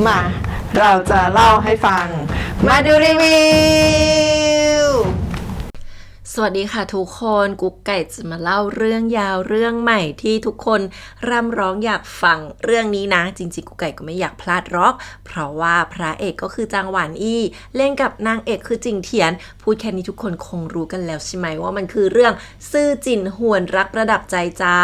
มาเราจะเล่าให้ฟังมาดูรีวิวสวัสดีค่ะทุกคนกุ๊กไก่จะมาเล่าเรื่องยาวเรื่องใหม่ที่ทุกคนร่ำร้องอยากฟังเรื่องนี้นะจริงๆกุ๊กไก่ก็ไม่อยากพลาดหรอกเพราะว่าพระเอกก็คือจางหวานอี้เล่นกับนางเอกคือจิงเทียนพูดแค่นี้ทุกคนคงรู้กันแล้วใช่ไหมว่ามันคือเรื่องซื่อจินหวนรักประดับใจจา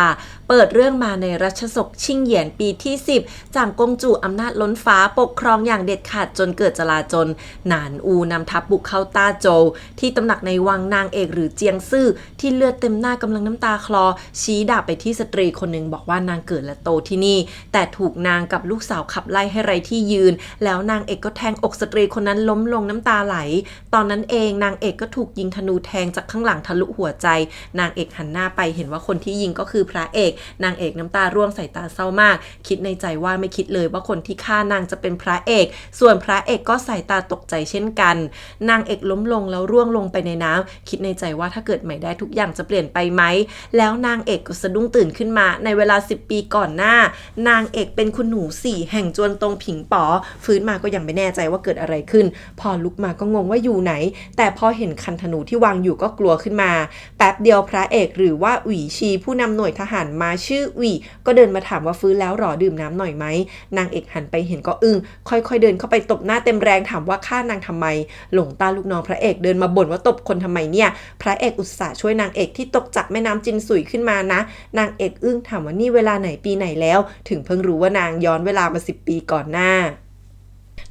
เปิดเรื่องมาในรัชสกชิงเหยียนปีที่10จางกงจู่อำนาจล้นฟ้าปกครองอย่างเด็ดขาดจนเกิดจลาจลหนานอูนำทัพบุกเข้าต้าโจวที่ตำหนักในวังนางเอกหรือเจียงซื่อที่เลือดเต็มหน้ากำลังน้ำตาคลอชี้ดาบไปที่สตรีคนหนึ่งบอกว่านางเกิดและโตที่นี่แต่ถูกนางกับลูกสาวขับไล่ให้ไร้ที่ยืนแล้วนางเอกก็แทงอกสตรีคนนั้นล้มลงน้ำตาไหลตอนนั้นเองนางเอกก็ถูกยิงธนูแทงจากข้างหลังทะลุหัวใจนางเอกหันหน้าไปเห็นว่าคนที่ยิงก็คือพระเอกนางเอกน้ำตาร่วงใส่ตาเศร้ามากคิดในใจว่าไม่คิดเลยว่าคนที่ฆ่านางจะเป็นพระเอกส่วนพระเอกก็ใส่ตาตกใจเช่นกันนางเอกล้มลงแล้วร่วงลงไปในน้ำคิดในใจว่าถ้าเกิดใหม่ได้ทุกอย่างจะเปลี่ยนไปไหมแล้วนางเอกก็สะดุ้งตื่นขึ้นมาในเวลา10 ปีก่อนหน้านางเอกเป็นคุณหนู4แห่งจวนตรงผิงป๋อฟื้นมาก็ยังไม่แน่ใจว่าเกิดอะไรขึ้นพอลุกมาก็งงว่าอยู่ไหนแต่พอเห็นคันธนูที่วางอยู่ก็กลัวขึ้นมาแป๊บเดียวพระเอกหรือว่าอุ๋ยชีผู้นำหน่วยทหารมาชื่ออุ๋ยก็เดินมาถามว่าฟื้นแล้วหรอดื่มน้ำหน่อยไหมนางเอกหันไปเห็นก็อึ้งค่อยๆเดินเข้าไปตบหน้าเต็มแรงถามว่าฆ่านางทำไมหลงตาลูกน้องพระเอกเดินมาบ่นว่าตบคนทำไมเนี่ยพระเอกอุตส่าห์ช่วยนางเอกที่ตกจากแม่น้ำจินสุยขึ้นมานะนางเอกอึ้งถามว่านี่เวลาไหนปีไหนแล้วถึงเพิ่งรู้ว่านางย้อนเวลามา10 ปีก่อนหน้า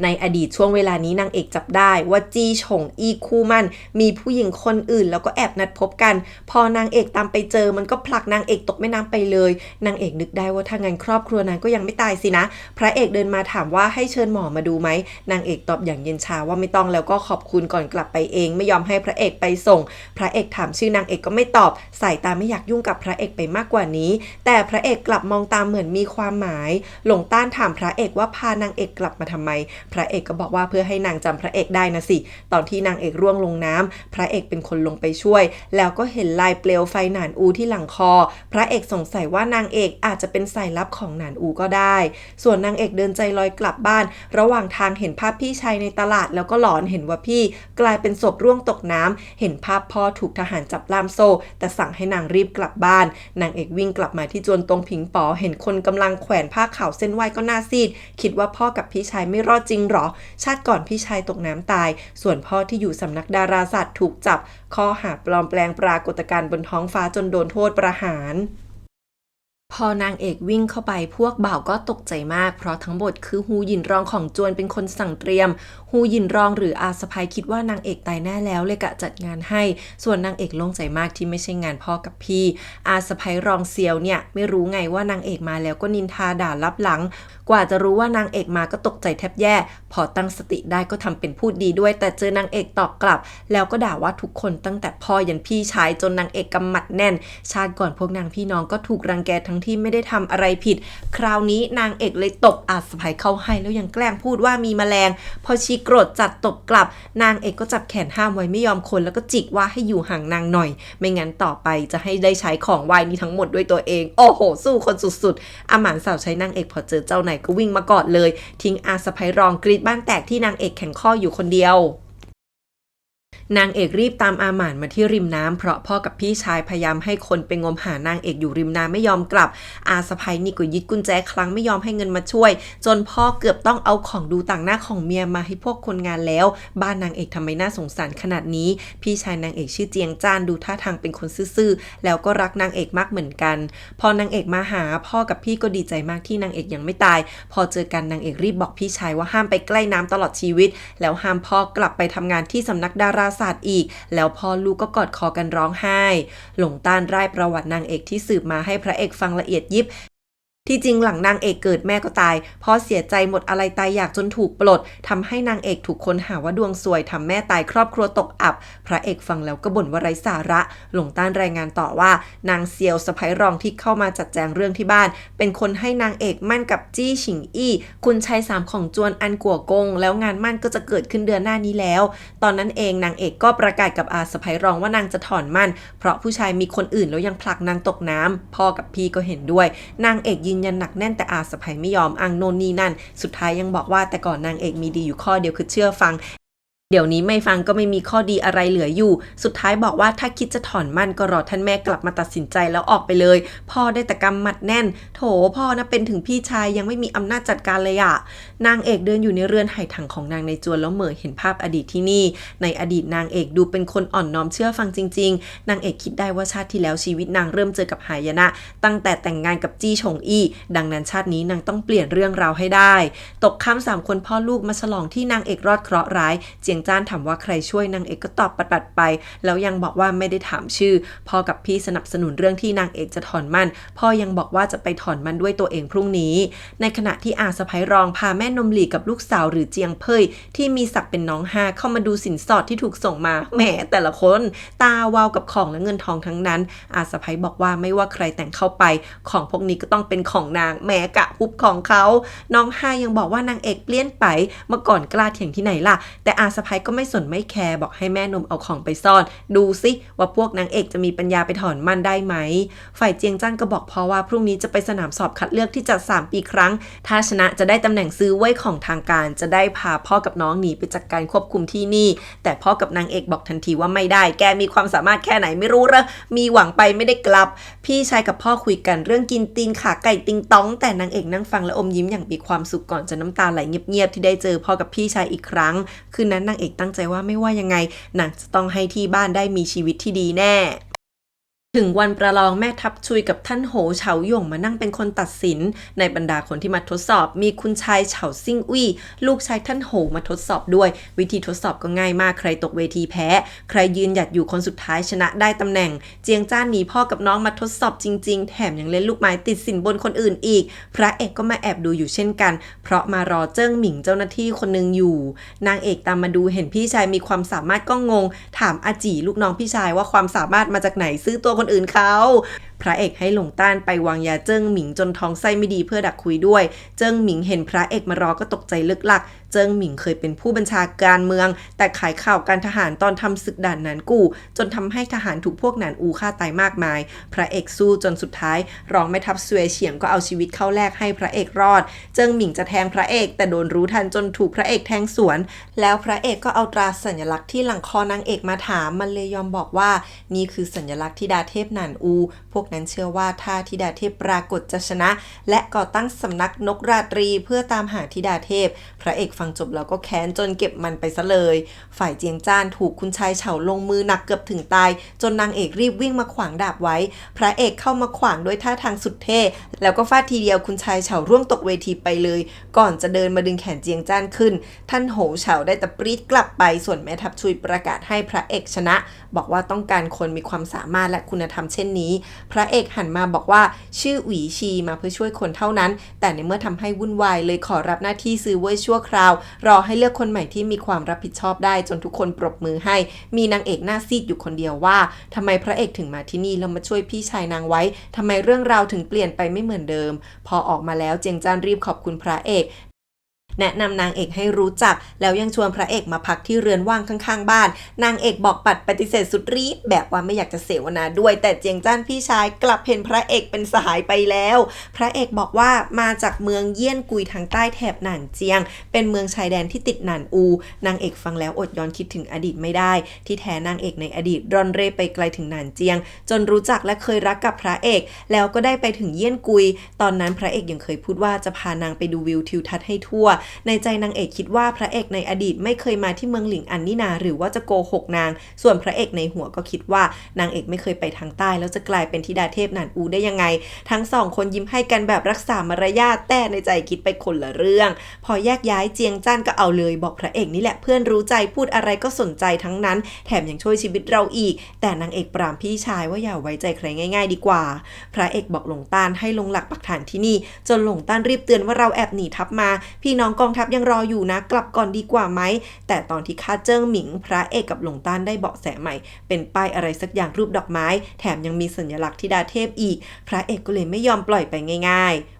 ในอดีตช่วงเวลานี้นางเอกจับได้ว่าจีฉงอีคู่มั่นมีผู้หญิงคนอื่นแล้วก็แอบนัดพบกันพอนางเอกตามไปเจอมันก็ผลักนางเอกตกแม่น้ำไปเลยนางเอกนึกได้ว่าถ้างั้นครอบครัวนางก็ยังไม่ตายสินะพระเอกเดินมาถามว่าให้เชิญหมอมาดูไหมนางเอกตอบอย่างเย็นชาว่าไม่ต้องแล้วก็ขอบคุณก่อนกลับไปเองไม่ยอมให้พระเอกไปส่งพระเอกถามชื่อนางเอกก็ไม่ตอบสายตาไม่อยากยุ่งกับพระเอกไปมากกว่านี้แต่พระเอกกลับมองตามเหมือนมีความหมายหลงต้านถามพระเอกว่าพานางเอกกลับมาทำไมพระเอกก็บอกว่าเพื่อให้นางจำพระเอกได้นะสิตอนที่นางเอกร่วงลงน้ำพระเอกเป็นคนลงไปช่วยแล้วก็เห็นลายเปลวไฟหนานอูที่หลังคอพระเอกสงสัยว่านางเอกอาจจะเป็นสายลับของหนานอูก็ได้ส่วนนางเอกเดินใจลอยกลับบ้านระหว่างทางเห็นภาพพี่ชายในตลาดแล้วก็หลอนเห็นว่าพี่กลายเป็นศพร่วงตกน้ำเห็นภาพพ่อถูกทหารจับล่ามโซ่แต่สั่งให้นางรีบกลับบ้านนางเอกวิ่งกลับมาที่จวนตรงผิงป๋อเห็นคนกำลังแขวนผ้าขาวเส้นไหวก็น่าซีดคิดว่าพ่อกับพี่ชายไม่รอดจริงหรอชาติก่อนพี่ชายตกน้ำตายส่วนพ่อที่อยู่สำนักดาราศาสตร์ถูกจับข้อหาปลอมแปลงปรากฏการณ์บนท้องฟ้าจนโดนโทษประหารพอนางเอกวิ่งเข้าไปพวกบ่าวก็ตกใจมากเพราะทั้งหมดคือฮูหยินรองของจวนเป็นคนสั่งเตรียมฮูหยินรองหรืออาสะพายคิดว่านางเอกตายแน่แล้วเลยกะจัดงานให้ส่วนนางเอกโล่งใจมากที่ไม่ใช่งานพ่อกับพี่อาสะพายรองเซียวเนี่ยไม่รู้ไงว่านางเอกมาแล้วก็นินทาด่าลับหลังกว่าจะรู้ว่านางเอกมาก็ตกใจแทบแย่พอตั้งสติได้ก็ทำเป็นพูดดีด้วยแต่เจอนางเอกตอบกลับแล้วก็ด่าว่าทุกคนตั้งแต่พ่อยันพี่ชายจนนางเอกกำหมัดแน่นชาติก่อนพวกนางพี่น้องก็ถูกรังแกทั้งที่ไม่ได้ทำอะไรผิดคราวนี้นางเอกเลยตบอาสะพายเข้าให้แล้วยังแกล้งพูดว่ามีแมลงพอชีโกรธจัดตบกลับนางเอกก็จับแขนห้ามไว้ไม่ยอมคนแล้วก็จิกว่าให้อยู่ห่างนางหน่อยไม่งั้นต่อไปจะให้ได้ใช้ของไหว้นี้ทั้งหมดด้วยตัวเองโอ้โหสู้คนสุดๆอาหมานสาวใช้นางเอกพอเจอเจ้าไหนก็วิ่งมากอดเลยทิ้งอาสะพายรองกรีดบ้านแตกที่นางเอกแข็งข้ออยู่คนเดียวนางเอกรีบตามอาหม่านมาที่ริมน้ำเพราะพ่อกับพี่ชายพยายามให้คนไปงมหานางเอกอยู่ริมน้ำไม่ยอมกลับอาสะพายนี่ก็ยึดกุญแจคลังไม่ยอมให้เงินมาช่วยจนพ่อเกือบต้องเอาของดูต่างหน้าของเมียมาให้พวกคนงานแล้วบ้านนางเอกทำไมน่าสงสารขนาดนี้พี่ชายนางเอกชื่อเจียงจ้านดูท่าทางเป็นคนซื่อๆแล้วก็รักนางเอกมากเหมือนกันพอนางเอกมาหาพ่อกับพี่ก็ดีใจมากที่นางเอกยังไม่ตายพอเจอกันนางเอกรีบบอกพี่ชายว่าห้ามไปใกล้น้ำตลอดชีวิตแล้วห้ามพ่อกลับไปทำงานที่สำนักดาราศาสตร์อีกแล้วพ่อลูกก็กอดคอกันร้องไห้หลงต้านร่ายประวัตินางเอกที่สืบมาให้พระเอกฟังละเอียดยิบ ที่จริงหลังนางเอกเกิดแม่ก็ตายพ่อเสียใจหมดอะไรตายอยากจนถูกปลดทำให้นางเอกถูกคนหาว่าดวงซวยทำแม่ตายครอบครัวตกอับพระเอกฟังแล้วก็บ่นว่าไร้สาระหลงต้านรายงานต่อว่านางเซียวสะใภ้รองที่เข้ามาจัดแจงเรื่องที่บ้านเป็นคนให้นางเอกมั่นกับจี้ฉิงอี้คุณชาย3ของจวนอันกัวกงแล้วงานมั่นก็จะเกิดขึ้นเดือนหน้านี้แล้วตอนนั้นเองนางเอกก็ประกาศกับอาสะใภ้รองว่านางจะถอนมั่นเพราะผู้ชายมีคนอื่นแล้วยังผลักนางตกน้ำพ่อกับพี่ก็เห็นด้วยนางเอกยืน นยันหนักแน่นแต่อาสะใภ้ไม่ยอมอ้างโน่นนี่นั่นสุดท้ายยังบอกว่าแต่ก่อนนางเอกมีดีอยู่ข้อเดียวคือเชื่อฟังเดี๋ยวนี้ไม่ฟังก็ไม่มีข้อดีอะไรเหลืออยู่สุดท้ายบอกว่าถ้าคิดจะถอนมั่นก็รอท่านแม่กลับมาตัดสินใจแล้วออกไปเลยพ่อได้แต่กำหมัดแน่นโถพ่อนะเป็นถึงพี่ชายยังไม่มีอำนาจจัดการเลยอะนางเอกเดินอยู่ในเรือนไหถังของนางในจวนแล้วเหม่อเห็นภาพอดีตที่นี่ในอดีตนางเอกดูเป็นคนอ่อนน้อมเชื่อฟังจริงๆนางเอกคิดได้ว่าชาติที่แล้วชีวิตนางเริ่มเจอกับหายนะตั้งแต่แต่งงานกับจี้ชงอี้ดังนั้นชาตินี้นางต้องเปลี่ยนเรื่องราวให้ได้ตกค่ำ3 คนพ่อลูกมาฉลองที่นางเอกรอดเคราะห์ร้ายเจียงจ้านถามว่าใครช่วยนางเอกก็ตอบปัดๆไปแล้วยังบอกว่าไม่ได้ถามชื่อพ่อกับพี่สนับสนุนเรื่องที่นางเอกจะถอนมั่นพ่อยังบอกว่าจะไปถอนมั่นด้วยตัวเองพรุ่งนี้ในขณะที่อาสะใภ้รองพาแม่นมหลี่กับลูกสาวหรือเจียงเพ่ยที่มีศักดิ์เป็นน้องห้าเข้ามาดูสินสอดที่ถูกส่งมาแหมแต่ละคนตาวาวกับของและเงินทองทั้งนั้นอาสะใภ้บอกว่าไม่ว่าใครแต่งเข้าไปของพวกนี้ก็ต้องเป็นของนางแหมกะฮุบของเขาน้องห้ายังบอกว่านางเอกเปลี่ยนไปเมื่อก่อนกล้าเถียงที่ไหนล่ะแต่อาสะใภ้ก็ไม่สนไม่แคร์บอกให้แม่นมเอาของไปซ่อนดูสิว่าพวกนางเอกจะมีปัญญาไปถอนมั่นได้ไหมฝ่ายเจียงจ้านก็บอกพ่อว่าพรุ่งนี้จะไปสนามสอบคัดเลือกที่จัด3 ปีครั้งถ้าชนะจะได้ตำแหน่งซื้อไว้ของทางการจะได้พาพ่อกับน้องหนีไปจากการควบคุมที่นี่แต่พ่อกับนางเอกบอกทันทีว่าไม่ได้แกมีความสามารถแค่ไหนไม่รู้เหรอมีหวังไปไม่ได้กลับพี่ชายกับพ่อคุยกันเรื่องกินตีนขาไก่ติงต้องแต่นางเอกนั่งฟังและอมยิ้มอย่างมีความสุขก่อนจะน้ำตาไหลเงียบๆที่ได้เจอพ่อกับพี่ชายอีกครั้งคืนนั้นนางเอกตั้งใจว่าไม่ว่ายังไงนางจะต้องให้ที่บ้านได้มีชีวิตที่ดีแน่ถึงวันประลองแม่ทัพชุยกับท่านโหเฉาหยงมานั่งเป็นคนตัดสินในบรรดาคนที่มาทดสอบมีคุณชายเฉาซิ่งอุ้ยลูกชายท่านโหมาทดสอบด้วยวิธีทดสอบก็ง่ายมากใครตกเวทีแพ้ใครยืนหยัดอยู่คนสุดท้ายชนะได้ตำแหน่งเจียงจ้านหนีพ่อกับน้องมาทดสอบจริงๆแถมยังเล่นลูกไม้ติดสินบนคนอื่นอีกพระเอกก็มาแอบดูอยู่เช่นกันเพราะมารอเจิ้งหมิงเจ้าหน้าที่คนนึงอยู่นางเอกตามมาดูเห็นพี่ชายมีความสามารถก็งงถามอาจีลูกน้องพี่ชายว่าความสามารถมาจากไหนซื้อตัวคนอื่นเขาพระเอกให้หลงต้านไปวางยาเจิ้งหมิงจนท้องไส้ไม่ดีเพื่อดักคุยด้วยเจิ้งหมิงเห็นพระเอกมารอก็ตกใจลึกลักเจิ้งหมิงเคยเป็นผู้บัญชาการเมืองแต่ขายข่าวการทหารตอนทำศึกด่านหนานกู่จนทำให้ทหารถูกพวกหนานอูฆ่าตายมากมายพระเอกสู้จนสุดท้ายรองแม่ทัพซวยเฉียงก็เอาชีวิตเข้าแลกให้พระเอกรอดเจิ้งหมิงจะแทงพระเอกแต่โดนรู้ทันจนถูกพระเอกแทงสวนแล้วพระเอกก็เอาตราสัญลักษณ์ที่หลังคอนางเอกมาถามมันเลยยอมบอกว่านี่คือสัญลักษณ์ธิดาเทพหนานอูพวกนั้นเชื่อว่าถ้าธิดาเทพปรากฏจะชนะและก่อตั้งสำนักนกราตรีเพื่อตามหาธิดาเทพพระเอกฟังจบแล้วก็แค้นจนเก็บมันไปซะเลยฝ่ายเจียงจ้านถูกคุณชายเฉาลงมือหนักเกือบถึงตายจนนางเอกรีบวิ่งมาขวางดาบไว้พระเอกเข้ามาขวางด้วยท่าทางสุดเท่แล้วก็ฟาดทีเดียวคุณชายเฉาร่วงตกเวทีไปเลยก่อนจะเดินมาดึงแขนเจียงจ้านขึ้นท่านโหเฉาได้แต่ปรี๊ดกลับไปส่วนแม่ทัพชุยประกาศให้พระเอกชนะบอกว่าต้องการคนมีความสามารถและคุณธรรมเช่นนี้พระเอกหันมาบอกว่าชื่อหวีชีมาเพื่อช่วยคนเท่านั้นแต่ในเมื่อทำให้วุ่นวายเลยขอรับหน้าที่ซื้อไว้ชั่วคราวรอให้เลือกคนใหม่ที่มีความรับผิดชอบได้จนทุกคนปรบมือให้มีนางเอกหน้าซีดอยู่คนเดียวว่าทำไมพระเอกถึงมาที่นี่แล้วมาช่วยพี่ชายนางไว้ทำไมเรื่องราวถึงเปลี่ยนไปไม่เหมือนเดิมพอออกมาแล้วเจียงจ้านรีบขอบคุณพระเอกแนะนำนางเอกให้รู้จักแล้วยังชวนพระเอกมาพักที่เรือนว่างข้างๆบ้านนางเอกบอกปัดปฏิเสธสุดฤทธิ์แบบว่าไม่อยากจะเสวนาด้วยแต่เจียงจ้านพี่ชายกลับเห็นพระเอกเป็นสหายไปแล้วพระเอกบอกว่ามาจากเมืองเยี่ยนกุยทางใต้แถบหนานเจียงเป็นเมืองชายแดนที่ติดหนานอูนางเอกฟังแล้วอดย้อนคิดถึงอดีตไม่ได้ที่แท้นางเอกในอดีตร่อนเร่ไปไกลถึงหนานเจียงจนรู้จักและเคยรักกับพระเอกแล้วก็ได้ไปถึงเยี่ยนกุยตอนนั้นพระเอกยังเคยพูดว่าจะพานางไปดูวิวทิวทัศน์ให้ทั่วในใจนางเอกคิดว่าพระเอกในอดีตไม่เคยมาที่เมืองหลิงอันนี่นาหรือว่าจะโกหกนางส่วนพระเอกในหัวก็คิดว่านางเอกไม่เคยไปทางใต้แล้วจะกลายเป็นธิดาเทพหนานอูได้ยังไงทั้งสองคนยิ้มให้กันแบบรักษามารยาทแต่ในใจคิดไปคนละเรื่องพอแยกย้ายเจียงจ้านก็เอาเลยบอกพระเอกนี่แหละเพื่อนรู้ใจพูดอะไรก็สนใจทั้งนั้นแถมยังช่วยชีวิตเราอีกแต่นางเอกปรามพี่ชายว่าอย่าไว้ใจใครง่ายๆดีกว่าพระเอกบอกหลงต้านให้ลงหลักปักฐานที่นี่จนหลงต้านรีบเตือนว่าเราแอบหนีทัพมาพี่น้องกองทัพยังรออยู่นะกลับก่อนดีกว่าไหมแต่ตอนที่ฆ่าเจิ้งหมิงพระเอกกับหลงต้านได้เบาะแสใหม่เป็นป้ายอะไรสักอย่างรูปดอกไม้แถมยังมีสัญลักษณ์ธิดาเทพอีกพระเอกก็เลยไม่ยอมปล่อยไปง่ายๆ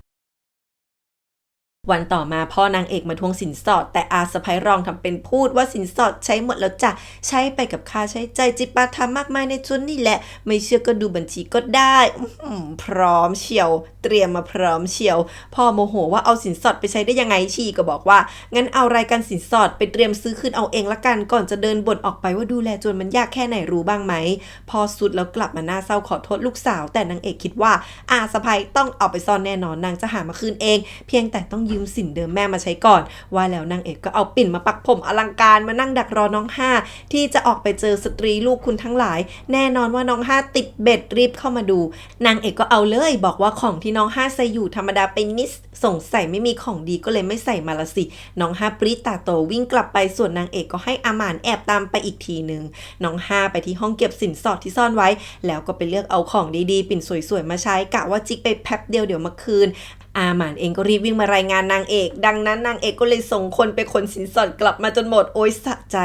วันต่อมาพ่อนางเอกมาทวงสินสอดแต่อาสะใภ้รองทำเป็นพูดว่าสินสอดใช้หมดแล้วจ้ะใช้ไปกับค่าใช้จ่ายจิปาถะมากมายในจนนี่แหละไม่เชื่อก็ดูบัญชีก็ได้พร้อมเชียวเตรียมมาพร้อมเชียวพ่อโมโหว่าเอาสินสอดไปใช้ได้ยังไงชีก็บอกว่างั้นเอารายการสินสอดไปเตรียมซื้อคืนเอาเองละกันก่อนจะเดินบ่นออกไปว่าดูแลจนมันยากแค่ไหนรู้บ้างไหมพอสุดแล้วกลับมาหน้าเศร้าขอโทษลูกสาวแต่นางเอกคิดว่าอาสะใภ้ต้องเอาไปซ่อนแน่นอนนางจะหามาคืนเองเพียงแต่ต้องยืมสินเดิมแม่มาใช้ก่อนว่าแล้วนางเอกก็เอาปิ่นมาปักผมอลังการมานั่งดักรอน้องห้าที่จะออกไปเจอสตรีลูกคุณทั้งหลายแน่นอนว่าน้องห้าติดเบ็ดรีบเข้ามาดูนางเอกก็เอาเลยบอกว่าของที่น้องห้าใส่อยู่ธรรมดาไปนิดสงสัยไม่มีของดีก็เลยไม่ใส่มาละสิน้องห้าปรี๊ดตาโตวิ่งกลับไปส่วนนางเอกก็ให้อาหมานแอบตามไปอีกทีนึงน้องห้าไปที่ห้องเก็บสินสอดที่ซ่อนไว้แล้วก็ไปเลือกเอาของดีๆปิ่นสวยๆมาใช้กะว่าจิกไปแป๊บเดียวเดี๋ยวมาคืนอาหมานเองก็รีบวิ่งมารายงานนางเอกดังนั้นนางเอกก็เลยส่งคนไปขนสินสอดกลับมาจนหมดโอ๊ยสะใจ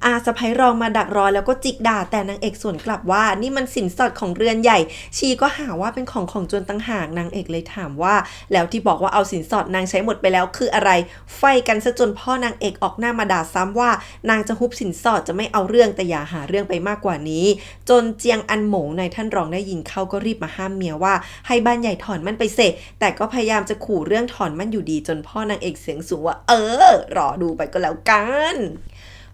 อาสะใภ้รองมาดักรอแล้วก็จิกด่าแต่นางเอกสวนกลับว่านี่มันสินสอดของเรือนใหญ่ชีก็หาว่าเป็นของโจรต่างหากนางเอกเลยถามว่าแล้วที่บอกว่าเอาสินสอดนางใช้หมดไปแล้วคืออะไรไฟกันซะจนพ่อนางเอกออกหน้ามาด่าซ้ำว่านางจะฮุบสินสอดจะไม่เอาเรื่องแต่อย่าหาเรื่องไปมากกว่านี้จนเจียงอันหมงในท่านรองได้ยินเขาก็รีบมาห้ามเมียว่าให้บ้านใหญ่ถอนมันไปเสร็จแต่ก็พยายามจะขู่เรื่องถอนมันอยู่ดีจนพ่อนางเอกเสียงสูงว่ารอดูไปก็แล้วกัน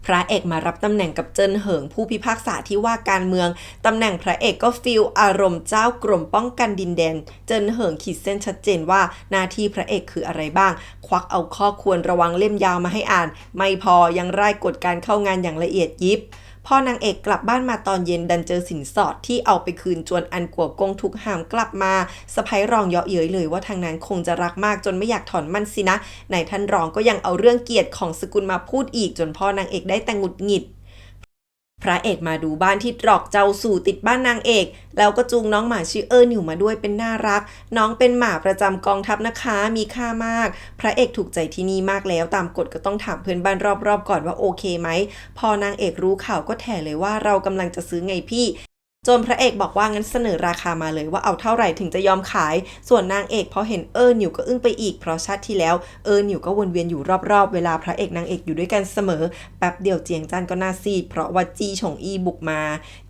พระเอกมารับตำแหน่งกับเจิ้นเหิงผู้พิพากษาที่ว่าการเมืองตำแหน่งพระเอกก็ฟีลอารมณ์เจ้ากรมป้องกันดินแดนเจิ้นเหิงขีดเส้นชัดเจนว่าหน้าที่พระเอกคืออะไรบ้างควักเอาข้อควรระวังเล่มยาวมาให้อ่านไม่พอยังร่ายกฎการเข้างานอย่างละเอียดยิบพอนางเอกกลับบ้านมาตอนเย็นดันเจอสินสอดที่เอาไปคืนจวนอันกัวกงถูกหามกลับมาสะใภ้รองเยาะเย้ยเลยว่าทางนั้นคงจะรักมากจนไม่อยากถอนมันสินะในท่านรองก็ยังเอาเรื่องเกียรติของสกุลมาพูดอีกจนพ่อนางเอกได้แต่หงุดหงิดพระเอกมาดูบ้านที่ตรอกเจ้าสู่ติดบ้านนางเอกแล้วก็จูงน้องหมาชื่อหนิวมาด้วยเป็นน่ารักน้องเป็นหมาประจำกองทัพนะคะมีค่ามากพระเอกถูกใจที่นี่มากแล้วตามกฎก็ต้องถามเพื่อนบ้านรอบๆก่อนว่าโอเคไหมพอนางเอกรู้ข่าวก็แถเลยว่าเรากำลังจะซื้อไงพี่จนพระเอกบอกว่างั้นเสนอราคามาเลยว่าเอาเท่าไหร่ถึงจะยอมขายส่วนนางเอกพอเห็นหนิวก็อึ้งไปอีกเพราะชาติที่แล้วหนิวก็วนเวียนอยู่รอบๆเวลาพระเอกนางเอกอยู่ด้วยกันเสมอแป๊บเดียวเจียงจันก็น่าซีดเพราะว่าจีฉงอีบุกมา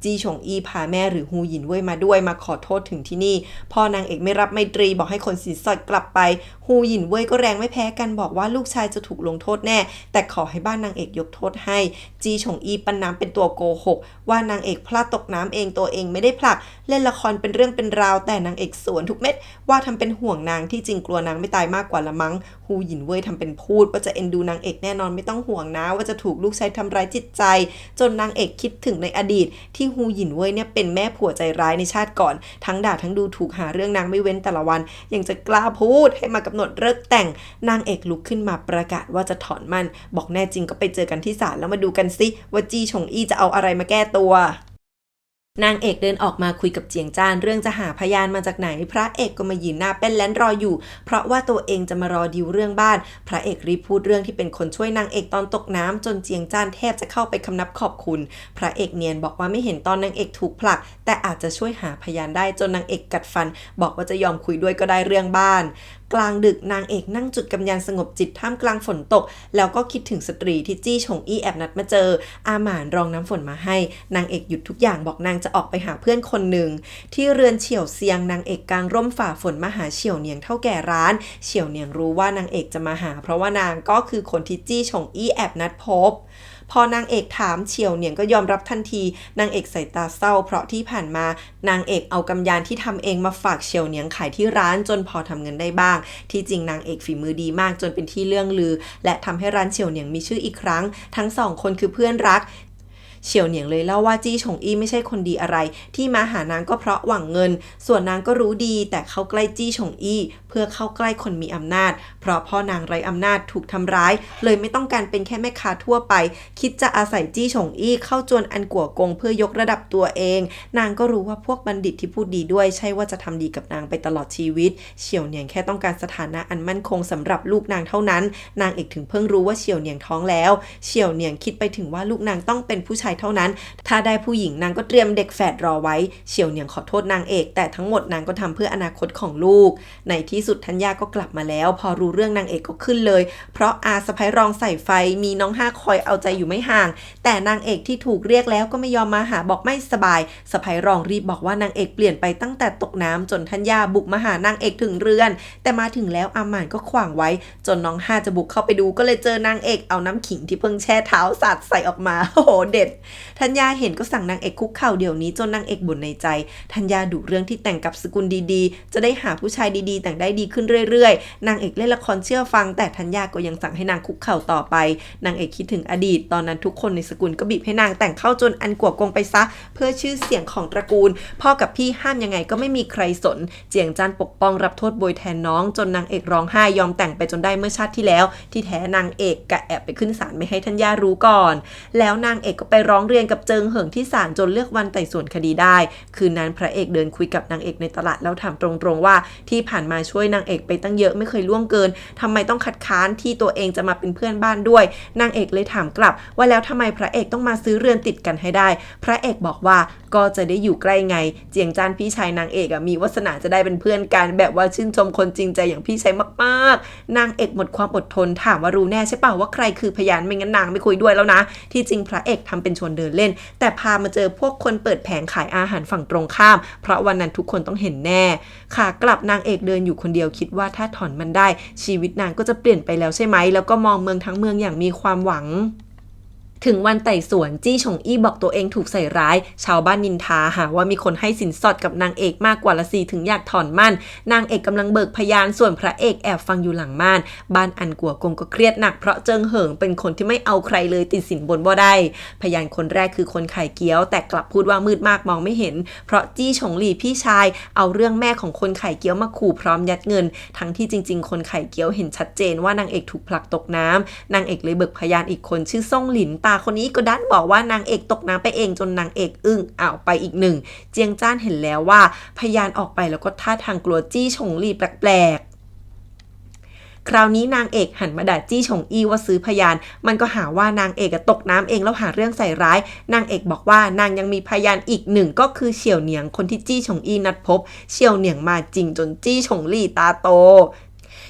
จีฉงอีพาแม่หรือฮูหยินเว่ยมาด้วยมาขอโทษถึงที่นี่พอนางเอกไม่รับไมตรีบอกให้คนสินสอดกลับไปฮูหยินเว่ยก็แรงไม่แพ้กันบอกว่าลูกชายจะถูกลงโทษแน่แต่ขอให้บ้านนางเอกยกโทษให้จีฉงอีปั้นน้ำเป็นตัวโกหกว่านางเอกพลาดตกน้ำเองตัวเองไม่ได้ผลักเล่นละครเป็นเรื่องเป็นราวแต่นางเอกสวนทุกเม็ดว่าทำเป็นห่วงนางที่จริงกลัวนางไม่ตายมากกว่าละมั้งฮูหยินเว่ยทำเป็นพูดว่าจะเอ็นดูนางเอกแน่นอนไม่ต้องห่วงนะว่าจะถูกลูกชายทำร้ายจิตใจจนนางเอกคิดถึงในอดีตที่ฮูหยินเว่ยเนี่ยเป็นแม่ผัวใจร้ายในชาติก่อนทั้งด่าทั้งดูถูกหาเรื่องนางไม่เว้นแต่ละวันยังจะกล้าพูดให้มากำหนดเลิกแต่งนางเอกลุกขึ้นมาประกาศว่าจะถอนมันบอกแน่จริงก็ไปเจอกันที่ศาลแล้วมาดูกันซิว่าจีฉงอี้จะเอาอะไรมาแก้ตัวนางเอกเดินออกมาคุยกับเจียงจ้านเรื่องจะหาพยานมาจากไหนพระเอกก็มายืนหน้าเป็นแลนรออยู่เพราะว่าตัวเองจะมารอดิวเรื่องบ้านพระเอกรีบพูดเรื่องที่เป็นคนช่วยนางเอกตอนตกน้ำจนเจียงจ้านแทบจะเข้าไปคำนับขอบคุณพระเอกเนียนบอกว่าไม่เห็นตอนนางเอกถูกผลักแต่อาจจะช่วยหาพยานได้จนนางเอกกัดฟันบอกว่าจะยอมคุยด้วยก็ได้เรื่องบ้านกลางดึกนางเอกนั่งจุดกำยานสงบจิตท่ามกลางฝนตกแล้วก็คิดถึงสตรีที่จี้ฉงอี้แอบนัดมาเจออาหมานรองน้ำฝนมาให้นางเอกหยุดทุกอย่างบอกนางจะออกไปหาเพื่อนคนหนึ่งที่เรือนเฉียวเซียงนางเอกกางร่มฝ่าฝนมาหาเฉียวเนียงเท่าแก่ร้านเฉียวเนียงรู้ว่านางเอกจะมาหาเพราะว่านางก็คือคนที่จี้ฉงอี้แอบนัดพบพอนางเอกถามเฉียวเนียงก็ยอมรับทันทีนางเอกใส่ตาเศร้าเพราะที่ผ่านมานางเอกเอากำยานที่ทำเองมาฝากเฉียวเนียงขายที่ร้านจนพอทำเงินได้บ้างที่จริงนางเอกฝีมือดีมากจนเป็นที่เรื่องลือและทำให้ร้านเฉียวเนียงมีชื่ออีกครั้งทั้งสองคนคือเพื่อนรักเฉียวเนียงเลยเล่าว่าจี้ฉงอี้ไม่ใช่คนดีอะไรที่มาหานางก็เพราะหวังเงินส่วนนางก็รู้ดีแต่เข้าใกล้จี้ฉงอี้เพื่อเข้าใกล้คนมีอำนาจเพราะพ่อนางไร้อำนาจถูกทำร้ายเลยไม่ต้องการเป็นแค่แม่ค้าทั่วไปคิดจะอาศัยจี้ฉงอี้เข้าจวนอันกัวกงเพื่อยกระดับตัวเองนางก็รู้ว่าพวกบัณฑิตที่พูดดีด้วยใช่ว่าจะทำดีกับนางไปตลอดชีวิตเฉียวเนียงแค่ต้องการสถานะอันมั่นคงสำหรับลูกนางเท่านั้นนางเอกถึงเพิ่งรู้ว่าเฉียวเนียงท้องแล้วเฉียวเนียงคิดไปถึงว่าลูกนางต้องเป็นผู้ชาย ายเท่านั้นถ้าได้ผู้หญิงนางก็เตรียมเด็กแฝดรอไว้เฉียวเหนียงขอโทษนางเอกแต่ทั้งหมดนางก็ทำเพื่ออนาคตของลูกในที่สุดธัญญาก็กลับมาแล้วพอรู้เรื่องนางเอกก็ขึ้นเลยเพราะอาสะใภ้รองใส่ไฟมีน้องห้าคอยเอาใจอยู่ไม่ห่างแต่นางเอกที่ถูกเรียกแล้วก็ไม่ยอมมาหาบอกไม่สบายสะใภ้รองรีบบอกว่านางเอกเปลี่ยนไปตั้งแต่ตกน้ำจนธัญญาบุกมาหานางเอกถึงเรือนแต่มาถึงแล้วอาหม่านก็ขวางไว้จนน้องห้าจะบุกเข้าไปดูก็เลยเจอนางเอกเอาน้ำขิงที่เพิ่งแช่เท้าสาดใส่ออกมาโอ้โหเด็ดธัญญาเห็นก็สั่งนางเอกคุกเข่าเดี๋ยวนี้จนนางเอกบ่นในใจธัญญาดุเรื่องที่แต่งกับสกุลดีๆจะได้หาผู้ชายดีๆแต่งได้ดีขึ้นเรื่อยๆนางเอกเล่นละครเชื่อฟังแต่ธัญญาก็ยังสั่งให้นางคุกเข่าต่อไปนางเอกคิดถึงอดีตตอนนั้นทุกคนในสกุลก็บีบให้นางแต่งเข้าจนอันกัวกงไปซะเพื่อชื่อเสียงของตระกูลพ่อกับพี่ห้ามยังไงก็ไม่มีใครสนเจียงจันปกป้องรับโทษโบยแทนน้องจนนางเอกร้องไห้ยอมแต่งไปจนได้เมื่อชาติที่แล้วที่แท้นางเอกกะแอบไปขึ้นศาลไม่ให้ธัญญารู้ก่อนแล้วนางเอกก็ไปร้องเรียนกับเจิงเหิงที่ศาลจนเลือกวันไต่สวนคดีได้คืนนั้นพระเอกเดินคุยกับนางเอกในตลาดแล้วถามตรงๆว่าที่ผ่านมาช่วยนางเอกไปตั้งเยอะไม่เคยล่วงเกินทำไมต้องคัดค้านที่ตัวเองจะมาเป็นเพื่อนบ้านด้วยนางเอกเลยถามกลับว่าแล้วทำไมพระเอกต้องมาซื้อเรือนติดกันให้ได้พระเอกบอกว่าก็จะได้อยู่ใกล้ไงเจียงจานพี่ชายนางเอกมีวาสนาจะได้เป็นเพื่อนกันแบบว่าชื่นชมคนจริงใจอย่างพี่ชายมากๆนางเอกหมดความอดทนถามว่ารู้แน่ใช่เปล่าว่าใครคือพยานไม่งั้นนางไม่คุยด้วยแล้วนะที่จริงพระเอกทำเป็นชวนเดินเล่นแต่พามาเจอพวกคนเปิดแผงขายอาหารฝั่งตรงข้ามเพราะวันนั้นทุกคนต้องเห็นแน่ขากลับนางเอกเดินอยู่คนเดียวคิดว่าถ้าถอนมันได้ชีวิตนางก็จะเปลี่ยนไปแล้วใช่ไหมแล้วก็มองเมืองทั้งเมืองอย่างมีความหวังถึงวันไต่สวนจี้ฉงอี้บอกตัวเองถูกใส่ร้ายชาวบ้านนินทาหาว่ามีคนให้สินสอดกับนางเอกมากกว่าละสิถึงอยากถอนมั่นนางเอกกำลังเบิกพยานส่วนพระเอกแอบฟังอยู่หลังม่านบ้านอันกัวกงก็เครียดหนักเพราะเจิงเหิงเป็นคนที่ไม่เอาใครเลยติดสินบนบ่ได้พยานคนแรกคือคนขายเกี๊ยวแต่กลับพูดว่ามืดมากมองไม่เห็นเพราะจี้ฉงหลี่พี่ชายเอาเรื่องแม่ของคนขายเกี๊ยวมาขู่พร้อมยัดเงินทั้งที่จริงๆคนขายเกี๊ยวเห็นชัดเจนว่านางเอกถูกผลักตกน้ำนางเอกเลยเบิกพยานอีกคนชื่อซ่งหลินตาคนนี้ก็ดันบอกว่านางเอกตกน้ำไปเองจนนางเอกอึ้งไปอีกหนึ่งเจียงจ้านเห็นแล้วว่าพยานออกไปแล้วก็ท่าทางกลัวจี้ฉงหลี่แปลกๆคราวนี้นางเอกหันมาด่าจี้ฉงอี้ว่าซื้อพยานมันก็หาว่านางเอกตกน้ำเองแล้วหาเรื่องใส่ร้ายนางเอกบอกว่านางยังมีพยานอีกหนึ่งก็คือเฉียวเหนียงคนที่จี้ฉงอี้นัดพบเฉียวเหนียงมาจริงจนจี้ฉงหลี่ตาโต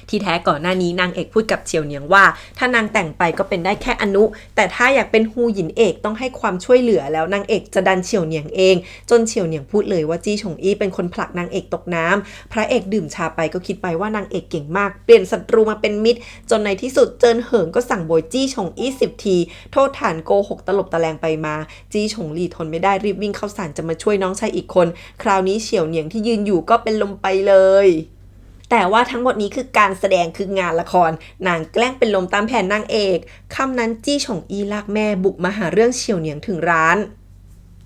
ที่แท้ก่อนหน้านี้นางเอกพูดกับเฉียวเหนียงว่าถ้านางแต่งไปก็เป็นได้แค่อนุแต่ถ้าอยากเป็นฮูหยินเอกต้องให้ความช่วยเหลือแล้วนางเอกจะดันเฉียวเหนียงเองจนเฉียวเหนียงพูดเลยว่าจี้ฉงอี้เป็นคนผลักนางเอกตกน้ำพระเอกดื่มชาไปก็คิดไปว่านางเอกเก่งมากเปลี่ยนศัตรูมาเป็นมิตรจนในที่สุดเจินเหิงก็สั่งโบยจี้ฉงอี้10 ทีโทษฐานโกหกตลบตะแลงไปมาจี้ฉงหลี่ทนไม่ได้รีบวิ่งเข้าศาลจะมาช่วยน้องชายอีกคนคราวนี้เฉียวเหนียงที่ยืนอยู่ก็เป็นลมไปเลยแต่ว่าทั้งหมดนี้คือการแสดงคืองานละครนางแกล้งเป็นลมตามแผนนางเอกค่ำนั้นจี้ฉงอี้ลากแม่บุกมาหาเรื่องเฉียวเหนียงถึงร้าน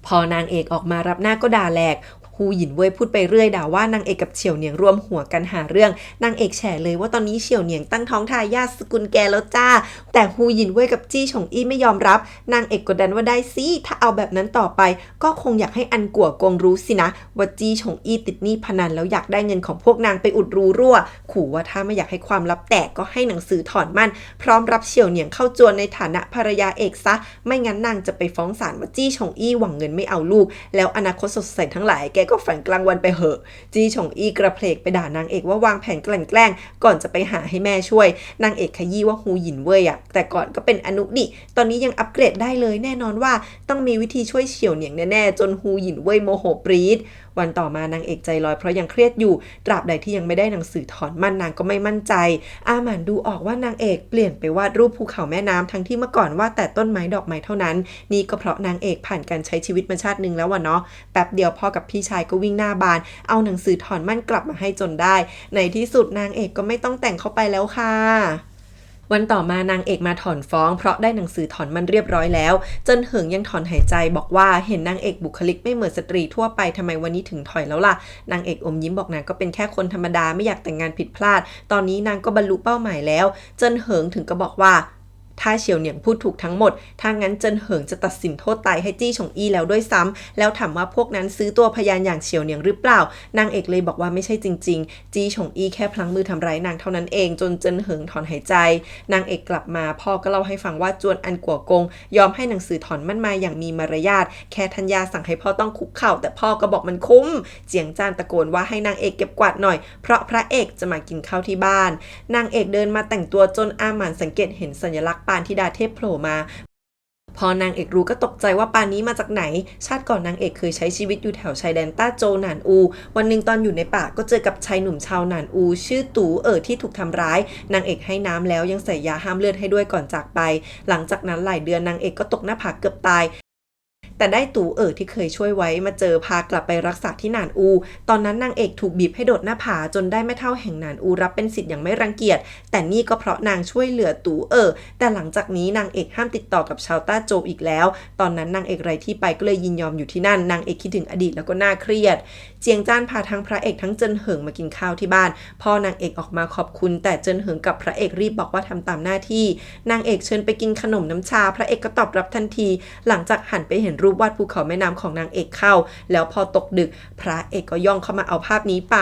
พอนางเอกออกมารับหน้าก็ด่าแหลกฮูหยินเว่ยพูดไปเรื่อยด่าว่านางเอกกับเฉียวเหนียงรวมหัวกันหาเรื่องนางเอกแฉเลยว่าตอนนี้เฉียวเหนียงตั้งท้องทายาทสกุลแกแล้วจ้าแต่ฮูหยินเว่ยกับจี้ฉงอี้ไม่ยอมรับนางเอกกดดันว่าได้สิถ้าเอาแบบนั้นต่อไปก็คงอยากให้อันกัวกงรู้สินะว่าจี้ฉงอี้ติดหนี้พนันแล้วอยากได้เงินของพวกนางไปอุดรูรั่วขู่ว่าถ้าไม่อยากให้ความลับแตกก็ให้หนังสือถอนมั่นพร้อมรับเฉียวเหนียงเข้าจวนในฐานะภรรยาเอกซะไม่งั้นนางจะไปฟ้องศาลว่าจี้ฉงอี้หวังเงินไม่เอาลูกแล้วอนาคตสดใสทั้งหลายแกก็ฝันกลางวันไปเหอะจี้ฉงอี้กระเพลกไปด่านางเอกว่าวางแผนกลั่นแกล้งก่อนจะไปหาให้แม่ช่วยนางเอกขยี้ว่าฮูหยินเว่ยแต่ก่อนก็เป็นอนุดิตอนนี้ยังอัปเกรดได้เลยแน่นอนว่าต้องมีวิธีช่วยเฉียวเหนียงแน่ๆจนฮูหยินเว่ยโมโหปรี๊ดวันต่อมานางเอกใจลอยเพราะยังเครียดอยู่ตราบใดที่ยังไม่ได้หนังสือถอนมั่นนางก็ไม่มั่นใจอาหม่านดูออกว่านางเอกเปลี่ยนไปวาดรูปภูเขาแม่น้ำทั้งที่เมื่อก่อนวาดแต่ต้นไม้ดอกไม้เท่านั้นนี่ก็เพราะนางเอกผ่านการใช้ชีวิตมาชาตินึงแล้วเนาะแป๊บเดียวพ่อกับพี่ชายก็วิ่งหน้าบานเอาหนังสือถอนมั่นกลับมาให้จนได้ในที่สุดนางเอกก็ไม่ต้องแต่งเข้าไปแล้วค่ะวันต่อมานางเอกมาถอนฟ้องเพราะได้หนังสือถอนมันเรียบร้อยแล้วเจิ้นเหิงยังถอนหายใจบอกว่าเห็นนางเอกบุคลิกไม่เหมือนสตรีทั่วไปทำไมวันนี้ถึงถอยแล้วล่ะนางเอกอมยิ้มบอกนางก็เป็นแค่คนธรรมดาไม่อยากแต่งงานผิดพลาดตอนนี้นางก็บรรลุเป้าหมายแล้วเจิ้นเหิงถึงก็บอกว่า ถ้าเฉียวเหนียงพูดถูกทั้งหมดถ้างั้นเจินเหิงจะตัดสินโทษตายให้จี้ฉงอี้แล้วด้วยซ้ำแล้วถามว่าพวกนั้นซื้อตัวพยานอย่างเฉียวเหนียงหรือเปล่านางเอกเลยบอกว่าไม่ใช่จริงๆจี้ฉงอี้แค่พลั้งมือทำร้ายนางเท่านั้นเองจนเจินเหิงถอนหายใจนางเอกกลับมาพ่อก็เล่าให้ฟังว่าจวนอันกัวกงยอมให้หนังสือถอนมั่นมาอย่างมีมารยาทแค่ทัญญาสั่งให้พ่อต้องคุกเข่าแต่พ่อก็บอกมันคุ้มเจียงจานตะโกนว่าให้นางเอกเก็บกวาดหน่อยเพราะพระเอกจะมากินข้าวที่บ้านนางเอกเดินมาแต่งตัวจนอาหม่านสังเกตเห็นสัญลักษณ์ปานธิดาเทพโผล่มาพอนางเอกรู้ก็ตกใจว่าปานนี้มาจากไหนชาติก่อนนางเอกเคยใช้ชีวิตอยู่แถวชายแดนต้าโจวหนานอูวันหนึ่งตอนอยู่ในป่าก็เจอกับชายหนุ่มชาวหนานอูชื่อตู่ที่ถูกทำร้ายนางเอกให้น้ำแล้วยังใส่ยาห้ามเลือดให้ด้วยก่อนจากไปหลังจากนั้นหลายเดือนนางเอกก็ตกหน้าผาเกือบตายแต่ได้ตู่ที่เคยช่วยไว้มาเจอพากลับไปรักษาที่หนานอูตอนนั้นนางเอกถูกบีบให้โดดหน้าผาจนได้แม่เฒ่าแห่งหนานอูรับเป็นศิษย์อย่างไม่รังเกียจแต่นี่ก็เพราะนางช่วยเหลือตู่แต่หลังจากนี้นางเอกห้ามติดต่อกับชาวต้าโจวอีกแล้วตอนนั้นนางเอกไร้ที่ไปก็เลยยินยอมอยู่ที่นั่นนางเอกคิดถึงอดีตแล้วก็น่าเครียดเจียงจ้านพาทั้งพระเอกทั้งเจินเหิงมากินข้าวที่บ้านพ่อนางเอกออกมาขอบคุณแต่เจินเหิงกับพระเอกรีบบอกว่าทำตามหน้าที่นางเอกเชิญไปกินขนมน้ำชาพระเอกก็ตอบรับทันทีหลังจากหันไปเห็นรูปวาดภูเขาแม่น้ำของนางเอกเข้าแล้วพอตกดึกพระเอกก็ย่องเข้ามาเอาภาพนี้ไป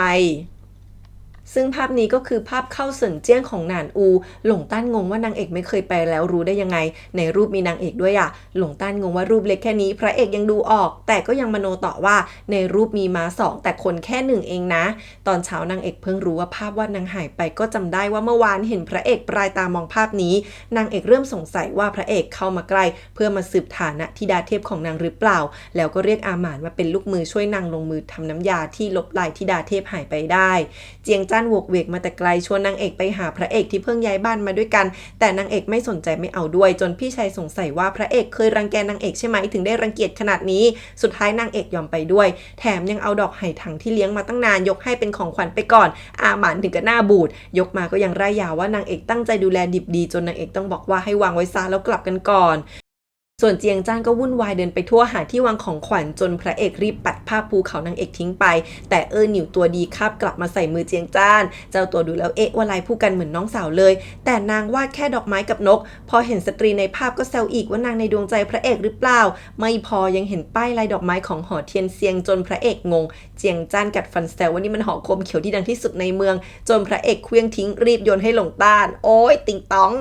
ซึ่งภาพนี้ก็คือภาพเข้าเสินเจี้ยงของหนานอูหลงต้านงงว่านางเอกไม่เคยไปแล้วรู้ได้ยังไงในรูปมีนางเอกด้วยหลงต้านงงว่ารูปเล็กแค่นี้พระเอกยังดูออกแต่ก็ยังมโนต่อว่าในรูปมีม้า2แต่คนแค่1เองนะตอนเช้านางเอกเพิ่งรู้ว่าภาพวาดนางหายไปก็จำได้ว่าเมื่อวานเห็นพระเอกปลายตามองภาพนี้นางเอกเริ่มสงสัยว่าพระเอกเข้ามาใกล้เพื่อมาสืบฐานะธิดาเทพของนางหรือเปล่าแล้วก็เรียกอาหม่านมาเป็นลูกมือช่วยนางลงมือทำน้ำยาที่ลบลายธิดาเทพหายไปได้เจียงจ้านโวกเวกมาแต่ไกลชวนนางเอกไปหาพระเอกที่เพิ่งย้ายบ้านมาด้วยกันแต่นางเอกไม่สนใจไม่เอาด้วยจนพี่ชายสงสัยว่าพระเอกเคยรังแกนางเอกใช่ไหมถึงได้รังเกียจขนาดนี้สุดท้ายนางเอกยอมไปด้วยแถมยังเอาดอกไห่ถังที่เลี้ยงมาตั้งนานยกให้เป็นของขวัญไปก่อนอาหม่านถึงกับหน้าบูดยกมาก็ยังร่ายยาวว่านางเอกตั้งใจดูแลดิบดีจนนางเอกต้องบอกว่าให้วางไว้ซะแล้วกลับกันก่อนส่วนเจียงจ้านก็วุ่นวายเดินไปทั่วหาที่วางของขวัญจนพระเอกรีบปัดผ้าภูเขานางเอกทิ้งไปแต่หนิวตัวดีคาบกลับมาใส่มือเจียงจ้านเจ้าตัวดูแล้วว่าลายผู้กันเหมือนน้องสาวเลยแต่นางวาดแค่ดอกไม้กับนกพอเห็นสตรีในภาพก็แซวอีกว่านางในดวงใจพระเอกหรือเปล่าไม่พอยังเห็นป้ายลายดอกไม้ของหอเทียนเซียงจนพระเอกงงเจียงจ้านกัดฟันแซวว่านี่มันหอคมเขียวที่ดังที่สุดในเมืองจนพระเอกเคลื่องทิ้งรีบโยนให้หลงต้านโอ้ยติงตอง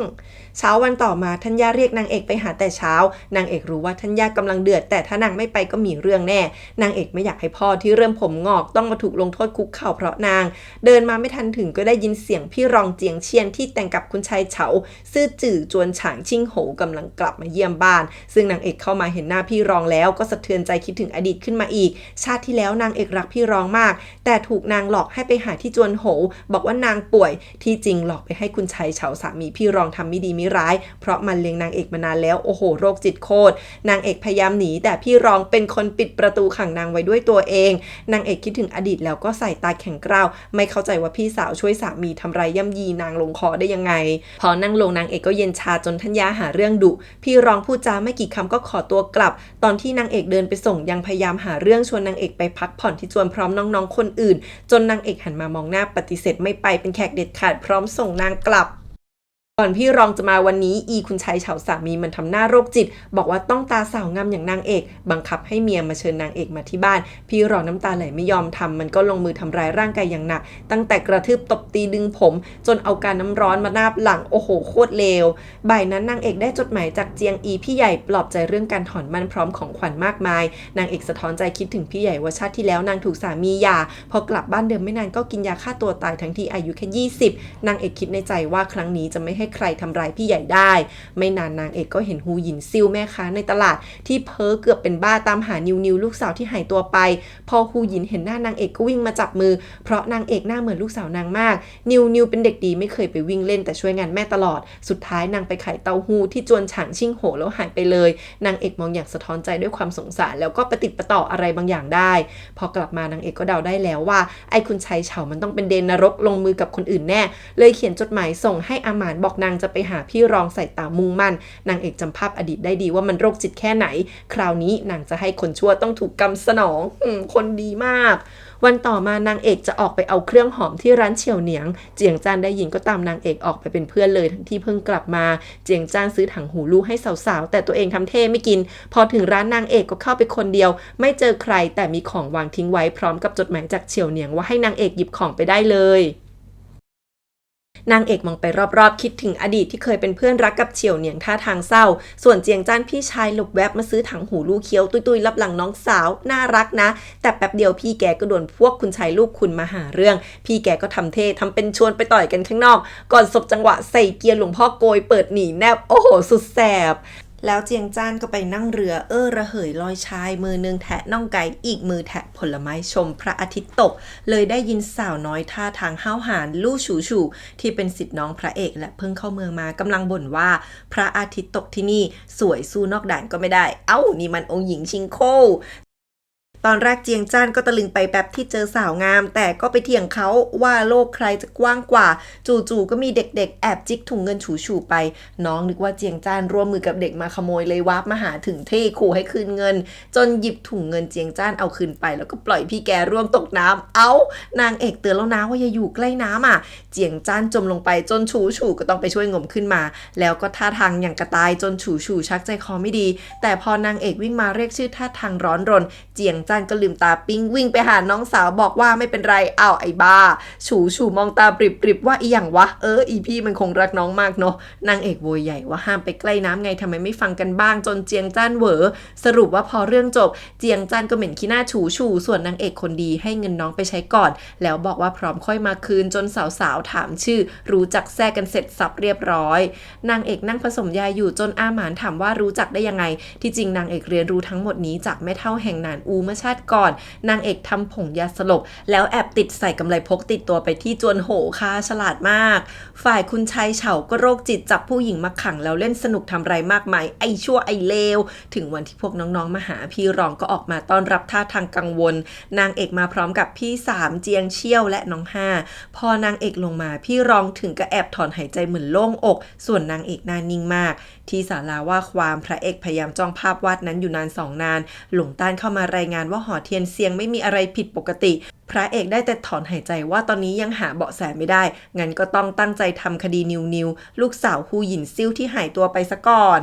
เช้าวันต่อมาทัญญาเรียกนางเอกไปหาแต่เช้านางเอกรู้ว่าทัญญากำลังเดือดแต่ถ้านางไม่ไปก็มีเรื่องแน่นางเอกไม่อยากให้พ่อที่เริ่มผมงอกต้องมาถูกลงโทษคุกเข่าเพราะนางเดินมาไม่ทันถึงก็ได้ยินเสียงพี่รองเจียงเชียนที่แต่งกับคุณชายเฉาซื่อจื่อจวนฉางชิงโหกำลังกลับมาเยี่ยมบ้านซึ่งนางเอกเข้ามาเห็นหน้าพี่รองแล้วก็สะเทือนใจคิดถึงอดีตขึ้นมาอีกชาติที่แล้วนางเอกรักพี่รองมากแต่ถูกนางหลอกให้ไปหาที่จวนโหบอกว่านางป่วยที่จริงหลอกไปให้คุณชายเฉาสามีพี่รองทำไม่ดีไม่ร้ายเพราะมันเลี้ยงนางเอกมานานแล้วโอ้โหโรคจิตโคตรนางเอกพยายามหนีแต่พี่รองเป็นคนปิดประตูขังนางไว้ด้วยตัวเองนางเอกคิดถึงอดีตแล้วก็ใส่ตาแข็งกร้าวไม่เข้าใจว่าพี่สาวช่วยสามีทำร้ายย่ำยีนางลงคอได้ยังไงพอนั่งลงนางเอกก็เย็นชาจนทัญญาหาเรื่องดุพี่รองพูดจาไม่กี่คำก็ขอตัวกลับตอนที่นางเอกเดินไปส่งยังพยายามหาเรื่องชวนนางเอกไปพักผ่อนที่จวนพร้อมน้องๆคนอื่นจนนางเอกหันมามองหน้าปฏิเสธไม่ไปเป็นแขกเด็ดขาดพร้อมส่งนางกลับก่อนพี่รองจะมาวันนี้คุณชายเฉาสามีมันทำหน้าโรคจิตบอกว่าต้องตาสาวงามอย่างนางเอกบังคับให้เมียมาเชิญนางเอกมาที่บ้านพี่รองน้ำตาไหลไม่ยอมทำมันก็ลงมือทำร้ายร่างกายอย่างหนักตั้งแต่กระทืบตบตีดึงผมจนเอาการน้ำร้อนมานาบหลังโอ้โหโคตรเลวบ่ายนั้นนางเอกได้จดหมายจากเจียงพี่ใหญ่ปลอบใจเรื่องการถอนมั่นพร้อมของขวัญมากมายนางเอกสะท้อนใจคิดถึงพี่ใหญ่ว่าชาติที่แล้วนางถูกสามีหย่าพอกลับบ้านเดิมไม่นานก็กินยาฆ่าตัวตายทั้งที่อายุแค่20นางเอกคิดในใจว่าครั้งนี้จะไม่ให้ใครทำร้ายพี่ใหญ่ได้ไม่นานนางเอกก็เห็นฮูหยินซิ่วแม่ค้าในตลาดที่เพ้อเกือบเป็นบ้าตามหานิวลูกสาวที่หายตัวไปพอฮูหยินเห็นหน้านางเอกก็วิ่งมาจับมือเพราะนางเอกหน้าเหมือนลูกสาวนางมากนิวเป็นเด็กดีไม่เคยไปวิ่งเล่นแต่ช่วยงานแม่ตลอดสุดท้ายนางไปขายเต้าหู้ที่จวนฉางชิ่งโหแล้วหายไปเลยนางเอกมองอย่างสะท้อนใจด้วยความสงสารแล้วก็ประติดประต่ออะไรบางอย่างได้พอกลับมานางเอกก็เดาได้แล้วว่าไอ้คุณชายเฉามันต้องเป็นเดนนรกลงมือกับคนอื่นแน่เลยเขียนจดหมายส่งให้อาหม่านบอก บอกนางจะไปหาพี่รองใส่ตามุ่งมั่นนางเอกจำภาพอดีตได้ดีว่ามันโรคจิตแค่ไหนคราวนี้นางจะให้คนชั่วต้องถูกกรรมสนองคนดีมากวันต่อมานางเอกจะออกไปเอาเครื่องหอมที่ร้านเฉียวเหนียงเจียงจ้านได้ยินก็ตามนางเอกออกไปเป็นเพื่อนเลยทั้งที่เพิ่งกลับมาเจียงจ้านซื้อถังหูลูกให้สาวๆแต่ตัวเองทำเท่ไม่กินพอถึงร้านนางเอกก็เข้าไปคนเดียวไม่เจอใครแต่มีของวางทิ้งไว้พร้อมกับจดหมายจากเฉียวเหนียงว่าให้นางเอกหยิบของไปได้เลยนางเอกมองไปรอบๆคิดถึงอดีตที่เคยเป็นเพื่อนรักกับเฉียวเหนียงท่าทางเศร้าส่วนเจียงจ้านพี่ชายหลบแวบมาซื้อถังหูลูกเคี้ยวตุยๆรับหลังน้องสาวน่ารักนะแต่แป๊บเดียวพี่แกก็โดนพวกคุณชายลูกคุณมาหาเรื่องพี่แกก็ทำเท่ทำเป็นชวนไปต่อยกันข้างนอกก่อนสบจังหวะใส่เกียร์หลวงพ่อโกยเปิดหนีแนบโอ้โหสุดแสบแล้วเจียงจ้านก็ไปนั่งเรือระเหยลอยชายมือนึงแทะน่องไก่อีกมือแทะผลไม้ชมพระอาทิตย์ตกเลยได้ยินสาวน้อยท่าทางห้าวหาญลู่ฉูฉูที่เป็นศิษย์น้องพระเอกและเพิ่งเข้าเมืองมากำลังบ่นว่าพระอาทิตย์ตกที่นี่สวยสู้นอกด่านก็ไม่ได้นี่มันองค์หญิงชิงโคตอนแรกเจียงจ้านก็ตะลึงไปแป๊บที่เจอสาวงามแต่ก็ไปเถียงเขาว่าโลกใครจะกว้างกว่าจู่ๆก็มีเด็กๆแอบจิกถุงเงินฉูๆไปน้องนึกว่าเจียงจ้านร่วมมือกับเด็กมาขโมยเลยวาร์ปมาหาถึงที่ขู่ให้คืนเงินจนหยิบถุงเงินเจียงจ้านเอาคืนไปแล้วก็ปล่อยพี่แกร่วงตกน้ำนางเอกเตือนแล้วนะว่าอย่าอยู่ใกล้น้ำเจียงจ้านจมลงไปจนฉูก็ต้องไปช่วยงมขึ้นมาแล้วก็ท่าทางอย่างกระต่ายจนฉูชักใจคอไม่ดีแต่พอนางเอกวิ่งมาเรียกชื่อท่าทางร้อนรนเจียงจ้านก็ลืมตาปิ้งวิ่งไปหาน้องสาวบอกว่าไม่เป็นไรไอ้บ้าฉูมองตาปริบว่าอีหยังวะอีพี่มันคงรักน้องมากเนาะนางเอกโวยใหญ่ว่าห้ามไปใกล้น้ำไงทำไมไม่ฟังกันบ้างจนเจียงจ้านเหวอสรุปว่าพอเรื่องจบเจียงจ้านก็เหม็นขี้หน้าฉูส่วนนางเอกคนดีให้เงินน้องไปใช้ก่อนแล้วบอกว่าพร้อมค่อยมาคืนจนสาวๆถามชื่อรู้จักแทรกกันเสร็จสับเรียบร้อยนางเอกนั่งผสมยาอยู่จนอาหมานถามว่ารู้จักได้ยังไงที่จริงนางเอกเรียนรู้ทั้งหมดนี้จากแม่เฒ่าแห่งหนานอูเมื่อชาติก่อนนางเอกทำผงยาสลบแล้วแอบติดใส่กำไลพกติดตัวไปที่จวนโหค่ะฉลาดมากฝ่ายคุณชายเฉาก็โรคจิตจับผู้หญิงมาขังแล้วเล่นสนุกทำไรมากมายไอ้ชั่วไอ้เลวถึงวันที่พวกน้องๆมาหาพี่รองก็ออกมาต้อนรับท่าทางกังวลนางเอกมาพร้อมกับพี่สามเจียงเชี่ยวและน้องห้าพอนางเอกลงมาพี่รองถึงกับแอบถอนหายใจเหมือนโล่งอกส่วนนางเอกหน้านิ่งมากที่ศาลาว่าความพระเอกพยายามจ้องภาพวาดนั้นอยู่นาน2 นานหลวงต้านเข้ามารายงานว่าหอเทียนเซียงไม่มีอะไรผิดปกติพระเอกได้แต่ถอนหายใจว่าตอนนี้ยังหาเบาะแสไม่ได้งั้นก็ต้องตั้งใจทำคดีนิวลูกสาวฮูหยินซิ่วที่หายตัวไปซะก่อน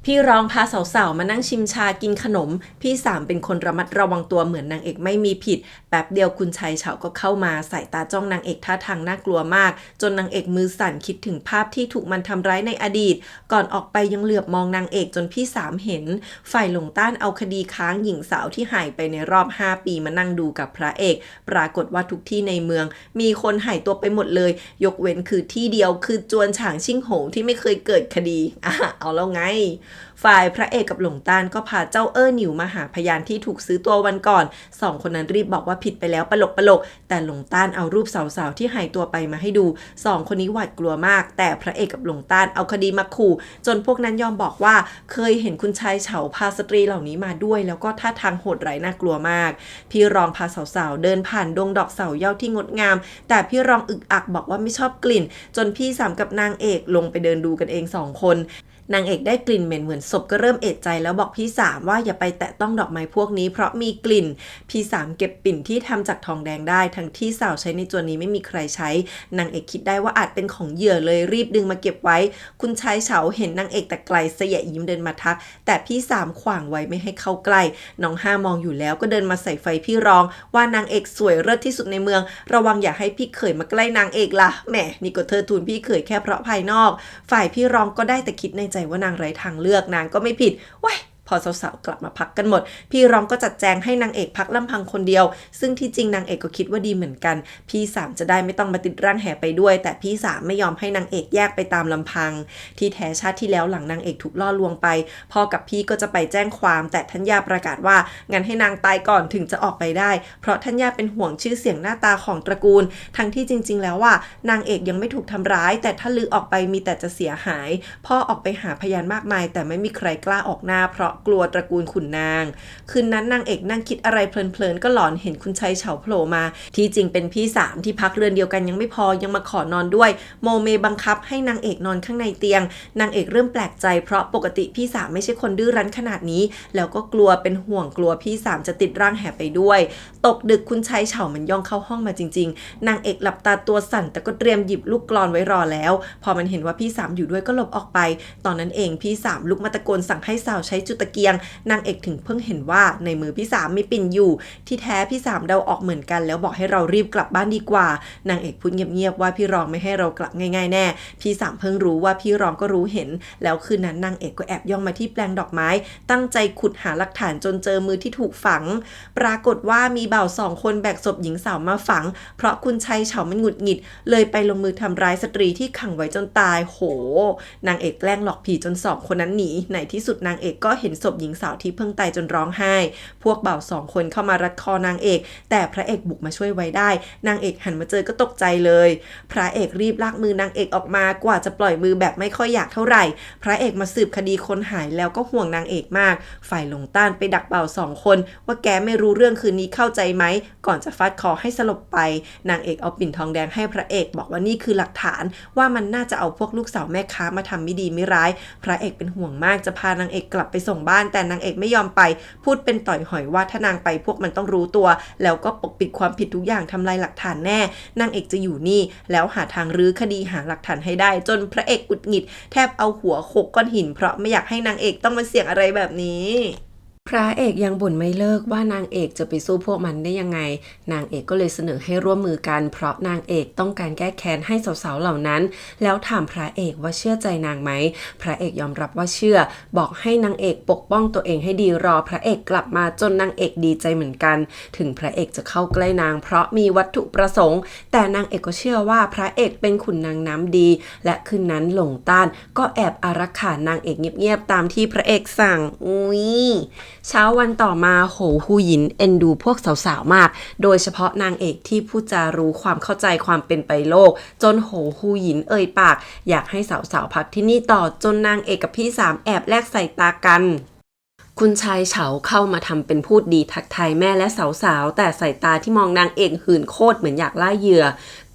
พี่รองพาสาวๆมานั่งชิมชากินขนมพี่สามเป็นคนระมัดระวังตัวเหมือนนางเอกไม่มีผิดแป๊บเดียวคุณชายเฉาก็เข้ามาสายตาจ้องนางเอกท่าทางน่ากลัวมากจนนางเอกมือสั่นคิดถึงภาพที่ถูกมันทำร้ายในอดีตก่อนออกไปยังเหลือบมองนางเอกจนพี่สามเห็นฝ่ายหลงต้านเอาคดีค้างหญิงสาวที่หายไปในรอบ5 ปีมานั่งดูกับพระเอกปรากฏว่าทุกที่ในเมืองมีคนหายตัวไปหมดเลยยกเว้นคือที่เดียวคือจวนฉางชิ่งโหงที่ไม่เคยเกิดคดีเอาแล้วไงฝ่ายพระเอกกับหลงต้านก็พาเจ้าหนิวมาหาพยานที่ถูกซื้อตัววันก่อน2 คนนั้นรีบบอกว่าผิดไปแล้วปลกแต่หลงต้านเอารูปสาวๆที่หายตัวไปมาให้ดู2 คนนี้หวาดกลัวมากแต่พระเอกกับหลงต้านเอาคดีมาขู่จนพวกนั้นยอมบอกว่าเคยเห็นคุณชายเฉาพาสตรีเหล่านี้มาด้วยแล้วก็ท่าทางโหดร้ายน่ากลัวมากพี่รองพาสาวๆเดินผ่านดงดอกเสาเหย้าที่งดงามแต่พี่รองอึกอักบอกว่าไม่ชอบกลิ่นจนพี่สามกับนางเอกลงไปเดินดูกันเอง2 คนนางเอกได้กลิ่นเหม็นเหมือนศพก็เริ่มเอะใจแล้วบอกพี่สามว่าอย่าไปแตะต้องดอกไม้พวกนี้เพราะมีกลิ่นพี่สามเก็บปิ่นที่ทำจากทองแดงได้ทั้งที่สาวใช้ในจวนนี้ไม่มีใครใช้นางเอกคิดได้ว่าอาจเป็นของเหยื่อเลยรีบดึงมาเก็บไว้คุณชายเฉาเห็นนางเอกแต่ไกลเสยยิ้มเดินมาทักแต่พี่สามขวางไว้ไม่ให้เข้าใกล้น้องห้ามองอยู่แล้วก็เดินมาใส่ไฟพี่รองว่านางเอกสวยเลิศที่สุดในเมืองระวังอย่าให้พี่เขยมาใกล้นางเอกล่ะแหมนี่ก็เธอทูลพี่เขยแค่เพราะภายนอกฝ่ายพี่รองก็ได้แต่คิดในใจว่านางไร้ทางเลือกนางก็ไม่ผิดว้ายพอสาวๆกลับมาพักกันหมดพี่รองก็จัดแจงให้นางเอกพักลำพังคนเดียวซึ่งที่จริงนางเอกก็คิดว่าดีเหมือนกันพี่สามจะได้ไม่ต้องมาติดร่างแห่ไปด้วยแต่พี่สามไม่ยอมให้นางเอกแยกไปตามลำพังที่แท้ชาติที่แล้วหลังนางเอกถูกล่อลวงไปพ่อกับพี่ก็จะไปแจ้งความแต่ทัญญาประกาศว่างั้นให้นางตายก่อนถึงจะออกไปได้เพราะทัญญาเป็นห่วงชื่อเสียงหน้าตาของตระกูลทั้งที่จริงๆแล้วว่านางเอกยังไม่ถูกทำร้ายแต่ถ้าลือออกไปมีแต่จะเสียหายพ่อออกไปหาพยานมากมายแต่ไม่มีใครกล้าออกหน้าเพราะ ะกลัวตระกูลขุนนางคืนนั้นนางเอกนั่งคิดอะไรเพลินๆก็หลอนเห็นคุณชัยเฉาโผล่มาที่จริงเป็นพี่สามที่พักเรือนเดียวกันยังไม่พอยังมาขอนอนด้วยโมเมบังคับให้นางเอกนอนข้างในเตียงนางเอกเริ่มแปลกใจเพราะปกติพี่สามไม่ใช่คนดื้อรั้นขนาดนี้แล้วก็กลัวเป็นห่วงกลัวพี่สามจะติดร่างแหไปด้วยตกดึกคุณชัยเฉามันย่องเข้าห้องมาจริงๆนางเอกหลับตาตัวสั่นแต่ก็เตรียมหยิบลูกกลอนไว้รอแล้วพอมันเห็นว่าพี่สามอยู่ด้วยก็หลบออกไปตอนนั้นเองพี่สามลุกมาตะโกนสั่งให้สาวใช้จุดตะเกียงนางเอกถึงเพิ่งเห็นว่าในมือพี่สามมีปิ่นอยู่ที่แท้พี่สามเดาออกเหมือนกันแล้วบอกให้เรารีบกลับบ้านดีกว่านางเอกพูดเงียบๆว่าพี่รองไม่ให้เรากลับง่ายๆแน่พี่สามเพิ่งรู้ว่าพี่รองก็รู้เห็นแล้วคืนนั้นนางเอกก็แอบย่องมาที่แปลงดอกไม้ตั้งใจขุดหาหลักฐานจนเจอมือที่ถูกฝังปรากฏว่ามีบ่าว2 คนแบกศพหญิงสาวมาฝังเพราะคุณชัยเฉามันหงุดหงิดเลยไปลงมือทำร้ายสตรีที่ขังไว้จนตายโหนางเอกแกล้งหลอกผีจน2 คนนั้นหนีในที่สุดนางเอกก็เห็นศพหญิงสาวที่เพิ่งตายจนร้องไห้พวกบ่าว2 คนเข้ามารัดคอนางเอกแต่พระเอกบุกมาช่วยไว้ได้นางเอกหันมาเจอก็ตกใจเลยพระเอกรีบลากมือนางเอกออกมากว่าจะปล่อยมือแบบไม่ค่อยอยากเท่าไหร่พระเอกมาสืบคดีคนหายแล้วก็ห่วงนางเอกมากฝ่ายหลงต้านไปดักบ่าว2 คนว่าแกไม่รู้เรื่องคืนนี้เข้าใจไหมก่อนจะฟาดคอให้สลบไปนางเอกเอาปิ่นทองแดงให้พระเอกบอกว่านี่คือหลักฐานว่ามันน่าจะเอาพวกลูกสาวแม่ค้ามาทำไม่ดีไม่ร้ายพระเอกเป็นห่วงมากจะพานางเอกกลับไปส่งบ้านแต่นางเอกไม่ยอมไปพูดเป็นต่อยหอยว่าถ้านางไปพวกมันต้องรู้ตัวแล้วก็ปกปิดความผิดทุกอย่างทำลายหลักฐานแน่นางเอกจะอยู่นี่แล้วหาทางรื้อคดีหาหลักฐานให้ได้จนพระเอกกุดหงิดแทบเอาหัวโขกก้อนหินเพราะไม่อยากให้นางเอกต้องมาเสี่ยงอะไรแบบนี้พระเอกยังบ่นไม่เลิกว่านางเอกจะไปสู้พวกมันได้ยังไงนางเอกก็เลยเสนอให้ร่วมมือกันเพราะนางเอกต้องการแก้แค้นให้สาวๆเหล่านั้นแล้วถามพระเอกว่าเชื่อใจนางไหมพระเอกยอมรับว่าเชื่อบอกให้นางเอกปกป้องตัวเองให้ดีรอพระเอกกลับมาจนนางเอกดีใจเหมือนกันถึงพระเอกจะเข้าใกล้นางเพราะมีวัตถุประสงค์แต่นางเอกก็เชื่อว่าพระเอกเป็นขุนนางน้ำดีและคืนนั้นหลงต้านก็แอบอารักขานางเอกเงียบๆตามที่พระเอกสั่งเช้าวันต่อมาโหฮูหยินเอ็นดูพวกสาวๆมากโดยเฉพาะนางเอกที่พูดจารู้ความเข้าใจความเป็นไปโลกจนโหฮูหยินเอ่ยปากอยากให้สาวๆพักที่นี่ต่อจนนางเอกกับพี่สามแอบแลกสายตากันคุณชายเฉาเข้ามาทำเป็นพูดดีทักทายแม่และสาวๆแต่สายตาที่มองนางเอกหื่นโคตรเหมือนอยากล่าเหยื่อ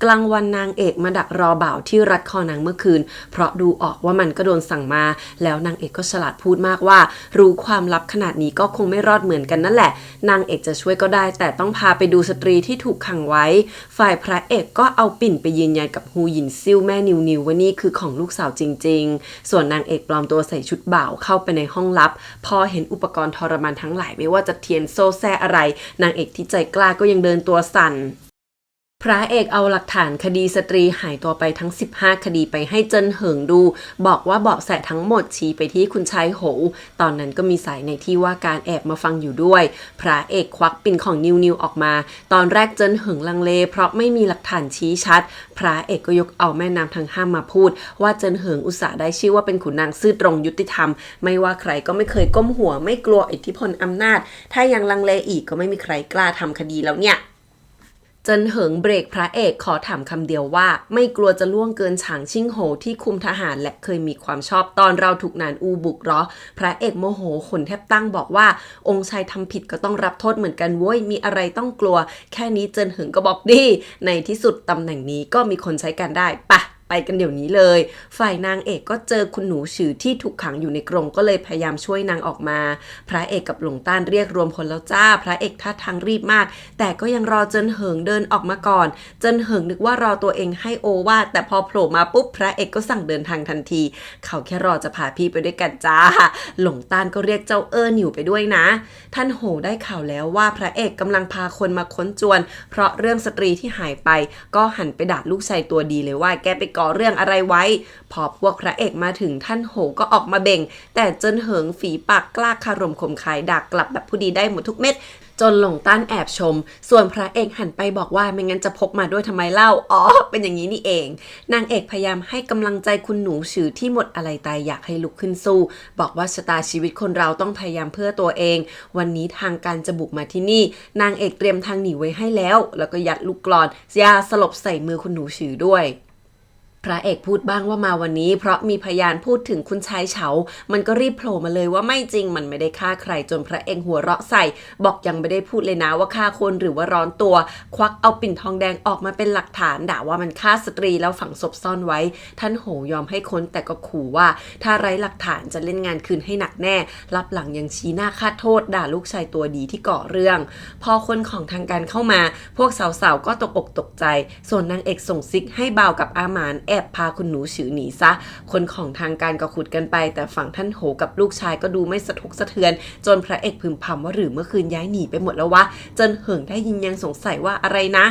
กลางวันนางเอกมาดักรอบ่าวที่รัดคอนางเมื่อคืนเพราะดูออกว่ามันก็โดนสั่งมาแล้วนางเอกก็ฉลาดพูดมากว่ารู้ความลับขนาดนี้ก็คงไม่รอดเหมือนกันนั่นแหละนางเอกจะช่วยก็ได้แต่ต้องพาไปดูสตรีที่ถูกขังไว้ฝ่ายพระเอกก็เอาปิ่นไปยืนยันกับฮูหยินซิ่วแม่นิวว่านี่คือของลูกสาวจริงๆส่วนนางเอกปลอมตัวใส่ชุดบ่าวเข้าไปในห้องลับพอเห็นอุปกรณ์ทรมานทั้งหลายไม่ว่าจะเทียนโซ่แซ่อะไรนางเอกที่ใจกล้าก็ยังเดินตัวสั่นพระเอกเอาหลักฐานคดีสตรีหายตัวไปทั้ง15 คดีไปให้เจิ้นเหิงดูบอกว่าเบาะแสทั้งหมดชี้ไปที่คุณชายโหตอนนั้นก็มีสายในที่ว่าการแอบมาฟังอยู่ด้วยพระเอกควักปิ่นของนิวออกมาตอนแรกเจิ้นเหิงลังเลเพราะไม่มีหลักฐานชี้ชัดพระเอกก็ยกเอาแม่น้ำทั้ง5มาพูดว่าเจิ้นเหิงอุตส่าห์ได้ชื่อว่าเป็นขุนนางซื่อตรงยุติธรรมไม่ว่าใครก็ไม่เคยก้มหัวไม่กลัวอิทธิพลอำนาจถ้ายังลังเลอีกก็ไม่มีใครกล้าทำคดีแล้วเนี่ยเจิ้นเหิงเบรกพระเอกขอถามคำเดียวว่าไม่กลัวจะล่วงเกินฉางชิ่งโหที่คุมทหารและเคยมีความชอบตอนเราถูกนานอูบุกเหรอพระเอกโมโหขนแทบตั้งบอกว่าองค์ชายทำผิดก็ต้องรับโทษเหมือนกันเว้ยมีอะไรต้องกลัวแค่นี้เจิ้นเหิงก็บอกดีในที่สุดตำแหน่งนี้ก็มีคนใช้กันได้ปะไปกันเดี๋ยวนี้เลยฝ่ายนางเอกก็เจอคุณหนูฉือที่ถูกขังอยู่ในกรงก็เลยพยายามช่วยนางออกมาพระเอกกับหลงต้านเรียกรวมพลแล้วจ้าพระเอกท่าทางรีบมากแต่ก็ยังรอเจิ้นเหิงเดินออกมาก่อนเจิ้นเหิงนึกว่ารอตัวเองให้โอวาทแต่พอโผล่มาปุ๊บพระเอกก็สั่งเดินทางทันทีเขาแค่รอจะพาพี่ไปด้วยกันจ้าหลงต้านก็เรียกเจ้าหนิวไปด้วยนะท่านโหได้ข่าวแล้วว่าพระเอกกำลังพาคนมาค้นจวนเพราะเรื่องสตรีที่หายไปก็หันไปด่าลูกชายตัวดีเลยว่าแกไปก่อเรื่องอะไรไว้พอพวกพระเอกมาถึงท่านโหก็ออกมาเบ่งแต่เจิ้นเหิงฝีปากกล้าคารมคมคายดักกลับแบบผู้ดีได้หมดทุกเม็ดจนหลงต้านแอบชมส่วนพระเอกหันไปบอกว่าไม่งั้นจะพกมาด้วยทำไมเล่าอ๋อเป็นอย่างนี้นี่เองนางเอกพยายามให้กำลังใจคุณหนูฉือที่หมดอะไรตายอยากให้ลุกขึ้นสู้บอกว่าชะตาชีวิตคนเราต้องพยายามเพื่อตัวเองวันนี้ทางการจะบุกมาที่นี่นางเอกเตรียมทางหนีไว้ให้แล้วก็ยัดลูกกลอนยาสลบใส่มือคุณหนูฉือด้วย พระเอกพูดบ้างว่ามาวันนี้เพราะมีพยานพูดถึงคุณชายเฉามันก็รีบโผล่มาเลยว่าไม่จริงมันไม่ได้ฆ่าใครจนพระเอกหัวเราะใส่บอกยังไม่ได้พูดเลยนะว่าฆ่าคนหรือว่าร้อนตัวควักเอาปิ่นทองแดงออกมาเป็นหลักฐานด่าว่ามันฆ่าสตรีแล้วฝังศพซ่อนไว้ท่านโหยอมให้ค้นแต่ก็ขู่ว่าถ้าไร้หลักฐานจะเล่นงานคืนให้หนักแน่รับหลังยังชี้หน้าคาดโทษด่าลูกชายตัวดีที่ก่อเรื่องพอคนของทางการเข้ามาพวกสาวๆก็ตกอกตกใจส่วนนางเอกส่งซิกให้บ่าวกับอาหมานแอบพาคุณหนูฉือหนีซะคนของทางการก็ขุดกันไปแต่ฝั่งท่านโหกับลูกชายก็ดูไม่สะทกสะเทือนจนพระเอกพึมพำว่าหรือเมื่อคืนย้ายหนีไปหมดแล้ววะจนเหิงได้ยินยังสงสัยว่าอะไรนะ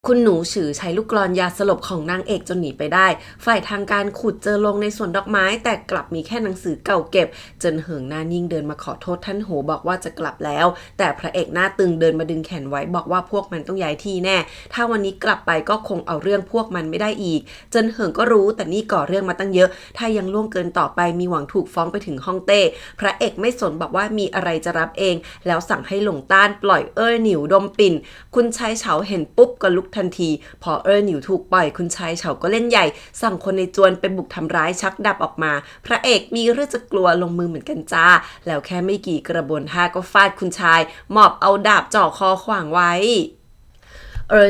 คุณหนูฉือใช้ลูกกลอนยาสลบของนางเอกจนหนีไปได้ฝ่ายทางการขุดเจอลงในสวนดอกไม้แต่กลับมีแค่หนังสือเก่าเก็บจนเหิงหน้านิ่งเดินมาขอโทษท่านโหบอกว่าจะกลับแล้วแต่พระเอกหน้าตึงเดินมาดึงแขนไว้บอกว่าพวกมันต้องย้ายที่แน่ถ้าวันนี้กลับไปก็คงเอาเรื่องพวกมันไม่ได้อีกจนเหิงก็รู้แต่นี่ก่อเรื่องมาตั้งเยอะถ้ายังล่วงเกินต่อไปมีหวังถูกฟ้องไปถึงฮ่องเต้พระเอกไม่สนบอกว่ามีอะไรจะรับเองแล้วสั่งให้หลงต้านปล่อยหนิวดมปิ่นคุณชายเฉาเห็นปุ๊บก็ลุกทันทีพอหนิวถูกปล่อยคุณชายเฉาก็เล่นใหญ่สั่งคนในจวนไปบุกทำร้ายชักดาบออกมาพระเอกมีเรื่องจะกลัวลงมือเหมือนกันจ้าแล้วแค่ไม่กี่กระบวนท่าก็ฟาดคุณชายหมอบเอาดาบจ่อคอขวางไว้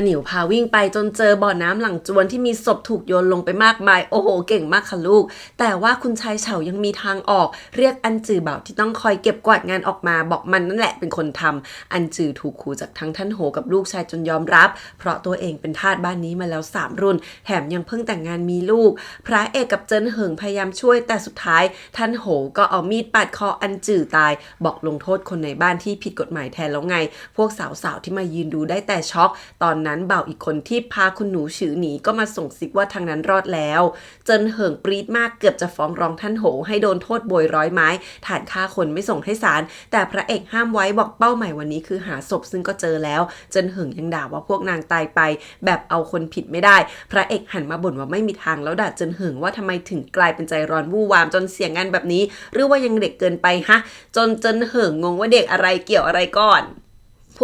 หนิวพาวิ่งไปจนเจอบ่อน้ำหลังจวนที่มีศพถูกโยนลงไปมากมายโอ้โหเก่งมากค่ะลูกแต่ว่าคุณชายเฉายังมีทางออกเรียกอันจือบ่าวที่ต้องคอยเก็บกวาดงานออกมาบอกมันนั่นแหละเป็นคนทำอันจือถูกขู่จากทั้งท่านโหกับลูกชายจนยอมรับเพราะตัวเองเป็นทาสบ้านนี้มาแล้ว3 รุ่นแถมยังเพิ่งแต่งงานมีลูกพระเอกกับเจิ้นเหิงพยายามช่วยแต่สุดท้ายท่านโหก็เอามีดปาดคออันจือตายบอกลงโทษคนในบ้านที่ผิดกฎหมายแทนแล้วไงพวกสาวๆที่มายืนดูได้แต่ช็อกตอนนั้นบ่าวอีกคนที่พาคุณหนูฉือหนีก็มาส่งซิกว่าทางนั้นรอดแล้วเจิ้นเหิงปรี๊ดมากเกือบจะฟ้องร้องท่านโหให้โดนโทษโบย100 ไม้ฐานฆ่าคนไม่ส่งให้ศาลแต่พระเอกห้ามไว้บอกเป้าหมายวันนี้คือหาศพซึ่งก็เจอแล้วเจิ้นเหิงยังด่าว่าพวกนางตายไปแบบเอาคนผิดไม่ได้พระเอกหันมาบ่นว่าไม่มีทางแล้วด่าเจิ้นเหิงว่าทำไมถึงกลายเป็นใจร้อนวู่วามจนเสียงานแบบนี้หรือว่ายังเด็กเกินไปฮะจนเจิ้นเหิงงงว่าเด็กอะไรเกี่ยวอะไรก่อน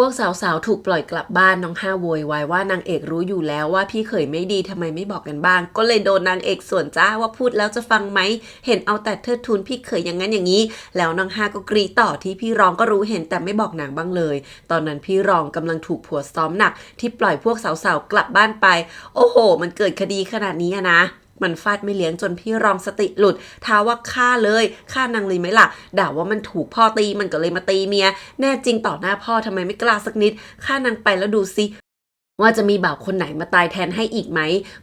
พวกสาวๆถูกปล่อยกลับบ้านน้องห้าโวยวายว่านางเอกรู้อยู่แล้วว่าพี่เขยไม่ดีทำไมไม่บอกกันบ้างก็เลยโดนนางเอกส่วนจ้าว่าพูดแล้วจะฟังไหมเห็นเอาแต่เทิดทูนพี่เขยอย่างนั้นอย่างนี้แล้วนางห้าก็กรีดต่อที่พี่รองก็รู้เห็นแต่ไม่บอกนางบ้างเลยตอนนั้นพี่รองกำลังถูกผัวซ้อมหนักที่ปล่อยพวกสาวๆกลับบ้านไปโอ้โหมันเกิดคดีขนาดนี้นะมันฟาดไม่เลี้ยงจนพี่รองสติหลุดท้าว่าฆ่าเลยฆ่านางเลยไหมล่ะด่าว่ามันถูกพ่อตีมันก็เลยมาตีเมียแน่จริงต่อหน้าพ่อทำไมไม่กล้าสักนิดฆ่านางไปแล้วดูซิว่าจะมีบ่าวคนไหนมาตายแทนให้อีกไหม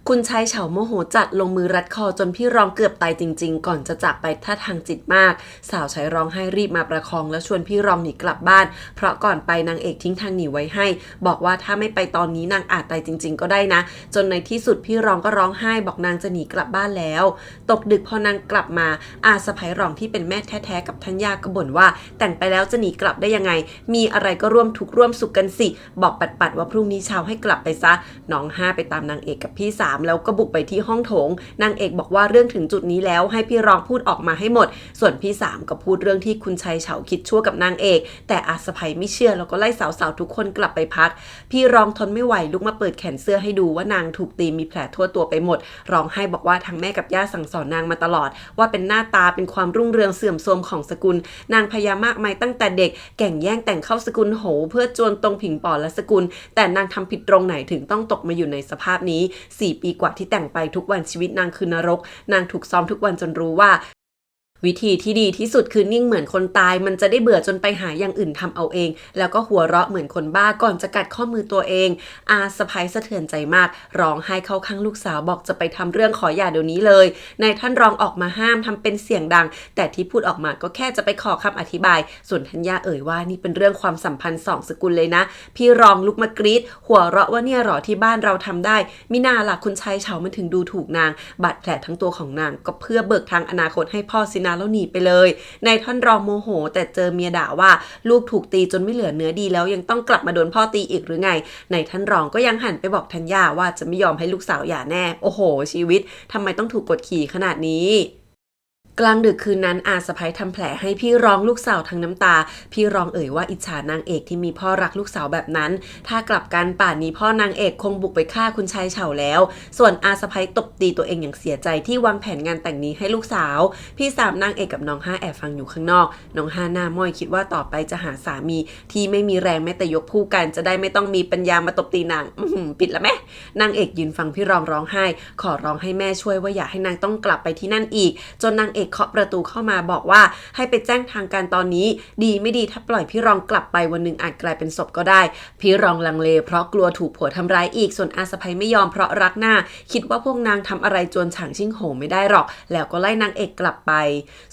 คุณชายเฉาโมโหจัดลงมือรัดคอจนพี่รองเกือบตายจริงๆก่อนจะจากไปท่าทางจิตมากสาวใช้ร้องไห้รีบมาประคองแล้วชวนพี่รองหนีกลับบ้านเพราะก่อนไปนางเอกทิ้งทางหนีไว้ให้บอกว่าถ้าไม่ไปตอนนี้นางอาจตายจริงๆก็ได้นะจนในที่สุดพี่รองก็ร้องไห้บอกนางจะหนีกลับบ้านแล้วตกดึกพอนางกลับมาอาสะใภ้รองที่เป็นแม่แท้ๆกับทัญญาก็บ่นว่าแต่งไปแล้วจะหนีกลับได้ยังไงมีอะไรก็ร่วมทุกข์ร่วมสุขกันสิบอกปัดๆว่าพรุ่งนี้เช้าให้กลับไปซะน้อง5ไปตามนางเอกกับพี่3แล้วก็บุกไปที่ห้องโถงนางเอกบอกว่าเรื่องถึงจุดนี้แล้วให้พี่รองพูดออกมาให้หมดส่วนพี่3ก็พูดเรื่องที่คุณชายเฉาคิดชั่วกับนางเอกแต่อาสะใภ้ไม่เชื่อแล้วก็ไล่สาวๆทุกคนกลับไปพักพี่รองทนไม่ไหวลุกมาเปิดแขนเสื้อให้ดูว่านางถูกตีมีแผลทั่วตัวไปหมดร้องไห้บอกว่าทางแม่กับย่าสั่งสอนนางมาตลอดว่าเป็นหน้าตาเป็นความรุ่งเรืองเสื่อมโทรมของสกุลนางพยามากมายตั้งแต่เด็กแก่งแย่งแต่งเข้าสกุลโหเพื่อจวนตรงผิงปอและสกุลแต่นางทำผิดตรงไหนถึงต้องตกมาอยู่ในสภาพนี้4 ปีกว่าที่แต่งไปทุกวันชีวิตนางคือนรกนางถูกซ้อมทุกวันจนรู้ว่าวิธีที่ดีที่สุดคือนิ่งเหมือนคนตายมันจะได้เบื่อจนไปหาอย่างอื่นทำเอาเองแล้วก็หัวเราะเหมือนคนบ้าก่อนจะกัดข้อมือตัวเองอาสะใภ้สะเทือนใจมากร้องไห้เข้าข้างลูกสาวบอกจะไปทำเรื่องขอหย่าเดี๋ยวนี้เลยนายท่านรองออกมาห้ามทำเป็นเสียงดังแต่ที่พูดออกมาก็แค่จะไปขอคำอธิบายส่วนทัญญาเอ่ยว่านี่เป็นเรื่องความสัมพันธ์2 สกุลเลยนะพี่รองลุกมากรี๊ดหัวเราะว่าเนี่ยหรอที่บ้านเราทำได้มิน่าล่ะคุณชายเฉามันถึงดูถูกนางบาดแผลทั้งตัวของนางก็เพื่อเบิกทางอนาคตให้พ่อสินะแล้วหนีไปเลยนายท่านรองโมโหแต่เจอเมียด่าว่าลูกถูกตีจนไม่เหลือเนื้อดีแล้วยังต้องกลับมาโดนพ่อตีอีกหรือไงนายท่านรองก็ยังหันไปบอกธัญญาว่าจะไม่ยอมให้ลูกสาวหย่าแน่โอ้โหชีวิตทำไมต้องถูกกดขี่ขนาดนี้ กลางดึกคืนนั้นอาสะใภ้ทำแผลให้พี่รองลูกสาวทั้งน้ำตาพี่รองเอ่ยว่าอิจฉานางเอกที่มีพ่อรักลูกสาวแบบนั้นถ้ากลับกันป่านนี้พ่อนางเอกคงบุกไปฆ่าคุณชายเฉาแล้วส่วนอาสะใภ้ตบตีตัวเองอย่างเสียใจที่วางแผนงานแต่งนี้ให้ลูกสาวพี่สามนางเอกกับน้องห้าแอบฟังอยู่ข้างนอกน้องห้าหน้าม้อยคิดว่าต่อไปจะหาสามีที่ไม่มีแรงแม้แต่ยกคู่กันจะได้ไม่ต้องมีปัญญามาตบตีนางปิดละแม่นางเอกยืนฟังพี่รองร้องไห้ขอร้องให้แม่ช่วยว่าอย่าให้นางต้องกลับไปที่นั่นอีกจนนางเอกเคาะประตูเข้ามาบอกว่าให้ไปแจ้งทางการตอนนี้ดีไม่ดีถ้าปล่อยพี่รองกลับไปวันหนึ่งอาจกลายเป็นศพก็ได้พี่รองลังเลเพราะกลัวถูกผัวทำร้ายอีกส่วนอาสะใภ้ไม่ยอมเพราะรักหน้าคิดว่าพวกนางทำอะไรจวนฉางชิ่งโหไม่ได้หรอกแล้วก็ไล่นางเอกกลับไป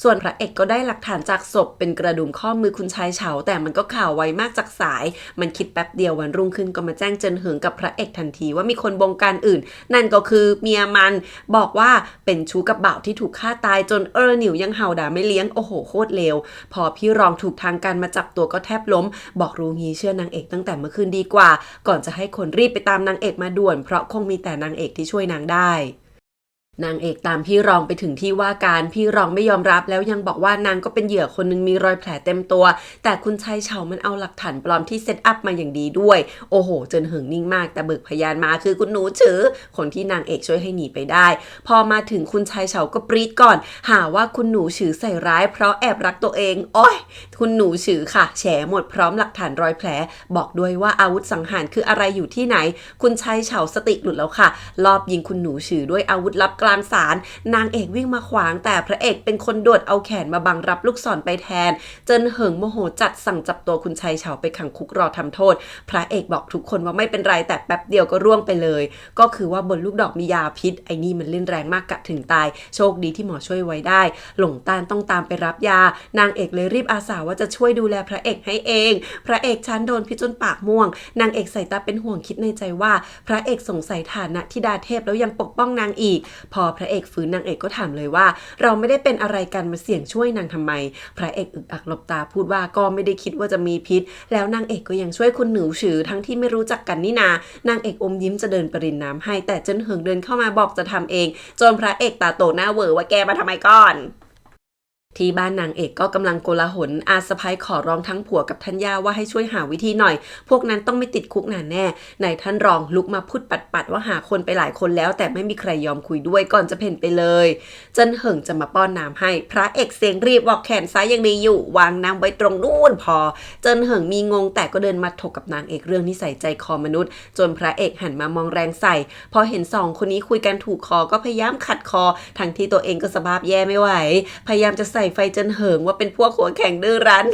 ส่วนพระเอกก็ได้หลักฐานจากศพเป็นกระดุมข้อมือคุณชายเฉาแต่มันก็ข่าวไวมากจากสายมันคิดแป๊บเดียววันรุ่งขึ้นก็มาแจ้งเจินเหิงกับพระเอกทันทีว่ามีคนบงการอื่นนั่นก็คือเมียมันบอกว่าเป็นชู้กับบ่าวที่ถูกฆ่าตายจนหนิวยังเห่าด่าไม่เลี้ยงโอ้โหโคตรเลวพอพี่รองถูกทางการมาจับตัวก็แทบล้มบอกรู้งี้เชื่อนางเอกตั้งแต่เมื่อคืนดีกว่าก่อนจะให้คนรีบไปตามนางเอกมาด่วนเพราะคงมีแต่นางเอกที่ช่วยนางได้นางเอกตามพี่รองไปถึงที่ว่าการพี่รองไม่ยอมรับแล้วยังบอกว่านางก็เป็นเหยื่อคนนึงมีรอยแผลเต็มตัวแต่คุณชายเฉามันเอาหลักฐานปลอมที่เซตอัพมาอย่างดีด้วยโอ้โหเจินเหิงนิ่งมากแต่เบิกพยานมาคือคุณหนูฉือคนที่นางเอกช่วยให้หนีไปได้พอมาถึงคุณชายเฉาก็ปรี๊ดก่อนหาว่าคุณหนูฉือใส่ร้ายเพราะแอบรักตัวเองโอ้ยคุณหนูฉือค่ะแฉหมดพร้อมหลักฐานรอยแผลบอกด้วยว่าอาวุธสังหารคืออะไรอยู่ที่ไหนคุณชายเฉาสติหลุดแล้วค่ะลอบยิงคุณหนูฉือด้วยอาวุธลับกลางศาลนางเอกวิ่งมาขวางแต่พระเอกเป็นคนโดดเอาแขนมาบังรับลูกศรไปแทนเจินเหิงโมโหจัดสั่งจับตัวคุณชายเฉาไปขังคุกรอทำโทษพระเอกบอกทุกคนว่าไม่เป็นไรแต่แป๊บเดียวก็ร่วงไปเลยก็คือว่าบนลูกดอกมียาพิษไอ้นี่มันเล่นแรงมากกะถึงตายโชคดีที่หมอช่วยไว้ได้หลงต้านต้องตามไปรับยานางเอกเลยรีบอาสาว่าจะช่วยดูแลพระเอกให้เองพระเอกชั้นโดนพิษจนปากม่วงนางเอกใส่ตาเป็นห่วงคิดในใจว่าพระเอกสงสัยฐานะธิดาเทพแล้วยังปกป้องนางอีกพอพระเอกฟื้นนางเอกก็ถามเลยว่าเราไม่ได้เป็นอะไรกันมาเสี่ยงช่วยนางทำไมพระเอกอึกอักหลบตาพูดว่าก็ไม่ได้คิดว่าจะมีพิษแล้วนางเอกก็ยังช่วยคุณหนูฉือทั้งที่ไม่รู้จักกันนี่นานางเอกอมยิ้มจะเดินปรินน้ำให้แต่เจิ้นเหิงเดินเข้ามาบอกจะทำเองจนพระเอกตาโตหน้าเวอว่าแกมาทำไมก่อนที่บ้านนางเอกก็กำลังโกลาหลอาสะใภ้ขอร้องทั้งผัวกับทัญญาว่าให้ช่วยหาวิธีหน่อยพวกนั้นต้องไม่ติดคุกนานแน่นายท่านรองลุกมาพูดปัดว่าหาคนไปหลายคนแล้วแต่ไม่มีใครยอมคุยด้วยก่อนจะเพ่นไปเลยเจิ้นเหิงจะมาป้อนน้ำให้พระเอกเสียงรีบบอกแขนซ้ายยังดีอยู่วางน้ำไว้ตรงนู่นพอเจิ้นเหิงมีงงแต่ก็เดินมาถกกับนางเอกเรื่องนิสัยใจคอมนุษย์จนพระเอกหันมามองแรงใส่พอเห็นสองคนนี้คุยกันถูกคอก็พยายามขัดคอทั้งที่ตัวเองก็สภาพแย่ไม่ไหวพยายามจะใส่ไฟเจิ้นเหิงว่าเป็นพวกหัวแข็งดื้อรั้น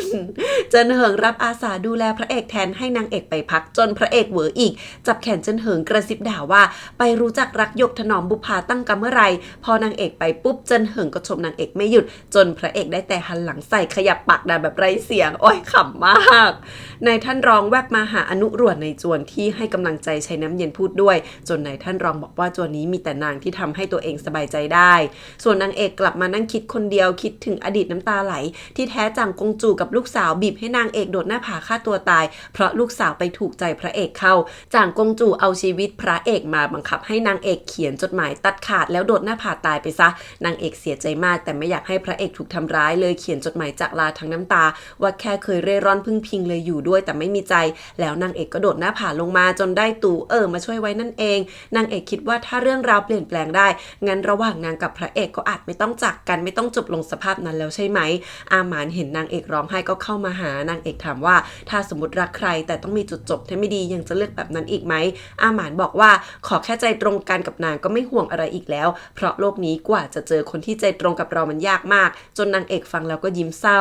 เจิ้นเหิงรับอาสาดูแลพระเอกแทนให้นางเอกไปพักจนพระเอกเหวออีกจับแขนเจิ้นเหิงกระซิบด่าว่าไปรู้จักรักยกถนอมบุภาตั้งกันเมื่อไรพอนางเอกไปปุ๊บเจิ้นเหิงก็ชมนางเอกไม่หยุดจนพระเอกได้แต่หันหลังใส่ขยับปากด่าแบบไร้เสียงโอ้ยขำมากนายท่านรองแวบมาหาอนุรวดในจวนที่ให้กำลังใจใช้น้ำเย็นพูดด้วยจนนายท่านรองบอกว่าจวนนี้มีแต่นางที่ทำให้ตัวเองสบายใจได้ส่วนนางเอกกลับมานั่งคิดคนเดียวคิดถึงอดีตน้ำตาไหลที่แท้จางกงจูกับลูกสาวบีบให้นางเอกโดดหน้าผาฆ่าตัวตายเพราะลูกสาวไปถูกใจพระเอกเข้าจางกงจูเอาชีวิตพระเอกมาบังคับให้นางเอกเขียนจดหมายตัดขาดแล้วโดดหน้าผาตายไปซะนางเอกเสียใจมากแต่ไม่อยากให้พระเอกถูกทำร้ายเลยเขียนจดหมายจากลาทั้งน้ำตาว่าแค่เคยเร่ร่อนพึ่งพิงเลยอยู่ด้วยแต่ไม่มีใจแล้วนางเอกก็โดดหน้าผาลงมาจนได้ตู่มาช่วยไว้นั่นเองนางเอกคิดว่าถ้าเรื่องราวเปลี่ยนแปลงได้งั้นระหว่างนางกับพระเอกก็อาจไม่ต้องจากกันไม่ต้องจบลงสภาพนั้นแล้วใช่ไหมอาหมานเห็นนางเอกร้องไห้ก็เข้ามาหานางเอกถามว่าถ้าสมมติรักใครแต่ต้องมีจุดจบที่ไม่ดียังจะเลือกแบบนั้นอีกไหมอาหมานบอกว่าขอแค่ใจตรงกันกับนางก็ไม่ห่วงอะไรอีกแล้วเพราะโลกนี้กว่าจะเจอคนที่ใจตรงกับเรามันยากมากจนนางเอกฟังแล้วก็ยิ้มเศร้า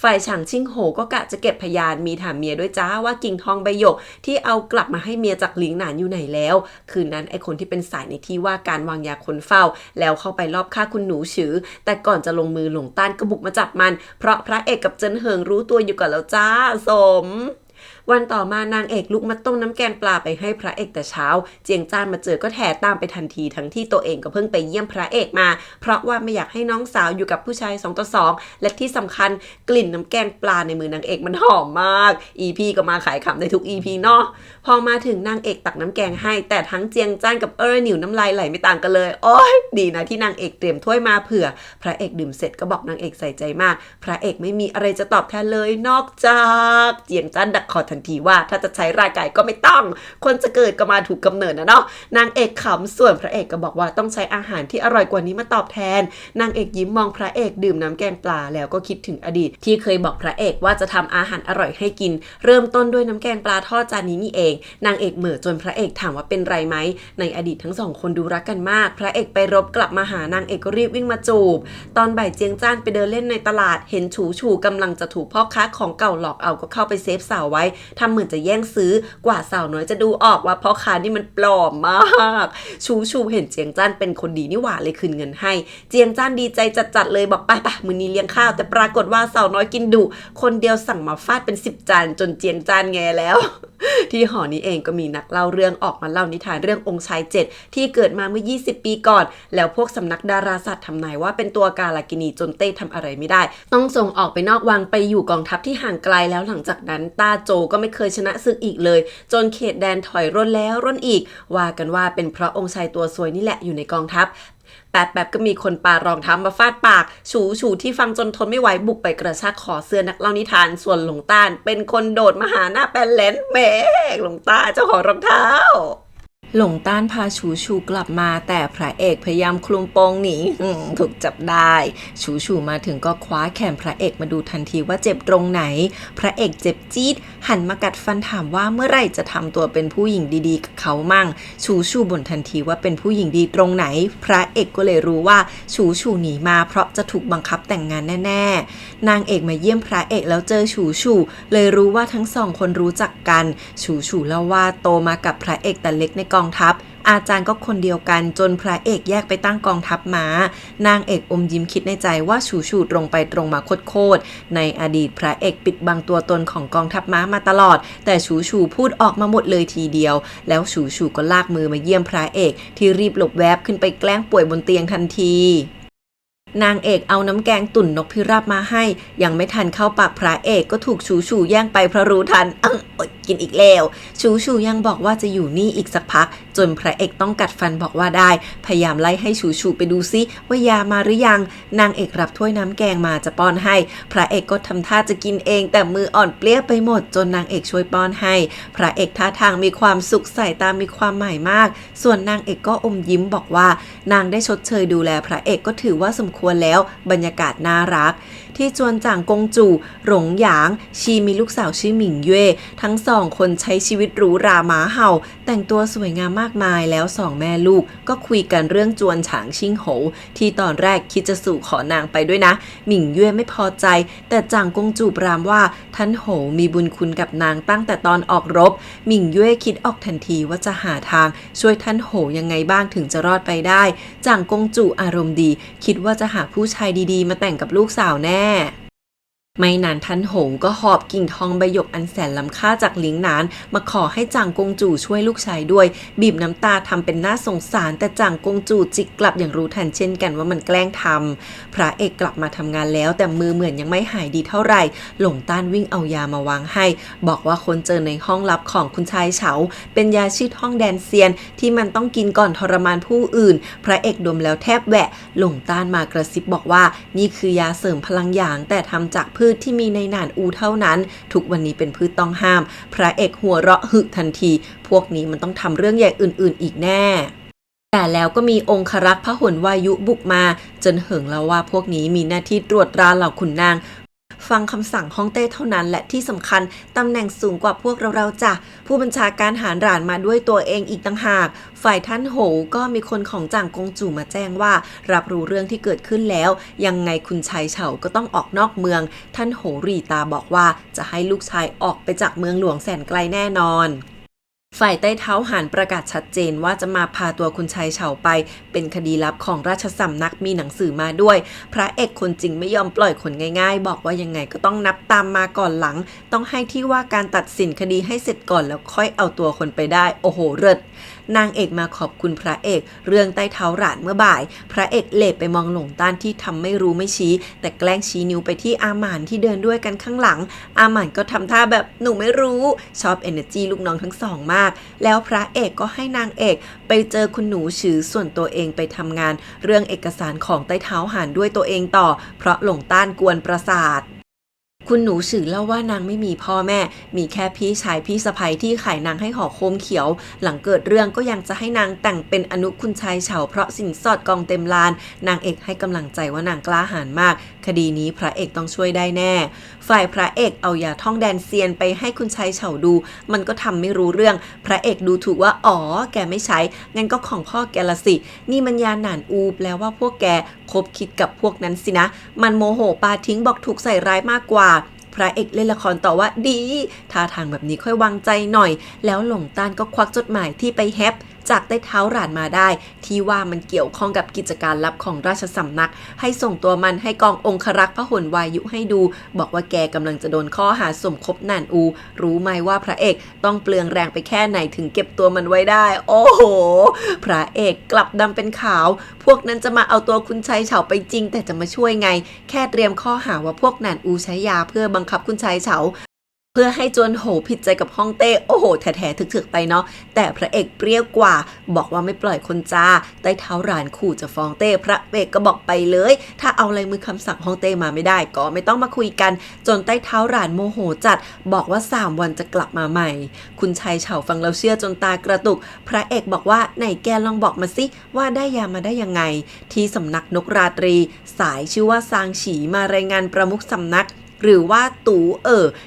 ฝ่ายฉางชิ่งโหก็กะจะเก็บพยานมีถามเมียด้วยจ้าว่ากิ่งทองใบหยกที่เอากลับมาให้เมียจากหลิงหนานอยู่ไหนแล้วคืนนั้นไอคนที่เป็นสายในที่ว่าการวางยาคนเฝ้าแล้วเข้าไปลอบฆ่าคุณหนูฉือแต่ก่อนจะลงมือหลงต้านก็บุกมาจับมันเพราะพระเอกกับเจินเหิงรู้ตัวอยู่ก่อนแล้วจ้าสม วันต่อมานางเอกลุกมาต้มน้ำแกงปลาไปให้พระเอกแต่เช้าเจียงจ้านมาเจอก็แถตามไปทันทีทั้งที่ตัวเองก็เพิ่งไปเยี่ยมพระเอกมาเพราะว่าไม่อยากให้น้องสาวอยู่กับผู้ชาย2 ต่อ 2และที่สำคัญกลิ่นน้ำแกงปลาในมือนางเอกมันหอมมาก EP ก็มาขายขำในทุก EP เนาะพอมาถึงนางเอกตักน้ำแกงให้แต่ทั้งเจียงจ้านกับหนิวน้ำลายไหลไม่ต่างกันเลยโอ้ยดีนะที่นางเอกเตรียมถ้วยมาเผื่อพระเอกดื่มเสร็จก็บอกนางเอกใส่ใจมากพระเอกไม่มีอะไรจะตอบแทนเลยนอกจากเจียงจ้านดักคอทันทีว่าถ้าจะใช้ร่างกายก็ไม่ต้องคนจะเกิดก็มาถูกกำเนิดนะเนาะนางเอกขำส่วนพระเอกก็บอกว่าต้องใช้อาหารที่อร่อยกว่านี้มาตอบแทนนางเอกยิ้มมองพระเอกดื่มน้ำแกงปลาแล้วก็คิดถึงอดีตที่เคยบอกพระเอกว่าจะทำอาหารอร่อยให้กินเริ่มต้นด้วยน้ำแกงปลาทอดจานนี้นี่เองนางเอกเหม่อจนพระเอกถามว่าเป็นไรไหมในอดีตทั้ง2 คนดูรักกันมากพระเอกไปรบกลับมาหานางเอกก็รีบวิ่งมาจูบตอนบ่ายเจียงจ้านไปเดินเล่นในตลาดเห็นฉูกำลังจะถูกพ่อค้าของเก่าหลอกเอาก็เข้าไปเซฟสาวไว้ทำเหมือนจะแย่งซื้อกว่าสาวน้อยจะดูออกว่าพ่อค้านี่มันปลอมมากฉูเห็นเจียงจ้านเป็นคนดีนี่หว่าเลยคืนเงินให้เจียงจ้านดีใจจัดเลยบอกไปมื้อนี้เลี้ยงข้าวแต่ปรากฏว่าสาวน้อยกินดุคนเดียวสั่งมาฟาดเป็น10 จานจนเจียงจ้านแงแล้วที่หอนี้เองก็มีนักเล่าเรื่องออกมาเล่านิทานเรื่ององค์ชาย7ที่เกิดมาเมื่อ20 ปีก่อนแล้วพวกสำนักดาราศาสตร์ทำนายว่าเป็นตัวกาลกินีจนเต้ทำอะไรไม่ได้ต้องส่งออกไปนอกวังไปอยู่กองทัพที่ห่างไกลแล้วหลังจากนั้นต้าโจก็ไม่เคยชนะศึกอีกเลยจนเขตแดนถอยร่นแล้วร่นอีกว่ากันว่าเป็นเพราะองค์ชายตัวซวยนี่แหละอยู่ในกองทัพแป๊บก็มีคนปารองเท้ามาฟาดปากฉูที่ฟังจนทนไม่ไหวบุกไปกระชากคอเสื้อนักเล่านิทานส่วนหลงต้านเป็นคนโดดมาหาหน้าแปนแหลนแหมหลงต้าเจ้าของรองเท้าหลงต้านพาฉูกลับมาแต่พระเอกพยายามคลุมโปงหนีถูกจับได้ฉูมาถึงก็คว้าแขนพระเอกมาดูทันทีว่าเจ็บตรงไหนพระเอกเจ็บจี๊ดหันมากัดฟันถามว่าเมื่อไหร่จะทำตัวเป็นผู้หญิงดีๆกับเขามั่งฉูบ่นทันทีว่าเป็นผู้หญิงดีตรงไหนพระเอกก็เลยรู้ว่าฉูหนีมาเพราะจะถูกบังคับแต่งงานแน่ๆนางเอกมาเยี่ยมพระเอกแล้วเจอฉูเลยรู้ว่าทั้ง2 คนรู้จักกันฉูเล่าว่าโตมากับพระเอกแต่เล็กในกองทัพอาจารย์ก็คนเดียวกันจนพระเอกแยกไปตั้งกองทัพม้านางเอกอมยิ้มคิดในใจว่าฉูตรงไปตรงมาโคตรในอดีตพระเอกปิดบังตัวตนของกองทัพม้ามาตลอดแต่ฉูพูดออกมาหมดเลยทีเดียวแล้วฉูก็ลากมือมาเยี่ยมพระเอกที่รีบหลบแวบขึ้นไปแกล้งป่วยบนเตียงทันทีนางเอกเอาน้ำแกงตุ๋นนกพิราบมาให้ยังไม่ทันเข้าปากพระเอกก็ถูกฉูแย่งไปเพราะรู้ทันกินอีกแล้วฉูยังบอกว่าจะอยู่นี่อีกสักพักจนพระเอกต้องกัดฟันบอกว่าได้พยายามไล่ให้ฉูไปดูซิว่ายามาหรือยังนางเอกรับถ้วยน้ำแกงมาจะป้อนให้พระเอกก็ทำท่าจะกินเองแต่มืออ่อนเปลี้ยไปหมดจนนางเอกช่วยป้อนให้พระเอกท่าทางมีความสุขสายตามีความหมายมากส่วนนางเอกก็อมยิ้มบอกว่านางได้ชดเชยดูแลพระเอกก็ถือว่าสมควรแล้วบรรยากาศน่ารักที่จวนจ่างกงจู่หลงหยางชีมีลูกสาวชื่อหมิงเย่ทั้ง2 คนใช้ชีวิตหรูหราหมาเห่าแต่งตัวสวยงามมากมายแล้ว2 แม่ลูกก็คุยกันเรื่องจวนฉางชิงโหที่ตอนแรกคิดจะสู่ขอนางไปด้วยนะหมิงเย่ไม่พอใจแต่จ่างกงจู่ปรามว่าท่านโหมีบุญคุณกับนางตั้งแต่ตอนออกรบหมิงเย่คิดออกทันทีว่าจะหาทางช่วยท่านโหยังไงบ้างถึงจะรอดไปได้จ่างกงจู่อารมณ์ดีคิดว่าจะหาผู้ชายดีๆมาแต่งกับลูกสาวแน่ไม่นานท่านโหงก็หอบกิ่งทองใบหยกอันแสนล้ำค่าจากหลิงหนานมาขอให้จ่างกงจู่ช่วยลูกชายด้วยบีบน้ำตาทำเป็นน่าสงสารแต่จ่างกงจู่จิกกลับอย่างรู้ทันเช่นกันว่ามันแกล้งทำพระเอกกลับมาทำงานแล้วแต่มือเหมือนยังไม่หายดีเท่าไหร่หลงต้านวิ่งเอายามาวางให้บอกว่าคนเจอในห้องลับของคุณชายเฉาเป็นยาชื่อท่องแดนเซียนที่มันต้องกินก่อนทรมานผู้อื่นพระเอกดมแล้วแทบแหวะหลงต้านมากระซิบบอกว่านี่คือยาเสริมพลังหยางแต่ทำจากพืชที่มีในหนานอูเท่านั้นทุกวันนี้เป็นพืชต้องห้ามพระเอกหัวเราะหึทันทีพวกนี้มันต้องทำเรื่องใหญ่อื่นๆอีกแน่แต่แล้วก็มีองครักษ์พหลวายุบุกมาจนเหิงแล้วว่าพวกนี้มีหน้าที่ตรวจตราเหล่าขุนนางฟังคำสั่งฮ่องเต้เท่านั้นและที่สำคัญตำแหน่งสูงกว่าพวกเราจ้ะผู้บัญชาการหารหรานมาด้วยตัวเองอีกต่างหากฝ่ายท่านโหก็มีคนของจ่างกงจู่มาแจ้งว่ารับรู้เรื่องที่เกิดขึ้นแล้วยังไงคุณชายเฉาก็ต้องออกนอกเมืองท่านโหรีตาบอกว่าจะให้ลูกชายออกไปจากเมืองหลวงแสนไกลแน่นอน ฝ่ายใต้เท้าหานประกาศชัดเจนว่าจะมาพาตัวคุณชายเฉาไปเป็นคดีลับของราชสำนักมีหนังสือมาด้วยพระเอกคนจริงไม่ยอมปล่อยคนง่ายๆบอกว่ายังไงก็ต้องนับตามมาก่อนหลังต้องให้ที่ว่าการตัดสินคดีให้เสร็จก่อนแล้วค่อยเอาตัวคนไปได้โอ้โหเลิศนางเอกมาขอบคุณพระเอกเรื่องใต้เท้าหลานเมื่อบ่ายพระเอกเหลบไปมองหลงต้านที่ทำไม่รู้ไม่ชี้แต่แกล้งชี้นิ้วไปที่อาหม่านที่เดินด้วยกันข้างหลังอาหม่านก็ทำท่าแบบหนูไม่รู้ชอบ energy ลูกน้องทั้งสองมากแล้วพระเอกก็ให้นางเอกไปเจอคุณหนูฉือส่วนตัวเองไปทำงานเรื่องเอกสารของใต้เท้าหานด้วยตัวเองต่อเพราะหลงต้านกวนประสาทคุณหนูฉือเล่าว่านางไม่มีพ่อแม่มีแค่พี่ชายพี่สะใภ้ที่ขายนางให้หอโคมเขียวหลังเกิดเรื่องก็ยังจะให้นางแต่งเป็นอนุคุณชายเฉาเพราะสินสอดกองเต็มลานนางเอกให้กำลังใจว่านางกล้าหาญมากคดีนี้พระเอกต้องช่วยได้แน่ฝ่ายพระเอกเอายาท่องแดนเซียนไปให้คุณชายเฉาดูมันก็ทำไม่รู้เรื่องพระเอกดูถูกว่าอ๋อแกไม่ใช้งั้นก็ของพ่อแกละสินี่มันยาหนานอูแปลว่าพวกแกคบคิดกับพวกนั้นสินะมันโมโหปาทิ้งบอกถูกใส่ร้ายมากกว่าพระเอกเล่นละครต่อว่าดีท่าทางแบบนี้ค่อยวางใจหน่อยแล้วหลงต้านก็ควักจดหมายที่ไปแฮปจากใต้เท้าหลานมาได้ที่ว่ามันเกี่ยวข้องกับกิจการลับของราชสำนักให้ส่งตัวมันให้กององครักษ์พหลวายุให้ดูบอกว่าแกกำลังจะโดนข้อหาสมคบหนานอูรู้ไหมว่าพระเอกต้องเปลืองแรงไปแค่ไหนถึงเก็บตัวมันไว้ได้โอ้โหพระเอกกลับดำเป็นขาวพวกนั้นจะมาเอาตัวคุณชายเฉาไปจริงแต่จะมาช่วยไงแค่เตรียมข้อหาว่าพวกหนานอูใช้ยาเพื่อบังคับคุณชายเฉาเพื่อให้จวนโหผิดใจกับฮ่องเต้โอ้โหแถถึกๆไปเนาะแต่พระเอกเปรี้ยวกว่าบอกว่าไม่ปล่อยคนจ้าใต้เท้าหลานขู่จะฟ้องเต้พระเอกก็บอกไปเลยถ้าเอาลายมือคำสั่งฮ่องเต้มาไม่ได้ก็ไม่ต้องมาคุยกันจนใต้เท้าหลานโมโหจัดบอกว่า3 วันจะกลับมาใหม่คุณชายเฉาฟังแล้วเชื่อจนตากระตุกพระเอกบอกว่าไหนแกลองบอกมาสิว่าได้ยามาได้ยังไงที่สำนักนกราตรีสายชื่อว่าซางฉีมารายงานประมุขสำนักหรือว่าตู่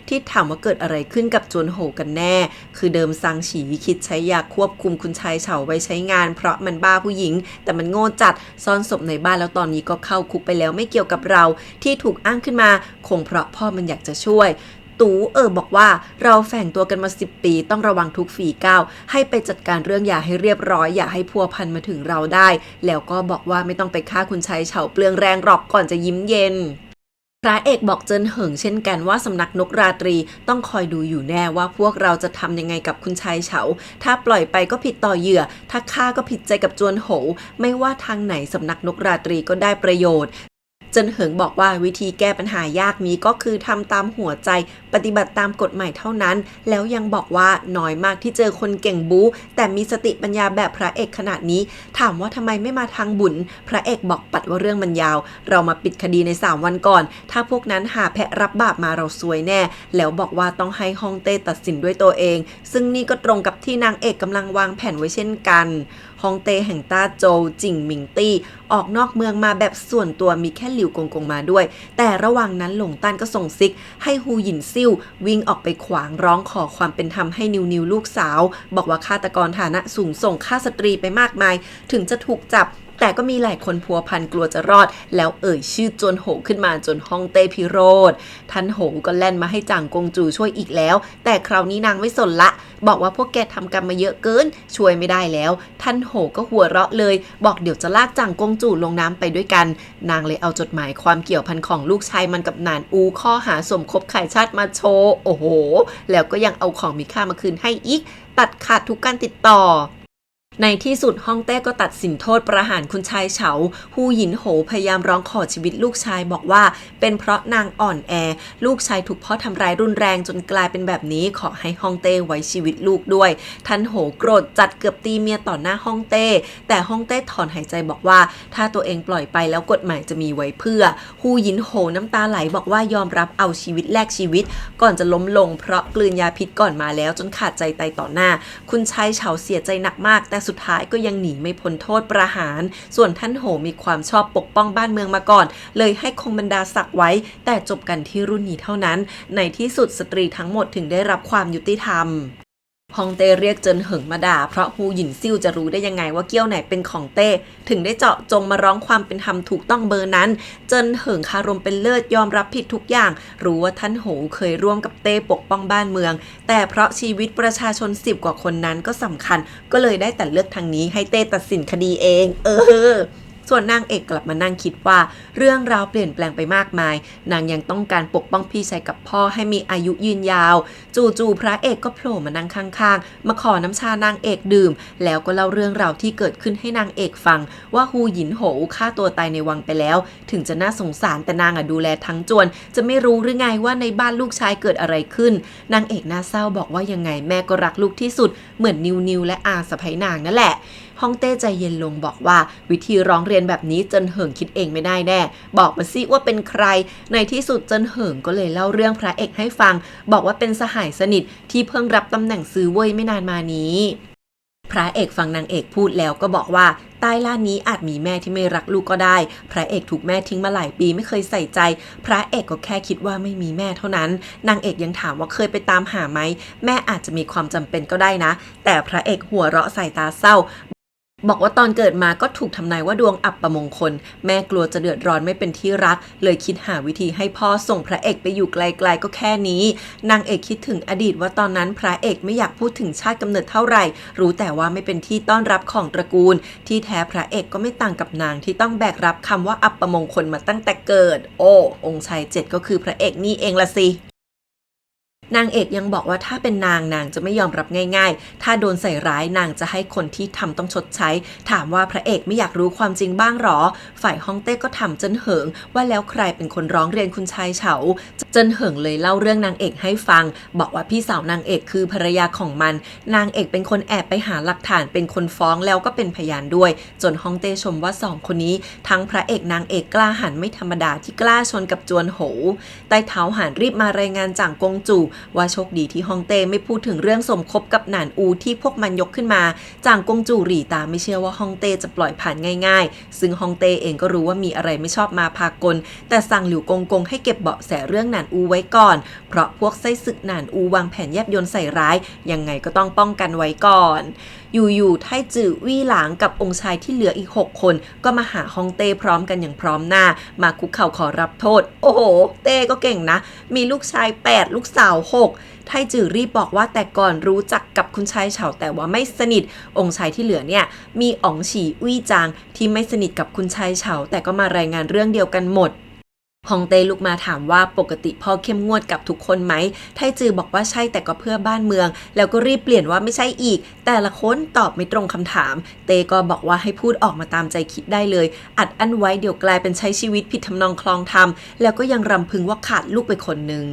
ที่ถามว่าเกิดอะไรขึ้นกับจวนโหกันแน่คือเดิมซางฉีคิดใช้ยาควบคุมคุณชายเฉาไว้ใช้งานเพราะมันบ้าผู้หญิงแต่มันโง่จัดซ่อนศพในบ้านแล้วตอนนี้ก็เข้าคุกไปแล้วไม่เกี่ยวกับเราที่ถูกอ้างขึ้นมาคงเพราะพ่อมันอยากจะช่วยตู่บอกว่าเราแฝงตัวกันมา10 ปีต้องระวังทุกฝีก้าวให้ไปจัดการเรื่องยาให้เรียบร้อยอย่าให้พัวพันมาถึงเราได้แล้วก็บอกว่าไม่ต้องไปฆ่าคุณชายเฉาเปลืองแรงหรอกก่อนจะยิ้มเย็นพระเอกบอกเจินเหิงเช่นกันว่าสำนักนกราตรีต้องคอยดูอยู่แน่ว่าพวกเราจะทำยังไงกับคุณชายเฉาถ้าปล่อยไปก็ผิดต่อเหยื่อถ้าฆ่าก็ผิดใจกับจวนโหไม่ว่าทางไหนสำนักนกราตรีก็ได้ประโยชน์เจินเหิงบอกว่าวิธีแก้ปัญหายากนี้ก็คือทำตามหัวใจปฏิบัติตามกฎหมายเท่านั้นแล้วยังบอกว่าน้อยมากที่เจอคนเก่งบู๊แต่มีสติปัญญาแบบพระเอกขนาดนี้ถามว่าทำไมไม่มาทางบุญพระเอกบอกปัดว่าเรื่องมันยาวเรามาปิดคดีใน3 วันก่อนถ้าพวกนั้นหาแพะรับบาปมาเราซวยแน่แล้วบอกว่าต้องให้ฮ่องเต้ตัดสินด้วยตัวเองซึ่งนี่ก็ตรงกับที่นางเอกกำลังวางแผนไว้เช่นกันฮ่องเต้แห่งต้าโจวจิงหมิงตี้ออกนอกเมืองมาแบบส่วนตัวมีแค่หลิวกงกงมาด้วยแต่ระหว่างนั้นหลงต้านก็ส่งซิกให้ฮูหยินซิ่ววิ่งออกไปขวางร้องขอความเป็นธรรมให้นิวลูกสาวบอกว่าฆาตกรฐานะสูงส่งฆ่าสตรีไปมากมายถึงจะถูกจับแต่ก็มีหลายคนพัวพันกลัวจะรอดแล้วชื่อจวนโหขึ้นมาจนฮ่องเต้พิโรธท่านโหก็แล่นมาให้จางกงจูช่วยอีกแล้วแต่คราวนี้นางไม่สนละบอกว่าพวกแกทำกรรมมาเยอะเกินช่วยไม่ได้แล้วท่านโหก็หัวเราะเลยบอกเดี๋ยวจะลากจางกงจูลงน้ำไปด้วยกันนางเลยเอาจดหมายความเกี่ยวพันของลูกชายมันกับหนานอูข้อหาสมคบขายชาติมาโชว์โอ้โหแล้วก็ยังเอาของมีค่ามาคืนให้อีกตัดขาดทุกการติดต่อในที่สุดฮ่องเต้ก็ตัดสินโทษประหารคุณชายเฉาฮูหยินโหพยายามร้องขอชีวิตลูกชายบอกว่าเป็นเพราะนางอ่อนแอลูกชายถูกพ่อทำร้ายรุนแรงจนกลายเป็นแบบนี้ขอให้ฮ่องเต้ไว้ชีวิตลูกด้วยท่านโหโกรธจัดเกือบตีเมียต่อหน้าฮ่องเต้แต่ฮ่องเต้ถอนหายใจบอกว่าถ้าตัวเองปล่อยไปแล้วกฎหมายจะมีไว้เพื่อฮูหยินโหน้ำตาไหลบอกว่ายอมรับเอาชีวิตแลกชีวิตก่อนจะล้มลงเพราะกลืนยาพิษก่อนมาแล้วจนขาดใจตายต่อหน้าคุณชายเฉาเสียใจหนักมากแต่สุดท้ายก็ยังหนีไม่พ้นโทษประหารส่วนท่านโหมีความชอบปกป้องบ้านเมืองมาก่อนเลยให้คงบรรดาศักดิ์ไว้แต่จบกันที่รุ่นนี้เท่านั้นในที่สุดสตรีทั้งหมดถึงได้รับความยุติธรรม ฮองเต้เรียกเจินเหิงมาด่าเพราะฮูหยินซิ่วจะรู้ได้ยังไงว่าเกี้ยวไหนเป็นของเต้ถึงได้เจาะจงมาร้องความเป็นธรรมถูกต้องเบอร์นั้นเจินเหิงคารมเป็นเลิศยอมรับผิดทุกอย่างรู้ว่าท่านโหเคยร่วมกับเต้ปกป้องบ้านเมืองแต่เพราะชีวิตประชาชน10 กว่าคนนั้นก็สำคัญก็เลยได้แต่เลือกทางนี้ให้เต้ตัดสินคดีเองส่วนนางเอกกลับมานั่งคิดว่าเรื่องราวเปลี่ยนแปลงไปมากมายนางยังต้องการปกป้องพี่ชายกับพ่อให้มีอายุยืนยาวจู่ๆพระเอกก็โผล่มานั่งข้างๆมาขอน้ำชานางเอกดื่มแล้วก็เล่าเรื่องราวที่เกิดขึ้นให้นางเอกฟังว่าฮูหยินโหฆ่าตัวตายในวังไปแล้วถึงจะน่าสงสารแต่นางดูแลทั้งจวนจะไม่รู้หรือไงว่าในบ้านลูกชายเกิดอะไรขึ้นนางเอกน่าเศร้าบอกว่ายังไงแม่ก็รักลูกที่สุดเหมือนนิวและอาสะใภ้นางนั่นแหละฮ่องเต้ใจเย็นลงบอกว่าวิธีร้องเรียนแบบนี้เจินเหิงคิดเองไม่ได้แน่บอกมาสิว่าเป็นใครในที่สุดเจินเหิงก็เลยเล่าเรื่องพระเอกให้ฟังบอกว่าเป็นสหายสนิทที่เพิ่งรับตำแหน่งซื้อเว่ยไม่นานมานี้พระเอกฟังนางเอกพูดแล้วก็บอกว่าใต้ล่านี้อาจมีแม่ที่ไม่รักลูกก็ได้พระเอกถูกแม่ทิ้งมาหลายปีไม่เคยใส่ใจพระเอกก็แค่คิดว่าไม่มีแม่เท่านั้นนางเอกยังถามว่าเคยไปตามหาไหมแม่อาจจะมีความจำเป็นก็ได้นะแต่พระเอกหัวเราะใส่ตาเศร้าบอกว่าตอนเกิดมาก็ถูกทำนายว่าดวงอับประมงคลแม่กลัวจะเดือดร้อนไม่เป็นที่รักเลยคิดหาวิธีให้พ่อส่งพระเอกไปอยู่ไกลๆก็แค่นี้นางเอกคิดถึงอดีตว่าตอนนั้นพระเอกไม่อยากพูดถึงชาติกำเนิดเท่าไหร่รู้แต่ว่าไม่เป็นที่ต้อนรับของตระกูลที่แท้พระเอกก็ไม่ต่างกับนางที่ต้องแบกรับคำว่าอับประมงคลมาตั้งแต่เกิดองค์ชาย7ก็คือพระเอกนี่เองละสินางเอกยังบอกว่าถ้าเป็นนางจะไม่ยอมรับง่ายๆถ้าโดนใส่ร้ายนางจะให้คนที่ทำต้องชดใช้ถามว่าพระเอกไม่อยากรู้ความจริงบ้างหรอฝ่ายฮ่องเต้ก็ถามเจินเหิงว่าแล้วใครเป็นคนร้องเรียนคุณชายเฉาเจินเหิงเลยเล่าเรื่องนางเอกให้ฟังบอกว่าพี่สาวนางเอกคือภรรยาของมันนางเอกเป็นคนแอบไปหาหลักฐานเป็นคนฟ้องแล้วก็เป็นพยานด้วยจนฮ่องเต้ชมว่า2 คนนี้ทั้งพระเอกนางเอกกล้าหาญไม่ธรรมดาที่กล้าชนกับจวนโหใต้เท้าหานรีบมารายงานจ่างกงจู่ว่าโชคดีที่ฮ่องเต้ไม่พูดถึงเรื่องสมคบกับหนานอูที่พวกมันยกขึ้นมาจ่างกงจู่หรี่ตาไม่เชื่อว่าฮ่องเต้จะปล่อยผ่านง่ายๆซึ่งฮ่องเต้เองก็รู้ว่ามีอะไรไม่ชอบมาพากลแต่สั่งหลิวกงกงให้เก็บเบาะแสเรื่องหนานอูไว้ก่อนเพราะพวกไส้ศึกหนานอูวางแผนแยบยลใส่ร้ายยังไงก็ต้องป้องกันไว้ก่อนอยู่ไทจื่อวี่หลางกับองค์ชายที่เหลืออีก6 คนก็มาหาฮ่องเต้พร้อมกันอย่างพร้อมหน้ามาคุกเข่าขอรับโทษโอ้โหเต้ก็เก่งนะมีลูกชาย8ลูกสาว6ไทจื่อรีบบอกว่าแต่ก่อนรู้จักกับคุณชายเฉาแต่ว่าไม่สนิทองค์ชายที่เหลือเนี่ยมีอ๋องฉีวี่จางที่ไม่สนิทกับคุณชายเฉาแต่ก็มารายงานเรื่องเดียวกันหมดฮ่องเต้ลุกมาถามว่าปกติพ่อเข้มงวดกับทุกคนไหมไทจือบอกว่าใช่แต่ก็เพื่อบ้านเมืองแล้วก็รีบเปลี่ยนว่าไม่ใช่อีกแต่ละคนตอบไม่ตรงคำถามเต้ก็บอกว่าให้พูดออกมาตามใจคิดได้เลยอัดอั้นไว้เดี๋ยวกลายเป็นใช้ชีวิตผิดทำนองคลองธรรมแล้วก็ยังรำพึงว่าขาดลูกไปคนนึง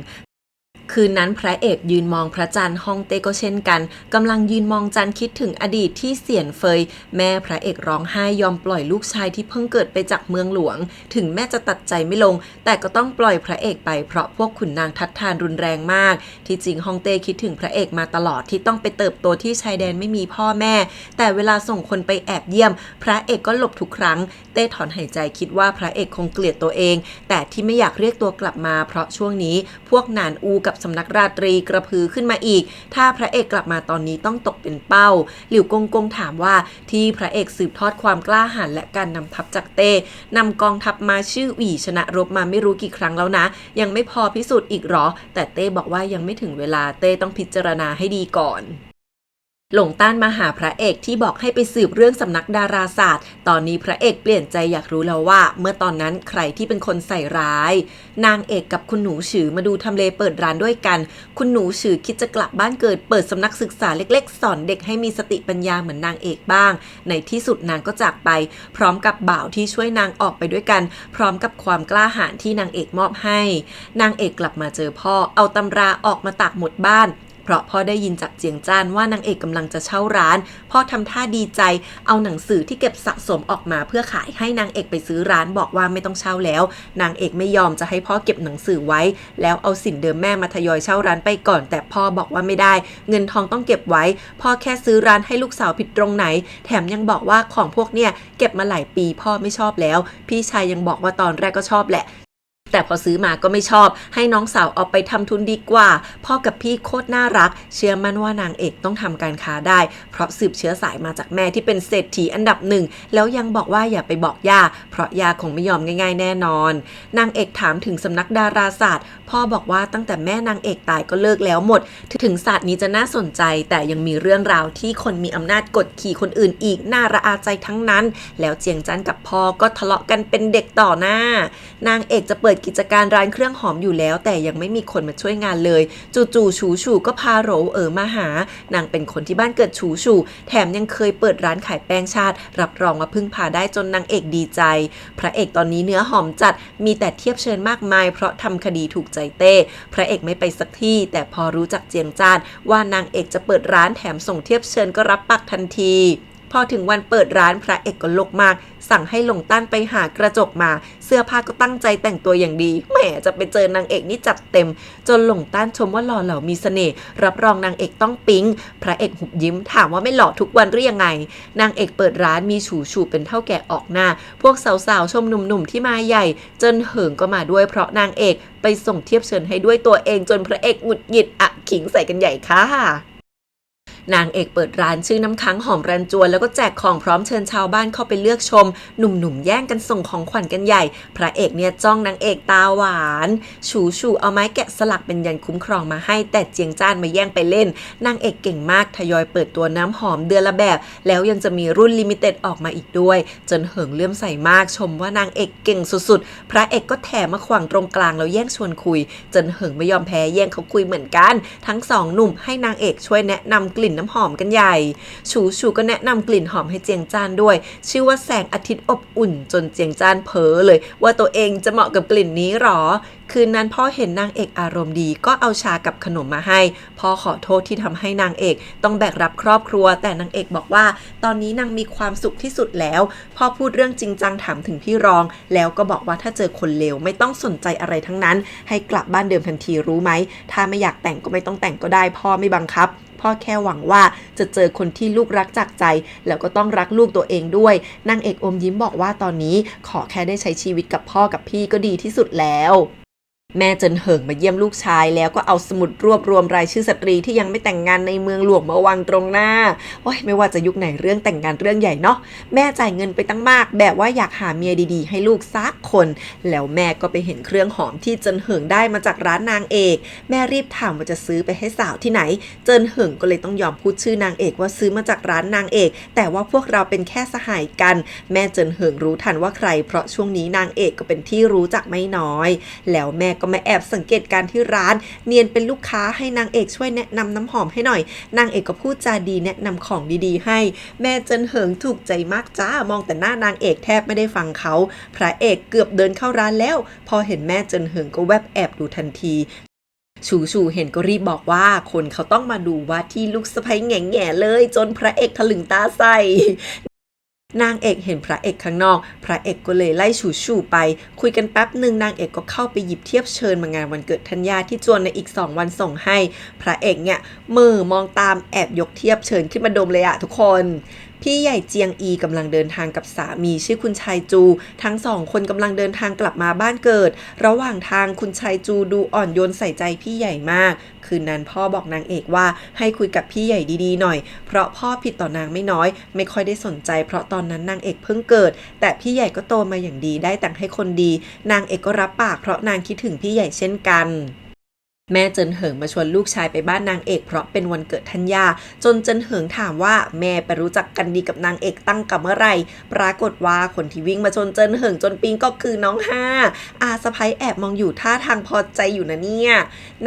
คืนนั้นพระเอกยืนมองพระจันทร์ฮ่องเต้ก็เช่นกันกำลังยืนมองจันทร์คิดถึงอดีตที่เสี่ยนเฟยแม่พระเอกร้องไห้ยอมปล่อยลูกชายที่เพิ่งเกิดไปจากเมืองหลวงถึงแม่จะตัดใจไม่ลงแต่ก็ต้องปล่อยพระเอกไปเพราะพวกขุนนางทัดทานรุนแรงมากที่จริงฮ่องเต้คิดถึงพระเอกมาตลอดที่ต้องไปเติบโตที่ชายแดนไม่มีพ่อแม่แต่เวลาส่งคนไปแอบเยี่ยมพระเอกก็หลบทุกครั้งเต้ถอนหายใจคิดว่าพระเอกคงเกลียดตัวเองแต่ที่ไม่อยากเรียกตัวกลับมาเพราะช่วงนี้พวกหนานอูกับสำนักราตรีกระพือขึ้นมาอีกถ้าพระเอกกลับมาตอนนี้ต้องตกเป็นเป้าหลิวกงกงถามว่าที่พระเอกสืบทอดความกล้าหาญและการนำทัพจากเต้นำกองทัพมาชื่อหวี่ชนะรบมาไม่รู้กี่ครั้งแล้วนะยังไม่พอพิสูจน์อีกหรอแต่เต้บอกว่ายังไม่ถึงเวลาเต้ต้องพิจารณาให้ดีก่อนหลงต้านมาหาพระเอกที่บอกให้ไปสืบเรื่องสำนักดาราศาสตร์ตอนนี้พระเอกเปลี่ยนใจอยากรู้แล้วว่าเมื่อตอนนั้นใครที่เป็นคนใส่ร้ายนางเอกกับคุณหนูฉือมาดูทำเลเปิดร้านด้วยกันคุณหนูฉือคิดจะกลับบ้านเกิดเปิดสำนักศึกษาเล็กๆสอนเด็กให้มีสติปัญญาเหมือนนางเอกบ้างในที่สุดนางก็จากไปพร้อมกับบ่าวที่ช่วยนางออกไปด้วยกันพร้อมกับความกล้าหาญที่นางเอกมอบให้นางเอกกลับมาเจอพ่อเอาตำราออกมาตากหมดบ้านเพราะพ่อได้ยินจากเจียงจ้านว่านางเอกกำลังจะเช่าร้านพ่อทำท่าดีใจเอาหนังสือที่เก็บสะสมออกมาเพื่อขายให้นางเอกไปซื้อร้านบอกว่าไม่ต้องเช่าแล้วนางเอกไม่ยอมจะให้พ่อเก็บหนังสือไว้แล้วเอาสินเดิมแม่มาทยอยเช่าร้านไปก่อนแต่พ่อบอกว่าไม่ได้เงินทองต้องเก็บไว้พ่อแค่ซื้อร้านให้ลูกสาวผิดตรงไหนแถมยังบอกว่าของพวกเนี่ยเก็บมาหลายปีพ่อไม่ชอบแล้วพี่ชายยังบอกว่าตอนแรกก็ชอบแหละ แต่พอซื้อมาก็ไม่ชอบให้น้องสาวเอาไปทำทุนดีกว่าพ่อกับพี่โคตรน่ารักเชื่อมั่นว่านางเอกต้องทำการค้าได้เพราะสืบเชื้อสายมาจากแม่ที่เป็นเศรษฐีอันดับหนึ่งแล้วยังบอกว่าอย่าไปบอกย่าเพราะย่าคงไม่ยอมง่ายๆแน่นอนนางเอกถามถึงสำนักดาราศาสตร์พ่อบอกว่าตั้งแต่แม่นางเอกตายก็เลิกแล้วหมดถึงศาสตร์นี้จะน่าสนใจแต่ยังมีเรื่องราวที่คนมีอำนาจกดขี่คนอื่นอีกน่าระอาใจทั้งนั้นแล้วเจียงจันกับพ่อก็ทะเลาะกันเป็นเด็กต่อหน้านางเอกจะเปิดกิจการร้านเครื่องหอมอยู่แล้วแต่ยังไม่มีคนมาช่วยงานเลยจู่ๆฉูฉูก็พาโหรมาหานางเป็นคนที่บ้านเกิดฉูฉูแถมยังเคยเปิดร้านขายแป้งชาติรับรองว่าพึ่งพาได้จนนางเอกดีใจพระเอกตอนนี้เนื้อหอมจัดมีแต่เทียบเชิญมากมายเพราะทำคดีถูกใจเต้พระเอกไม่ไปสักที่แต่พอรู้จักเจียงจ้านว่านางเอกจะเปิดร้านแถมส่งเทียบเชิญก็รับปักทันทีพอถึงวันเปิดร้านพระเอกก็ลกมากสั่งให้หลงต้านไปหากระจกมาเสื้อผ้าก็ตั้งใจแต่งตัวอย่างดีแหมจะไปเจอนางเอกนี่จัดเต็มจนหลงต้านชมว่าหล่อเหลามีเสน่ห์รับรองนางเอกต้องปิ๊งพระเอกหุบยิ้มถามว่าไม่หล่อทุกวันหรือยังไงนางเอกเปิดร้านมีฉูฉูเป็นเท่าแก่ออกหน้าพวกสาวๆชมหนุ่มๆที่มาใหญ่จนเหิงก็มาด้วยเพราะนางเอกไปส่งเทียบเชิญให้ด้วยตัวเองจนพระเอกหงุดหงิดอะขิงใส่กันใหญ่ค่ะนางเอกเปิดร้านชื่อน้ำค้างหอมรันจวนแล้วก็แจกของพร้อมเชิญชาวบ้านเข้าไปเลือกชมหนุ่มๆแย่งกันส่งของขวัญกันใหญ่พระเอกเนี่ยจ้องนางเอกตาหวานฉูฉูเอาไม้แกะสลักเป็นยันคุ้มครองมาให้แต่เจียงจ้านมาแย่งไปเล่นนางเอกเก่งมากทยอยเปิดตัวน้ำหอมเดือนละแบบแล้วยังจะมีรุ่นลิมิเต็ดออกมาอีกด้วยจนเหิงเลื่อมใสมากชมว่านางเอกเก่งสุดๆพระเอกก็แถมมาขวางตรงกลางแล้วแย่งชวนคุยจนเหิงไม่ยอมแพ้แย่งเขาคุยเหมือนกันทั้งสองหนุ่มให้นางเอกช่วยแนะนำกลิ่นน้ำหอมกันใหญ่ฉูฉูก็แนะนำกลิ่นหอมให้เจียงจ้านด้วยชื่อว่าแสงอาทิตย์อบอุ่นจนเจียงจ้านเพ้อเลยว่าตัวเองจะเหมาะกับกลิ่นนี้หรอคืนนั้นพ่อเห็นนางเอกอารมณ์ดีก็เอาชากับขนมมาให้พ่อขอโทษที่ทำให้นางเอกต้องแบกรับครอบครัวแต่นางเอกบอกว่าตอนนี้นางมีความสุขที่สุดแล้วพ่อพูดเรื่องจริงจังถามถึงพี่รองแล้วก็บอกว่าถ้าเจอคนเลวไม่ต้องสนใจอะไรทั้งนั้นให้กลับบ้านเดิมทันทีรู้ไหมถ้าไม่อยากแต่งก็ไม่ต้องแต่งก็ได้พ่อไม่บังคับพ่อแค่หวังว่าจะเจอคนที่ลูกรักจากใจแล้วก็ต้องรักลูกตัวเองด้วยนางเอกอมยิ้มบอกว่าตอนนี้ขอแค่ได้ใช้ชีวิตกับพ่อกับพี่ก็ดีที่สุดแล้วแม่เจินเหิงมาเยี่ยมลูกชายแล้วก็เอาสมุดรวบรวมรายชื่อสตรีที่ยังไม่แต่งงานในเมืองหลวงมาวางตรงหน้าโอ้ยไม่ว่าจะยุคไหนเรื่องแต่งงานเรื่องใหญ่เนาะแม่จ่ายเงินไปตั้งมากแบบว่าอยากหาเมียดีๆให้ลูกสักคนแล้วแม่ก็ไปเห็นเครื่องหอมที่เจินเหิงได้มาจากร้านนางเอกแม่รีบถามว่าจะซื้อไปให้สาวที่ไหนเจินเหิงก็เลยต้องยอมพูดชื่อนางเอกว่าซื้อมาจากร้านนางเอกแต่ว่าพวกเราเป็นแค่สหายกันแม่เจินเหิงรู้ทันว่าใครเพราะช่วงนี้นางเอกก็เป็นที่รู้จักไม่น้อยแล้วแม่ก็มาแอบสังเกตการที่ร้านเนียนเป็นลูกค้าให้นางเอกช่วยแนะนำน้ำหอมให้หน่อยนางเอกก็พูดจาดีแนะนำของดีๆให้แม่เจินเหิงถูกใจมากจ้ามองแต่หน้านางเอกแทบไม่ได้ฟังเขาพระเอกเกือบเดินเข้าร้านแล้วพอเห็นแม่เจินเหิงก็แวบแอบดูทันทีฉูฉูเห็นก็รีบบอกว่าคนเขาต้องมาดูว่าที่ลูกสะใภ้แง่ๆเลยจนพระเอกถลึงตาใส่นางเอกเห็นพระเอกข้างนอกพระเอกก็เลยไล่ฉูฉูไปคุยกันแป๊บหนึ่งนางเอกก็เข้าไปหยิบเทียบเชิญมางานวันเกิดธัญญาที่จวนในอีก2 วันส่งให้พระเอกเนี่ยมือมองตามแอบยกเทียบเชิญขึ้นมาดมเลยอะทุกคนพี่ใหญ่เจียงอีกำลังเดินทางกับสามีชื่อคุณชายจูทั้ง2 คนกำลังเดินทางกลับมาบ้านเกิดระหว่างทางคุณชายจูดูอ่อนโยนใส่ใจพี่ใหญ่มากคืนนั้นพ่อบอกนางเอกว่าให้คุยกับพี่ใหญ่ดีๆหน่อยเพราะพ่อผิดต่อนางไม่น้อยไม่ค่อยได้สนใจเพราะตอนนั้นนางเอกเพิ่งเกิดแต่พี่ใหญ่ก็โตมาอย่างดีได้แต่งให้คนดีนางเอกก็รับปากเพราะนางคิดถึงพี่ใหญ่เช่นกันแม่เจินเหิงมาชวนลูกชายไปบ้านนางเอกเพราะเป็นวันเกิดธัญญาจนเจินเหิงถามว่าแม่ไปรู้จักกันดีกับนางเอกตั้งกับเมื่อไหร่ปรากฏว่าคนที่วิ่งมาชนเจินเหิงจนปิงก็คือน้องห้าอาสะใภ้แอบมองอยู่ท่าทางพอใจอยู่นะเนี่ย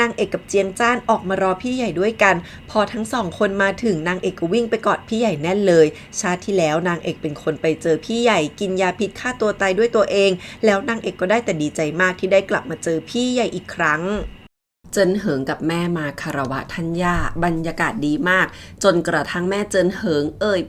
นางเอกกับเจียงจ้านออกมารอพี่ใหญ่ด้วยกันพอทั้ง2 คนมาถึงนางเอกก็วิ่งไปกอดพี่ใหญ่แน่นเลยชาติที่แล้วนางเอกเป็นคนไปเจอพี่ใหญ่กินยาพิษฆ่าตัวตายด้วยตัวเองแล้วนางเอกก็ได้แต่ดีใจมากที่ได้กลับมาเจอพี่ใหญ่อีกครั้งเจินเหิงกับแม่มาคารวะธัญญาบรรยากาศดีมากจนกระทั่งแม่เจินเหิง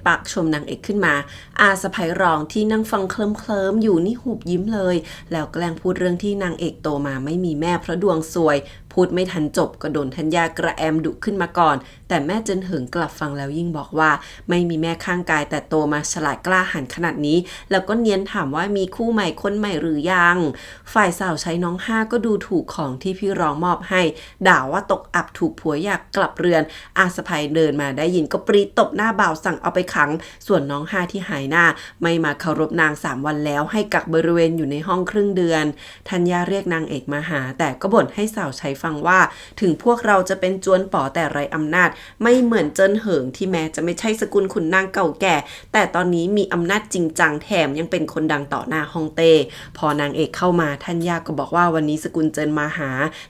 ปากชมนางเอกขึ้นมาอาสะใภ้รองที่นั่งฟังเคลิ้มอยู่นี่หุบยิ้มเลยแล้วแกล้งพูดเรื่องที่นางเอกโตมาไม่มีแม่เพราะดวงซวย พูดไม่ทันจบก็โดนธัญญากระแอมดุขึ้นมาก่อนแต่แม่เจินเหิงกลับฟังแล้วยิ่งบอกว่าไม่มีแม่ข้างกายแต่โตมาฉลาดกล้าหาญขนาดนี้แล้วก็เนียนถามว่ามีคู่ใหม่คนใหม่หรือยังฝ่ายสาวใช้น้องห้าก็ดูถูกของที่พี่ร้องมอบให้ด่าว่าตกอับถูกผัวอยากกลับเรือนอาสะพายเดินมาได้ยินก็ปรีตบหน้าบ่าวสั่งเอาไปขังส่วนน้องห้าที่หายหน้าไม่มาเคารพนาง3 วันแล้วให้กักบริเวณอยู่ในห้องครึ่งเดือนธัญญาเรียกนางเอกมาหาแต่ก็บ่นให้สาวใช้ฟังว่าถึงพวกเราจะเป็นจวนป๋อแต่ไร้อำนาจไม่เหมือนเจิ้นเหิงที่แม้จะไม่ใช่สกุลขุนนางเก่าแก่แต่ตอนนี้มีอำนาจจริงจังแถมยังเป็นคนดังต่อหน้าฮ่องเต้พอนางเอกเข้ามาธัญญาก็บอกว่าวันนี้สกุลเจิ้นมาหา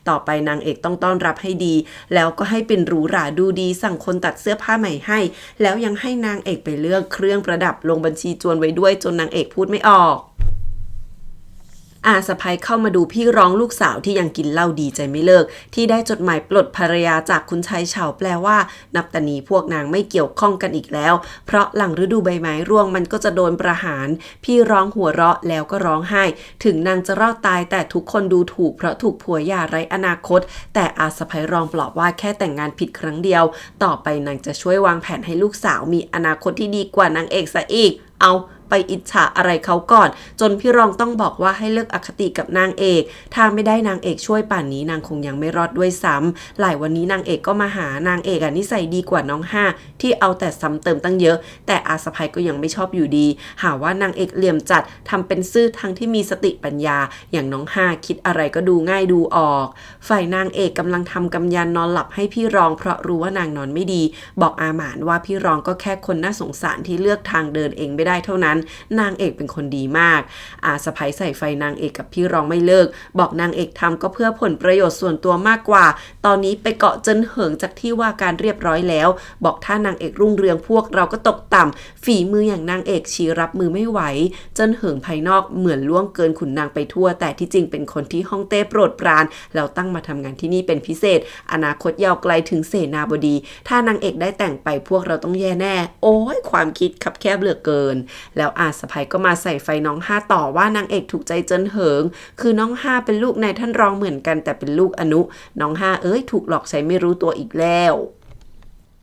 ต่อไปนางเอกต้องต้อนรับให้ดีแล้วก็ให้เป็นหรูหราดูดีสั่งคนตัดเสื้อผ้าใหม่ให้แล้วยังให้นางเอกไปเลือกเครื่องประดับลงบัญชีจวนไว้ด้วยจนนางเอกพูดไม่ออกอาสะพ้ายเข้ามาดูพี่ร้องลูกสาวที่ยังกินเหล้าดีใจไม่เลิกที่ได้จดหมายปลดภรรยาจากคุณชายเฉาแปลว่านับแต่นี้พวกนางไม่เกี่ยวข้องกันอีกแล้วเพราะหลังฤดูใบไม้ร่วงมันก็จะโดนประหารพี่ร้องหัวเราะแล้วก็ร้องไห้ถึงนางจะรอดตายแต่ทุกคนดูถูกเพราะถูกผัวหย่าไร้อนาคตแต่อาสะพ้ายรองปลอบว่าแค่แต่งงานผิดครั้งเดียวต่อไปนางจะช่วยวางแผนให้ลูกสาวมีอนาคตที่ดีกว่านางเอกซะอีกเอาไปอิจฉาอะไรเขาก่อนจนพี่รองต้องบอกว่าให้เลิกอคติกับนางเอกถ้าไม่ได้นางเอกช่วยป่านนี้นางคงยังไม่รอดด้วยซ้ำหลายวันนี้นางเอกก็มาหานางเอกนิสัยดีกว่าน้องห้าที่เอาแต่ซ้ำเติมตั้งเยอะแต่อาสะพ้ายก็ยังไม่ชอบอยู่ดีหาว่านางเอกเหลี่ยมจัดทำเป็นซื่อทั้งที่มีสติปัญญาอย่างน้องห้าคิดอะไรก็ดูง่ายดูออกฝ่ายนางเอกกำลังทำกำยันนอนหลับให้พี่รองเพราะรู้ว่านางนอนไม่ดีบอกอาหมานว่าพี่รองก็แค่คนน่าสงสารที่เลือกทางเดินเองไม่ได้เท่านั้นนางเอกเป็นคนดีมากอาสะพ้ายใส่ไฟนางเอกกับพี่รองไม่เลิกบอกนางเอกทำก็เพื่อผลประโยชน์ส่วนตัวมากกว่าตอนนี้ไปเกาะเจิ้นเหิงจากที่ว่าการเรียบร้อยแล้วบอกถ้านางเอกรุ่งเรืองพวกเราก็ตกต่ำฝีมืออย่างนางเอกชี้รับมือไม่ไหวเจิ้นเหิงภายนอกเหมือนล่วงเกินขุนนางไปทั่วแต่ที่จริงเป็นคนที่ฮ่องเต้โปรดปรานแล้วตั้งมาทำงานที่นี่เป็นพิเศษอนาคตยาวไกลถึงเสนาบดีถ้านางเอกได้แต่งไปพวกเราต้องแย่แน่โอ้ยความคิดคับแคบเหลือเกินแล้วอาสะพ้ายก็มาใส่ไฟน้องห้าต่อว่านางเอกถูกใจเจิ้นเหิงคือน้องห้าเป็นลูกนายท่านรองเหมือนกันแต่เป็นลูกอนุน้องห้าถูกหลอกใช้ไม่รู้ตัวอีกแล้ว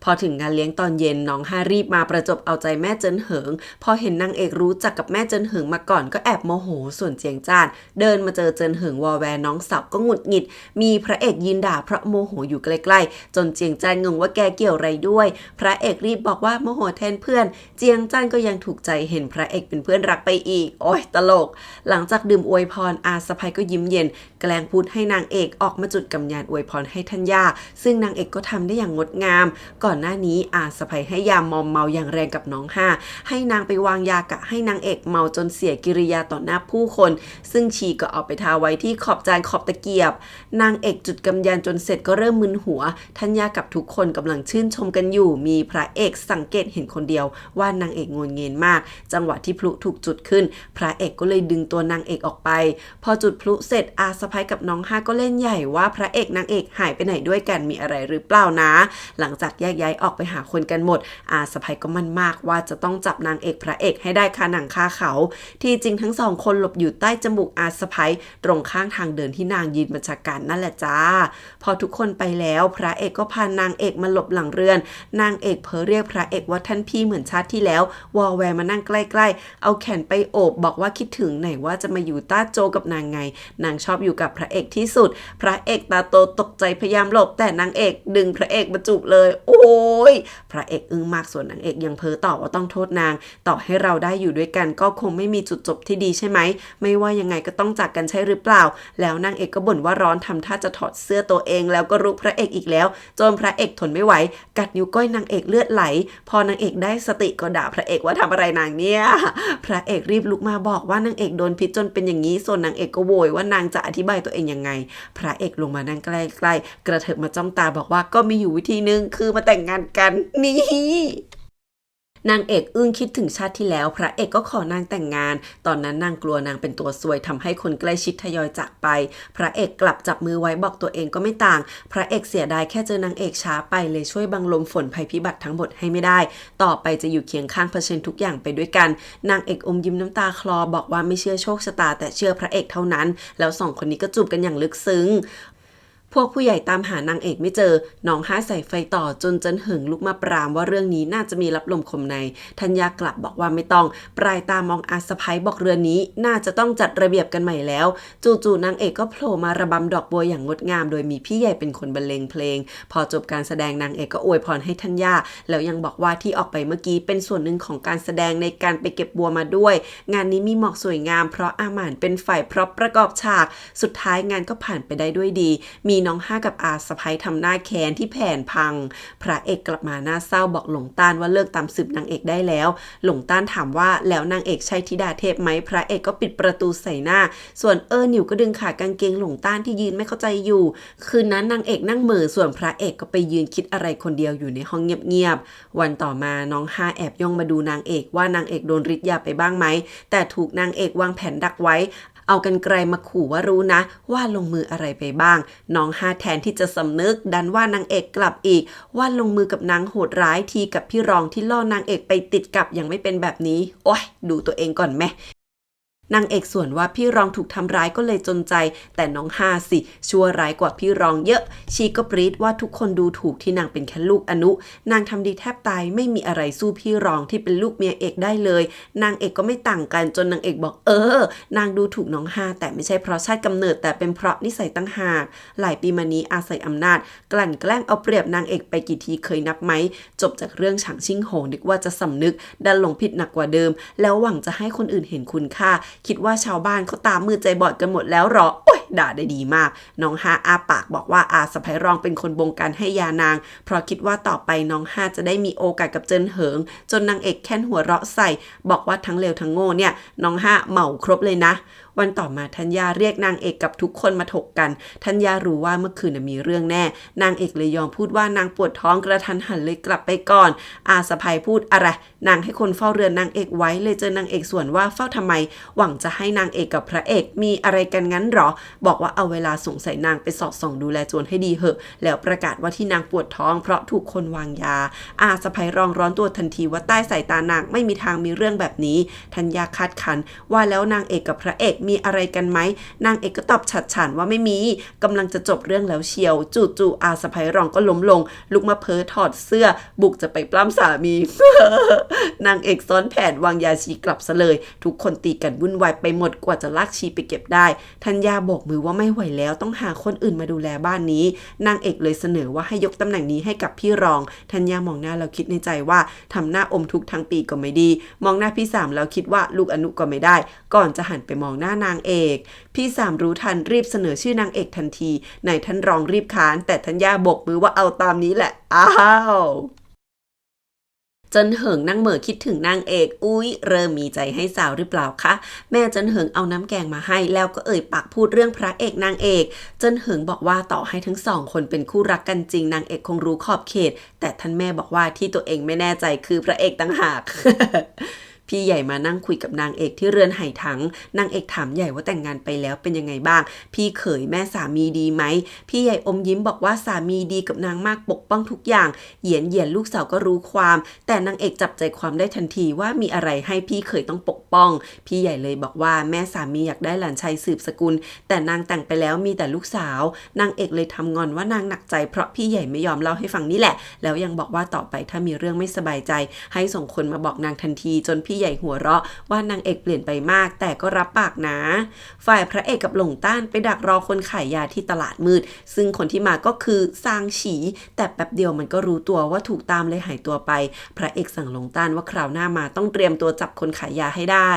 พอถึงงานเลี้ยงตอนเย็นน้องห้ารีบมาประจบเอาใจแม่เจิ้นเหิงพอเห็นนางเอกรู้จักกับแม่เจิ้นเหิงมาก่อนก็แอบโมโหส่วนเจียงจ้านเดินมาเจอเจิ้นเหิงวอแวร์น้องสาวก็หงุดหงิดมีพระเอกยืนด่าเพราะโมโหอยู่ใกล้ๆจนเจียงจ้านงงว่าแกเกี่ยวอะไรด้วยพระเอกรีบบอกว่าโมโหแทนเพื่อนเจียงจ้านก็ยังถูกใจเห็นพระเอกเป็นเพื่อนรักไปอีกโอ้ยตลกหลังจากดื่มอวยพรอาสะพ้ายก็ยิ้มเย็นแกล้งพูดให้นางเอกออกมาจุดกำยานอวยพรให้ธัญญาซึ่งนางเอกก็ทำได้อย่างงดงามก่อนหน้านี้อาสะพ้ายให้ยามอมเมาอย่างแรงกับน้องห้าให้นางไปวางยากะให้นางเอกเมาจนเสียกิริยาต่อหน้าผู้คนซึ่งชีก็เอาไปทาไว้ที่ขอบจานขอบตะเกียบนางเอกจุดกำยานจนเสร็จก็เริ่มมึนหัวธัญญากับทุกคนกำลังชื่นชมกันอยู่มีพระเอกสังเกตเห็นคนเดียวว่านางเอกงนเงินมากจังหวะที่พลุถูกจุดขึ้นพระเอกก็เลยดึงตัวนางเอกออกไปพอจุดพลุเสร็จอาสะพ้ายกับน้องห้าก็เล่นใหญ่ว่าพระเอกนางเอกหายไปไหนด้วยกันมีอะไรหรือเปล่านะหลังจากแยกย้ายออกไปหาคนกันหมดอาสะพ้ายก็มั่นมากว่าจะต้องจับนางเอกพระเอกให้ได้คาหนังคาเขาที่จริงทั้งสองคนหลบอยู่ใต้จมูกอาสะพ้ายตรงข้างทางเดินที่นางยืนบัญชาการนั่นแหละจ้าพอทุกคนไปแล้วพระเอกก็พานางเอกมาหลบหลังเรือนนางเอกเพ้อเรียกพระเอกว่าท่านพี่เหมือนชาติที่แล้ววอแวร์มานั่งใกล้ๆเอาแขนไปโอบบอกว่าคิดถึงไหนว่าจะมาอยู่ต้าโจกับนางไงนางชอบอยู่กับพระเอกที่สุดพระเอกตาโตตกใจพยายามหลบแต่นางเอกดึงพระเอกมาจูบเลยโอ้ยพระเอกอึ้งมากส่วนนางเอกยังเพ้อต่อว่าต้องโทษนางต่อให้เราได้อยู่ด้วยกันก็คงไม่มีจุดจบที่ดีใช่ไหมไม่ว่ายังไงก็ต้องจากกันใช่หรือเปล่าแล้วนางเอกก็บ่นว่าร้อนทำท่าจะถอดเสื้อตัวเองแล้วก็รุกพระเอกอีกแล้วจนพระเอกทนไม่ไหวกัดนิ้วก้อยนางเอกเลือดไหลพอนางเอกได้สติก็ด่าพระเอกว่าทำอะไรนางเนี่ยพระเอกรีบลุกมาบอกว่านางเอกโดนพิษจนเป็นอย่างนี้ส่วนนางเอกก็โวยว่านางจะอธิบายตัวเองยังไงพระเอกลงมานั่งใกล้ๆกระเถิบมาจ้องตาบอกว่าก็มีอยู่วิธีนึงคือมาแต่งงานกันนี่นางเอกอึ้งคิดถึงชาติที่แล้วพระเอกก็ขอนางแต่งงานตอนนั้นนางกลัวนางเป็นตัวซวยทำให้คนใกล้ชิดทยอยจากไปพระเอกกลับจับมือไว้บอกตัวเองก็ไม่ต่างพระเอกเสียดายแค่เจอนางเอกช้าไปเลยช่วยบังลมฝนภัยพิบัติทั้งหมดให้ไม่ได้ต่อไปจะอยู่เคียงข้างเผชิญทุกอย่างไปด้วยกันนางเอกอมยิ้มน้ำตาคลอบอกว่าไม่เชื่อโชคชะตาแต่เชื่อพระเอกเท่านั้นแล้วสองคนนี้ก็จูบกันอย่างลึกซึ้ง พวกผู้ใหญ่ตามหานางเอกไม่เจอน้องห้าใส่ไฟต่อจนเจินเหิงลุกมาปรามว่าเรื่องนี้น่าจะมีรับลมคมในธัญญากลับบอกว่าไม่ต้องปลายตามองอาสะพ้ายบอกเรือนนี้น่าจะต้องจัดระเบียบกันใหม่แล้วจู่ๆนางเอกก็โผล่มาระบำดอกบัวอย่างงดงามโดยมีพี่ใหญ่เป็นคนบรรเลงเพลงพอจบการแสดงนางเอกก็อวยพรให้ธัญญาแล้วยังบอกว่าที่ออกไปเมื่อกี้เป็นส่วนหนึ่งของการแสดงในการไปเก็บบัวมาด้วยงานนี้มีหมอกสวยงามเพราะอาหม่านเป็นฝ่ายพร็อพประกอบฉากสุดท้ายงานก็ผ่านไปได้ด้วยดีมีน้องห้ากับอาสะพ้ายทำหน้าแค้นที่แผ่นพังพระเอกกลับมาหน้าเศร้าบอกหลงต้านว่าเลิกตามสืบนางเอกได้แล้วหลงต้านถามว่าแล้วนางเอกใช่ธิดาเทพไหมพระเอกก็ปิดประตูใส่หน้าส่วนหนิวก็ดึงขากางเกงหลงต้านที่ยืนไม่เข้าใจอยู่คืนนั้นนางเอกนั่งเหม่อส่วนพระเอกก็ไปยืนคิดอะไรคนเดียวอยู่ในห้องเงียบๆวันต่อมาน้องห้าแอบย่องมาดูนางเอกว่านางเอกโดนฤทธิ์ยาไปบ้างไหมแต่ถูกนางเอกวางแผนดักไว้เอากันไกลมาขู่ว่ารู้นะว่าลงมืออะไรไปบ้างน้องห้าแทนที่จะสำนึกดันว่านางเอกกลับอีกว่าลงมือกับนางโหดร้ายทีกับพี่รองที่ล่อนางเอกไปติดกับยังไม่เป็นแบบนี้โอ๊ยดูตัวเองก่อนแม่นางเอกส่วนว่าพี่รองถูกทำร้ายก็เลยจนใจแต่น้องห้าสิชั่วร้ายกว่าพี่รองเยอะชีก็ปรี๊ดว่าทุกคนดูถูกที่นางเป็นแค่ลูกอนุนางทำดีแทบตายไม่มีอะไรสู้พี่รองที่เป็นลูกเมียเอกได้เลยนางเอกก็ไม่ต่างกันจนนางเอกบอกนางดูถูกน้องห้าแต่ไม่ใช่เพราะชาติกำเนิดแต่เป็นเพราะนิสัยตั้งหากหลายปีมานี้อาศัยอำนาจกลั่นแกล้งเอาเปรียบนางเอกไปกี่ทีเคยนับไหมจบจากเรื่องฉางชิ่งโหงนึกว่าจะสำนึกดันหลงผิดหนักกว่าเดิมแล้วหวังจะให้คนอื่นเห็นคุณค่าคิดว่าชาวบ้านเขาตามืดใจบอดกันหมดแล้วหรอโอ๊ยด่าได้ดีมากน้องห้าอาปากบอกว่าอาสะใภ้รองเป็นคนบงการให้ยานางเพราะคิดว่าต่อไปน้องห้าจะได้มีโอกาสกับเจินเหิงจนนางเอกแค่นหัวเราะใส่บอกว่าทั้งเลวทั้งโง่เนี่ยน้องห้าเหมาครบเลยนะวันต่อมาธัญญาเรียกนางเอกกับทุกคนมาถกกันธัญญารู้ว่าเมื่อคืนมีเรื่องแน่นางเอกเลยยอมพูดว่านางปวดท้องกระทันหันเลยกลับไปก่อนอาสะใภ้พูดอะไรนางให้คนเฝ้าเรือนนางเอกไว้เลยเจอนางเอกส่วนว่าเฝ้าทำไมหวังจะให้นางเอกกับพระเอกมีอะไรกันงั้นหรอบอกว่าเอาเวลาสงสัยนางไปสอดส่องดูแลโจรให้ดีเหอะแล้วประกาศว่าที่นางปวดท้องเพราะถูกคนวางยาอาสะใภ้ร้อนตัวทันทีว่าใต้สายตานางไม่มีทางมีเรื่องแบบนี้ธัญญาคาดคั้นว่าแล้วนางเอกกับพระเอกมีอะไรกันไหมนางเอกก็ตอบฉัดฉานว่าไม่มีกำลังจะจบเรื่องแล้วเชียวจู่ๆอาสะใภ้รองก็ล้มลงลุกมาเพ้อถอดเสื้อบุกจะไปปล้ำสามี นางเอกซ้อนแผนวางยาชีกลับซะเลยทุกคนตีกันวุ่นวายไปหมดกว่าจะลากชีไปเก็บได้ธัญญาโบกมือว่าไม่ไหวแล้วต้องหาคนอื่นมาดูแลบ้านนี้นางเอกเลยเสนอว่าให้ยกตำแหน่งนี้ให้กับพี่รองธัญญามองหน้าแล้วคิดในใจว่าทำหน้าอมทุกทั้งปีก็ไม่ดีมองหน้าพี่สามแล้วคิดว่าลูกอนุก็ไม่ได้ก่อนจะหันไปมองหน้านางเอกพี่สามรู้ทันรีบเสนอชื่อนางเอกทันทีนายท่านรองรีบค้านแต่ธัญญาโบกมือว่าเอาตามนี้แหละอ้าวเจินเหิงนั่งเหม่อคิดถึงนางเอกอุ๊ยเริ่มมีใจให้สาวหรือเปล่าคะแม่เจินเหิงเอาน้ำแกงมาให้แล้วก็ปากพูดเรื่องพระเอกนางเอกเจินเหิงบอกว่าต่อให้ทั้งสองคนเป็นคู่รักกันจริงนางเอกคงรู้ขอบเขตแต่ท่านแม่บอกว่าที่ตัวเองไม่แน่ใจคือพระเอกต่างหาก พี่ใหญ่มานั่งคุยกับนางเอกที่เรือนไหถังนางเอกถามใหญ่ว่าแต่งงานไปแล้วเป็นยังไงบ้างพี่เขยแม่สามีดีไหมพี่ใหญ่อมยิ้มบอกว่าสามีดีกับนางมากปกป้องทุกอย่างเหยียนลูกสาวก็รู้ความแต่นางเอกจับใจความได้ทันทีว่ามีอะไรให้พี่เขยต้องปกป้องพี่ใหญ่เลยบอกว่าแม่สามีอยากได้หลานชายสืบสกุลแต่นางแต่งไปแล้วมีแต่ลูกสาวนางเอกเลยทำงอนว่านางหนักใจเพราะพี่ใหญ่ไม่ยอมเล่าให้ฟังนี่แหละแล้วยังบอกว่าต่อไปถ้ามีเรื่องไม่สบายใจให้ส่งคนมาบอกนางทันทีจนพี่ใหญ่หัวเราะว่านางเอกเปลี่ยนไปมากแต่ก็รับปากนะฝ่ายพระเอกกับหลงต้านไปดักรอคนขายยาที่ตลาดมืดซึ่งคนที่มาก็คือซางฉีแต่แป๊บเดียวมันก็รู้ตัวว่าถูกตามเลยหายตัวไปพระเอกสั่งหลงต้านว่าคราวหน้ามาต้องเตรียมตัวจับคนขายยาให้ได้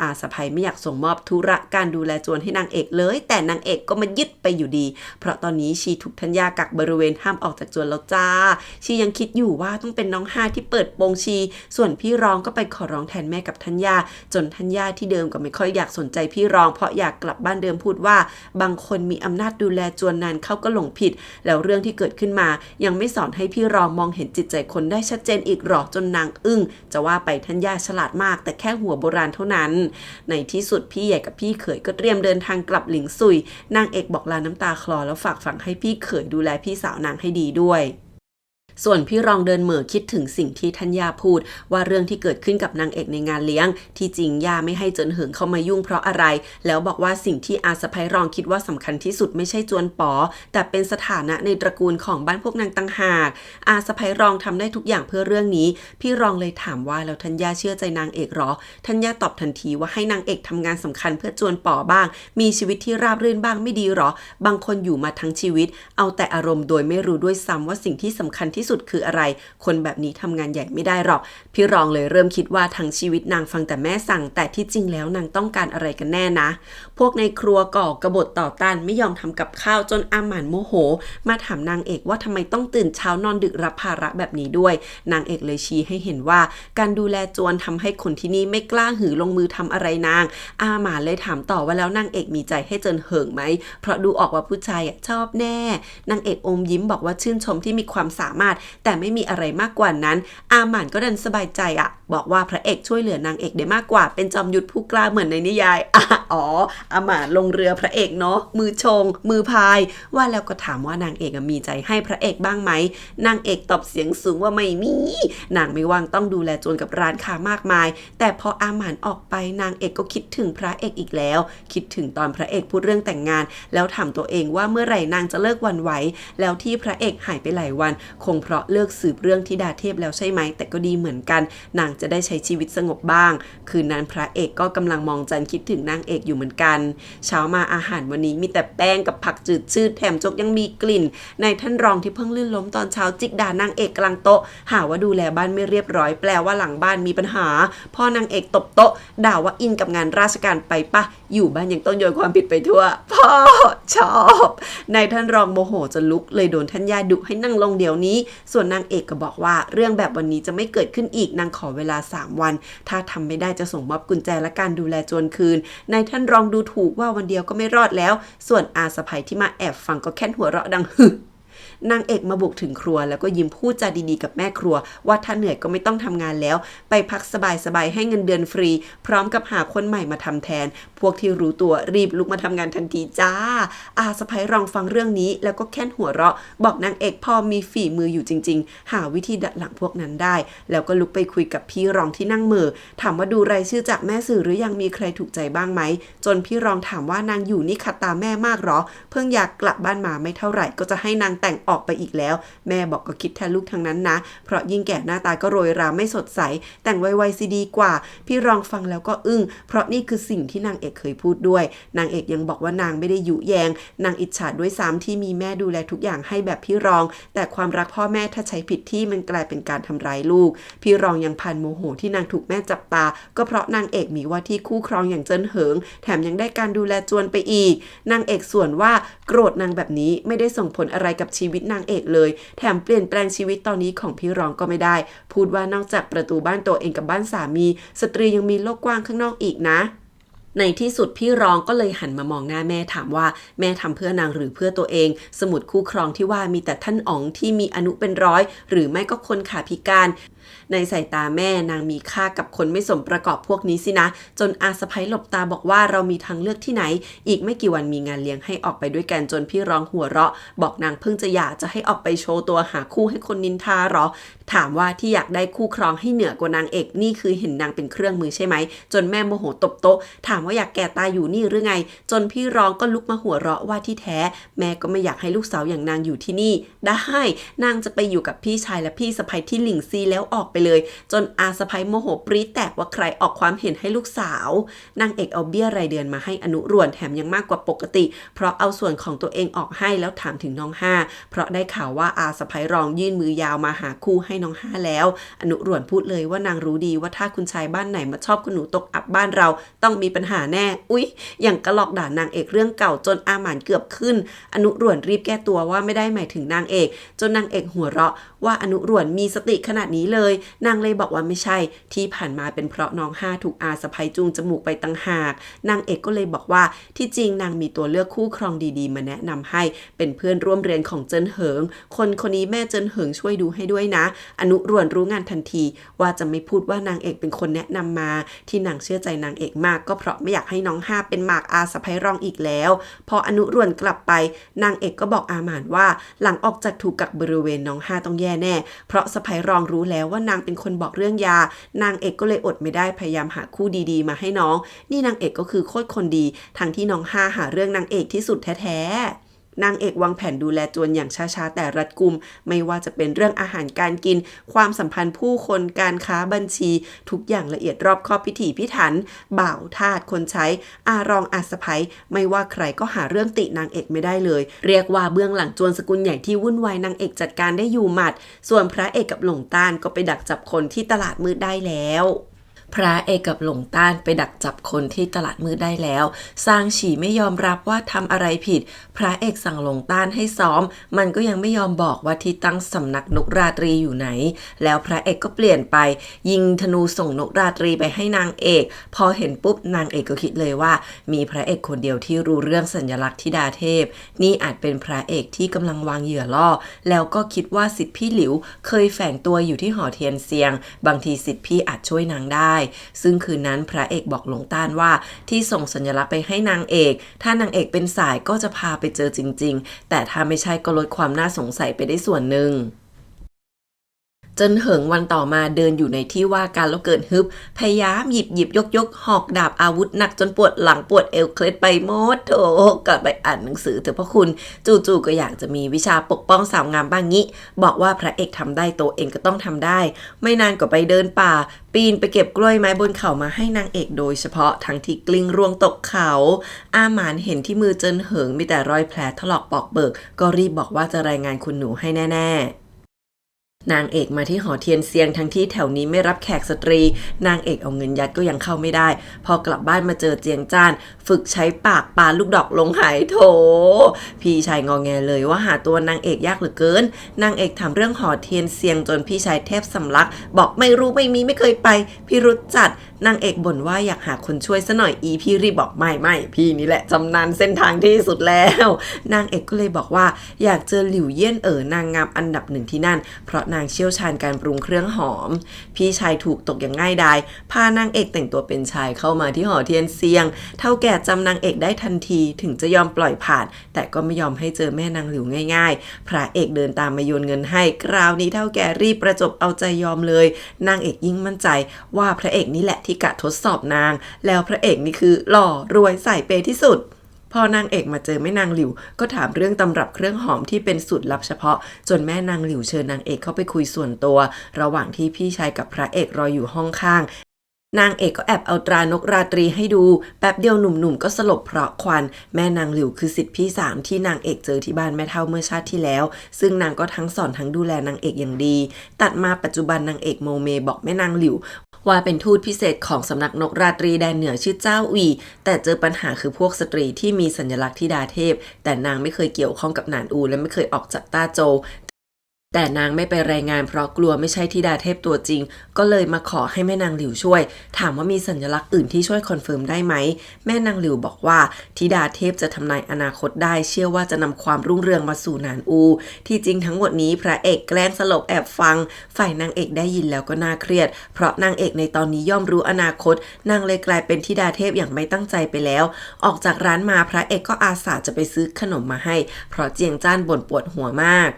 อาสะใภ้ไม่อยากส่งมอบธุระการดูแลโจรให้นางเอกเลยแต่นางเอกก็มายึดไปอยู่ดีเพราะตอนนี้ชีถูกธัญญากักบริเวณห้ามออกจากโจรแล้วจ้าชียังคิดอยู่ว่าต้องเป็นน้องห้าที่เปิดโปงชีส่วนพี่รองก็ไปขอร้องแทนแม่กับธัญญาจนธัญญาที่เดิมก็ไม่ค่อยอยากสนใจพี่รองเพราะอยากกลับบ้านเดิมพูดว่าบางคนมีอำนาจดูแลจวนนานเขาก็หลงผิดแล้วเรื่องที่เกิดขึ้นมายังไม่สอนให้พี่รองมองเห็นจิตใจคนได้ชัดเจนอีกหรอจนนางอึ้งจะว่าไปธัญญาฉลาดมากแต่แค่หัวโบราณเท่านั้นในที่สุดพี่ใหญ่กับพี่เขยก็เตรียมเดินทางกลับหลิงซุยนางเอกบอกลาน้ำตาคลอแล้วฝากฝังให้พี่เขยดูแลพี่สาวนางให้ดีด้วย ส่วนพี่รองเดินเหม่อคิดถึงสิ่งที่ท่านย่าพูดว่าเรื่องที่เกิดขึ้นกับนางเอกในงานเลี้ยงที่จริงย่าไม่ให้เจินเหิงเข้ามายุ่งเพราะอะไรแล้วบอกว่าสิ่งที่อาสะใภ้รองคิดว่าสำคัญที่สุดไม่ใช่จวนป๋อแต่เป็นสถานะในตระกูลของบ้านพวกนางต่างหากอาสะใภ้รองทำได้ทุกอย่างเพื่อเรื่องนี้พี่รองเลยถามว่าแล้วท่านย่าเชื่อใจนางเอกหรอท่านย่าตอบทันทีว่าให้นางเอกทำงานสำคัญเพื่อจวนป๋อบ้างมีชีวิตที่ราบรื่นบ้างไม่ดีหรอบางคนอยู่มาทั้งชีวิตเอาแต่อารมณ์โดยไม่รู้ด้วยซ้ำว่าสิ่งที่สำคัญที่สุดคืออะไรคนแบบนี้ทำงานใหญ่ไม่ได้หรอกพี่รองเลยเริ่มคิดว่าทั้งชีวิตนางฟังแต่แม่สั่งแต่ที่จริงแล้วนางต้องการอะไรกันแน่นะพวกในครัวก่อกบฏต่อต้านไม่ยอมทำกับข้าวจนอาหม่านโมโหมาถามนางเอกว่าทำไมต้องตื่นเช้านอนดึกรับภาระแบบนี้ด้วยนางเอกเลยชี้ให้เห็นว่าการดูแลจวนทำให้คนที่นี่ไม่กล้าหือลงมือทำอะไรนางอาหม่านเลยถามต่อว่าแล้วนางเอกมีใจให้เจินเหิงไหมเพราะดูออกว่าผู้ชายชอบแน่นางเอกอมยิ้มบอกว่าชื่นชมที่มีความสามารถแต่ไม่มีอะไรมากกว่านั้นอาหม่านก็ดันสบายใจบอกว่าพระเอกช่วยเหลือนางเอกได้มากกว่าเป็นจอมยุทธผู้กล้าเหมือนในนิยายอาหม่านลงเรือพระเอกเนาะมือชงมือพายว่าแล้วก็ถามว่านางเอกมีใจให้พระเอกบ้างไหมนางเอกตอบเสียงสูงว่าไม่มีนางไม่ว่างต้องดูแลจวนกับร้านค้ามากมายแต่พออาหม่านออกไปนางเอกก็คิดถึงพระเอกอีกแล้วคิดถึงตอนพระเอกพูดเรื่องแต่งงานแล้วถามตัวเองว่าเมื่อไหร่นางจะเลิกหวั่นไหวแล้วที่พระเอกหายไปหลายวันคงเพราะเลิกสืบเรื่องธิดาเทพแล้วใช่ไหมแต่ก็ดีเหมือนกันนางจะได้ใช้ชีวิตสงบบ้างคืนนั้นพระเอกก็กำลังมองจันทร์คิดถึงนางเอกอยู่เหมือนกันเช้ามาอาหารวันนี้มีแต่แป้งกับผักจืดชืดแถมจกยังมีกลิ่นในท่านรองที่เพิ่งลื่นล้มตอนเช้าจิกด่านางเอกกลางโต๊ะหาว่าดูแลบ้านไม่เรียบร้อยแปลว่าหลังบ้านมีปัญหาพ่อนางเอกตบโต๊ะด่าว่าอินกับงานราชการไปปะอยู่บ้านยังต้องโยนความผิดไปทั่วพ่อชอบในท่านรองโมโหจะลุกเลยโดนท่านย่าดุให้นั่งลงเดี๋ยวนี้ส่วนนางเอกก็บอกว่าเรื่องแบบวันนี้จะไม่เกิดขึ้นอีกนางขอเวลา3 วันถ้าทำไม่ได้จะส่งมอบกุญแจและการดูแลจวนคืนในท่านรองดูถูกว่าวันเดียวก็ไม่รอดแล้วส่วนอาสะใภ้ที่มาแอบฟังก็แค่หัวเราะดังฮึนางเอกมาบุกถึงครัวแล้วก็ยิ้มพูดจาดีๆกับแม่ครัวว่าถ้าเหนื่อยก็ไม่ต้องทำงานแล้วไปพักสบายๆให้เงินเดือนฟรีพร้อมกับหาคนใหม่มาทำแทนพวกที่รู้ตัวรีบลุกมาทำงานทันทีจ้าอาสะใภ้รองฟังเรื่องนี้แล้วก็แค่หัวเราะบอกนางเอกพอมีฝีมืออยู่จริงๆหาวิธีดัดหลังพวกนั้นได้แล้วก็ลุกไปคุยกับพี่รองที่นั่งมือถามว่าดูรายชื่อจากแม่สื่อหรือยังมีใครถูกใจบ้างไหมจนพี่รองถามว่านางอยู่นี่ขัดตาแม่มากหรอเพิ่งอยากกลับบ้านมาไม่เท่าไหร่ก็จะให้นางแต่งออกไปอีกแล้วแม่บอกก็คิดแทนลูกทั้งนั้นนะเพราะยิ่งแก่หน้าตาก็โรยราไม่สดใสแต่งไวๆสิดีกว่าพี่รองฟังแล้วก็อึ้งเพราะนี่คือสิ่งที่นางเอกเคยพูดด้วยนางเอกยังบอกว่านางไม่ได้ยุแยงนางอิจฉาด้วยซ้ำที่มีแม่ดูแลทุกอย่างให้แบบพี่รองแต่ความรักพ่อแม่ถ้าใช้ผิดที่มันกลายเป็นการทำร้ายลูกพี่รองยังพันโมโหที่นางถูกแม่จับตาก็เพราะนางเอกมีว่าที่คู่ครองอย่างเจิ้นเหิงแถมยังได้การดูแลจวนไปอีกนางเอกส่วนว่าโกรธนางแบบนี้ไม่ได้ส่งผลอะไรกับชีวิตนางเอกเลยแถมเปลี่ยนแปลงชีวิตตอนนี้ของพี่รองก็ไม่ได้พูดว่านอกจากประตูบ้านตัวเองกับบ้านสามีสตรียังมีโลกกว้างข้างนอกอีกนะในที่สุดพี่รองก็เลยหันมามองหน้าแม่ถามว่าแม่ทำเพื่อนางหรือเพื่อตัวเองสมุดคู่ครองที่ว่ามีแต่ท่านอ๋องที่มีอานุเป็นร้อยหรือไม่ก็คนขาพิการในสายตาแม่นางมีค่ากับคนไม่สมประกอบพวกนี้สินะจนอาสะใภ้หลบตาบอกว่าเรามีทางเลือกที่ไหนอีกไม่กี่วันมีงานเลี้ยงให้ออกไปด้วยกันจนพี่รองหัวเราะบอกนางเพิ่งจะอยากจะให้ออกไปโชว์ตัวหาคู่ให้คนนินทาหรอถามว่าที่อยากได้คู่ครองให้เหนือกว่านางเอกนี่คือเห็นนางเป็นเครื่องมือใช่ไหมจนแม่โมโหตบโต๊ะถามว่าอยากแก่ตายอยู่นี่หรือไงจนพี่รองก็ลุกมาหัวเราะว่าที่แท้แม่ก็ไม่อยากให้ลูกสาวอย่างนางอยู่ที่นี่ได้นางจะไปอยู่กับพี่ชายและพี่สะใภ้ที่หลิ่งซีแล้วออกไปเลยจนอาสะใภ้โมโหปรี๊ดแตกว่าใครออกความเห็นให้ลูกสาวนางเอกเอาเบี้ยรายเดือนมาให้อนุรวนแถมยังมากกว่าปกติเพราะเอาส่วนของตัวเองออกให้แล้วถามถึงน้องห้าเพราะได้ข่าวว่าอาสะใภ้รองยื่นมือยาวมาหาคู่ให้น้องห้าแล้วอนุรวนพูดเลยว่านางรู้ดีว่าถ้าคุณชายบ้านไหนมาชอบคุณหนูตกอับบ้านเราต้องมีปัญหาแน่อุ๊ยอย่างกระหลอกด่านางเอกเรื่องเก่าจนอาหม่านเกือบขึ้นอนุรวนรีบแก้ตัวว่าไม่ได้หมายถึงนางเอกจนนางเอกหัวเราะว่าอนุรวนมีสติขนาดนี้เลย นางเลยบอกว่าไม่ใช่ที่ผ่านมาเป็นเพราะน้อง5ถูกอาสะใภ้จูงจมูกไปตั้งหากนางเอกก็เลยบอกว่าที่จริงนางมีตัวเลือกคู่ครองดีๆมาแนะนำให้เป็นเพื่อนร่วมเรียนของเจิ้นเหิงคนนี้แม่เจิ้นเหิงช่วยดูให้ด้วยนะอนุรวนรู้งานทันทีว่าจะไม่พูดว่านางเอกเป็นคนแนะนำมาที่นางเชื่อใจนางเอกมากก็เพราะไม่อยากให้น้อง5เป็นหมากอาสะใภ้รองอีกแล้วพออนุรวนกลับไปนางเอกก็บอกอาหมานว่าหลังออกจากถูกกักบริเวณน้อง5ต้องแย่แน่เพราะสะใภ้รองรู้แล้วว่านางเป็นคนบอกเรื่องยานางเอกก็เลยอดไม่ได้พยายามหาคู่ดีๆมาให้น้องนี่นางเอกก็คือโคตรคนดีทั้งที่น้อง5หาเรื่องนางเอกที่สุดแท้ๆนางเอกวางแผนดูแลจวนอย่างช้าๆแต่รัดกุมไม่ว่าจะเป็นเรื่องอาหารการกินความสัมพันธ์ผู้คนการค้าบัญชีทุกอย่างละเอียดรอบคอบพิถีพิถันบ่าวทาสคนใช้อารองอาสะใภ้ไม่ว่าใครก็หาเรื่องตินางเอกไม่ได้เลยเรียกว่าเบื้องหลังจวนสกุลใหญ่ที่วุ่นวายนางเอกจัดการได้อยู่หมัดส่วนพระเอกกับหลงต้านก็ไปดักจับคนที่ตลาดมืดได้แล้วพระเอกกับหลงต้านไปดักจับคนที่ตลาดมืดได้แล้วซางฉีไม่ยอมรับว่าทำอะไรผิดพระเอกสั่งหลงต้านให้ซ้อมมันก็ยังไม่ยอมบอกว่าที่ตั้งสำนักนกราตรีอยู่ไหนแล้วพระเอกก็เปลี่ยนไปยิงธนูส่งนกราตรีไปให้นางเอกพอเห็นปุ๊บนางเอกก็คิดเลยว่ามีพระเอกคนเดียวที่รู้เรื่องสัญลักษณ์ธิดาเทพนี่อาจเป็นพระเอกที่กำลังวางเหยื่อล่อแล้วก็คิดว่าสิทธิพี่หลิวเคยแฝงตัวอยู่ที่หอเทียนเซียงบางทีสิทธิพี่อาจช่วยนางได้ซึ่งคืนนั้นพระเอกบอกหลงต้านว่าที่ส่งสัญลักษณ์ไปให้นางเอกถ้านางเอกเป็นสายก็จะพาไปเจอจริงๆแต่ถ้าไม่ใช่ก็ลดความน่าสงสัยไปได้ส่วนหนึ่งเจิ้นเหิงวันต่อมาเดินอยู่ในที่ว่าการแล้วเกิดฮึบพยายามหยิบยกหอกดาบอาวุธหนักจนปวดหลังปวดเอวเคล็ดไปหมดโถกลับไปอ่านหนังสือเถอะพ่อคุณจู่ๆก็อยากจะมีวิชาปกป้องสาวงามบ้างงี้บอกว่าพระเอกทำได้ตัวเองก็ต้องทำได้ไม่นานก็ไปเดินป่าปีนไปเก็บกล้วยไม้บนเขามาให้นางเอกโดยเฉพาะทั้งที่กลิ้งร่วงตกเขาอาหมานเห็นที่มือเจิ้นเหิงมีแต่รอยแผลถลอกปอกเบิกก็รีบบอกว่าจะรายงานคุณหนูให้แน่ๆนางเอกมาที่หอเทียนเซียงทั้งที่แถวนี้ไม่รับแขกสตรีนางเอกเอาเงินยัดก็ยังเข้าไม่ได้พอกลับบ้านมาเจอเจียงจ้านฝึกใช้ปากปาลูกดอกลงหายโถพี่ชายงอแงเลยว่าหาตัวนางเอกยากเหลือเกินนางเอกถามเรื่องหอเทียนเซียงจนพี่ชายแทบสำลักบอกไม่รู้ไม่มีไม่เคยไปพี่รุษจัดนางเอกบ่นว่าอยากหาคนช่วยซะหน่อยพี่รีบบอกไม่พี่นี่แหละจำนานเส้นทางที่สุดแล้วนางเอกก็เลยบอกว่าอยากเจอหลิวเยี่ยนนางงามอันดับ1ที่นั่นเพราะนางเชี่ยวชาญการปรุงเครื่องหอมพี่ชายถูกตกอย่างง่ายดายพานางเอกแต่งตัวเป็นชายเข้ามาที่หอเทียนเซียงเท่าแก่จำนางเอกได้ทันทีถึงจะยอมปล่อยผ่านแต่ก็ไม่ยอมให้เจอแม่นางหลิวง่ายๆพระเอกเดินตามมาโยนเงินให้คราวนี้เท่าแก่รีบประจบเอาใจยอมเลยนางเอกยิ่งมั่นใจว่าพระเอกนี่แหละที่กะทดสอบนางแล้วพระเอกนี่คือหล่อรวยใส่เปย์ที่สุดพอนางเอกมาเจอแม่นางหลิวก็ถามเรื่องตำรับเครื่องหอมที่เป็นสูตรลับเฉพาะจนแม่นางหลิวเชิญนางเอกเข้าไปคุยส่วนตัวระหว่างที่พี่ชายกับพระเอกรออยู่ห้องข้างนางเอกก็แอบเอาตรานกราตรีให้ดูแป๊บเดียวหนุ่มๆก็สลบเพราะควันแม่นางหลิวคือศิษย์พี่3ที่นางเอกเจอที่บ้านแม่เฒ่าเมื่อชาติที่แล้วซึ่งนางก็ทั้งสอนทั้งดูแลนางเอกอย่างดีตัดมาปัจจุบันนางเอกโมเมบอกแม่นางหลิวว่าเป็นทูตพิเศษของสำนักนกราตรีแดนเหนือชื่อเจ้าอีแต่เจอปัญหาคือพวกสตรีที่มีสัญลักษณ์ธิดาเทพแต่นางไม่เคยเกี่ยวข้องกับหนานอูและไม่เคยออกจากต้าโจวแต่นางไม่ไปรายงานเพราะกลัวไม่ใช่ธิดาเทพตัวจริงก็เลยมาขอให้แม่นางหลิวช่วยถามว่ามีสัญลักษณ์อื่นที่ช่วยคอนเฟิร์มได้ไหมแม่นางหลิวบอกว่าธิดาเทพจะทำนายอนาคตได้เชื่อว่าจะนำความรุ่งเรืองมาสู่หนานอูที่จริงทั้งหมดนี้พระเอกแกล้งสลบแอบฟังฝ่ายนางเอกได้ยินแล้วก็น่าเครียดเพราะนางเอกในตอนนี้ย่อมรู้อนาคตนางเลยกลายเป็นธิดาเทพอย่างไม่ตั้งใจไปแล้วออกจากร้านมาพระเอกก็อาสาจะไปซื้อขนมมาให้เพราะเจียงจ้านบ่นปวดหัวมาก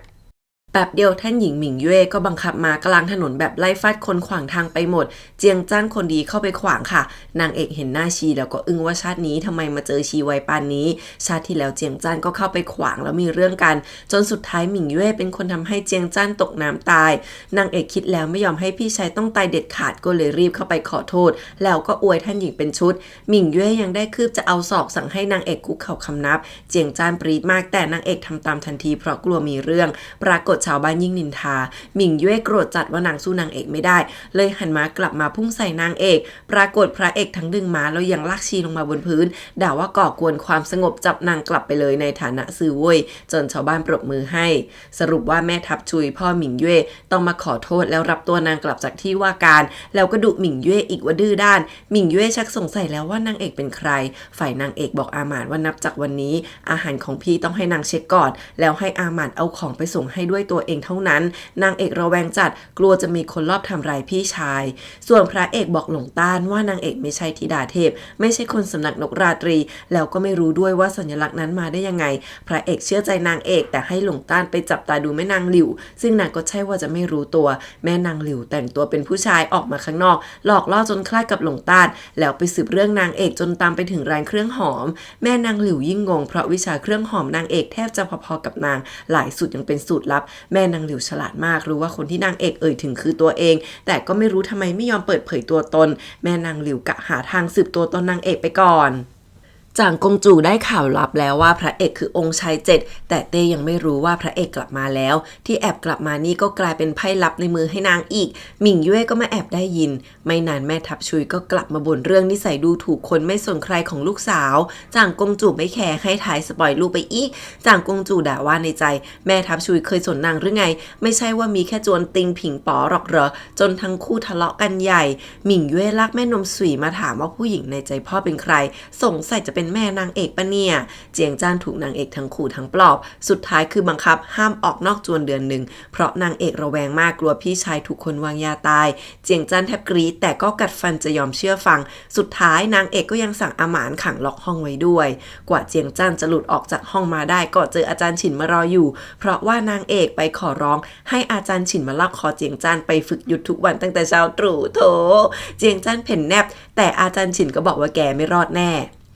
แป๊บเดียวท่านหญิงหมิงเย่ก็บังคับมากลางถนนแบบไล่ฟาดคนขวางทางไปหมดเจียงจ้านคนดีเข้าไปขวางค่ะนางเอกเห็นหน้าชีแล้วก็อึ้งว่าชาตินี้ทำไมมาเจอชีไวปานนี้ชาติที่แล้วเจียงจ้านก็เข้าไปขวางแล้วมีเรื่องกันจนสุดท้ายหมิงเย่เป็นคนทำให้เจียงจ้านตกน้ำตายนางเอกคิดแล้วไม่ยอมให้พี่ชายต้องตายเด็ดขาดก็เลยรีบเข้าไปขอโทษแล้วก็อวยท่านหญิงเป็นชุดหมิงเย่ยังได้คืบจะเอาศอกสั่งให้นางเอกคุกเข่าคำนับเจียงจ้านปรีดมากแต่นางเอกทำตามทันทีเพราะกลัวมีเรื่องปรากฏ ชาวบ้านยิ่งนินทาหมิงเย่โกรธจัดว่านางสู้นางเอกไม่ได้เลยหันม้ากลับมาพุ่งใส่นางเอกปรากฏพระเอกทั้งดึงม้าแล้วยังลากชีลงมาบนพื้นด่าว่าก่อกวนความสงบจับนางกลับไปเลยในฐานะซื่อเว่ยจนชาวบ้านปรบมือให้สรุปว่าแม่ทัพชุยพ่อหมิงเย่ต้องมาขอโทษแล้วรับตัวนางกลับจากที่ว่าการแล้วก็ดุหมิงเย่อีกว่าดื้อด้านหมิงเย่ชักสงสัยแล้วว่านางเอกเป็นใครฝ่ายนางเอกบอกอาหม่านว่านับจากวันนี้อาหารของพี่ต้องให้นางเช็คก่อนแล้วให้อาหม่านเอาของไปส่งให้ด้วยตัวเองเท่านั้นนางเอกระแวงจัดกลัวจะมีคนลอบทำร้ายพี่ชายส่วนพระเอกบอกหลงต้านว่านางเอกไม่ใช่ธิดาเทพไม่ใช่คนสำนักนกราตรีแล้วก็ไม่รู้ด้วยว่าสัญลักษณ์นั้นมาได้ยังไงพระเอกเชื่อใจนางเอกแต่ให้หลงต้านไปจับตาดูแม่นางหลิวซึ่งนางก็ใช่ว่าจะไม่รู้ตัวแม่นางหลิวแต่งตัวเป็นผู้ชายออกมาข้างนอกหลอกล่อจนคล้ายกับหลงต้านแล้วไปสืบเรื่องนางเอกจนตามไปถึงร้านเครื่องหอมแม่นางหลิวยิ่งงงเพราะวิชาเครื่องหอมนางเอกแทบจะพอๆกับนางหลายสูตรยังเป็นสูตรลับแม่นางหลิวฉลาดมากรู้ว่าคนที่นางเอกเอ่ยถึงคือตัวเองแต่ก็ไม่รู้ทำไมไม่ยอมเปิดเผยตัวตนแม่นางหลิวกะหาทางสืบตัวตนนางเอกไปก่อนจางกงจูได้ข่าวลับแล้วว่าพระเอกคือองค์ชาย7แต่เต้ยังไม่รู้ว่าพระเอกกลับมาแล้วที่แอบกลับมานี่ก็กลายเป็นไพ่ลับในมือให้นางอีกหมิงเย่ก็มาแอบได้ยินไม่นานแม่ทัพชุยก็กลับมาบ่นเรื่องนิสัยดูถูกคนไม่สนใครของลูกสาวจางกงจูไม่แคร์ให้ถ่ายสปอยลูกไปอีกจางกงจูด่าว่าในใจแม่ทัพชุยเคยสนนางหรือไงไม่ใช่ว่ามีแค่จวนติงผิงป๋อหรอกเหรอจนทั้งคู่ทะเลาะกันใหญ่หมิงเย่ลากแม่นมสุยมาถามว่าผู้หญิงในใจพ่อเป็นใครสงสัยจะเป็นแม่นางเอกปะเนี่ยเจียงจ้านถูกนางเอกทั้งขู่ทั้งปลอบสุดท้ายคือบังคับห้ามออกนอกจวนเดือนหนึ่งเพราะนางเอกระแวงมากกลัวพี่ชายถูกคนวางยาตายเจียงจ้านแทบกรี๊ดแต่ก็กัดฟันจะยอมเชื่อฟังสุดท้ายนางเอกก็ยังสั่งอาหมานขังล็อกห้องไว้ด้วยกว่าเจียงจ้านจะหลุดออกจากห้องมาได้ก็เจออาจารย์ฉินมารออยู่เพราะว่านางเอกไปขอร้องให้อาจารย์ฉินมาลากคอเจียงจ้านไปฝึกหยุดทุกวันตั้งแต่เช้าตรู่โถเจียงจ้านเพ่นแนบแต่อาจารย์ฉินก็บอกว่าแกไม่รอดแน่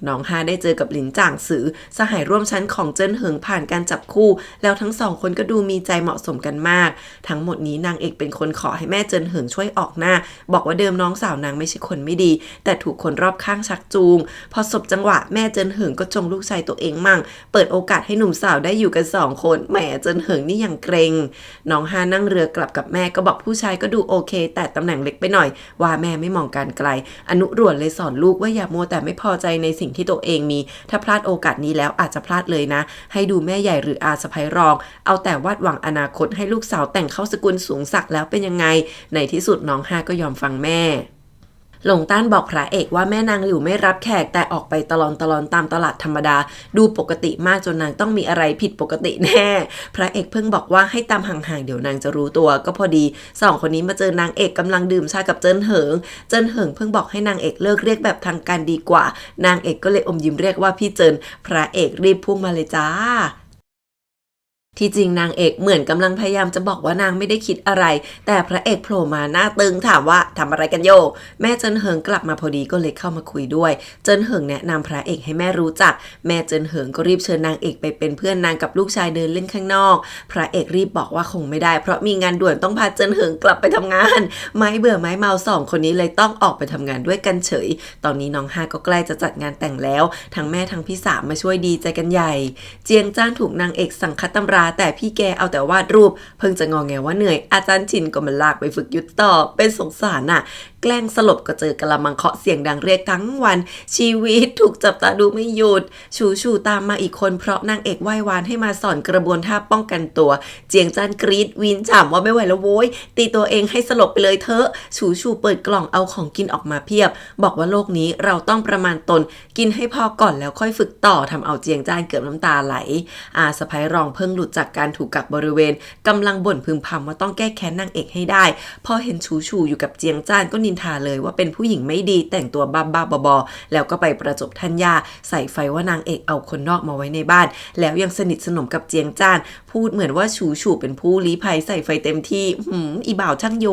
น้องฮาได้เจอกับหลินจ่างซือสหายร่วมชั้นของเจิ้นเหิงผ่านการจับคู่แล้วทั้งสองคนก็ดูมีใจเหมาะสมกันมากทั้งหมดนี้นางเอกเป็นคนขอให้แม่เจิ้นเหิงช่วยออกหน้าบอกว่าเดิมน้องสาวนางไม่ใช่คนไม่ดีแต่ถูกคนรอบข้างชักจูงพอสบจังหวะแม่เจิ้นเหิงก็จงลูกชายตัวเองมั่งเปิดโอกาสให้หนุ่มสาวได้อยู่กัน2คนแหมเจิ้นเหิงนี่อย่างเกรงน้องฮานั่งเรือกลับกับแม่ก็บอกผู้ชายก็ดูโอเคแต่ตำแหน่งเล็กไปหน่อยว่าแม่ไม่มองการไกลอนุรวนเลยสอนลูกว่าอย่ามัวแต่ไม่พอใจในสิ่งที่ตัวเองมีถ้าพลาดโอกาสนี้แล้วอาจจะพลาดเลยนะให้ดูแม่ใหญ่หรืออาสะใภ้รองเอาแต่วาดหวังอนาคตให้ลูกสาวแต่งเข้าสกุลสูงศักดิ์แล้วเป็นยังไงในที่สุดน้องฮาก็ยอมฟังแม่หลงต้านบอกพระเอกว่าแม่นางหลิวไม่รับแขกแต่ออกไปตลอนตามตลาดธรรมดาดูปกติมากจนนางต้องมีอะไรผิดปกติแน่พระเอกเพิ่งบอกว่าให้ตามห่างๆเดี๋ยวนางจะรู้ตัวก็พอดี2คนนี้มาเจอนางเอกกำลังดื่มชากับเจิ้นเหิงเพิ่งบอกให้นางเอกเลิกเรียกแบบทางการดีกว่านางเอกก็เลยอมยิ้มเรียกว่าพี่เจิ้นพระเอกรีบพุ่งมาเลยจ้าที่จริงนางเอกเหมือนกำลังพยายามจะบอกว่านางไม่ได้คิดอะไรแต่พระเอกโผล่มาหน้าตึงถามว่าทำอะไรกันโยแม่เจิ้นเหิงกลับมาพอดีก็เลยเข้ามาคุยด้วยเจิ้นเหิงแนะนำพระเอกให้แม่รู้จักแม่เจิ้นเหิงก็รีบเชิญนางเอกไปเป็นเพื่อนนางกับลูกชายเดินเล่นข้างนอกพระเอกรีบบอกว่าคงไม่ได้เพราะมีงานด่วนต้องพาเจิ้นเหิงกลับไปทำงานไม้เบื่อไม้เมา2คนนี้เลยต้องออกไปทำงานด้วยกันเฉยตอนนี้น้องฮาก็ใกล้จะจัดงานแต่งแล้วทั้งแม่ทั้งพี่สาวมาช่วยดีใจกันใหญ่เจียงจ้านถูกนางเอกสั่งคัดตำราแต่พี่แกเอาแต่วาดรูปเพิ่งจะงอแงว่าเหนื่อยอาจารย์ชินก็มาลากไปฝึกยุทธต่อเป็นสงสารน่ะแกล้งสลบก็เจอกะละมังเคาะเสียงดังเรียกทั้งวันชีวิตถูกจับตาดูไม่หยุดชูตามมาอีกคนเพราะนางเอกไหว้วานให้มาสอนกระบวนท่าป้องกันตัวเจียงจ้านกรี๊ดวินฉ่ำว่าไม่ไหวแล้วโว้ยตีตัวเองให้สลบไปเลยเถอะชูเปิดกล่องเอาของกินออกมาเพียบบอกว่าโลกนี้เราต้องประมาณตนกินให้พอก่อนแล้วค่อยฝึกต่อทำเอาเจียงจ้านเกือบน้ำตาไหลอาสะใภ้รองเพิ่งหลุดจากการถูกกักบริเวณกำลังบ่นพึมพำว่าต้องแก้แค้นนางเอกให้ได้พอเห็นชูอยู่กับเจียงจ้านก็นินทาเลยว่าเป็นผู้หญิงไม่ดีแต่งตัวบ้าบอแล้วก็ไปประจบทัญญาใส่ไฟว่านางเอกเอาคนนอกมาไว้ในบ้านแล้วยังสนิทสนมกับเจียงจ้านพูดเหมือนว่าชูเป็นผู้ลี้ภัยใส่ไฟเต็มที่อีบ่าวช่างโย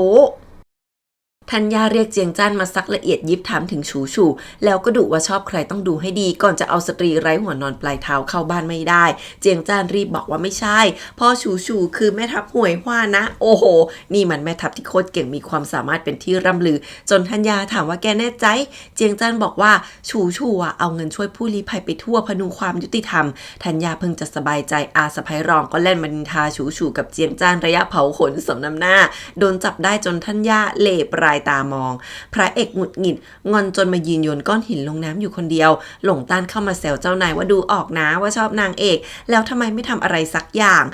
ธัญญาเรียกเจียงจ้านมาซักละเอียดยิบถามถึงฉูฉูแล้วก็ดุว่าชอบใครต้องดูให้ดีก่อนจะเอาสตรีไร้หัวนอนปลายเท้าเข้าบ้านไม่ได้เจียงจ้านรีบบอกว่าไม่ใช่พ่อฉูฉูคือแม่ทัพห่วยฮวานะโอ้โหนี่มันแม่ทัพที่โคตรเก่งมีความสามารถเป็นที่ร่ำลือจนธัญญาถามว่าแกแน่ใจเจียงจ้านบอกว่าฉูฉูเอาเงินช่วยผู้ลี้ภัยไปทั่วพนุความยุติธรรมธัญญาเพิ่งจะสบายใจอาสะพ้ายรองก็เล่นมานินทาฉูฉูกับเจียงจ้านระยะเผาขนสมน้ำหน้าโดนจับได้จนธัญญาเหล่ปลายตามองพระเอกหงุดหงิดงอนจนมายืนโยนก้อนหินลงน้ำอยู่คนเดียวหลงต้านเข้ามาแซวเจ้านายว่าดูออกนะว่าชอบนางเอกแล้วทำไมไม่ทำอะไรสักอย่าง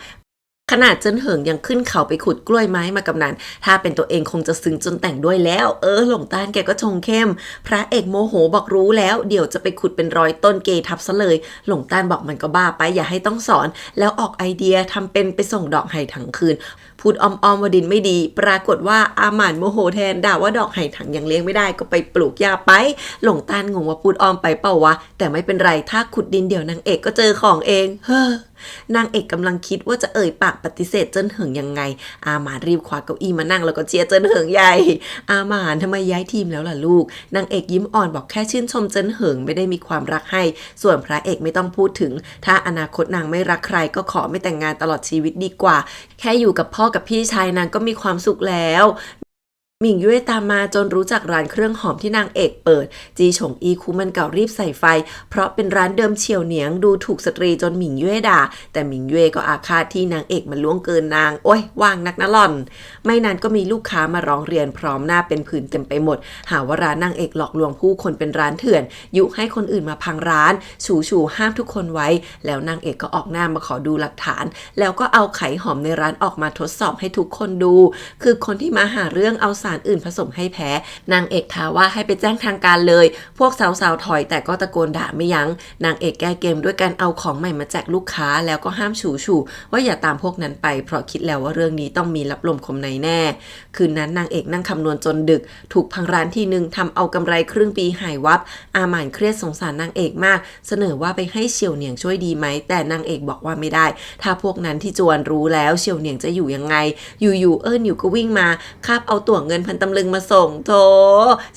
ขนาดเจิ้นเหิงยังขึ้นเขาไปขุดกล้วยไม้มากับนั้นถ้าเป็นตัวเองคงจะซึ้งจนแต่งด้วยแล้วหลงต้านแกก็ชงเข้มพระเอกโมโหบอกรู้แล้วเดี๋ยวจะไปขุดเป็นร้อยต้นเกทับซะเลยหลงต้านบอกมันก็บ้าไปอย่าให้ต้องสอนแล้วออกไอเดียทำเป็นไปส่งดอกไห่ถังคืนพูดอ้อมๆว่าดินไม่ดีปรากฏว่าอาหม่านโมโหแทนด่าว่าดอกไห่ถังยังเลี้ยงไม่ได้ก็ไปปลูกหญ้าไปหลงต้านงงว่าพูดอ้อมไปเปล่าวะแต่ไม่เป็นไรถ้าขุดดินเดี๋ยวนางเอกก็เจอของเองนางเอกกำลังคิดว่าจะปากปฏิเสธเจิ้นเหิงยังไงอาหม่านรีบคว้าเก้าอี้มานั่งแล้วก็เชียร์เจิ้นเหิงใหญ่อาหม่านทำไมย้ายทีมแล้วล่ะลูกนางเอกยิ้มอ่อนบอกแค่ชื่นชมเจิ้นเหิงไม่ได้มีความรักให้ส่วนพระเอกไม่ต้องพูดถึงถ้าอนาคตนางไม่รักใครก็ขอไม่แต่งงานตลอดชีวิตดีกว่าแค่อยู่กับพ่อกับพี่ชายนางก็มีความสุขแล้วหมิงเย่ตามมาจนรู้จักร้านเครื่องหอมที่นางเอกเปิดจีฉงอีคูมันเก่ารีบใส่ไฟเพราะเป็นร้านเดิมเฉียวเหนียงดูถูกสตรีจนหมิงเย่ด่าแต่หมิงเย่ก็อาฆาตที่นางเอกมันล่วงเกินนางโอ้ยว่างนักนะหล่อนไม่นานก็มีลูกค้ามาร้องเรียนพร้อมหน้าเป็นผื่นเต็มไปหมดหาว่าร้านนางเอกหลอกลวงผู้คนเป็นร้านเถื่อนยุให้คนอื่นมาพังร้านฉูห้ามทุกคนไว้แล้วนางเอกก็ออกหน้ามาขอดูหลักฐานแล้วก็เอาไข่หอมในร้านออกมาทดสอบให้ทุกคนดูคือคนที่มาหาเรื่องเอาสารอื่นผสมให้แพ้นางเอกท้าว่าให้ไปแจ้งทางการเลยพวกสาวๆถอยแต่ก็ตะโกนด่าไม่ยั้งนางเอกแก้เกมด้วยการเอาของใหม่มาแจกลูกค้าแล้วก็ห้ามฉูว่าอย่าตามพวกนั้นไปเพราะคิดแล้วว่าเรื่องนี้ต้องมีรับลมคมในแน่คืนนั้นนางเอกนั่งคำนวณจนดึกถูกพังร้านทีนึงทำเอากำไรครึ่งปีหายวับอาหม่านเครียดสงสารนางเอกมากเสนอว่าไปให้เฉียวเหนียงช่วยดีไหมแต่นางเอกบอกว่าไม่ได้ถ้าพวกนั้นที่จวนรู้แล้วเฉียวเหนียงจะอยู่ยังไงอยู่หนิวก็วิ่งมาคาบเอาตั๋วเงิน1,000 ตำลึงมาส่งโธ่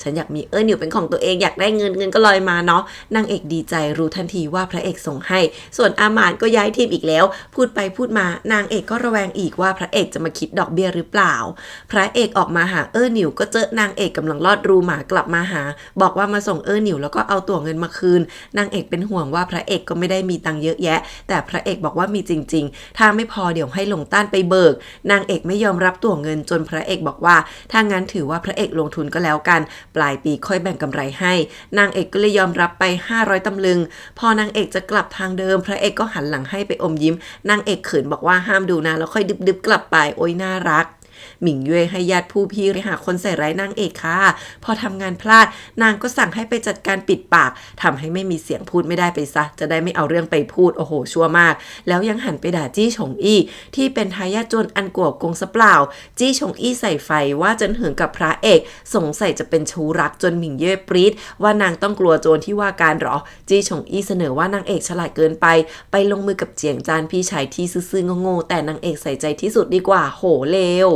ฉันอยากมีหนิวเป็นของตัวเองอยากได้เงินก็ลอยมาเนาะนางเอกดีใจรู้ทันทีว่าพระเอกส่งให้ส่วนอาหม่านก็ย้ายทีมอีกแล้วพูดไปพูดมานางเอกก็ระแวงอีกว่าพระเอกจะมาคิดดอกเบี้ยหรือเปล่าพระเอกออกมาหาหนิวก็เจอนางเอกกำลังลอดรูหมากลับมาหาบอกว่ามาส่งหนิวแล้วก็เอาตั๋วเงินมาคืนนางเอกเป็นห่วงว่าพระเอกก็ไม่ได้มีตังค์เยอะแยะแต่พระเอกบอกว่ามีจริงๆถ้าไม่พอเดี๋ยวให้หลงต้านไปเบิกนางเอกไม่ยอมรับตั๋วเงินจนพระเอกบอกว่าถ้างั้นถือว่าพระเอกลงทุนก็แล้วกันปลายปีค่อยแบ่งกำไรให้นางเอกก็เลยยอมรับไป500 ตำลึงพอนางเอกจะกลับทางเดิมพระเอกก็หันหลังให้ไปอมยิ้มนางเอกเขินบอกว่าห้ามดูนะแล้วค่อยดึบกลับไปโอ้ยน่ารักหมิงเย่ให้ญาติผู้พี่หาคนใส่ร้ายนางเอกค่ะพอทำงานพลาดนางก็สั่งให้ไปจัดการปิดปากทำให้ไม่มีเสียงพูดไม่ได้ไปซะจะได้ไม่เอาเรื่องไปพูดโอ้โหชั่วมากแล้วยังหันไปด่าจี้ฉงอี้ที่เป็นทายาทจวนอันกัวกงซะเปล่าจี้ฉงอี้ใส่ไฟว่าเจิ้นเหิงกับพระเอกสงสัยจะเป็นชู้รักจนหมิงเย่ปรี๊ดว่านางต้องกลัวโจรที่ว่าการหรอจี้ฉงอี้เสนอว่านางเอกฉลาดเกินไปลงมือกับเจียงจานพี่ชายที่ซื่อๆโง่ๆแต่นางเอกใส่ใจที่สุดดีกว่าโหเลว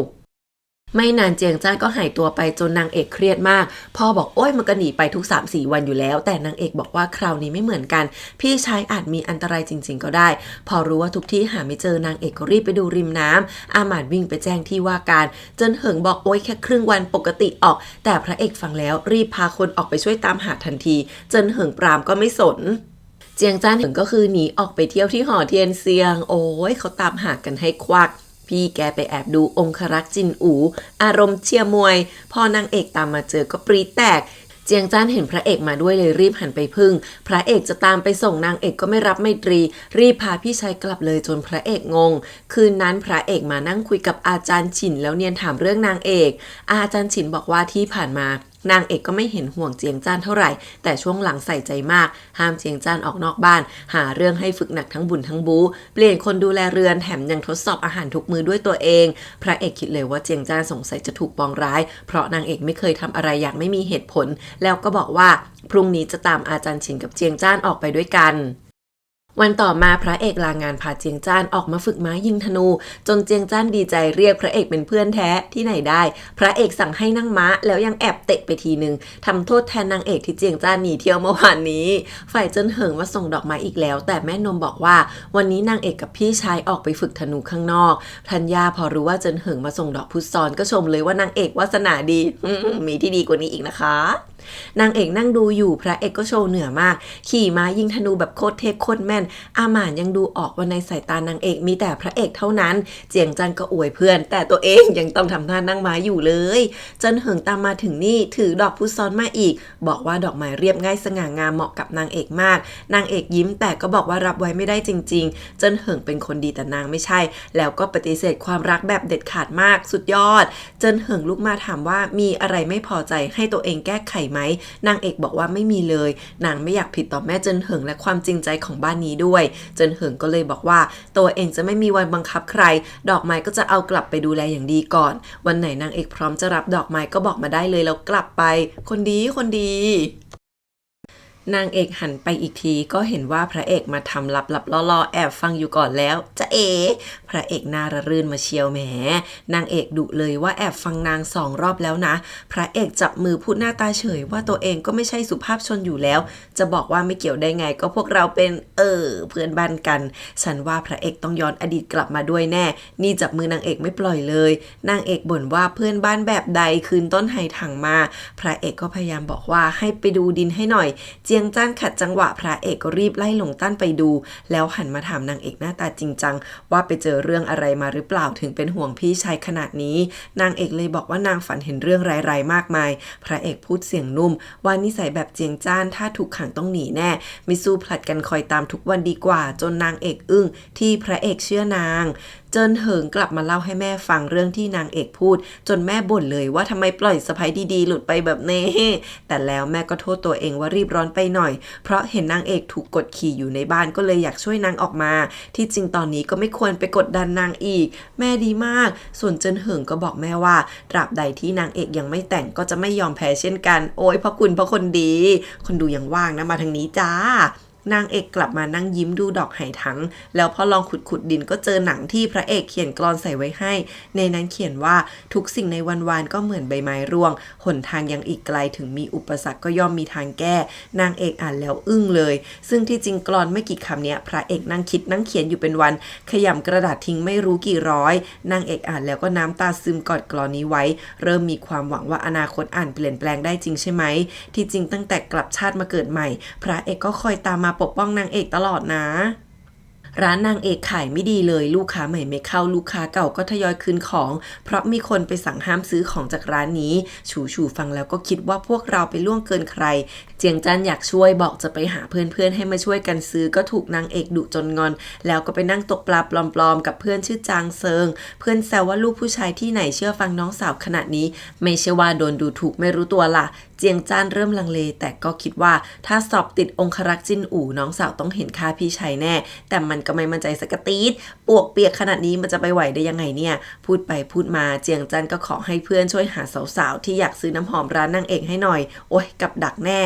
ไม่นานเจียงจ้านก็หายตัวไปจนนางเอกเครียดมากพ่อบอกโอ้ยมันก็หนีไปทุก 3-4 วันอยู่แล้วแต่นางเอกบอกว่าคราวนี้ไม่เหมือนกันพี่ชายอาจมีอันตรายจริงๆก็ได้พอรู้ว่าทุกที่หาไม่เจอนางเอกก็รีบไปดูริมน้ำอาหม่านวิ่งไปแจ้งที่ว่าการเจิ้นเหิงบอกโอ้ยแค่ครึ่งวันปกติออกแต่พระเอกฟังแล้วรีบพาคนออกไปช่วยตามหาทันทีเจิ้นเหิงปรามก็ไม่สนเจียงจ้านถึงก็คือหนีออกไปเที่ยวที่หอเทียนเซียงโอ้ยเขาตามหากันให้ควักพี่แกไปแอบดูองครักษ์จินอูอารมณ์เชียร์มวยพอนางเอกตามมาเจอก็ปรี๊ดแตกเจียงจ้านเห็นพระเอกมาด้วยเลยรีบหันไปพึ่งพระเอกจะตามไปส่งนางเอกก็ไม่รับไมตรีรีบพาพี่ชายกลับเลยจนพระเอกงงคืนนั้นพระเอกมานั่งคุยกับอาจารย์ฉินแล้วเนียนถามเรื่องนางเอกอาจารย์ฉินบอกว่าที่ผ่านมานางเอกก็ไม่เห็นห่วงเจียงจ้านเท่าไหร่แต่ช่วงหลังใส่ใจมากห้ามเจียงจ้านออกนอกบ้านหาเรื่องให้ฝึกหนักทั้งบุญทั้งบูเปลี่ยนคนดูแลเรือนแถมยังทดสอบอาหารทุกมื้อด้วยตัวเองพระเอกคิดเลยว่าเจียงจ้านสงสัยจะถูกปองร้ายเพราะนางเอกไม่เคยทำอะไรอย่างไม่มีเหตุผลแล้วก็บอกว่าพรุ่งนี้จะตามอาจารย์ฉินกับเจียงจ้านออกไปด้วยกัน วันต่อมาพระเอกลางานพาเจียงจ้านออกมาฝึกม้ายิงธนูจนเจียงจ้านดีใจเรียกพระเอกเป็นเพื่อนแท้ที่ไหนได้พระเอกสั่งให้นั่งม้าแล้วยังแอบเตะไปทีนึงทำโทษแทนนางเอกที่เจียงจ้านหนีเที่ยวเมื่อวานนี้ฝ่ายเจิ้นเหิงมาส่งดอกไม้อีกแล้วแต่แม่นมบอกว่าวันนี้นางเอกกับพี่ชายออกไปฝึกธนูข้างนอกธัญญาพอรู้ว่าเจิ้นเหิงมาส่งดอกพุทธซ้อนก็ชมเลยว่านางเอกวาสนาดีมีที่ดีกว่านี้อีกนะคะนางเอกนั่งดูอยู่พระเอกก็โชว์เหนือมากขี่ม้ายิงธนูแบบโคตรเทโคตรแม่นอาหม่านยังดูออกว่าในสายตานางเอกมีแต่พระเอกเท่านั้นเจียงจันก็อวยเพื่อนแต่ตัวเองยังต้องทำท่านั่งม้าอยู่เลยเจิ้นเหิงตามมาถึงนี่ถือดอกพุทธซ้อนมาอีกบอกว่าดอกไม้เรียบง่ายสง่างามเหมาะกับนางเอกมากนางเอกยิ้มแต่ก็บอกว่ารับไว้ไม่ได้จริงๆเจิ้นเหิงเป็นคนดีแต่นางไม่ใช่แล้วก็ปฏิเสธความรักแบบเด็ดขาดมากสุดยอดเจิ้นเหิงลุกมาถามว่ามีอะไรไม่พอใจให้ตัวเองแก้ไขไหมนางเอกบอกว่าไม่มีเลยนางไม่อยากผิดต่อแม่เจิ้นเหิงและความจริงใจของบ้านนี้ด้วยเจิ้นเหิงก็เลยบอกว่าตัวเองจะไม่มีวันบังคับใครดอกไม้ก็จะเอากลับไปดูแลอย่างดีก่อนวันไหนนางเอกพร้อมจะรับดอกไม้ก็บอกมาได้เลยแล้วกลับไปคนดีนางเอกหันไปอีกทีก็เห็นว่าพระเอกมาทำลับๆล่อๆแอบฟังอยู่ก่อนแล้วจะพระเอกน่าระรื่นมาเชียวแหมนางเอกดุเลยว่าแอบฟังนาง2 รอบแล้วนะพระเอกจับมือพูดหน้าตาเฉยว่าตัวเองก็ไม่ใช่สุภาพชนอยู่แล้วจะบอกว่าไม่เกี่ยวได้ไงก็พวกเราเป็นเพื่อนบ้านกันฉันว่าพระเอกต้องย้อนอดีตกลับมาด้วยแน่นี่จับมือนางเอกไม่ปล่อยเลยนางเอกบ่นว่าเพื่อนบ้านแบบใดคืนต้นไฮถังมาพระเอกก็พยายามบอกว่าให้ไปดูดินให้หน่อยเจียงจ้านขัดจังหวะพระเอกก็รีบไล่หลงต้านไปดูแล้วหันมาถามนางเอกหน้าตาจริงจังว่าไปเจอเรื่องอะไรมาหรือเปล่าถึงเป็นห่วงพี่ชายขนาดนี้นางเอกเลยบอกว่านางฝันเห็นเรื่องร้ายๆมากมายพระเอกพูดเสียงนุ่มว่านิสัยแบบเจียงจ้านถ้าถูกขังต้องหนีแน่ไม่สู้ผลัดกันคอยตามทุกวันดีกว่าจนนางเอกอึ้งที่พระเอกเชื่อนางเจิ้นเหิงกลับมาเล่าให้แม่ฟังเรื่องที่นางเอกพูดจนแม่บ่นเลยว่าทำไมปล่อยสะใภ้ดีๆหลุดไปแบบนี้แต่แล้วแม่ก็โทษตัวเองว่ารีบร้อนไปหน่อยเพราะเห็นนางเอกถูกกดขี่อยู่ในบ้านก็เลยอยากช่วยนางออกมาที่จริงตอนนี้ก็ไม่ควรไปกดดันนางอีกแม่ดีมากส่วนเจิ้นเหิงก็บอกแม่ว่าตราบใดที่นางเอกยังไม่แต่งก็จะไม่ยอมแพ้เช่นกันโอ้ยพระคุณพระคนดีคนดูยังว่างนะมาทางนี้จ้านางเอกกลับมานั่งยิ้มดูดอกไหถังแล้วพอลองขุดดินก็เจอหนังที่พระเอกเขียนกลอนใส่ไว้ให้ในนั้นเขียนว่าทุกสิ่งในวันวานก็เหมือนใบไม้ร่วงหนทางยังอีกไกลถึงมีอุปสรรคก็ย่อมมีทางแก้นางเอกอ่านแล้วอึ้งเลยซึ่งที่จริงกลอนไม่กี่คำเนี้ยพระเอกนั่งคิดนั่งเขียนอยู่เป็นวันขยำกระดาษทิ้งไม่รู้กี่ร้อยนางเอกอ่านแล้วก็น้ำตาซึมกอดกลอนนี้ไว้เริ่มมีความหวังว่าอนาคตอ่านเปลี่ยนแปลงได้จริงใช่ไหมที่จริงตั้งแต่กลับชาติมาเกิดใหม่พระเอกก็คอยตามมาปกป้องนางเอกตลอดนะร้านนางเอกขายไม่ดีเลยลูกค้าใหม่ไม่เข้าลูกค้าเก่าก็ทยอยคืนของเพราะมีคนไปสั่งห้ามซื้อของจากร้านนี้ชูฟังแล้วก็คิดว่าพวกเราไปล่วงเกินใครเจียงจันอยากช่วยบอกจะไปหาเพื่อนๆให้มาช่วยกันซื้อก็ถูกนางเอกดุจนงอนแล้วก็ไปนั่งตกปลาปลอมๆกับเพื่อนชื่อจางเซิงเพื่อนแซวว่าลูกผู้ชายที่ไหนเชื่อฟังน้องสาวขนาดนี้ไม่ใช่ว่าโดนดูถูกไม่รู้ตัวล่ะเจียงจ้านเริ่มลังเลแต่ก็คิดว่าถ้าสอบติดองครักษ์จินอู่น้องสาวต้องเห็นค่าพี่ชายแน่แต่มันก็ไม่มั่นใจสักตีดปวกเปียกขนาดนี้มันจะไปไหวได้ยังไงเนี่ยพูดไปพูดมาเจียงจันก็ขอให้เพื่อนช่วยหาสาวๆที่อยากซื้อน้ำหอมร้านนางเอกให้หน่อยโอ๊ยกับดักแน่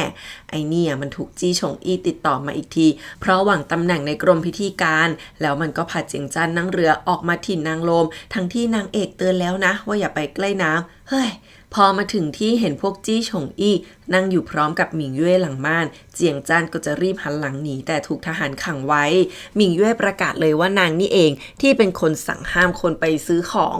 ไอเนี่ยมันถูกจี้ฉงอี้ติดต่อมาอีกทีเพราะหวังตำแหน่งในกรมพิธีการแล้วมันก็พาเจียงจันนั่งเรือออกมาถิ่นนางลมทั้งที่นางเอกเตือนแล้วนะว่าอย่าไปใกล้น้ำเฮ้ยพอมาถึงที่เห็นพวกจี้ฉงอี้นั่งอยู่พร้อมกับหมิงเย่หลังม่านเจียงจ้านก็จะรีบหันหลังหนีแต่ถูกทหารขังไว้หมิงเย่ประกาศเลยว่านางนี่เองที่เป็นคนสั่งห้ามคนไปซื้อของ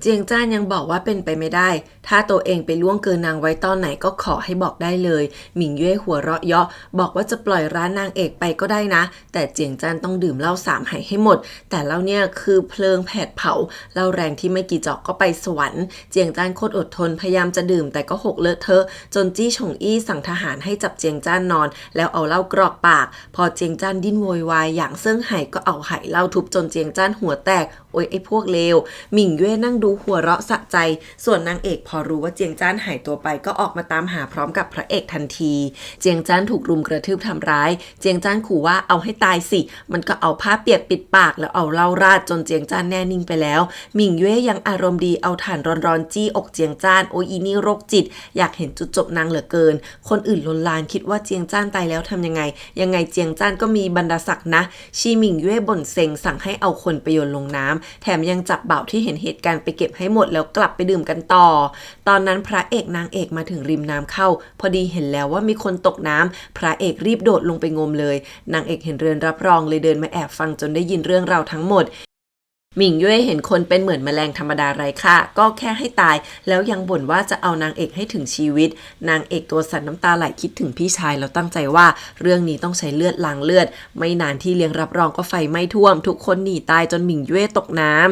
เจียงจ้านยังบอกว่าเป็นไปไม่ได้ถ้าตัวเองไปล่วงเกินนางไว้ตอนไหนก็ขอให้บอกได้เลยหมิงเย่หัวเราะเยาะบอกว่าจะปล่อยร้านนางเอกไปก็ได้นะแต่เจียงจ้านต้องดื่มเหล้า3 ไหให้หมดแต่เหล้าเนี่ยคือเพลิงแผดเผาเหล้าแรงที่ไม่กี่จอกก็ไปสวรรค์เจียงจ้านโคตรอดทนพยายามจะดื่มแต่ก็หกเลอะเทอะจนจี้ฉงอี้สั่งทหารให้จับเจียงจ้านนอนแล้วเอาเหล้ากรอกปากพอเจียงจ้านดิ้นโวยวายอย่างเซิ่งไห่ก็เอาไหเหล้าทุบจนเจียงจ้านหัวแตก โอ้ยไอ้พวกเลวหมิงเย่นั่งดูหัวเราะสะใจส่วนนางเอกพอรู้ว่าเจียงจ้านหายตัวไปก็ออกมาตามหาพร้อมกับพระเอกทันทีเจียงจ้านถูกรุมกระทืบทำร้ายเจียงจ้านขู่ว่าเอาให้ตายสิมันก็เอาผ้าเปียกปิดปากแล้วเอาเหล้าราดจนเจียงจ้านแน่นิ่งไปแล้วหมิงเย่ยังอารมณ์ดีเอาถ่านร้อนๆจี้อกเจียงจ้านโอ้ยอีนี่โรคจิตอยากเห็นจุดจบนางเหลือเกินคนอื่นลนลานคิดว่าเจียงจ้านตายแล้วทำยังไงเจียงจ้านก็มีบรรดาศักดิ์นะชีหมิงเย่บ่นเซ็งสั่งให้เอาคนไปโยนลงน้ำแถมยังจับบ่าวที่เห็นเหตุการณ์ไปเก็บให้หมดแล้วกลับไปดื่มกันต่อตอนนั้นพระเอกนางเอกมาถึงริมน้ำเข้าพอดีเห็นแล้วว่ามีคนตกน้ำพระเอกรีบโดดลงไปงมเลยนางเอกเห็นเรือนรับรองเลยเดินมาแอบฟังจนได้ยินเรื่องราวทั้งหมดหมิงเย่เห็นคนเป็นเหมือนแมลงธรรมดาไร้ค่าก็แค่ให้ตายแล้วยังบ่นว่าจะเอานางเอกให้ถึงชีวิตนางเอกตัวสั่นน้ำตาไหลคิดถึงพี่ชายแล้วตั้งใจว่าเรื่องนี้ต้องใช้เลือดล้างเลือดไม่นานที่เลี้ยงรับรองก็ไฟไหม้ท่วมทุกคนหนีตายจนหมิงเย่ตกน้ำ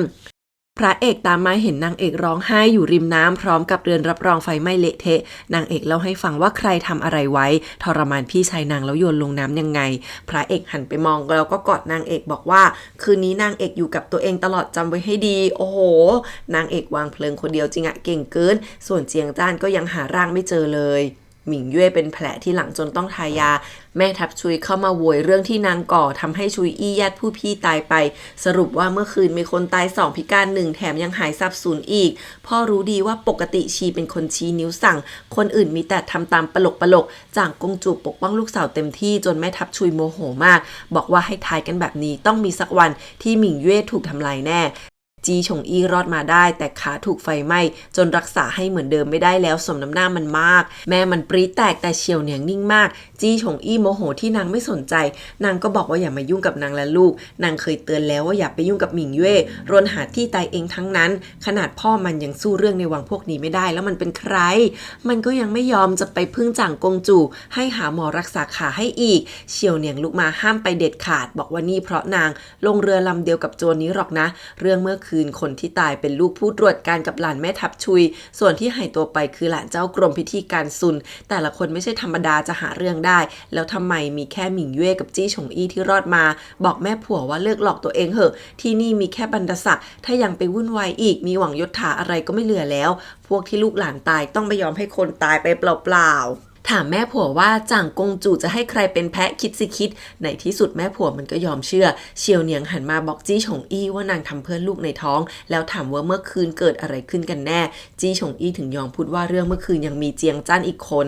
พระเอกตามมาเห็นนางเอกร้องไห้อยู่ริมน้ำพร้อมกับเรือนรับรองไฟไหม้เละเทะนางเอกเล่าให้ฟังว่าใครทำอะไรไว้ทรมานพี่ชายนางแล้วโยนลงน้ำยังไงพระเอกหันไปมองแล้วก็กอดนางเอกบอกว่าคืนนี้นางเอกอยู่กับตัวเองตลอดจำไว้ให้ดีโอ้โหนางเอกวางเพลิงคนเดียวจริงอะเก่งเกินส่วนเจียงจ้านก็ยังหาร่างไม่เจอเลยหมิงเย่เป็นแผลที่หลังจนต้องทายาแม่ทัพชุยเข้ามาโวยเรื่องที่นางก่อทำให้ชุยอี้ญาติผู้พี่ตายไปสรุปว่าเมื่อคืนมีคนตาย2พิการ1แถมยังหายสับสูญอีกพ่อรู้ดีว่าปกติชีเป็นคนชี้นิ้วสั่งคนอื่นมีแต่ทำตามปลกจ่างกงจูปกป้องลูกสาวเต็มที่จนแม่ทัพชุยโมโหมากบอกว่าให้ทายกันแบบนี้ต้องมีสักวันที่หมิงเย่ถูกทำลายแน่จีฉงอี้รอดมาได้แต่ขาถูกไฟไหม้จนรักษาให้เหมือนเดิมไม่ได้แล้วสมน้ำหน้ามันมากแม่มันปรี๊ดแตกแต่เฉียวเหนียงนิ่งมากจีฉงอี้โมโหที่นางไม่สนใจนางก็บอกว่าอย่ามายุ่งกับนางและลูกนางเคยเตือนแล้วว่าอย่าไปยุ่งกับหมิงเย่รวนหาที่ตายเองทั้งนั้นขนาดพ่อมันยังสู้เรื่องในวังพวกนี้ไม่ได้แล้วมันเป็นใครมันก็ยังไม่ยอมจะไปพึ่งจ่างกงจู่ให้หาหมอรักษาขาให้อีกเฉียวเหนียงลุกมาห้ามไปเด็ดขาดบอกว่านี่เพราะนางลงเรือลำเดียวกับโจรนี้หรอกนะเรื่องเมื่อคืนคนที่ตายเป็นลูกผู้ตรวจการกับหลานแม่ทัพชุยส่วนที่หายตัวไปคือหลานเจ้ากรมพิธีการซุนแต่ละคนไม่ใช่ธรรมดาจะหาเรื่องได้แล้วทำไมมีแค่หมิงเย่กับจี้ฉงอี้ที่รอดมาบอกแม่ผัวว่าเลิกหลอกตัวเองเหอะที่นี่มีแค่บรรดาศักดิ์ถ้ายังไปวุ่นวายอีกมีหวังยศถาอะไรก็ไม่เหลือแล้วพวกที่ลูกหลานตายต้องไม่ยอมให้คนตายไปเปล่าๆถามแม่ผัวว่าจ่างกงจู่จะให้ใครเป็นแพะคิดสิคิดในที่สุดแม่ผัวมันก็ยอมเชื่อเฉียวเหนียงหันมาบอกจี้ฉงอี้ว่านางทำเพื่อลูกในท้องแล้วถามว่าเมื่อคืนเกิดอะไรขึ้นกันแน่จี้ฉงอี้ถึงยอมพูดว่าเรื่องเมื่อคืนยังมีเจียงจ้านอีกคน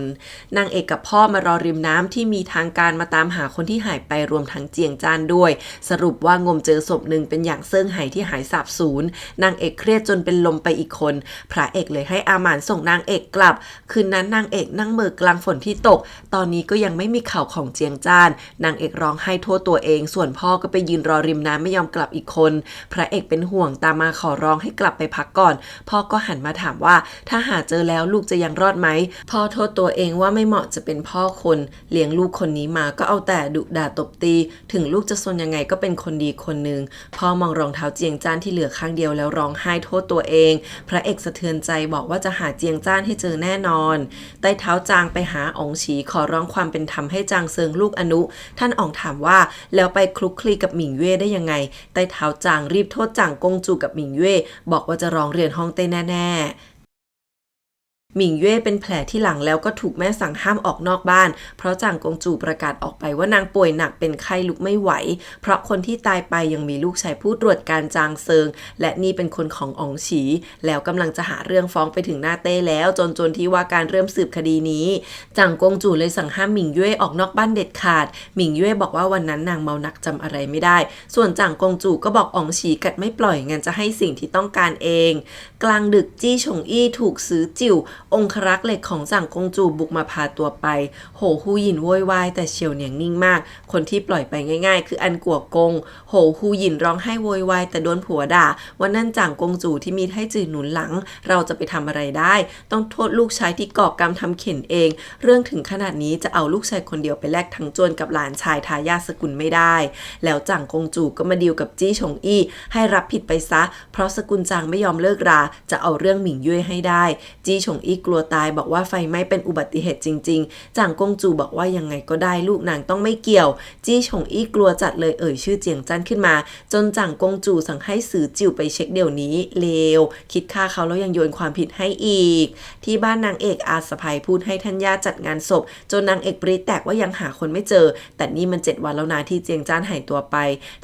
นางเอกกับพ่อมารอริมน้ำที่มีทางการมาตามหาคนที่หายไปรวมทั้งเจียงจ้านด้วยสรุปว่างมเจอศพหนึ่งเป็นอย่างเซิ่งไห่ที่หายสาบสูญนางเอกเครียดจนเป็นลมไปอีกคนพระเอกเลยให้อาหม่านส่งนางเอกกลับคืนนั้นนางเอกนั่งเมือกลางฝนที่ตกตอนนี้ก็ยังไม่มีข่าวของเจียงจ้านนางเอกร้องไห้โทษตัวเองส่วนพ่อก็ไปยืนรอริมน้ำไม่ยอมกลับอีกคนพระเอกเป็นห่วงตามมาขอร้องให้กลับไปพักก่อนพ่อก็หันมาถามว่าถ้าหาเจอแล้วลูกจะยังรอดไหมพ่อโทษตัวเองว่าไม่เหมาะจะเป็นพ่อคนเลี้ยงลูกคนนี้มาก็เอาแต่ดุด่าตบตีถึงลูกจะซนยังไงก็เป็นคนดีคนหนึ่งพ่อมองรองเท้าเจียงจ้านที่เหลือข้างเดียวแล้วร้องไห้โทษตัวเองพระเอกสะเทือนใจบอกว่าจะหาเจียงจ้านให้เจอแน่นอนใต้เท้าจางไปหาอ๋องฉีขอร้องความเป็นธรรมให้จางเซิงลูกอนุท่านอ๋องถามว่าแล้วไปคลุกคลีกับหมิงเย่ได้ยังไงใต้เท้าจางรีบโทษจางกงจูกับหมิงเย่บอกว่าจะร้องเรียนฮ่องเต้แน่ๆหมิงเย่เป็นแผลที่หลังแล้วก็ถูกแม่สั่งห้ามออกนอกบ้านเพราะจางกงจูประกาศออกไปว่านางป่วยหนักเป็นไข้ลุกไม่ไหวเพราะคนที่ตายไปยังมีลูกชายผู้ตรวจการจางเซิงและนี่เป็นคนของอ๋องฉีแล้วกำลังจะหาเรื่องฟ้องไปถึงหน้าเต้แล้วจนที่ว่าการเริ่มสืบคดีนี้จางกงจูเลยสั่งห้ามหมิงเย่ออกนอกบ้านเด็ดขาดหมิงเย่บอกว่าวันนั้นนางเมาหนักจำอะไรไม่ได้ส่วนจางกงจูก็บอกอ๋องฉีกัดไม่ปล่อยงั้นจะให้สิ่งที่ต้องการเองกลางดึกจี้ฉงอี้ถูกซื้อจิ๋วองครักษ์เหล็กของจ่างกงจูบุกมาพาตัวไปโหฮูหยินโวยวายแต่เฉียวเหนียงนิ่งมากคนที่ปล่อยไปง่ายๆคืออันกัวกงโหฮูหยินร้องไห้โวยวายแต่โดนผัวด่าว่านั่นจ่างกงจูที่มีไทจือหนุนหลังเราจะไปทำอะไรได้ต้องโทษลูกชายที่ก่อกรรมทำเข็นเองเรื่องถึงขนาดนี้จะเอาลูกชายคนเดียวไปแลกทั้งจวนกับหลานชายทายาทสกุลไม่ได้แล้วจ่างกงจูก็มาดีลกับจี้ฉงอี้ให้รับผิดไปซะเพราะสกุลจางไม่ยอมเลิกราจะเอาเรื่องหมิงเย่ให้ได้จี้ฉงอี้ กลัวตายบอกว่าไฟไหม้เป็นอุบัติเหตุจริงๆจางกงจูบอกว่ายังไงก็ได้ลูกนางต้องไม่เกี่ยวจี้ฉงอี้กลัวจัดเลยชื่อเจียงจันขึ้นมาจนจางกงจูสั่งให้สื่อจิ๋วไปเช็คเดี๋ยวนี้เลวคิดฆ่าเขาแล้วยังโยนความผิดให้อีกที่บ้านนางเอกอาสะใภ้พูดให้ธัญญาจัดงานศพจนนางเอกปรีแตกว่ายังหาคนไม่เจอแต่นี่มัน7 วันแล้วนะที่เจียงจ้านหายตัวไป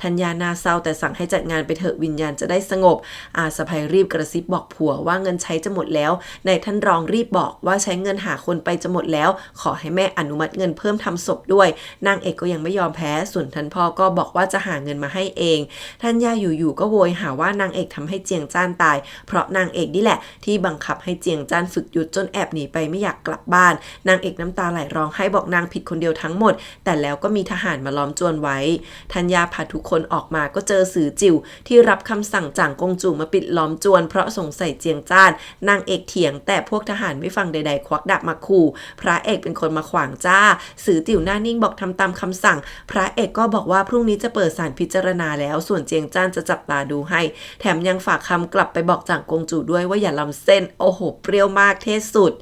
ธัญญาน่าเศร้าแต่สั่งให้จัดงานไปเถอะวิญญาณจะได้สงบอาสะใภ้รีบกระซิบบอกผัวว่าเงินใช้จะหมดแล้วนายท่านรองรีบบอกว่าใช้เงินหาคนไปจะหมดแล้วขอให้แม่อนุมัติเงินเพิ่มทำศพด้วยนางเอกก็ยังไม่ยอมแพ้ส่วนท่านพ่อก็บอกว่าจะหาเงินมาให้เองธัญญาอยู่ๆก็โวยหาว่านางเอกทำให้เจียงจ้านตายเพราะนางเอกนี่แหละที่บังคับให้เจียงจ้านฝึกยุทธจนแอบหนีไปไม่อยากกลับบ้านนางเอกน้ำตาไหลร้องไห้บอกนางผิดคนเดียวทั้งหมดแต่แล้วก็มีทหารมาล้อมจวนไว้ธัญญาพาทุกคนออกมาก็เจอสื่อจิ๋วที่รับคำสั่งจางกงจูมาปิดล้อมจวนเพราะสงสัยเจียงจ้านนางเอกเถียงแต่พวกทหารไม่ฟังใดๆควักดาบมาขู่พระเอกเป็นคนมาขวางจ้าสื่อจิ๋วหน้านิ่งบอกทำตามคำสั่งพระเอกก็บอกว่าพรุ่งนี้จะเปิดศาลพิจารณาแล้วส่วนเจียงจ้านจะจับตาดูให้แถมยังฝากคำกลับไปบอกจางกงจูด้วยว่าอย่าล้ำเส้นโอ้โหเปรี้ยวมากเท่สุด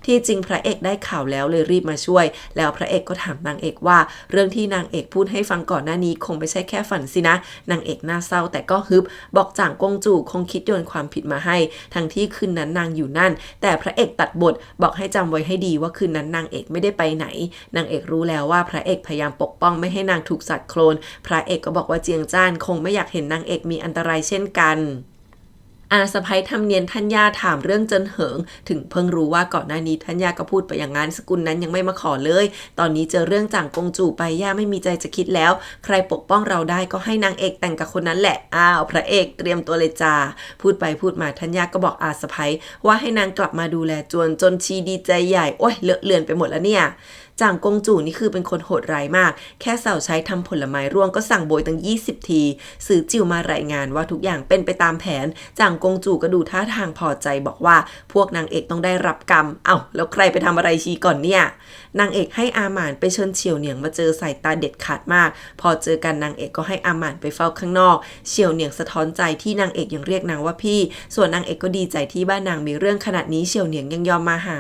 ที่จริงพระเอกได้ข่าวแล้วเลยรีบมาช่วยแล้วพระเอกก็ถามนางเอกว่าเรื่องที่นางเอกพูดให้ฟังก่อนหน้านี้คงไม่ใช่แค่ฝันสินะนางเอกน่าเศร้าแต่ก็ฮึบบอกจางกงจูคงคิดโยนความผิดมาให้ทั้งที่คืนนั้นนางอยู่นั่นแต่พระเอกตัดบทบอกให้จำไว้ให้ดีว่าคืนนั้นนางเอกไม่ได้ไปไหนนางเอกรู้แล้วว่าพระเอกพยายามปกป้องไม่ให้นางถูกสัตว์โคลนพระเอกก็บอกว่าเจียงจ้านคงไม่อยากเห็นนางเอกมีอันตรายเช่นกันอาสะใภ้ทำเนียนธัญญาถามเรื่องเจินเหิงถึงเพิ่งรู้ว่าก่อนหน้านี้ธัญญาก็พูดไปอย่างนั้นสกุลนั้นยังไม่มาขอเลยตอนนี้เจอเรื่องจางกงจูไปย่าไม่มีใจจะคิดแล้วใครปกป้องเราได้ก็ให้นางเอกแต่งกับคนนั้นแหละพระเอกเตรียมตัวเลยจ้าพูดไปพูดมาธัญญาก็บอกอาสะใภ้ว่าให้นางกลับมาดูแลจนชีดีใจใหญ่โอ้ยเลอะเลือนไปหมดแล้วเนี่ยจางกงจูนี่คือเป็นคนโหดร้ายมากแค่เสาใช้ทำผลไม้ร่วงก็สั่งโบยตั้ง20 ทีสื่อจิ๋วมารายงานว่าทุกอย่างเป็นไปตามแผนจางกงจูก็ดูท่าทางพอใจบอกว่าพวกนางเอกต้องได้รับกรรมแล้วใครไปทำอะไรชีก่อนเนี่ยนางเอกให้อาหม่านไปเชิญเฉียวเหนียงมาเจอสายตาเด็ดขาดมากพอเจอกันนางเอกก็ให้อาหม่านไปเฝ้าข้างนอกเฉียวเหนียงสะท้อนใจที่นางเอกยังเรียกนางว่าพี่ส่วนนางเอกก็ดีใจที่บ้านนางมีเรื่องขนาดนี้เฉียวเหนียงยังยอมมาหา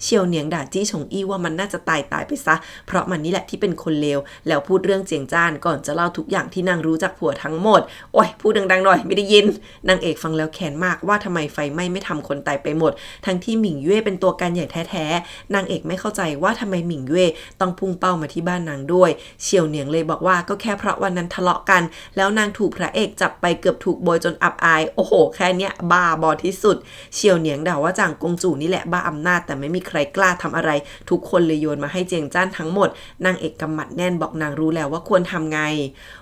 เฉียวเหนียงด่าจี้ฉงอี้ว่ามันน่าจะตายไปซะเพราะมันนี่แหละที่เป็นคนเลวแล้วพูดเรื่องเจียงจ้านก่อนจะเล่าทุกอย่างที่นางรู้จากผัวทั้งหมดโอ้ยพูดดังๆหน่อยไม่ได้ยินนางเอกฟังแล้วแค้นมากว่าทำไมไฟไหม้ไม่ทำคนตายไปหมดทั้งที่หมิงเย่เป็นตัวการใหญ่แท้ๆนางเอกไม่เข้าใจว่าทำไมหมิงเย่ต้องพุ่งเป้ามาที่บ้านนางด้วยเฉียวเหนียงเลยบอกว่าก็แค่เพราะวันนั้นทะเลาะกันแล้วนางถูกพระเอกจับไปเกือบถูกโบยจนอับอายโอ้โหแค่เนี้ยบ้าบอที่สุดเฉียวเหนียงด่าว่าจางกงจูนี่แหละบ้าอำนาจแต่ไม่มีใครกล้าทำอะไรทุกคนเลยโยนมาให้เจียงจ้านทั้งหมดนางเอกกำหมัดแน่นบอกนางรู้แล้วว่าควรทำไง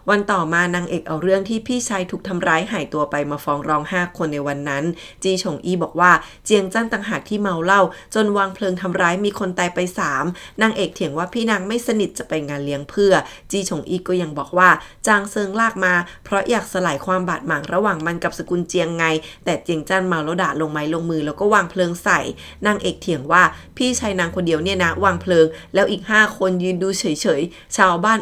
วันต่อมานางเอกเอาเรื่องที่พี่ชายถูกทำร้ายหายตัวไปมาฟ้องร้อง5 คนในวันนั้นจีฉงอี้บอกว่าเจียงจ้านต่างหากที่เมาเหล้าจนวางเพลิงทำร้ายมีคนตายไป3นางเอกเถียงว่าพี่นางไม่สนิทจะไปงานเลี้ยงเพื่อจีฉงอี้ก็ยังบอกว่าจางเซิงลากมาเพราะอยากสลายความบาดหมางระหว่างมันกับสกุลเจียงไงแต่เจียงจ้านเมาแล้วด่าลงไม้ลงมือแล้วก็วางเพลิงใส่นางเอกเถียงว่าพี่ชายนางคนเดียวเนี่ยนะวางเพลิงแล้วอีก5 คนยืนดูเฉยๆชาวบ้าน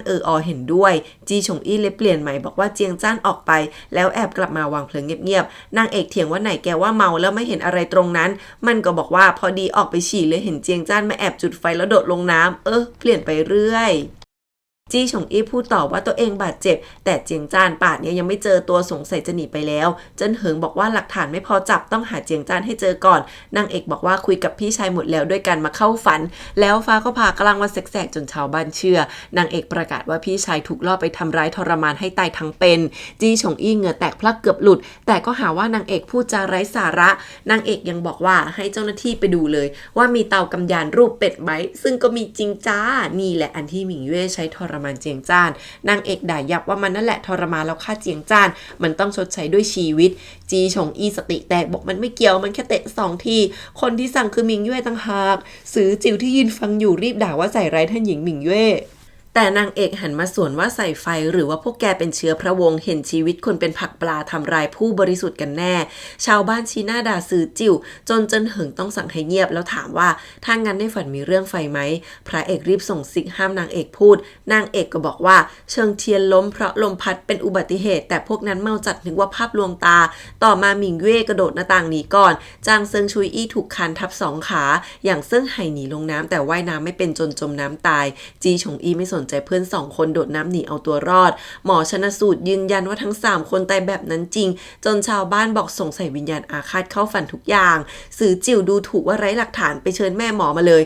เห็นด้วยจีฉงอี้เลยเปลี่ยนใหม่บอกว่าเจียงจ้านออกไปแล้วแอบกลับมาวางเพลิงเงียบๆนางเอกเถียงว่าไหนแกว่าเมาแล้วไม่เห็นอะไรตรงนั้นมันก็บอกว่าพอดีออกไปฉี่เลยเห็นเจียงจ้านมาแอบจุดไฟแล้วโดดลงน้ำเปลี่ยนไปเรื่อยจี้ฉงอี้พูดต่อว่าตัวเองบาดเจ็บแต่เจียงจ้านป่านนี้ยังไม่เจอตัวสงสัยจะหนีไปแล้วเจิ้นเหิงบอกว่าหลักฐานไม่พอจับต้องหาเจียงจ้านให้เจอก่อนนางเอกบอกว่าคุยกับพี่ชายหมดแล้วด้วยกันมาเข้าฝันแล้วฟ้าก็พากลางวันแสกๆจนชาวบ้านเชื่อนางเอกประกาศว่าพี่ชายถูกล่อไปทำร้ายทรมานให้ตายทั้งเป็นจี้ฉงอี้เหงื่อแตกพลักเกือบหลุดแต่ก็หาว่านางเอกพูดจาไร้สาระนางเอกยังบอกว่าให้เจ้าหน้าที่ไปดูเลยว่ามีเตากำยานรูปเป็ดไหมซึ่งก็มีจริงจ้านี่แหละอันที่หมิงเย่ใช้ทรมานเจียงจ้านนางเอกด่ายับว่ามันนั่นแหละทรมานแล้วฆ่าเจียงจ้านมันต้องชดใช้ด้วยชีวิตจีฉงอี้สติแตกบอกมันไม่เกี่ยวมันแค่เตะ2 ทีคนที่สั่งคือหมิงเย่ต่างหากสื่อจิ๋วที่ยืนฟังอยู่รีบด่าว่าใส่ร้ายท่านหญิงหมิงเย่ แต่นางเอกหันมาสวนว่าใส่ไฟหรือว่าพวกแกเป็นเชื้อพระวงศ์เห็นชีวิตคนเป็นผักปลาทำลายผู้บริสุทธิ์กันแน่ชาวบ้านชี้หน้าด่าสื่อจิ๋วจนเจินเหิงต้องสั่งให้เงียบแล้วถามว่าถ้างั้นในฝันมีเรื่องไฟไหมพระเอกรีบส่งซิกห้ามนางเอกพูดนางเอกก็บอกว่าเชิงเทียนล้มเพราะลมพัดเป็นอุบัติเหตุแต่พวกนั้นเมาจัดนึกว่าภาพลวงตาต่อมาหมิงเว่ยกระโดดหน้าต่างหนีก่อนจางเซิงชุยอี้ถูกคันทับ2 ขาอย่างเซิ่งไห่หนีลงน้ำแต่ว่ายน้ำไม่เป็นจนจมน้ำตายจีฉงอี้ไม่สนใจเพื่อน2 คนโดดน้ำหนีเอาตัวรอดหมอชันสูตรยืนยันว่าทั้ง3 คนตายแบบนั้นจริงจนชาวบ้านบอกสงสัยวิญญาณอาฆาตเข้าฝันทุกอย่างสื่อจิ๋วดูถูกว่าไร้หลักฐานไปเชิญแม่หมอมาเลย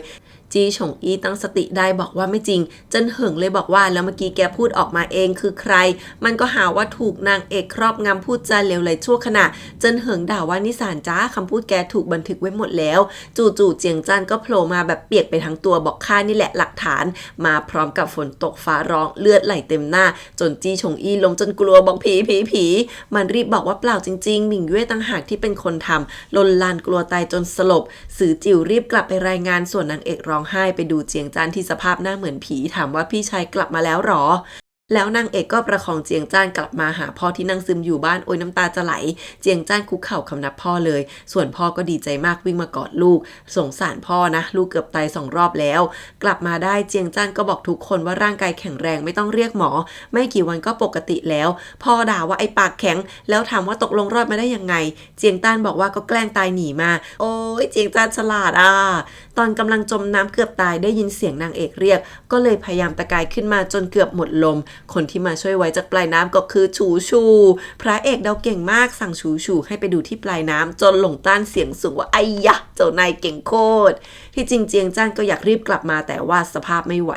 จีฉงอี้ตั้งสติได้บอกว่าไม่จริงเจิ้นเหิงเลยบอกว่าแล้วเมื่อกี้แกพูดออกมาเองคือใครมันก็หาว่าถูกนางเอกครอบงำพูดจาเลวไหลชั่วขณะเจิ้นเหิงด่าว่านิสานจ้าคำพูดแกถูกบันทึกไว้หมดแล้วจู่ๆเจียงจันก็โผล่มาแบบเปียกไปทั้งตัวบอกข้านี่แหละหลักฐานมาพร้อมกับฝนตกฟ้าร้องเลือดไหลเต็มหน้าจนจีฉงอี้ล้มจนกลัวบอกผีมันรีบบอกว่าเปล่าจริงๆหมิงเว่ยต่างหากที่เป็นคนทำลนลานกลัวตายจนสลบสื่อจิ๋วรีบกลับไปรายงานส่วนนางเอกร้องไห้ไปดูเจียงจันที่สภาพหน้าเหมือนผีถามว่าพี่ชายกลับมาแล้วหรอแล้วนางเอกก็ประคองเจียงจ้านกลับมาหาพ่อที่นั่งซึมอยู่บ้านโอยน้ำตาจะไหลเจียงจ้านคุกเข่าคำนับพ่อเลยส่วนพ่อก็ดีใจมากวิ่งมากอดลูกสงสารพ่อนะลูกเกือบตาย2 รอบแล้วกลับมาได้เจียงจ้านก็บอกทุกคนว่าร่างกายแข็งแรงไม่ต้องเรียกหมอไม่กี่วันก็ปกติแล้วพ่อด่าว่าไอ้ปากแข็งแล้วถามว่าตกลงรอดมาได้ยังไงเจียงจ้านบอกว่าก็แกล้งตายหนีมาโอ้ยเจียงจ้านฉลาดตอนกำลังจมน้ำเกือบตายได้ยินเสียงนางเอกเรียกก็เลยพยายามตะกายขึ้นมาจนเกือบหมดลมคนที่มาช่วยไว้จากปลายน้ำก็คือฉูชูพระเอกเดาเก่งมากสั่งฉูชูให้ไปดูที่ปลายน้ำจนหลงต้านเสียงสูงว่าไอ้ยะเจ้านายเก่งโคตรที่จริงเจียงจ้านก็อยากรีบกลับมาแต่ว่าสภาพไม่ไหว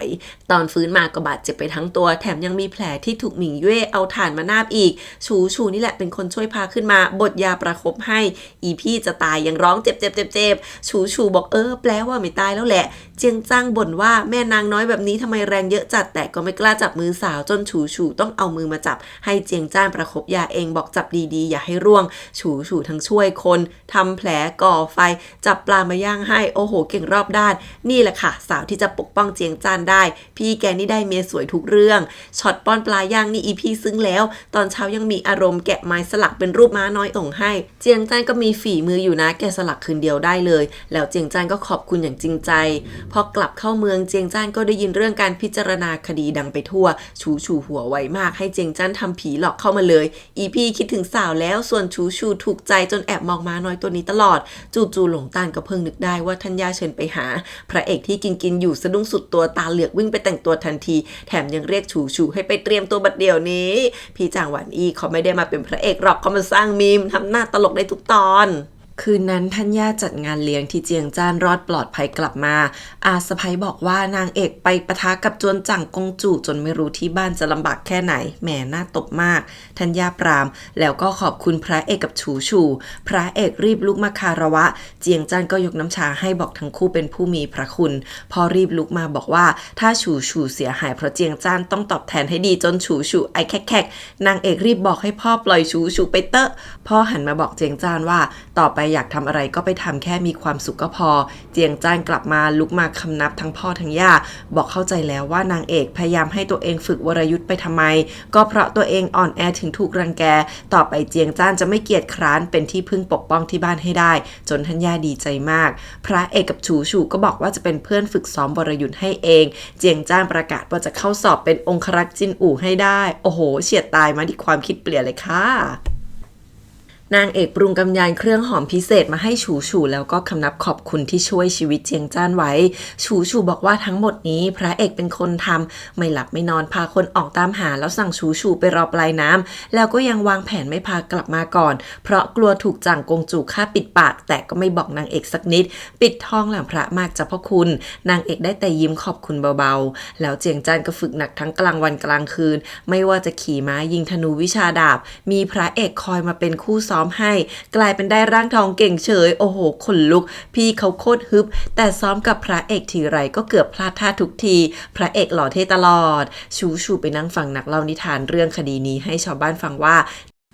ตอนฟื้นมาก็บาดเจ็บไปทั้งตัวแถมยังมีแผลที่ถูกหมิงเย่เอาถ่านมานาบอีกฉูชูนี่แหละเป็นคนช่วยพาขึ้นมาบดยาประคบให้อีพี่จะตายยังร้องเจ็บฉูชูบอกแปลว่าไม่ตายแล้วแหละเจียงจ้างบ่นว่าแม่นางน้อยแบบนี้ทำไมแรงเยอะจัดแต่ก็ไม่กล้าจับมือสาวจนฉูชูต้องเอามือมาจับให้เจียงจ้านประคบยาเองบอกจับดีๆอย่าให้ร่วงฉูชูทั้งช่วยคนทำแผลก่อไฟจับปลามาย่างให้โอ้โหเก่งรอบด้านนี่แหละค่ะสาวที่จะปกป้องเจียงจ้านได้พี่แกนี่ได้เมียสวยทุกเรื่องช็อตป้อนปลาย่างนี่อีพี่ซึ้งแล้วตอนเช้ายังมีอารมณ์แกะไม้สลักเป็นรูปม้าน้อยส่งให้เจียงจ้านก็มีฝีมืออยู่นะแกสลักคืนเดียวได้เลยแล้วเจียงจ้านก็ขอบคุณอย่างจริงใจพอกลับเข้าเมืองเจียงจ้านก็ได้ยินเรื่องการพิจารณาคดีดังไปทั่วฉูชูหัวไวมากให้เจียงจ้านทำผีหลอกเข้ามาเลยอีพี่คิดถึงสาวแล้วส่วนฉูชูถูกใจจนแอบมองม้าน้อยตัวนี้ตลอดจู่ๆหลงต้านก็เพิ่งนึกได้ว่าท่านย่าเชิญไปหาพระเอกที่กินอยู่สะดุ้งสุดตัวตาเหลือกวิ่งไปแต่งตัวทันทีแถมยังเรียกฉูชูให้ไปเตรียมตัวบัดเดี๋ยวนี้พี่จางหวันอี้เขาไม่ได้มาเป็นพระเอกหรอกเขามาสร้างมีมทำหน้าตลกได้ทุกตอนคืนนั้นท่านย่าจัดงานเลี้ยงที่เจียงจ้านรอดปลอดภัยกลับมาอาสะใภ้บอกว่านางเอกไปปะทะกับจวนจั่งกงจู่จนไม่รู้ที่บ้านจะลำบากแค่ไหนแหมน่าตบมากท่านย่าปรามแล้วก็ขอบคุณพระเอกกับฉูชูพระเอกรีบลุกมาคารวะเจียงจ้านก็ยกน้ำชาให้บอกทั้งคู่เป็นผู้มีพระคุณพอรีบลุกมาบอกว่าถ้าฉูชูเสียหายเพราะเจียงจ้านต้องตอบแทนให้ดีจนฉูชูไอแคกนางเอกรีบบอกให้พ่อปล่อยฉูชูไปเตอะพ่อหันมาบอกเจียงจ้านว่าต่อไปอยากทำอะไรก็ไปทำแค่มีความสุขก็พอเจียงจ้านกลับมาลุกมาคำนับทั้งพ่อทั้งย่าบอกเข้าใจแล้วว่านางเอกพยายามให้ตัวเองฝึกวรยุทธ์ไปทำไมก็เพราะตัวเองอ่อนแอถึงถูกรังแกต่อไปเจียงจ้านจะไม่เกียจคร้านเป็นที่พึ่งปกป้องที่บ้านให้ได้จนท่านย่าดีใจมากพระเอกกับฉูชูก็บอกว่าจะเป็นเพื่อนฝึกซ้อมวรยุทธ์ให้เองเจียงจ้านประกาศว่าจะเข้าสอบเป็นองครักษ์จินอู่ให้ได้โอ้โหเฉียดตายมาที่ความคิดเปลี่ยนเลยค่ะนางเอกปรุงกำยานเครื่องหอมพิเศษมาให้ฉูชูแล้วก็คำนับขอบคุณที่ช่วยชีวิตเจียงจ้านไว้ฉูชูบอกว่าทั้งหมดนี้พระเอกเป็นคนทำไม่หลับไม่นอนพาคนออกตามหาแล้วสั่งฉูชูไปรอปลายน้ำแล้วก็ยังวางแผนไม่พากลับมาก่อนเพราะกลัวถูกจั่งกงจู่ฆ่าปิดปากแต่ก็ไม่บอกนางเอกสักนิดปิดทองหลังพระมากจ้ะพ่อคุณนางเอกได้แต่ยิ้มขอบคุณเบาๆแล้วเจียงจ้านก็ฝึกหนักทั้งกลางวันกลางคืนไม่ว่าจะขี่ม้ายิงธนูวิชาดาบมีพระเอกคอยมาเป็นคู่ซ้อมให้กลายเป็นได้ร่างทองเก่งเฉยโอ้โหขนลุกพี่เขาโคตรฮึบแต่ซ้อมกับพระเอกทีไรก็เกือบพลาดท่าทุกทีพระเอกหล่อเท่ตลอดฉูชูไปนั่งฟังนักเล่านิทานเรื่องคดีนี้ให้ชาวบ้านฟังว่า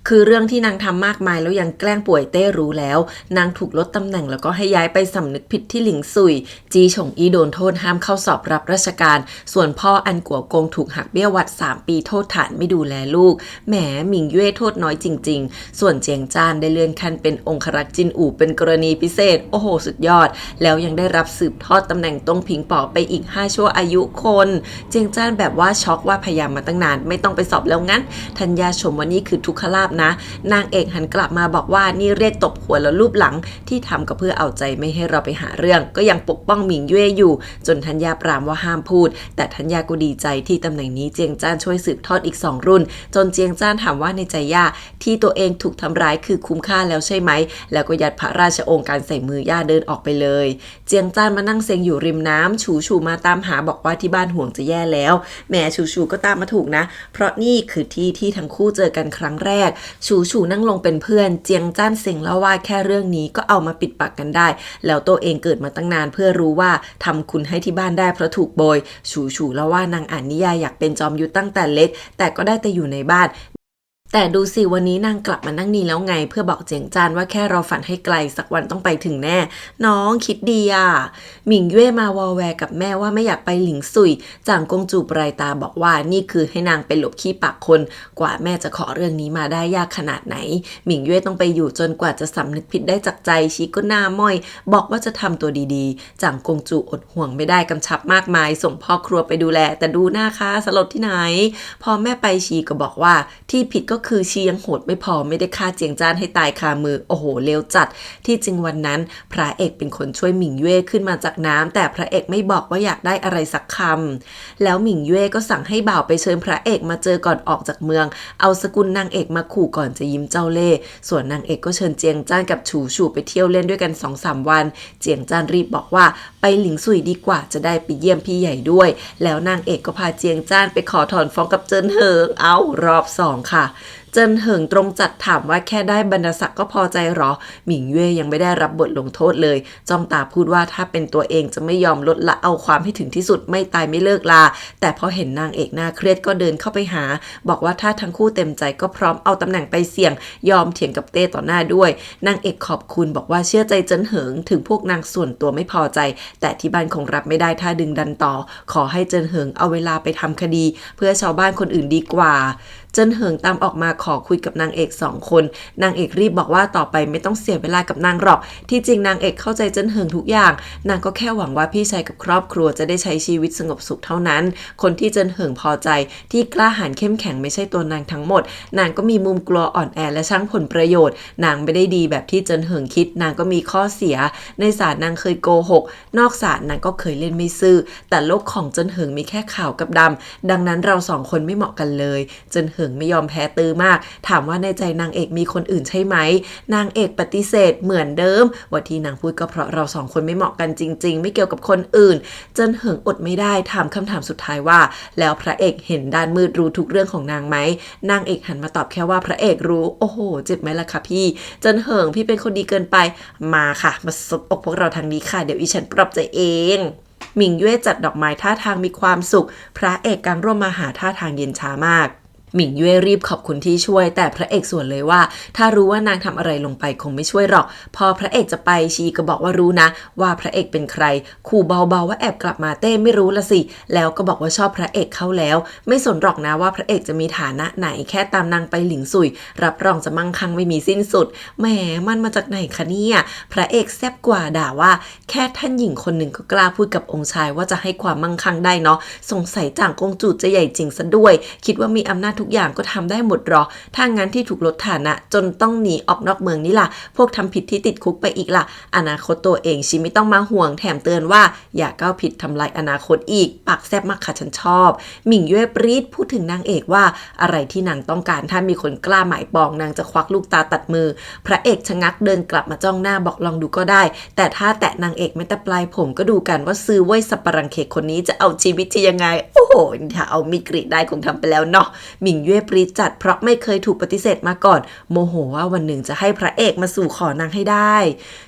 คือเรื่องที่นางทำมากมายแล้วยังแกล้งป่วยเต้รู้แล้วนางถูกลดตำแหน่งแล้วก็ให้ย้ายไปสำนึกผิดที่หลิงซุยจีฉงอีโดนโทษห้ามเข้าสอบรับราชการส่วนพ่ออันกัวกงถูกหักเบี้ยหวัด3 ปีโทษฐานไม่ดูแลลูกแหมหมิงเย่โทษน้อยจริงๆส่วนเจียงจานได้เลื่อนขั้นเป็นองครักษ์จินอู่เป็นกรณีพิเศษโอ้โหสุดยอดแล้วยังได้รับสืบทอดตำแหน่งตงผิงป๋อไปอีก5 ชั่วอายุคนเจียงจานแบบว่าช็อกว่าพยายามมาตั้งนานไม่ต้องไปสอบแล้วงั้นธัญญาชมว่านี่คือทุกขลาภนะนางเอกหันกลับมาบอกว่านี่เรียกตบหัวแล้วลูบหลังที่ทำก็เพื่อเอาใจไม่ให้เราไปหาเรื่องก็ยังปกป้องหมิงเย่อยู่จนธัญญาปรามว่าห้ามพูดแต่ธัญญาก็ดีใจที่ตำแหน่งนี้เจียงจ้านช่วยสืบทอดอีก2 รุ่นจนเจียงจ้านถามว่าในใจย่าที่ตัวเองถูกทำร้ายคือคุ้มค่าแล้วใช่ไหมแล้วก็ยัดพระราชโองการใส่มือย่าเดินออกไปเลยเจียงจ้านมานั่งเซ็งอยู่ริมน้ำฉูมาตามหาบอกว่าที่บ้านห่วงจะแย่แล้วแม่ฉูก็ตามมาถูกนะเพราะนี่คือที่ทั้งคู่เจอกันครั้งแรกฉูนั่งลงเป็นเพื่อนเจียงจ้านเซ็งเล่าว่าแค่เรื่องนี้ก็เอามาปิดปากกันได้แล้วตัวเองเกิดมาตั้งนานเพื่อรู้ว่าทำคุณให้ที่บ้านได้เพราะถูกโบยฉูเล่าว่านางอ่านนิยายอยากเป็นจอมยุทธตั้งแต่เล็กแต่ก็ได้แต่อยู่ในบ้านแต่ดูสิวันนี้นางกลับมานั่งนี่แล้วไงเพื่อบอกเจียงจานว่าแค่เราฝันให้ไกลสักวันต้องไปถึงแน่น้องคิดดีอ่ะหมิงเย่มาวอแวกับแม่ว่าไม่อยากไปหลิงซุยจางกงจูปลายตาบอกว่านี่คือให้นางไปหลบขี้ปากคนกว่าแม่จะขอเรื่องนี้มาได้ยากขนาดไหนหมิงเย่ต้องไปอยู่จนกว่าจะสำนึกผิดได้จากใจชีก็หน้าม้อยบอกว่าจะทำตัวดีๆจางกงจูอดห่วงไม่ได้กำชับมากมายส่งพ่อครัวไปดูแลแต่ดูหน้าค่ะสลดที่ไหนพอแม่ไปชีก็บอกว่าที่ผิดก็คือชียังโหดไม่พอไม่ได้ฆ่าเจียงจ้านให้ตายคามือโอ้โหเลวจัดที่จริงวันนั้นพระเอกเป็นคนช่วยหมิงเย่ขึ้นมาจากน้ำแต่พระเอกไม่บอกว่าอยากได้อะไรสักคำแล้วหมิงเย่ก็สั่งให้บ่าวไปเชิญพระเอกมาเจอก่อนออกจากเมืองเอาสกุลนางเอกมาขู่ก่อนจะยิ้มเจ้าเล่ห์ส่วนนางเอกก็เชิญเจียงจ้านกับฉูไปเที่ยวเล่นด้วยกัน 2-3 วันเจียงจ้านรีบบอกว่าไปหลิงซุยดีกว่าจะได้ไปเยี่ยมพี่ใหญ่ด้วยแล้วนางเอกก็พาเจียงจ้านไปขอถอนฟ้องกับเจินเหิงเอารอบ2ค่ะเจินเหิงตรงจัดถามว่าแค่ได้บรรณศักดิ์ก็พอใจหรอหมิงเย่ยังไม่ได้รับบทลงโทษเลยจ้องตาพูดว่าถ้าเป็นตัวเองจะไม่ยอมลดละเอาความให้ถึงที่สุดไม่ตายไม่เลิกลาแต่พอเห็นนางเอกหน้าเครียดก็เดินเข้าไปหาบอกว่าถ้าทั้งคู่เต็มใจก็พร้อมเอาตำแหน่งไปเสี่ยงยอมเถียงกับเต้ต่อหน้าด้วยนางเอกขอบคุณบอกว่าเชื่อใจเจินเหิงถึงพวกนางส่วนตัวไม่พอใจแต่ที่บ้านคงรับไม่ได้ถ้าดึงดันต่อขอให้เจินเหิงเอาเวลาไปทำคดีเพื่อชาวบ้านคนอื่นดีกว่าเจินเหิงตามออกมาขอคุยกับนางเอก2 คนนางเอกรีบบอกว่าต่อไปไม่ต้องเสียเวลากับนางหรอกที่จริงนางเอกเข้าใจเจินเหิงทุกอย่างนางก็แค่หวังว่าพี่ชายกับครอบครัวจะได้ใช้ชีวิตสงบสุขเท่านั้นคนที่เจินเหิงพอใจที่กล้าหาญเข้มแข็งไม่ใช่ตัวนางทั้งหมดนางก็มีมุมกลัวอ่อนแอและช่างผลประโยชน์นางไม่ได้ดีแบบที่เจินเหิงคิดนางก็มีข้อเสียในศาลนางเคยโกหกนอกศาลนางก็เคยเล่นไม่ซื่อแต่โลกของเจินเหิงมีแค่ขาวกับดำดังนั้นเรา2 คนไม่เหมาะกันเลยเจินเหิงไม่ยอมแพ้ตื้อมากถามว่าในใจนางเอกมีคนอื่นใช่ไหมนางเอกปฏิเสธเหมือนเดิมว่าที่นางพูดก็เพราะเรา2 คนไม่เหมาะกันจริงๆไม่เกี่ยวกับคนอื่นเจินเหิงอดไม่ได้ถามคำถามสุดท้ายว่าแล้วพระเอกเห็นด้านมืดรู้ทุกเรื่องของนางไหมนางเอกหันมาตอบแค่ว่าพระเอกรู้โอ้โหเจ็บไหมล่ะคะพี่เจินเหิงพี่เป็นคนดีเกินไปมาค่ะมาซบอกพวกเราทางนี้ค่ะเดี๋ยวอีฉันปรับใจเองหมิงเย่จัดดอกไม้ท่าทางมีความสุขพระเอกกางร่มมาหาท่าทางเย็นชามากหมิงเย่รีบขอบคุณที่ช่วยแต่พระเอกส่วนเลยว่าถ้ารู้ว่านางทำอะไรลงไปคงไม่ช่วยหรอกพอพระเอกจะไปชีก็บอกว่ารู้นะว่าพระเอกเป็นใครขู่เบาๆว่าแอบกลับมาเต้ไม่รู้ละสิแล้วก็บอกว่าชอบพระเอกเข้าแล้วไม่สนหรอกนะว่าพระเอกจะมีฐานะไหนแค่ตามนางไปหลิงซุยรับรองจะมั่งคั่งไม่มีสิ้นสุดแหมมันมาจากไหนคะเนี่ยพระเอกแซ่บกว่าด่าว่าแค่ท่านหญิงคนหนึ่งก็กล้าพูดกับองค์ชายว่าจะให้ความมั่งคั่งได้เนาะสงสัยจ่างกงจูจะใหญ่จริงซะด้วยคิดว่ามีอำนาจทุกอย่างก็ทำได้หมดหรอถ้างั้นที่ถูกลดฐานะจนต้องหนีออกนอกเมืองนี่ล่ะพวกทำผิดที่ติดคุกไปอีกล่ะอนาคตตัวเองชีไม่ต้องมาห่วงแถมเตือนว่าอย่าก้าวผิดทำลายอนาคตอีกปากแซ่บมากค่ะฉันชอบหมิงเย่ปรีดพูดถึงนางเอกว่าอะไรที่นางต้องการถ้ามีคนกล้าหมายปองนางจะควักลูกตาตัดมือพระเอกชะงักเดินกลับมาจ้องหน้าบอกลองดูก็ได้แต่ถ้าแตะนางเอกไม่แต่ปลายผมก็ดูกันว่าซื้อไว้สับปะรังเคคนนี้จะเอาชีวิตจะยังไงโอ้โหถ้าเอามีดกรีดได้คงทำไปแล้วเนาะหมิง มิงเย่ปรีดจัดเพราะไม่เคยถูกปฏิเสธมาก่อนโมโหว่าวันหนึ่งจะให้พระเอกมาสู่ขอนางให้ได้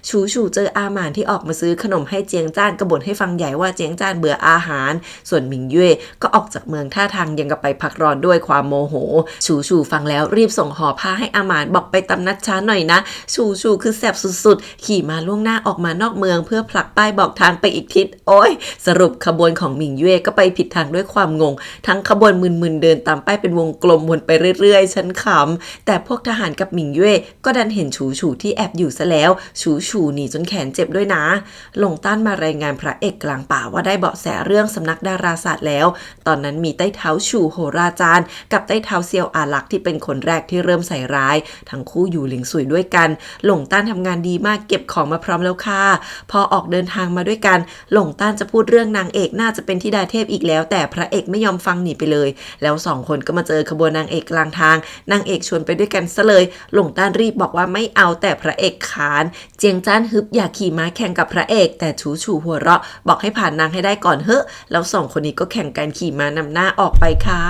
ชูชูเจออาหมานที่ออกมาซื้อขนมให้เจียงจ้านกบ่นให้ฟังใหญ่ว่าเจียงจ้านเบื่ออาหารส่วนมิงเย่ก็ออกจากเมืองท่าทางยังกับไปพักร้อนด้วยความโมโหชูชูฟังแล้วรีบส่งห่อผ้าให้อาหมานบอกไปตำนัดช้าหน่อยนะชูชูคือแสบสุดๆขี่มาล่วงหน้าออกมานอกเมืองเพื่อผลักป้ายบอกทางไปอีกทิศโอ้ยสรุปขบวนของมิงเย่ก็ไปผิดทางด้วยความงงทั้งขบวนมึนๆเดินตามป้ายเป็นวงกลมวนไปเรื่อยๆฉันขำแต่พวกทหารกับมิงเย่ก็ดันเห็นฉูฉูที่แอบอยู่ซะแล้วฉูฉูหนีจนแขนเจ็บด้วยนะหลงต้านมารายงานพระเอกกลางป่าว่าได้เบาะแสเรื่องสำนักดาราศาสตร์แล้วตอนนั้นมีใต้เท้าฉูโหราจารย์กับใต้เท้าเซียวอาลักษ์ที่เป็นคนแรกที่เริ่มใส่ร้ายทั้งคู่อยู่หลิงซุยด้วยกันหลงต้านทำงานดีมากเก็บของมาพร้อมแล้วค่ะพอออกเดินทางมาด้วยกันหลงต้านจะพูดเรื่องนางเอกน่าจะเป็นธิดาเทพอีกแล้วแต่พระเอกไม่ยอมฟังหนีไปเลยแล้วสองคนก็มาเจอขบวนนางเอกกลางทางนางเอกชวนไปด้วยกันซะเลยหลงต้านรีบบอกว่าไม่เอาแต่พระเอกขานเจียงจ้านฮึบอยากขี่ม้าแข่งกับพระเอกแต่ฉูฉูหัวเราะบอกให้ผ่านนางให้ได้ก่อนเฮ้อแล้วสองคนนี้ก็แข่งกันขี่ม้านำหน้าออกไปค่ะ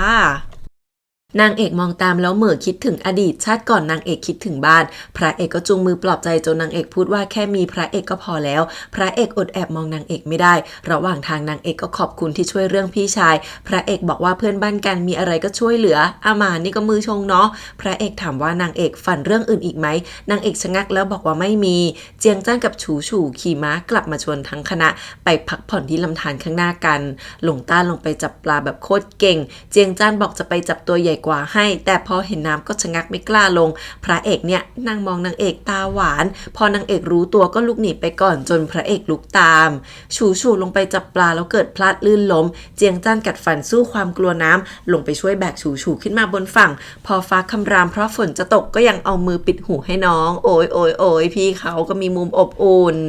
นางเอกมองตามแล้วเหม่อคิดถึงอดีตชาติก่อนนางเอกคิดถึงบ้านพระเอกก็จูงมือปลอบใจจนนางเอกพูดว่าแค่มีพระเอกก็พอแล้วพระเอกอดแอบมองนางเอกไม่ได้ระหว่างทางนางเอกก็ขอบคุณที่ช่วยเรื่องพี่ชายพระเอกบอกว่าเพื่อนบ้านกันมีอะไรก็ช่วยเหลืออามานี่ก็มือชงเนาะพระเอกถามว่านางเอกฝันเรื่องอื่นอีกไหมนางเอกชะงักแล้วบอกว่าไม่มีเจียงจ้านกับฉูฉูขี่ม้ากลับมาชวนทั้งคณะไปพักผ่อนที่ลำธารข้างหน้ากันหลงต้านลงไปจับปลาแบบโคตรเก่งเจียงจ้านบอกจะไปจับตัวใหญ่กว่าให้แต่พอเห็นน้ำก็ชะงักไม่กล้าลงพระเอกเนี่ยนั่งมองนางเอกตาหวานพอนางเอกรู้ตัวก็ลุกหนีไปก่อนจนพระเอกลุกตามฉูฉูลงไปจับปลาแล้วเกิดพลาดลื่นล้มเจียงจ้านกัดฟันสู้ความกลัวน้ำลงไปช่วยแบกฉูฉูขึ้นมาบนฝั่งพอฟ้าคำรามเพราะฝนจะตกก็ยังเอามือปิดหูให้น้องโอยโอยโอยพี่เขาก็มีมุมอบอุ่น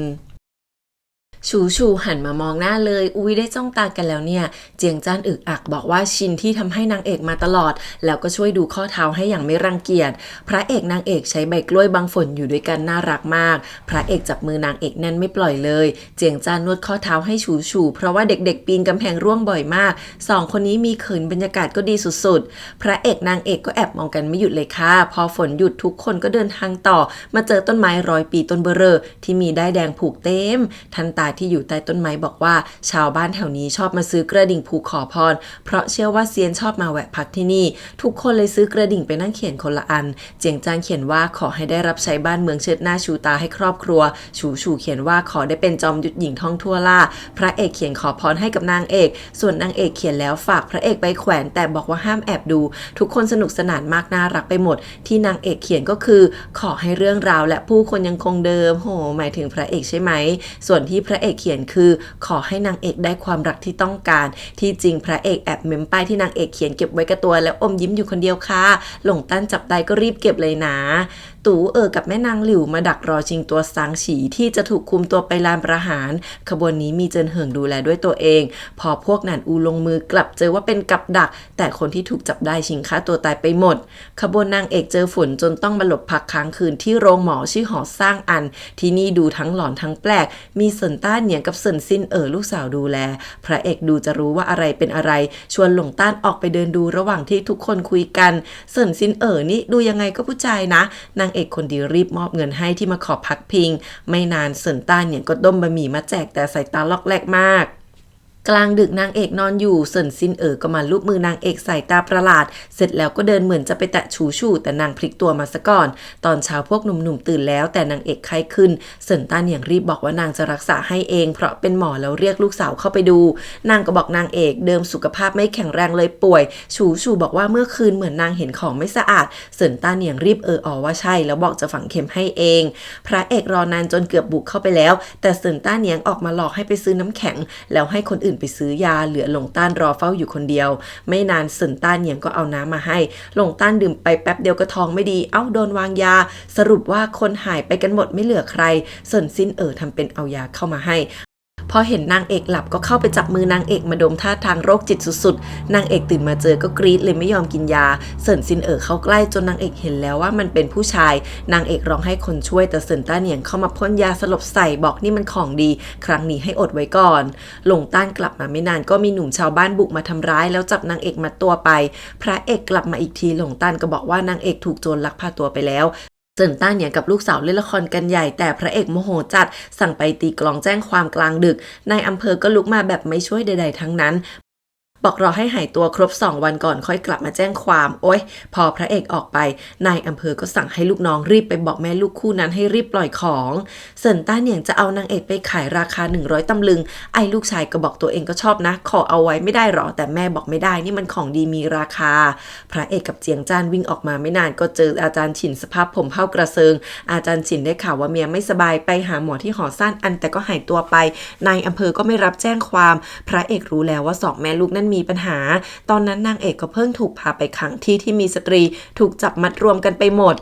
ฉูฉูหันมามองหน้าเลยอุ้ยได้จ้องตากันแล้วเนี่ยเจียงจ้านอึกอักบอกว่าชินที่ทำให้นางเอกมาตลอดแล้วก็ช่วยดูข้อเท้าให้อย่างไม่รังเกียจพระเอกนางเอกใช้ใบกล้วยบังฝนอยู่ด้วยกันน่ารักมากพระเอกจับมือนางเอกแน่นไม่ปล่อยเลยเจียงจ้านนวดข้อเท้าให้ฉูฉูเพราะว่าเด็กๆปีนกำแพงร่วงบ่อยมากสองคนนี้มีเขินบรรยากาศก็ดีสุดๆพระเอกนางเอกก็แอบมองกันไม่หยุดเลยค่ะพอฝนหยุดทุกคนก็เดินทางต่อมาเจอต้นไม้100 ปีต้นเบ้อเร่อที่มีด้ายแดงผูกเต็มทันตาที่อยู่ใต้ต้นไม้บอกว่าชาวบ้านแถวนี้ชอบมาซื้อกระดิ่งผูกขอพรเพราะเชื่อว่าเซียนชอบมาแวะพักที่นี่ทุกคนเลยซื้อกระดิ่งไปนั่งเขียนคนละอันเจียงจ้านเขียนว่าขอให้ได้รับใช้บ้านเมืองเชิดหน้าชูตาให้ครอบครัวฉูฉูเขียนว่าขอได้เป็นจอมยุทธหญิงท่องทั่วล่าพระเอกเขียนขอพรให้กับนางเอกส่วนนางเอกเขียนแล้วฝากพระเอกไปแขวนแต่บอกว่าห้ามแอบดูทุกคนสนุกสนานมากน่ารักไปหมดที่นางเอกเขียนก็คือขอให้เรื่องราวและผู้คนยังคงเดิมโหหมายถึงพระเอกใช่ไหมส่วนที่พระเอกเขียนคือขอให้นางเอกได้ความรักที่ต้องการที่จริงพระเอกแอบเมมป้ายที่นางเอกเขียนเก็บไว้กับตัวแล้วอมยิ้มอยู่คนเดียวค่ะหลงตั้นจับได้ก็รีบเก็บเลยนะตู่กับแม่นางหลิวมาดักรอชิงตัวซางฉีที่จะถูกคุมตัวไปลานประหารขบวนนี้มีเจินเหิงดูแลด้วยตัวเองพอพวกหนานอูลงมือกลับเจอว่าเป็นกับดักแต่คนที่ถูกจับได้ชิงฆ่าตัวตายไปหมดขบวนนางเอกเจอฝนจนต้องมาหลบพักค้างคืนที่โรงหมอชื่อหอสร้างอันที่นี่ดูทั้งหลอนทั้งแปลกมีเซินต้าเหนียงกับเซินซินลูกสาวดูแลพระเอกดูจะรู้ว่าอะไรเป็นอะไรชวนหลงต้านออกไปเดินดูระหว่างที่ทุกคนคุยกันเซินซินนี่ดูยังไงก็ผู้ชายนะนางเอกคนดีรีบมอบเงินให้ที่มาขอพักพิงไม่นานเซินต้านเนี่ยก็ด้มบะหมี่มาแจกแต่สายตาล็อกแรกมากกลางดึกนางเอกนอนอยู่เซินซินก็มาลูบมือนางเอกใส่ตาประหลาดเสร็จแล้วก็เดินเหมือนจะไปแตะฉูฉูแต่นางพลิกตัวมาซะก่อนตอนเช้าพวกหนุ่มๆตื่นแล้วแต่นางเอกไข้ขึ้นเซินต้านอย่างรีบบอกว่านางจะรักษาให้เองเพราะเป็นหมอแล้วเรียกลูกสาวเข้าไปดูนางก็บอกนางเอกเดิมสุขภาพไม่แข็งแรงเลยป่วยฉูฉูบอกว่าเมื่อคืนเหมือนนางเห็นของไม่สะอาดเซินต้านอย่างรีบว่าใช่แล้วบอกจะฝังเข็มให้เองพระเอกรอนานจนเกือบบุกเข้าไปแล้วแต่เซินต้านออกมาหลอกให้ไปซื้อน้ำแข็งแล้วให้คนอื่นไปซื้อยาเหลือหลงต้านรอเฝ้าอยู่คนเดียวไม่นานเซินต้านก็เอาน้ำมาให้หลงต้านดื่มไปแป๊บเดียวก็ท้องไม่ดีโดนวางยาสรุปว่าคนหายไปกันหมดไม่เหลือใครเซินซินทำเป็นเอายาเข้ามาให้พ พอเห็นนางเอกหลับก็เข้าไปจับมือนางเอกมาดมท่าทางโรคจิตสุดๆนางเอกตื่นมาเจอก็กรี๊ดเลยไม่ยอมกินยาเซินซินเข้าใกล้จนนางเอกเห็นแล้วว่ามันเป็นผู้ชายนางเอกร้องให้คนช่วยแต่เซินต้าเหนียงเข้ามาพ่นยาสลบใส่บอกนี่มันของดีครั้งนี้ให้อดไว้ก่อนหลงต้านกลับมาไม่นานก็มีหนุ่มชาวบ้านบุกมาทำร้ายแล้วจับนางเอกมัดตัวไปพระเอกกลับมาอีกทีหลงต้านก็บอกว่านางเอกถูกโจรลักพาตัวไปแล้วเซินต้าเหนียงกับลูกสาวเล่นละครกันใหญ่แต่พระเอกโมโหจัดสั่งไปตีกลองแจ้งความกลางดึกนายอำเภอก็ลุกมาแบบไม่ช่วยใดๆทั้งนั้นบอกรอให้หายตัวครบ2 วันก่อนค่อยกลับมาแจ้งความโอ๊ยพอพระเอกออกไปนายอำเภอก็สั่งให้ลูกน้องรีบไปบอกแม่ลูกคู่นั้นให้รีบปล่อยของเซินต้าเหนียงจะเอานางเอกไปขายราคา100 ตำลึงไอ้ลูกชายก็บอกตัวเองก็ชอบนะขอเอาไว้ไม่ได้หรอแต่แม่บอกไม่ได้นี่มันของดีมีราคาพระเอกกับเจียงจ้านวิ่งออกมาไม่นานก็เจออาจารย์ฉินสภาพผมเผ้ากระเซิงอาจารย์ฉินได้ข่าวว่าเมียไม่สบายไปหาหมอที่หอซ่านอันแต่ก็หายตัวไปนายอำเภอก็ไม่รับแจ้งความพระเอกรู้แล้วว่า2 แม่ลูกนั้นมีปัญหาตอนนั้นนางเอกก็เพิ่งถูกพาไปขังที่มีสตรีถูกจับมัดรวมกันไปหมด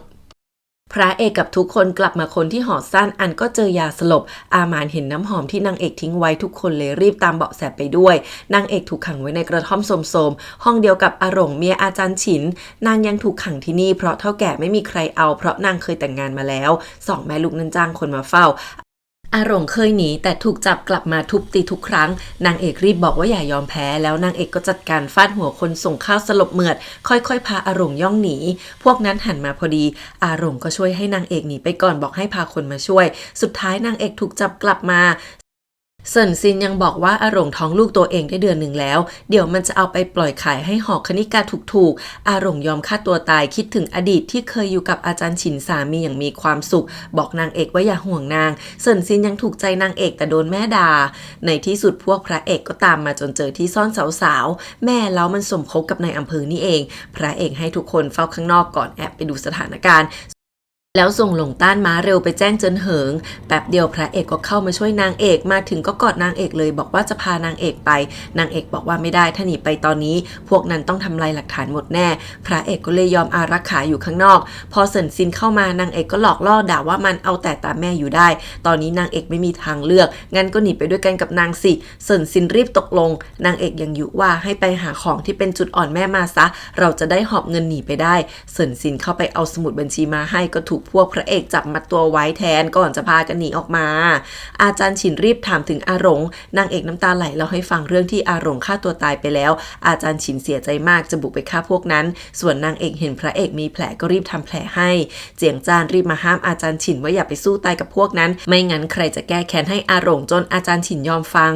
พระเอกกับทุกคนกลับมาคนที่หอซ่านอันก็เจอยาสลบอามานเห็นน้ำหอมที่นางเอกทิ้งไว้ทุกคนเลยรีบตามเบาะแสไปด้วยนางเอกถูกขังไว้ในกระท่อมโสมๆห้องเดียวกับอาหลงเมียอาจารย์ฉินนางยังถูกขังที่นี่เพราะเฒ่าแก่ไม่มีใครเอาเพราะนางเคยแต่งงานมาแล้ว2 แม่ลูกนั้นจ้างคนมาเฝ้าอาหลงเคยหนีแต่ถูกจับกลับมาทุบตีทุกครั้งนางเอกรีบบอกว่าอย่ายอมแพ้แล้วนางเอกก็จัดการฟาดหัวคนส่งข้าวสลบเหมือดค่อยๆพาอาหลงย่องหนีพวกนั้นหันมาพอดีอาหลงก็ช่วยให้นางเอกหนีไปก่อนบอกให้พาคนมาช่วยสุดท้ายนางเอกถูกจับกลับมาเซินซินยังบอกว่าอาหลงท้องลูกตัวเองได้เดือนหนึ่งแล้วเดี๋ยวมันจะเอาไปปล่อยขายให้หอคณิกาถูกๆอาหลงยอมฆ่าตัวตายคิดถึงอดีตที่เคยอยู่กับอาจารย์ฉินสามีอย่างมีความสุขบอกนางเอกว่าอย่าห่วงนางเซินซินยังถูกใจนางเอกแต่โดนแม่ด่าในที่สุดพวกพระเอกก็ตามมาจนเจอที่ซ่อนสาวๆแม่แล้วมันสมคบกับนายอำเภอนี่เองพระเอกให้ทุกคนเฝ้าข้างนอกก่อนแอบไปดูสถานการณ์แล้วส่งหลงต้านม้าเร็วไปแจ้งเจินเหิงแป๊บเดียวพระเอกก็เข้ามาช่วยนางเอกมาถึงก็กอดนางเอกเลยบอกว่าจะพานางเอกไปนางเอกบอกว่าไม่ได้ถ้าหนีไปตอนนี้พวกนั้นต้องทำลายหลักฐานหมดแน่พระเอกก็เลยยอมอารักขาอยู่ข้างนอกพอเซินซินเข้ามานางเอกก็หลอกล่อด่าว่ามันเอาแต่ตามแม่อยู่ได้ตอนนี้นางเอกไม่มีทางเลือกงั้นก็หนีไปด้วยกันกับนางสิเซินซินรีบตกลงนางเอกยังยุว่าให้ไปหาของที่เป็นจุดอ่อนแม่มาซะเราจะได้หอบเงินหนีไปได้เซินซินเข้าไปเอาสมุดบัญชีมาให้ก็ถูกพวกพระเอกจับมัดตัวไว้แทนก่อนจะพากันหนีออกมาอาจารย์ฉินรีบถามถึงอาหลงนางเอกน้ำตาไหลเล่าให้ฟังเรื่องที่อาหลงฆ่าตัวตายไปแล้วอาจารย์ฉินเสียใจมากจะบุกไปฆ่าพวกนั้นส่วนนางเอกเห็นพระเอกมีแผลก็รีบทำแผลให้เจียงจานรีบมาห้ามอาจารย์ฉินว่าอย่าไปสู้ตายกับพวกนั้นไม่งั้นใครจะแก้แค้นให้อาหลงจนอาจารย์ฉินยอมฟัง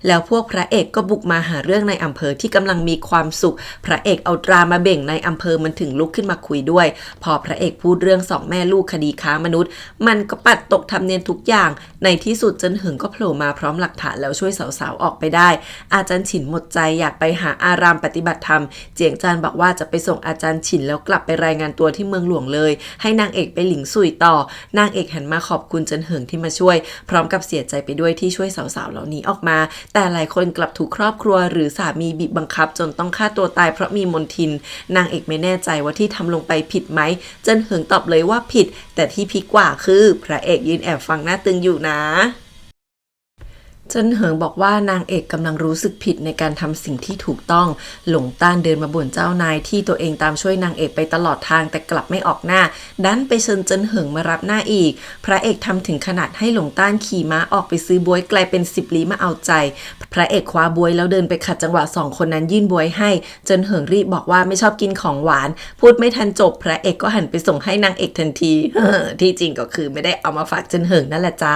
แล้วพวกพระเอกก็บุกมาหาเรื่องในอำเภอที่กำลังมีความสุขพระเอกเอาตรามาเบ่งในอำเภอมันถึงลุกขึ้นมาคุยด้วยพอพระเอกพูดเรื่อง2 แม่ลูกคดีค้ามนุษย์มันก็ปัดตกทำเนียนทุกอย่างในที่สุดเจินเหิงก็โผล่มาพร้อมหลักฐานแล้วช่วยสาวๆออกไปได้อาจารย์ฉินหมดใจอยากไปหาอารามปฏิบัติธรรมเจียงจานบอกว่าจะไปส่งอาจารย์ฉินแล้วกลับไปรายงานตัวที่เมืองหลวงเลยให้นางเอกไปหลิงซุยต่อนางเอกหันมาขอบคุณเจินเหิงที่มาช่วยพร้อมกับเสียใจไปด้วยที่ช่วยสาวๆเหล่านี้ออกมาแต่หลายคนกลับถูกครอบครัวหรือสามีบีบบังคับจนต้องฆ่าตัวตายเพราะมีมนทินนางเอกไม่แน่ใจว่าที่ทำลงไปผิดไหมเจินเหิงตอบเลยว่าผิดแต่ที่พีคกว่าคือพระเอกยืนแอบฟังหน้าตึงอยู่นะเจินเหิงบอกว่านางเอกกำลังรู้สึกผิดในการทำสิ่งที่ถูกต้องหลงต้านเดินมาบ่นเจ้านายที่ตัวเองตามช่วยนางเอกไปตลอดทางแต่กลับไม่ออกหน้าดันไปเชิญเจินเหิงมารับหน้าอีกพระเอกทำถึงขนาดให้หลงต้านขี่ม้าออกไปซื้อบวยไกลเป็น10 ลี้มาเอาใจพระเอกคว้าบวยแล้วเดินไปขัดจังหวะ2 คนนั้นยื่นบวยให้เจินเหิงรีบบอกว่าไม่ชอบกินของหวานพูดไม่ทันจบพระเอกก็หันไปส่งให้นางเอกทันทีที่จริงก็คือไม่ได้เอามาฝากเจินเหิงนั่นแหละจ้า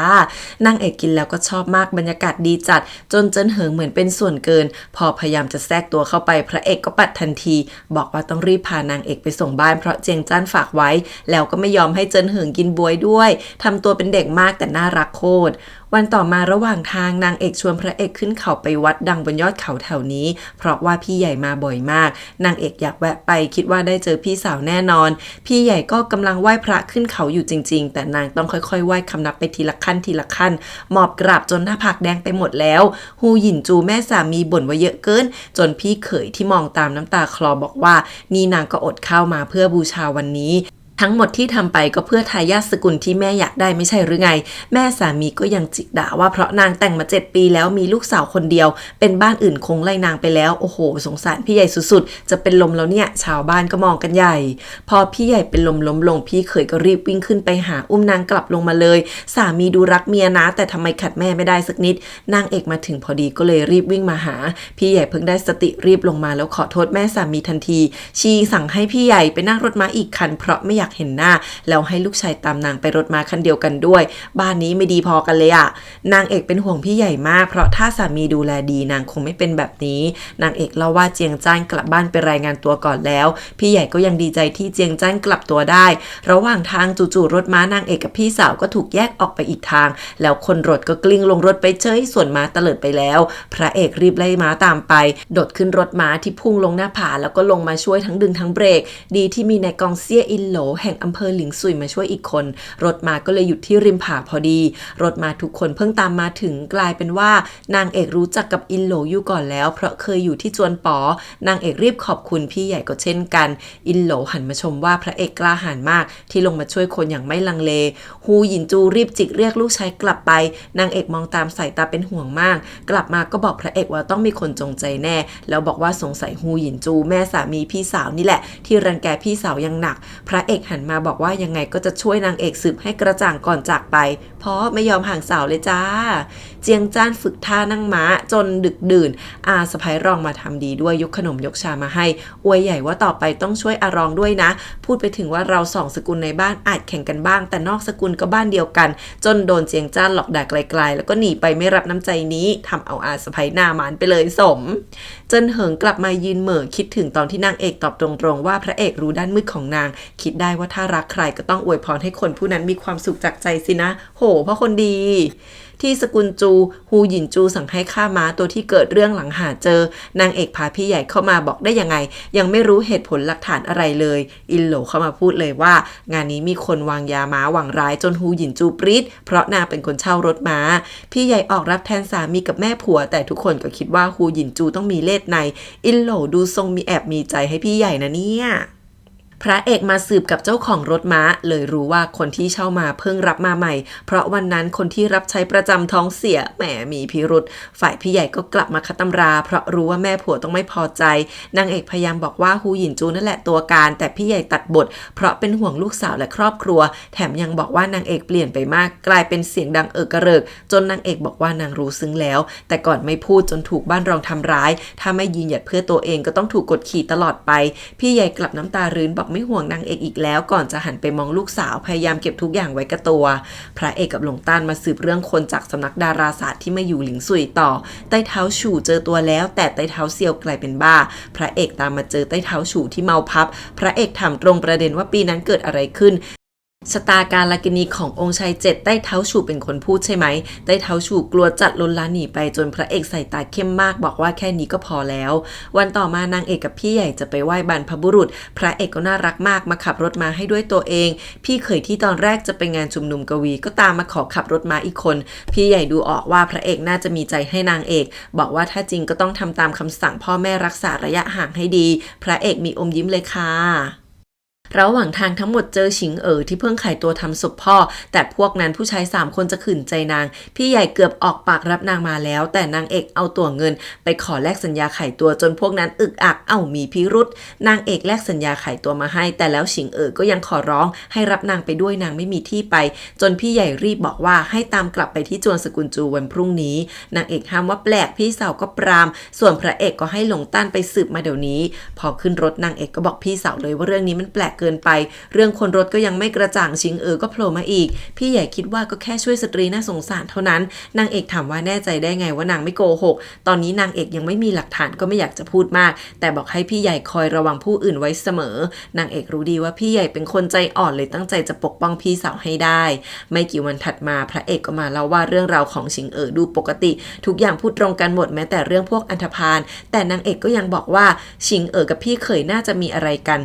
นางเอกกินแล้วก็ชอบมากบรรยากาศดีจัดจนเจินเหิงเหมือนเป็นส่วนเกินพอพยายามจะแทรกตัวเข้าไปพระเอกก็ปัดทันทีบอกว่าต้องรีบพานางเอกไปส่งบ้านเพราะเจียงจ้านฝากไว้แล้วก็ไม่ยอมให้เจินเหิงกินบวยด้วยทำตัวเป็นเด็กมากแต่น่ารักโคตรวันต่อมาระหว่างทางนางเอกชวนพระเอกขึ้นเขาไปวัดดังบนยอดเขาแถวนี้เพราะว่าพี่ใหญ่มาบ่อยมากนางเอกอยากแวะไปคิดว่าได้เจอพี่สาวแน่นอนพี่ใหญ่ก็กำลังไหว้พระขึ้นเขาอยู่จริงๆแต่นางต้องค่อยๆไหว้คำนับไปทีละขั้นทีละขั้นหมอบกราบจนหน้าผากแดงไปหมดแล้วฮูหยินจูแม่สามีบ่นว่าเยอะเกินจนพี่เขยที่มองตามน้ำตาคลอบอกว่านี่นางก็อดข้าวมาเพื่อบูชาวันนี้ ทั้งหมดที่ทำไปก็เพื่อทายาทสกุลที่แม่อยากได้ไม่ใช่หรือไงแม่สามีก็ยังจิกด่าว่าเพราะนางแต่งมา7 ปีแล้วมีลูกสาวคนเดียวเป็นบ้านอื่นคงไล่นางไปแล้วโอ้โหสงสารพี่ใหญ่สุดๆจะเป็นลมแล้วเนี่ยชาวบ้านก็มองกันใหญ่พอพี่ใหญ่เป็นลมล้มลงพี่เขยก็รีบวิ่งขึ้นไปหาอุ้มนางกลับลงมาเลยสามีดูรักเมียนะแต่ทำไมขัดแม่ไม่ได้สักนิดนางเอกมาถึงพอดีก็เลยรีบวิ่งมาหาพี่ใหญ่เพิ่งได้สติรีบลงมาแล้วขอโทษแม่สามีทันทีชีสั่งให้พี่ใหญ่ไปนั่งรถม้าอีกคันเพราะไม่อยากเห็นหน้าแล้วให้ลูกชายตามนางไปรถม้าคันเดียวกันด้วยบ้านนี้ไม่ดีพอกันเลยอะนางเอกเป็นห่วงพี่ใหญ่มากเพราะถ้าสามีดูแลดีนางคงไม่เป็นแบบนี้นางเอกเล่าว่าเจียงจ้านกลับบ้านไปรายงานตัวก่อนแล้วพี่ใหญ่ก็ยังดีใจที่เจียงจ้านกลับตัวได้ระหว่างทางจู่ๆรถม้านางเอกกับพี่สาวก็ถูกแยกออกไปอีกทางแล้วคนรถก็กลิ้งลงรถไปเฉยส่วนม้าเตลิดไปแล้วพระเอกรีบไล่ม้าตามไปโดดขึ้นรถม้าที่พุ่งลงหน้าผาแล้วก็ลงมาช่วยทั้งดึงทั้งเบรกดีที่มีนายกองเซี่ยอินโหลแห่งอำเภอหลิงซุยมาช่วยอีกคนรถม้าก็เลยหยุดที่ริมผาพอดีรถม้าทุกคนเพิ่งตามมาถึงกลายเป็นว่านางเอกรู้จักกับอินโหลอยู่ก่อนแล้วเพราะเคยอยู่ที่จวนป๋อนางเอกรีบขอบคุณพี่ใหญ่ก็เช่นกันอินโหลหันมาชมว่าพระเอกกล้าหาญมากที่ลงมาช่วยคนอย่างไม่ลังเลฮูหยินจูรีบจิกเรียกลูกชายกลับไปนางเอกมองตามสายตาเป็นห่วงมากกลับมาก็บอกพระเอกว่าต้องมีคนจงใจแน่แล้วบอกว่าสงสัยฮูหยินจูแม่สามีพี่สาวนี่แหละที่รังแกพี่สาวยังหนักพระเอกหันมาบอกว่ายังไงก็จะช่วยนางเอกสืบให้กระจ่างก่อนจากไปเพราะไม่ยอมห่างสาวเลยจ้าเจียงจ้านฝึกท่านั่งม้าจนดึกดื่นอาสะพ้ายรองมาทำดีด้วยยกขนมยกชามาให้อวยใหญ่ว่าต่อไปต้องช่วยอารองด้วยนะพูดไปถึงว่าเราสองสกุลในบ้านอาจแข่งกันบ้างแต่นอกสกุลก็บ้านเดียวกันจนโดนเจียงจ้านหลอกด่าไกลๆแล้วก็หนีไปไม่รับน้ำใจนี้ทำเอาอาสะพ้ายหน้าหมานไปเลยสมเจิ้นเหิงกลับมายืนเหม่อคิดถึงตอนที่นางเอกตอบตรงๆว่าพระเอกรู้ด้านมืดของนางคิดได้ว่าถ้ารักใครก็ต้องอวยพรให้คนผู้นั้นมีความสุขจากใจสินะโหเพราะคนดีที่สกุลจูฮูหยินจูสั่งให้ฆ่าม้าตัวที่เกิดเรื่องหลังหาเจอนางเอกพาพี่ใหญ่เข้ามาบอกได้ยังไงยังไม่รู้เหตุผลหลักฐานอะไรเลยอินโหลเข้ามาพูดเลยว่างานนี้มีคนวางยาม้าหวังร้ายจนฮูหยินจูปรี๊ดเพราะนางเป็นคนเช่ารถม้าพี่ใหญ่ออกรับแทนสามีกับแม่ผัวแต่ทุกคนก็คิดว่าฮูหยินจูต้องมีเล่ห์ในอินโหลดูทรงมีแอบมีใจให้พี่ใหญ่นะเนี่ยพระเอกมาสืบกับเจ้าของรถม้าเลยรู้ว่าคนที่เช่ามาเพิ่งรับมาใหม่เพราะวันนั้นคนที่รับใช้ประจำท้องเสียแหมมีพิรุธฝ่ายพี่ใหญ่ก็กลับมาคัดตำราเพราะรู้ว่าแม่ผัวต้องไม่พอใจนางเอกพยายามบอกว่าฮูหยินจูนั่นแหละตัวการแต่พี่ใหญ่ตัดบทเพราะเป็นห่วงลูกสาวและครอบครัวแถมยังบอกว่านางเอกเปลี่ยนไปมากกลายเป็นเสียงดังกระเริกจนนางเอกบอกว่านางรู้ซึ้งแล้วแต่ก่อนไม่พูดจนถูกบ้านรองทำร้ายถ้าไม่ยืนหยัดเพื่อตัวเองก็ต้องถูกกดขี่ตลอดไปพี่ใหญ่กลับน้ำตารื้นบอกไม่ห่วงนางเอกอีกแล้วก่อนจะหันไปมองลูกสาวพยายามเก็บทุกอย่างไว้กับตัวพระเอกกับหลงต้านมาสืบเรื่องคนจากสำนักดาราศาสตร์ที่มาอยู่หลิงซุยต่อใต้เท้าฉู่เจอตัวแล้วแต่ใต้เท้าเซียวกลายเป็นบ้าพระเอกตามมาเจอใต้เท้าฉู่ที่เมาพับพระเอกถามตรงประเด็นว่าปีนั้นเกิดอะไรขึ้นชะตาการลกินีขององค์ชาย7ใต้เท้าฉู่เป็นคนพูดใช่ไหมใต้เท้าฉู่กลัวจัดลนล้านหนีไปจนพระเอกใส่ตาเข้มมากบอกว่าแค่นี้ก็พอแล้ววันต่อมานางเอกกับพี่ใหญ่จะไปไหว้บรรพบุรุษพระเอกก็น่ารักมากมาขับรถมาให้ด้วยตัวเองพี่เขยที่ตอนแรกจะไปงานชุมนุมกวีก็ตามมาขอขับรถม้าอีกคนพี่ใหญ่ดูออกว่าพระเอกน่าจะมีใจให้นางเอกบอกว่าถ้าจริงก็ต้องทำตามคำสั่งพ่อแม่รักษาระยะห่างให้ดีพระเอกมีอมยิ้มเลยค่ะระหว่างทางทั้งหมดเจอฉิงที่เพิ่งขายตัวทำศพพ่อแต่พวกนั้นผู้ชาย3คนจะขืนใจนางพี่ใหญ่เกือบออกปากรับนางมาแล้วแต่นางเอกเอาตัวเงินไปขอแลกสัญญาขายตัวจนพวกนั้นอึกอักมีพิรุษนางเอกแลกสัญญาขายตัวมาให้แต่แล้วฉิงก็ยังขอร้องให้รับนางไปด้วยนางไม่มีที่ไปจนพี่ใหญ่รีบบอกว่าให้ตามกลับไปที่จวนสกุลจูวันพรุ่งนี้นางเอกห้ามว่าแปลกพี่สาวก็ปรามส่วนพระเอกก็ให้หลงต้านไปสืบมาเดี๋ยวนี้พอขึ้นรถนางเอกก็บอกพี่สาวเลยว่าเรื่องนี้มันแปลกเกินไปเรื่องคนรถก็ยังไม่กระจ่างชิงก็โผล่มาอีกพี่ใหญ่คิดว่าก็แค่ช่วยสตรีน่าสงสารเท่านั้นนางเอกถามว่าแน่ใจได้ไงว่านางไม่โกหกตอนนี้นางเอกยังไม่มีหลักฐานก็ไม่อยากจะพูดมากแต่บอกให้พี่ใหญ่คอยระวังผู้อื่นไว้เสมอนางเอกรู้ดีว่าพี่ใหญ่เป็นคนใจอ่อนเลยตั้งใจจะปกป้องพี่สาวให้ได้ไม่กี่วันถัดมาพระเอกก็มาเล่าว่าเรื่องราวของชิงดูปกติทุกอย่างพูดตรงกันหมดแม้แต่เรื่องพวกอันธพาลแต่นางเอกก็ยังบอกว่าชิงกับพี่เขยน่าจะมีอะไรกัน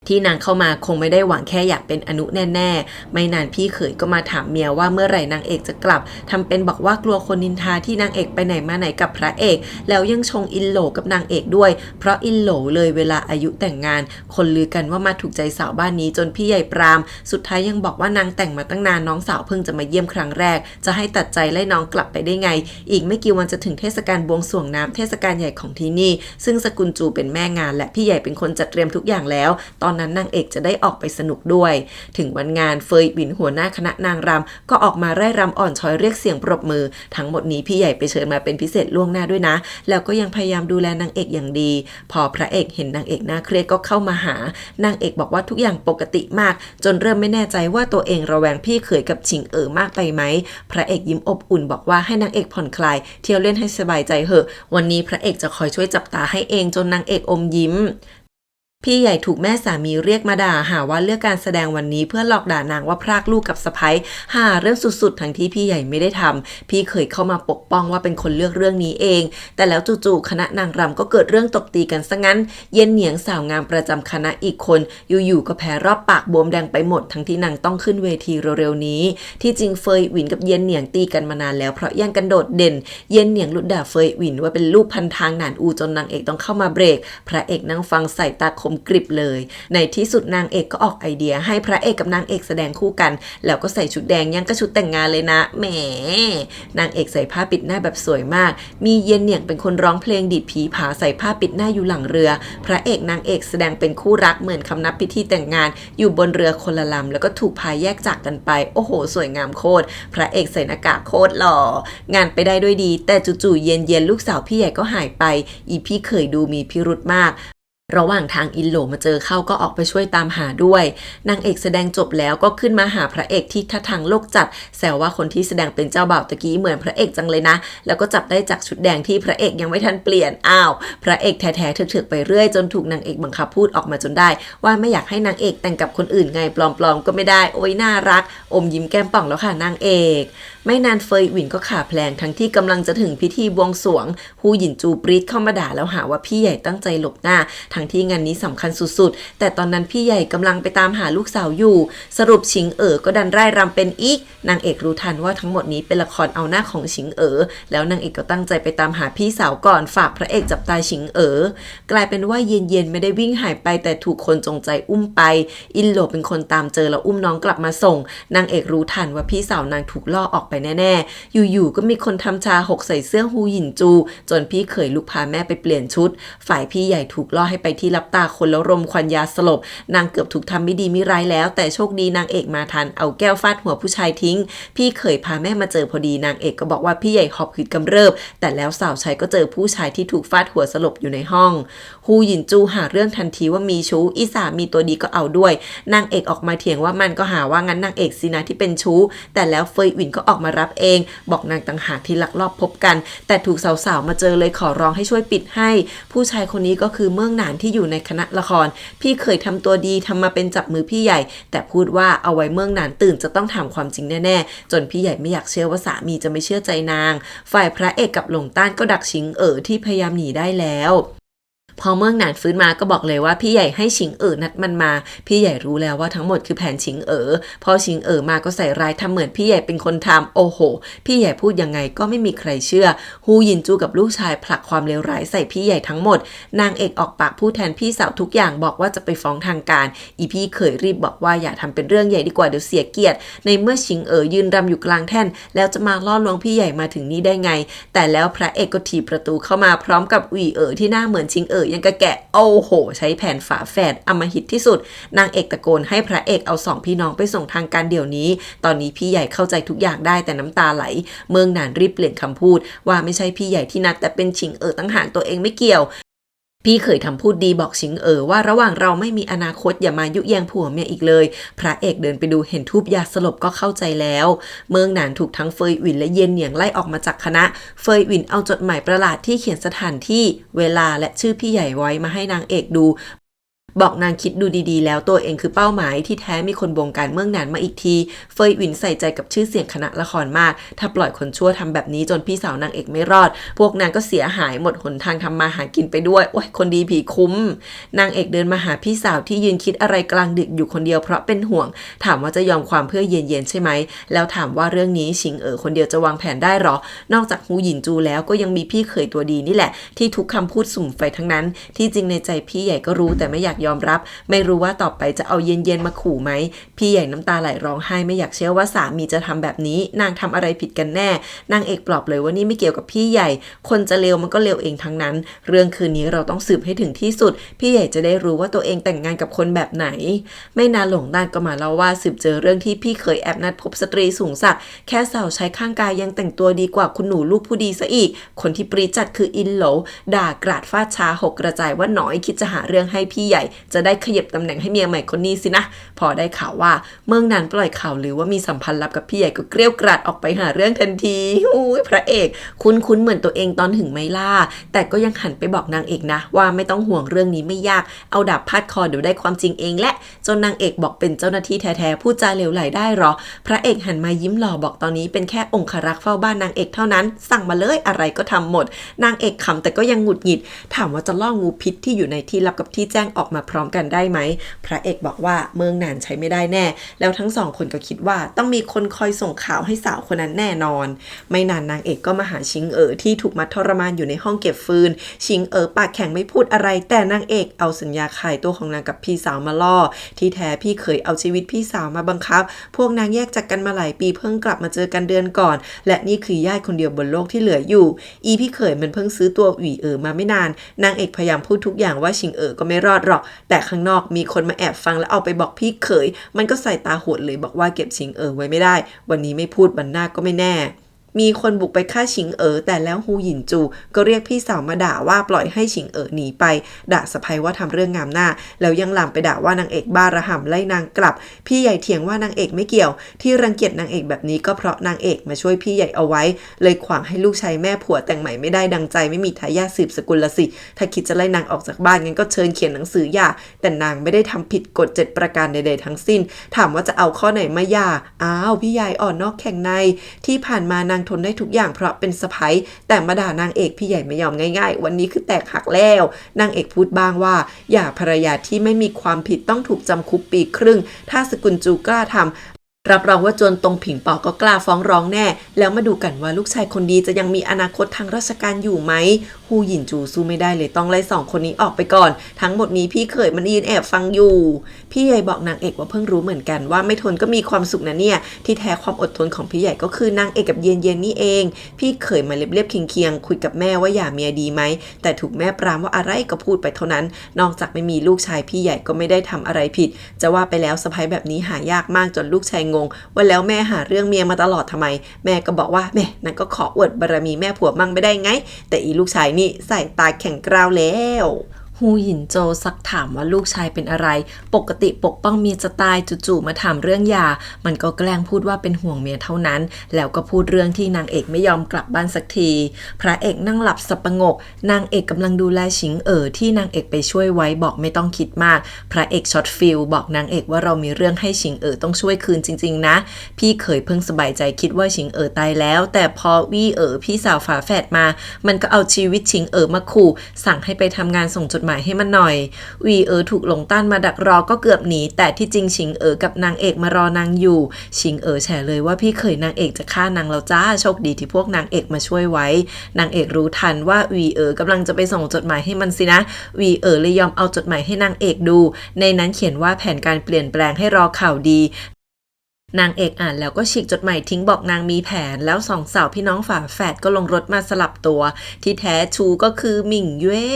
ที่นางเข้ามาคงไม่ได้หวังแค่อยากเป็นอนุแน่ๆไม่นานพี่เขยก็มาถามเมียว่าเมื่อไหร่นางเอกจะกลับทำเป็นบอกว่ากลัวคนนินทาที่นางเอกไปไหนมาไหนกับพระเอกแล้วยังชงอินโหลกับนางเอกด้วยเพราะอินโหลเลยเวลาอายุแต่งงานคนลือกันว่ามาถูกใจสาวบ้านนี้จนพี่ใหญ่ปรามสุดท้ายยังบอกว่านางแต่งมาตั้งนานน้องสาวเพิ่งจะมาเยี่ยมครั้งแรกจะให้ตัดใจไล่น้องกลับไปได้ไงอีกไม่กี่วันจะถึงเทศกาลบวงสรวงน้ำเทศกาลใหญ่ของที่นี่ซึ่งสกุลจูเป็นแม่งานและพี่ใหญ่เป็นคนจัดเตรียมทุกอย่างแล้วตอนนั้นนางเอกจะได้ออกไปสนุกด้วยถึงวันงานเฟยหวินหัวหน้าคณะนางรำก็ออกมาไร่รำอ่อนช้อยเรียกเสียงปรบมือทั้งหมดนี้พี่ใหญ่ไปเชิญมาเป็นพิเศษล่วงหน้าด้วยนะแล้วก็ยังพยายามดูแลนางเอกอย่างดีพอพระเอกเห็นนางเอกน่าเครียดก็เข้ามาหานางเอกบอกว่าทุกอย่างปกติมากจนเริ่มไม่แน่ใจว่าตัวเองระแวงพี่เขยกับฉิงมากไปไหมพระเอกยิ้มอบอุ่นบอกว่าให้นางเอกผ่อนคลายเที่ยวเล่นให้สบายใจเหอะวันนี้พระเอกจะคอยช่วยจับตาให้เองจนนางเอกอมยิ้มพี่ใหญ่ถูกแม่สามีเรียกมาด่าหาว่าเลือกการแสดงวันนี้เพื่อหลอกด่านางว่าพรากลูกกับสะใภ้หาเรื่องสุดๆทั้งที่พี่ใหญ่ไม่ได้ทำพี่เคยเข้ามาปกป้องว่าเป็นคนเลือกเรื่องนี้เองแต่แล้วจู่ๆคณะนางรำก็เกิดเรื่องตบตีกันซะงั้นเย็นเหนียงสาวงามประจำคณะอีกคนอยู่ๆก็แพ้รอบปากบวมแดงไปหมดทั้งที่นางต้องขึ้นเวทีเร็วๆนี้ที่จริงเฟยหวินกับเย็นเหนียงตีกันมานานแล้วเพราะแย่งกันโดดเด่นเย็นเหนียงลุดด่าเฟยหวินว่าเป็นลูกพันทางหนานอูจนนางเอกต้องเข้ามาเบรกพระเอกนั่งฟังใส่ตาคมกริบเลยในที่สุดนางเอกก็ออกไอเดียให้พระเอกกับนางเอกแสดงคู่กันแล้วก็ใส่ชุดแดงยังก็ชุดแต่งงานเลยนะแหมนางเอกใส่ผ้าปิดหน้าแบบสวยมากมีเย็นเหนียงเป็นคนร้องเพลงดีดผีผาใส่ผ้าปิดหน้าอยู่หลังเรือพระเอกนางเอกแสดงเป็นคู่รักเหมือนคำนับพิธีแต่งงานอยู่บนเรือคนละลำแล้วก็ถูกพาแยกจากกันไปโอ้โหสวยงามโคตรพระเอกใส่หน้ากากโคตรหล่องานไปได้ด้วยดีแต่จู่ๆเย็นลูกสาวพี่ใหญ่ก็หายไปอีพี่เคยดูมีพิรุธมากระหว่างทางอินโหลมาเจอเข้าก็ออกไปช่วยตามหาด้วยนางเอกแสดงจบแล้วก็ขึ้นมาหาพระเอกที่ท่าทางโลกจัดแซวว่าคนที่แสดงเป็นเจ้าบ่าวตะกี้เหมือนพระเอกจังเลยนะแล้วก็จับได้จากชุดแดงที่พระเอกยังไม่ทันเปลี่ยนอ้าวพระเอกแท้ๆเถือกๆไปเรื่อยจนถูกนางเอกบังคับพูดออกมาจนได้ว่าไม่อยากให้นางเอกแต่งกับคนอื่นไงปลอมๆก็ไม่ได้โอ้ยน่ารักอมยิ้มแก้มป่องแล้วค่ะนางเอกไม่นานเฟยหวินก็ขาแพลงทั้งที่กำลังจะถึงพิธีบวงสรวงฮูหยินจูปรีดเข้ามาด่าแล้วหาว่าพี่ใหญ่ตั้งใจหลบหน้าทั้งที่งานนี้สำคัญสุดๆแต่ตอนนั้นพี่ใหญ่กำลังไปตามหาลูกสาวอยู่สรุปฉิงก็ดันร่ายรำเป็นอีกนางเอกรู้ทันว่าทั้งหมดนี้เป็นละครเอาหน้าของฉิงแล้วนางเอกก็ตั้งใจไปตามหาพี่สาวก่อนฝากพระเอกจับตาฉิงกลายเป็นว่าเย็นไม่ได้วิ่งหายไปแต่ถูกคนจงใจอุ้มไปอินโหลเป็นคนตามเจอแล้วอุ้มน้องกลับมาส่งนางเอกรู้ทันว่าพี่สาวนางถูกล่อออกไปแน่ๆอยู่ๆก็มีคนทำชาหกใส่เสื้อฮูหยินจูจนพี่เขยลุกพาแม่ไปเปลี่ยนชุดฝ่ายพี่ใหญ่ถูกล่อให้ไปที่ลับตาคนแล้วรมควันยาสลบนางเกือบถูกทำไม่ดีไม่ร้ายแล้วแต่โชคดีนางเอกมาทันเอาแก้วฟาดหัวผู้ชายทิ้งพี่เขยพาแม่มาเจอพอดีนางเอกก็บอกว่าพี่ใหญ่หอบหืดกำเริบแต่แล้วสาวใช้ก็เจอผู้ชายที่ถูกฟาดหัวสลบอยู่ในห้องฮูหยินจูหาเรื่องทันทีว่ามีชู้อีสามีตัวดีก็เอาด้วยนางเอกออกมาเถียงว่ามันก็หาว่างั้นนางเอกสินะที่เป็นชู้แต่แล้วเฟยหวินก็ออกมารับเองบอกนางต่างหากที่ลักลอบพบกันแต่ถูกสาวๆมาเจอเลยขอร้องให้ช่วยปิดให้ผู้ชายคนนี้ก็คือเมืองหนานที่อยู่ในคณะละครพี่เคยทำตัวดีทำมาเป็นจับมือพี่ใหญ่แต่พูดว่าเอาไว้เมืองหนานตื่นจะต้องถามความจริงแน่ๆจนพี่ใหญ่ไม่อยากเชื่อว่าสามีจะไม่เชื่อใจนางฝ่ายพระเอกกับหลงต้านก็ดักฉิงที่พยายามหนีได้แล้วพอเมืองหนานฟื้นมาก็บอกเลยว่าพี่ใหญ่ให้ฉิงนัดมันมาพี่ใหญ่รู้แล้วว่าทั้งหมดคือแผนฉิงพอฉิงมาก็ใส่ร้ายทำเหมือนพี่ใหญ่เป็นคนทำโอ้โหพี่ใหญ่พูดยังไงก็ไม่มีใครเชื่อฮูหยินจูกับลูกชายผลักความเลวร้ายใส่พี่ใหญ่ทั้งหมดนางเอกออกปากพูดแทนพี่สาวทุกอย่างบอกว่าจะไปฟ้องทางการอีพี่เคยรีบบอกว่าอย่าทำเป็นเรื่องใหญ่ดีกว่าเดี๋ยวเสียเกียรติในเมื่อฉิงยืนรำอยู่กลางแท่นแล้วจะมาล่อลวงพี่ใหญ่มาถึงนี่ได้ไงแต่แล้วพระเอกก็ถีบประตูเข้ามาพร้อมกับอุ๋ยที่หน้าเหมือนฉิงยังกระแกะโอ้โหใช้แผนฝาแฝดอำมหิตที่สุดนางเอกตะโกนให้พระเอกเอา2พี่น้องไปส่งทางการเดี๋ยวนี้ตอนนี้พี่ใหญ่เข้าใจทุกอย่างได้แต่น้ำตาไหลเมืองหนานรีบเปลี่ยนคำพูดว่าไม่ใช่พี่ใหญ่ที่นัดแต่เป็นฉิงตั้งหากตัวเองไม่เกี่ยวพี่เคยทำพูดดีบอกฉิงว่าระหว่างเราไม่มีอนาคตอย่ามายุแยงผัวเมียอีกเลยพระเอกเดินไปดูเห็นทูบยาสลบก็เข้าใจแล้วเมืองหนานถูกทั้งเฟยหวินและเย็นเหนียงไล่ออกมาจากคณะเฟยหวินเอาจดหมายประหลาดที่เขียนสถานที่เวลาและชื่อพี่ใหญ่ไว้มาให้นางเอกดู บอกนางคิดดูดีๆแล้วตัวเองคือเป้าหมายที่แท้มีคนบงการเมืองนานมาอีกทีเฟยหวินใส่ใจกับชื่อเสียงคณะละครมากถ้าปล่อยคนชั่วทำแบบนี้จนพี่สาวนางเอกไม่รอดพวกนางก็เสียหายหมดหนทางทำมาหากินไปด้วยโอ้ยคนดีผีคุ้มนางเอกเดินมาหาพี่สาวที่ยืนคิดอะไรกลางดึกอยู่คนเดียวเพราะเป็นห่วงถามว่าจะยอมความเพื่อเย็นๆใช่ไหมแล้วถามว่าเรื่องนี้ชิงคนเดียวจะวางแผนได้หรอนอกจากฮูหยินจูแล้วก็ยังมีพี่เขยตัวดีนี่แหละที่ทุกคำพูดสุ่มไฟทั้งนั้นที่จริงในใจพี่ใหญ่ก็รู้แต่ไม่อยากยอมรับไม่รู้ว่าต่อไปจะเอาเย็นๆมาขู่ไหมพี่ใหญ่น้ำตาไหลร้องไห้ไม่อยากเชื่อว่าสามีจะทำแบบนี้นางทำอะไรผิดกันแน่นางเอกปลอบเลยว่านี่ไม่เกี่ยวกับพี่ใหญ่คนจะเลวมันก็เลวเองทั้งนั้นเรื่องคืนนี้เราต้องสืบให้ถึงที่สุดพี่ใหญ่จะได้รู้ว่าตัวเองแต่งงานกับคนแบบไหนไม่นานหลงด้านก็มาเล่าว่าสืบเจอเรื่องที่พี่เคยแอบนัดพบสตรีสูงศักดิ์แค่สาวใช้ข้างกายยังแต่งตัวดีกว่าคุณหนูลูกผู้ดีซะอีกคนที่ปรีจัดคืออินโหลด่ากราดฟาดช้าหกกระจายว่าหนอยคิดจะหาเรื่องให้พี่ใหญ่จะได้ขยับตำแหน่งให้เมียใหม่คนนี้สินะพอได้ข่าวว่าเมืองนั้นปล่อยข่าวหรือว่ามีสัมพันธ์ลับกับพี่ใหญ่ก็เกรี้ยวกราดออกไปหาเรื่องทันทีพระเอกคุ้นเหมือนตัวเองตอนถึงไมล่าแต่ก็ยังหันไปบอกนางเอกนะว่าไม่ต้องห่วงเรื่องนี้ไม่ยากเอาดาบพาดคอเดี๋ยวได้ความจริงเองแหละจนนางเอกบอกเป็นเจ้าหน้าที่แท้ๆพูดจาเหลวไหลได้หรอพระเอกหันมายิ้มหล่อบอกตอนนี้เป็นแค่องครักษ์เฝ้าบ้านนางเอกเท่านั้นสั่งมาเลยอะไรก็ทำหมดนางเอกขำแต่ก็ยังหงุดหงิดถามว่าจะล่องูพิษที่อยู่ในที่ลับกับที่แจ้งออกมาพร้อมกันได้ไหมพระเอกบอกว่าเมืองนานใช้ไม่ได้แน่แล้วทั้งสองคนก็คิดว่าต้องมีคนคอยส่งข่าวให้สาวคนนั้นแน่นอนไม่นานนางเอกก็มาหาชิงที่ถูกมัดทรมานอยู่ในห้องเก็บฟืนชิงปากแข็งไม่พูดอะไรแต่นางเอกเอาสัญญาขายตัวของนางกับพี่สาวมาล่อที่แท้พี่เคยเอาชีวิตพี่สาวมาบังคับพวกนางแยกจากกันมาหลายปีเพิ่งกลับมาเจอกันเดือนก่อนและนี่คือญาติคนเดียวบนโลกที่เหลืออยู่พี่เขยมันเพิ่งซื้อตัวหวีมาไม่นานนางเอกพยายามพูดทุกอย่างว่าชิงก็ไม่รอดหรอกแต่ข้างนอกมีคนมาแอบฟังแล้วเอาไปบอกพี่เขยมันก็ใส่ตาโหดเลยบอกว่าเก็บชิงไว้ไม่ได้วันนี้ไม่พูดวันหน้าก็ไม่แน่มีคนบุกไปฆ่าชิงแต่แล้วฮูหยินจูก็เรียกพี่สาวมาด่าว่าปล่อยให้ชิงหนีไปด่าสะใภ้ว่าทำเรื่องงามหน้าแล้วยังลามไปด่าว่านางเอกบ้าระห่ำไล่นางกลับพี่ใหญ่เถียงว่านางเอกไม่เกี่ยวที่รังเกียจนางเอกแบบนี้ก็เพราะนางเอกมาช่วยพี่ใหญ่เอาไว้เลยขวางให้ลูกชายแม่ผัวแต่งใหม่ไม่ได้ดังใจไม่มีทายาทสืบสกุลละสิถ้าคิดจะไล่นางออกจากบ้านงั้นก็เชิญเขียนหนังสือหย่าแต่นางไม่ได้ทำผิดกฎ7ประการใดๆทั้งสิ้นถามว่าจะเอาข้อไหนมาหย่าพี่ใหญ่อ่อนนอกแข็งในที่ผ่านมานางทนได้ทุกอย่างเพราะเป็นสะใภ้แต่มาด่านางเอกพี่ใหญ่ไม่ยอมง่ายๆวันนี้คือแตกหักแล้วนางเอกพูดบ้างว่าอย่าภรรยาที่ไม่มีความผิดต้องถูกจำคุกปีครึ่งถ้าสกุลจูกล้าทำรับรองว่าจนตรงผิงเป่าก็กล้าฟ้องร้องแน่แล้วมาดูกันว่าลูกชายคนดีจะยังมีอนาคตทางราชการอยู่ไหมฮูหยินจูสู้ไม่ได้เลยต้องไล่2คนนี้ออกไปก่อนทั้งหมดนี้พี่เขยมันยืนแอบฟังอยู่พี่ใหญ่บอกนางเอกว่าเพิ่งรู้เหมือนกันว่าไม่ทนก็มีความสุขนะเนี่ยที่แท้ความอดทนของพี่ใหญ่ก็คือนางเอกกับเย็นนี่เองพี่เขยมาเรียบๆเคียงๆคุยกับแม่ว่าอย่าเมียดีไหมแต่ถูกแม่ปรามว่าอะไรก็พูดไปเท่านั้นนอกจากไม่มีลูกชายพี่ใหญ่ก็ไม่ได้ทำอะไรผิดจะว่าไปแล้วสะใภ้แบบนี้หายากมากจนลูกชายงงว่าแล้วแม่หาเรื่องเมียมาตลอดทำไมแม่ก็บอกว่าแม่นั่นก็ขออวดบารมีแม่ผัวมั่งไม่ได้ไงแต่อีลูกชายนี่ใส่ตาแข็งกร้าวแล้วฮูหยินโจซักถามว่าลูกชายเป็นอะไรปกติปกป้องเมียจะตายจู่ๆมาถามเรื่องหย่ามันก็แกล้งพูดว่าเป็นห่วงเมียเท่านั้นแล้วก็พูดเรื่องที่นางเอกไม่ยอมกลับบ้านสักทีพระเอกนั่งหลับสับประงกนางเอกกำลังดูแลชิงที่นางเอกไปช่วยไว้บอกไม่ต้องคิดมากพระเอกช็อตฟิลบอกนางเอกว่าเรามีเรื่องให้ชิงต้องช่วยคืนจริงๆนะพี่เขยเพิ่งสบายใจคิดว่าชิงตายแล้วแต่พอวี่พี่สาวฝาแฝดมามันก็เอาชีวิตชิงมาขู่สั่งให้ไปทำงานส่งจดหมายให้มันหน่อยวีถูกหลงต้านมาดักรอก็เกือบหนีแต่ที่จริงชิงกับนางเอกมารอนางอยู่ชิงแฉเลยว่าพี่เคยนางเอกจะฆ่านางแล้วจ้าโชคดีที่พวกนางเอกมาช่วยไว้นางเอกรู้ทันว่าวีกำลังจะไปส่งจดหมายให้มันสินะวีเลยยอมเอาจดหมายให้นางเอกดูในนั้นเขียนว่าแผนการเปลี่ยนแปลงให้รอข่าวดีนางเอกอ่านแล้วก็ฉีกจดหมายทิ้งบอกนางมีแผนแล้วสองสาวพี่น้องฝาแฝดก็ลงรถมาสลับตัวที่แท้ชูก็คือหมิงเย่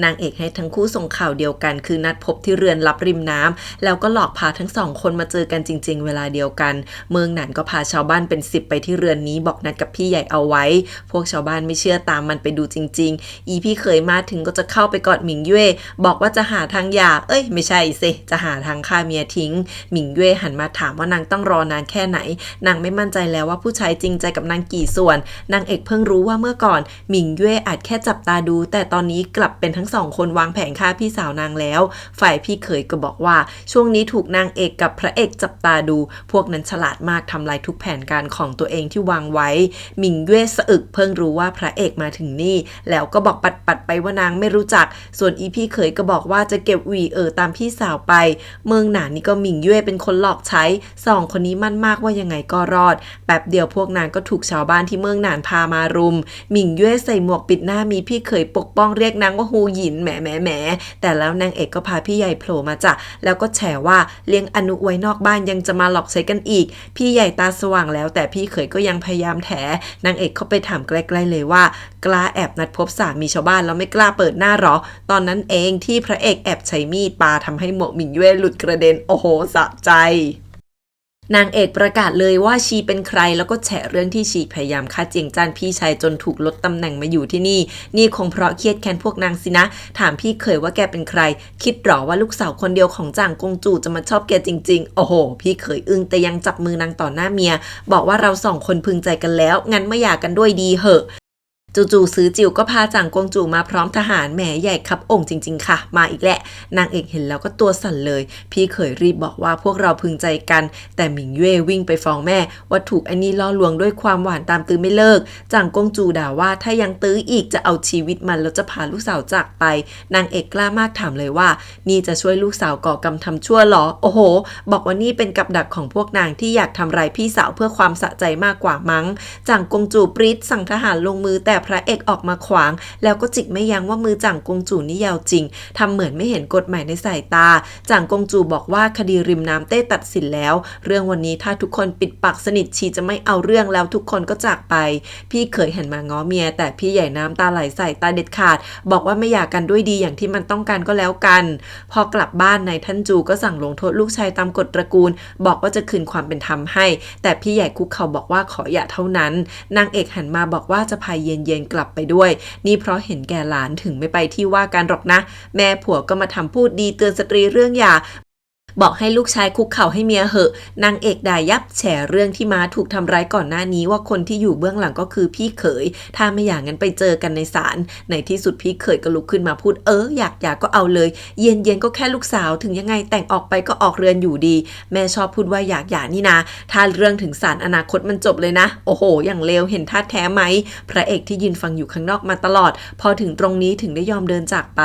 นางเอกให้ทั้งคู่ส่งข่าวเดียวกันคือนัดพบที่เรือนลับริมน้ำแล้วก็หลอกพาทั้งสองคนมาเจอกันจริงๆเวลาเดียวกันเมืองหนานก็พาชาวบ้านเป็น10ไปที่เรือนนี้บอกนัดกับพี่ใหญ่เอาไว้พวกชาวบ้านไม่เชื่อตามมันไปดูจริงๆพี่เคยมาถึงก็จะเข้าไปกอดหมิงเย่บอกว่าจะหาทางหย่าไม่ใช่สิจะหาทางฆ่าเมียทิ้งหมิงเย่หันมาถามว่านางต้องรอ อนานแค่ไหนนางไม่มั่นใจแล้วว่าผู้ชายจริงใจกับนางกี่ส่วนนางเอกเพิ่งรู้ว่าเมื่อก่อนหมิงเย่อาจแค่จับตาดูแต่ตอนนี้กลับเป็นทั้งสองคนวางแผนฆ่าพี่สาวนางแล้วฝ่ายพี่เขยก็บอกว่าช่วงนี้ถูกนางเอกกับพระเอกจับตาดูพวกนั้นฉลาดมากทำลายทุกแผนการของตัวเองที่วางไว้หมิงเย่สะอึกเพิ่งรู้ว่าพระเอกมาถึงนี่แล้วก็บอกปัดไปว่านางไม่รู้จักส่วนอีพี่เขยก็บอกว่าจะเก็บหวีตามพี่สาวไปเมืองหนานนี่ก็หมิงเย่เป็นคนหลอกใช้สองคนนี้มั่นมากว่ายังไงก็รอดแป๊บเดียวพวกนางก็ถูกชาวบ้านที่เมืองหนานพามารุมหมิงเย่ใส่หมวกปิดหน้ามีพี่เขยปกป้องเรียกนางว่าฮูหยินแหมแต่แล้วนางเอกก็พาพี่ใหญ่โผล่มาจ้ะแล้วก็แฉว่าเลี้ยงอนุไว้นอกบ้านยังจะมาหลอกใช้กันอีกพี่ใหญ่ตาสว่างแล้วแต่พี่เขยก็ยังพยายามแถนางเอกเข้าไปถามใกล้ๆเลยว่ากล้าแอบนัดพบสามีชาวบ้านแล้วไม่กล้าเปิดหน้าหรอตอนนั้นเองที่พระเอกแอบใช้มีดปาทำให้หมวกหมิงเย่หลุดกระเด็นโอ้โหสะใจนางเอกประกาศเลยว่าชีเป็นใครแล้วก็แฉเรื่องที่ชีพยายามฆ่าเจียงจันพี่ชายจนถูกลดตำแหน่งมาอยู่ที่นี่คงเพราะเครียดแค้นพวกนางสินะถามพี่เขยว่าแกเป็นใครคิดหรอว่าลูกสาวคนเดียวของจ่างกงจู่จะมาชอบแกจริงๆโอ้โหพี่เขยอึ้งแต่ยังจับมือนางต่อหน้าเมียบอกว่าเราสองคนพึงใจกันแล้วงั้นไม่หย่ากันด้วยดีเหอะจู่ๆซื้อจิ๋วก็พาจ่างกงจู่มาพร้อมทหารแหมใหญ่ครับองค์จริงๆค่ะมาอีกแหละนางเอกเห็นแล้วก็ตัวสั่นเลยพี่เขยรีบบอกว่าพวกเราพึงใจกันแต่หมิงเย่วิ่งไปฟ้องแม่ว่าถูกไอ้นี่ล่อลวงด้วยความหวานตามตื้อไม่เลิกจ่างกงจู่ด่าว่าถ้ายังตื้ออีกจะเอาชีวิตมันแล้วจะพาลูกสาวจากไปนางเอกกล้ามากถามเลยว่านี่จะช่วยลูกสาวก่อกรรมทำชั่วหรอโอ้โหบอกว่านี่เป็นกับดักของพวกนางที่อยากทำร้ายพี่สาวเพื่อความสะใจมากกว่ามั้งจ่างกงจู่ปรี๊ดสั่งทหารลงมือแต่พระเอกออกมาขวางแล้วก็จิกไม่ยั้งว่ามือจ่างกงจู่นี่ยาวจริงทำเหมือนไม่เห็นกฎหมายในสายตาจ่างกงจู่บอกว่าคดีริมน้ำเต้ตัดสินแล้วเรื่องวันนี้ถ้าทุกคนปิดปากสนิทชีจะไม่เอาเรื่องแล้วทุกคนก็จากไปพี่เขยหันมาง้อเมียแต่พี่ใหญ่น้ำตาไหลใส่ตาเด็ดขาดบอกว่าไม่อยากกันด้วยดีอย่างที่มันต้องการก็แล้วกันพอกลับบ้านนายท่านจูก็สั่งลงโทษลูกชายตามกฎตระกูลบอกว่าจะคืนความเป็นธรรมให้แต่พี่ใหญ่คุกเข่าบอกว่าขออย่าเท่านั้นนางเอกหันมาบอกว่าจะพาเย็นๆกลับไปด้วยนี่เพราะเห็นแก่หลานถึงไม่ไปที่ว่าการหรอกนะแม่ผัวก็มาทำพูดดีเตือนสตรีเรื่องหย่าบอกให้ลูกชายคุกเข่าให้เมียเหอะนางเอกด่ายับแฉเรื่องที่ม้าถูกทำร้ายก่อนหน้านี้ว่าคนที่อยู่เบื้องหลังก็คือพี่เขยถ้าไม่อย่างนั้นไปเจอกันในศาลในที่สุดพี่เขยก็ลุกขึ้นมาพูดอยากหย่าก็เอาเลยเย็นก็แค่ลูกสาวถึงยังไงแต่งออกไปก็ออกเรือนอยู่ดีแม่ชอบพูดว่าอยากหย่านี่นะถ้าเรื่องถึงศาลอนาคตมันจบเลยนะโอ้โหอย่างเลวเห็นท่าแท้ไหมพระเอกที่ยืนฟังอยู่ข้างนอกมาตลอดพอถึงตรงนี้ถึงได้ยอมเดินจากไป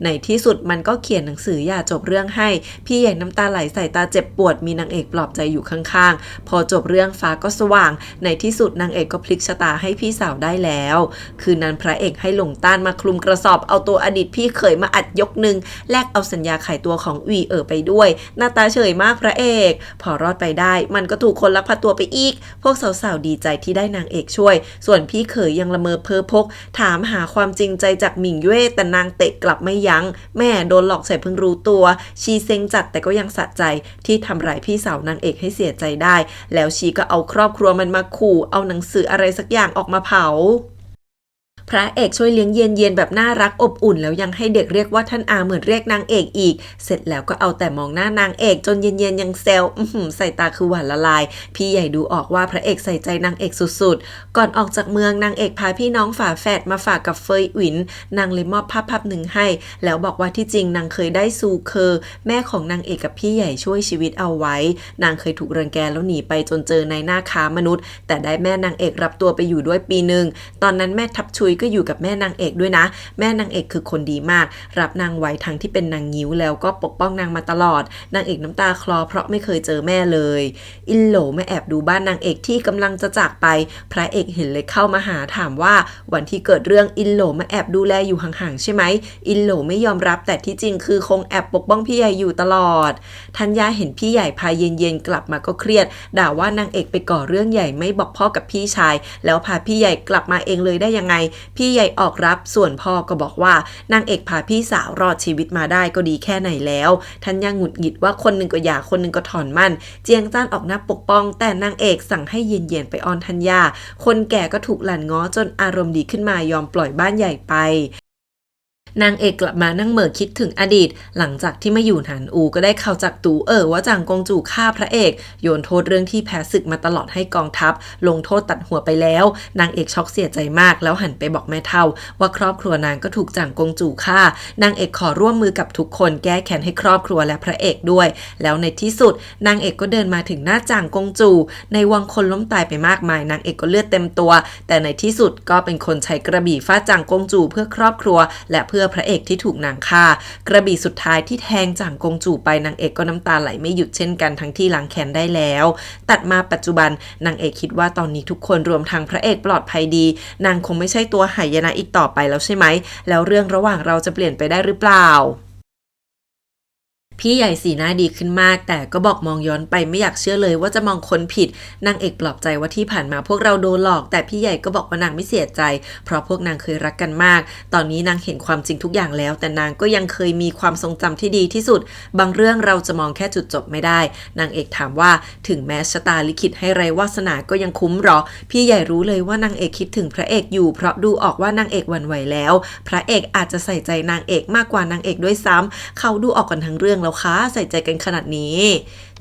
ในที่สุดมันก็เขียนหนังสือหย่าจบเรื่องให้พี่ใหญ่น้ำตาไหลใส่ตาเจ็บปวดมีนางเอกปลอบใจอยู่ข้างๆพอจบเรื่องฟ้าก็สว่างในที่สุดนางเอกก็พลิกชะตาให้พี่สาวได้แล้วคืนนั้นพระเอกให้หลงต้านมาคลุมกระสอบเอาตัวอดีตพี่เขยมาอัดยกนึงแลกเอาสัญญาขายตัวของวีไปด้วยหน้าตาเฉยมากพระเอกพอรอดไปได้มันก็ถูกคนลักพาตัวไปอีกพวกสาวๆดีใจที่ได้นางเอกช่วยส่วนพี่เขยยังละเมอเพ้อพกถามหาความจริงใจจากหมิงเย่แต่นางเตะกลับไม่ยั้งแม่โดนหลอกใส่เพิ่งรู้ตัวชีเซ็งจัดแต่ก็ยังสะใจที่ทำร้ายพี่สาวนางเอกให้เสียใจได้แล้วชีก็เอาครอบครัวมันมาขู่เอาหนังสืออะไรสักอย่างออกมาเผาพระเอกช่วยเลี้ยงเย็นแบบน่ารักอบอุ่นแล้วยังให้เด็กเรียกว่าท่านอาเหมือนเรียกนางเอกอีกเสร็จแล้วก็เอาแต่มองหน้านางเอกจนเย็นยังแซวใส่ตาคือหวานละลายพี่ใหญ่ดูออกว่าพระเอกใส่ใจนางเอกสุดๆก่อนออกจากเมืองนางเอกพาพี่น้องฝาแฝดมาฝากกับเฟยหวินนางเลยมอบภาพหนึ่งให้แล้วบอกว่าที่จริงนางเคยได้ซูเคอแม่ของนางเอกกับพี่ใหญ่ช่วยชีวิตเอาไว้นางเคยถูกรังแกแล้วหนีไปจนเจอในหน้าค้ามนุษย์แต่ได้แม่นางเอกรับตัวไปอยู่ด้วยปีนึงตอนนั้นแม่ทับชุยก็อยู่กับแม่นางเอกด้วยนะแม่นางเอกคือคนดีมากรับนางไว้ทั้งที่เป็นนางงิ้วแล้วก็ปกป้องนางมาตลอดนางเอกน้ำตาคลอเพราะไม่เคยเจอแม่เลยอินโหลมาแอบดูบ้านนางเอกที่กำลังจะจากไปพระเอกเห็นเลยเข้ามาหาถามว่าวันที่เกิดเรื่องอินโหลมาแอบดูแลอยู่ห่างๆใช่ไหมอินโหลไม่ยอมรับแต่ที่จริงคือคงแอบปกป้องพี่ใหญ่อยู่ตลอดธัญญาเห็นพี่ใหญ่พาเย็นๆกลับมาก็เครียดด่าว่านางเอกไปก่อเรื่องใหญ่ไม่บอกพ่อกับพี่ชายแล้วพาพี่ใหญ่กลับมาเองเลยได้ยังไงพี่ใหญ่ออกรับส่วนพ่อก็บอกว่านางเอกพาพี่สาวรอดชีวิตมาได้ก็ดีแค่ไหนแล้วธัญญาหงุดหงิดว่าคนหนึ่งก็หย่าคนหนึ่งก็ถอนมั่นเจียงจ้านออกหน้าปกป้องแต่นางเอกสั่งให้เย็นๆไปอ้อนธัญญาคนแก่ก็ถูกหลั่นง้อจนอารมณ์ดีขึ้นมายอมปล่อยบ้านใหญ่ไป นางเอกกลับมานั่งเหม่อคิดถึงอดีตหลังจากที่มาอยู่หนานอูก็ได้ข่าวจากตู่ว่าจางกงจู่ฆ่าพระเอกโยนโทษเรื่องที่แพ้ศึกมาตลอดให้กองทัพลงโทษตัดหัวไปแล้วนางเอกช็อกเสียใจมากแล้วหันไปบอกแม่เฒ่าว่าครอบครัวนางก็ถูกจางกงจู่ฆ่านางเอกขอร่วมมือกับทุกคนแก้แค้นให้ครอบครัวและพระเอกด้วยแล้วในที่สุดนางเอกก็เดินมาถึงหน้าจางกงจู่ในวังคนล้มตายไปมากมายนางเอกก็เลือดเต็มตัวแต่ในที่สุดก็เป็นคนใช้กระบี่ฟาดจางกงจู่เพื่อครอบครัวและเพื่อพระเอกที่ถูกนางฆ่ากระบี่สุดท้ายที่แทงจางกงจู่ไปนางเอกก็น้ำตาไหลไม่หยุดเช่นกันทั้งที่ล้างแค้นได้แล้วตัดมาปัจจุบันนางเอกคิดว่าตอนนี้ทุกคนรวมทั้งพระเอกปลอดภัยดีนางคงไม่ใช่ตัวหายนะอีกต่อไปแล้วใช่ไหมแล้วเรื่องระหว่างเราจะเปลี่ยนไปได้หรือเปล่าพี่ใหญ่สีหน้าดีขึ้นมากแต่ก็บอกมองย้อนไปไม่อยากเชื่อเลยว่าจะมองคนผิดนางเอกปลอบใจว่าที่ผ่านมาพวกเราโดนหลอกแต่พี่ใหญ่ก็บอกว่านางไม่เสียใจเพราะพวกนางเคยรักกันมากตอนนี้นางเห็นความจริงทุกอย่างแล้วแต่นางก็ยังเคยมีความทรงจำที่ดีที่สุดบางเรื่องเราจะมองแค่จุดจบไม่ได้นางเอกถามว่าถึงแม้ชะตาลิขิตให้ไรวาสนาก็ยังคุ้มหรอพี่ใหญ่รู้เลยว่านางเอกคิดถึงพระเอกอยู่เพราะดูออกว่านางเอกหวั่นไหวแล้วพระเอกอาจจะใส่ใจนางเอกมากกว่านางเอกด้วยซ้ำเขาดูออกกันทั้งเรื่องแล้วค่ะใส่ใจกันขนาดนี้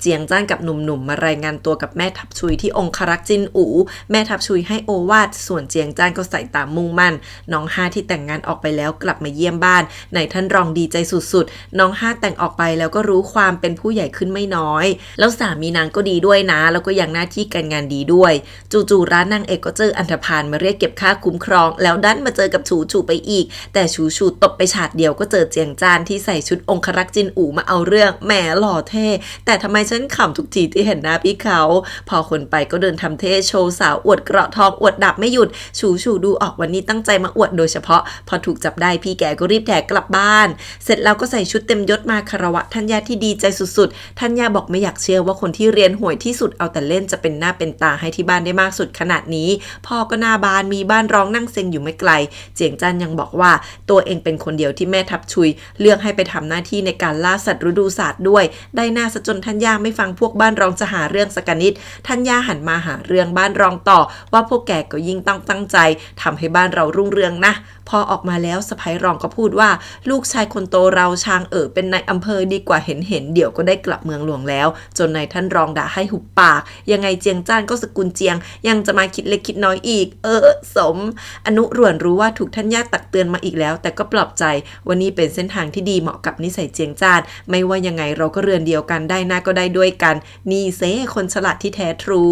เจียงจ้านกับหนุ่มๆมารายงานตัวกับแม่ทัพชุยที่องครักษ์จินอูแม่ทัพชุยให้โอวาทส่วนเจียงจ้านก็ใส่ตามมุ่งมั่นน้องห้าที่แต่งงานออกไปแล้วกลับมาเยี่ยมบ้านนายท่านรองดีใจสุดๆน้องห้าแต่งออกไปแล้วก็รู้ความเป็นผู้ใหญ่ขึ้นไม่น้อยแล้วสามีนางก็ดีด้วยนะแล้วก็ยังหน้าที่การงานดีด้วยจู่ๆร้านนางเอกก็เจออันธพาลมาเรียกเก็บค่าคุ้มครองแล้วดันมาเจอกับฉูฉูไปอีกแต่ฉูฉูตบไปฉาดเดียวก็เจอเจียงจ้านที่ใส่ชุดองครักษ์จินอูมาเอาเรื่องแหมหล่อเท่แต่ทำไมฉันขำทุกทีที่เห็นหน้าพี่เขาพอคนไปก็เดินทำเท่โชว์สาวอวดเกราะทองอวดดาบไม่หยุดฉูฉูดูออกวันนี้ตั้งใจมาอวดโดยเฉพาะพอถูกจับได้พี่แกก็รีบแถกลับบ้านเสร็จแล้วก็ใส่ชุดเต็มยศมาคารวะท่านย่าที่ดีใจสุดๆท่านย่าบอกไม่อยากเชื่อว่าคนที่เรียนห่วยที่สุดเอาแต่เล่นจะเป็นหน้าเป็นตาให้ที่บ้านได้มากสุดขนาดนี้พ่อก็หน้าบานมีบ้านร้องนั่งเซ็งอยู่ไม่ไกลเจียงจันยังบอกว่าตัวเองเป็นคนเดียวที่แม่ทัพชุยเลือกให้ไปทำหน้าที่ในการล่าสัตว์ฤดูศาสตร์ด้วยได้หน้าซะจนท่านย่าไม่ฟังพวกบ้านรองจะหาเรื่องสักนิดท่านย่าหันมาหาเรื่องบ้านรองต่อว่าพวกแกก็ยิ่งต้องตั้งใจทำให้บ้านเรารุ่งเรืองนะพอออกมาแล้วสะใภ้รองก็พูดว่าลูกชายคนโตเราชางเป็นนายอำเภอดีกว่าเห็นเดี๋ยวก็ได้กลับเมืองหลวงแล้วจนนายท่านรองด่าให้หุบปากยังไงเจียงจ้านก็สกุลเจียงยังจะมาคิดเล็กคิดน้อยอีกสมอนุร่วนรู้ว่าถูกท่านย่าตักเตือนมาอีกแล้วแต่ก็ปลอบใจวันนี้เป็นเส้นทางที่ดีเหมาะกับนิสัยเจียงจ้านไม่ว่ายังไงเราก็เรือนเดียวกันได้หน้าก็ได้ด้วยกันนี่เซ่คนฉลาดที่แท้ทรู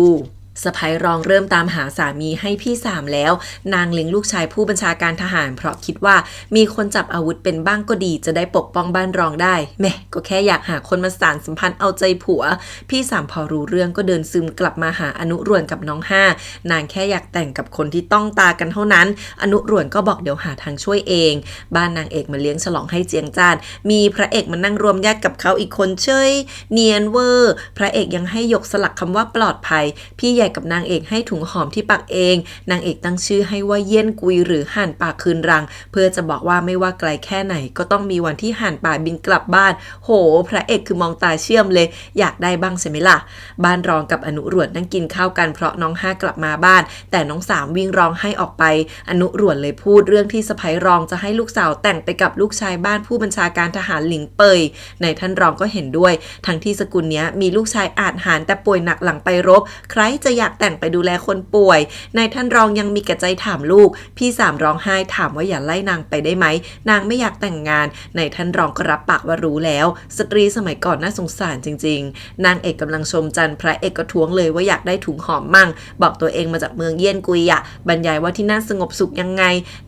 สะใภ้รองเริ่มตามหาสามีให้พี่สามแล้วนางเล็งลูกชายผู้บัญชาการทหารเพราะคิดว่ามีคนจับอาวุธเป็นบ้างก็ดีจะได้ปกป้องบ้านรองได้แม่ก็แค่อยากหาคนมาสานสัมพันธ์เอาใจผัวพี่สามพอรู้เรื่องก็เดินซึมกลับมาหาอนุร่วนกับน้องห้านางแค่อยากแต่งกับคนที่ต้องตากันเท่านั้นอนุร่วนก็บอกเดี๋ยวหาทางช่วยเองบ้านนางเอกมาเลี้ยงฉลองให้เจียงจ้านมีพระเอกมานั่งรวมญาติกับเขาอีกคนเชยเนียนเวอร์พระเอกยังให้ยกสลักคำว่าปลอดภัยพี่ใหญ่กับนางเอกให้ถุงหอมที่ปักเองนางเอกตั้งชื่อให้ว่าเยี่ยนกุยหรือห่านป่าคืนรังเพื่อจะบอกว่าไม่ว่าไกลแค่ไหนก็ต้องมีวันที่ห่านป่าบินกลับบ้านโหพระเอกคือมองตาเชื่อมเลยอยากได้บ้างใช่ไหมล่ะบ้านรองกับอนุร่วนนั่งกินข้าวกันเพราะน้องห้ากลับมาบ้านแต่น้องสามวิ่งร้องให้ออกไปอนุร่วนเลยพูดเรื่องที่สะใภ้รองจะให้ลูกสาวแต่งไปกับลูกชายบ้านผู้บัญชาการทหารหลิงเปยในท่านรองก็เห็นด้วยทั้งที่สกุลเนี้ยมีลูกชายอาจหารแต่ป่วยหนักหลังไปรบใครจะอยากแต่งไปดูแลคนป่วยนายท่านรองยังมีกระใจถามลูกพี่สามร้องไห้ถามว่าอย่าไล่นางไปได้ไหมนางไม่อยากแต่งงานนายท่านรองก็รับปากว่ารู้แล้วสตรีสมัยก่อนน่าสงสารจริงๆนางเอกกำลังชมจันทร์พระเอกก็ท้วงเลยว่าอยากได้ถุงหอมมั่งบอกตัวเองมาจากเมืองเยี่ยนกุยอะบรรยายว่าที่นั่นสงบสุขยังไง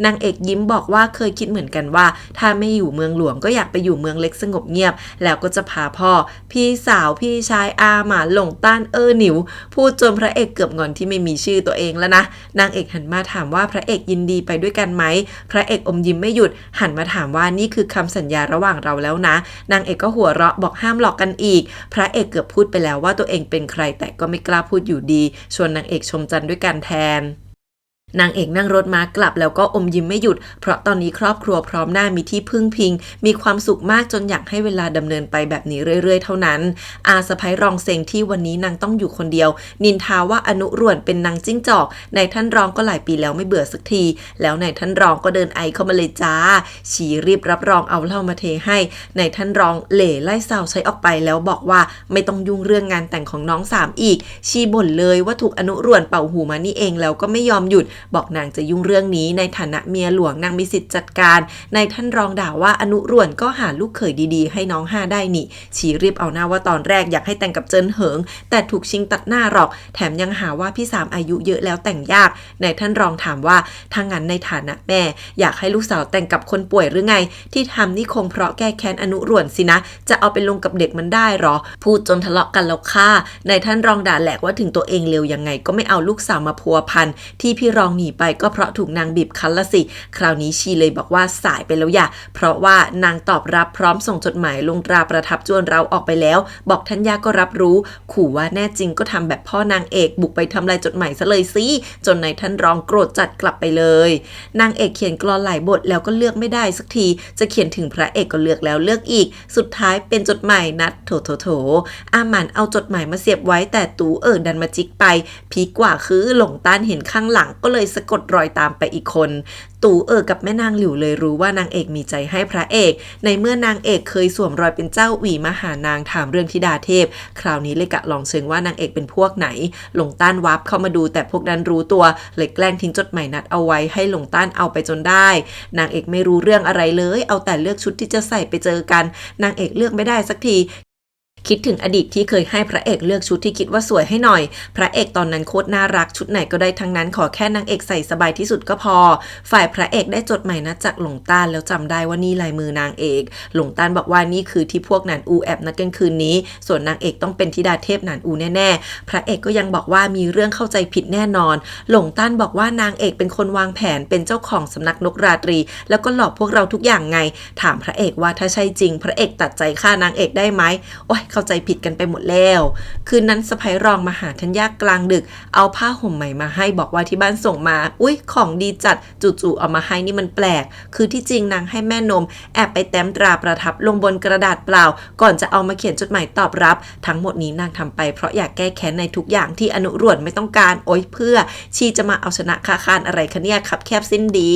นางเอกยิ้มบอกว่าเคยคิดเหมือนกันว่าถ้าไม่อยู่เมืองหลวงก็อยากไปอยู่เมืองเล็กสงบเงียบแล้วก็จะพาพ่อพี่สาวพี่ชายอาหมาหลงต้านหนิวพูดจนพระเอกเกือบงอนที่ไม่มีชื่อตัวเองแล้วนะนางเอกหันมาถามว่าพระเอกยินดีไปด้วยกันไหมพระเอกอมยิ้มไม่หยุดหันมาถามว่านี่คือคำสัญญาระหว่างเราแล้วนะนางเอกก็หัวเราะบอกห้ามหลอกกันอีกพระเอกเกือบพูดไปแล้วว่าตัวเองเป็นใครแต่ก็ไม่กล้าพูดอยู่ดีชวนนางเอกชมจันทร์ด้วยกันแทน นางเอกนั่งรถม้ากลับแล้วก็อมยิ้มไม่หยุดเพราะตอนนี้ครอบครัวพร้อมหน้ามีที่พึ่งพิงมีความสุขมากจนอยากให้เวลาดำเนินไปแบบนี้เรื่อยๆเท่านั้นอาสะใภ้รองเซงที่วันนี้นางต้องอยู่คนเดียวนินทาว่าอนุร่วนเป็นนางจิ้งจอกนายท่านรองก็หลายปีแล้วไม่เบื่อสักทีแล้วนายท่านรองก็เดินไอเข้ามาเลยจ้าชีรีบรับรองเอาเหล้ามาเทให้นายท่านรองเหล่ไล่สาวใช้ออกไปแล้วบอกว่าไม่ต้องยุ่งเรื่องงานแต่งของน้องสามอีกชีบ่นเลยว่าถูกอนุร่วนเป่าหูมานี่เองแล้วก็ไม่ยอมหยุดบอกนางจะยุ่งเรื่องนี้ในฐานะเมียหลวงนางมีสิทธิ์จัดการนายท่านรองด่าว่าอนุร่วนก็หาลูกเขยดีๆให้น้องห้าได้นี่ชีรีบเอาหน้าว่าตอนแรกอยากให้แต่งกับเจินเหิงแต่ถูกชิงตัดหน้าหรอกแถมยังหาว่าพี่สามอายุเยอะแล้วแต่งยากนายท่านรองถามว่าถ้างั้นในฐานะแม่อยากให้ลูกสาวแต่งกับคนป่วยหรือไงที่ทำนี่คงเพราะแก้แค้นอนุร่วนสินะจะเอาไปลงกับเด็กมันได้หรอพูดจนทะเลาะกันแล้วค่ะนายท่านรองด่าแหลกว่าถึงตัวเองเลวยังไงก็ไม่เอาลูกสาวมาพัวพันที่พี่รองหนีไปก็เพราะถูกนางบีบคั้นละสิคราวนี้ชีเลยบอกว่าสายไปแล้วอย่าเพราะว่านางตอบรับพร้อมส่งจดหมายลงตราประทับจวนเราออกไปแล้วบอกทัญญาก็รับรู้ขู่ว่าแน่จริงก็ทำแบบพ่อนางเอกบุกไปทำลายจดหมายซะเลยสิจนนายท่านรองโกรธจัดกลับไปเลยนางเอกเขียนกลอนหลายบทแล้วก็เลือกไม่ได้สักทีจะเขียนถึงพระเอกก็เลือกแล้วเลือกอีกสุดท้ายเป็นจดหมายนัดโถอาหมันเอาจดหมายมาเสียบไว้แต่ตูดันมาจิกไปพีกกว่าคือหลงต้านเห็นข้างหลังก็เลยสะกดรอยตามไปอีกคนตูกับแม่นางหลิวเลยรู้ว่านางเอกมีใจให้พระเอกในเมื่อนางเอกเคยสวมรอยเป็นเจ้าหวีมาหานางถามเรื่องธิดาเทพคราวนี้เลยกะลองเชิงว่านางเอกเป็นพวกไหนหลงต้านวับเข้ามาดูแต่พวกนั้นรู้ตัวเลยแกล้งทิ้งจดหมายนัดเอาไว้ให้หลงต้านเอาไปจนได้นางเอกไม่รู้เรื่องอะไรเลยเอาแต่เลือกชุดที่จะใส่ไปเจอกันนางเอกเลือกไม่ได้สักทีคิดถึงอดีตที่เคยให้พระเอกเลือกชุดที่คิดว่าสวยให้หน่อยพระเอกตอนนั้นโคตรน่ารักชุดไหนก็ได้ทั้งนั้นขอแค่นางเอกใส่สบายที่สุดก็พอฝ่ายพระเอกได้จดหมายนัดจากหลงต้านแล้วจำได้ว่านี่ลายมือนางเอกหลงต้านบอกว่านี่คือที่พวกหนานอูแอบนัดกันคืนนี้ส่วนนางเอกต้องเป็นธิดาเทพหนานอูแน่ๆพระเอกก็ยังบอกว่ามีเรื่องเข้าใจผิดแน่นอนหลงต้านบอกว่านางเอกเป็นคนวางแผนเป็นเจ้าของสำนักนกราตรีแล้วก็หลอกพวกเราทุกอย่างไงถามพระเอกว่าถ้าใช่จริงพระเอกตัดใจฆ่านางเอกได้ไหมโอ๊ยเข้าใจผิดกันไปหมดแล้วคืนนั้นสะใภ้รองมาหาธัญญากลางดึกเอาผ้าห่มใหม่มาให้บอกว่าที่บ้านส่งมาอุ๊ยของดีจัดจู่ๆเอามาให้นี่มันแปลกคือที่จริงนางให้แม่นมแอบไปแต้มตราประทับลงบนกระดาษเปล่าก่อนจะเอามาเขียนจดหมายตอบรับทั้งหมดนี้นางทำไปเพราะอยากแก้แค้นในทุกอย่างที่อนุร่วนไม่ต้องการโอ๊ยเพื่อชีจะมาเอาชนะคาคานอะไรคะเนี่ยคับแคบสิ้นดี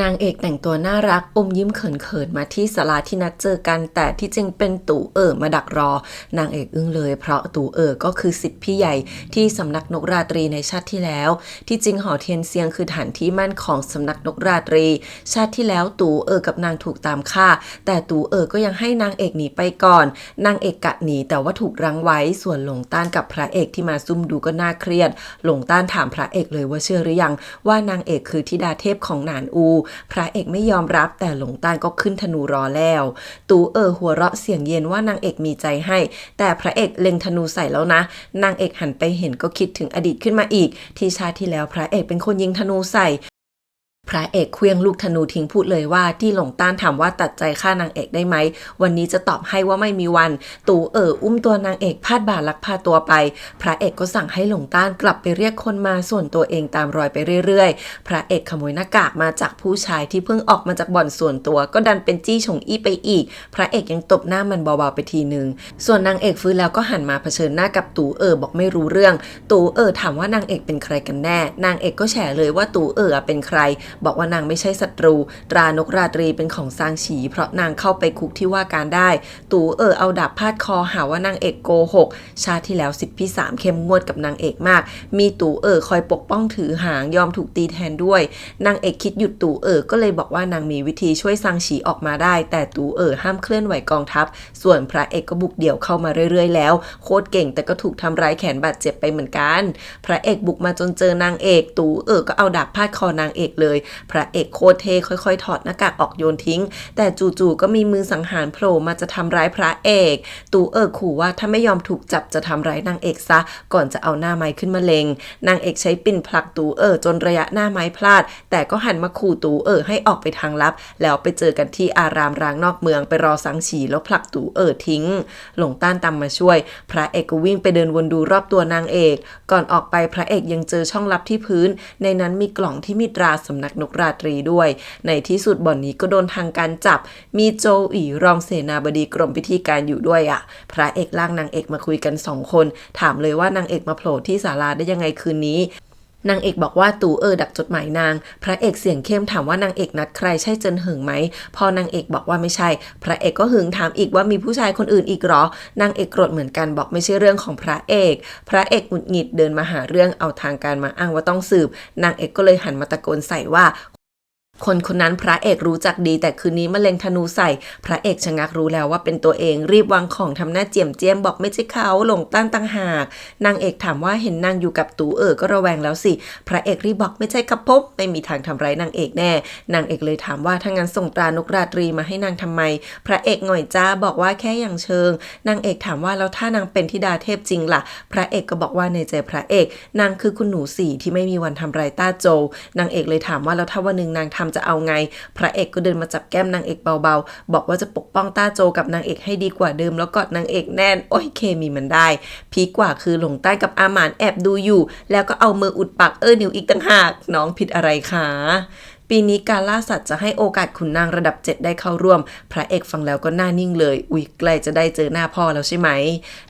นางเอกแต่งตัวน่ารักอมยิ้มเขินๆมาที่ศาลาที่นัดเจอกันแต่ที่จริงเป็นตู่มาดักรอนางเอกอึ้งเลยเพราะตู่ก็คือศิษย์พี่ใหญ่ที่สำนักนกราตรีในชาติที่แล้วที่จริงหอเทียนเซียงคือฐานที่มั่นของสำนักนกราตรีชาติที่แล้วตู่กับนางถูกตามฆ่าแต่ตู่ก็ยังให้นางเอกหนีไปก่อนนางเอกกะหนีแต่ว่าถูกรั้งไว้ส่วนหลงต้านกับพระเอกที่มาซุ่มดูก็น่าเครียดหลงต้านถามพระเอกเลยว่าเชื่อหรือยังว่านางเอกคือธิดาเทพของหนานอูพระเอกไม่ยอมรับแต่หลงต้านก็ขึ้นธนูรอแล้วตู่หัวเราะเสียงเย็นว่านางเอกมีใจให้แต่พระเอกเล็งธนูใส่แล้วนะนางเอกหันไปเห็นก็คิดถึงอดีตขึ้นมาอีกที่ชาติที่แล้วพระเอกเป็นคนยิงธนูใส่พระเอกเคลื่องลูกธนูทิ้งพูดเลยว่าที่หลงต้านถามว่าตัดใจฆ่านางเอกได้ไหมวันนี้จะตอบให้ว่าไม่มีวันตู่อุ้มตัวนางเอกพาดบ่าลักพาตัวไปพระเอกก็สั่งให้หลงต้านกลับไปเรียกคนมาส่วนตัวเองตามรอยไปเรื่อยๆพระเอกขโมยหน้ากากมาจากผู้ชายที่เพิ่งออกมาจากบ่อนส่วนตัวก็ดันเป็นจี้ฉงอี้ไปอีกพระเอกยังตบหน้ามันเบาๆไปทีนึงส่วนนางเอกฟื้นแล้วก็หันมาเผชิญหน้ากับตู่บอกไม่รู้เรื่องตู่ถามว่านางเอกเป็นใครกันแน่นางเอกก็แฉเลยว่าตู่เป็นใครบอกว่านางไม่ใช่ศัตรูตรานกราตรีเป็นของซางฉีเพราะนางเข้าไปคุกที่ว่าการได้ตู่เอาดาบพาดคอหาว่านางเอกโกหกชาติที่แล้วสิบพี่สามเข้มงวดกับนางเอกมากมีตู่คอยปกป้องถือหางยอมถูกตีแทนด้วยนางเอกคิดหยุดตู่ก็เลยบอกว่านางมีวิธีช่วยซางฉีออกมาได้แต่ตู่ห้ามเคลื่อนไหวกองทัพส่วนพระเอกก็บุกเดี่ยวเข้ามาเรื่อยๆแล้วโคตรเก่งแต่ก็ถูกทำร้ายแขนบาดเจ็บไปเหมือนกันพระเอกบุกมาจนเจอนางเอกตู่ก็เอาดาบพาดคอนางเอกเลย พระเอกโคตรเท่ค่อยๆถอดหน้ากากออกโยนทิ้งแต่จู่ๆก็มีมือสังหารโผล่มาจะทำร้ายพระเอกตู่ขู่ว่าถ้าไม่ยอมถูกจับจะทำร้ายนางเอกซะก่อนจะเอาหน้าไม้ขึ้นมาเล็งนางเอกใช้ปิ่นผลักตู่จนระยะหน้าไม้พลาดแต่ก็หันมาขู่ตู่ให้ออกไปทางลับแล้วไปเจอกันที่อารามร้างนอกเมืองไปรอสังฉีแล้วผลักตู่ทิ้งหลงต้านตามมาช่วยพระเอกก็วิ่งไปเดินวนดูรอบตัวนางเอกก่อนออกไปพระเอกยังเจอช่องลับที่พื้นในนั้นมีกล่องที่มีตราสำนักนกราตรีด้วยในที่สุดบ่อนนี้ก็โดนทางการจับมีโจอีรองเสนาบดีกรมพิธีการอยู่ด้วยพระเอกล่างนางเอกมาคุยกัน2 คนถามเลยว่านางเอกมาโผล่ที่ศาลาได้ยังไงคืนนี้นางเอกบอกว่าตู่ดักจดหมายนางพระเอกเสียงเข้มถามว่านางเอกนัดใครใช่เจินเหิงไหมพอนางเอกบอกว่าไม่ใช่พระเอกก็หึงถามอีกว่ามีผู้ชายคนอื่นอีกหรอนางเอกโกรธเหมือนกันบอกไม่ใช่เรื่องของพระเอกหงุดหงิดเดินมาหาเรื่องเอาทางการมาอ้างว่าต้องสืบนางเอกก็เลยหันมาตะโกนใส่ว่าคนนั้นพระเอกรู้จักดีแต่คืนนี้มะเร็งธนูใส่พระเอกชะงักรู้แล้วว่าเป็นตัวเองรีบวางของทำหน้าเจียมเจียมบอกไม่ใช่เขาหลงตั้งต่างหากนางเอกถามว่าเห็นนางอยู่กับตู่ก็ระแวงแล้วสิพระเอกรีบบอกไม่ใช่กับผมไม่มีทางทำร้ายนางเอกแน่นางเอกเลยถามว่าถ้างั้นส่งตรานกราตรีมาให้นางทำไมพระเอกหน่อยจ้าบอกว่าแค่อย่างเชิงนางเอกถามว่าแล้วถ้านางเป็นธิดาเทพจริงล่ะพระเอกก็บอกว่าในใจพระเอกนางคือคุณหนูสี่ที่ไม่มีวันทำร้ายต้าโจนางเอกเลยถามว่าแล้วถ้าวันหนึ่งนางทำจะเอาไงพระเอกก็เดินมาจับแก้มนางเอกเบาๆบอกว่าจะปกป้องต้าโจกับนางเอกให้ดีกว่าเดิมแล้วกอดนางเอกแน่นโอ้ยเคมีมันได้พีคกว่าคือหลงใต้กับอาหมานแอบดูอยู่แล้วก็เอามืออุดปากนิ้วอีกต่างหากน้องผิดอะไรคะปีนี้การล่าสัตว์จะให้โอกาสขุนนางระดับ7ได้เข้าร่วมพระเอกฟังแล้วก็หน้านิ่งเลยอุ๊ยใกล้จะได้เจอหน้าพ่อแล้วใช่ไหม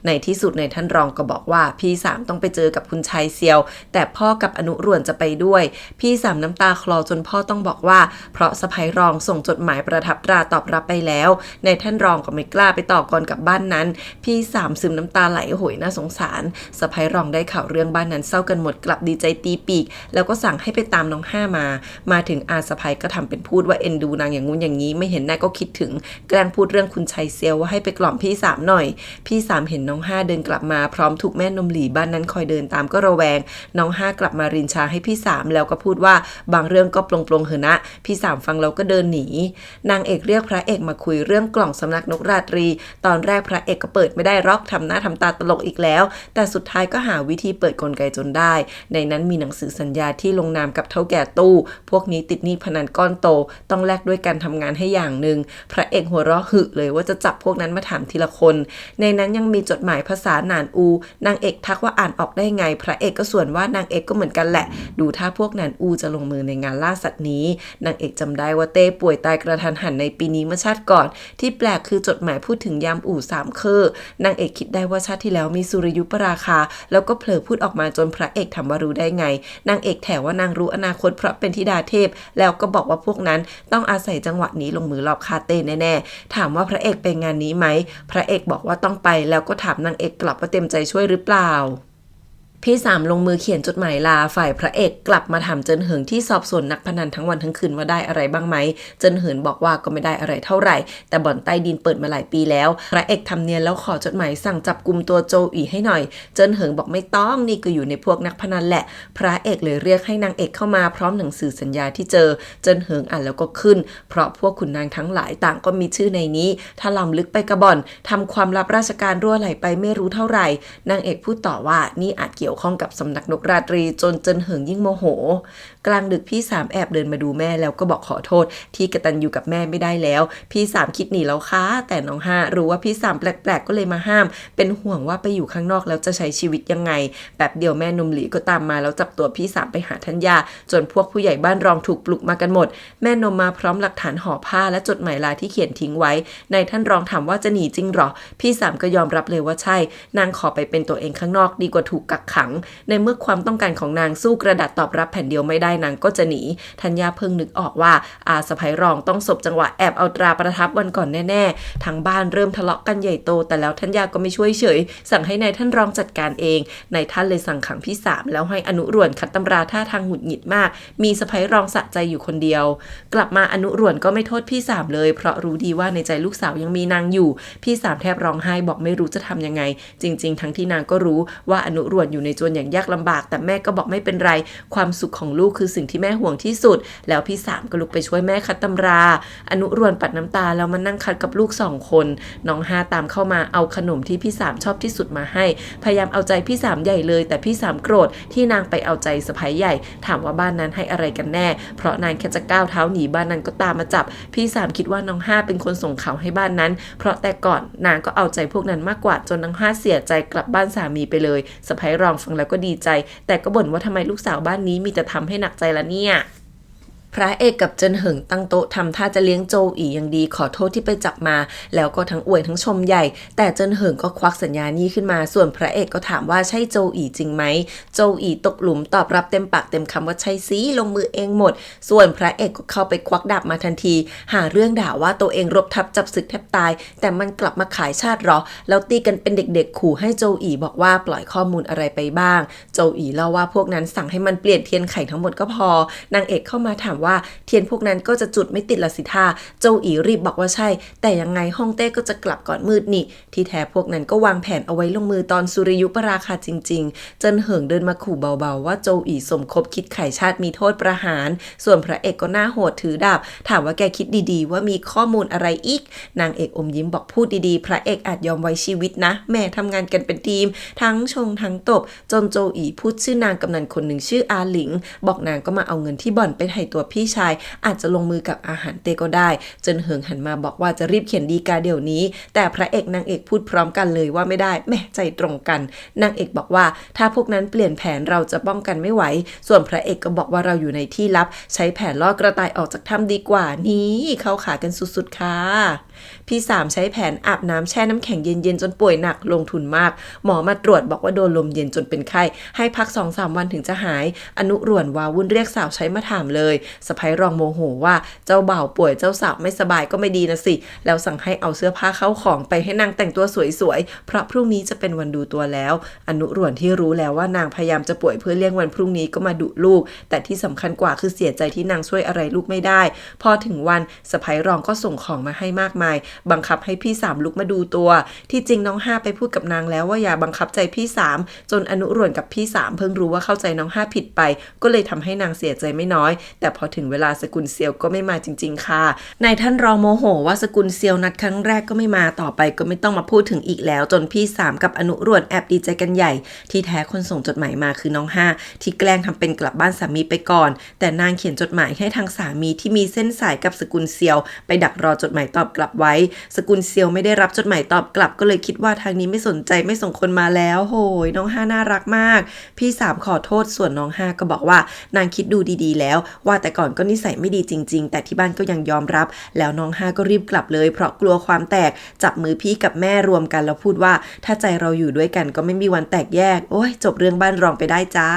ในที่สุดในท่านรองก็บอกว่าพี่3ต้องไปเจอกับคุณชายเซียวแต่พ่อกับอนุร่วนจะไปด้วยพี่3น้ำตาคลอจนพ่อต้องบอกว่าเพราะสะใภ้รองส่งจดหมายประทับตราตอบรับไปแล้วในท่านรองก็ไม่กล้าไปต่อก่อนกับบ้านนั้นพี่3ซึมน้ำตาไหลโหยน่าสงสารสะใภ้รองได้ข่าวเรื่องบ้านนั้นเศร้ากันหมดกลับดีใจตีปีกแล้วก็สั่งให้ไปตามน้อง5มาถึงอาสะใภ้ก็ทำเป็นพูดว่าเอ็นดูนางอย่างงู้นอย่างนี้ไม่เห็นหน้าก็คิดถึงแกล้งพูดเรื่องคุณชัยเซียวว่าให้ไปกล่อมพี่3หน่อยพี่3เห็นน้อง5เดินกลับมาพร้อมถูกแม่นมหลีบ้านนั้นคอยเดินตามก็ระแวงน้อง5กลับมารินชาให้พี่3แล้วก็พูดว่าบางเรื่องก็ปลงๆเหอะนะพี่3ฟังแล้วก็เดินหนีนางเอกเรียกพระเอกมาคุยเรื่องกล่องสำนักนกราตรีตอนแรกพระเอกก็เปิดไม่ได้รอกทำหน้าทำตาตลกอีกแล้วแต่สุดท้ายก็หาวิธีเปิดกลไกจนได้ในนั้นมีหนังสือสัญญาที่ลงนามกับเฒ่าแก่ตู้พวกนี้ติดหนี้พนันก้อนโตต้องแลกด้วยการทำงานให้อย่างหนึ่งพระเอกหัวเราะหึเลยว่าจะจับพวกนั้นมาถามทีละคนในนั้นยังมีจดหมายภาษาหนานอูนางเอกทักว่าอ่านออกได้ไงพระเอกก็ส่วนว่านางเอกก็เหมือนกันแหละดูถ้าพวกหนานอูจะลงมือในงานล่าสัตว์นี้นางเอกจำได้ว่าเต้ป่วยตายกระทันหันในปีนี้เมื่อชาติก่อนที่แปลกคือจดหมายพูดถึงยามอู่3 คือนางเอกคิดได้ว่าชาติที่แล้วมีสุริยุปราคาแล้วก็เผลอพูดออกมาจนพระเอกถามว่ารู้ได้ไงนางเอกแถว่านางรู้อนาคตเพราะเป็นธิดาเทพแล้วก็บอกว่าพวกนั้นต้องอาศัยจังหวะนี้ลงมือลอบฆ่าเต้แน่ๆถามว่าพระเอกไปงานนี้ไหมพระเอกบอกว่าต้องไปแล้วก็ถามนางเอกกลับว่าเต็มใจช่วยหรือเปล่าพี่3ลงมือเขียนจดหมายลาฝ่ายพระเอกกลับมาถามเจินเหิงที่สอบสวนนักพนันทั้งวันทั้งคืนว่าได้อะไรบ้างไหมเจินเหิงบอกว่าก็ไม่ได้อะไรเท่าไหร่แต่บ่อนใต้ดินเปิดมาหลายปีแล้วพระเอกทำเนียนแล้วขอจดหมายสั่งจับกุมตัวโจอีให้หน่อยเจินเหิงบอกไม่ต้องนี่ก็อยู่ในพวกนักพนันแหละพระเอกเลยเรียกให้นางเอกเข้ามาพร้อมหนังสือสัญญาที่เจอเจินเหิงอ่านแล้วก็ขึ้นเพราะพวกขุนนางทั้งหลายต่างก็มีชื่อในนี้ถ้าล้ำลึกไปกระบ่อนทำความลับราชการรั่วไหลไปไม่รู้เท่าไหร่นางเอกพูดต่อว่านี่อาจเกี่ยวข้องกับสำนักนกราตรีจนเจินเหิงยิ่งโมโหกลางดึกพี่3แอบเดินมาดูแม่แล้วก็บอกขอโทษที่กตัญญูกับแม่ไม่ได้แล้วพี่3คิดหนีแล้วค่ะแต่น้อง5รู้ว่าพี่3แปลกๆก็เลยมาห้ามเป็นห่วงว่าไปอยู่ข้างนอกแล้วจะใช้ชีวิตยังไงแบบเดียวแม่นมหลีก็ตามมาแล้วจับตัวพี่3ไปหาทัญญาจนพวกผู้ใหญ่บ้านรองถูกปลุกมากันหมดแม่นมมาพร้อมหลักฐานห่อผ้าและจดหมายลาที่เขียนทิ้งไว้ในท่านรองถามว่าจะหนีจริงหรอพี่3ก็ยอมรับเลยว่าใช่นางขอไปเป็นตัวเองข้างนอกดีกว่าถูกกักขังในเมื่อความต้องการของนางสู้กระดาษตอบรับแผ่นเดียวไม่ได้นางก็จะหนีธัญญาเพิ่งนึกออกว่าอาสะใภ้รองต้องสบจังหวะแอบเอาตราประทับวันก่อนแน่ๆทางบ้านเริ่มทะเลาะกันใหญ่โตแต่แล้วธัญญาก็ไม่ช่วยเฉยสั่งให้นายท่านรองจัดการเองนายท่านเลยสั่งขังพี่3แล้วให้อนุร่วนคัดตำราท่าทางหงุดหงิดมากมีสะใภ้รองสะใจอยู่คนเดียวกลับมาอนุร่วนก็ไม่โทษพี่3เลยเพราะรู้ดีว่าในใจลูกสาวยังมีนางอยู่พี่3แทบร้องไห้บอกไม่รู้จะทำยังไงจริงๆทั้งที่นางก็รู้ว่าอนุร่วนอยู่ ในจวนอย่างยากลำบากแต่แม่ก็บอกไม่เป็นไรความสุขของลูกคือสิ่งที่แม่ห่วงที่สุดแล้วพี่สามก็ลุกไปช่วยแม่คัดตำราอนุรวนปัดน้ำตาแล้วมานั่งคัดกับลูก2 คนน้อง5ตามเข้ามาเอาขนมที่พี่สามชอบที่สุดมาให้พยายามเอาใจพี่สามใหญ่เลยแต่พี่สามโกรธที่นางไปเอาใจสะใภ้ใหญ่ถามว่าบ้านนั้นให้อะไรกันแน่เพราะนางแค่จะก้าวเท้าหนีบ้านนั้นก็ตามมาจับพี่สามคิดว่าน้อง5เป็นคนส่งข่าวให้บ้านนั้นเพราะแต่ก่อนนางก็เอาใจพวกนั้นมากกว่าจนน้อง5เสียใจกลับบ้านสามีไปเลยสะใภ้รองฟังแล้วก็ดีใจแต่ก็บ่นว่าทำไมลูกสาวบ้านนี้มีแต่ทำให้หนักใจละเนี่ยพระเอกกับเจินเหิงตั้งโต๊ะทำท่าจะเลี้ยงโจอีอย่างดีขอโทษที่ไปจับมาแล้วก็ทั้งอวยทั้งชมใหญ่แต่เจินเหิงก็ควักสัญญานี้ขึ้นมาส่วนพระเอกก็ถามว่าใช่โจอีจริงไหมโจอีตกหลุมตอบรับเต็มปากเต็มคำว่าใช่สิลงมือเองหมดส่วนพระเอกก็เข้าไปควักดาบมาทันทีหาเรื่องด่าว่าตัวเองรบทับจับศึกแทบตายแต่มันกลับมาขายชาติหรอแล้วตีกันเป็นเด็กๆขู่ให้โจอีบอกว่าปล่อยข้อมูลอะไรไปบ้างโจอีเล่าว่าพวกนั้นสั่งให้มันเปลี่ยนเทียนไขทั้งหมดก็พอนางเอกเข้ามาถามว่าเทียนพวกนั้นก็จะจุดไม่ติดละสิท่าโจอีรีบบอกว่าใช่แต่ยังไงฮ่องเต้ก็จะกลับก่อนมืดนี่ที่แท้พวกนั้นก็วางแผนเอาไว้ลงมือตอนสุริยุปราคาจริงๆเจินเหิงเดินมาขู่เบาๆว่าโจอีสมคบคิดไขชาติมีโทษประหารส่วนพระเอกก็หน้าโหดถือดาบถามว่าแกคิดดีๆว่ามีข้อมูลอะไรอีกนางเอกอมยิ้มบอกพูดดีๆพระเอกอาจยอมไว้ชีวิตนะแม่ทำงานกันเป็นทีมทั้งชงทั้งตบจนโจอีพูดชื่อนางกำนันคนหนึ่งชื่ออาหลิงบอกนางก็มาเอาเงินที่บ่อนไปไถ่ตัวพี่ชายอาจจะลงมือกับอาหารเตก็ได้เจินเหิงหันมาบอกว่าจะรีบเขียนดีกาเดี๋ยวนี้แต่พระเอกนางเอกพูดพร้อมกันเลยว่าไม่ได้แม่ใจตรงกันนางเอกบอกว่าถ้าพวกนั้นเปลี่ยนแผนเราจะป้องกันไม่ไหวส่วนพระเอกก็บอกว่าเราอยู่ในที่ลับใช้แผนล่อกระต่ายออกจากถ้ำดีกว่านี้เข้าขากันสุดๆค่ะพี่สามใช้แผนอาบน้ำแช่น้ำแข็งเย็นๆจนป่วยหนักลงทุนมากหมอมาตรวจบอกว่าโดนลมเย็นจนเป็นไข้ให้พัก 2-3 วันถึงจะหายอนุรวนวาวุ่นเรียกสาวใช้มาถามเลยสะใภ้รองโมโหว่าเจ้าบ่าวป่วยเจ้าสาวไม่สบายก็ไม่ดีนะสิแล้วสั่งให้เอาเสื้อผ้าเข้าของไปให้นางแต่งตัวสวยๆเพราะพรุ่งนี้จะเป็นวันดูตัวแล้วอนุรวนที่รู้แล้วว่านางพยายามจะป่วยเพื่อเลี่ยงวันพรุ่งนี้ก็มาดุลูกแต่ที่สำคัญกว่าคือเสียใจที่นางช่วยอะไรลูกไม่ได้พอถึงวันสะใภ้รองก็ส่งของมาให้มากมายบังคับให้พี่สามลุกมาดูตัวที่จริงน้อง5ไปพูดกับนางแล้วว่าอย่าบังคับใจพี่สามจนอนุรวนกับพี่สามเพิ่งรู้ว่าเข้าใจน้อง5ผิดไปก็เลยทำให้นางเสียใจไม่น้อยแต่พอถึงเวลาสกุลเซียวก็ไม่มาจริงๆค่ะนายท่านรองโมโหว่าสกุลเซียวนัดครั้งแรกก็ไม่มาต่อไปก็ไม่ต้องมาพูดถึงอีกแล้วจนพี่สามกับอนุรวนแอบดีใจกันใหญ่ที่แท้คนส่งจดหมายมาคือน้อง5ที่แกล้งทำเป็นกลับบ้านสามีไปก่อนแต่นางเขียนจดหมายให้ทางสามีที่มีเส้นสายกับสกุลเซียวไปดักรอจดหมายตอบกลับไว้สกุลเซียวไม่ได้รับจดหมายตอบกลับก็เลยคิดว่าทางนี้ไม่สนใจไม่ส่งคนมาแล้วโหยน้อง5น่ารักมากพี่สามขอโทษส่วนน้อง5ก็บอกว่านางคิดดูดีๆแล้วว่าแต่ก่อนก็นิสัยไม่ดีจริงๆแต่ที่บ้านก็ยังยอมรับแล้วน้อง5ก็รีบกลับเลยเพราะกลัวความแตกจับมือพี่กับแม่รวมกันแล้วพูดว่าถ้าใจเราอยู่ด้วยกันก็ไม่มีวันแตกแยกโอ้ยจบเรื่องบ้านรองไปได้จ้า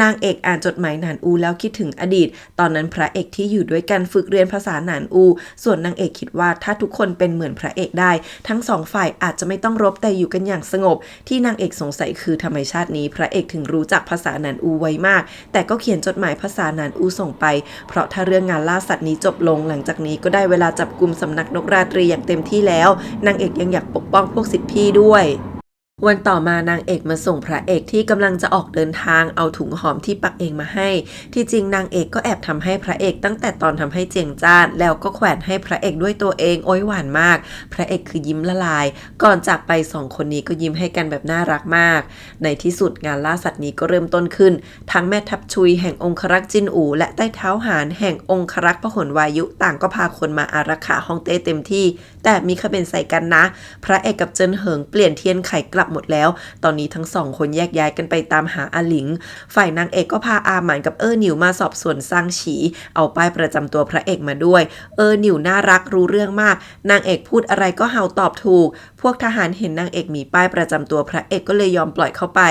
นางเอกอ่านจดหมายหนานอูแล้วคิดถึงอดีตตอนนั้นพระเอกที่อยู่ด้วยกันฝึกเรียนภาษาหนานอูส่วนนางเอกคิดว่าถ้าทุกคนเป็นเหมือนพระเอกได้ทั้งสองฝ่ายอาจจะไม่ต้องรบแต่อยู่กันอย่างสงบที่นางเอกสงสัยคือทำไมชาตินี้พระเอกถึงรู้จักภาษาหนานอูไวมากแต่ก็เขียนจดหมายภาษาหนานอูส่งไปเพราะถ้าเรื่องงานล่าสัตว์นี้จบลงหลังจากนี้ก็ได้เวลาจับกุมสำนักนกราตรีอย่างเต็มที่แล้วนางเอกยังอยากปกป้องพวกศิษย์พี่ด้วยวันต่อมานางเอกมาส่งพระเอกที่กำลังจะออกเดินทางเอาถุงหอมที่ปักเองมาให้ที่จริงนางเอกก็แอบทำให้พระเอกตั้งแต่ตอนทำให้เจียงจ้านแล้วก็แขวนให้พระเอกด้วยตัวเองโอ้ยหวานมากพระเอกคือยิ้มละลายก่อนจากไป2คนนี้ก็ยิ้มให้กันแบบน่ารักมากในที่สุดงานล่าสัตว์นี้ก็เริ่มต้นขึ้นทั้งแม่ทัพชุยแห่งองครักษ์จินอูและใต้เท้าหานแห่งองครักษ์พหลวายุต่างก็พาคนมาอารักขาฮ่องเต้เต็มที่แต่มีคำเป็นใส่กันนะพระเอกกับเจินเหิงเปลี่ยนเทียนไขกลับหมดแล้วตอนนี้ทั้งสองคนแยกย้ายกันไปตามหาอาหลิงฝ่ายนางเอกก็พาอาหมานกับหนิวมาสอบสวนซางฉีเอาป้ายประจำตัวพระเอกมาด้วยหนิวน่ารักรู้เรื่องมากนางเอกพูดอะไรก็เฮาตอบถูกพวกทหารเห็นนางเอกมีป้ายประจำตัวพระเอกก็เลยยอมปล่อยเข้าไป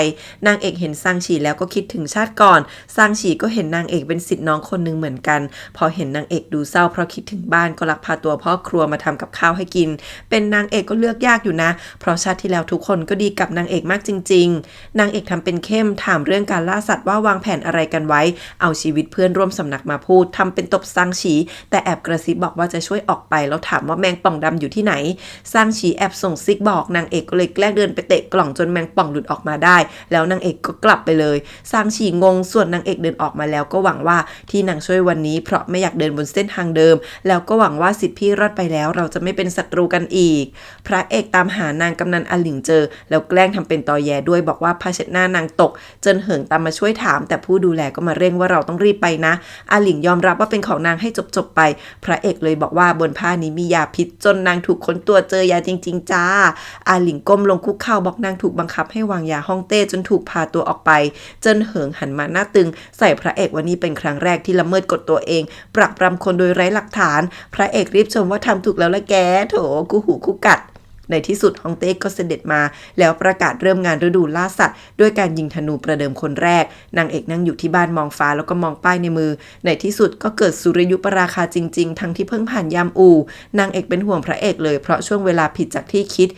นางเอกเห็นซางฉีแล้วก็คิดถึงชาติก่อนซางฉีก็เห็นนางเอกเป็นศิษย์น้องคนนึงเหมือนกันพอเห็นนางเอกดูเศร้าเพราะคิดถึงบ้านก็ลักพาตัวพ่อครัวมาทำกับข้าวให้กินเป็นนางเอกก็เลือกยากอยู่นะเพราะชาติที่แล้วทุกคนก็ ดีกับนางเอกมากจริงๆนางเอกทำเป็นเข้มถามเรื่องการล่าสัตว์ว่าวางแผนอะไรกันไว้เอาชีวิตเพื่อนร่วมสำนักมาพูดทำเป็นตบซางฉีแต่แอบกระซิบบอกว่าจะช่วยออกไปแล้วถามว่าแมงป่องดำอยู่ที่ไหนซางฉีแอบส่งซิกบอกนางเอกก็เลยแกล้งเดินไปเตะกล่องจนแมงป่องหลุดออกมาได้แล้วนางเอกก็กลับไปเลยซางฉีงงส่วนนางเอกเดินออกมาแล้วก็หวังว่าที่นางช่วยวันนี้เพราะไม่อยากเดินบนเส้นทางเดิมแล้วก็หวังว่าสิทธิพี่รอดไปแล้วเราจะไม่เป็นศัตรูกันอีกพระเอกตามหานางกำนันอหลิงเจอแล้วแกล้งทำเป็นตอแยด้วยบอกว่าผ้าเช็ดหน้านางตกเจินเหิงตามมาช่วยถามแต่ผู้ดูแลก็มาเร่งว่าเราต้องรีบไปนะอหลิงยอมรับว่าเป็นของนางให้จบไปพระเอกเลยบอกว่าบนผ้านี้มียาพิษจนนางถูกค้นตัวเจอยาจริงๆจ้าอหลิงก้มลงคุกเข่าบอกนางถูกบังคับให้วางยาฮ่องเต้จนถูกพาตัวออกไปเจินเหิงหันมาหน้าตึงใส่พระเอกวันนี้เป็นครั้งแรกที่ละเมิดกฎตัวเองปรักปรำคนโดยไร้หลักฐานพระเอกรีบชมว่าทำถูกแล้วละแกโถคู่หูคู่กัดในที่สุดฮ่องเต้ก็เสด็จมาแล้วประกาศเริ่มงานฤดูล่าสัตว์ด้วยการยิงธนูประเดิมคนแรกนางเอกนั่งอยู่ที่บ้านมองฟ้าแล้วก็มองป้ายในมือในที่สุดก็เกิดสุริยุปราคาจริงๆทั้งที่เพิ่งผ่านยามอู่นางเอกเป็นห่วงพระเอกเลยเพราะช่วงเวลาผิดจากที่คิด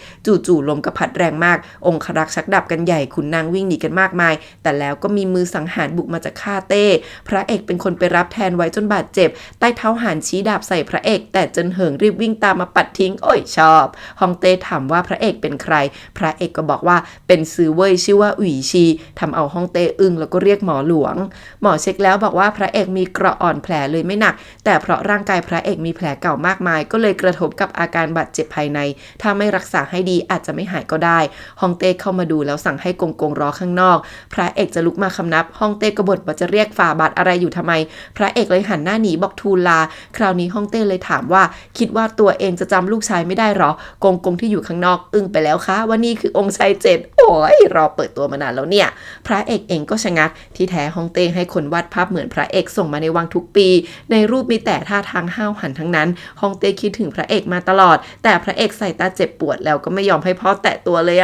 จู่ๆลมก็พัดแรงมากองครักษ์ชักดาบกันใหญ่ขุนนางวิ่งหนีกันมากมายแต่แล้วก็มีมือสังหารบุกมาจากฆ่าเต้พระเอกเป็นคนไปรับแทนไว้จนบาดเจ็บใต้เท้าหานชี้ดาบใส่พระเอกแต่เจินเหิงรีบวิ่งตามมาปัดทิ้งโอ้ยชอบฮ่องเต้ถามว่าพระเอกเป็นใครพระเอกก็บอกว่าเป็นซือเว่ยชื่อว่าอุ๋ยชีทำเอาฮ่องเต้อึ้งแล้วก็เรียกหมอหลวงหมอเช็คแล้วบอกว่าพระเอกมีเกราะอ่อนแผลเลยไม่หนักแต่เพราะร่างกายพระเอกมีแผลเก่ามากมายก็เลยกระทบกับอาการบาดเจ็บภายในถ้าไม่รักษาให้ดีอาจจะไม่หายก็ได้ฮ่องเต้เข้ามาดูแล้วสั่งให้กงกงรอข้างนอกพระเอกจะลุกมาคำนับฮ่องเต้ก็บ่นว่าจะเรียกฝ่าบาทอะไรอยู่ทำไมพระเอกเลยหันหน้าหนีบอกทูลลาคราวนี้ฮ่องเต้เลยถามว่าคิดว่าตัวเองจะจำลูกชายไม่ได้หรอกงกงที่อยู่ข้างนอกอึ้งไปแล้วคะว่านี่คือองค์ชาย7โอ้ยรอเปิดตัวมานานแล้วเนี่ยพระเอกเองก็ชะงักที่แท้ฮ่องเต้ให้คนวาดภาพเหมือนพระเอกส่งมาในวังทุกปีในรูปมีแต่ท่าทางห้าวหันทั้งนั้นฮ่องเต้คิดถึงพระเอกมาตลอดแต่พระเอกใส่ตาเจ็บปวดแล้วก็ไม่ยอมให้พ่อแตะตัวเลย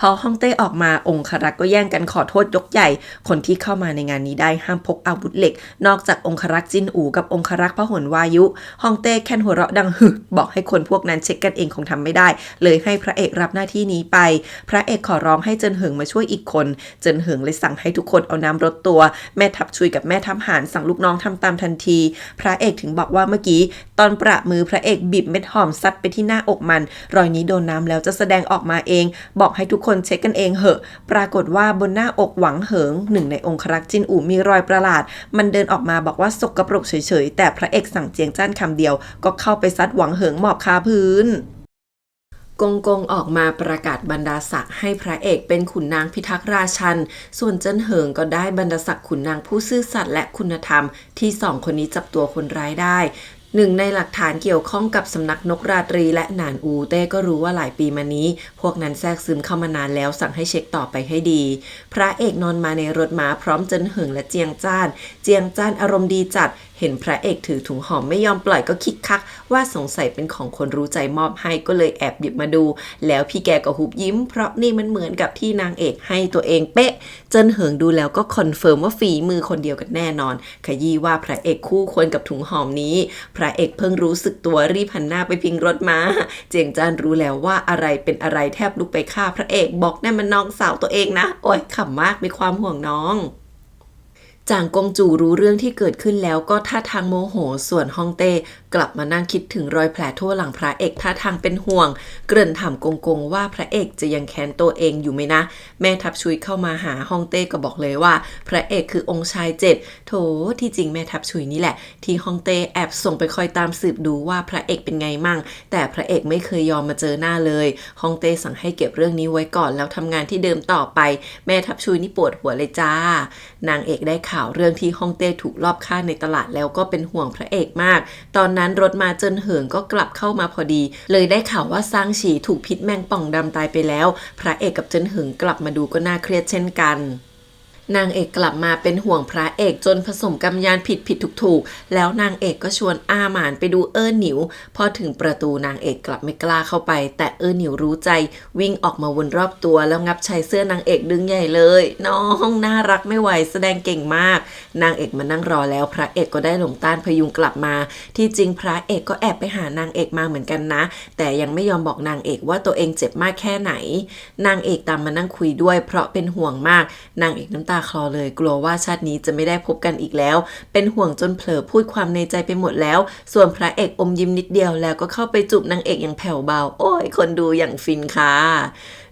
พอฮ่องเต้ออกมาองครักษ์ก็แย่งกันขอโทษยกใหญ่คนที่เข้ามาในงานนี้ได้ห้ามพกอาวุธเหล็กนอกจากองครักษ์จินอู่กับองครักษ์พหลวายุฮ่องเต้แค่หัวเราะดังหึบอกให้คนพวกนั้นเช็คกันเองคงทำไม่ได้เลยให้พระเอกรับหน้าที่นี้ไปพระเอกขอร้องให้เจินเหิงมาช่วยอีกคนเจินเหิงเลยสั่งให้ทุกคนเอาน้ำรดตัวแม่ทัพชุยกับแม่ทัพหานสั่งลูกน้องทำตามทันทีพระเอกถึงบอกว่าเมื่อกี้ตอนประมือพระเอกบีบเม็ดหอมซัดไปที่หน้าอกมันรอยนี้โดนน้ำแล้วจะแสดงออกมาเองบอกให้ทุกคนเช็คกันเองเหอะปรากฏว่าบนหน้าอกหวังเหิงหนึ่งในองครักษ์จินอู่มีรอยประหลาดมันเดินออกมาบอกว่าสกปรกเฉยๆแต่พระเอกสั่งเจียงจ้านคำเดียวก็เข้าไปซัดหวังเหิงหมอบคาพื้นกงกงออกมาประกาศบรรดาศักดิ์ให้พระเอกเป็นขุนนางพิทักษ์ราชันส่วนเจิ้นเหิงก็ได้บรรดาศักดิ์ขุนนางผู้ซื่อสัตย์และคุณธรรมที่สองคนนี้จับตัวคนร้ายได้หนึ่งในหลักฐานเกี่ยวข้องกับสำนักนกราตรีและหนานอูเต้ก็รู้ว่าหลายปีมานี้พวกนั้นแทรกซึมเข้ามานานแล้วสั่งให้เช็คต่อไปให้ดีพระเอกนอนมาในรถม้าพร้อมเจิ้นเหิงและเจียงจ้านอารมณ์ดีจัดเห็นพระเอกถือถุงหอมไม่ยอมปล่อยก็คิกคักว่าสงสัยเป็นของคนรู้ใจมอบให้ก็เลยแอบหยิบมาดูแล้วพี่แกก็หุบยิ้มเพราะนี่มันเหมือนกับที่นางเอกให้ตัวเองเป๊ะเจิ้นเหิงดูแล้วก็คอนเฟิร์มว่าฝีมือคนเดียวกันแน่นอนขยี้ว่าพระเอกคู่ควรกับถุงหอมนี้พระเอกเพิ่งรู้สึกตัวรีบหันหน้าไปพิงรถม้าเจียงจ้านรู้แล้วว่าอะไรเป็นอะไรแทบลุกไปฆ่าพระเอกบอกนั่นมันน้องสาวตัวเองนะโอ๊ยขำมากมีความห่วงน้องจางกงจูรู้เรื่องที่เกิดขึ้นแล้วก็ท่าทางโมโหส่วนฮ่องเต้กลับมานั่งคิดถึงรอยแผลทั่วหลังพระเอกท่าทางเป็นห่วงเกริ่นถามกงกงว่าพระเอกจะยังแค้นตัวเองอยู่ไหมนะแม่ทัพชุยเข้ามาหาฮ่องเต้ก็บอกเลยว่าพระเอกคือองค์ชาย7โถที่จริงแม่ทัพชุยนี่แหละที่ฮ่องเต้แอบส่งไปคอยตามสืบดูว่าพระเอกเป็นไงมั่งแต่พระเอกไม่เคยยอมมาเจอหน้าเลยฮ่องเต้สั่งให้เก็บเรื่องนี้ไว้ก่อนแล้วทำงานที่เดิมต่อไปแม่ทัพชุยนี่ปวดหัวเลยจ้านางเอกได้ข่าวเรื่องที่ฮ่องเต้ถูกลอบฆ่าในตลาดแล้วก็เป็นห่วงพระเอกมากตอนนั้นรถมาเจิ้นเหิงก็กลับเข้ามาพอดีเลยได้ข่าวว่าซางฉีถูกพิษแมงป่องดำตายไปแล้วพระเอกกับเจิ้นเหิงกลับมาดูก็น่าเครียดเช่นกัน นางเอกกลับมาเป็นห่วงพระเอกจนผสมกำยานผิดถูกแล้วนางเอกก็ชวนอาหมานไปดูหนิวพอถึงประตูนางเอกกลับไม่กล้าเข้าไปแต่หนิวรู้ใจวิ่งออกมาวนรอบตัวแล้วงับชายเสื้อนางเอกดึงใหญ่เลยน้องน่ารักไม่ไหวแสดงเก่งมากนางเอกมานั่งรอแล้วพระเอกก็ได้หลงต้านพยุงกลับมาที่จริงพระเอกก็แอบไปหานางเอกมาเหมือนกันนะแต่ยังไม่ยอมบอกนางเอกว่าตัวเองเจ็บมากแค่ไหนนางเอกตามมานั่งคุยด้วยเพราะเป็นห่วงมากนางเอกน้ำตาคลอเลยกลัวว่าชาตินี้จะไม่ได้พบกันอีกแล้วเป็นห่วงจนเผลอพูดความในใจไปหมดแล้วส่วนพระเอกอมยิ้มนิดเดียวแล้วก็เข้าไปจูบนางเอกอย่างแผ่วเบาโอ้ยคนดูอย่างฟินค่ะ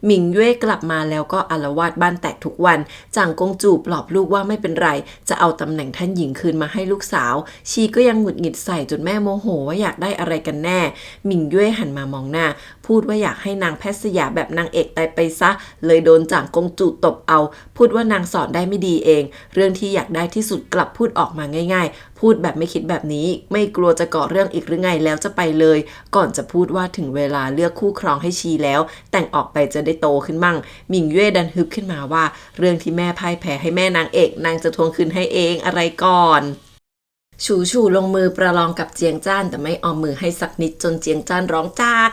หมิงเย่กลับมาแล้วก็อาละวาดบ้านแตกทุกวันจางกงจูบปลอบลูกว่าไม่เป็นไรจะเอาตำแหน่งท่านหญิงคืนมาให้ลูกสาวชีก็ยังหงุดหงิดใส่จนแม่โมโหว่าอยากได้อะไรกันแน่หมิงเย่หันมามองหน้าพูดว่าอยากให้นางแพทย์สยาแบบนางเอกตายไปซะเลยโดนจางกงจูบตบเอาพูดว่านางสอนได้ไม่ดีเองเรื่องที่อยากได้ที่สุดกลับพูดออกมาง่ายๆพูดแบบไม่คิดแบบนี้ไม่กลัวจะก่อเรื่องอีกหรือไงแล้วจะไปเลยก่อนจะพูดว่าถึงเวลาเลือกคู่ครองให้ชีแล้วแต่งออกไปจะได้โตขึ้นมั่งหมิงเย่ดันฮึบขึ้นมาว่าเรื่องที่แม่พ่ายแพ้ให้แม่นางเอกนางจะทวงคืนให้เองอะไรก่อนชูลงมือประลองกับเจียงจ้านแต่ไม่ออมมือให้สักนิดจนเจียงจ้านร้องจาก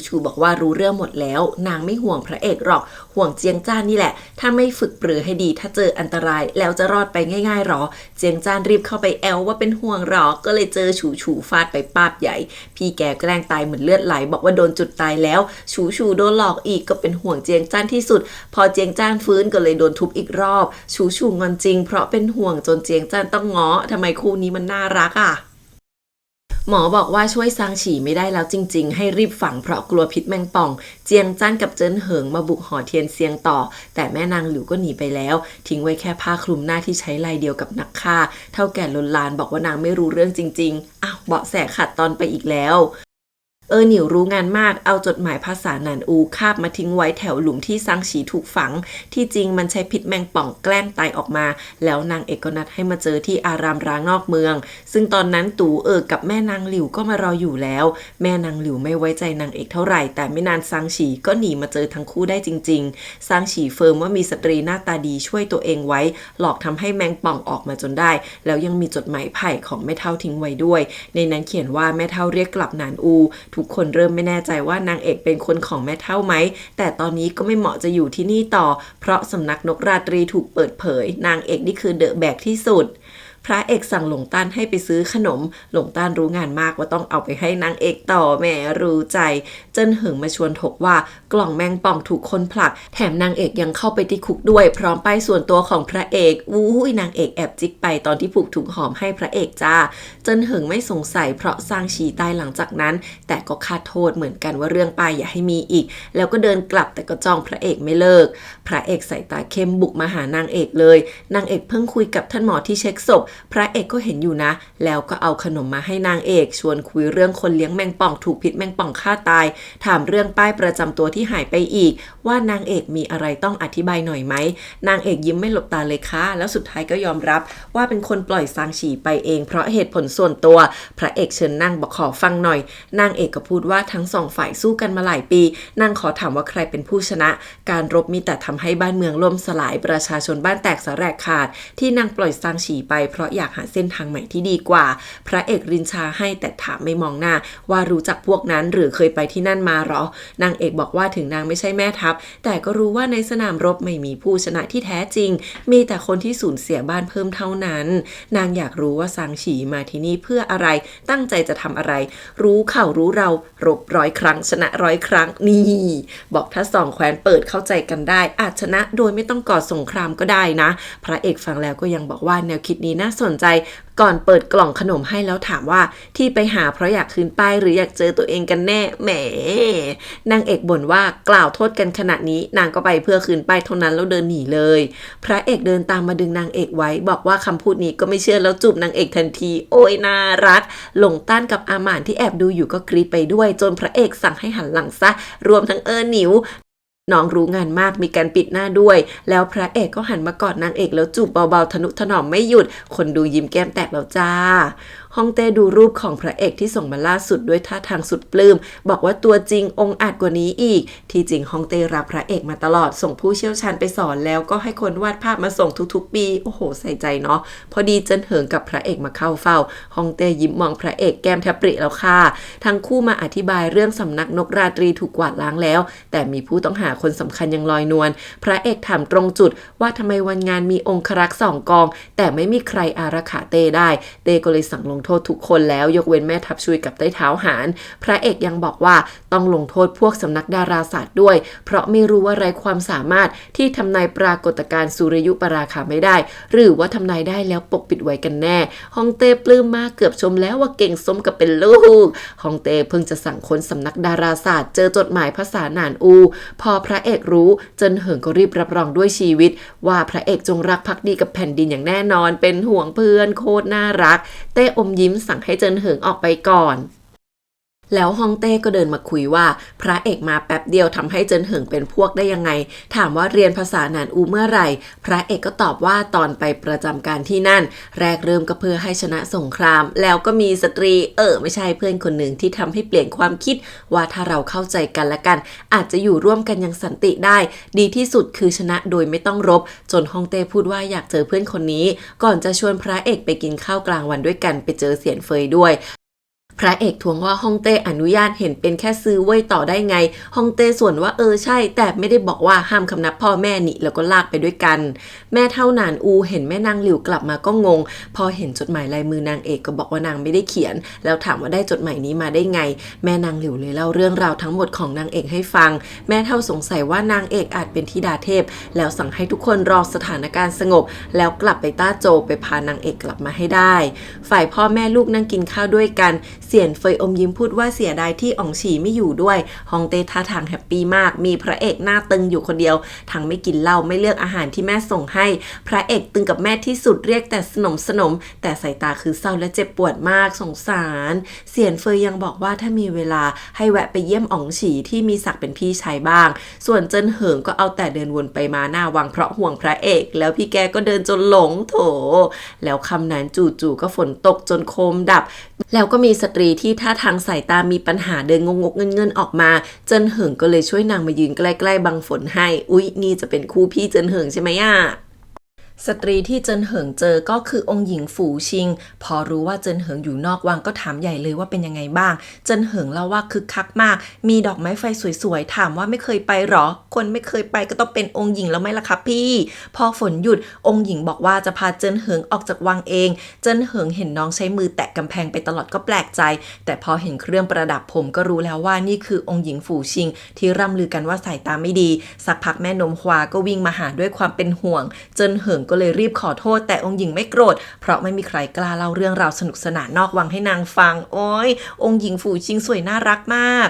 ชูบอกว่ารู้เรื่องหมดแล้วนางไม่ห่วงพระเอกหรอกห่วงเจียงจ้านนี่แหละถ้าไม่ฝึกปรือให้ดีถ้าเจออันตรายแล้วจะรอดไปง่ายๆหรอเจียงจ้านรีบเข้าไปแอลว่าเป็นห่วงหรอก็เลยเจอชูฟาดไปป้าบใหญ่พี่แกแกล้งตายเหมือนเลือดไหลบอกว่าโดนจุดตายแล้วชูโดนหลอกอีกก็เป็นห่วงเจียงจ้านที่สุดพอเจียงจ้านฟื้นก็เลยโดนทุบอีกรอบชูงอนจริงเพราะเป็นห่วงจนเจียงจ้านต้องง้อทำไมคู่นี้มันน่ารักอ่ะหมอบอกว่าช่วยซางฉีไม่ได้แล้วจริงๆให้รีบฝังเพราะกลัวพิษแมงป่องเจียงจ้านกับเจิ้นเหิงมาบุกหอเทียนเซียงต่อแต่แม่นางหลิวก็หนีไปแล้วทิ้งไว้แค่ผ้าคลุมหน้าที่ใช้ลายเดียวกับนักฆ่าเท่าแก่ลนลานบอกว่านางไม่รู้เรื่องจริงๆอ้าวเบาะแสขัดตอนไปอีกแล้วหนิวรู้งานมากเอาจดหมายภาษาหนานอูคาบมาทิ้งไว้แถวหลุมที่ซางฉีถูกฝังที่จริงมันใช้พิษแมงป่องแกล้งตายออกมาแล้วนางเอกก็นัดให้มาเจอที่อารามร้างนอกเมืองซึ่งตอนนั้นตู่กับแม่นางหลิวก็มารออยู่แล้วแม่นางหลิวไม่ไว้ใจนางเอกเท่าไหร่แต่ไม่นานซางฉีก็หนีมาเจอทั้งคู่ได้จริงๆซางฉีเฟิร์มว่ามีสตรีหน้าตาดีช่วยตัวเองไว้หลอกทำให้แมงป่องออกมาจนได้แล้วยังมีจดหมายไผ่ของแม่เฒ่าทิ้งไว้ด้วยในนั้นเขียนว่าแม่เฒ่าเรียกกลับหนานอูทุกคนเริ่มไม่แน่ใจว่านางเอกเป็นคนของแม่เฒ่าไหมแต่ตอนนี้ก็ไม่เหมาะจะอยู่ที่นี่ต่อเพราะสำนักนกราตรีถูกเปิดเผยนางเอกนี่คือเดอะแบกที่สุดพระเอกสั่งหลงต้านให้ไปซื้อขนมหลงต้านรู้งานมากว่าต้องเอาไปให้นางเอกต่อแม่รู้ใจเจิ้นเหิงมาชวนถกว่ากล่องแมงป่องถูกคนผลักแถมนางเอกยังเข้าไปที่คุกด้วยพร้อมป้ายส่วนตัวของพระเอกนางเอกแอบจิกไปตอนที่ผูกถุงหอมให้พระเอกจ้าเจิ้นเหิงไม่สงสัยเพราะซางฉีตายหลังจากนั้นแต่ก็คาดโทษเหมือนกันว่าเรื่องป้ายอย่าให้มีอีกแล้วก็เดินกลับแต่ก็จ้องพระเอกไม่เลิกพระเอกสายตาเข้มบุกมาหานางเอกเลยนางเอกเพิ่งคุยกับท่านหมอที่เช็คศพพระเอกก็เห็นอยู่นะแล้วก็เอาขนมมาให้นางเอกชวนคุยเรื่องคนเลี้ยงแมงป่องถูกพิษแมงป่องฆ่าตายถามเรื่องป้ายประจำตัวที่หายไปอีกว่านางเอกมีอะไรต้องอธิบายหน่อยไหมนางเอกยิ้มไม่หลบตาเลยค่ะแล้วสุดท้ายก็ยอมรับว่าเป็นคนปล่อยซางฉีไปเองเพราะเหตุผลส่วนตัวพระเอกเชิญนั่งบอกขอฟังหน่อยนางเอกก็พูดว่าทั้งสองฝ่ายสู้กันมาหลายปีนางขอถามว่าใครเป็นผู้ชนะการรบมีแต่ทำให้บ้านเมืองล่มสลายประชาชนบ้านแตกสลายขาดที่นางปล่อยซางฉีไปเพราะอยากหาเส้นทางใหม่ที่ดีกว่าพระเอกรินชาให้แต่ถามไม่มองหน้าว่ารู้จักพวกนั้นหรือเคยไปที่นั่นมาหรอนางเอกบอกว่าถึงนางไม่ใช่แม่ทัพแต่ก็รู้ว่าในสนามรบไม่มีผู้ชนะที่แท้จริงมีแต่คนที่สูญเสียบ้านเพิ่มเท่านั้นนางอยากรู้ว่าซางฉีมาที่นี่เพื่ออะไรตั้งใจจะทำอะไรรู้เขารู้เรารบ100 ครั้งชนะ100 ครั้งนี่บอกถ้าสองแคว้นเปิดเข้าใจกันได้อาจชนะโดยไม่ต้องก่อสงครามก็ได้นะพระเอกฟังแล้วก็ยังบอกว่าแนวคิดนี้น่าสนใจก่อนเปิดกล่องขนมให้แล้วถามว่าที่ไปหาเพราะอยากคืนป้ายหรืออยากเจอตัวเองกันแน่แหมนางเอกบ่นว่ากล่าวโทษกันขนาดนี้นางก็ไปเพื่อคืนป้ายเท่านั้นแล้วเดินหนีเลยพระเอกเดินตามมาดึงนางเอกไว้บอกว่าคำพูดนี้ก็ไม่เชื่อแล้วจูบนางเอกทันทีโอ้ยน่ารักหลงต้านกับอาหม่านที่แอบดูอยู่ก็กรี๊ดไปด้วยจนพระเอกสั่งให้หันหลังซะรวมทั้งหนิว น้องรู้งานมากมีการปิดหน้าด้วยแล้วพระเอกก็หันมากอดนางเอกแล้วจูบเบาๆทนุถนอมไม่หยุดคนดูยิ้มแก้มแตกแล้วจ้าฮ่องเต้ดูรูปของพระเอกที่ส่งมาล่าสุดด้วยท่าทางสุดปลื้มบอกว่าตัวจริงองค์อาจกว่านี้อีกที่จริงฮ่องเต้รับพระเอกมาตลอดส่งผู้เชี่ยวชาญไปสอนแล้วก็ให้คนวาดภาพมาส่งทุกๆปีโอ้โหใส่ใจเนาะพอดีเจิ้นเหิงกับพระเอกมาเข้าเฝ้าฮ่องเต้ยิ้มมองพระเอกแก้มแทบปริแล้วค่ะทั้งคู่มาอธิบายเรื่องสำนักนกราตรีถูกกวาดล้างแล้วแต่มีผู้ต้องหาคนสำคัญยังลอยนวลพระเอกถามตรงจุดว่าทำไมวันงานมีองครักษ์2 กองแต่ไม่มีใครอารักขาเต้ได้เต้ก็เลยสั่งลงโทษทุกคนแล้วยกเว้นแม่ทัพชุยกับใต้เท้าหารพระเอกยังบอกว่าต้องลงโทษพวกสำนักดาราศาสตร์ด้วยเพราะไม่รู้ว่าไร้ความสามารถที่ทำนายปรากฏการณ์สุริยุปราคาไม่ได้หรือว่าทำนายได้แล้วปกปิดไว้กันแน่ฮ่องเต้ปลื้มมากเกือบชมแล้วว่าเก่งสมกับเป็นลูกฮ่องเต้เพิ่งจะสั่งค้นสำนักดาราศาสตร์เจอจดหมายภาษาหนานอูพอพระเอกรู้เจิ้นเหิงก็รีบรับรองด้วยชีวิตว่าพระเอกจงรักภักดีกับแผ่นดินอย่างแน่นอนเป็นห่วงเพื่อนโคตรน่ารักเต้อมยิ้มสั่งให้เจิ้นเหิงออกไปก่อนแล้วฮ่องเต้ก็เดินมาคุยว่าพระเอกมาแป๊บเดียวทำให้เจิ้นเหิงเป็นพวกได้ยังไงถามว่าเรียนภาษาหนานอูเมื่อไหร่พระเอกก็ตอบว่าตอนไปประจำการที่นั่นแรกเริ่มก็เพื่อให้ชนะสงครามแล้วก็มีสตรีไม่ใช่เพื่อนคนหนึ่งที่ทำให้เปลี่ยนความคิดว่าถ้าเราเข้าใจกันและกันอาจจะอยู่ร่วมกันอย่างสันติได้ดีที่สุดคือชนะโดยไม่ต้องรบจนฮ่องเต้พูดว่าอยากเจอเพื่อนคนนี้ก่อนจะชวนพระเอกไปกินข้าวกลางวันด้วยกันไปเจอเสียนเฟยด้วยพระเอกทวงว่าฮ่องเต้อนุญาตเห็นเป็นแค่ซื้อไว้ต่อได้ไงฮ่องเต้ส่วนว่าใช่แต่ไม่ได้บอกว่าห้ามคำนับพ่อแม่นี่แล้วก็ลากไปด้วยกันแม่เท่าหนานอูเห็นแม่นางหลิวกลับมาก็งงพอเห็นจดหมายลายมือนางเอกก็บอกว่านางไม่ได้เขียนแล้วถามว่าได้จดหมายนี้มาได้ไงแม่นางหลิวเลยเล่าเรื่องราวทั้งหมดของนางเอกให้ฟังแม่เท่าสงสัยว่านางเอกอาจเป็นธิดาเทพแล้วสั่งให้ทุกคนรอสถานการณ์สงบแล้วกลับไปต้าโจไปพานางเอกกลับมาให้ได้ฝ่ายพ่อแม่ลูกนั่งกินข้าวด้วยกันเสียนเฟยอมยิ้มพูดว่าเสียดายที่อ๋องฉีไม่อยู่ด้วยฮ่องเต้ท่าทางแฮปปี้มากมีพระเอกหน้าตึงอยู่คนเดียวทั้งไม่กินเหล้าไม่เลือกอาหารที่แม่ส่งให้พระเอกตึงกับแม่ที่สุดเรียกแต่สนมแต่สายตาคือเศร้าและเจ็บปวดมากสงสารเสียนเฟยยังบอกว่าถ้ามีเวลาให้แวะไปเยี่ยมอ๋องฉีที่มีศักดิ์เป็นพี่ชายบ้างส่วนเจิ้นเหิงก็เอาแต่เดินวนไปมาหน้าวังเพราะห่วงพระเอกแล้วพี่แกก็เดินจนหลงโถแล้วคำนั้นจู่ๆก็ฝนตกจนโคมดับแล้วก็มีสตรีที่ท่าทางสายตามีปัญหาเดินงกเงินออกมาเจิ้นเหิงก็เลยช่วยนางมายืนใกล้ๆบังฝนให้อุ๊ยนี่จะเป็นคู่พี่เจิ้นเหิงใช่ไหมสตรีที่เจิ้นเหิงเจอก็คือองค์หญิงฝูชิงพอรู้ว่าเจิ้นเหิงอยู่นอกวังก็ถามใหญ่เลยว่าเป็นยังไงบ้างเจิ้นเหิงเล่าว่าคึกคักมากมีดอกไม้ไฟสวยๆถามว่าไม่เคยไปหรอคนไม่เคยไปก็ต้องเป็นองค์หญิงแล้วไหมล่ะครับพี่พอฝนหยุดองค์หญิงบอกว่าจะพาเจิ้นเหิงออกจากวังเองเจิ้นเหิงเห็นน้องใช้มือแตะกำแพงไปตลอดก็แปลกใจแต่พอเห็นเครื่องประดับผมก็รู้แล้วว่านี่คือองค์หญิงฝูชิงที่ร่ำลือกันว่าสายตาไม่ดีสักพักแม่นมฮวาก็วิ่งมาหาด้วยความเป็นห่วงเจิ้นเหิงก็เลยรีบขอโทษแต่องค์หญิงไม่โกรธเพราะไม่มีใครกล้าเล่าเรื่องราวสนุกสนานนอกวังให้นางฟังโอ้ยองค์หญิงฝูชิงสวยน่ารักมาก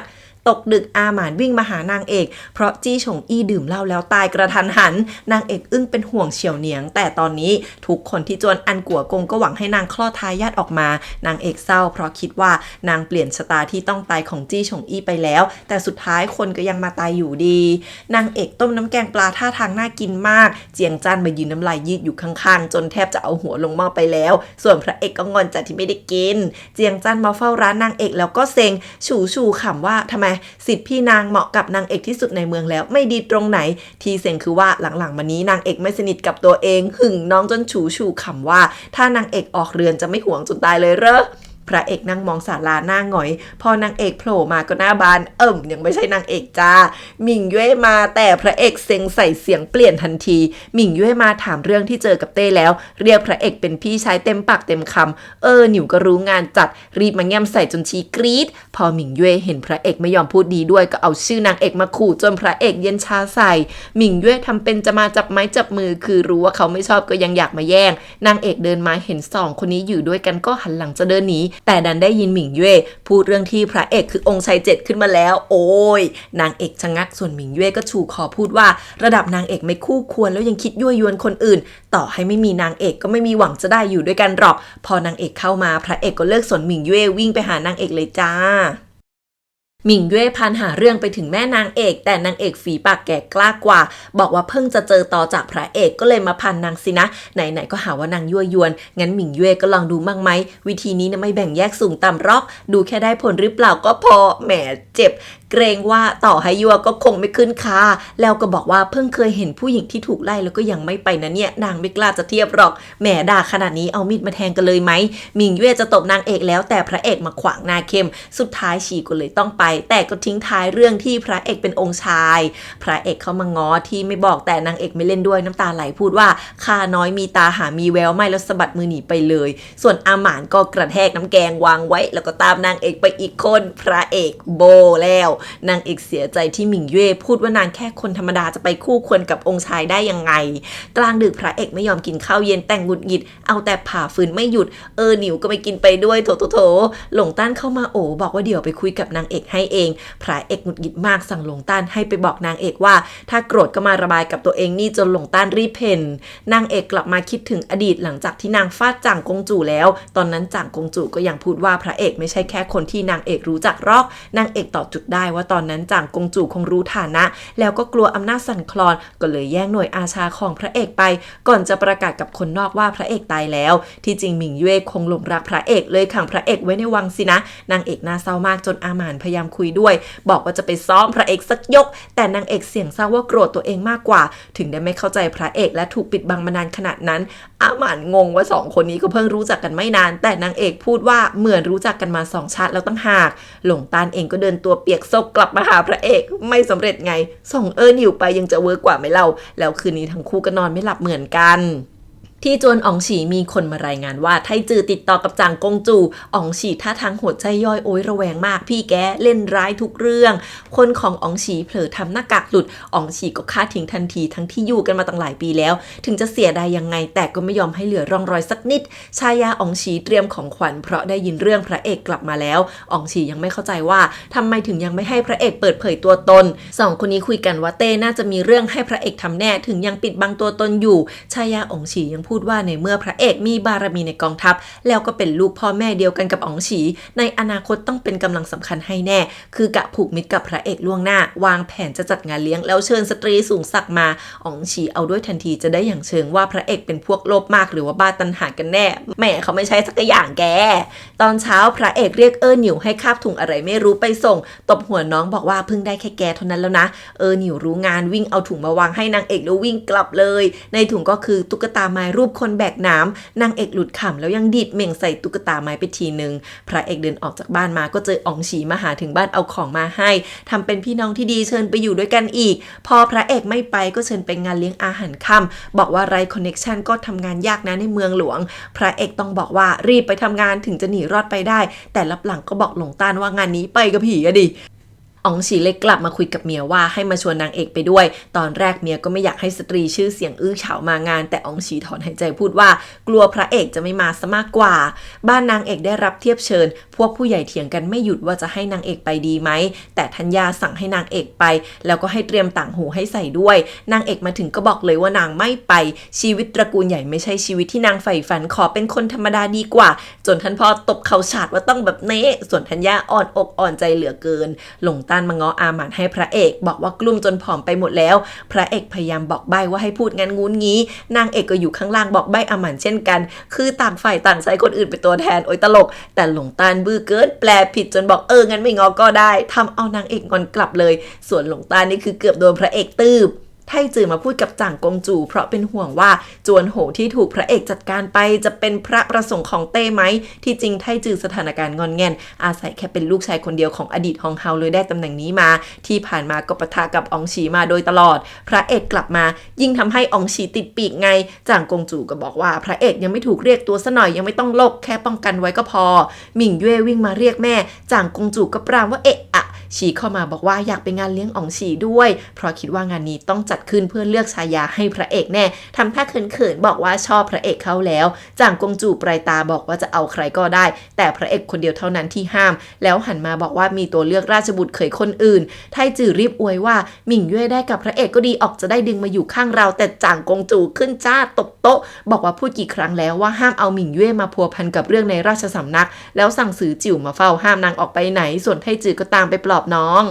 ตกดึกอาหมานวิ่งมาหานางเอกเพราะจี้ฉงอี้ดื่มเหล้าแล้วตายกระทันหันนางเอกอึ้งเป็นห่วงเฉียวเหนียงแต่ตอนนี้ทุกคนที่จวนอันกัวกงก็หวังให้นางคลอดทายาทออกมานางเอกเศร้าเพราะคิดว่านางเปลี่ยนชะตาที่ต้องตายของจี้ฉงอี้ไปแล้วแต่สุดท้ายคนก็ยังมาตายอยู่ดีนางเอกต้มน้ำแกงปลาท่าทางน่ากินมากเจียงจันมายืนน้ำลายยืดอยู่ข้างๆจนแทบจะเอาหัวลงหม้อไปแล้วส่วนพระเอกก็งอนจัดที่ไม่ได้กินเจียงจันมาเฝ้าร้านนางเอกแล้วก็เซ็งชูขำว่าทำไมสิทธิ์พี่นางเหมาะกับนางเอกที่สุดในเมืองแล้วไม่ดีตรงไหนทีเซ็งคือว่าหลังๆมานี้นางเอกไม่สนิทกับตัวเองหึงน้องจนชูขำว่าถ้านางเอกออกเรือนจะไม่หวงจนตายเลยเหรอพระเอกนั่งมองศาลาหน้าหงอยพอนางเอกโผล่มาก็หน้าบานยังไม่ใช่นางเอกจ้าหมิงเย่มาแต่พระเอกเซ็งใส่เสียงเปลี่ยนทันทีหมิงเย่มาถามเรื่องที่เจอกับเต้แล้วเรียกพระเอกเป็นพี่ชายเต็มปากเต็มคำหนิวก็รู้งานจัดรีบมาแง้มใส่จนชีกรี๊ดพอหมิงเย่เห็นพระเอกไม่ยอมพูดดีด้วยก็เอาชื่อนางเอกมาขู่จนพระเอกเย็นชาใส่หมิงเย่ทำเป็นจะมาจับไม้จับมือคือรู้ว่าเขาไม่ชอบก็ยังอยากมาแย่งนางเอกเดินมาเห็นสองคนนี้อยู่ด้วยกันก็หันหลังจะเดินหนีแต่ดันได้ยินหมิงเย่พูดเรื่องที่พระเอกคือองค์ชายเจ็ดขึ้นมาแล้วโอ้ยนางเอกชะงักส่วนหมิงเย่ก็ชูคอพูดว่าระดับนางเอกไม่คู่ควรแล้วยังคิดยั่วยวนคนอื่นต่อให้ไม่มีนางเอกก็ไม่มีหวังจะได้อยู่ด้วยกันหรอกพอนางเอกเข้ามาพระเอกก็เลิกสนหมิงเย่วิ่งไปหานางเอกเลยจ้า หมิงเย่พันหาเรื่องไปถึงแม่นางเอกแต่นางเอกฝีปากแก่กล้ากว่าบอกว่าเพิ่งจะเจอต่อจากพระเอกก็เลยมาพันนางสินะไหนๆก็หาว่านางยั่วยวนงั้นหมิงเย่ก็ลองดูมั่งไหมวิธีนี้นะไม่แบ่งแยกสูงต่ำหรอกดูแค่ได้ผลหรือเปล่าก็พอแหมเจ็บเกรงว่าต่อให้ยั่วก็คงไม่ขึ้นคาแล้วก็บอกว่าเพิ่งเคยเห็นผู้หญิงที่ถูกไล่แล้วก็ยังไม่ไปนะเนี่ยนางไม่กล้าจะเทียบหรอกแหมด่าขนาดนี้เอามีดมาแทงกันเลยไหมหมิงเย่จะตบนางเอกแล้วแต่พระเอกมาขวางหน้าเข้มสุดท้ายชีก็เลยต้องไปแต่ก็ทิ้งท้ายเรื่องที่พระเอกเป็นองค์ชายพระเอกเขามาง้อที่ไม่บอกแต่นางเอกไม่เล่นด้วยน้ำตาไหลพูดว่าข้าน้อยมีตาหามีแววไม่แล้วสะบัดมือหนีไปเลยส่วนอาหมานก็กระแทกน้ำแกงวางไว้แล้วก็ตามนางเอกไปอีกคนพระเอกโบแล้วนางเอกเสียใจที่หมิงเย่พูดว่านางแค่คนธรรมดาจะไปคู่ควรกับองค์ชายได้ยังไงกลางดึกพระเอกไม่ยอมกินข้าวเย็นแต่งหงุดหงิดเอาแต่ผ่าฟืนไม่หยุดหนิวก็ไม่กินไปด้วยโถหลงต้านเข้ามาบอกว่าเดี๋ยวไปคุยกับนางเอกให้เองพระเอกหงุดหงิดมากสั่งหลงต้านให้ไปบอกนางเอกว่าถ้าโกรธก็มาระบายกับตัวเองนี่จนหลงต้านรีบเพ่นนางเอกกลับมาคิดถึงอดีตหลังจากที่นางฟาดจ่างกงจู่แล้วตอนนั้นจ่างกงจู่ก็ยังพูดว่าพระเอกไม่ใช่แค่คนที่นางเอกรู้จักหรอกนางเอกตอบจุดได้ว่าตอนนั้นจ่างกงจู่คงรู้ฐานะแล้วก็กลัวอำนาจสั่นคลอนก็เลยแย่งหน่วยอาชาของพระเอกไปก่อนจะประกาศกับคนนอกว่าพระเอกตายแล้วที่จริงหมิงเย่คงหลงรักพระเอกเลยขังพระเอกไว้ในวังสินะนางเอกน่าเศร้ามากจนอาหมานพยายามคุยด้วยบอกว่าจะไปซ้อมพระเอกสักยกแต่นางเอกเสียงเศร้าว่าโกรธตัวเองมากกว่าถึงได้ไม่เข้าใจพระเอกและถูกปิดบังมานานขนาดนั้นอาหมานงงว่าสองคนนี้ก็เพิ่งรู้จักกันไม่นานแต่นางเอกพูดว่าเหมือนรู้จักกันมา2 ชาติแล้วตั้งหากหลงต้านเองก็เดินตัวเปียกซกกลับมาหาพระเอกไม่สำเร็จไงส่งหนิวไปยังจะเวิร์กกว่าไม่เล่าแล้วคืนนี้ทั้งคู่ก็นอนไม่หลับเหมือนกันที่จวนอ๋องฉีมีคนมารายงานว่าไทจือติดต่อกับจางกงจูอ๋องฉีท่าทางหัวใจย่อยโอยระแวงมากพี่แกเล่นร้ายทุกเรื่องคนของอ๋องฉีเผลอทำหน้ากากหลุดอ๋องฉีก็ฆ่าทิ้งทันทีทั้งที่อยู่กันมาตั้งหลายปีแล้วถึงจะเสียดายยังไงแต่ก็ไม่ยอมให้เหลือร่องรอยสักนิดชายาอ๋องฉีเตรียมของขวัญเพราะได้ยินเรื่องพระเอกกลับมาแล้วอ๋องฉียังไม่เข้าใจว่าทำไมถึงยังไม่ให้พระเอกเปิดเผยตัวตน2 คนนี้คุยกันว่าเต้น่าจะมีเรื่องให้พระเอกทำแน่ถึงยังปิดบังตัวตนอยู่ชายาอ๋องฉียังพูดว่าในเมื่อพระเอกมีบารมีในกองทัพแล้วก็เป็นลูกพ่อแม่เดียวกันกับอ๋องฉีในอนาคตต้องเป็นกำลังสำคัญให้แน่คือกะผูกมิตรกับพระเอกล่วงหน้าวางแผนจะจัดงานเลี้ยงแล้วเชิญสตรีสูงศักดิ์มาอ๋องฉีเอาด้วยทันทีจะได้อย่างเชิงว่าพระเอกเป็นพวกโลภมากหรือว่าบ้าตัณหากันแน่แม่เขาไม่ใช่สักอย่างแกตอนเช้าพระเอกเรียกหนิวให้คาบถุงอะไรไม่รู้ไปส่งตบหัวน้องบอกว่าเพิ่งได้แค่แกเท่านั้นแล้วนะหนิวรู้งานวิ่งเอาถุงมาวางให้นางเอกแล้ววิ่งกลับเลยในถุงก็คือตุ๊กตาไม้รูปคนแบกน้ำนางเอกหลุดขำแล้วยังดีดเหม่งใส่ตุ๊กตาไม้ไปทีนึงพระเอกเดินออกจากบ้านมาก็เจออ๋องฉีมาหาถึงบ้านเอาของมาให้ทำเป็นพี่น้องที่ดีเชิญไปอยู่ด้วยกันอีกพอพระเอกไม่ไปก็เชิญไปงานเลี้ยงอาหารค่ำบอกว่าไรคอนเนคชั่นก็ทำงานยากนะในเมืองหลวงพระเอกต้องบอกว่ารีบไปทำงานถึงจะหนีรอดไปได้แต่ลับหลังก็บอกหลงต้านว่างานนี้ไปกับผีอะดิอ๋องฉีเลยกลับมาคุยกับเมียว่าให้มาชวนนางเอกไปด้วยตอนแรกเมียก็ไม่อยากให้สตรีชื่อเสียงอื้อฉาวมางานแต่อ๋องฉีถอนหายใจพูดว่ากลัวพระเอกจะไม่มาซะมากกว่าบ้านนางเอกได้รับเทียบเชิญพวกผู้ใหญ่เถียงกันไม่หยุดว่าจะให้นางเอกไปดีไหมแต่ธัญญาสั่งให้นางเอกไปแล้วก็ให้เตรียมต่างหูให้ใส่ด้วยนางเอกมาถึงก็บอกเลยว่านางไม่ไปชีวิตตระกูลใหญ่ไม่ใช่ชีวิตที่นางใฝ่ฝันขอเป็นคนธรรมดาดีกว่าจนท่านพ่อตบเข่าฉาดว่าต้องแบบนี้ส่วนธัญญาอ่อนอกอ่อนใจเหลือเกินหลงต้านมาง้ออาหมานให้พระเอกบอกว่ากลุ้มจนผอมไปหมดแล้วพระเอกพยายามบอกใบ้ว่าให้พูดงั้นงูงี้นางเอกก็อยู่ข้างล่างบอกใบ้อาหมานเช่นกันคือต่างฝ่ายต่างใช้คนอื่นเป็นตัวแทนโอยตลกแต่หลงต้านบื้อเกินแปลผิดจนบอกงั้นไม่ง้อก็ได้ทำเอานางเอกงอนกลับเลยส่วนหลงต้านนี่คือเกือบโดนพระเอกตืบไทจือมาพูดกับจ่างกงจูเพราะเป็นห่วงว่าจวนโหที่ถูกพระเอกจัดการไปจะเป็นพระประสงค์ของเต้ไหมที่จริงไทจือสถานการณ์งอนแงนอาศัยแค่เป็นลูกชายคนเดียวของอดีตฮองเฮาเลยได้ตำแหน่งนี้มาที่ผ่านมาก็ปะทะกับอ๋องฉีมาโดยตลอดพระเอกกลับมายิ่งทำให้อ๋องฉีติดปีกไงจ่างกงจูก็บอกว่าพระเอกยังไม่ถูกเรียกตัวซะหน่อยยังไม่ต้องโลกแค่ป้องกันไว้ก็พอหมิงเย่วิ่งมาเรียกแม่จ่างกงจูก็ปรามว่าฉีเข้ามาบอกว่าอยากไปงานเลี้ยงอ๋องฉีด้วยเพราะคิดว่างานนี้ต้องจัดขึ้นเพื่อเลือกชายาให้พระเอกแน่ทำท่าเขินๆบอกว่าชอบพระเอกเขาแล้วจ่างกงจูปลายตาบอกว่าจะเอาใครก็ได้แต่พระเอกคนเดียวเท่านั้นที่ห้ามแล้วหันมาบอกว่ามีตัวเลือกราชบุตรเขยคนอื่นไทจือรีบอวยว่าหมิงเย่ได้กับพระเอกก็ดีออกจะได้ดึงมาอยู่ข้างเราแต่จ่างกงจูขึ้นจ้าตบโต๊ะบอกว่าพูดกี่ครั้งแล้วว่าห้ามเอาหมิงเย่มาพัวพันกับเรื่องในราชสำนักแล้วสั่งสื่อจิ๋วมาเฝ้าห้ามนางออกไปไหนส่วนไทจือก็ตามไปปลอบ อบน้อง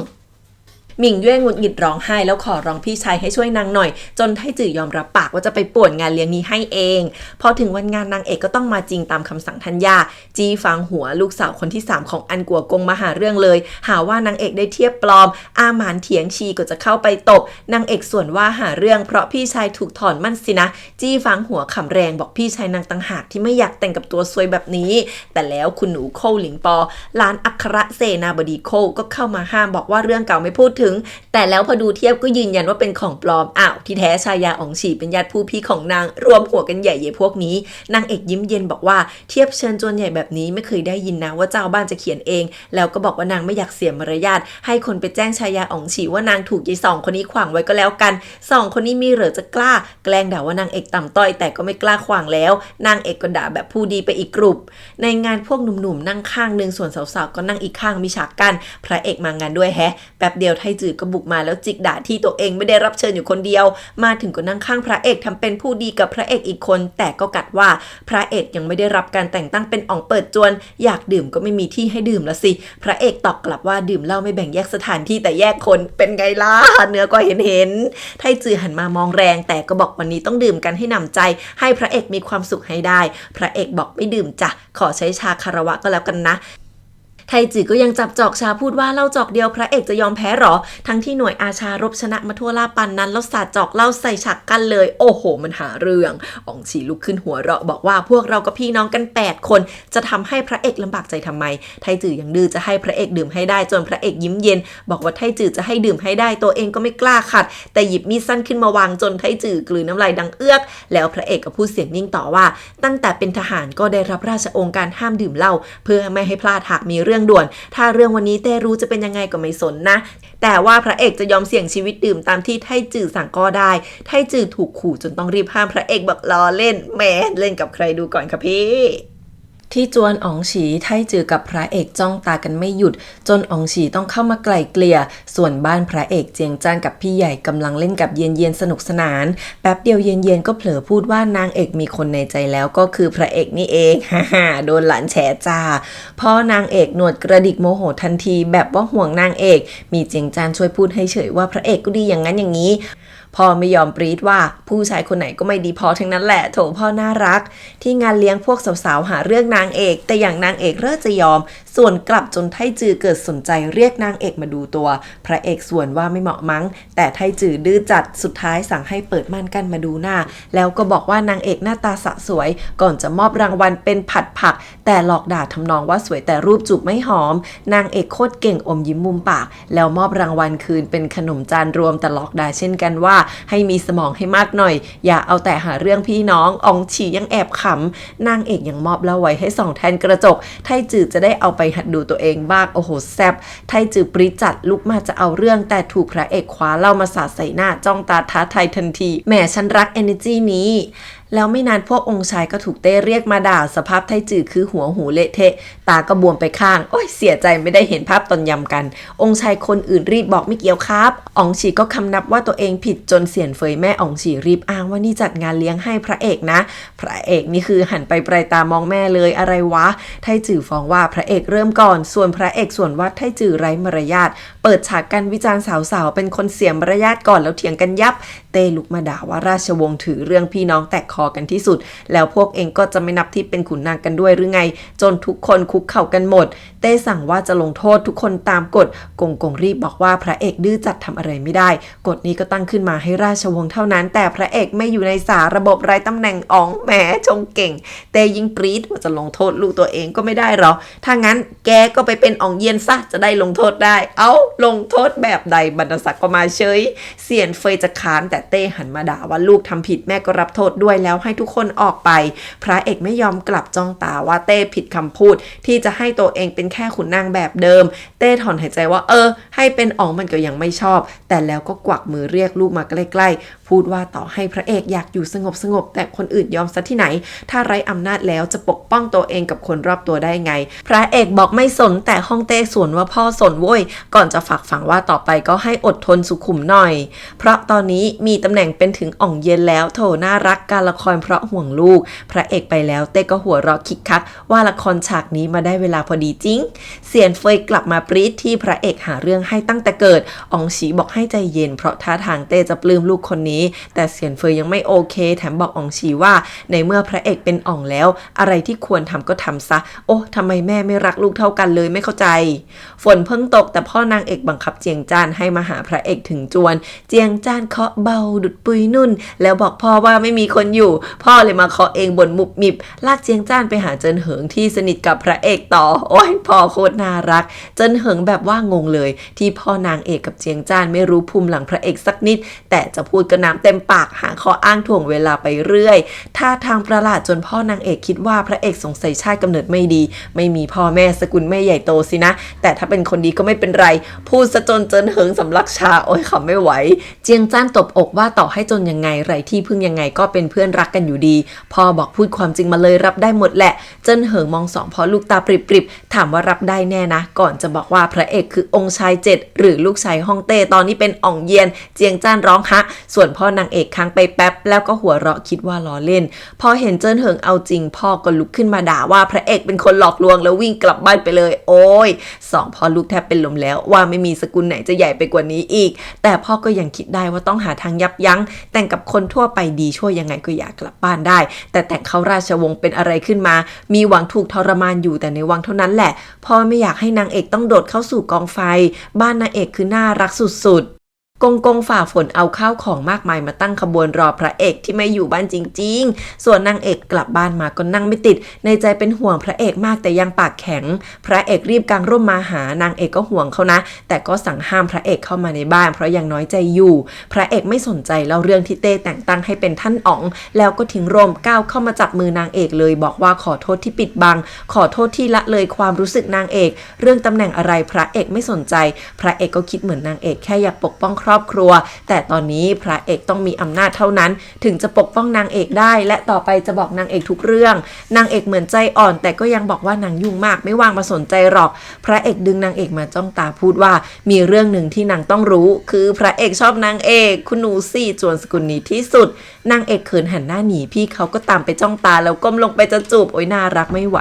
หมิงเย่หงุดหงิดร้องไห้แล้วขอร้องพี่ชายให้ช่วยนางหน่อยจนไทจือยอมรับปากว่าจะไปป่วนงานเลี้ยงนี้ให้เองพอถึงวันงานนางเอกก็ต้องมาจริงตามคำสั่งทัญญาจี้ฟังหัวลูกสาวคนที่3ของอันกัวกงมาหาเรื่องเลยหาว่านางเอกได้เทียบปลอมอาหมานเถียงชีก็จะเข้าไปตบนางเอกส่วนว่าหาเรื่องเพราะพี่ชายถูกถอนมั่นสินะจี้ฟังหัวขำแรงบอกพี่ชายนางต่างหากที่ไม่อยากแต่งกับตัวซวยแบบนี้แต่แล้วคุณหนูโคหลิงปอล้านอัครเสนาบดีโคก็เข้ามาห้ามบอกว่าเรื่องเก่าไม่พูดถึงแต่แล้วพอดูเทียบก็ยืนยันว่าเป็นของปลอมอ้าวที่แท้ชายาอ๋องฉีเป็นญาติผู้พี่ของนางรวมหัวกันใหญ่เย่พวกนี้นางเอกยิ้มเย็นบอกว่าเทียบเชิญจวนใหญ่แบบนี้ไม่เคยได้ยินนะว่าเจ้าบ้านจะเขียนเองแล้วก็บอกว่านางไม่อยากเสียมารยาทให้คนไปแจ้งชายาอ๋องฉีว่านางถูกยายสองคนนี้ขวางไว้ก็แล้วกัน2 คนนี้มีเหรือจะกล้าแกล้งด่าว่านางเอกต่ำต้อยแต่ก็ไม่กล้าขวางแล้วนางเอกก็ด่าแบบผู้ดีไปอีกกลุ่มในงานพวกหนุ่มๆนั่งข้างนึงส่วนสาวๆก็นั่งอีกข้างมีฉากกั้นพระเอกมางานด้วยแฮะแป๊บเดียวไทจือก็บุกมาแล้วจิกด่าที่ตัวเองไม่ได้รับเชิญอยู่คนเดียวมาถึงก็นั่งข้างพระเอกทำเป็นผู้ดีกับพระเอกอีกคนแต่ก็กัดว่าพระเอกยังไม่ได้รับการแต่งตั้งเป็นอ๋องเปิดจวนอยากดื่มก็ไม่มีที่ให้ดื่มละสิพระเอกตอบกลับว่าดื่มเหล้าไม่แบ่งแยกสถานที่แต่แยกคนเป็นไงล่ะเนื้อก็เห็นไทจือหันมามองแรงแต่ก็บอกวันนี้ต้องดื่มกันให้หนำใจให้พระเอกมีความสุขให้ได้พระเอกบอกไม่ดื่มจ้ะขอใช้ชาคารวะก็แล้วกันนะไทจือก็ยังจับจอกชาพูดว่าเหล้าจอกเดียวพระเอกจะยอมแพ้หรอทั้งที่หน่วยอาชารบชนะมาทั่วลาปันนั้นแล้วสาดจอกเหล้าใส่ฉากกันเลยโอ้โหมันหาเรื่องอ๋องฉีลุกขึ้นหัวเราะบอกว่าพวกเราก็พี่น้องกัน8 คนจะทำให้พระเอกลำบากใจทำไมไทจือยังดื้อจะให้พระเอกดื่มให้ได้จนพระเอกยิ้มเย็นบอกว่าไทจือจะให้ดื่มให้ได้ตัวเองก็ไม่กล้าขัดแต่หยิบมีดสั้นขึ้นมาวางจนไทจือกลืนน้ำลายดังเอื้อกแล้วพระเอกก็พูดเสียงนิ่งต่อว่าตั้งแต่เป็นทหารก็ได้รับราชองค์การห้ามดื่มเหล้าเพื่อไม่ให้พลาดหากมีเรื่องด่วนถ้าเรื่องวันนี้เต้รู้จะเป็นยังไงก็ไม่สนนะแต่ว่าพระเอกจะยอมเสี่ยงชีวิตดื่มตามที่ไทจือสั่งก็ได้ไทจือถูกขู่จนต้องรีบห้ามพระเอกบอกล้อเล่นแหมเล่นกับใครดูก่อนค่ะพี่ที่จวนอ๋องฉีไทจือกับพระเอกจ้องตากันไม่หยุดจนอ๋องฉีต้องเข้ามาไกล่เกลี่ยส่วนบ้านพระเอกเจียงจ้านกับพี่ใหญ่กำลังเล่นกับเย็นๆสนุกสนานแป๊บเดียวเย็นๆก็เผลอพูดว่านางเอกมีคนในใจแล้วก็คือพระเอกนี่เองฮ่าโดนหลานแฉจ้าพ่อนางเอกหนวดกระดิกโมโหทันทีแบบว่าห่วงนางเอกมีเจียงจ้านช่วยพูดให้เฉยว่าพระเอกก็ดีอย่างนั้นอย่างนี้พ่อไม่ยอมปรี๊ดว่าผู้ชายคนไหนก็ไม่ดีพอทั้งนั้นแหละโถพ่อน่ารักที่งานเลี้ยงพวกสาวๆหาเรื่องนางเอกแต่อย่างนางเอกเริ่มจะยอมส่วนกลับจนไทจือเกิดสนใจเรียกนางเอกมาดูตัวพระเอกส่วนว่าไม่เหมาะมั้งแต่ไทจือดื้อจัดสุดท้ายสั่งให้เปิดม่านกั้นมาดูหน้าแล้วก็บอกว่านางเอกหน้าตาสะสวยก่อนจะมอบรางวัลเป็นผัดผักแต่หลอกด่าทำนองว่าสวยแต่รูปจูบไม่หอมนางเอกโคตรเก่งอมยิ้มมุมปากแล้วมอบรางวัลคืนเป็นขนมจานรวมแต่หลอกด่าเช่นกันว่าให้มีสมองให้มากหน่อยอย่าเอาแต่หาเรื่องพี่น้องอ๋องฉียังแอบขำนางเอกยังมอบเหล้าไว้ให้ส่องแทนกระจกไทจือจะได้เอาไปหัดดูตัวเองบ้างโอ้โหแซบไทจือปริจัดลุกมาจะเอาเรื่องแต่ถูกพระเอกคว้าเหล้ามาสาดใส่หน้าจ้องตาท้าทายทันทีแหมฉันรัก energy นี้แล้วไม่นานพวกองค์ชายก็ถูกเต้เรียกมาด่าสภาพไทจือคือหัวหูเละเทะตาก็บวมไปข้างโอ้ยเสียใจไม่ได้เห็นภาพตอนยำกันองค์ชายคนอื่นรีบบอกไม่เกี่ยวครับอ๋องฉีก็คำนับว่าตัวเองผิดจนเสียนเฟยแม่อ๋องฉีรีบอ้างว่านี่จัดงานเลี้ยงให้พระเอกนะพระเอกนี่คือหันไปปลายตามองแม่เลยอะไรวะไทจือฟ้องว่าพระเอกเริ่มก่อนส่วนพระเอกส่วนว่าไทจือไร้มารยาทเปิดฉากกันวิจารณ์สาวๆเป็นคนเสียมารยาทก่อนแล้วเถียงกันยับเต้ลุกมาด่าว่าราชวงศ์ถือเรื่องพี่น้องแตกคอกันที่สุดแล้วพวกเองก็จะไม่นับที่เป็นขุนนางกันด้วยหรือไงจนทุกคนคุกเข่ากันหมดเต้สั่งว่าจะลงโทษทุกคนตามกฎกงรีบบอกว่าพระเอกดื้อจัดทำอะไรไม่ได้กฎนี้ก็ตั้งขึ้นมาให้ราชวงศ์เท่านั้นแต่พระเอกไม่อยู่ในสาระบบไร้ตำแหน่งอ๋องแหมชงเก่งเต้ยิ่งปรี๊ดว่าจะลงโทษลูกตัวเองก็ไม่ได้หรอถ้างั้นแกก็ไปเป็นอ๋องเย็นซะจะได้ลงโทษได้เอาลงโทษแบบใดบรรณศักดิ์ก็มาเฉยเสียนเฟยจะค้านแต่เต้หันมาด่าว่าลูกทำผิดแม่ก็รับโทษด้วยแล้วให้ทุกคนออกไปพระเอกไม่ยอมกลับจ้องตาว่าเต้ผิดคำพูดที่จะให้ตัวเองเป็นแค่ขุนนางแบบเดิมเต้ถอนหายใจว่าให้เป็นอ๋องมันก็ยังไม่ชอบแต่แล้วก็กวักมือเรียกลูกมาใกล้ๆพูดว่าต่อให้พระเอกอยากอยู่สงบแต่คนอื่นยอมซะที่ไหนถ้าไร้อำนาจแล้วจะปกป้องตัวเองกับคนรอบตัวได้ไงพระเอกบอกไม่สนแต่ฮ่องเต้สวนว่าพ่อสนโว้ยก่อนจะฝากฝังว่าต่อไปก็ให้อดทนสุขุมหน่อยเพราะตอนนี้มีตำแหน่งเป็นถึงอ่องเย็นแล้วโถน่ารักการละค ครเพราะห่วงลูกพระเอกไปแล้วเต้ก็หัวเราะคิกคักว่าละครฉากนี้มาได้เวลาพอดีจริงเซียนเฟยกลับมาปรี๊ดที่พระเอกหาเรื่องให้ตั้งแต่เกิดอองฉีบอกให้ใจเย็นเพราะท่าทางเต้จะปลื้มลูกคนนี้แต่เซียนเฟยยังไม่โอเคแถมบอกอองฉีว่าในเมื่อพระเอกเป็นอ่องแล้วอะไรที่ควรทำก็ทำซะโอ้ทำไมแม่ไม่รักลูกเท่ากันเลยไม่เข้าใจฝนเพิ่งตกแต่พ่อนางเอกบังคับเจียงจ้านให้มาหาพระเอกถึงจวนเจียงจ้านเคาะเบาดุดปุยนุ่นแล้วบอกพ่อว่าไม่มีคนอยู่พ่อเลยมาเคาะเองบ่นมุบมิบลากเจียงจ้านไปหาเจินเหิงที่สนิทกับพระเอกต่อโอ้ยพ่อโคตรน่ารักเจินเหิงแบบว่างงเลยที่พ่อนางเอกกับเจียงจ้านไม่รู้ภูมิหลังพระเอกสักนิดแต่จะพูดกระน้ำเต็มปากหาข้ออ้างถ่วงเวลาไปเรื่อยท่าทางประหลาดจนพ่อนางเอกคิดว่าพระเอกสงสัยชาติกำเนิดไม่ดีไม่มีพ่อแม่สกุลไม่ใหญ่โตสินะแต่ถ้าเป็นคนดีก็ไม่เป็นไรพูดซะจนเจินเหิงสำลักชาโอ้ยขำไม่ไหวเจียงจ้านตบอกว่าต่อให้จนยังไงไรที่พึ่งยังไงก็เป็นเพื่อนรักกันอยู่ดีพ่อบอกพูดความจริงมาเลยรับได้หมดแหละเจินเหิงมองสองพ่อลูกตาปริบๆถามว่ารับได้แน่นะก่อนจะบอกว่าพระเอกคือองค์ชาย7หรือลูกชายฮ่องเต้ตอนนี้เป็นอ่องเยียนเจียงจ้านร้องฮะส่วนพ่อนางเอกค้างไปแป๊บแล้วก็หัวเราะคิดว่าล้อเล่นพอเห็นเจินเหิงเอาจริงพ่อก็ลุกขึ้นมาด่าว่าพระเอกเป็นคนหลอกลวงแล้ววิ่งกลับบ้านไปเลยโอ้ยสองพ่อลูกแทบเป็นลมแล้วว่าไม่มีสกุลไหนจะใหญ่ไปกว่านี้อีกแต่พ่อก็ยังคิดได้ว่าต้องหาทางยับยั้งแต่งกับคนทั่วไปดีช่วยยังไงก็อยากกลับบ้านได้แต่แต่งเข้าราชวงศ์เป็นอะไรขึ้นมามีหวังถูกทรมานอยู่แต่ในวังเท่านั้นแหละพ่อไม่อยากให้นางเอกต้องโดดเข้าสู่กองไฟบ้านนางเอกคือน่ารักสุดๆกงฝ่าฝนเอาข้าวของมากมายมาตั้งขบวนรอพระเอกที่ไม่อยู่บ้านจริงๆส่วนนางเอกกลับบ้านมาก็นั่งไม่ติดในใจเป็นห่วงพระเอกมากแต่ยังปากแข็งพระเอกรีบกางร่มมาหานางเอกก็ห่วงเขานะแต่ก็สั่งห้ามพระเอกเข้ามาในบ้านเพราะยังน้อยใจอยู่พระเอกไม่สนใจเล่าเรื่องที่เต้แต่งตั้งให้เป็นท่านอ๋องแล้วก็ทิ้งร่มก้าวเข้ามาจับมือนางเอกเลยบอกว่าขอโทษที่ปิดบังขอโทษที่ละเลยความรู้สึกนางเอกเรื่องตำแหน่งอะไรพระเอกไม่สนใจพระเอกก็คิดเหมือนนางเอกแค่อยากปกป้องครอบครัวแต่ตอนนี้พระเอกต้องมีอำนาจเท่านั้นถึงจะปกป้องนางเอกได้และต่อไปจะบอกนางเอกทุกเรื่องนางเอกเหมือนใจอ่อนแต่ก็ยังบอกว่านางยุ่งมากไม่ว่างมาสนใจหรอกพระเอกดึงนางเอกมาจ้องตาพูดว่ามีเรื่องหนึ่งที่นางต้องรู้คือพระเอกชอบนางเอกคุณหนูสี่จวนสกุลนี้ที่สุดนางเอกเขินหันหน้าหนีพี่เขาก็ตามไปจ้องตาแล้วก้มลงไปจะจูบโอ้ยน่ารักไม่ไหว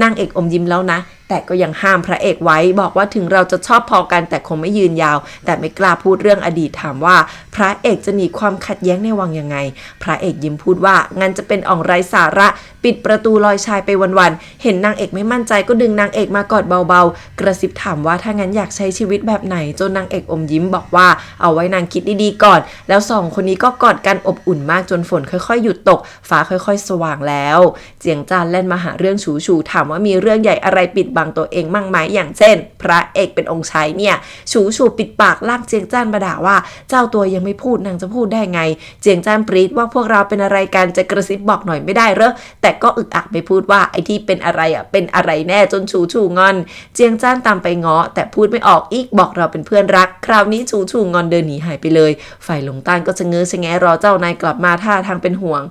นางเอกอมยิ้มแล้วนะแต่ก็ยังห้ามพระเอกไว้บอกว่าถึงเราจะชอบพอกันแต่คงไม่ยืนยาวแต่ไม่กล้าพูดเรื่องอดีตถามว่าพระเอกจะหนีความขัดแย้งในวังยังไงพระเอกยิ้มพูดว่างั้นจะเป็นอ่องไร้สาระปิดประตูลอยชายไปวันๆเห็นนางเอกไม่มั่นใจก็ดึงนางเอกมากอดเบาๆกระซิบถามว่าถ้างั้นอยากใช้ชีวิตแบบไหนจนนางเอกอมยิ้มบอกว่าเอาไว้นางคิดดีๆก่อนแล้วสองคนนี้ก็กอดกันอบอุ่นมากจนฝนค่อยๆหยุดตกฟ้าค่อยๆสว่างแล้วเจียงจานเล่นมาหาเรื่องฉูถามว่ามีเรื่องใหญ่อะไรปิดบังตัวเองมั่งไหมอย่างเช่นพระเอกเป็นองค์ชายเนี่ยฉูปิดปากลากเจียงจ้านมาด่าว่าเจ้าตัวยังไม่พูดนางจะพูดได้ไงเจียงจ้านปรี๊ดว่าพวกเราเป็นอะไรกันจะกระซิบบอกหน่อยไม่ได้เหรอแต่ก็อึกอักไม่พูดว่าไอ้ที่เป็นอะไรเป็นอะไรแน่จนฉูงอนเจียงจ้านตามไปง้อแต่พูดไม่ออกอีกบอกเราเป็นเพื่อนรักคราวนี้ฉูงอนเดินหนีหายไปเลยฝ่ายหลงต้านก็ชะเง้อชะแงรอเจ้านายกลับมาท่าทางเป็นห่วง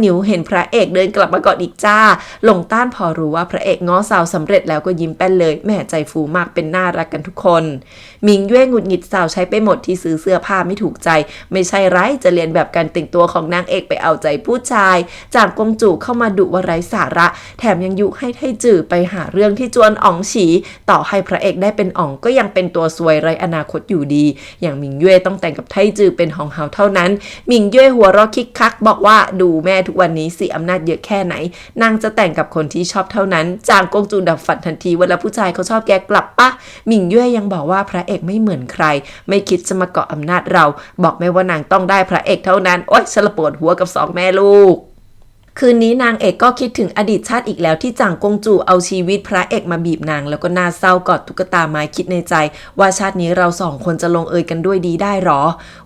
หนิวเห็นพระเอกเดินกลับมาก่อนอีกจ้าหลงต้านพอรู้ว่าพระเอกง้อสาวสำเร็จแล้วก็ยิ้มแป้นเลยแม่ใจฟูมากเป็นน่ารักกันทุกคนมิงเย่หงุดหงิดสาวใช้ไปหมดที่ซื้อเสื้อผ้าไม่ถูกใจไม่ใช่ไรจะเรียนแบบการแต่งตัวของนางเอกไปเอาใจผู้ชายจากกงจู่เข้ามาดุว่าไร้สาระแถมยังยุให้ไทจื่อไปหาเรื่องที่จวนอ๋องฉีต่อให้พระเอกได้เป็นอ๋องก็ยังเป็นตัวซวยไร้อนาคตอยู่ดีอย่างมิงเย่ต้องแต่งกับไทจื่อเป็นหองเฮาเท่านั้นมิงเย่หัวเราะคิกคักบอกว่าดูแม่ทุกวันนี้สิอำนาจเยอะแค่ไหนนางจะแต่งกับคนที่ชอบเท่านั้นจางกงจูดับฝันทันทีเวลาผู้ชายเขาชอบแกกลับปะมิงเย่ยังบอกว่าพระเอกไม่เหมือนใครไม่คิดจะมาเกาะอำนาจเราบอกแม่ว่านางต้องได้พระเอกเท่านั้นโอ๊ยฉันละปวดหัวกับสองแม่ลูกคืนนี้นางเอกก็คิดถึงอดีตชาติอีกแล้วที่จางกงจู่เอาชีวิตพระเอกมาบีบนางแล้วก็น่าเศร้ากอดตุ๊กตาไม้คิดในใจว่าชาตินี้เราสองคนจะลงเอยกันด้วยดีได้หรอ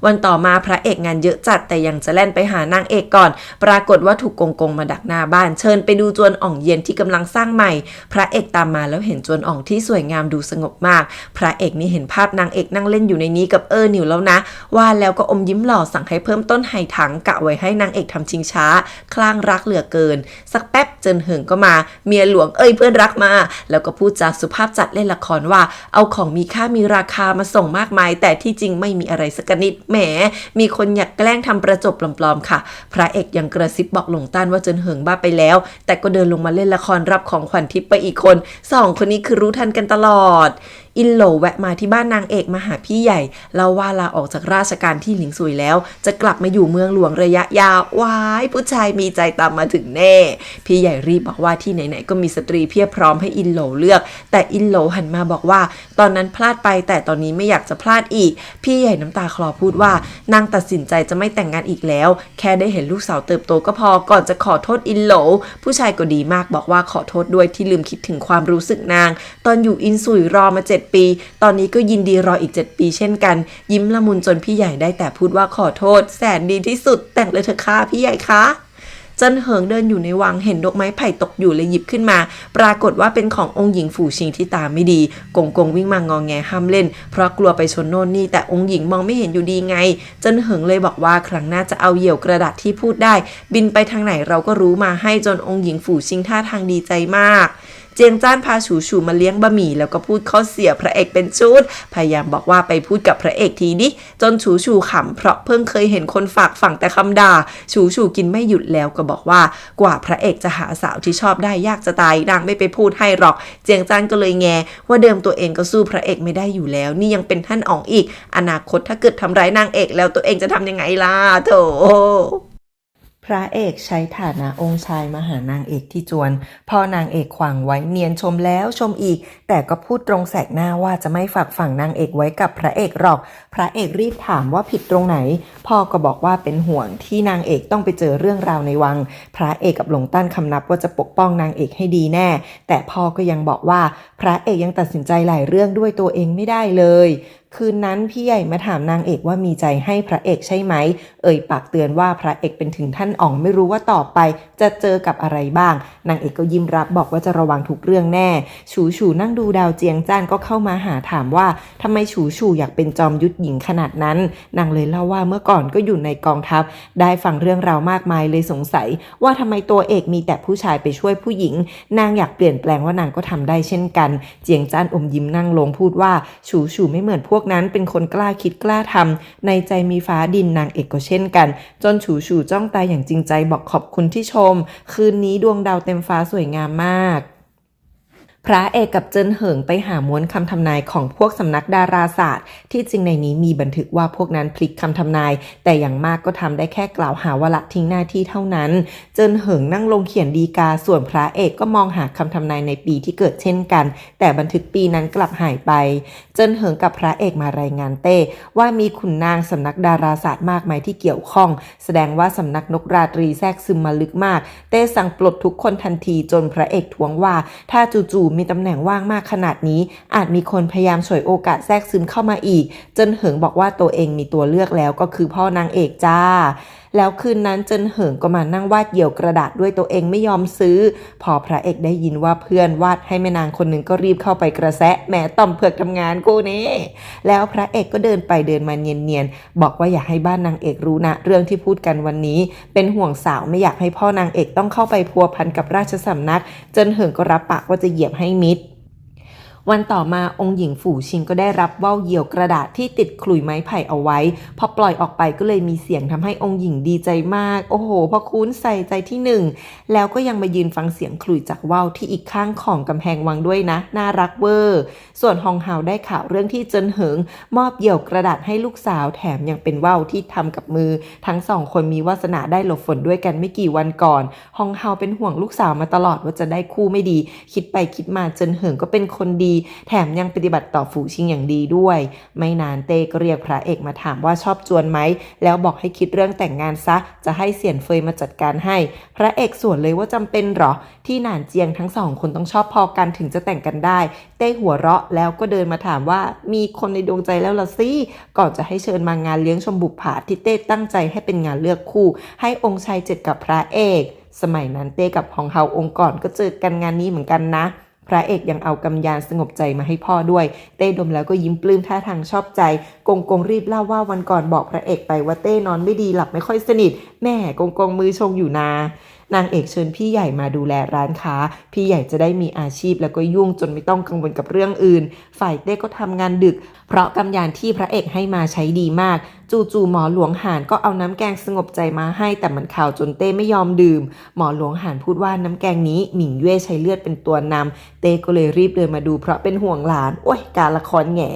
วันต่อมาพระเอกงานเยอะจัดแต่ยังจะแล่นไปหานางเอกก่อนปรากฏว่าถูกกงมาดักหน้าบ้านเชิญไปดูจวนอ่องเย็นที่กำลังสร้างใหม่พระเอกตามมาแล้วเห็นจวนอ่องที่สวยงามดูสงบมากพระเอกนี่เห็นภาพนางเอกนั่งเล่นอยู่ในนี้กับหนิวแล้วนะว่าแล้วก็อมยิ้มหล่อสั่งให้เพิ่มต้นไห่ถังกะไว้ให้นางเอกทำชิงช้าคลั่งรักเหลือเกินสักแป๊บ เจินเหิงก็มาเมียหลวงเพื่อนรักมาแล้วก็พูดจาสุภาพจัดเล่นละครว่าเอาของมีค่ามีราคามาส่งมากมายแต่ที่จริงไม่มีอะไรสักนิดแหมมีคนอยากแกล้งทำประจบปลอมๆค่ะพระเอกยังกระซิบบอกหลงต้านว่าเจินเหิงบ้าไปแล้วแต่ก็เดินลงมาเล่นละครรับของขวัญทิพย์ไปอีกคนสองคนนี้คือรู้ทันกันตลอดอินโหลแวะมาที่บ้านนางเอกมาหาพี่ใหญ่เล่าว่าลาออกจากราชการที่หลิงซุยแล้วจะกลับมาอยู่เมืองหลวงระยะยาวว้ายผู้ชายมีใจตามมาถึงแน่พี่ใหญ่รีบบอกว่าที่ไหนๆก็มีสตรีเพียบพร้อมให้อินโหลเลือกแต่อินโหลหันมาบอกว่าตอนนั้นพลาดไปแต่ตอนนี้ไม่อยากจะพลาดอีกพี่ใหญ่น้ำตาคลอพูดว่านางตัดสินใจจะไม่แต่งงานอีกแล้วแค่ได้เห็นลูกสาวเติบโตก็พอก่อนจะขอโทษอินโหลผู้ชายก็ดีมากบอกว่าขอโทษด้วยที่ลืมคิดถึงความรู้สึกนางตอนอยู่อินซุยรอมา7 ปีตอนนี้ก็ยินดีรออีก7 ปีเช่นกันยิ้มละมุนจนพี่ใหญ่ได้แต่พูดว่าขอโทษแสนดีที่สุดแต่งเลยเถอะค่ะพี่ใหญ่คะเจินเหิงเดินอยู่ในวังเห็นดอกไม้ไผ่ตกอยู่เลยหยิบขึ้นมาปรากฏว่าเป็นขององค์หญิงฝูชิงที่ตาไม่ดีกงกงวิ่งมางองแงห้ามเล่นเพราะกลัวไปชนโน่นนี่แต่องค์หญิงมองไม่เห็นอยู่ดีไงเจินเหิงเลยบอกว่าครั้งหน้าจะเอาเหยี่ยวกระดาษที่พูดได้บินไปทางไหนเราก็รู้มาให้จนองค์หญิงฝูชิงท่าทางดีใจมากเจียงจ้านพาฉูฉูมาเลี้ยงบะหมี่แล้วก็พูดข้อเสียพระเอกเป็นชุดพยายามบอกว่าไปพูดกับพระเอกทีดิจนฉูฉูขำเพราะเพิ่งเคยเห็นคนฝากฝั่งแต่คำด่าฉูฉูกินไม่หยุดแล้วก็บอกว่ากว่าพระเอกจะหาสาวที่ชอบได้ยากจะตายนางไม่ไปพูดให้หรอกเจียงจ้านก็เลยแงว่าเดิมตัวเองก็สู้พระเอกไม่ได้อยู่แล้วนี่ยังเป็นท่านอ๋องอีกอนาคตถ้าเกิดทำร้ายนางเอกแล้วตัวเองจะทำยังไงล่ะโถพระเอกใช้ฐานะองค์ชายมาหานางเอกที่จวนพอนางเอกขวางไว้เนียนชมแล้วชมอีกแต่ก็พูดตรงแสกหน้าว่าจะไม่ฝากฝั่งนางเอกไว้กับพระเอกหรอกพระเอกรีบถามว่าผิดตรงไหนพ่อก็บอกว่าเป็นห่วงที่นางเอกต้องไปเจอเรื่องราวในวังพระเอกกับหลงต้านคำนับว่าจะปกป้องนางเอกให้ดีแน่แต่พ่อก็ยังบอกว่าพระเอกยังตัดสินใจหลายเรื่องด้วยตัวเองไม่ได้เลยคืนนั้นพี่ใหญ่มาถามนางเอกว่ามีใจให้พระเอกใช่ไหมปากเตือนว่าพระเอกเป็นถึงท่านอ๋องไม่รู้ว่าต่อไปจะเจอกับอะไรบ้างนางเอกก็ยิ้มรับบอกว่าจะระวังทุกเรื่องแน่ฉูฉูนั่งดูดาวเจียงจ้านก็เข้ามาหาถามว่าทำไมฉูฉูอยากเป็นจอมยุทธหญิงขนาดนั้นนางเลยเล่าว่าเมื่อก่อนก็อยู่ในกองทัพได้ฟังเรื่องราวมากมายเลยสงสัยว่าทำไมตัวเอกมีแต่ผู้ชายไปช่วยผู้หญิงนางอยากเปลี่ยนแปลงว่านางก็ทำได้เช่นกันเจียงจ้านอมยิ้มนั่งลงพูดว่าฉูฉูไม่เหมือนพวกนั้นเป็นคนกล้าคิดกล้าทำในใจมีฟ้าดินนางเอกก็เช่นกันจนฉูฉูจ้องตาอย่างจริงใจบอกขอบคุณที่ชมคืนนี้ดวงดาวเต็มฟ้าสวยงามมากพระเอกกับเจินเหิงไปหาม้วนคำทำนายของพวกสำนักดาราศาสตร์ที่จริงในนี้มีบันทึกว่าพวกนั้นพลิกคำทำนายแต่อย่างมากก็ทำได้แค่กล่าวหาว่าละทิ้งหน้าที่เท่านั้นเจินเหิงนั่งลงเขียนดีกาส่วนพระเอกก็มองหาคำทำนายในปีที่เกิดเช่นกันแต่บันทึกปีนั้นกลับหายไปเจินเหิงกับพระเอกมารายงานเต้ว่ามีขุนนางสำนักดาราศาสตร์มากมายที่เกี่ยวข้องแสดงว่าสำนักนกราตรีแทรกซึมมาลึกมากเต้สั่งปลดทุกคนทันทีจนพระเอกท้วงว่าถ้าจู่ๆมีตำแหน่งว่างมากขนาดนี้อาจมีคนพยายามฉวยโอกาสแทรกซึมเข้ามาอีกเจินเหิงบอกว่าตัวเองมีตัวเลือกแล้วก็คือพ่อนางเอกจ้าแล้วคืนนั้นเจินเหิงก็มานั่งวาดเหยี่ยวกระดาษด้วยตัวเองไม่ยอมซื้อพอพระเอกได้ยินว่าเพื่อนวาดให้แม่นางคนหนึ่งก็รีบเข้าไปกระแสะแหมต่อมเผือกทำงานกูนี่แล้วพระเอกก็เดินไปเดินมาเนียนๆบอกว่าอย่าให้บ้านนางเอกรู้นะเรื่องที่พูดกันวันนี้เป็นห่วงสาวไม่อยากให้พ่อนางเอกต้องเข้าไปพัวพันกับราชสำนักเจินเหิงก็รับปากว่าจะเหยียบให้มิดวันต่อมาองค์หญิงฝูชิงก็ได้รับว่าวเหยี่ยวกระดาษที่ติดขลุ่ยไม้ไผ่เอาไว้พอปล่อยออกไปก็เลยมีเสียงทำให้องค์หญิงดีใจมากโอ้โหพ่อคุ้นใส่ใจที่หนึ่งแล้วก็ยังมายืนฟังเสียงขลุ่ยจากว่าวที่อีกข้างของกำแพงวังด้วยนะน่ารักเวอร์ส่วนฮองเฮาได้ข่าวเรื่องที่เจินเหิงมอบเหยี่ยวกระดาษให้ลูกสาวแถมยังเป็นว่าวที่ทำกับมือทั้งสองคนมีวาสนาได้หลบฝนด้วยกันไม่กี่วันก่อนฮองเฮาเป็นห่วงลูกสาวมาตลอดว่าจะได้คู่ไม่ดีคิดไปคิดมาเจินเหิงก็เป็นคนดีแถมยังปฏิบัติต่อฝูชิงอย่างดีด้วยไม่นานเต้ก็เรียกพระเอกมาถามว่าชอบจวนไหมแล้วบอกให้คิดเรื่องแต่งงานซะจะให้เสี่ยนเฟยมาจัดการให้พระเอกสวนเลยว่าจำเป็นหรอที่หนานเจียงทั้งสองคนต้องชอบพอกันถึงจะแต่งกันได้เต้หัวเราะแล้วก็เดินมาถามว่ามีคนในดวงใจแล้วล่ะสิก่อนจะให้เชิญมางานเลี้ยงชมบุปผาที่เต้ตั้งใจให้เป็นงานเลือกคู่ให้องค์ชายเจ็ดกับพระเอกสมัยนั้นเต้กับฮองเฮาองค์ก่อนก็เจอกันงานนี้เหมือนกันนะพระเอกยังเอากำยานสงบใจมาให้พ่อด้วยเต้ดมแล้วก็ยิ้มปลื้มท่าทางชอบใจกงกงรีบเล่าว่าวันก่อนบอกพระเอกไปว่าเต้นอนไม่ดีหลับไม่ค่อยสนิทแม่กงกงมือชงอยู่นา นางเอกเชิญพี่ใหญ่มาดูแลร้านค้าพี่ใหญ่จะได้มีอาชีพแล้วก็ยุ่งจนไม่ต้องกังวลกับเรื่องอื่นฝ่ายเต้ก็ทำงานดึกเพราะกำยานที่พระเอกให้มาใช้ดีมากจู่ๆหมอหลวงหานก็เอาน้ำแกงสงบใจมาให้แต่มันข่าวจนเต้ไม่ยอมดื่มหมอหลวงหานพูดว่าน้ำแกงนี้หมิงเย่ใช้เลือดเป็นตัวนำเต้ก็เลยรีบเดินมาดูเพราะเป็นห่วงหลานโอ้ยการละครแง่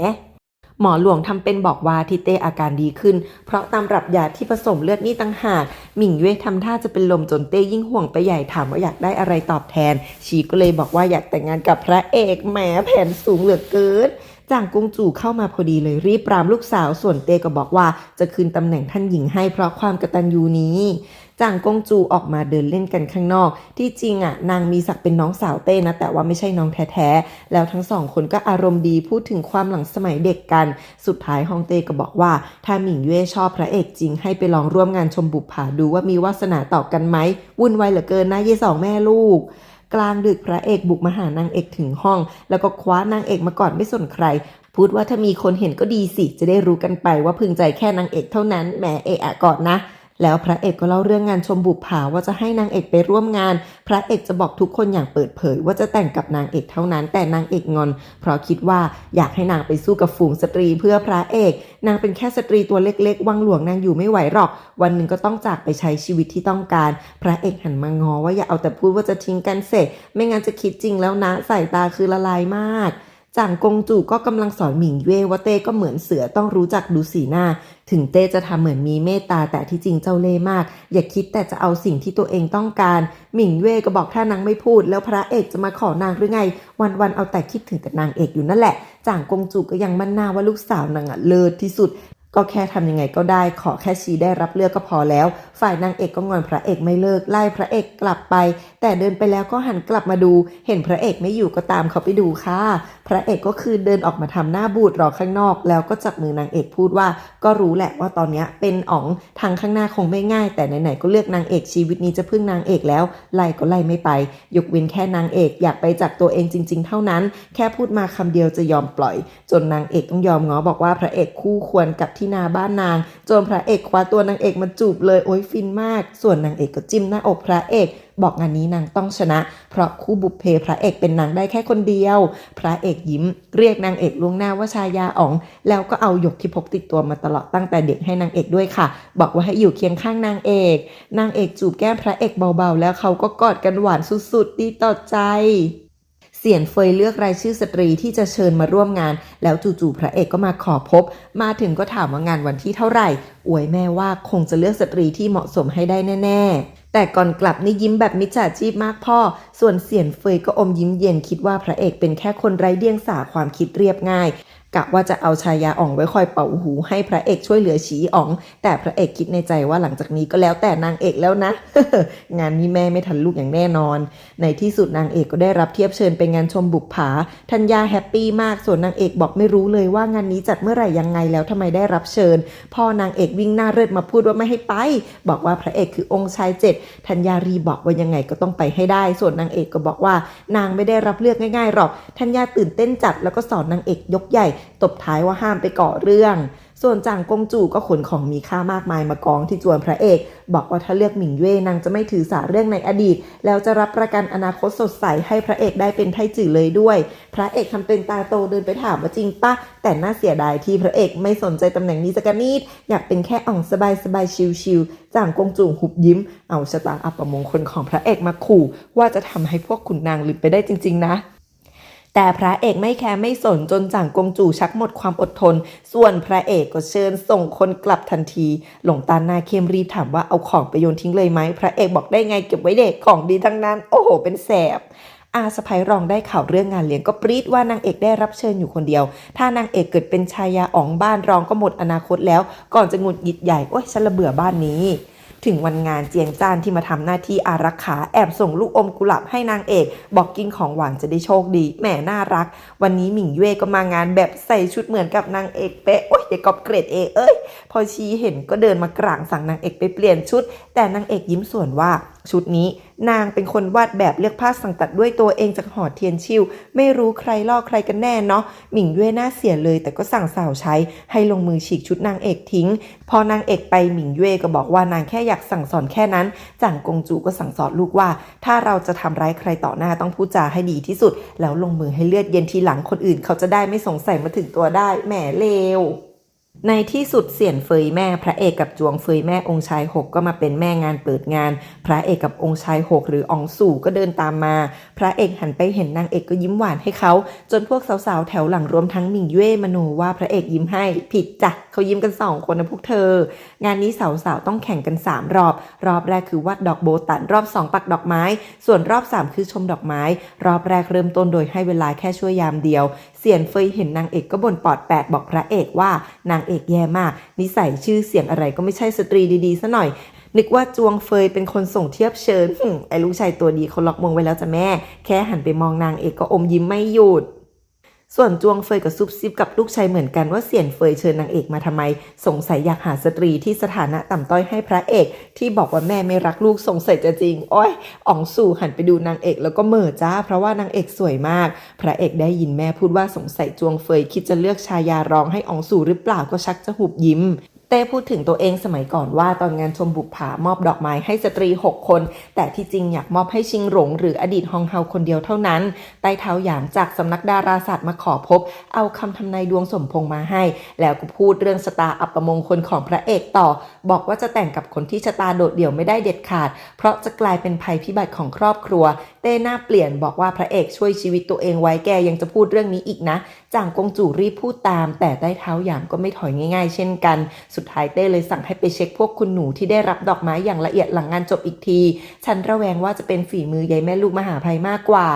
หมอหลวงทำเป็นบอกว่าที่เต้อาการดีขึ้นเพราะตำรับยาที่ผสมเลือดนี่ต่างหากหมิงเย่ทำท่าจะเป็นลมจนเต้ยิ่งห่วงไปใหญ่ถามว่าอยากได้อะไรตอบแทนชีก็เลยบอกว่าอยากแต่งงานกับพระเอกแหมแผนสูงเหลือเกินจ่างกงจู่เข้ามาพอดีเลยรีบปรามลูกสาวส่วนเต้ก็บอกว่าจะคืนตำแหน่งท่านหญิงให้เพราะความกตัญญูนี้จ่างกงจูออกมาเดินเล่นกันข้างนอกที่จริงนางมีศักดิ์เป็นน้องสาวเต้นะแต่ว่าไม่ใช่น้องแท้ๆแล้วทั้งสองคนก็อารมณ์ดีพูดถึงความหลังสมัยเด็กกันสุดท้ายฮองเต้ก็บอกว่าถ้าหมิงเย่ชอบพระเอกจริงให้ไปลองร่วมงานชมบุปผาดูว่ามีวาสนาต่อกันไหมวุ่นวายเหลือเกินนะเย่สองแม่ลูกกลางดึกพระเอกบุกมาหานางเอกถึงห้องแล้วก็คว้านางเอกมาก่อนไม่สนใครพูดว่าถ้ามีคนเห็นก็ดีสิจะได้รู้กันไปว่าพึงใจแค่นางเอกเท่านั้นแหมเอะก่อนนะแล้วพระเอกก็เล่าเรื่องงานชมบุปผาว่าจะให้นางเอกไปร่วมงานพระเอกจะบอกทุกคนอย่างเปิดเผยว่าจะแต่งกับนางเอกเท่านั้นแต่นางเอกงอนเพราะคิดว่าอยากให้นางไปสู้กับฝูงสตรีเพื่อพระเอกนางเป็นแค่สตรีตัวเล็กๆวังหลวงนางอยู่ไม่ไหวหรอกวันหนึ่งก็ต้องจากไปใช้ชีวิตที่ต้องการพระเอกหันมางอว่าอย่าเอาแต่พูดว่าจะทิ้งกันเสร็จไม่งั้นจะคิดจริงแล้วนะสายตาคือละลายมากจ่างกงจู่ก็กำลังสอนหมิงเย่ว่าเต้ก็เหมือนเสือต้องรู้จักดูสีหน้าถึงเต้จะทำเหมือนมีเมตตาแต่ที่จริงเจ้าเล่ห์มากอย่าคิดแต่จะเอาสิ่งที่ตัวเองต้องการหมิงเย่ก็บอกถ้านางไม่พูดแล้วพระเอกจะมาขอนางหรือไงวันๆเอาแต่คิดถึงแต่นางเอกอยู่นั่นแหละจ่างกงจู่ก็ยังมั่นหน้าว่าลูกสาวนางเลิศที่สุดก็แค่ทำยังไงก็ได้ขอแค่ชีได้รับเลือกก็พอแล้วฝ่ายนางเอกก็งอนพระเอกไม่เลิกไล่พระเอกกลับไปแต่เดินไปแล้วก็หันกลับมาดูเห็นพระเอกไม่อยู่ก็ตามเขาไปดูค่ะพระเอกก็คือเดินออกมาทำหน้าบูดรอข้างนอกแล้วก็จับมือนางเอกพูดว่าก็รู้แหละว่าตอนนี้เป็นอ๋องทางข้างหน้าคงไม่ง่ายแต่ไหนๆก็เลือกนางเอกชีวิตนี้จะพึ่งนางเอกแล้วไล่ก็ไล่ไม่ไปยกเว้นแค่นางเอกอยากไปจากตัวเองจริงๆเท่านั้นแค่พูดมาคำเดียวจะยอมปล่อยจนนางเอกต้องยอมง้อบอกว่าพระเอกคู่ควรกับที่นาบ้านนางจนพระเอกคว้าตัวนางเอกมาจูบเลยโอ๊ยฟินมากส่วนนางเอกก็จิ้มหน้าอกพระเอกบอกงานนี้นางต้องชนะเพราะคู่บุพเพพระเอกเป็นนางได้แค่คนเดียวพระเอกยิ้มเรียกนางเอกล่วงหน้าว่าชายาอ๋องแล้วก็เอาหยกที่พกติดตัวมาตลอดตั้งแต่เด็กให้นางเอกด้วยค่ะบอกว่าให้อยู่เคียงข้างนางเอกจูบแก้มพระเอกเบาๆแล้วเขาก็กอดกันหวานสุดๆดีต่อใจเสี่ยนเฟยเลือกรายชื่อสตรีที่จะเชิญมาร่วมงานแล้วจู่ๆพระเอกก็มาขอพบมาถึงก็ถามว่างานวันที่เท่าไหร่อวยแม่ว่าคงจะเลือกสตรีที่เหมาะสมให้ได้แน่ๆแต่ก่อนกลับนี่ยิ้มแบบมิจฉาชีพมากพ่อส่วนเสี่ยนเฟยก็อมยิ้มเย็นคิดว่าพระเอกเป็นแค่คนไร้เดียงสาความคิดเรียบง่ายกะว่าจะเอาชายาอ่องไว้คอยเป่าหูให้พระเอกช่วยเหลือฉีอ๋องแต่พระเอกคิดในใจว่าหลังจากนี้ก็แล้วแต่นางเอกแล้วนะ งานนี้แม่ไม่ทันลูกอย่างแน่นอนในที่สุดนางเอกก็ได้รับเทียบเชิญไปงานชมบุปผาธัญญาแฮปปี้มากส่วนนางเอกบอกไม่รู้เลยว่างานนี้จัดเมื่อไหร่ยังไงแล้วทำไมได้รับเชิญพ่อนางเอกวิ่งหน้าเริดมาพูดว่าไม่ให้ไปบอกว่าพระเอกคือองค์ชาย7ธัญญารีบอกว่ายังไงก็ต้องไปให้ได้ส่วนนางเอกก็บอกว่านางไม่ได้รับเลือกง่ายๆหรอกธัญญาตื่นเต้นจัดแล้วก็สอนนางเอกยกใหญ่ตบท้ายว่าห้ามไปก่อเรื่องส่วนจ่างกงจู่ก็ขนของมีค่ามากมายมากองที่จวนพระเอกบอกว่าถ้าเลือกหมิงเย่นางจะไม่ถือสาเรื่องในอดีตแล้วจะรับประกันอนาคตสดใสให้พระเอกได้เป็นไทจื่อเลยด้วยพระเอกทำเป็นตาโตเดินไปถามว่าจริงปะแต่น่าเสียดายที่พระเอกไม่สนใจตำแหน่งนี้สักนิดอยากเป็นแค่อ่องสบายชิวๆจ่างกงจู่หุบยิ้มเอาชะตาอัปมงคลของพระเอกมาขู่ว่าจะทำให้พวกขุนนางลืมไปได้จริงๆนะแต่พระเอกไม่แคร์ไม่สนจนจ่างกงจู่ชักหมดความอดทนส่วนพระเอกก็เชิญส่งคนกลับทันทีหลงตาหน้าเข้มรีบถามว่าเอาของไปโยนทิ้งเลยไหมพระเอกบอกได้ไงเก็บไว้เด็กของดีทั้งนั้นโอ้โหเป็นแสบอาสะใภ้รองได้ข่าวเรื่องงานเลี้ยงก็ปรี๊ดว่านางเอกได้รับเชิญอยู่คนเดียวถ้านางเอกเกิดเป็นชายาอ๋องบ้านรองก็หมดอนาคตแล้วก่อนจะหงุดหงิดใหญ่โอ๊ยฉันละเบื่อบ้านนี้ถึงวันงานเจียงจ้านที่มาทำหน้าที่อารักขาแอบส่งลูกอมกุหลาบให้นางเอกบอกกินของหวานจะได้โชคดีแหมน่ารักวันนี้หมิงเย่ก็มางานแบบใส่ชุดเหมือนกับนางเอกเป๊ะโอ๊ยอย่ากอบเกรดเอ้ยพอชีเห็นก็เดินมากร่างสั่งนางเอกไปเปลี่ยนชุดแต่นางเอกยิ้มส่วนว่า ชุดนี้นางเป็นคนวาดแบบเลือกผ้าสั่งตัดด้วยตัวเองจากหอเทียนชิ่วไม่รู้ใครล่อใครกันแน่เนาะหมิงเย่หน้าเสียเลยแต่ก็สั่งสาวใช้ให้ลงมือฉีกชุดนางเอกทิ้งพอนางเอกไปหมิงเย่ก็บอกว่านางแค่อยากสั่งสอนแค่นั้นจ่างกงจูก็สั่งสอนลูกว่าถ้าเราจะทำร้ายใครต่อหน้าต้องพูดจาให้ดีที่สุดแล้วลงมือให้เลือดเย็นทีหลังคนอื่นเขาจะได้ไม่สงสัยมาถึงตัวได้แหมเลวในที่สุดเสี่ยนเฟยแม่พระเอกกับจวงเฟยแม่องค์ชายหกก็มาเป็นแม่งานเปิดงานพระเอกกับองค์ชายหกหรืออองสู่ก็เดินตามมาพระเอกหันไปเห็นนางเอกก็ยิ้มหวานให้เขาจนพวกสาวๆแถวหลังรวมทั้งหมิงเย่มโนว่าพระเอกยิ้มให้ผิดจ้ะเขายิ้มกัน2 คนนะพวกเธองานนี้สาวๆต้องแข่งกัน3 รอบแรกคือวาดดอกโบตันรอบ2ปักดอกไม้ส่วนรอบ3คือชมดอกไม้รอบแรกเริ่มต้นโดยให้เวลาแค่ชั่วยามเดียวเสี่ยนเฟยเห็นนางเอกก็บ่นปอดแปดบอกพระเอกว่านางเอกแย่มากนิสัยชื่อเสียงอะไรก็ไม่ใช่สตรีดีๆซะหน่อยนึกว่าจวงเฟยเป็นคนส่งเทียบเชิญไอ้ลูกชายตัวดีเขาล็อกมงไว้แล้วจ้ะแม่แค่หันไปมองนางเอกก็อมยิ้มไม่หยุดส่วนจวงเฟยกับซุบซิบกับลูกชายเหมือนกันว่าเสี่ยนเฟยเชิญนางเอกมาทำไมสงสัยอยากหาสตรีที่สถานะต่ำต้อยให้พระเอกที่บอกว่าแม่ไม่รักลูกสงสัยจะจริงอ้อยอ๋องสู่หันไปดูนางเอกแล้วก็เหม่อจ้าเพราะว่านางเอกสวยมากพระเอกได้ยินแม่พูดว่าสงสัยจวงเฟยคิดจะเลือกชายาร้องให้อ๋องสู่หรือเปล่าก็ชักจะหุบยิ้มเต้พูดถึงตัวเองสมัยก่อนว่าตอนงานชมบุปผามอบดอกไม้ให้สตรี6 คนแต่ที่จริงอยากมอบให้ชิงหลงหรืออดีตฮองเฮาคนเดียวเท่านั้นใต้เท้าหยางจากสำนักดาราศาสตร์มาขอพบเอาคำทำนายดวงสมพงษ์มาให้แล้วก็พูดเรื่องชะตาอัปมงคลของพระเอกต่อบอกว่าจะแต่งกับคนที่ชะตาโดดเดี่ยวไม่ได้เด็ดขาดเพราะจะกลายเป็นภัยพิบัติของครอบครัวเต้หน้าเปลี่ยนบอกว่าพระเอกช่วยชีวิตตัวเองไว้แกยังจะพูดเรื่องนี้อีกนะจ่างกงจู่รีบพูดตามแต่ใต้เท้าหยางก็ไม่ถอยง่ายๆเช่นกันสุดท้ายเต้เลยสั่งให้ไปเช็คพวกคุณหนูที่ได้รับดอกไม้อย่างละเอียดหลังงานจบอีกทีฉันระแวงว่าจะเป็นฝีมือยายแม่ลูกมหาภัยมากกว่า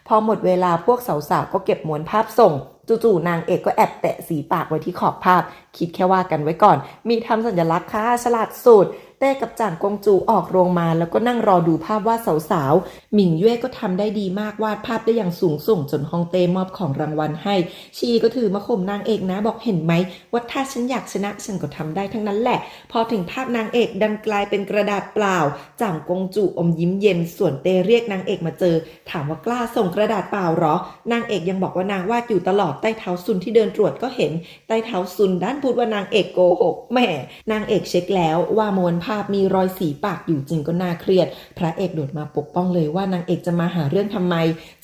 พอหมดเวลาพวกสาวๆก็เก็บม้วนภาพส่งจู่ๆนางเอกก็แอบแตะสีปากไว้ที่ขอบภาพคิดแค่ว่ากันไว้ก่อนมีทำสัญลักษณ์ค่ะฉลาดสุดเต้กับจ่างกงจูออกโรงมาแล้วก็นั่งรอดูภาพวาดสาวๆหมิงเย่ก็ทำได้ดีมากวาดภาพได้อย่างสูงส่งจนฮองเต้มอบของรางวัลให้ชีก็ถือมาข่มนางเอกนะบอกเห็นไหมว่าถ้าฉันอยากชนะฉันก็ทำได้ทั้งนั้นแหละพอถึงภาพนางเอกดันกลายเป็นกระดาษเปล่าจ่างกงจูอมยิ้มเย็นส่วนเต้เรียกนางเอกมาเจอถามว่ากล้าส่งกระดาษเปล่าหรอนางเอกยังบอกว่านางวาดอยู่ตลอดใต้เท้าซุนที่เดินตรวจก็เห็นใต้เท้าซุนด้านพูดว่านางเอกโกหกแหมนางเอกเช็คแล้วว่ามวลภาพมีรอยสีปากอยู่จริงก็น่าเครียดพระเอกโดดมาปกป้องเลยว่านางเอกจะมาหาเรื่องทำไม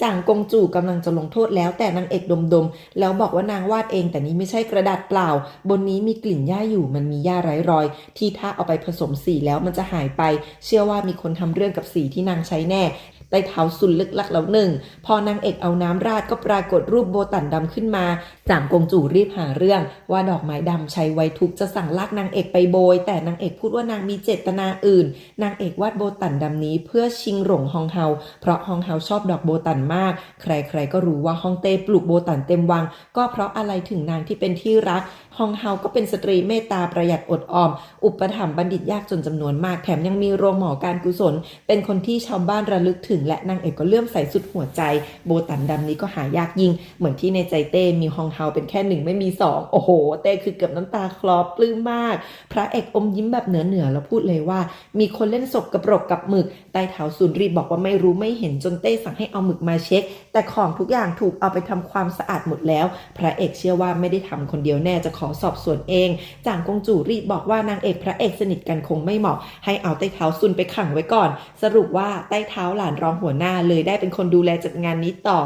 จ่างกงจู่กำลังจะลงโทษแล้วแต่นางเอกดมๆแล้วบอกว่านางวาดเองแต่นี้ไม่ใช่กระดาษเปล่าบนนี้มีกลิ่นหญ้าอยู่มันมีหญ้าไร้รอยที่ถ้าเอาไปผสมสีแล้วมันจะหายไปเชื่อว่ามีคนทำเรื่องกับสีที่นางใช้แน่ใต้เท้าซุนลึกลักแล้วหนึ่งพอนางเอกเอาน้ำราดก็ปรากฏรูปโบตันดำขึ้นมาจ่างกงจู่รีบหาเรื่องว่าดอกไม้ดำใช้ไว้ทุกจะสั่งลากนางเอกไปโบยแต่นางเอกพูดว่านางมีเจตนาอื่นนางเอกวาดโบตันดำนี้เพื่อชิงหลงฮองเฮาเพราะฮองเฮาชอบดอกโบตันมากใครๆก็รู้ว่าฮองเต้ปลูกโบตันเต็มวังก็เพราะอะไรถึงนางที่เป็นที่รักฮองเฮาก็เป็นสตรีเมตตาประหยัดอดออมอุปถัมภ์บัณฑิตยากจนจำนวนมากแถมยังมีโรงหมอการกุศลเป็นคนที่ชาวบ้านระลึกถึงและนางเอกก็เลื่อมใสสุดหัวใจโบตันดำนี้ก็หายากยิ่งเหมือนที่ในใจเต้มีฮองเฮาเป็นแค่1ไม่มี2โอ้โหเต้คือเกือบน้ำตาคลอปลื้มมากพระเอกอมยิ้มแบบเหนือแล้วพูดเลยว่ามีคนเล่นศพกับปรกกับหมึกใต้เท้าซุนรีบบอกว่าไม่รู้ไม่เห็นจนเต้สั่งให้เอาหมึกมาเช็คแต่ของทุกอย่างถูกเอาไปทำความสะอาดหมดแล้วพระเอกเชื่อว่าไม่ได้ทำคนเดียวแน่จะขอสอบสวนเองจ่างกงจู่รีบบอกว่านางเอกพระเอกสนิทกันคงไม่เหมาะให้เอาใต้เท้าซุนไปขังไว้ก่อนสรุปว่าใต้เท้าหลานรองหัวหน้าเลยได้เป็นคนดูแลจัดงานนี้ต่อ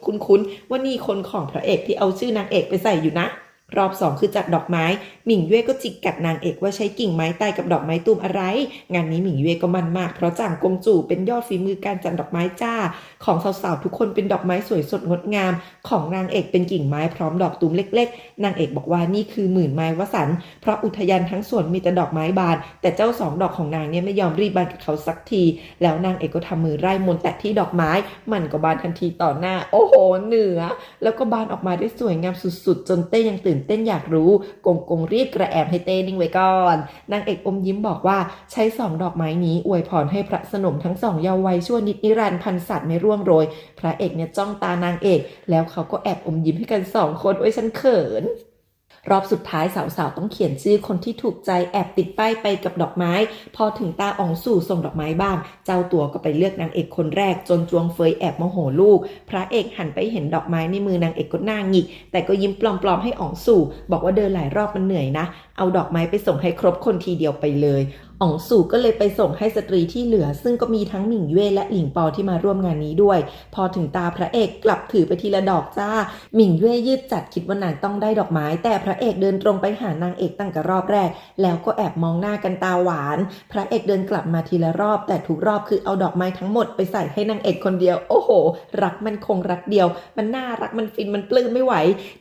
คุ้นๆว่านี่คนของพระเอกที่เอาชื่อนางเอกไปใส่อยู่นะรอบ2คือจัดดอกไม้หมิงเย่ก็จิกกัดนางเอกว่าใช้กิ่งไม้ตายกับดอกไม้ตูมอะไรงานนี้หมิงเย่ก็มันมากเพราะจ่างกงจู่เป็นยอดฝีมือการจัดดอกไม้จ้าของสาวๆทุกคนเป็นดอกไม้สวยสดงดงามของนางเอกเป็นกิ่งไม้พร้อมดอกตูมเล็กๆนางเอกบอกว่านี่คือหมื่นไม้วสันต์เพราะอุทยานทั้งสวนมีแต่ดอกไม้บานแต่เจ้า2 ดอกของนางเนี่ยไม่ยอมรีบบานกับเขาสักทีแล้วนางเอกก็ทำมือไล่มนต์แตะที่ดอกไม้มันก็บานทันทีต่อหน้าโอ้โหเหนือแล้วก็บานออกมาได้สวยงามสุดๆจนเต้ยังตื่นเต้นอยากรู้กงรีบกระแอมให้เต้นิ่งไว้ก่อนนางเอกอมยิ้มบอกว่าใช้2 ดอกไม้นี้อวยพรให้พระสนมทั้ง2เยาว์วัยชั่วนิรันดร์พันศาสตร์ไม่ร่วงโรยพระเอกเนี่ยจ้องตานางเอกแล้วเขาก็แอบอมยิ้มให้กัน2 คนโอ้ยฉันเขิน รอบสุดท้ายสาวๆต้องเขียนชื่อคนที่ถูกใจแอบติดป้ายไปกับดอกไม้พอถึงตาอ๋องสู่ส่งดอกไม้บ้างเจ้าตัวก็ไปเลือกนางเอกคนแรกจนจวงเฟยแอบโมโหลูกพระเอกหันไปเห็นดอกไม้ในมือนางเอกก็หน้าหงิกแต่ก็ยิ้มปลอมๆให้อ๋องสู่บอกว่าเดินหลายรอบมันเหนื่อยนะเอาดอกไม้ไปส่งให้ครบคนทีเดียวไปเลยอ๋องสู่ก็เลยไปส่งให้สตรีที่เหลือซึ่งก็มีทั้งหมิงเย่และหลิงปอที่มาร่วมงานนี้ด้วยพอถึงตาพระเอกกลับถือไปทีละดอกจ้าหมิงเย่ยืดจัดคิดว่านางต้องได้ดอกไม้แต่พระเอกเดินตรงไปหานางเอกตั้งแต่รอบแรกแล้วก็แอบมองหน้ากันตาหวานพระเอกเดินกลับมาทีละรอบแต่ทุกรอบคือเอาดอกไม้ทั้งหมดไปใส่ให้นางเอกคนเดียวโอ้โหรักมันคงรักเดียวมันน่ารักมันฟินมันปลื้มไม่ไหว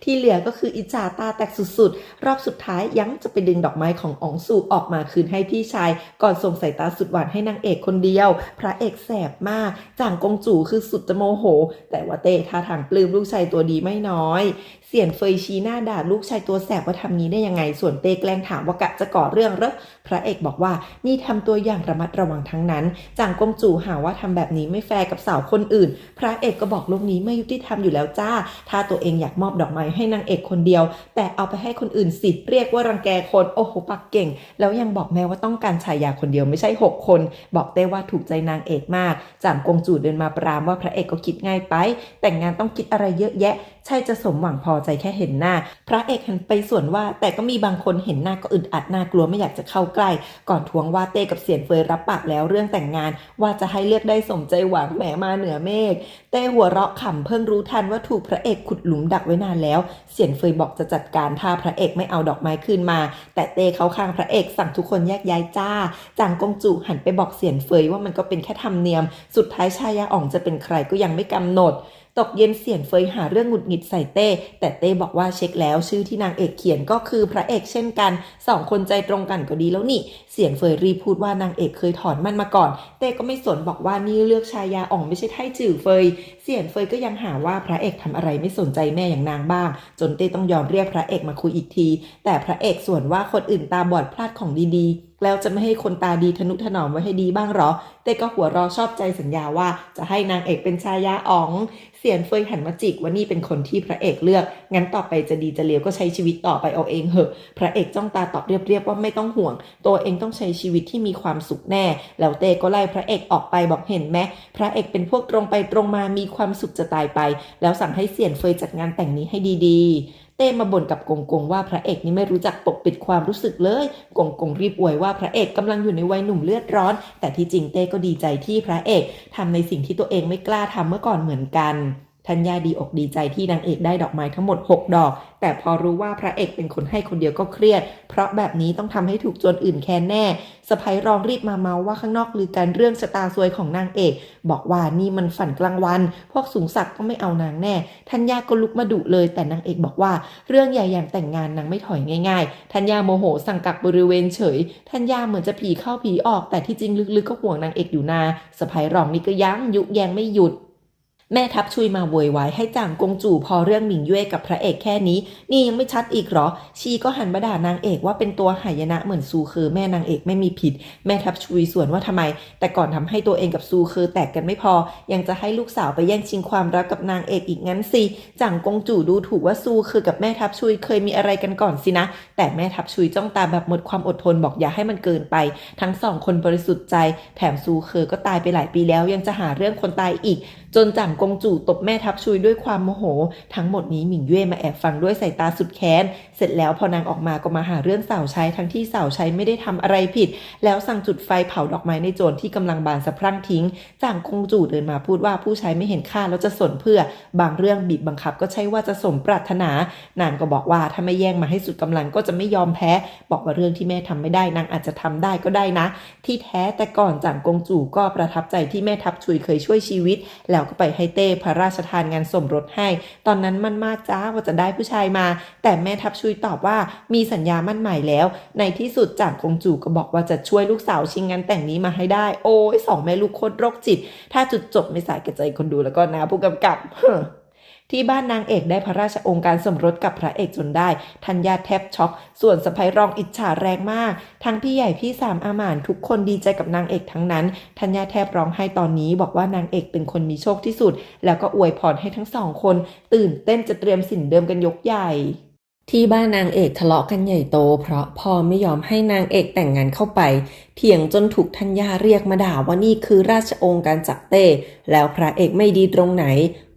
ที่เหลือก็คืออิจฉาตาแตกสุดๆรอบสุดท้ายยังจะไปดึงดอกไม้ของอ๋องสู่ออกมาคืนให้พี่ชายก่อนส่งสายตาสุดหวานให้นางเอกคนเดียวพระเอกแสบมากจ่างกงจู่คือสุดจะโมโหแต่ว่าเต้ท่าทางปลื้มลูกชายตัวดีไม่น้อยเสี่ยนเฟยชี้หน้าด่าลูกชายตัวแสบว่าทำงี้ได้ยังไงส่วนเต้แกล้งถามว่ากะจะก่อเรื่องเหรอพระเอกบอกว่านี่ทำตัวอย่างระมัดระวังทั้งนั้นจ่างกงจู่หาว่าทำแบบนี้ไม่แฟร์กับสาวคนอื่นพระเอกก็บอกโลกนี้ไม่ยุติธรรมอยู่แล้วจ้าถ้าตัวเองอยากมอบดอกไม้ให้นางเอกคนเดียวแต่เอาไปให้คนอื่นสิเรียกว่ารังแกคนโอ้โหปากเก่งแล้วยังบอกแม่ว่าต้องการฉายาคนเดียวไม่ใช่6คนบอกเต้ว่าถูกใจนางเอกมากจ่างกงจู่เดินมาปรามว่าพระเอกก็คิดง่ายไปแต่งงานต้องคิดอะไรเยอะแยะใช่จะสมหวังพอใจแค่เห็นหน้าพระเอกหันไปส่วนว่าแต่ก็มีบางคนเห็นหน้าก็อึดอัดน่ากลัวไม่อยากจะเข้าใกล้ก่อนทวงว่าเต้กับเสียนเฟยรับปากแล้วเรื่องแต่งงานว่าจะให้เลือกได้สมใจหวังแหมมาเหนือเมฆเต้หัวเราะขำเพิ่งรู้ทันว่าถูกพระเอกขุดหลุมดักไว้นานแล้วเสียนเฟยบอกจะจัดการถ้าพระเอกไม่เอาดอกไม้คืนมาแต่เต้เข้าข้างพระเอกสั่งทุกคนแยกย้ายจ้าจางกงจู่หันไปบอกเสียนเฟยว่ามันก็เป็นแค่ธรรมเนียมสุดท้ายชายาอ่องจะเป็นใครก็ยังไม่กำหนดตกเย็นเสียนเฟยหาเรื่องหงุดหงิดใส่เต้แต่เต้บอกว่าเช็คแล้วชื่อที่นางเอกเขียนก็คือพระเอกเช่นกัน2คนใจตรงกันก็ดีแล้วนี่เสียนเฟยรีบพูดว่านางเอกเคยถอนมั่นมาก่อนเต้ก็ไม่สนบอกว่านี่เลือกชายาอ่องไม่ใช่ไท่จื่อเฟยเสียนเฟยก็ยังหาว่าพระเอกทำอะไรไม่สนใจแม่อย่างนางบ้างจนเต้ต้องยอมเรียกพระเอกมาคุยอีกทีแต่พระเอกส่วนว่าคนอื่นตาบอดพลาดของดีๆแล้วจะไม่ให้คนตาดีทนุถนอมไว้ให้ดีบ้างหรอเต้ก็หัวเราะชอบใจสัญญาว่าจะให้นางเอกเป็นชายาอ๋องเสียนเฟยหันมาจิกว่านี่เป็นคนที่พระเอกเลือกงั้นต่อไปจะดีจะเลวก็ใช้ชีวิตต่อไปเอาเองเหอะพระเอกจ้องตาตอบเรียบๆว่าไม่ต้องห่วงตัวเองต้องใช้ชีวิตที่มีความสุขแน่แล้วเต้ก็ไล่พระเอกออกไปบอกเห็นไหมพระเอกเป็นพวกตรงไปตรงมามีความสุขจะตายไปแล้วสั่งให้เสียนเฟยจัดงานแต่งนี้ให้ดีๆเต้มาบ่นกับกงกงว่าพระเอกนี่ไม่รู้จักปกปิดความรู้สึกเลยกงกงรีบอวยว่าพระเอกกำลังอยู่ในวัยหนุ่มเลือดร้อนแต่ที่จริงเต้ก็ดีใจที่พระเอกทำในสิ่งที่ตัวเองไม่กล้าทำเมื่อก่อนเหมือนกันธัญญาดีอกดีใจที่นางเอกได้ดอกไม้ทั้งหมด6ดอกแต่พอรู้ว่าพระเอกเป็นคนให้คนเดียวก็เครียดเพราะแบบนี้ต้องทำให้ถูกโจรอื่นแค้นแน่สะใภ้รองรีบมาเมาว่าข้างนอกลือกันเรื่องชะตาซวยของนางเอกบอกว่านี่มันฝันกลางวันพวกสูงศักดิ์ก็ไม่เอานางแน่ธัญญาก็ลุกมาดุเลยแต่นางเอกบอกว่าเรื่องใหญ่อย่างแต่งงานนางไม่ถอยง่ายๆธัญญาโมโหสั่งกักบริเวณเฉยธัญญาเหมือนจะผีเข้าผีออกแต่ที่จริงลึกๆก็ห่วงนางเอกอยู่นาสะใภ้รองนี่ก็ยั้งยุแยงไม่หยุดแม่ทัพชุยมาโวยวายให้จ่างกงจู่พอเรื่องหมิงเย่กับพระเอกแค่นี้นี่ยังไม่ชัดอีกหรอชีก็หันมาด่านางเอกว่าเป็นตัวหายนะเหมือนซูเคอแม่นางเอกไม่มีผิดแม่ทัพชุยส่วนว่าทำไมแต่ก่อนทำให้ตัวเองกับซูเคอแตกกันไม่พอยังจะให้ลูกสาวไปแย่งชิงความรักกับนางเอกอีกงั้นสิจ่างกงจู่ดูถูกว่าซูเคอกับแม่ทัพชุยเคยมีอะไรกันก่อนสินะแต่แม่ทัพชุยจ้องตาแบบหมดความอดทนบอกอย่าให้มันเกินไปทั้ง2คนบริสุทธิ์ใจแถมซูเคอก็ตายไปหลายปีแล้วยังจะหาเรื่องคนตายอีกจนจ่างกงจู่ตบแม่ทัพชุยด้วยความโมโหทั้งหมดนี้หมิงเย่มาแอบฟังด้วยสายตาสุดแค้นเสร็จแล้วพอนางออกมาก็มาหาเรื่องสาวใช้ทั้งที่สาวใช้ไม่ได้ทำอะไรผิดแล้วสั่งจุดไฟเผาดอกไม้ในโจรที่กำลังบานสะพรั่งทิ้งจ่างกงจู่เดินมาพูดว่าผู้ใช้ไม่เห็นค่าแล้วจะสนเพื่อบางเรื่องบีบบังคับก็ใช่ว่าจะสมปรารถนานางก็บอกว่าถ้าไม่แย่งมาให้สุดกำลังก็จะไม่ยอมแพ้บอกว่าเรื่องที่แม่ทำไม่ได้นางอาจจะทำได้ก็ได้นะที่แท้แต่ก่อนจ่างกงจู่ก็ประทับใจที่แม่ทัพชุยเคยช่วยชีวิตแล้วก็ไปให้เต้พระราชทานงานสมรสให้ตอนนั้นมั่นมากจ้าว่าจะได้ผู้ชายมาแต่แม่ทัพชุยตอบว่ามีสัญญามั่นใหม่แล้วในที่สุดจ่างกงจู่ก็บอกว่าจะช่วยลูกสาวชิงงานแต่งนี้มาให้ได้โอ้ย2แม่ลูกโคตรโรคจิตถ้าจุดจบไม่สายกระใจคนดูแล้วก็นะผู้กำกับที่บ้านนางเอกได้พระราชองค์การสมรสกับพระเอกจนได้ธัญญาแทบช็อกส่วนสะใภ้รองอิจฉาแรงมากทั้งพี่ใหญ่พี่สามอาหม่านทุกคนดีใจกับนางเอกทั้งนั้นธัญญาแทบร้องไห้ตอนนี้บอกว่านางเอกเป็นคนมีโชคที่สุดแล้วก็อวยพรให้ทั้ง2คนตื่นเต้นจะเตรียมสินเดิมกันยกใหญ่ ที่บ้านนางเอกทะเลาะกันใหญ่โตเพราะพ่อไม่ยอมให้นางเอกแต่งงานเข้าไปเถียงจนถูกธัญญาเรียกมาด่าว่านี่คือราชองค์การจักเต้แล้วพระเอกไม่ดีตรงไหน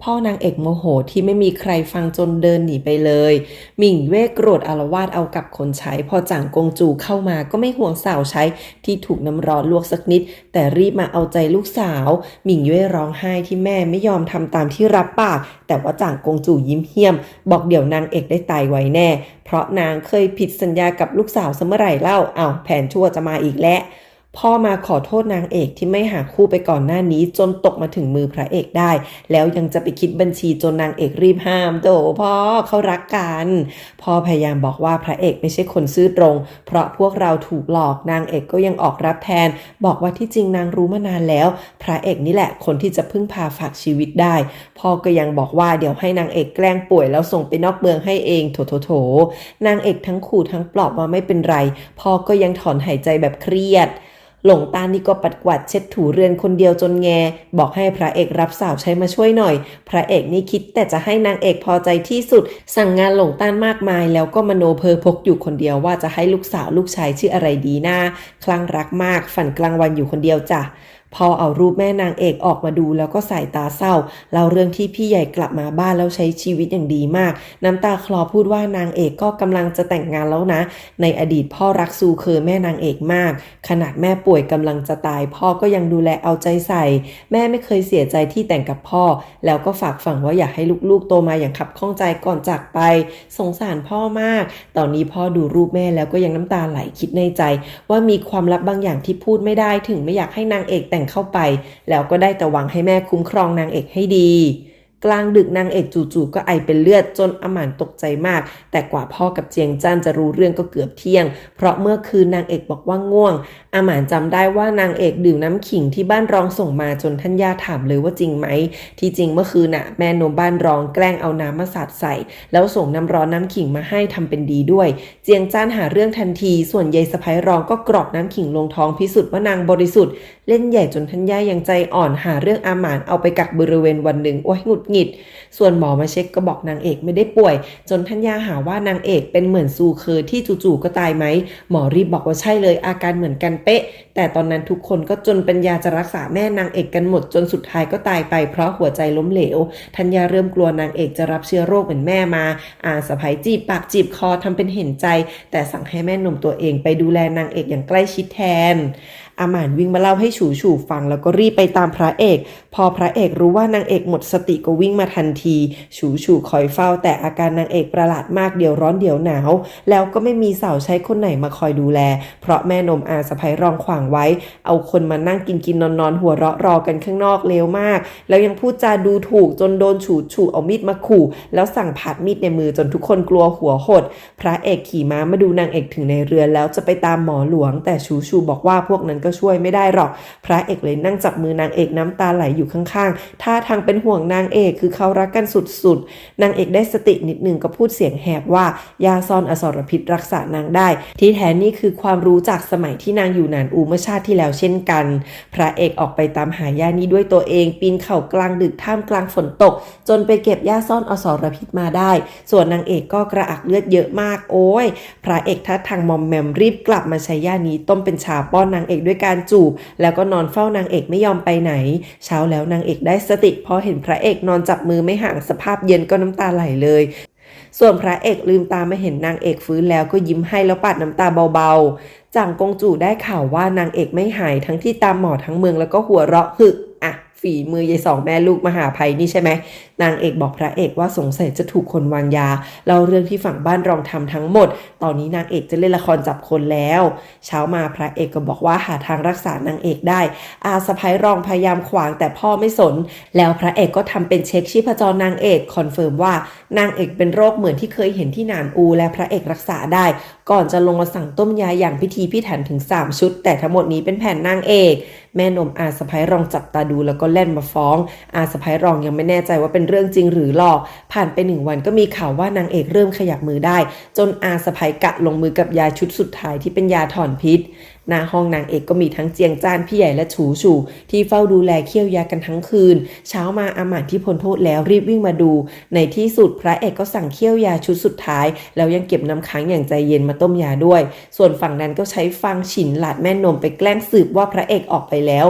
พ่อนางเอกโมโหที่ไม่มีใครฟังจนเดินหนีไปเลยหมิ่งเว่ยโกรธอาละวาดเอากับคนใช้พอจ่างกงจูเข้ามาก็ไม่ห่วงสาวใช้ที่ถูกน้ำร้อนลวกสักนิดแต่รีบมาเอาใจลูกสาวหมิ่งเว่ยร้องไห้ที่แม่ไม่ยอมทำตามที่รับปากแต่ว่าจ่างกงจูยิ้มเหี้ยมบอกเดี๋ยวนางเอกได้ตายไว้แน่เพราะนางเคยผิดสัญญากับลูกสาวเสมอไหร่เล่าแผนชั่วจะมาอีกแล้วพ่อมาขอโทษนางเอกที่ไม่หาคู่ไปก่อนหน้านี้จนตกมาถึงมือพระเอกได้แล้วยังจะไปคิดบัญชีจนนางเอกรีบห้ามโถพ่อเขารักกันพ่อพยายามบอกว่าพระเอกไม่ใช่คนซื่อตรงเพราะพวกเราถูกหลอกนางเอกก็ยังออกรับแทนบอกว่าที่จริงนางรู้มานานแล้วพระเอกนี่แหละคนที่จะพึ่งพาฝากชีวิตได้พ่อก็ยังบอกว่าเดี๋ยวให้นางเอกแกล้งป่วยแล้วส่งไปนอกเมืองให้เองโถนางเอกทั้งขู่ทั้งปลอบว่าไม่เป็นไรพ่อก็ยังถอนหายใจแบบเครียดหลงตานี่ก็ปัดกวาดเช็ดถูเรือนคนเดียวจนแงบอกให้พระเอกรับสาวใช้มาช่วยหน่อยพระเอกนี่คิดแต่จะให้นางเอกพอใจที่สุดสั่งงานหลงต้านมากมายแล้วก็มโนเพ้อพกอยู่คนเดียวว่าจะให้ลูกสาวลูกชายชื่ออะไรดีนะคลั่งรักมากฝันกลางวันอยู่คนเดียวจ้ะพอเอารูปแม่นางเอกออกมาดูแล้วก็สายตาเศร้าเล่าเรื่องที่พี่ใหญ่กลับมาบ้านแล้วใช้ชีวิตอย่างดีมากน้ำตาคลอพูดว่านางเอกก็กำลังจะแต่งงานแล้วนะในอดีตพ่อรักซูเคอแม่นางเอกมากขนาดแม่ป่วยกำลังจะตายพ่อก็ยังดูแลเอาใจใส่แม่ไม่เคยเสียใจที่แต่งกับพ่อแล้วก็ฝากฝังว่าอยากให้ลูกๆโตมาอย่างขับข้องใจก่อนจากไปสงสารพ่อมากตอนนี้พ่อดูรูปแม่แล้วก็ยังน้ำตาไหลคิดในใจว่ามีความลับบางอย่างที่พูดไม่ได้ถึงไม่อยากให้นางเอกแต่งเข้าไปแล้วก็ได้แต่หวังให้แม่คุ้มครองนางเอกให้ดีกลางดึกนางเอกจู่ๆก็ไอเป็นเลือดจนอหม่านตกใจมากแต่กว่าพ่อกับเจียงจั้นจะรู้เรื่องก็เกือบเที่ยงเพราะเมื่อคืนนางเอกบอกว่าง่วงอหม่านจำได้ว่านางเอกดื่มน้ำขิงที่บ้านรองส่งมาจนท่านย่าถามเลยว่าจริงไหมที่จริงเมื่อคืนน่ะแม่นมบ้านรองแกล้งเอาน้ำมาสาดใส่แล้วส่งน้ำร้อนน้ำขิงมาให้ทำเป็นดีด้วยเจียงจั้นหาเรื่องทันทีส่วนยายสะใภ้รองก็กรอกน้ำขิงลงท้องพิสูจน์ว่านางบริสุทธิ์เล่นใหญ่จนท่านย่ายังใจอ่อนหาเรื่องอาหม่านเอาไปกักบริเวณวันหนึ่งโอ้ยหงุดหงิดส่วนหมอมาเช็คก็บอกนางเอกไม่ได้ป่วยจนท่านย่าหาว่านางเอกเป็นเหมือนซูเคอที่จู่ๆก็ตายไหมหมอรีบบอกว่าใช่เลยอาการเหมือนกันเป๊ะแต่ตอนนั้นทุกคนก็จนปัญญาจะรักษาแม่นางเอกกันหมดจนสุดท้ายก็ตายไปเพราะหัวใจล้มเหลวท่านย่าเริ่มกลัวนางเอกจะรับเชื้อโรคเหมือนแม่มาสะใภ้จีบปากจีบคอทำเป็นเห็นใจแต่สั่งให้แม่นมตัวเองไปดูแลนางเอกอย่างใกล้ชิดแทนอาหม่านวิ่งมาเล่าให้ฉูฟังแล้วก็รีบไปตามพระเอกพอพระเอกรู้ว่านางเอกหมดสติก็วิ่งมาทันทีฉูคอยเฝ้าแต่อาการนางเอกประหลาดมากเดี๋ยวร้อนเดี๋ยวหนาวแล้วก็ไม่มีสาวใช้คนไหนมาคอยดูแลเพราะแม่นมสะใภ้รองขวางไว้เอาคนมานั่งกินนอนหัวเราะรอกันข้างนอกเลวมากแล้วยังพูดจาดูถูกจนโดนฉูเอามีดมาขู่แล้วสั่งผาดมีดในมือจนทุกคนกลัวหัวหดพระเอกขี่ม้ามาดูนางเอกถึงในเรือนแล้วจะไปตามหมอหลวงแต่ฉูบอกว่าพวกนั้นก็ช่วยไม่ได้หรอกพระเอกเลยนั่งจับมือนางเอกน้ำตาไหลอยู่ข้างๆท่าทางเป็นห่วงนางเอกคือเขารักกันสุดๆนางเอกได้สตินิดนึงก็พูดเสียงแหบว่ายาซ่อนอสรพิษรักษานางได้ที่แท้นี่คือความรู้จากสมัยที่นางอยู่นานอูเมื่อชาติที่แล้วเช่นกันพระเอกออกไปตามหายานี้ด้วยตัวเองปีนเขากลางดึกท่ามกลางฝนตกจนไปเก็บยาซ่อนอสรพิษมาได้ส่วนนางเอกก็กระอักเลือดเยอะมากโอ้ยพระเอกท่าทางมอมแมมรีบกลับมาใช้ยานี้ต้มเป็นชาป้อนนางเอกด้วยการจูบแล้วก็นอนเฝ้านางเอกไม่ยอมไปไหนเช้าแล้วนางเอกได้สติพอเห็นพระเอกนอนจับมือไม่ห่างสภาพเย็นก็น้ำตาไหลเลยส่วนพระเอกลืมตามาเห็นนางเอกฟื้นแล้วก็ยิ้มให้แล้วปัดน้ำตาเบาๆจ่างกงจู่ได้ข่าวว่านางเอกไม่หายทั้งที่ตามหมอทั้งเมืองแล้วก็หัวเราะฝีมือยายสองแม่ลูกมหาภัยนี่ใช่ไหมนางเอกบอกพระเอกว่าสงสัยจะถูกคนวางยาเล่าเรื่องที่ฝั่งบ้านรองทำทั้งหมดตอนนี้นางเอกจะเล่นละครจับคนแล้วเช้ามาพระเอกก็บอกว่าหาทางรักษานางเอกได้สะใภ้รองพยายามขวางแต่พ่อไม่สนแล้วพระเอกก็ทำเป็นเช็คชีพจรนางเอกคอนเฟิร์มว่านางเอกเป็นโรคเหมือนที่เคยเห็นที่นานอูและพระเอกรักษาได้ก่อนจะลงมาสั่งต้มยาอย่างพิธีพิถันถึง3ชุดแต่ทั้งหมดนี้เป็นแผนนางเอกแม่นมสะใภ้รองจับตาดูแล้วก็ แล่นมาฟ้องอาสะพ้ายรองยังไม่แน่ใจว่าเป็นเรื่องจริงหรือหลอกผ่านไป1 วันก็มีข่าวว่านางเอกเริ่มขยับมือได้จนอาสะพ้ายกะลงมือกับยาชุดสุดท้ายที่เป็นยาถอนพิษหน้าห้องนางเอกก็มีทั้งเจียงจ้านพี่ใหญ่และฉูฉูที่เฝ้าดูแลเคี่ยวยากันทั้งคืนเช้ามาอาหม่านที่พ้นโทษแล้วรีบวิ่งมาดูในที่สุดพระเอกก็สั่งเคี่ยวยาชุดสุดท้ายแล้วยังเก็บน้ำค้างอย่างใจเย็นมาต้มยาด้วยส่วนฝั่งนั้นก็ใช้ฟางฉินหลาดแม่นมไปแกล้งสืบว่าพระเอกออกไปแล้ว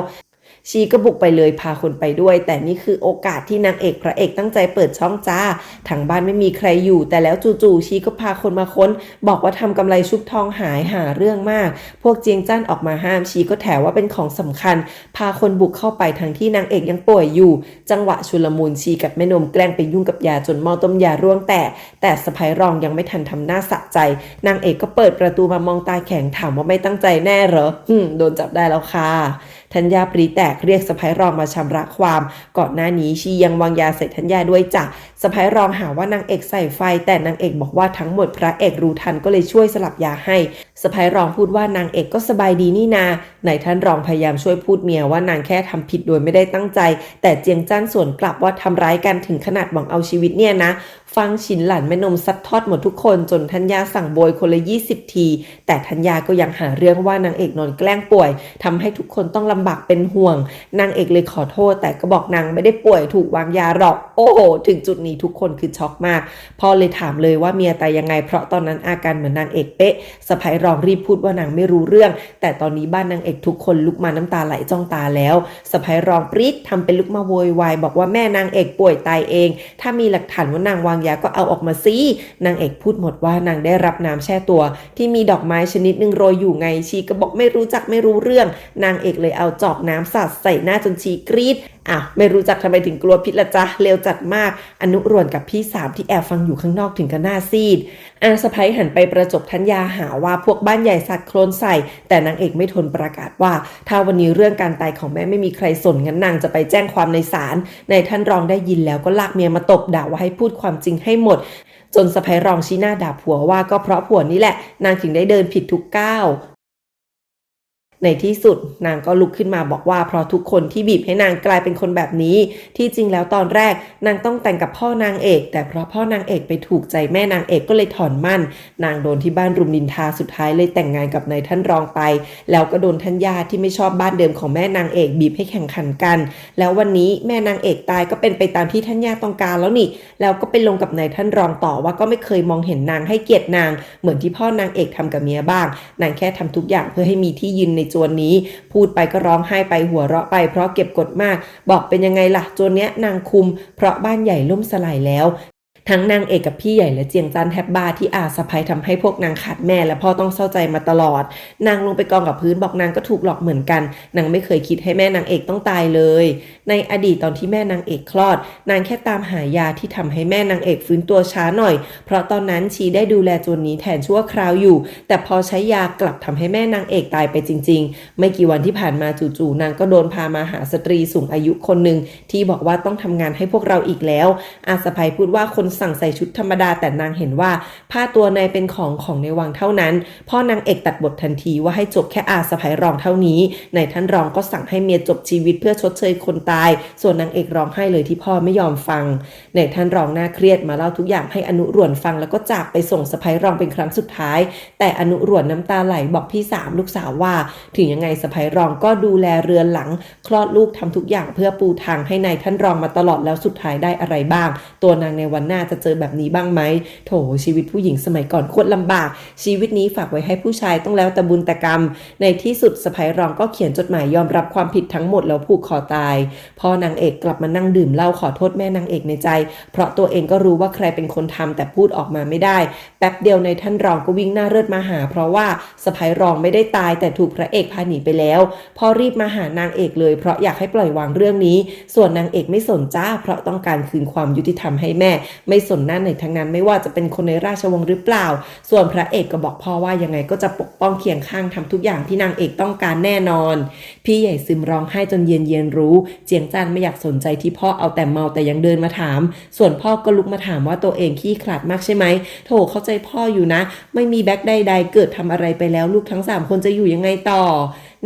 ชีก็บุกไปเลยพาคนไปด้วยแต่นี่คือโอกาสที่นางเอกพระเอกตั้งใจเปิดช่องจ้าทางบ้านไม่มีใครอยู่แต่แล้วจู่ๆชีก็พาคนมาค้นบอกว่าทำกำไรชุบทองหายหาเรื่องมากพวกเจียงจ้านออกมาห้ามชีก็แถว่าเป็นของสำคัญพาคนบุกเข้าไปทั้งที่นางเอกยังป่วยอยู่จังหวะชุลมุนชีกับแม่นมแกล้งไปยุ่งกับยาจนหม้อต้มยาร่วงแต่สะพ้ายรองยังไม่ทันทำหน้าสะใจนางเอกก็เปิดประตูมามองตาแข็งถามว่าไม่ตั้งใจแน่เหรอโดนจับได้แล้วค่ะธัญญาปรีแตกเรียกสะพ้ายรองมาชำระความก่อนหน้านี้ชียังวางยาใส่ธัญญาด้วยจ้ะสะพ้ายรองหาว่านางเอกใส่ไฟแต่นางเอกบอกว่าทั้งหมดพระเอกรู้ทันก็เลยช่วยสลับยาให้สะพ้ายรองพูดว่านางเอกก็สบายดีนี่นาไหนท่านรองพยายามช่วยพูดเมียว่านางแค่ทำผิดโดยไม่ได้ตั้งใจแต่เจียงจ้านสวนกลับว่าทำร้ายกันถึงขนาดหวังเอาชีวิตเนี่ยนะฟังฉินหลั่นแม่นมซัดทอดหมดทุกคนจนธัญญาสั่งโบยคนละ20 ทีแต่ธัญญาก็ยังหาเรื่องว่านางเอกนอนแกล้งป่วยทำให้ทุกคนต้องลำบากเป็นห่วงนางเอกเลยขอโทษแต่ก็บอกนางไม่ได้ป่วยถูกวางยาหรอกโอ้โหถึงจุดนี้ทุกคนคือช็อกมากพ่อเลยถามเลยว่าเมียตายยังไงเพราะตอนนั้นอาการเหมือนนางเอกเป๊ะสะพ้ายรองรีบพูดว่านางไม่รู้เรื่องแต่ตอนนี้บ้านนางเอกทุกคนลุกมาน้ำตาไหลจ้องตาแล้วสะพ้ายรองปรี๊ดทำเป็นลุกมาโวยวายบอกว่าแม่นางเอกป่วยตายเองถ้ามีหลักฐานว่านางวางยาก็เอาออกมาสินางเอกพูดหมดว่านางได้รับน้ำแช่ตัวที่มีดอกไม้ชนิดหนึ่งโรยอยู่ไงชีก็บอกไม่รู้จักไม่รู้เรื่องนางเอกเลยเอาจอกน้ำสาดใส่หน้าจนชีกรี๊ดไม่รู้จักทำไมถึงกลัวพิษละจ๊ะเลวจัดมากอนุรวนกับพี่สามที่แอบฟังอยู่ข้างนอกถึงกับหน้าซีดอาสะพ้ายหันไปประจบธัญญาหาว่าพวกบ้านใหญ่สัตว์โคลนใส่แต่นางเอกไม่ทนประกาศว่าถ้าวันนี้เรื่องการตายของแม่ไม่มีใครสนงั้นนางจะไปแจ้งความในศาลในท่านรองได้ยินแล้วก็ลากเมียมาตบด่าว่าให้พูดความจริงให้หมดจนสะพ้ายรองชี้หน้าด่าผัวว่าก็เพราะผัวนี่แหละนางถึงได้เดินผิดทุกก้าวในที่สุดนางก็ลุกขึ้นมาบอกว่าเพราะทุกคนที่บีบให้นางกลายเป็นคนแบบนี้ที่จริงแล้วตอนแรกนางต้องแต่งกับพ่อนางเอกแต่เพราะพ่อนางเอกไปถูกใจแม่นางเอกก็เลยถอนมั่นนางโดนที่บ้านรุมนินทาสุดท้ายเลยแต่งงานกับนายท่านรองไปแล้วก็โดนท่านญาติที่ไม่ชอบบ้านเดิมของแม่นางเอกบีบให้แข่งขันกันแล้ววันนี้แม่นางเอกตายก็เป็นไปตามที่ท่านญาติต้องการแล้วนี่แล้วก็ไปลงกับนายท่านรองต่อว่าก็ไม่เคยมองเห็นนางให้เกียรตินางเหมือนที่พ่อนางเอกทำกับเมียบ้างนางแค่ทำทุกอย่างเพื่อให้มีที่ยืนในจวนนี้พูดไปก็ร้องไห้ไปหัวเราะไปเพราะเก็บกดมากบอกเป็นยังไงล่ะจวนเนี้ยนางคุมเพราะบ้านใหญ่ล่มสลายแล้วทั้งนางเอกกับพี่ใหญ่และเจียงจันแทบบ้าที่อาสะพ้ายทำให้พวกนางขาดแม่และพ่อต้องเศร้าใจมาตลอดนางลงไปกองกับพื้นบอกนางก็ถูกหลอกเหมือนกันนางไม่เคยคิดให้แม่นางเอกต้องตายเลยในอดีตตอนที่แม่นางเอกคลอดนางแค่ตามหายาที่ทำให้แม่นางเอกฟื้นตัวช้าหน่อยเพราะตอนนั้นชีได้ดูแลจวนนี้แทนชั่วคราวอยู่แต่พอใช้ยากลับทำให้แม่นางเอกตายไปจริงๆไม่กี่วันที่ผ่านมาจู่ๆนางก็โดนพามาหาสตรีสูงอายุคนหนึ่งที่บอกว่าต้องทำงานให้พวกเราอีกแล้วอาสะพ้ายพูดว่าคนสั่งใส่ชุดธรรมดาแต่นางเห็นว่าผ้าตัวในเป็นของในวังเท่านั้นพ่อนางเอกตัดบททันทีว่าให้จบแค่อาสะพ้ายรองเท่านี้ในท่านรองก็สั่งให้เมียจบชีวิตเพื่อชดเชยคนตายส่วนนางเอกร้องไห้เลยที่พ่อไม่ยอมฟังในท่านรองน่าเครียดมาเล่าทุกอย่างให้อนุรวนฟังแล้วก็จากไปส่งสะพ้ายรองเป็นครั้งสุดท้ายแต่อนุรวนน้ำตาไหลบอกพี่สามลูกสาวว่าถึงยังไงสะพ้ายรองก็ดูแลเรือนหลังคลอดลูกทำทุกอย่างเพื่อปูทางให้นายท่านรองมาตลอดแล้วสุดท้ายได้อะไรบ้างตัวนางในวันหน้าจะเจอแบบนี้บ้างไหมโถชีวิตผู้หญิงสมัยก่อนโคตรลำบากชีวิตนี้ฝากไว้ให้ผู้ชายต้องแล้วแต่บุญแต่กรรมในที่สุดสะพ้ายรองก็เขียนจดหมายยอมรับความผิดทั้งหมดแล้วผูกคอตายพ่อนางเอกกลับมานั่งดื่มเหล้าขอโทษแม่นางเอกในใจเพราะตัวเองก็รู้ว่าใครเป็นคนทำแต่พูดออกมาไม่ได้แป๊บเดียวในท่านรองก็วิ่งหน้าเลือดมาหาเพราะว่าสะพ้ายรองไม่ได้ตายแต่ถูกพระเอกพาหนีไปแล้วพ่อรีบมาหานางเอกเลยเพราะอยากให้ปล่อยวางเรื่องนี้ส่วนนางเอกไม่สนจ้าเพราะต้องการคืนความยุติธรรมให้แม่ไม่สนหน้าไหนทั้งนั้นไม่ว่าจะเป็นคนในราชวงศ์หรือเปล่าส่วนพระเอกก็บอกพ่อว่ายังไงก็จะปกป้องเคียงข้างทำทุกอย่างที่นางเอกต้องการแน่นอนพี่ใหญ่ซึมร้องไห้จนเย็นรู้เจียงจันไม่อยากสนใจที่พ่อเอาแต่เมาแต่ยังเดินมาถามส่วนพ่อก็ลุกมาถามว่าตัวเองขี้ขลาดมากใช่ไหมโถเข้าใจพ่ออยู่นะไม่มีแบ็คใดๆเกิดทำอะไรไปแล้วลูกทั้ง3คนจะอยู่ยังไงต่อ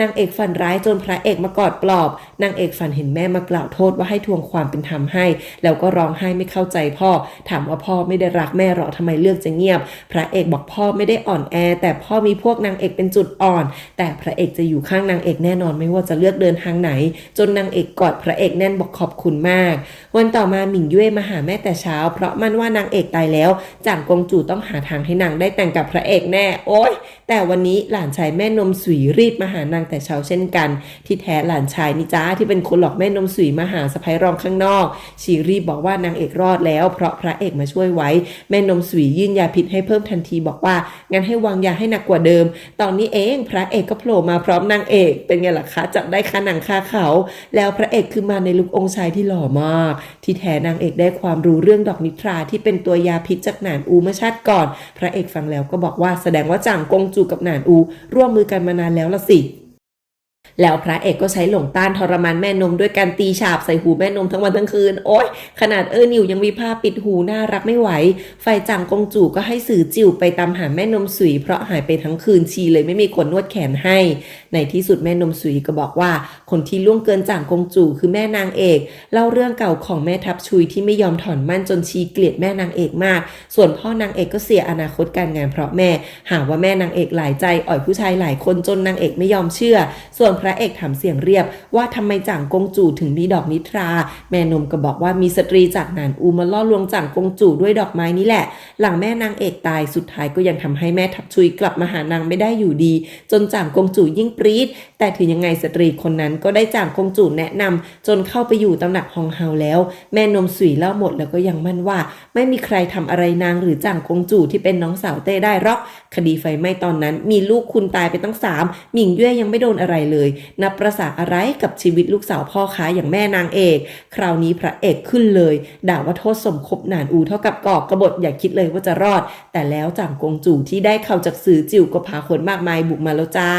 นางเอกฝันร้ายจนพระเอกมากอดปลอบนางเอกฝันเห็นแม่มากล่าวโทษว่าให้ทวงความเป็นธรรมให้แล้วก็ร้องไห้ไม่เข้าใจพ่อถามว่าพ่อไม่ได้รักแม่หรอทำไมเลือกจะเงียบพระเอกบอกพ่อไม่ได้อ่อนแอแต่พ่อมีพวกนางเอกเป็นจุดอ่อนแต่พระเอกจะอยู่ข้างนางเอกแน่นอนไม่ว่าจะเลือกเดินทางไหนจนนางเอกกอดพระเอกแน่นบอกขอบคุณมากวันต่อมาหมิงเย่มาหาแม่แต่เช้าเพราะมั่นว่านางเอกตายแล้วจ่างกงจู่ต้องหาทางให้นางได้แต่งกับพระเอกแน่โอ๊ยแต่วันนี้หลานชายแม่นมสุยรีบมาหานางแต่เช้าเช่นกันที่แท้หลานชายนี่จ้าที่เป็นคนหลอกแม่นมสุยมาหาสะใภ้รองข้างนอกชีรีบบอกว่านางเอกรอดแล้วเพราะพระเอกมาช่วยไว้แม่นมสุยยื่นยาพิษให้เพิ่มทันทีบอกว่างั้นให้วางยาให้หนักกว่าเดิมตอนนี้เองพระเอกก็โผล่มาพร้อมนางเอกเป็นไงล่ะคะจับได้คาหนังคาเขาแล้วพระเอกคือมาในลุคองค์ชายที่หล่อมากที่แท้นางเอกได้ความรู้เรื่องดอกนิทราที่เป็นตัวยาพิษจากหนานอูเมื่อชาติก่อนพระเอกฟังแล้วก็บอกว่าแสดงว่าจ่างกงจูกับหนานอูร่วมมือกันมานานแล้วละสิแล้วพระเอกก็ใช้หลงต้านทรมานแม่นมด้วยการตีฉาบใส่หูแม่นมทั้งวันทั้งคืนโอ๊ยขนาดนิวยังมีผ้าปิดหูน่ารักไม่ไหวฝ่ายจ่างกงจู่ก็ให้สื่อจิ๋วไปตามหาแม่นมสุยเพราะหายไปทั้งคืนชีเลยไม่มีคนนวดแขนให้ในที่สุดแม่นมสุยก็บอกว่าคนที่ล่วงเกินจ่างกงจู่คือแม่นางเอกเล่าเรื่องเก่าของแม่ทัพชุยที่ไม่ยอมถอนมั่นจนชีเกลียดแม่นางเอกมากส่วนพ่อนางเอกก็เสียอนาคตการงานเพราะแม่หาว่าแม่นางเอกหลายใจอ่อยผู้ชายหลายคนจนนางเอกไม่ยอมเชื่อส่วนพระเอกถามเสียงเรียบว่าทำไมจ่างกงจู่ถึงมีดอกนิทราแม่นมก็บอกว่ามีสตรีจากหนานอูมาล่อลวงจ่างกงจู่ด้วยดอกไม้นี้แหละหลังแม่นางเอกตายสุดท้ายก็ยังทำให้แม่ทัพชุยกลับมาหานางไม่ได้อยู่ดีจนจ่างกงจู่ยิ่งปรี๊ดแต่ถึงยังไงสตรีคนนั้นก็ได้จ่างกงจู่แนะนำจนเข้าไปอยู่ตำหนักฮองเฮาแล้วแม่นมสุยเล่าหมดแล้วก็ยังมั่นว่าไม่มีใครทำอะไรนางหรือจ่างกงจู่ที่เป็นน้องสาวเต้ได้หรอกคดีไฟไหม้ตอนนั้นมีลูกคุณตายไปตั้ง3หมิงเย่ยังไม่โดนอะไรเลยนับประสาอะไรกับชีวิตลูกสาวพ่อค้าอย่างแม่นางเอกคราวนี้พระเอกขึ้นเลยด่าว่าโทษสมคบหนานอูเท่ากับก่อกบฏอย่าคิดเลยว่าจะรอดแต่แล้วจ่างกงจู่ที่ได้เข้าจากสื่อจิ๋วก็พาคนมากมายบุกมาแล้วจ้า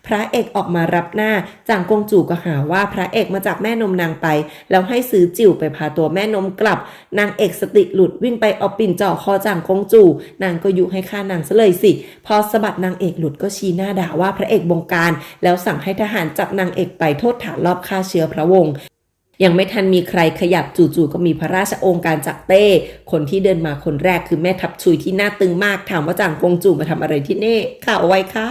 พระเอกออกมารับหน้าจ่างกงจู่ก็หาว่าพระเอกมาจับแม่นมนางไปแล้วให้ซื้อจิ๋วไปพาตัวแม่นมกลับนางเอกสติหลุดวิ่งไปเอาปิ่นจ่อคอจ่างกงจู่นางก็ยุให้ฆ่านางซะเลยสิพอสะบัดนางเอกหลุดก็ชี้หน้าด่าว่าพระเอกบงการแล้วสั่งให้ทหารจับนางเอกไปโทษฐานลอบฆ่าเชื้อพระวงศ์ยังไม่ทันมีใครขยับจู่ๆก็มีพระราชโองการจากเต้คนที่เดินมาคนแรกคือแม่ทัพชุยที่หน้าตึงมากถามว่าจ่างกงจู่มาทำอะไรที่นี่ข่าวไว้ค่ะ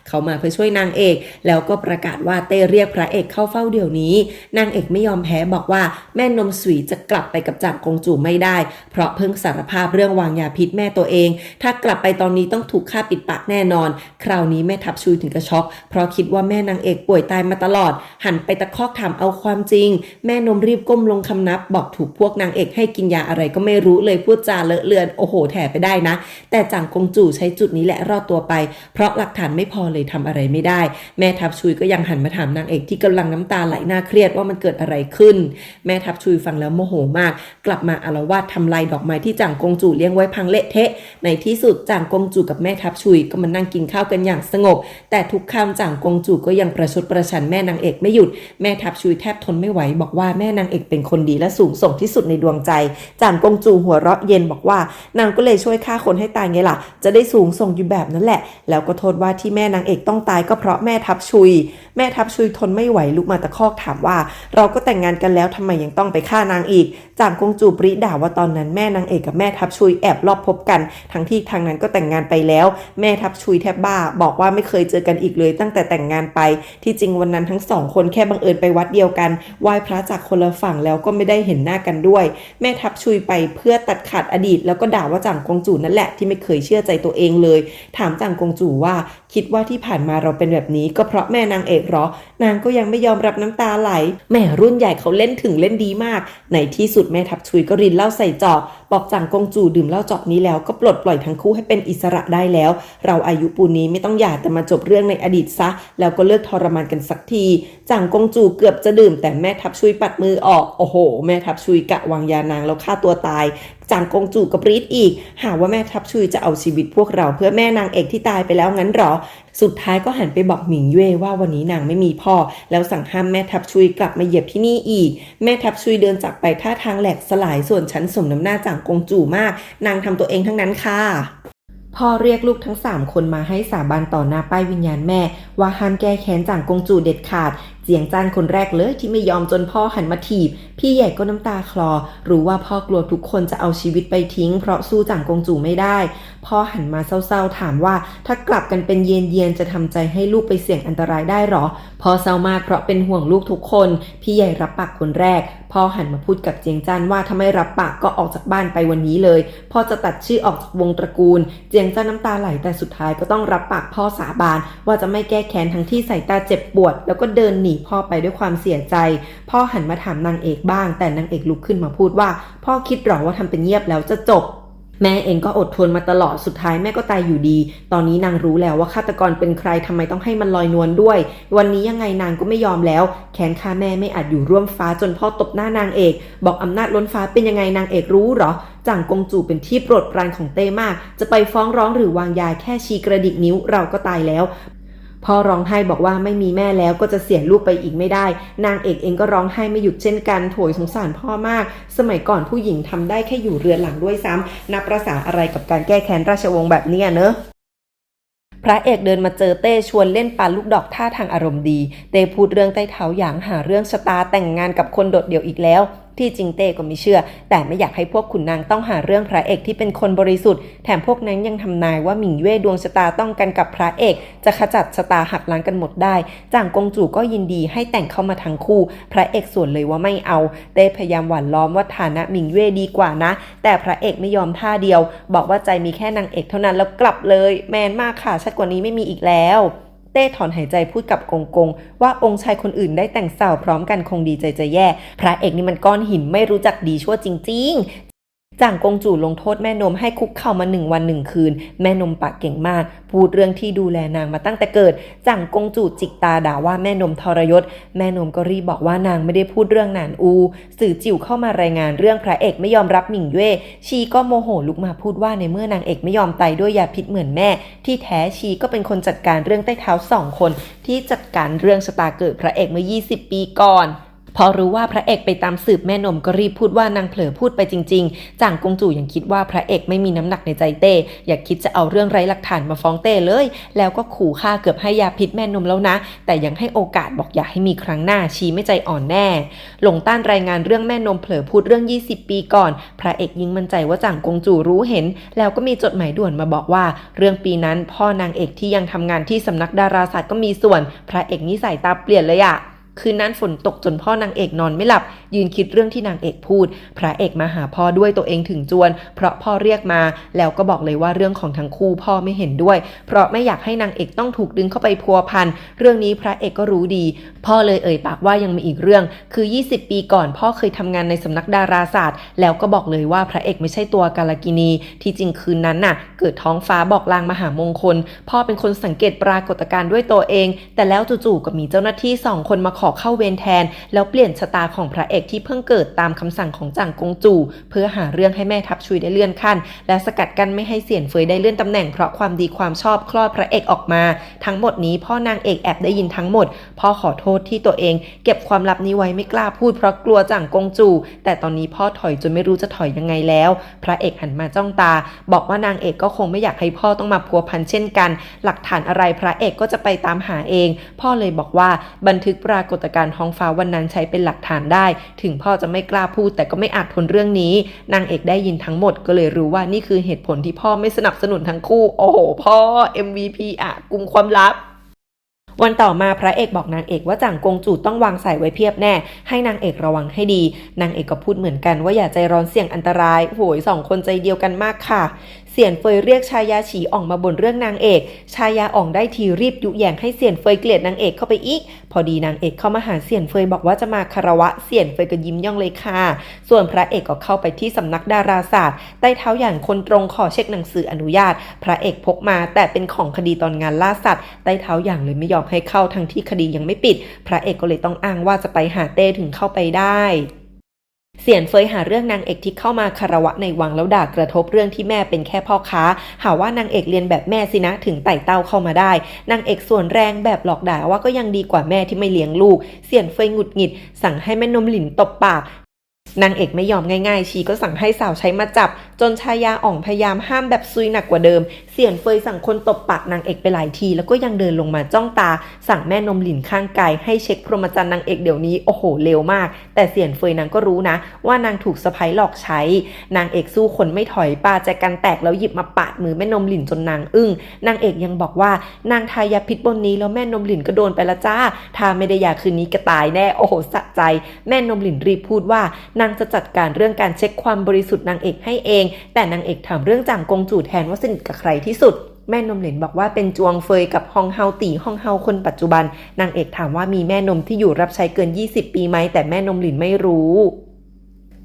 เขามาเพื่อช่วยนางเอกแล้วก็ประกาศว่าเต้เรียกพระเอกเข้าเฝ้าเดี๋ยวนี้นางเอกไม่ยอมแพ้บอกว่าแม่นมสุยจะกลับไปกับจ่างกงจู่ไม่ได้เพราะเพิ่งสารภาพเรื่องวางยาพิษแม่ตัวเองถ้ากลับไปตอนนี้ต้องถูกฆ่าปิดปากแน่นอนคราวนี้แม่ทัพชุยถึงกับช็อกเพราะคิดว่าแม่นางเอกป่วยตายมาตลอดหันไปตะคอกถามเอาความจริงแม่นมรีบก้มลงคำนับบอกถูกพวกนางเอกให้กินยาอะไรก็ไม่รู้เลยพูดจาเลอะเลือนโอ้โหแถไปได้นะแต่จ่างกงจู่ใช้จุดนี้แหละรอดตัวไปเพราะหลักฐานไม่พอเลยทำอะไรไม่ได้แม่ทัพชุยก็ยังหันมาถามนางเอกที่กำลังน้ำตาไหลน่าเครียดว่ามันเกิดอะไรขึ้นแม่ทัพชุยฟังแล้วโมโหมากกลับมาอาละวาดทำลายดอกไม้ที่จ่างกงจู่เลี้ยงไว้พังเละเทะในที่สุดจ่างกงจู่กับแม่ทัพชุยก็มานั่งกินข้าวกันอย่างสงบแต่ทุกคำจ่างกงจู่ก็ยังประชดประชันแม่นางเอกไม่หยุดแม่ทัพชุยแทบทนไม่ไหวบอกว่าแม่นางเอกเป็นคนดีและสูงส่งที่สุดในดวงใจจ่างกงจู่หัวเราะเย็นบอกว่านางก็เลยช่วยฆ่าคนให้ตายไงล่ะจะได้สูงส่งอยู่แบบนั้นแหละแล้วก็โทษว่าที่แม่นางเอกต้องตายก็เพราะแม่ทัพชุยทนไม่ไหวลุกมาตะคอกถามว่าเราก็แต่งงานกันแล้วทำไมยังต้องไปฆ่านางอีกจ่างกงจู่ปริด่าว่าตอนนั้นแม่นางเอกกับแม่ทัพชุยแอบลอบพบกันทั้งที่ทางนั้นก็แต่งงานไปแล้วแม่ทัพชุยแทบบ้าบอกว่าไม่เคยเจอกันอีกเลยตั้งแต่แต่งงานไปที่จริงวันนั้นทั้งสองคนแค่บังเอิญไปวัดเดียวกันไหว้พระจากคนละฝั่งแล้วก็ไม่ได้เห็นหน้ากันด้วยแม่ทัพชุยไปเพื่อตัดขาดอดีตแล้วก็ด่าว่าจ่างกงจู่นั่นแหละที่ไม่เคยเชื่อใจตัวเองเลยถามจ่างกงจู่ว่าคิดว่าที่ผ่านมาเราเป็นแบบนี้ก็เพราะแม่นางเอกหรอนางก็ยังไม่ยอมรับน้ำตาไหลแม่รุ่นใหญ่เขาเล่นถึงเล่นดีมากในที่สุดแม่ทัพชุยก็รินเหล้าใส่จอกบอกจ่างกงจู่ดื่มเหล้าจอกนี้แล้วก็ปลดปล่อยทั้งคู่ให้เป็นอิสระได้แล้วเราอายุปูนนี้ไม่ต้องหย่าแต่มาจบเรื่องในอดีตซะแล้วก็เลิกทรมานกันสักทีจ่างกงจู่เกือบจะดื่มแต่แม่ทัพชุยปัดมือออกโอ้โหแม่ทัพชุยกะวางยานางแล้วฆ่าตัวตายจ่างกงจู่กับรีดอีกหาว่าแม่ทัพชุยจะเอาชีวิตพวกเราเพื่อแม่นางเอกที่ตายไปแล้วงั้นหรอสุดท้ายก็หันไปบอกหมิงเย่ว่าวันนี้นางไม่มีพ่อแล้วสั่งห้ามแม่ทัพชุยกลับมาเหยียบที่นี่อีกแม่ทัพชุยเดินจากไปท่าทางแหลกสลายส่วนฉันสมน้ำหน้าจ่างกงจู่มากนางทำตัวเองทั้งนั้นค่ะ พ่อเรียกลูกทั้ง3คนมาให้สาบานต่อหน้าป้ายวิญญาณแม่ว่าห้ามแก้แค้นจ่างกงจูเด็ดขาดเจียงจ้านคนแรกเลยที่ไม่ยอมจนพ่อหันมาถีบพี่ใหญ่ก็น้ำตาคลอรู้ว่าพ่อกลัวทุกคนจะเอาชีวิตไปทิ้งเพราะสู้จ่างกงจูไม่ได้พ่อหันมาเศร้าๆถามว่าถ้ากลับกันเป็นเย็นๆจะทำใจให้ลูกไปเสี่ยงอันตรายได้หรอพ่อเศร้ามากเพราะเป็นห่วงลูกทุกคนพี่ใหญ่รับปากคนแรกพ่อหันมาพูดกับเจียงจ้านว่าถ้าไม่รับปากก็ออกจากบ้านไปวันนี้เลยพ่อจะตัดชื่อออกจากวงตระกูลเจียงจ้านน้ำตาไหลแต่สุดท้ายก็ต้องรับปากพ่อสาบานว่าจะไม่แก้แค้นทั้งที่สายตาเจ็บปวดแล้วก็เดินหนีพ่อไปด้วยความเสียใจพ่อหันมาถามนางเอกบ้างแต่นางเอกลุกขึ้นมาพูดว่าพ่อคิดหรอว่าทำเป็นเงียบแล้วจะจบแม่เองก็อดทนมาตลอดสุดท้ายแม่ก็ตายอยู่ดีตอนนี้นางรู้แล้วว่าฆาตกรเป็นใครทำไมต้องให้มันลอยนวลด้วยวันนี้ยังไงนางก็ไม่ยอมแล้วแค้นฆ่าแม่ไม่อาจอยู่ร่วมฟ้าจนพ่อตบหน้านางเอกบอกอำนาจล้นฟ้าเป็นยังไงนางเอกรู้หรอจ่างกงจูเป็นที่โปรดปรานของเต้มากจะไปฟ้องร้องหรือวางยาแค่ชี้กระดิกนิ้วเราก็ตายแล้วพ่อร้องไห้บอกว่าไม่มีแม่แล้วก็จะเสียลูกไปอีกไม่ได้นางเอกเองก็ร้องไห้ไม่หยุดเช่นกันโถยสงสารพ่อมากสมัยก่อนผู้หญิงทำได้แค่อยู่เรือนหลังด้วยซ้ำนับประสาอะไรกับการแก้แค้นราชวงศ์แบบนี้เนอะพระเอกเดินมาเจอเต้ชวนเล่นปาลูกดอกท่าทางอารมณ์ดีเต้พูดเรื่องใต้เท้าหยางหาเรื่องชะตาแต่งงานกับคนโดดเดี่ยวอีกแล้วที่จริงเต้ก็ไม่เชื่อแต่ไม่อยากให้พวกขุนนางต้องหาเรื่องพระเอกที่เป็นคนบริสุทธิ์แถมพวกนั้นยังทำนายว่าหมิงเว่ยดวงชะตาต้องกันกับพระเอกจะขจัดชะตาหักล้างกันหมดได้จ่างกงจูก็ยินดีให้แต่งเข้ามาทั้งคู่พระเอกส่วนเลยว่าไม่เอาเต้พยายามหว่านล้อมว่าฐานะหมิงเว่ยดีกว่านะแต่พระเอกไม่ยอมท่าเดียวบอกว่าใจมีแค่นางเอกเท่านั้นแล้วกลับเลยแมนมากค่ะชัดกว่านี้ไม่มีอีกแล้วเต้ถอนหายใจพูดกับกงกงว่าองค์ชายคนอื่นได้แต่งสาวพร้อมกันคงดีใจจะแย่พระเอกนี่มันก้อนหินไม่รู้จักดีชั่วจริงๆจ่างกงจูลงโทษแม่นมให้คุกเข่ามา1 วัน 1 คืนแม่นมปากเก่งมากพูดเรื่องที่ดูแลนางมาตั้งแต่เกิดจ่างกงจูจิกตาด่าว่าแม่นมทรยศแม่นมก็รีบบอกว่านางไม่ได้พูดเรื่องหนานอูสื่อจิ๋วเข้ามารายงานเรื่องพระเอกไม่ยอมรับหมิงเว่ยชีก็โมโหลุกมาพูดว่าในเมื่อนางเอกไม่ยอมตายด้วยยาพิษเหมือนแม่ที่แท้ชีก็เป็นคนจัดการเรื่องใต้เท้า2 คนที่จัดการเรื่องชะตาเกิดพระเอกเมื่อ20 ปีก่อนพอรู้ว่าพระเอกไปตามสืบแม่นมก็รีบพูดว่านางเผลอพูดไปจริงๆจ่างกงจู่ยังคิดว่าพระเอกไม่มีน้ำหนักในใจเต้อย่าคิดจะเอาเรื่องไร้หลักฐานมาฟ้องเต้เลยแล้วก็ขู่ฆ่าเกือบให้ยาพิษแม่นมแล้วนะแต่ยังให้โอกาสบอกอย่าให้มีครั้งหน้าชีไม่ใจอ่อนแน่หลงต้านรายงานเรื่องแม่นมเผลอพูดเรื่อง20 ปีก่อนพระเอกยิ่งมั่นใจว่าจ่างกงจู่รู้เห็นแล้วก็มีจดหมายด่วนมาบอกว่าเรื่องปีนั้นพ่อนางเอกที่ยังทำงานที่สำนักดาราศาสตร์ก็มีส่วนพระเอกนิสัยตาเปลี่ยนเลยอะคืนนั้นฝนตกจนพ่อนางเอกนอนไม่หลับยืนคิดเรื่องที่นางเอกพูดพระเอกมาหาพ่อด้วยตัวเองถึงจวนเพราะพ่อเรียกมาแล้วก็บอกเลยว่าเรื่องของทั้งคู่พ่อไม่เห็นด้วยเพราะไม่อยากให้นางเอกต้องถูกดึงเข้าไปพัวพันเรื่องนี้พระเอกก็รู้ดีพ่อเลยเอ่ยปากว่ายังมีอีกเรื่องคือ20 ปีก่อนพ่อเคยทำงานในสำนักดาราศาสตร์แล้วก็บอกเลยว่าพระเอกไม่ใช่ตัวกาลกินีที่จริงคืนนั้นน่ะเกิดท้องฟ้าบอกลางมหามงคลพ่อเป็นคนสังเกตปรากฏการณ์ด้วยตัวเองแต่แล้วจู่ๆก็มีเจ้าหน้าที่2 คนมาขอเข้าเวรแทนแล้วเปลี่ยนชะตาของพระเอกที่เพิ่งเกิดตามคำสั่งของจ่างกงจู่เพื่อหาเรื่องให้แม่ทัพชุยได้เลื่อนขั้นและสกัดกั้นไม่ให้เสี่ยนเฟยได้เลื่อนตำแหน่งเพราะความดีความชอบคลอดพระเอกออกมาทั้งหมดนี้พ่อนางเอกแอบได้ยินทั้งหมดพ่อขอโทษที่ตัวเองเก็บความลับนี้ไว้ไม่กล้าพูดเพราะกลัวจ่างกงจู่แต่ตอนนี้พ่อถอยจนไม่รู้จะถอยยังไงแล้วพระเอกหันมาจ้องตาบอกว่านางเอกก็คงไม่อยากให้พ่อต้องมาพัวพันเช่นกันหลักฐานอะไรพระเอกก็จะไปตามหาเองพ่อเลยบอกว่าบันทึกปรากฏการณ์ท้องฟ้าวันนั้นใช้เป็นหลักฐานได้ถึงพ่อจะไม่กล้าพูดแต่ก็ไม่อาจทนเรื่องนี้นางเอกได้ยินทั้งหมดก็เลยรู้ว่านี่คือเหตุผลที่พ่อไม่สนับสนุนทั้งคู่โอ้โหพ่อ MVP กุมความลับวันต่อมาพระเอกบอกนางเอกว่าจ่างกงจู่ต้องวางสายไว้เพียบแน่ให้นางเอกระวังให้ดีนางเอกก็พูดเหมือนกันว่าอย่าใจร้อนเสี่ยงอันตรายโหย2 คนใจเดียวกันมากค่ะเสี่ยนเฟยเรียกชายาฉีออกมาบ่นเรื่องนางเอกชายาอ่องได้ทีรีบยุแยงให้เสี่ยนเฟยเกลียดนางเอกเข้าไปอีกพอดีนางเอกเข้ามาหาเสี่ยนเฟยบอกว่าจะมาคารวะเสี่ยนเฟยก็ยิ้มย่องเลยค่ะส่วนพระเอกก็เข้าไปที่สำนักดาราศาสตร์ใต้เท้าอย่างคนตรงขอเช็คหนังสืออนุญาตพระเอกพกมาแต่เป็นของคดีตอนงานล่าสัตว์ใต้เท้าอย่างเลยไม่ยอมให้เข้าทั้งที่คดียังไม่ปิดพระเอกก็เลยต้องอ้างว่าจะไปหาเต้ถึงเข้าไปได้เสี่ยนเฟยหาเรื่องนางเอกที่เข้ามาคารวะในวังแล้วด่ากระทบเรื่องที่แม่เป็นแค่พ่อค้าหาว่านางเอกเรียนแบบแม่สินะถึงไต่เต้าเข้ามาได้นางเอกส่วนแรงแบบหลอกด่าว่าก็ยังดีกว่าแม่ที่ไม่เลี้ยงลูกเสี่ยนเฟยหงุดหงิดสั่งให้แม่นมหลินตบปากนางเอกไม่ยอมง่ายๆชีก็สั่งให้สาวใช้มาจับจนชายาอ่องพยายามห้ามแบบซุยหนักกว่าเดิม เสี่ยนเฟยสั่งคนตบปากนางเอกไปหลายทีแล้วก็ยังเดินลงมาจ้องตาสั่งแม่นมหลินข้างกายให้เช็คพรหมจรรย์นางเอกเดี๋ยวนี้โอ้โหเร็วมากแต่เสี่ยนเฟยนางก็รู้นะว่านางถูกสะใภ้หลอกใช้นางเอกสู้คนไม่ถอยปาแจกันแตกแล้วหยิบมาปาดมือแม่นมหลินจนนางอึ้งนางเอกยังบอกว่านางทายาพิษบนนี้แล้วแม่นมหลินก็โดนไปละจ้าถ้าไม่ได้ยาคืนนี้ก็ตายแน่โอ้โหสะใจแม่นมหลินรีบพูดว่านางจะจัดการเรื่องการเช็คความบริสุทธิ์นางเอกให้เองแต่นางเอกถามเรื่องจ่างกงจู่แทนว่าสนิทกับใครที่สุดแม่นมหลินบอกว่าเป็นจวงเฟยกับฮองเฮาตีฮองเฮาคนปัจจุบันนางเอกถามว่ามีแม่นมที่อยู่รับใช้เกิน20 ปีไหมแต่แม่นมหลินไม่รู้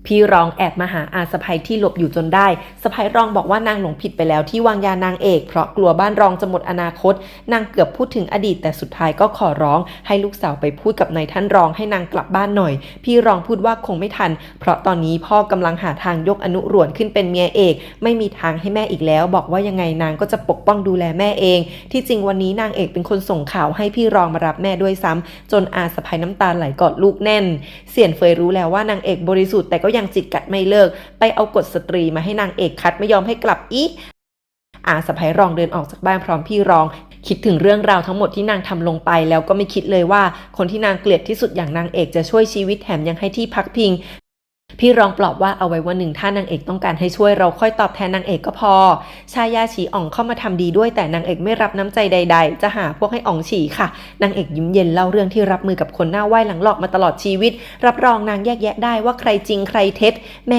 พี่รองแอบมาหาอาสะใภ้ที่หลบอยู่จนได้สะใภ้รองบอกว่านางหลงผิดไปแล้วที่วางยานางเอกเพราะกลัวบ้านรองจะหมดอนาคตนางเกือบพูดถึงอดีตแต่สุดท้ายก็ขอร้องให้ลูกสาวไปพูดกับนายท่านรองให้นางกลับบ้านหน่อยพี่รองพูดว่าคงไม่ทันเพราะตอนนี้พ่อกำลังหาทางยกอนุรวนขึ้นเป็นเมียเอกไม่มีทางให้แม่อีกแล้วบอกว่ายังไงนางก็จะปกป้องดูแลแม่เองที่จริงวันนี้นางเอกเป็นคนส่งข่าวให้พี่รองมารับแม่ด้วยซ้ำจนอาสะใภ้น้ำตาไหลกอดลูกแน่นเสี่ยนเฟยรู้แล้วว่านางเอกบริสุทธิ์แต่ก็ยังจิตกัดไม่เลิกไปเอากฎสตรีมาให้นางเอกคัดไม่ยอมให้กลับอีกอาสะใภ้รองเดินออกจากบ้านพร้อมพี่รองคิดถึงเรื่องราวทั้งหมดที่นางทำลงไปแล้วก็ไม่คิดเลยว่าคนที่นางเกลียดที่สุดอย่างนางเอกจะช่วยชีวิตแถมยังให้ที่พักพิงพี่รองปลอบว่าเอาไว้วันหนึ่งถ้านางเอกต้องการให้ช่วยเราค่อยตอบแทนนางเอกก็พอชายาฉีอ่องเข้ามาทำดีด้วยแต่นางเอกไม่รับน้ำใจใดๆจะหาพวกให้อ่องฉีค่ะนางเอกยิ้มเย็นเล่าเรื่องที่รับมือกับคนหน้าไหว้หลังหลอกมาตลอดชีวิตรับรองนางแยกแยะได้ว่าใครจริงใครเท็จแหม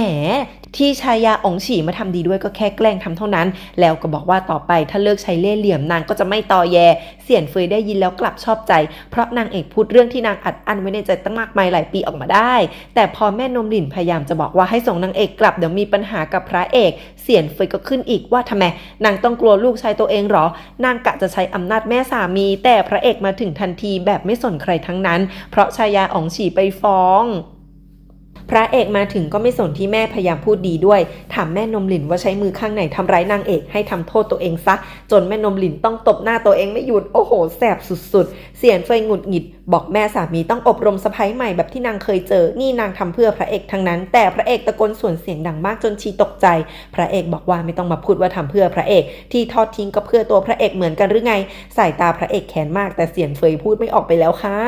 ที่ชายาอ่องฉีมาทำดีด้วยก็แค่แกล้งทำเท่านั้นแล้วก็บอกว่าต่อไปถ้าเลิกใช้เล่ห์เหลี่ยมนางก็จะไม่ตอแยเสี่ยนเฟยได้ยินแล้วกลับชอบใจเพราะนางเอกพูดเรื่องที่นางอัดอั้นไว้ในใจตั้งมากมายหลายปีออกมาได้แต่พอแม่นมหลินพยายามจะบอกว่าให้ส่งนางเอกกลับเดี๋ยวมีปัญหากับพระเอกเสี่ยนเฟยก็ขึ้นอีกว่าทำไมนางต้องกลัวลูกชายตัวเองหรอนางกะจะใช้อำนาจแม่สามีแต่พระเอกมาถึงทันทีแบบไม่สนใครทั้งนั้นเพราะชายาอ่องฉีไปฟ้องพระเอกมาถึงก็ไม่สนที่แม่พยายามพูดดีด้วยถามแม่นมหลินว่าใช้มือข้างไหนทำร้ายนางเอกให้ทำโทษตัวเองซะจนแม่นมหลินต้องตบหน้าตัวเองไม่หยุดโอ้โหแสบสุดๆเสี่ยนเฟยหงุดหงิดบอกแม่สามีต้องอบรมสะใภ้ใหม่แบบที่นางเคยเจอนี่นางทำเพื่อพระเอกทั้งนั้นแต่พระเอกตะโกนส่วนเสียงดังมากจนชีตกใจพระเอกบอกว่าไม่ต้องมาพูดว่าทำเพื่อพระเอกที่ทอดทิ้งก็เพื่อตัวพระเอกเหมือนกันหรือไงสายตาพระเอกแข็งมากแต่เสี่ยนเฟยพูดไม่ออกไปแล้วค่ะ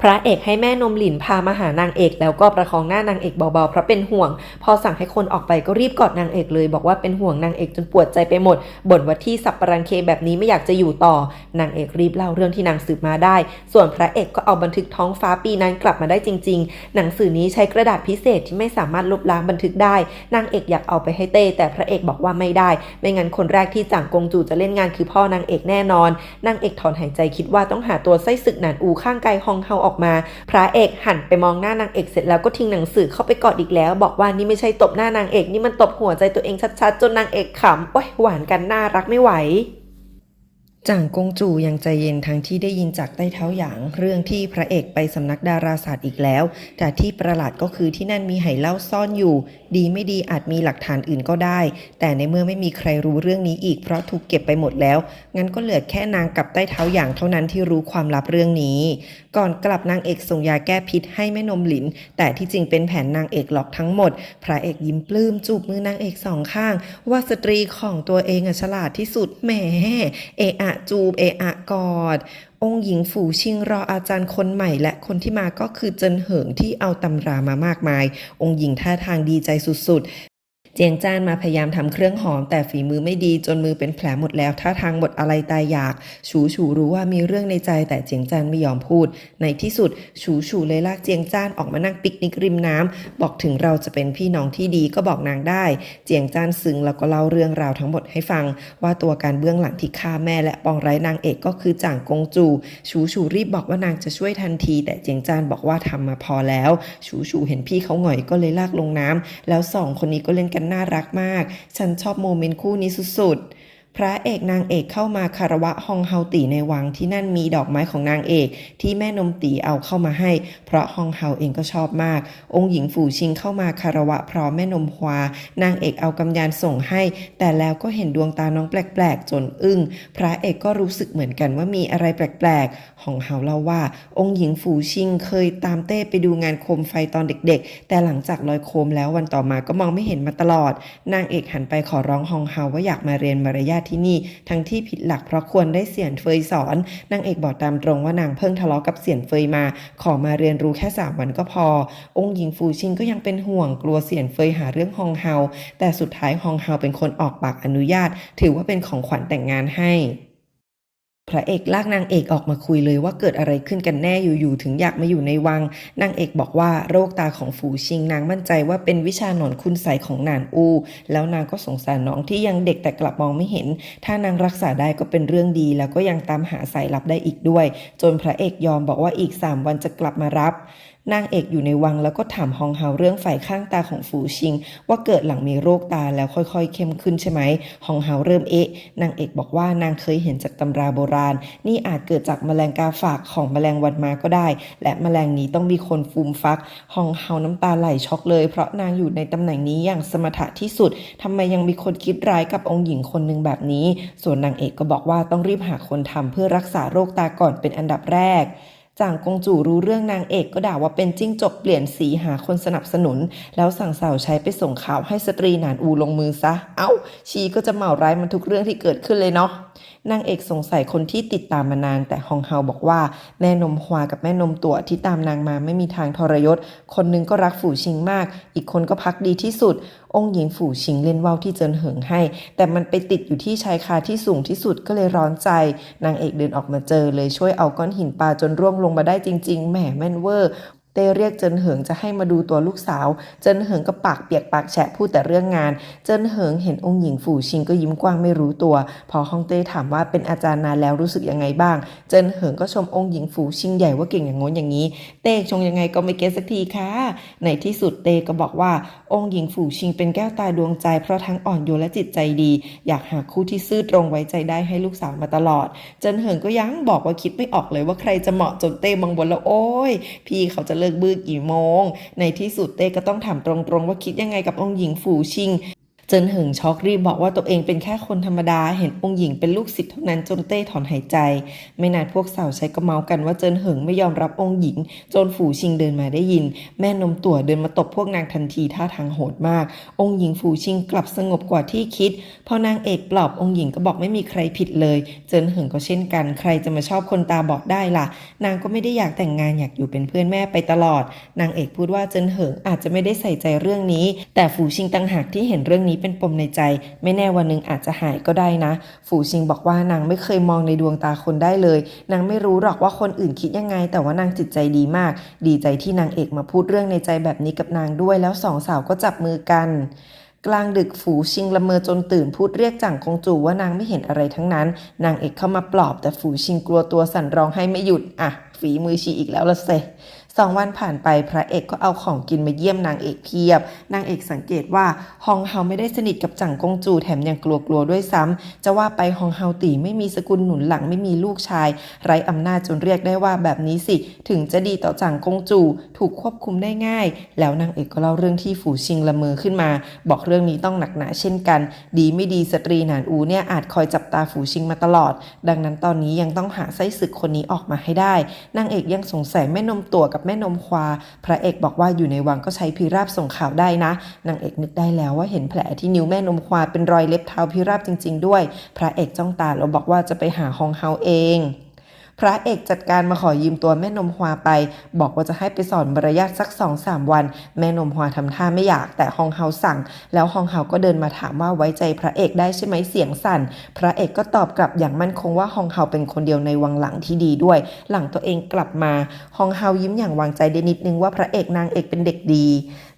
พระเอกให้แม่นมหลินพามาหานางเอกแล้วก็ประคองหน้านางเอกเบาๆเพราะเป็นห่วงพอสั่งให้คนออกไปก็รีบกอดนางเอกเลยบอกว่าเป็นห่วงนางเอกจนปวดใจไปหมดบ่นว่าที่สับปะรังเคแบบนี้ไม่อยากจะอยู่ต่อนางเอกรีบเล่าเรื่องที่นางสืบมาได้ส่วนพระเอกก็เอาบันทึกท้องฟ้าปีนั้นกลับมาได้จริงๆหนังสือนี้ใช้กระดาษพิเศษที่ไม่สามารถลบล้างบันทึกได้นางเอกอยากเอาไปให้เต้แต่พระเอกบอกว่าไม่ได้ไม่งั้นคนแรกที่จ่างกงจูจะเล่นงานคือพ่อนางเอกแน่นอนนางเอกถอนหายใจคิดว่าต้องหาตัวไส้ศึกหนานอูข้างกายฮองเฮาออกมาพระเอกหันไปมองหน้านางเอกเสร็จแล้วก็ทิ้งหนังสือเข้าไปกอดอีกแล้วบอกว่านี่ไม่ใช่ตบหน้านางเอกนี่มันตบหัวใจตัวเองชัดๆจนนางเอกขำโอ๊ยหวานกันน่ารักไม่ไหวจ่างกงจู่ยังใจเย็นทั้งที่ได้ยินจากใต้เท้าหยางเรื่องที่พระเอกไปสำนักดาราศาสตร์อีกแล้วแต่ที่ประหลาดก็คือที่นั่นมีไหเหล้าซ่อนอยู่ดีไม่ดีอาจมีหลักฐานอื่นก็ได้แต่ในเมื่อไม่มีใครรู้เรื่องนี้อีกเพราะถูกเก็บไปหมดแล้วงั้นก็เหลือแค่นางกับใต้เท้าหยางเท่านั้นที่รู้ความลับเรื่องนี้ก่อนกลับนางเอกส่งยาแก้พิษให้แม่นมหลินแต่ที่จริงเป็นแผนนางเอกหลอกทั้งหมดพระเอกยิ้มปลื้มจูบมือนางเอกสองข้างว่าสตรีของตัวเองฉลาดที่สุดแหมเอะอะจูบเอะอะกอดองค์หญิงฝูชิงรออาจารย์คนใหม่และคนที่มาก็คือเจินเหิงที่เอาตำรามามากมายองค์หญิงท่าทางดีใจสุดๆเจียงจ้านมาพยายามทำเครื่องหอมแต่ฝีมือไม่ดีจนมือเป็นแผลหมดแล้วท่าทางหมดอะไรตายอยากฉูรู้ว่ามีเรื่องในใจแต่เจียงจ้านไม่ยอมพูดในที่สุดฉูเลยลากเจียงจ้านออกมานั่งปิกนิกริมน้ำบอกถึงเราจะเป็นพี่น้องที่ดีก็บอกนางได้เจียงจ้านซึ้งแล้วก็เล่าเรื่องราวทั้งหมดให้ฟังว่าตัวการเบื้องหลังที่ฆ่าแม่และปองร้ายนางเอกก็คือจ่างกงจูฉูรีบบอกว่านางจะช่วยทันทีแต่เจียงจ้านบอกว่าทำมาพอแล้วฉูเห็นพี่เขาหงอยก็เลยลากลงน้ำแล้วสองคนนี้ก็เล่นกันน่ารักมากฉันชอบโมเมนต์คู่นี้สุดๆ พระเอกนางเอกเข้ามาคารวะฮองเฮาตีในวังที่นั่นมีดอกไม้ของนางเอกที่แม่นมตีเอาเข้ามาให้เพราะฮองเฮาเองก็ชอบมากองค์หญิงฝูชิงเข้ามาคารวะพร้อมแม่นมฮวานางเอกเอากำยานส่งให้แต่แล้วก็เห็นดวงตาน้องแปลกๆจนอึ้งพระเอกก็รู้สึกเหมือนกันว่ามีอะไรแปลกๆฮองเฮาเล่าว่าองค์หญิงฝูชิงเคยตามเต้ไปดูงานโคมไฟตอนเด็กๆแต่หลังจากลอยโคมแล้ววันต่อมาก็มองไม่เห็นมาตลอดนางเอกหันไปขอร้องฮองเฮาว่าอยากมาเรียนมารยาทที่นี่ทั้งที่ผิดหลักเพราะควรได้เสี่ยนเฟยสอนนางเอกบอกตามตรงว่านางเพิ่งทะเลาะกับเสี่ยนเฟยมาขอมาเรียนรู้แค่3 วันก็พอองค์หญิงฟูชิงก็ยังเป็นห่วงกลัวเสี่ยนเฟยหาเรื่องฮองเฮาแต่สุดท้ายฮองเฮาเป็นคนออกปากอนุญาตถือว่าเป็นของขวัญแต่งงานให้พระเอกลากนางเอกออกมาคุยเลยว่าเกิดอะไรขึ้นกันแน่อยู่ๆถึงอยากมาอยู่ในวังนางเอกบอกว่าโรคตาของฝูชิงนางมั่นใจว่าเป็นวิชาหนอนคุณใสของนานอูแล้วนางก็สงสารน้องที่ยังเด็กแต่กลับมองไม่เห็นถ้านางรักษาได้ก็เป็นเรื่องดีแล้วก็ยังตามหาสายลับได้อีกด้วยจนพระเอกยอมบอกว่าอีก3 วันจะกลับมารับนางเอกอยู่ในวังแล้วก็ถามฮองเฮาเรื่องฝ่ายข้างตาของฝูชิงว่าเกิดหลังมีโรคตาแล้วค่อยๆเข้มขึ้นใช่ไหมฮองเฮาเริ่มนางเอกบอกว่านางเคยเห็นจากตำราโบราณนี่อาจเกิดจากแมลงกาฝากของแมลงวันมาก็ได้และแมลงนี้ต้องมีคนฟูมฟักฮองเฮาน้ำตาไหลช็อกเลยเพราะนางอยู่ในตำแหน่งนี้อย่างสมถะที่สุดทำไมยังมีคนคิดร้ายกับองค์หญิงคนหนึ่งแบบนี้ส่วนนางเอกก็บอกว่าต้องรีบหาคนทำเพื่อรักษาโรคตาก่อนเป็นอันดับแรกจ่างกงจู่รู้เรื่องนางเอกก็ด่าว่าเป็นจิ้งจกเปลี่ยนสีหาคนสนับสนุนแล้วสั่งสาวใช้ไปส่งข่าวให้สตรีหนานอูลงมือซะเอ้าชีก็จะเหมาร้ายมันทุกเรื่องที่เกิดขึ้นเลยเนาะนางเอกสงสัยคนที่ติดตามมานานแต่ฮองเฮาบอกว่าแม่นมฮวากับแม่นมตั๋วที่ตามนางมาไม่มีทางทรยศคนนึงก็รักฝูชิงมากอีกคนก็พักดีที่สุดองค์หญิงฝูชิงเล่นว่าวที่เจินเหิงให้แต่มันไปติดอยู่ที่ชายคาที่สูงที่สุดก็เลยร้อนใจนางเอกเดินออกมาเจอเลยช่วยเอาก้อนหินปาจนร่วงลงมาได้จริงๆแหมแม่นเวอร์เต้เรียกเจินเหิงจะให้มาดูตัวลูกสาวเจินเหิงก็ปากเปียกปากแฉะพูดแต่เรื่องงานเจินเหิงเห็นองค์หญิงฝูชิงก็ยิ้มกว้างไม่รู้ตัวพอฮ่องเต้ถามว่าเป็นอาจารย์นานแล้วรู้สึกยังไงบ้างเจินเหิงก็ชมองค์หญิงฝูชิงใหญ่ว่าเก่งอย่างง้นอย่างนี้เต้ชงยังไงก็ไม่เก็ตสักทีค่ะในที่สุดเต้ก็บอกว่าองค์หญิงฝูชิงเป็นแก้วตาดวงใจเพราะทั้งอ่อนโยนและจิตใจดีอยากหาคู่ที่ซื่อตรงไว้ใจได้ให้ลูกสาวมาตลอดเจินเหิงก็ยังบอกว่าคิดไม่ออกเลยว่าใครจะเหมาะจนเต้มองบนแล้วโอ้ยพี่เขาจะเลิกบื้อกี่โมงในที่สุดเต้ก็ต้องถามตรงๆว่าคิดยังไงกับองค์หญิงฝูชิงเจินเหิงช็อกรีบบอกว่าตัวเองเป็นแค่คนธรรมดาเห็นองค์หญิงเป็นลูกศิษย์เท่านั้นจนเต้ถอนหายใจไม่นานพวกสาวใช้ก็เมากันว่าเจินเหิงไม่ยอมรับองค์หญิงจนฝูชิงเดินมาได้ยินแม่นมตั๋วเดินมาตบพวกนางทันทีท่าทางโหดมากองค์หญิงฝูชิงกลับสงบกว่าที่คิดพอนางเอกปลอบองค์หญิงก็บอกไม่มีใครผิดเลยเจินเหิงก็เช่นกันใครจะมาชอบคนตาบอดได้ล่ะนางก็ไม่ได้อยากแต่งงานอยากอยู่เป็นเพื่อนแม่ไปตลอดนางเอกพูดว่าเจินเหิงอาจจะไม่ได้ใส่ใจเรื่องนี้แต่ฝูชิงต่างหากที่เห็นเรื่องนี้เป็นปมในใจไม่แน่วันหนึ่งอาจจะหายก็ได้นะฝูชิงบอกว่านางไม่เคยมองในดวงตาคนได้เลยนางไม่รู้หรอกว่าคนอื่นคิดยังไงแต่ว่านางจิตใจดีมากดีใจที่นางเอกมาพูดเรื่องในใจแบบนี้กับนางด้วยแล้ว2 สาวก็จับมือกันกลางดึกฝูชิงละเมอจนตื่นพูดเรียกจ่างกงจูว่านางไม่เห็นอะไรทั้งนั้นนางเอกเข้ามาปลอบแต่ฝูชิงกลัวตัวสั่นร้องให้ไม่หยุดอ่ะฝีมือชีอีกแล้วละเซ2 วันผ่านไปพระเอกก็เอาของกินมาเยี่ยมนางเอกเพียบนางเอกสังเกตว่าฮองเฮาไม่ได้สนิทกับจั่งกงจูแถมยังกลัวด้วยซ้ำจะว่าไปฮองเฮาตีไม่มีสกุลหนุนหลังไม่มีลูกชายไร้อำนาจจนเรียกได้ว่าแบบนี้สิถึงจะดีต่อจั่งกงจูถูกควบคุมได้ง่ายแล้วนางเอกก็เล่าเรื่องที่ฝูชิงละเมอขึ้นมาบอกเรื่องนี้ต้องหนักหนาเช่นกันดีไม่ดีสตรีหนานอูเนี่ยอาจคอยจับตาฝูชิงมาตลอดดังนั้นตอนนี้ยังต้องหาไส้ศึกคนนี้ออกมาให้ได้นางเอกยังสงสัยแม่นมตั๋วกับแม่นมควาพระเอกบอกว่าอยู่ในวังก็ใช้พิราบส่งข่าวได้นะนางเอกนึกได้แล้วว่าเห็นแผลที่นิ้วแม่นมควาเป็นรอยเล็บเท้าพิราบจริงๆด้วยพระเอกจ้องตาแล้วบอกว่าจะไปหาฮองเฮาเองพระเอกจัดการมาขอยืมตัวแม่นมฮวาไปบอกว่าจะให้ไปสอนมารยาทสัก 2-3 วันแม่นมฮวาทำท่าไม่อยากแต่ฮองเฮาสั่งแล้วฮองเฮาก็เดินมาถามว่าไว้ใจพระเอกได้ใช่ไหมเสียงสั่นพระเอกก็ตอบกลับอย่างมั่นคงว่าฮองเฮาเป็นคนเดียวในวังหลังที่ดีด้วยหลังตัวเองกลับมาฮองเฮายิ้มอย่างวางใจได้นิดนึงว่าพระเอกนางเอกเป็นเด็กดี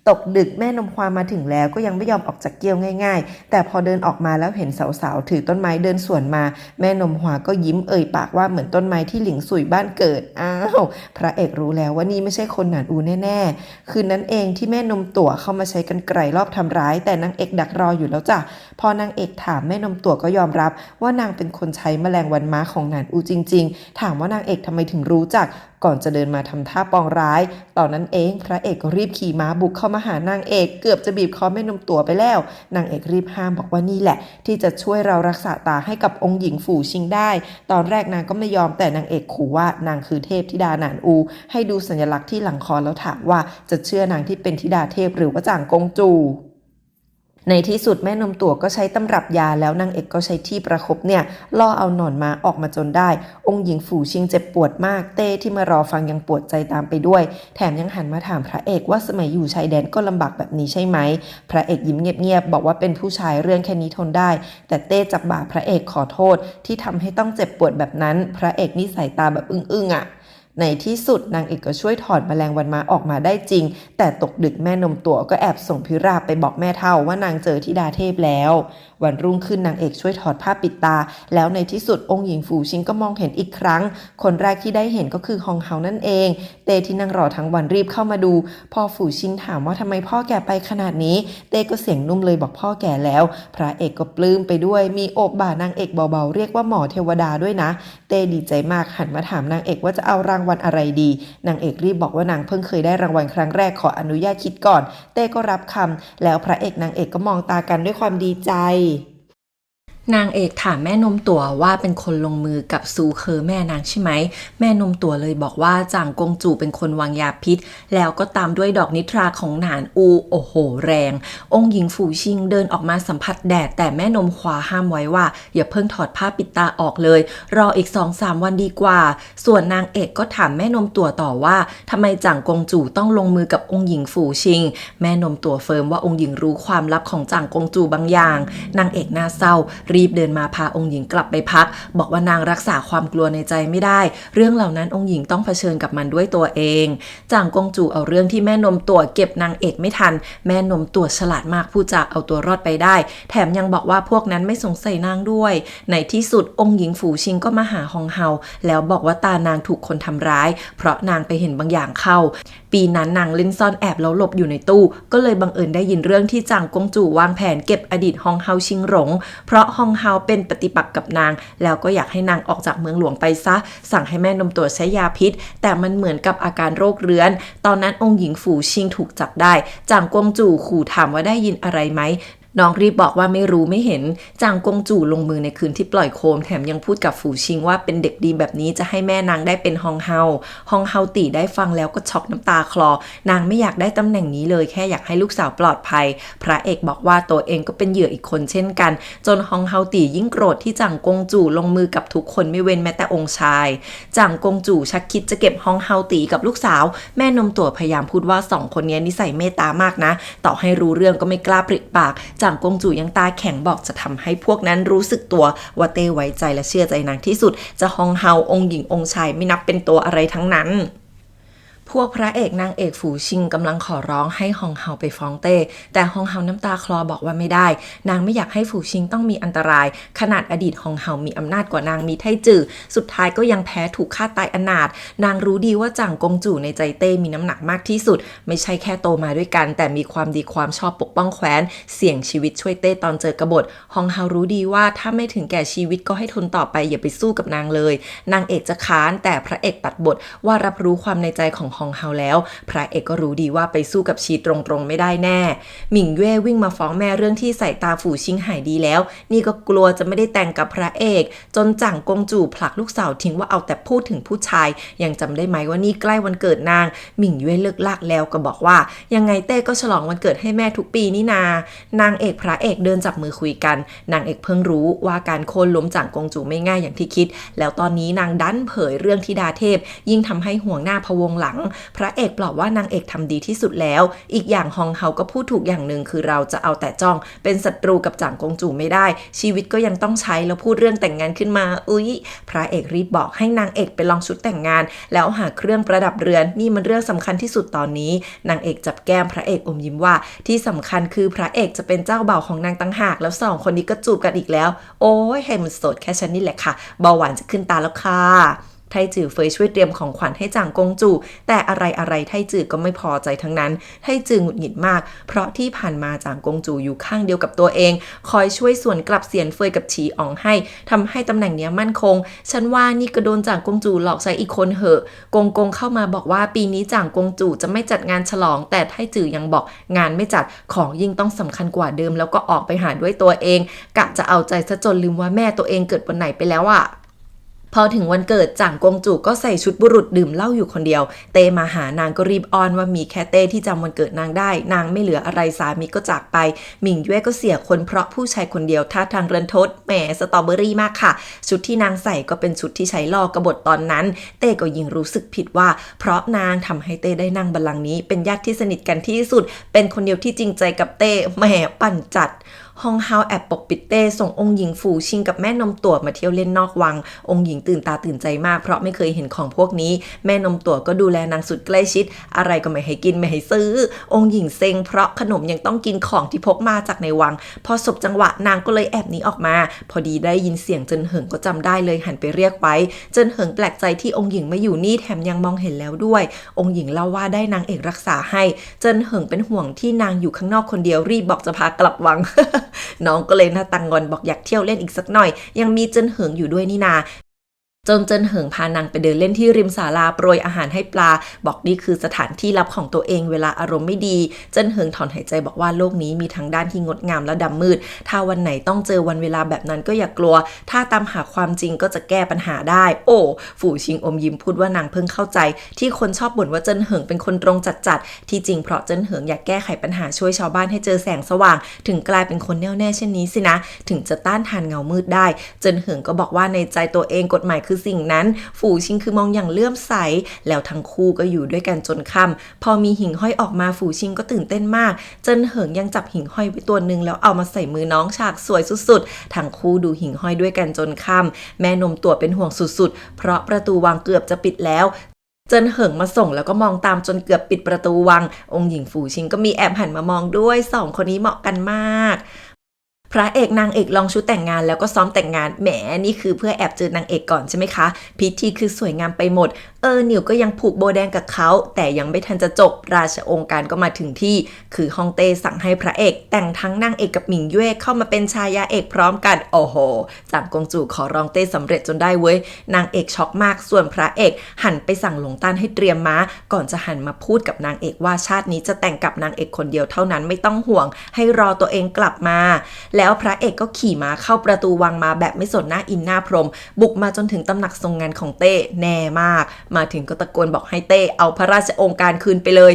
ตกดึกแม่นมความาถึงแล้วก็ยังไม่ยอมออกจากเกี้ยวง่ายๆแต่พอเดินออกมาแล้วเห็นสาวๆถือต้นไม้เดินสวนมาแม่นมฮวาก็ยิ้มเอ่ยปากว่าเหมือนต้นไม้ที่หลิงสุยบ้านเกิดอ้าวพระเอกรู้แล้วว่านี่ไม่ใช่คนหนานอูแน่ๆคืนนั้นเองที่แม่นมตั๋วเข้ามาใช้กรรไกรรอบทำร้ายแต่นางเอกดักรออยู่แล้วจ้ะ พอนางเอกถามแม่นมตั๋วก็ยอมรับว่านางเป็นคนใช้แมลงวันม้าของหนานอูจริงๆถามว่านางเอกทำไมถึงรู้จักก่อนจะเดินมาทำท่าปองร้ายตอนนั้นเองพระเอกก็รีบขี่ม้าบุกเข้ามาหานางเอกเกือบจะบีบคอแม่นมตั๋วไปแล้วนางเอกรีบห้ามบอกว่านี่แหละที่จะช่วยเรารักษาตาให้กับองค์หญิงฝูชิงได้ตอนแรกนางก็ไม่ยอมแต่นางเอกขู่ว่านางคือเทพธิดาหนานอูให้ดูสัญลักษณ์ที่หลังคอแล้วถามว่าจะเชื่อนางที่เป็นธิดาเทพหรือว่าจ่างกงจูในที่สุดแม่นมตั๋วก็ใช้ตำรับยาแล้วนางเอกก็ใช้ที่ประคบเนี่ยล่อเอาหนอนมาออกมาจนได้องค์หญิงฝูชิงเจ็บปวดมากเต้ที่มารอฟังยังปวดใจตามไปด้วยแถมยังหันมาถามพระเอกว่าสมัยอยู่ชายแดนก็ลำบากแบบนี้ใช่ไหมพระเอกยิ้มเงียบๆบอกว่าเป็นผู้ชายเรื่องแค่นี้ทนได้แต่เต้จับบ่าพระเอกขอโทษที่ทำให้ต้องเจ็บปวดแบบนั้นพระเอกนี่สายตาแบบอึ้งๆอ่ะในที่สุดนางเอกก็ช่วยถอดแมลงวันม้าออกมาได้จริงแต่ตกดึกแม่นมตั๋วก็แอบส่งพิราบไปบอกแม่เฒ่าว่านางเจอธิดาเทพแล้ววันรุ่งขึ้นนางเอกช่วยถอดผ้าปิดตาแล้วในที่สุดองค์หญิงฝูชิงก็มองเห็นอีกครั้งคนแรกที่ได้เห็นก็คือฮองเฮานั่นเองเต้ที่นั่งรอทั้งวันรีบเข้ามาดูพอฝูชิงถามว่าทำไมพ่อแก่ไปขนาดนี้เต้ก็เสียงนุ่มเลยบอกพ่อแก่แล้วพระเอกก็ปลื้มไปด้วยมีโอบบ่านางเอกเบาๆเรียกว่าหมอเทวดาด้วยนะเต้ดีใจมากหันมาถามนางเอกว่าจะเอารางวัลอะไรดีนางเอกรีบบอกว่านางเพิ่งเคยได้รางวัลครั้งแรกขออนุญาตคิดก่อนเต้ก็รับคำแล้วพระเอกนางเอกก็มองตากันด้วยความดีใจนางเอกถามแม่นมตั๋วว่าเป็นคนลงมือกับซูเคอแม่นางใช่ไหมแม่นมตั๋วเลยบอกว่าจ่างกงจูเป็นคนวางยาพิษแล้วก็ตามด้วยดอกนิทราของหนานอูโอ้โหแรงองค์หญิงฝูชิงเดินออกมาสัมผัสแดดแต่แม่นมขวาห้ามไว้ว่าอย่าเพิ่งถอดผ้าปิดตาออกเลยรออีก 2-3 วันดีกว่าส่วนนางเอกก็ถามแม่นมตั๋วต่อว่าทำไมจ่างกงจูต้องลงมือกับองค์หญิงฝูชิงแม่นมตั๋วเฟิร์มว่าองค์หญิงรู้ความลับของจ่างกงจูบางอย่างนางเอกน่าเศร้ารีบเดินมาพาองค์หญิงกลับไปพักบอกว่านางรักษาความกลัวในใจไม่ได้เรื่องเหล่านั้นองค์หญิงต้องเผชิญกับมันด้วยตัวเองจ่างกงจูเอาเรื่องที่แม่นมตั๋วเก็บนางเอกไม่ทันแม่นมตั๋วฉลาดมากพูดจาเอาตัวรอดไปได้แถมยังบอกว่าพวกนั้นไม่สงสัยนางด้วยในที่สุดองค์หญิงฝูชิงก็มาหาฮองเฮาแล้วบอกว่าตานางถูกคนทำร้ายเพราะนางไปเห็นบางอย่างเข้าปีนั้นนางเล่นซ่อนแอบแล้วหลบอยู่ในตู้ก็เลยบังเอิญได้ยินเรื่องที่จ่างกงจูวางแผนเก็บอดีตฮองเฮาชิงหลงเพราะฮองเฮาเป็นปฏิปักษ์กับนางแล้วก็อยากให้นางออกจากเมืองหลวงไปซะสั่งให้แม่นมตั๋วใช้ยาพิษแต่มันเหมือนกับอาการโรคเรื้อนตอนนั้นองค์หญิงฝูชิงถูกจับได้จ่างกงจูขู่ถามว่าได้ยินอะไรไหมน้องรีบบอกว่าไม่รู้ไม่เห็นจางกงจู่ลงมือในคืนที่ปล่อยโคมแถมยังพูดกับฝูชิงว่าเป็นเด็กดีแบบนี้จะให้แม่นางได้เป็นฮองเฮาตีได้ฟังแล้วก็ช็อกน้ำตาคลอนางไม่อยากได้ตำแหน่งนี้เลยแค่อยากให้ลูกสาวปลอดภัยพระเอกบอกว่าตัวเองก็เป็นเหยื่ออีกคนเช่นกันจนฮองเฮาตียิ่งโกรธที่จางกงจู่ลงมือกับทุกคนไม่เว้นแม้แต่องค์ชายจางกงจู่ชักคิดจะเก็บฮองเฮาตีกับลูกสาวแม่นมตั๋วพยายามพูดว่า2คนนี้นิสัยเมตตามากนะต่อให้รู้เรื่องก็ไม่กล้าปริปากจางกงจู่ยังตาแข็งบอกจะทำให้พวกนั้นรู้สึกตัวว่าเต้ไว้ใจและเชื่อใจนางที่สุดจะฮองเฮาองค์หญิงองค์ชายไม่นับเป็นตัวอะไรทั้งนั้นพวกพระเอกนางเอกฝูชิงกำลังขอร้องให้ฮองเฮาไปฟ้องเต้แต่ฮองเฮาน้ำตาคลอบอกว่าไม่ได้นางไม่อยากให้ฝูชิงต้องมีอันตรายขนาดอดีตฮองเฮามีอำนาจกว่านางมีไทจื่อสุดท้ายก็ยังแพ้ถูกฆ่าตายอนาถนางรู้ดีว่าจ่างกงจู่ในใจเต้มีน้ำหนักมากที่สุดไม่ใช่แค่โตมาด้วยกันแต่มีความดีความชอบปกป้องแคว้นเสี่ยงชีวิตช่วยเต้ตอนเจอกบฏฮองเฮารู้ดีว่าถ้าไม่ถึงแก่ชีวิตก็ให้ทนต่อไปอย่าไปสู้กับนางเลยนางเอกจะค้านแต่พระเอกตัดบทว่ารับรู้ความในใจของฮองเฮาแล้วพระเอกก็รู้ดีว่าไปสู้กับชีตรงๆไม่ได้แน่หมิงเย่วิ่งมาฟ้องแม่เรื่องที่สายตาฝูชิงหายดีแล้วนี่ก็กลัวจะไม่ได้แต่งกับพระเอกจนจ่างกงจู่ผลักลูกสาวทิ้งว่าเอาแต่พูดถึงผู้ชายยังจำได้ไหมว่านี่ใกล้วันเกิดนางหมิงเย่เลิกลากแล้วก็บอกว่ายังไงเต้ก็ฉลองวันเกิดให้แม่ทุกปีนี่นานางเอกพระเอกเดินจับมือคุยกันนางเอกเพิ่งรู้ว่าการโค่นล้มจ่างกงจู่ไม่ง่ายอย่างที่คิดแล้วตอนนี้นางดันเผยเรื่องธิดาเทพยิ่งทำให้ห่วงหน้าพะวงหลังพระเอกบอกว่านางเอกทำดีที่สุดแล้วอีกอย่างฮองเฮาก็พูดถูกอย่างหนึ่งคือเราจะเอาแต่จ้องเป็นศัตรูกับจ่างกงจู่ไม่ได้ชีวิตก็ยังต้องใช้แล้วพูดเรื่องแต่งงานขึ้นมาพระเอกรีบบอกให้นางเอกไปลองชุดแต่งงานแล้วหาเครื่องประดับเรือนนี่มันเรื่องสำคัญที่สุดตอนนี้นางเอกจับแก้มพระเอกอมยิ้มว่าที่สำคัญคือพระเอกจะเป็นเจ้าบ่าวของนางต่างหากแล้ว2คนนี้ก็จูบกันอีกแล้วโอ้ยให้มันสดแค่ฉันนี่แหละค่ะเบาหวานจะขึ้นตาแล้วค่ะ ไทจือเฟยช่วยเตรียมของขวัญให้จางกงจูแต่อะไรไทจือก็ไม่พอใจทั้งนั้นไทจือหงุดหงิดมากเพราะที่ผ่านมาจางกงจูอยู่ข้างเดียวกับตัวเองคอยช่วยสวนกลับเสียนเฟยกับฉีอ๋องให้ทำให้ตำแหน่งเนี้ยมั่นคงฉันว่านี่ก็โดนจางกงจูหลอกใช้อีกคนเหอะกงเข้ามาบอกว่าปีนี้จางกงจูจะไม่จัดงานฉลองแต่ไทจือยังบอกงานไม่จัดของยิ่งต้องสำคัญกว่าเดิมแล้วก็ออกไปหาด้วยตัวเองกะจะเอาใจซะจนลืมว่าแม่ตัวเองเกิดวันไหนไปแล้วอะพอถึงวันเกิดจ่างกงจูก็ใส่ชุดบุรุษดื่มเหล้าอยู่คนเดียวเต้มาหานางก็รีบอ้อนว่ามีแค่เต้ที่จำวันเกิดนางได้นางไม่เหลืออะไรสามีก็จากไปหมิงเย่ก็เสียคนเพราะผู้ชายคนเดียวท่าทางเรือนทดแหมสตรอเบอรี่มากค่ะชุดที่นางใส่ก็เป็นชุดที่ใช้ล่อกบฏตอนนั้นเต้ก็ยิ่งรู้สึกผิดว่าเพราะนางทำให้เต้ได้นั่งบัลลังก์นี้เป็นญาติที่สนิทกันที่สุดเป็นคนเดียวที่จริงใจกับเต้แหมปั่นจัดฮองเฮาแอบปกปิดเต้ส่งองค์หญิงฝูชิงกับแม่นมตั๋วมาเที่ยวเล่นนอกวังองค์หญิงตื่นตาตื่นใจมากเพราะไม่เคยเห็นของพวกนี้แม่นมตั๋วก็ดูแลนางสุดใกล้ชิดอะไรก็ไม่ให้กินไม่ให้ซื้อองค์หญิงเซ็งเพราะขนมยังต้องกินของที่พกมาจากในวังพอสบจังหวะนางก็เลยแอบหนีออกมาพอดีได้ยินเสียงเจินเหิงก็จำได้เลยหันไปเรียกไว้เจินเหิงแปลกใจที่องค์หญิงไม่อยู่นี่แถมยังมองเห็นแล้วด้วยองค์หญิงเล่าว่าได้นางเอกรักษาให้เจินเหิงเป็นห่วงที่นางอยู่ข้างนอกคนเดียวรีบบอกจะพากลับวัง น้องก็เลยหน้าตังงอนบอกอยากเที่ยวเล่นอีกสักหน่อยยังมีเจินเหิงอยู่ด้วยนี่นาจนเจินเหิงพานางไปเดินเล่นที่ริมศาลาโปรยอาหารให้ปลาบอกนี่คือสถานที่ลับของตัวเองเวลาอารมณ์ไม่ดีเจินเหิงถอนหายใจบอกว่าโลกนี้มีทั้งด้านที่งดงามและดำมืดถ้าวันไหนต้องเจอวันเวลาแบบนั้นก็อย่ากลัวถ้าตามหาความจริงก็จะแก้ปัญหาได้โอ้ฝูชิงอมยิ้มพูดว่านางเพิ่งเข้าใจที่คนชอบบ่นว่าเจินเหิงเป็นคนตรงจัดที่จริงเพราะเจินเหิงอยากแก้ไขปัญหาช่วยชาวบ้านให้เจอแสงสว่างถึงกลายเป็นคนแน่วแน่เช่นนี้สินะถึงจะต้านทานเงามืดได้เจินเหิงก็บอกว่าในใจตัวเองกฎหมายคือสิ่งนั้นฝูชิงคือมองอย่างเลื่อมใสแล้วทั้งคู่ก็อยู่ด้วยกันจนค่ำพอมีหิ่งห้อยออกมาฝูชิงก็ตื่นเต้นมากเจินเหิงยังจับหิ่งห้อยไว้ตัวนึงแล้วเอามาใส่มือน้องฉากสวยสุดๆทั้งคู่ดูหิ่งห้อยด้วยกันจนค่ำแม่นมตัวเป็นห่วงสุดๆเพราะประตูวังเกือบจะปิดแล้วเจินเหิงมาส่งแล้วก็มองตามจนเกือบปิดประตูวังองค์หญิงฝูชิงก็มีแอบหันมามองด้วยสองคนนี้เหมาะกันมากพระเอกนางเอกลองชุดแต่งงานแล้วก็ซ้อมแต่งงานแหมนี่คือเพื่อแอบเจอนางเอกก่อนใช่ไหมคะพิธีคือสวยงามไปหมดหนิวก็ยังผูกโบแดงกับเขาแต่ยังไม่ทันจะจบราชองค์การก็มาถึงที่คือฮ่องเต้สั่งให้พระเอกแต่งทั้งนางเอกกับหมิงเย่เข้ามาเป็นชายาเอกพร้อมกันโอ้โหจางกงจูขอร้องเต้สำเร็จจนได้เว้ยนางเอกช็อกมากส่วนพระเอกหันไปสั่งหลงต้านให้เตรียมม้าก่อนจะหันมาพูดกับนางเอกว่าชาตินี้จะแต่งกับนางเอกคนเดียวเท่านั้นไม่ต้องห่วงให้รอตัวเองกลับมาแล้วพระเอกก็ขี่ม้าเข้าประตูวังมาแบบไม่สนหน้าอินหน้าพรหมบุกมาจนถึงตำหนักทรงงานของเต้แน่มากมาถึงก็ตะโกนบอกให้เต้เอาพระราชองค์การคืนไปเลย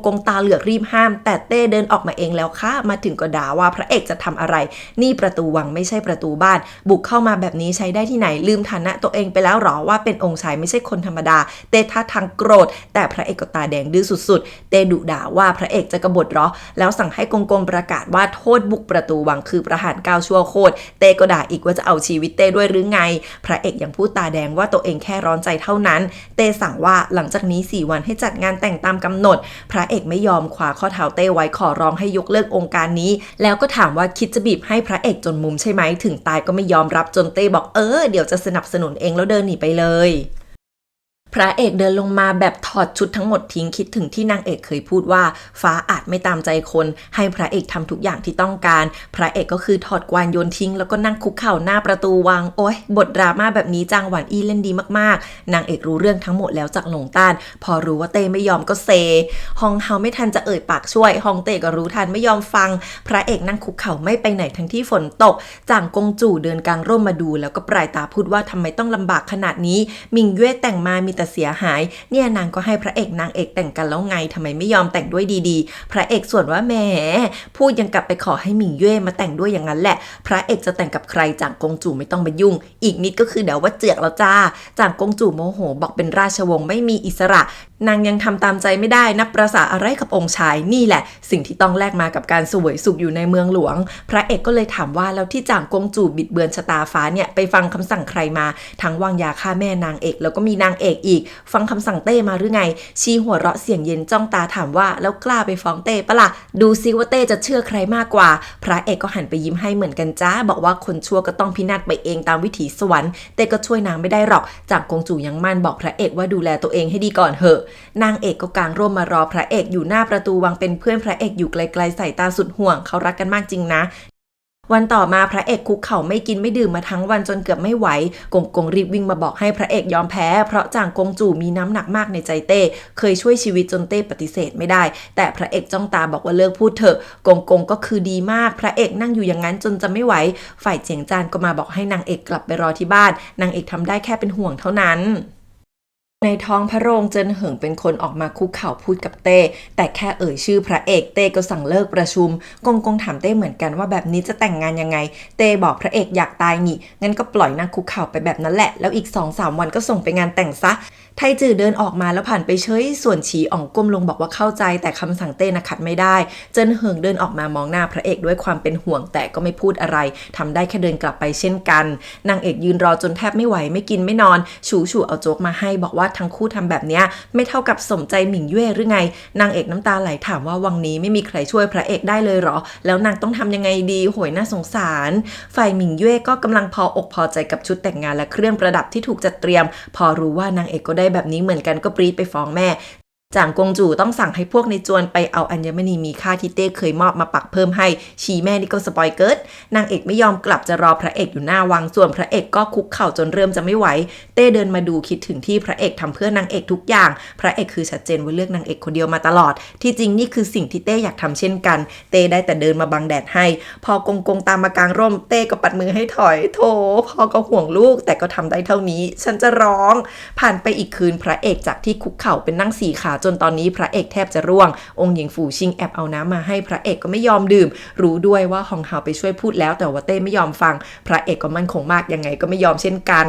กงตาเหลือกรีบห้ามแต่เต้เดินออกมาเองแล้วค่ะมาถึงก็ด่าว่าพระเอกจะทำอะไรนี่ประตูวังไม่ใช่ประตูบ้านบุกเข้ามาแบบนี้ใช้ได้ที่ไหนลืมฐานะตัวเองไปแล้วหรอว่าเป็นองค์ชายไม่ใช่คนธรรมดาเต้ท่าทางโกรธแต่พระเอกก็ตาแดงดื้อสุดๆเต้ดุด่าว่าพระเอกจะกบฏหรอแล้วสั่งให้กงประกาศว่าโทษบุกประตูวังคือประหาร9ชั่วโคตรเต้ก็ด่าอีกว่าจะเอาชีวิตเต้ด้วยหรือไงพระเอกยังพูดตาแดงว่าตัวเองแค่ร้อนใจเท่านั้นเต้สั่งว่าหลังจากนี้4 วันให้จัดงานแต่งตามกำหนดพระเอกไม่ยอมคว้าข้อเท้าเต้ไว้ขอร้องให้ยกเลิกองค์การนี้แล้วก็ถามว่าคิดจะบีบให้พระเอกจนมุมใช่ไหมถึงตายก็ไม่ยอมรับจนเต้บอกเดี๋ยวจะสนับสนุนเองแล้วเดินหนีไปเลยพระเอกเดินลงมาแบบถอดชุดทั้งหมดทิ้งคิดถึงที่นางเอกเคยพูดว่าฟ้าอาจไม่ตามใจคนให้พระเอกทำทุกอย่างที่ต้องการพระเอกก็คือถอดกวานโยนทิ้งแล้วก็นั่งคุกเข่าหน้าประตูวังโอ๊ยบทดราม่าแบบนี้จางหวานอี้เล่นดีมากๆนางเอกรู้เรื่องทั้งหมดแล้วจากหลงต้านพอรู้ว่าเต้ไม่ยอมก็เซฮองเฮาไม่ทันจะเอ่ยปากช่วยฮองเต้ก็รู้ทันไม่ยอมฟังพระเอกนั่งคุกเข่าไม่ไปไหนทั้งที่ฝนตกจางกงจู่เดินกลางร่มมาดูแล้วก็ปลายตาพูดว่าทำไมต้องลำบากขนาดนี้มิงเย่แต่งมามีแต่เสียหายเนี่ยนางก็ให้พระเอกนางเอกแต่งกันแล้วไงทำไมไม่ยอมแต่งด้วยดีๆพระเอกส่วนว่าแหมพูดยังกลับไปขอให้หมิงเย่มาแต่งด้วยอย่างนั้นแหละพระเอกจะแต่งกับใครจางกงจู่ไม่ต้องมายุ่งอีกนิดก็คือเดี๋ยวว่าเจือกแล้วจ้าจางกงจู่โมโหบอกเป็นราชวงศ์ไม่มีอิสระ นางยังทำตามใจไม่ได้นับประสาอะไรกับองค์ชายนี่แหละสิ่งที่ต้องแลกมากับการเสวยสุขอยู่ในเมืองหลวงพระเอกก็เลยถามว่าแล้วที่จ่างกงจูบิดเบือนชะตาฟ้าเนี่ยไปฟังคำสั่งใครมาทั้งวางยาฆ่าแม่นางเอกแล้วก็มีนางเอกอีกฟังคำสั่งเต้มาหรือไงชีหัวเราะเสียงเย็นจ้องตาถามว่าแล้วกล้าไปฟ้องเต้ปะล่ะดูซิว่าเต้จะเชื่อใครมากกว่าพระเอกก็หันไปยิ้มให้เหมือนกันจ้าบอกว่าคนชั่วก็ต้องพินาศไปเองตามวิถีสวรรค์เต้ก็ช่วยนางไม่ได้หรอกจ่างกงจูยังมั่นบอกพระเอกว่าดูแลตัวเองให้ดีก่อนเหอะนางเอกก็กางร่มมารอพระเอกอยู่หน้าประตูวังเป็นเพื่อนพระเอกอยู่ไกลๆสายตาสุดห่วงเขารักกันมากจริงนะวันต่อมาพระเอกคุกเข่าไม่กินไม่ดื่มมาทั้งวันจนเกือบไม่ไหวกงรีบวิ่งมาบอกให้พระเอกยอมแพ้เพราะจ่างกงจู่มีน้ำหนักมากในใจเต้เคยช่วยชีวิตจนเต้ปฏิเสธไม่ได้แต่พระเอกจ้องตาบอกว่าเลิกพูดเถอะกงก็คือดีมากพระเอกนั่งอยู่อย่างนั้นจนจะไม่ไหวฝ่ายเจียงจานก็มาบอกให้นางเอกกลับไปรอที่บ้านนางเอกทำได้แค่เป็นห่วงเท่านั้นในท้องพระโรงเจินเหิงเป็นคนออกมาคุกเข่าพูดกับเต้แต่แค่เอ่ยชื่อพระเอกเต้ก็สั่งเลิกประชุมกงถามเต้เหมือนกันว่าแบบนี้จะแต่งงานยังไงเต้บอกพระเอกอยากตายนี่งั้นก็ปล่อยนางคุกเข่าไปแบบนั้นแหละแล้วอีก 2-3 วันก็ส่งไปงานแต่งซะไทจือเดินออกมาแล้วผ่านไปเฉยส่วนฉีอ่องก้มลงบอกว่าเข้าใจแต่คำสั่งเต้นะขัดไม่ได้เจินเหิงเดินออกมามองหน้าพระเอกด้วยความเป็นห่วงแต่ก็ไม่พูดอะไรทำได้แค่เดินกลับไปเช่นกันนางเอกยืนรอจนแทบไม่ไหวไม่กินไม่นอนฉูเอาโจ๊กมาให้บอกว่าทั้งคู่ทำแบบนี้ไม่เท่ากับสมใจหมิงเย่หรือไงนางเอกน้ำตาไหลถามว่าวังนี้ไม่มีใครช่วยพระเอกได้เลยหรอแล้วนางต้องทำยังไงดีโหยน่าสงสารฝ่ายหมิงเย่ก็กำลังพออกพอใจกับชุดแต่งงานและเครื่องประดับที่ถูกจัดเตรียมพอรู้ว่านางเอกก็ได้แบบนี้เหมือนกันก็ปรี๊ดไปฟ้องแม่จ่างกงจู่ต้องสั่งให้พวกในจวนไปเอาอัญมณีมีค่าที่เต้เคยมอบมาปักเพิ่มให้ชีแม่นี่ก็สปอยเกิดนางเอกไม่ยอมกลับจะรอพระเอกอยู่หน้าวังส่วนพระเอกก็คุกเข่าจนเริ่มจะไม่ไหวเต้เดินมาดูคิดถึงที่พระเอกทำเพื่อนางเอกทุกอย่างพระเอกคือชัดเจนว่าเลือกนางเอกคนเดียวมาตลอดที่จริงนี่คือสิ่งที่เต้อยากทำเช่นกันเต้ได้แต่เดินมาบังแดดให้พอกงตามมากางร่มเต้ก็ปัดมือให้ถอยโถพ่อก็ห่วงลูกแต่ก็ทำได้เท่านี้ฉันจะร้องผ่านไปอีกคืนพระเอกจากที่คุกเข่าเป็นนั่ง4 ขาจนตอนนี้พระเอกแทบจะร่วงองค์หญิงฝูชิงแอบเอาน้ำมาให้พระเอกก็ไม่ยอมดื่มรู้ด้วยว่าฮองเฮาไปช่วยพูดแล้วแต่ว่าเต้ไม่ยอมฟังพระเอกก็มั่นคงมากยังไงก็ไม่ยอมเช่นกัน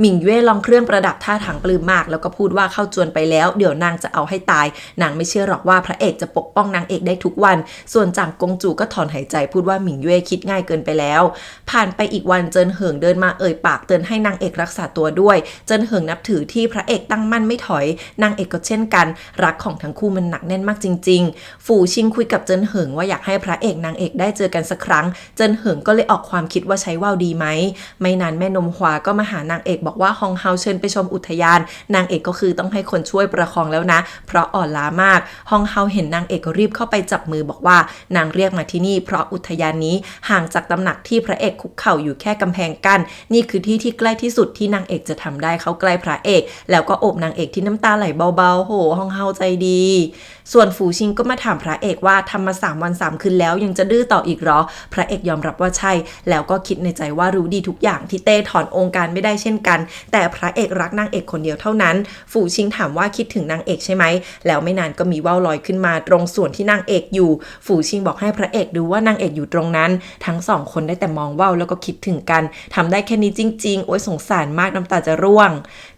หมิงเย่ลองเครื่องประดับท่าทางปลื้มมากแล้วก็พูดว่าเข้าจวนไปแล้วเดี๋ยวนางจะเอาให้ตายนางไม่เชื่อหรอกว่าพระเอกจะปกป้องนางเอกได้ทุกวันส่วนจ่างกงจูก็ถอนหายใจพูดว่าหมิงเย่คิดง่ายเกินไปแล้วผ่านไปอีกวันเจินเหิงเดินมาเอ่ยปากเตือนให้นางเอกรักษาตัวด้วยเจินเหิงนับถือที่พระเอกตั้งมั่นไม่ถอยนางเอกก็เช่นกันรักของทั้งคู่มันหนักแน่นมากจริงๆฝูชิงคุยกับเจินเหิงว่าอยากให้พระเอกนางเอกได้เจอกันสักครั้งเจินเหิงก็เลยออกความคิดว่าใช้ว่าวดีไหมไม่นานแม่นมฮวาก็มาหานางเอกบอกว่าฮองเฮาเชิญไปชมอุทยานนางเอกก็คือต้องให้คนช่วยประคองแล้วนะเพราะอ่อนล้ามากฮองเฮาเห็นนางเอกก็รีบเข้าไปจับมือบอกว่านางเรียกมาที่นี่เพราะอุทยานนี้ห่างจากตำหนักที่พระเอกคุกเข่าอยู่แค่กำแพงกั้นนี่คือที่ที่ใกล้ที่สุดที่นางเอกจะทำได้เข้าใกล้พระเอกแล้วก็โอบนางเอกที่น้ำตาไหลเบาๆโหฮองเฮาใจดีส่วนฝูชิงก็มาถามพระเอกว่าทำมา3 วัน 3 คืนแล้วยังจะดื้อต่ออีกหรอพระเอกยอมรับว่าใช่แล้วก็คิดในใจว่ารู้ดีทุกอย่างที่เต้ถอนองค์การไม่ได้เช่นกันแต่พระเอกรักนางเอกคนเดียวเท่านั้นฝูชิงถามว่าคิดถึงนางเอกใช่ไหมแล้วไม่นานก็มีว่าวลอยขึ้นมาตรงส่วนที่นางเอกอยู่ฝูชิงบอกให้พระเอกดูว่านางเอกอยู่ตรงนั้นทั้ง2 คนได้แต่มองว่าวแล้วก็คิดถึงกันทำได้แค่นี้จริงๆโอ๊ยสงสารมากน้ำตาจะร่วง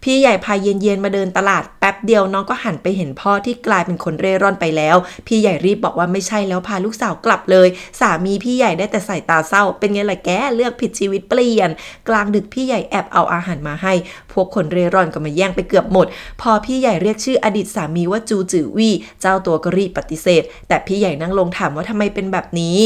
พี่ใหญ่พาเย็นๆมาเดินตลาดแป๊บเดียวน้องก็หันไปเห็นพ่อที่กลายเป็นคนเร่ร่อนไปแล้วพี่ใหญ่รีบบอกว่าไม่ใช่แล้วพาลูกสาวกลับเลยสามีพี่ใหญ่ได้แต่ใส่ตาเศร้าเป็นไงล่ะแกเลือกผิดชีวิตเปลี่ยนกลางดึกพี่ใหญ่แอบเอาอาหารมาให้พวกคนเร่ร่อนก็มาแย่งไปเกือบหมดพอพี่ใหญ่เรียกชื่ออดีตสามีว่าจูจือวี่เจ้าตัวก็รีบปฏิเสธแต่พี่ใหญ่นั่งลงถามว่าทำไมเป็นแบบนี้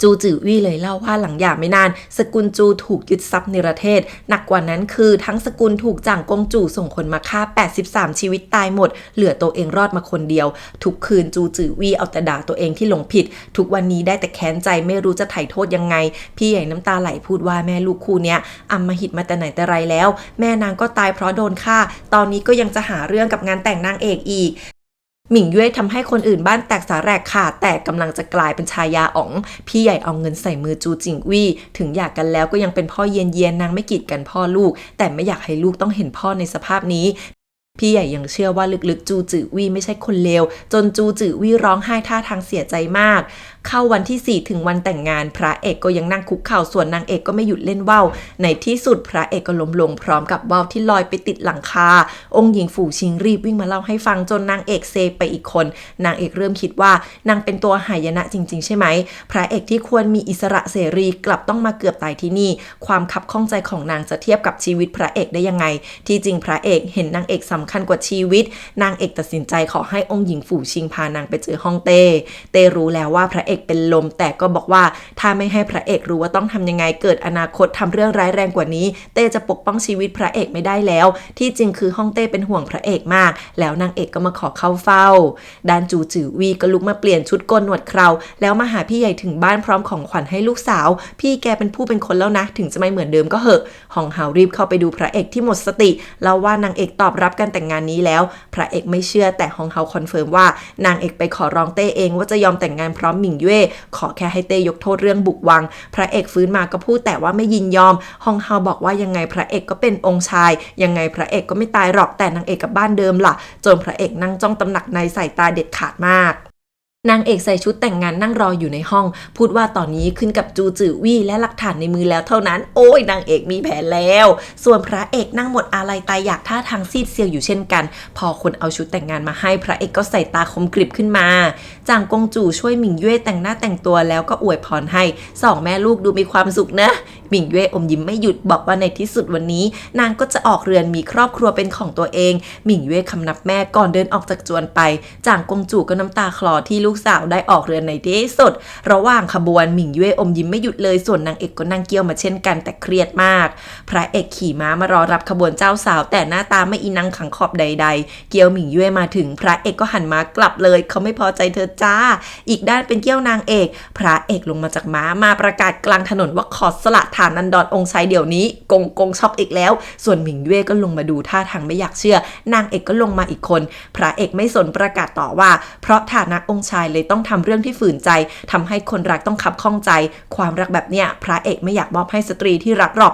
จูจือวี่เลยเล่าว่าหลังหย่าไม่นานสกุลจูถูกยึดทรัพย์ในประเทศหนักกว่านั้นคือทั้งสกุลถูกจ่างกงจูส่งคนมาฆ่า83ชีวิตตายหมดเหลือตัวเองรอดมาคนเดียวทุกคืนจูจือวี่เอาแต่ด่าตัวเองที่หลงผิดทุกวันนี้ได้แต่แค้นใจไม่รู้จะไถ่โทษยังไงพี่ใหญ่น้ำตาไหลพูดว่าแม่ลูกคู่เนี้ยอำมหิตมาแต่ไหนแต่ไรแล้วแม่นางก็ตายเพราะโดนฆ่าตอนนี้ก็ยังจะหาเรื่องกับงานแต่งนางเอกอีกหมิงเย่ทำให้คนอื่นบ้านแตกสาแหรกขาดแต่กำลังจะกลายเป็นชายาอ๋องพี่ใหญ่เอาเงินใส่มือจูจิงวี่ถึงอยากกันแล้วก็ยังเป็นพ่อเย็นนางไม่กีดกันพ่อลูกแต่ไม่อยากให้ลูกต้องเห็นพ่อในสภาพนี้พี่ใหญ่ยังเชื่อว่าลึกๆจูจือวี่ไม่ใช่คนเลวจนจูจือวี่ร้องไห้ท่าทางเสียใจมาก เข้าวันที่4ถึงวันแต่งงานพระเอกก็ยังนั่งคุกเข่าส่วนนางเอกก็ไม่หยุดเล่นว่าวในที่สุดพระเอกก็ล้มลงพร้อมกับว่าวที่ลอยไปติดหลังคาองค์หญิงฝูชิงรีบวิ่งมาเล่าให้ฟังจนนางเอกเซไปอีกคนนางเอกเริ่มคิดว่านางเป็นตัวหายนะจริงๆใช่ไหมพระเอกที่ควรมีอิสระเสรีกลับต้องมาเกือบตายที่นี่ความคับข้องใจของนางจะเทียบกับชีวิตพระเอกได้ยังไงที่จริงพระเอกเห็นนางเอกสำคัญกว่าชีวิตนางเอกตัดสินใจขอให้องค์หญิงฝูชิงพานางไปเจอฮ่องเต้รู้แล้วว่าพระเอกเป็นลมแต่ก็บอกว่าถ้าไม่ให้พระเอกรู้ว่าต้องทำยังไงเกิดอนาคตทำเรื่องร้ายแรงกว่านี้เต้จะปกป้องชีวิตพระเอกไม่ได้แล้วที่จริงคือฮ่องเต้เป็นห่วงพระเอกมากแล้วนางเอกก็มาขอเข้าเฝ้าด้านจูจือวีก็ลุกมาเปลี่ยนชุดโกนหนวดเคราแล้วมาหาพี่ใหญ่ถึงบ้านพร้อมของขวัญให้ลูกสาวพี่แกเป็นผู้เป็นคนแล้วนะถึงจะไม่เหมือนเดิมก็เหอะหองเฮารีบเข้าไปดูพระเอกที่หมดสติเล่าว่านางเอกตอบรับการแต่งงานนี้แล้วพระเอกไม่เชื่อแต่หองเฮาคอนเฟิร์มว่านางเอกไปขอร้องเต้เองว่าจะยอมแต่งงานพร้อมหมิงเย่ขอแค่ให้เต้ยกโทษเรื่องบุกวังพระเอกฟื้นมาก็พูดแต่ว่าไม่ยินยอมฮองเฮาบอกว่ายังไงพระเอกก็เป็นองค์ชายยังไงพระเอกก็ไม่ตายหรอกแต่นางเอกกับบ้านเดิมล่ะจนพระเอกนั่งจ้องตำหนักในสายตาเด็ดขาดมากนางเอกใส่ชุดแต่งงานนั่งรออยู่ในห้องพูดว่าตอนนี้ขึ้นกับจูจือวี่และหลักฐานในมือแล้วเท่านั้นโอ้ยนางเอกมีแผนแล้วส่วนพระเอกนั่งหมดอาลัยตายอยากท่าทางซีดเซียวอยู่เช่นกันพอคนเอาชุดแต่งงานมาให้พระเอกก็ใส่ตาคมกริบขึ้นมาจางกงจู่ช่วยหมิงเย่แต่งหน้าแต่งตัวแล้วก็อวยพรให้สองแม่ลูกดูมีความสุขนะหมิงเย่อมยิ้มไม่หยุดบอกว่าในที่สุดวันนี้นางก็จะออกเรือนมีครอบครัวเป็นของตัวเองหมิงเย่คำนับแม่ก่อนเดินออกจากจวนไปจางกงจู่ก็น้ำตาคลอที่ลูกสาวได้ออกเรือนในที่สุดระหว่างขบวนหมิงเย่อมยิ้มไม่หยุดเลยส่วนนางเอกก็นั่งเกี้ยวมาเช่นกันแต่เครียดมากพระเอกขี่ม้ามารอรับขบวนเจ้าสาวแต่หน้าตาไม่อีนังขังขอบใดๆเกี้ยวหมิงเย่มาถึงพระเอกก็หันม้ากลับเลยเขาไม่พอใจเธอจ้าอีกด้านเป็นเกี้ยวนางเอกพระเอกลงมาจากม้ามาประกาศกลางถนนว่าขอสละฐานันดรองค์ชายเดี๋ยวนี้กงช็อกอีกแล้วส่วนหมิงเย่ก็ลงมาดูท่าทางไม่อยากเชื่อนางเอกก็ลงมาอีกคนพระเอกไม่สนประกาศต่อว่าเพราะฐานะองค์ชายเลยต้องทำเรื่องที่ฝืนใจทำให้คนรักต้องคับข้องใจความรักแบบเนี้ยพระเอกไม่อยากมอบให้สตรีที่รักหรอก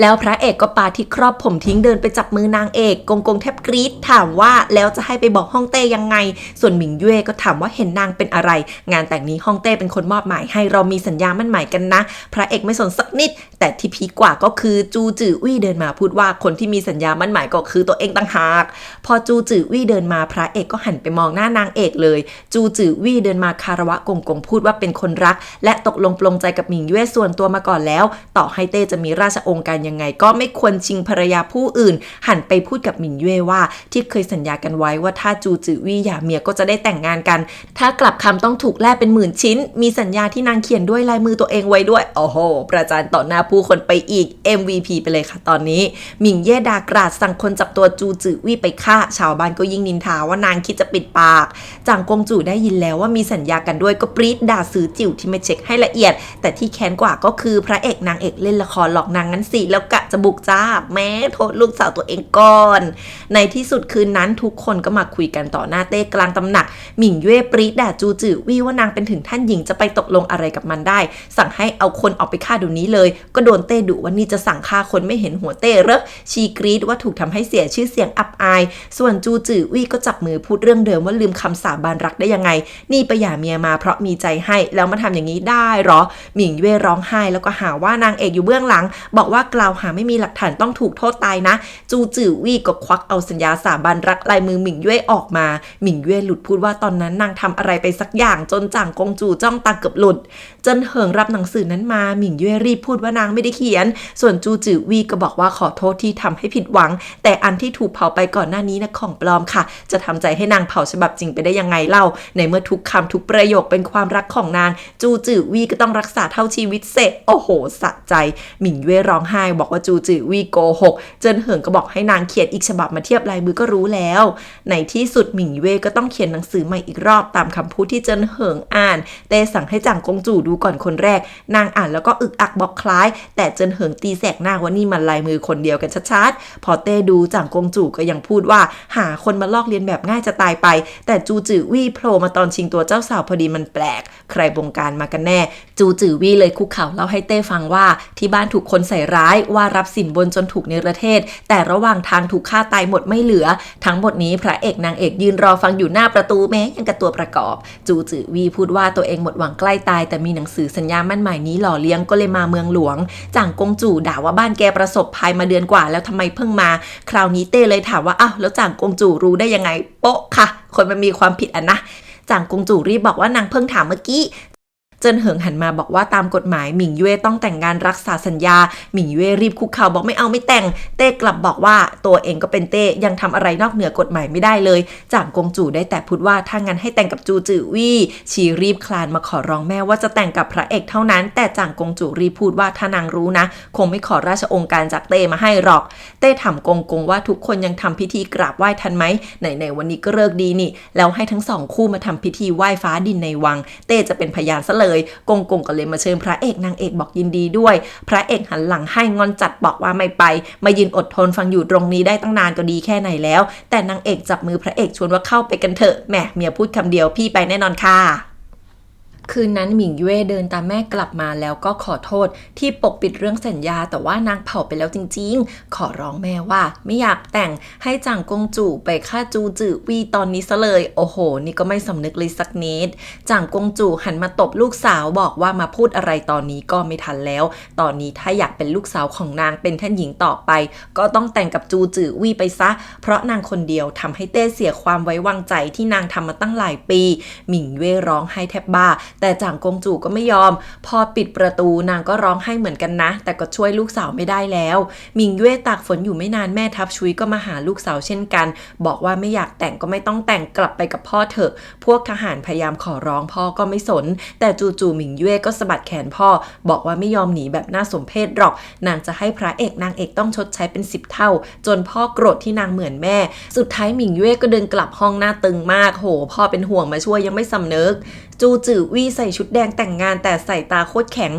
แล้วพระเอกก็ปาที่ครอบผมทิ้งเดินไปจับมือนางเอกกงแทบกรี๊ดถามว่าแล้วจะให้ไปบอกฮ่องเต้ยังไงส่วนหมิงเย่ก็ถามว่าเห็นนางเป็นอะไรงานแต่งนี้ฮ่องเต้เป็นคนมอบหมายให้เรามีสัญญามั่นหมายกันนะพระเอกไม่สนสักนิดแต่ที่พีคกว่าก็คือจูจือวี่เดินมาพูดว่าคนที่มีสัญญามั่นหมายก็คือตัวเองต่างหากพอจูจือวี่เดินมาพระเอกก็หันไปมองหน้านางเอกเลยจูจือวี่เดินมาคารวะกงพูดว่าเป็นคนรักและตกลงปลงใจกับหมิงเย่ส่วนตัวมาก่อนแล้วต่อให้เต้จะมีราชองค์การยังไงก็ไม่ควรชิงภรรยาผู้อื่นหันไปพูดกับหมิงเย่ว่าที่เคยสัญญากันไว้ว่าถ้าจูจือวี่หย่าเมียก็จะได้แต่งงานกันถ้ากลับคำต้องถูกแลกเป็นหมื่นชิ้นมีสัญญาที่นางเขียนด้วยลายมือตัวเองไว้ด้วยโอ้โหประจานต่อหน้าผู้คนไปอีก MVP ไปเลยค่ะตอนนี้หมิงเย่ด่ากราดสั่งคนจับตัวจูจือวี่ไปฆ่าชาวบ้านก็ยิ่งนินทาว่านางคิดจะปิดปากจางกงจู่ได้ยินแล้วว่ามีสัญญากันด้วยก็ปรี๊ดด่าซื้อจิ๋วที่ไม่เช็คให้ละเอียดแต่ที่แค้นกว่าก็คือพระเอกนางเอกเล่นละครหลอกนางงั้นสิแล้วกะจะบุกจ้าแม้โทษลูกสาวตัวเองก่อนในที่สุดคืนนั้นทุกคนก็มาคุยกันต่อหน้าเต้กลางตำหนักหมิงเย่ปรี๊ดด่าจูจือวี่ว่านางเป็นถึงท่านหญิงจะไปตกลงอะไรกับมันได้สั่งให้เอาคนออกไปฆ่าเดี๋ยวนี้เลยก็โดนเต้ดุว่านี่จะสั่งฆ่าคนไม่เห็นหัวเต้เหรอชีกรี๊ดว่าถูกทำให้เสียชื่อเสียงอับอายส่วนจูจือวี่ก็จับมือพูดเรื่องเดิมว่าลืมคำสาบานรักได้ยังไงนี่ไปหย่าเมียมาเพราะมีใจให้แล้วมาทำอย่างนี้ได้หรอหมิงเย่ร้องไห้แล้วก็หาว่านางเอกอยู่เบื้องหลังบอกว่ากล่าวหาไม่มีหลักฐานต้องถูกโทษตายนะจูจือวี่ก็ควักเอาสัญญาสาบานรักลายมือหมิงเย่ออกมาหมิงเย่หลุดพูดว่าตอนนั้นนางทำอะไรไปสักอย่างจนจ่างกงจูจ้องตาเกือบหลุดจนเหิงรับหนังสือนั้นมาหมิงเย่รีบพูดว่านางไม่ได้เขียนส่วนจูจือวี่ก็บอกว่าขอโทษที่ทำให้ผิดหวังแต่อันที่ถูกเผาไปก่อนหน้านี้นะของปลอมค่ะจะทำใจให้นางเผาฉบับจริงไปได้ยังไงเล่าในเมื่อทุกคำทุกประโยคเป็นความรักของนางจูจือวี่ก็ต้องรักษาเท่าชีวิตเสร็จโอ้โหสะใจหมิงเย่ร้องไห้บอกว่าจูจือวี่โกหกเจิ้นเหิงก็บอกให้นางเขียนอีกฉบับมาเทียบลายมือก็รู้แล้วในที่สุดหมิงเย่ก็ต้องเขียนหนังสือใหม่อีกรอบตามคำพูดที่เจิ้นเหิงอ่านเต้สั่งให้จ่างกงจู่ดูก่อนคนแรกนางอ่านแล้วก็อึกอักบอกคล้ายแต่เจิ้นเหิงตีแสกหน้าว่านี่มันลายมือคนเดียวกันชัดๆพอเต้ดูจ่างกงจู่ก็ยังพูดว่าหาคนมาลอกเลียนแบบง่ายจะตายไปแต่จูจือวี่โผล่มาตอนชิงตัวเจ้าสาวพอดีมันแปลกใครบงการมากันแน่จูจือวี่เลยคุกเข่าเล่าให้เต้ฟังว่าที่บ้านถูกคนใส่ร้าย ว่ารับสินบนจนถูกเนรเทศแต่ระหว่างทางถูกฆ่าตายหมดไม่เหลือทั้งหมดนี้พระเอกนางเอกยืนรอฟังอยู่หน้าประตูแม้ยังกับตัวประกอบจูจือวีพูดว่าตัวเองหมดหวังใกล้ตายแต่มีหนังสือสัญญามั่นหมายนี้หล่อเลี้ยงก็เลยมาเมืองหลวงจ่างกงจู่ด่าว่าบ้านแกประสบภัยมาเดือนกว่าแล้วทำไมเพิ่งมาคราวนี้เต้เลยถามว่าอ้าวแล้วจ่างกงจู่รู้ได้ยังไงโป๊ะค่ะคนมันมีความผิดนะจ่างกงจู่รีบบอกว่านางเพิ่งถามเมื่อกี้เจิ้นเหิงหันมาบอกว่าตามกฎหมายหมิงเย่ต้องแต่งงานรักษาสัญญาหมิงเย่รีบคุกเข่าบอกไม่เอาไม่แต่งเต้กลับบอกว่าตัวเองก็เป็นเต้ยังทำอะไรนอกเหนือกฎหมายไม่ได้เลยจ่างกงจู่ได้แต่พูดว่าถ้างั้นให้แต่งกับจูจือวี่ชีรีบคลานมาขอร้องแม่ว่าจะแต่งกับพระเอกเท่านั้นแต่จ่างกงจู่รีบพูดว่าถ้านางรู้นะคงไม่ขอราชองค์การจากเต้มาให้หรอกเต้ถามกงว่าทุกคนยังทำพิธีกราบไหว้ทันไหมไหนวันนี้ก็เลิกดีนี่แล้วให้ทั้งสองคู่มาทำพิธีไหว้ฟ้าดินในวังเต้จะเป็นพยานซะเลยกงก็เลยมาเชิญพระเอกนางเอกบอกยินดีด้วยพระเอกหันหลังให้งอนจัดบอกว่าไม่ไปมายืนอดทนฟังอยู่ตรงนี้ได้ตั้งนานก็ดีแค่ไหนแล้วแต่นางเอกจับมือพระเอกชวนว่าเข้าไปกันเถอะแหมเมียพูดคำเดียวพี่ไปแน่นอนค่ะคืนนั้นหมิงเย่เดินตามแม่กลับมาแล้วก็ขอโทษที่ปกปิดเรื่องสัญญาแต่ว่านางเผาไปแล้วจริงๆขอร้องแม่ว่าไม่อยากแต่งให้จ่างกงจู่ไปฆ่าจูจือวีตอนนี้ซะเลยโอ้โหนี่ก็ไม่สำนึกเลยสักนิดจ่างกงจู่หันมาตบลูกสาวบอกว่ามาพูดอะไรตอนนี้ก็ไม่ทันแล้วตอนนี้ถ้าอยากเป็นลูกสาวของนางเป็นท่านหญิงต่อไปก็ต้องแต่งกับจูจือวีไปซะเพราะนางคนเดียวทำให้เต้เสียความไว้วางใจที่นางทำมาตั้งหลายปีหมิงเย่ร้องไห้แทบบ้าแต่จ่างกงจู่ก็ไม่ยอมพอปิดประตูนางก็ร้องไห้เหมือนกันนะแต่ก็ช่วยลูกสาวไม่ได้แล้วหมิงเย่ตากฝนอยู่ไม่นานแม่ทัพชุยก็มาหาลูกสาวเช่นกันบอกว่าไม่อยากแต่งก็ไม่ต้องแต่งกลับไปกับพ่อเถอะพวกทหารพยายามขอร้องพ่อก็ไม่สนแต่จู่ๆหมิงเย่ก็สะบัดแขนพ่อบอกว่าไม่ยอมหนีแบบน่าสมเพชหรอกนางจะให้พระเอกนางเอกต้องชดใช้เป็น10 เท่าจนพ่อโกรธที่นางเหมือนแม่สุดท้ายหมิงเย่ก็เดินกลับห้องหน้าตึงมากโหพ่อเป็นห่วงมาช่วยยังไม่สำนึกจูจือวี่ใส่ชุดแดงแต่งงานแต่ใส่ตาโคตรแข็ง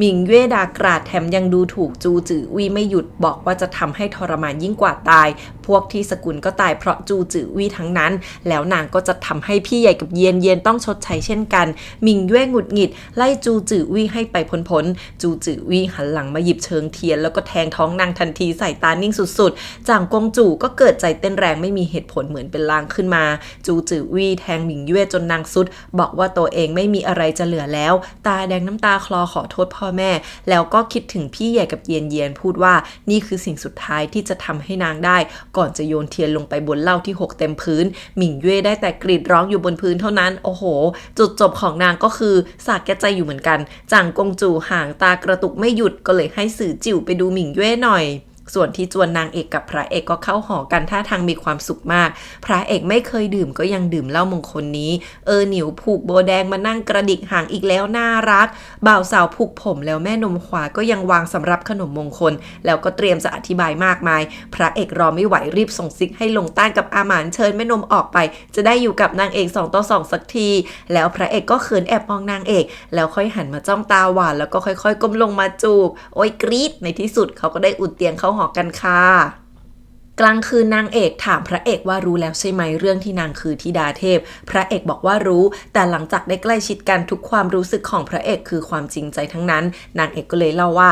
หมิงเย่ด่ากราดแถมยังดูถูกจูจือวีไม่หยุดบอกว่าจะทำให้ทรมานยิ่งกว่าตายพวกที่สกุลก็ตายเพราะจูจือวีทั้งนั้นแล้วนางก็จะทำให้พี่ใหญ่กับเย็นต้องชดใช้เช่นกันหมิงเย่หงุดหงิดไล่จูจือวีให้ไปพ้นจูจือวีหันหลังมาหยิบเชิงเทียนแล้วก็แทงท้องนางทันทีใส่ตานิ่งสุดๆจ่างกงจู่ก็เกิดใจเต้นแรงไม่มีเหตุผลเหมือนเป็นลางขึ้นมาจูจือวีแทงหมิงเย่จนนางสุดบอกว่าตัวเองไม่มีอะไรจะเหลือแล้วตาแดงน้ำตาคลอขอโทษพ่อแม่แล้วก็คิดถึงพี่ใหญ่กับเย็นพูดว่านี่คือสิ่งสุดท้ายที่จะทำให้นางได้ก่อนจะโยนเทียนลงไปบนเหล้าที่หกเต็มพื้นหมิงเย่ได้แต่กรีดร้องอยู่บนพื้นเท่านั้นโอ้โหจุดจบของนางก็คือสาแก่ใจอยู่เหมือนกันจ่างกงจู่ห่างตากระตุกไม่หยุดก็เลยให้สื่อจิ๋วไปดูหมิงเย่หน่อยส่วนที่จวนนางเอกกับพระเอกก็เข้าหอกันท่าทางมีความสุขมากพระเอกไม่เคยดื่มก็ยังดื่มเหล้ามงคลนี้หนิวผูกโบแดงมานั่งกระดิกหางอีกแล้วน่ารักบ่าวสาวผูกผมแล้วแม่นมขวาก็ยังวางสำหรับขนมมงคลแล้วก็เตรียมจะอธิบายมากมายพระเอกรอไม่ไหวรีบส่งซิกให้ลงต้านกับอาหมานเชิญแม่นมออกไปจะได้อยู่กับนางเอก2 ต่อ 2สักทีแล้วพระเอกก็เขินแอบมองนางเอกแล้วค่อยหันมาจ้องตาหวานแล้วก็ค่อยๆก้มลงมาจูบโอ้ยกรี๊ดในที่สุดเขาก็ได้อุ่นเตียงเข้าหอกันค่ะกลางคืนนางเอกถามพระเอกว่ารู้แล้วใช่ไหมเรื่องที่นางคือธิดาเทพพระเอกบอกว่ารู้แต่หลังจากได้ใกล้ชิดกันทุกความรู้สึกของพระเอกคือความจริงใจทั้งนั้นนางเอกก็เลยเล่าว่า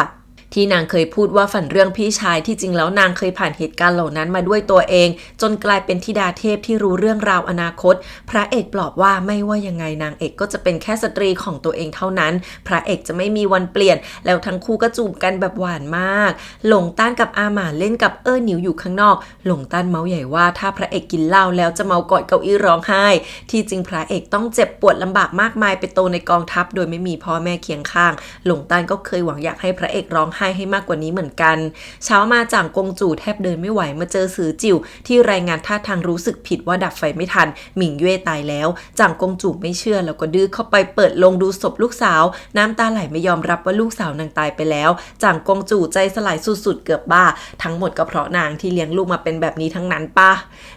ที่นางเคยพูดว่าฝันเรื่องพี่ชายที่จริงแล้วนางเคยผ่านเหตุการณ์เหล่านั้นมาด้วยตัวเองจนกลายเป็นธิดาเทพที่รู้เรื่องราวอนาคตพระเอกปลอบว่าไม่ว่ายังไงนางเอกก็จะเป็นแค่สตรีของตัวเองเท่านั้นพระเอกจะไม่มีวันเปลี่ยนแล้วทั้งคู่ก็จูบกันแบบหวานมากหลงต้านกับอาหม่าเล่นกับหนิวอยู่ข้างนอกหลงต้านเมาใหญ่ว่าถ้าพระเอกกินเหล้าแล้วจะเมากอดเก้าอี้ร้องไห้ที่จริงพระเอกต้องเจ็บปวดลำบากมากมายไปโตในกองทัพโดยไม่มีพ่อแม่เคียงข้างหลงต้านก็เคยหวังอยากให้พระเอกร้องไห้ให้มากกว่านี้เหมือนกันเช้ามาจ่างกงจู่แทบเดินไม่ไหวมาเจอสือจิ๋วที่รายงานท่าทางรู้สึกผิดว่าดับไฟไม่ทันหมิงเย่ตายแล้วจ่างกงจู่ไม่เชื่อแล้วก็ดื้อเข้าไปเปิดโลงดูศพลูกสาวน้ำตาไหลไม่ยอมรับว่าลูกสาวนางตายไปแล้วจ่างกงจู่ใจสลายสุดๆเกือบบ้าทั้งหมดก็เพราะนางที่เลี้ยงลูกมาเป็นแบบนี้ทั้งนั้นป่ะ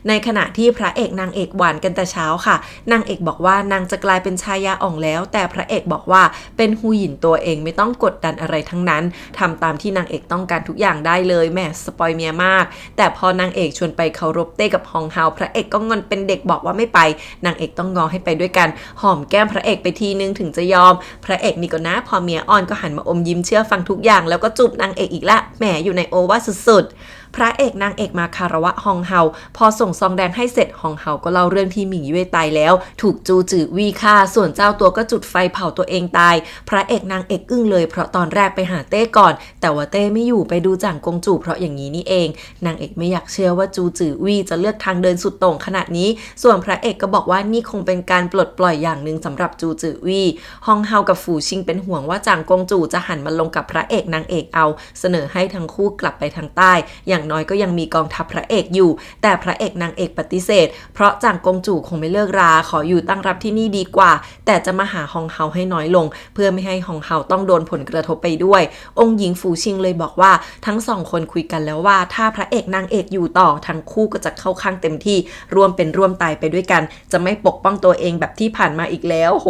ในขณะที่พระเอกนางเอกหวานกันแต่เช้าค่ะนางเอกบอกว่านางจะกลายเป็นชายาอ่องแล้วแต่พระเอกบอกว่าเป็นฮูหยินตัวเองไม่ต้องกดดันอะไรทั้งนั้นท ำตามที่นางเอกต้องการทุกอย่างได้เลยแหมสปอยเมียมากแต่พอนางเอกชวนไปเคารพเต้กับฮองเฮาพระเอกก็งอนเป็นเด็กบอกว่าไม่ไปนางเอกต้องงอให้ไปด้วยกันหอมแก้มพระเอกไปทีนึงถึงจะยอมพระเอกนี่ก็นะพอเมียอ่อนก็หันมาอมยิ้มเชื่อฟังทุกอย่างแล้วก็จูบนางเอกอีกละแหมอยู่ในโอวาทสุดๆพระเอกนางเอกมาคารวะฮองเฮาพอส่งซองแดงให้เสร็จฮองเฮาก็เล่าเรื่องที่หมิงเย่ตายแล้วถูกจูจือวีฆ่าส่วนเจ้าตัวก็จุดไฟเผาตัวเองตายพระเอกนางเอกอึ้งเลยเพราะตอนแรกไปหาเต้ก่อนแต่ว่าเต้ไม่อยู่ไปดูจ่างกงจูเพราะอย่างนี้นี่เองนางเอกไม่อยากเชื่อว่าจูจือวีจะเลือกทางเดินสุดโต่งขนาดนี้ส่วนพระเอกก็บอกว่านี่คงเป็นการปลดปล่อยอย่างหนึ่งสำหรับจูจือวีฮองเฮากับฝูชิงเป็นห่วงว่าจ่างกงจูจะหันมาลงกับพระเอกนางเอกเอาเสนอให้ทั้งคู่กลับไปทางใต้อย่างน้อยก็ยังมีกองทัพพระเอกอยู่แต่พระเอกนางเอกปฏิเสธเพราะจ่างกงจูคงไม่เลิกราขออยู่ตั้งรับที่นี่ดีกว่าแต่จะมาหาฮองเฮาให้น้อยลงเพื่อไม่ให้ฮองเฮาต้องโดนผลกระทบไปด้วยองค์หญิงฝูชิงเลยบอกว่าทั้งสองคนคุยกันแล้วว่าถ้าพระเอกนางเอกอยู่ต่อทั้งคู่ก็จะเข้าข้างเต็มที่ร่วมเป็นร่วมตายไปด้วยกันจะไม่ปกป้องตัวเองแบบที่ผ่านมาอีกแล้วโห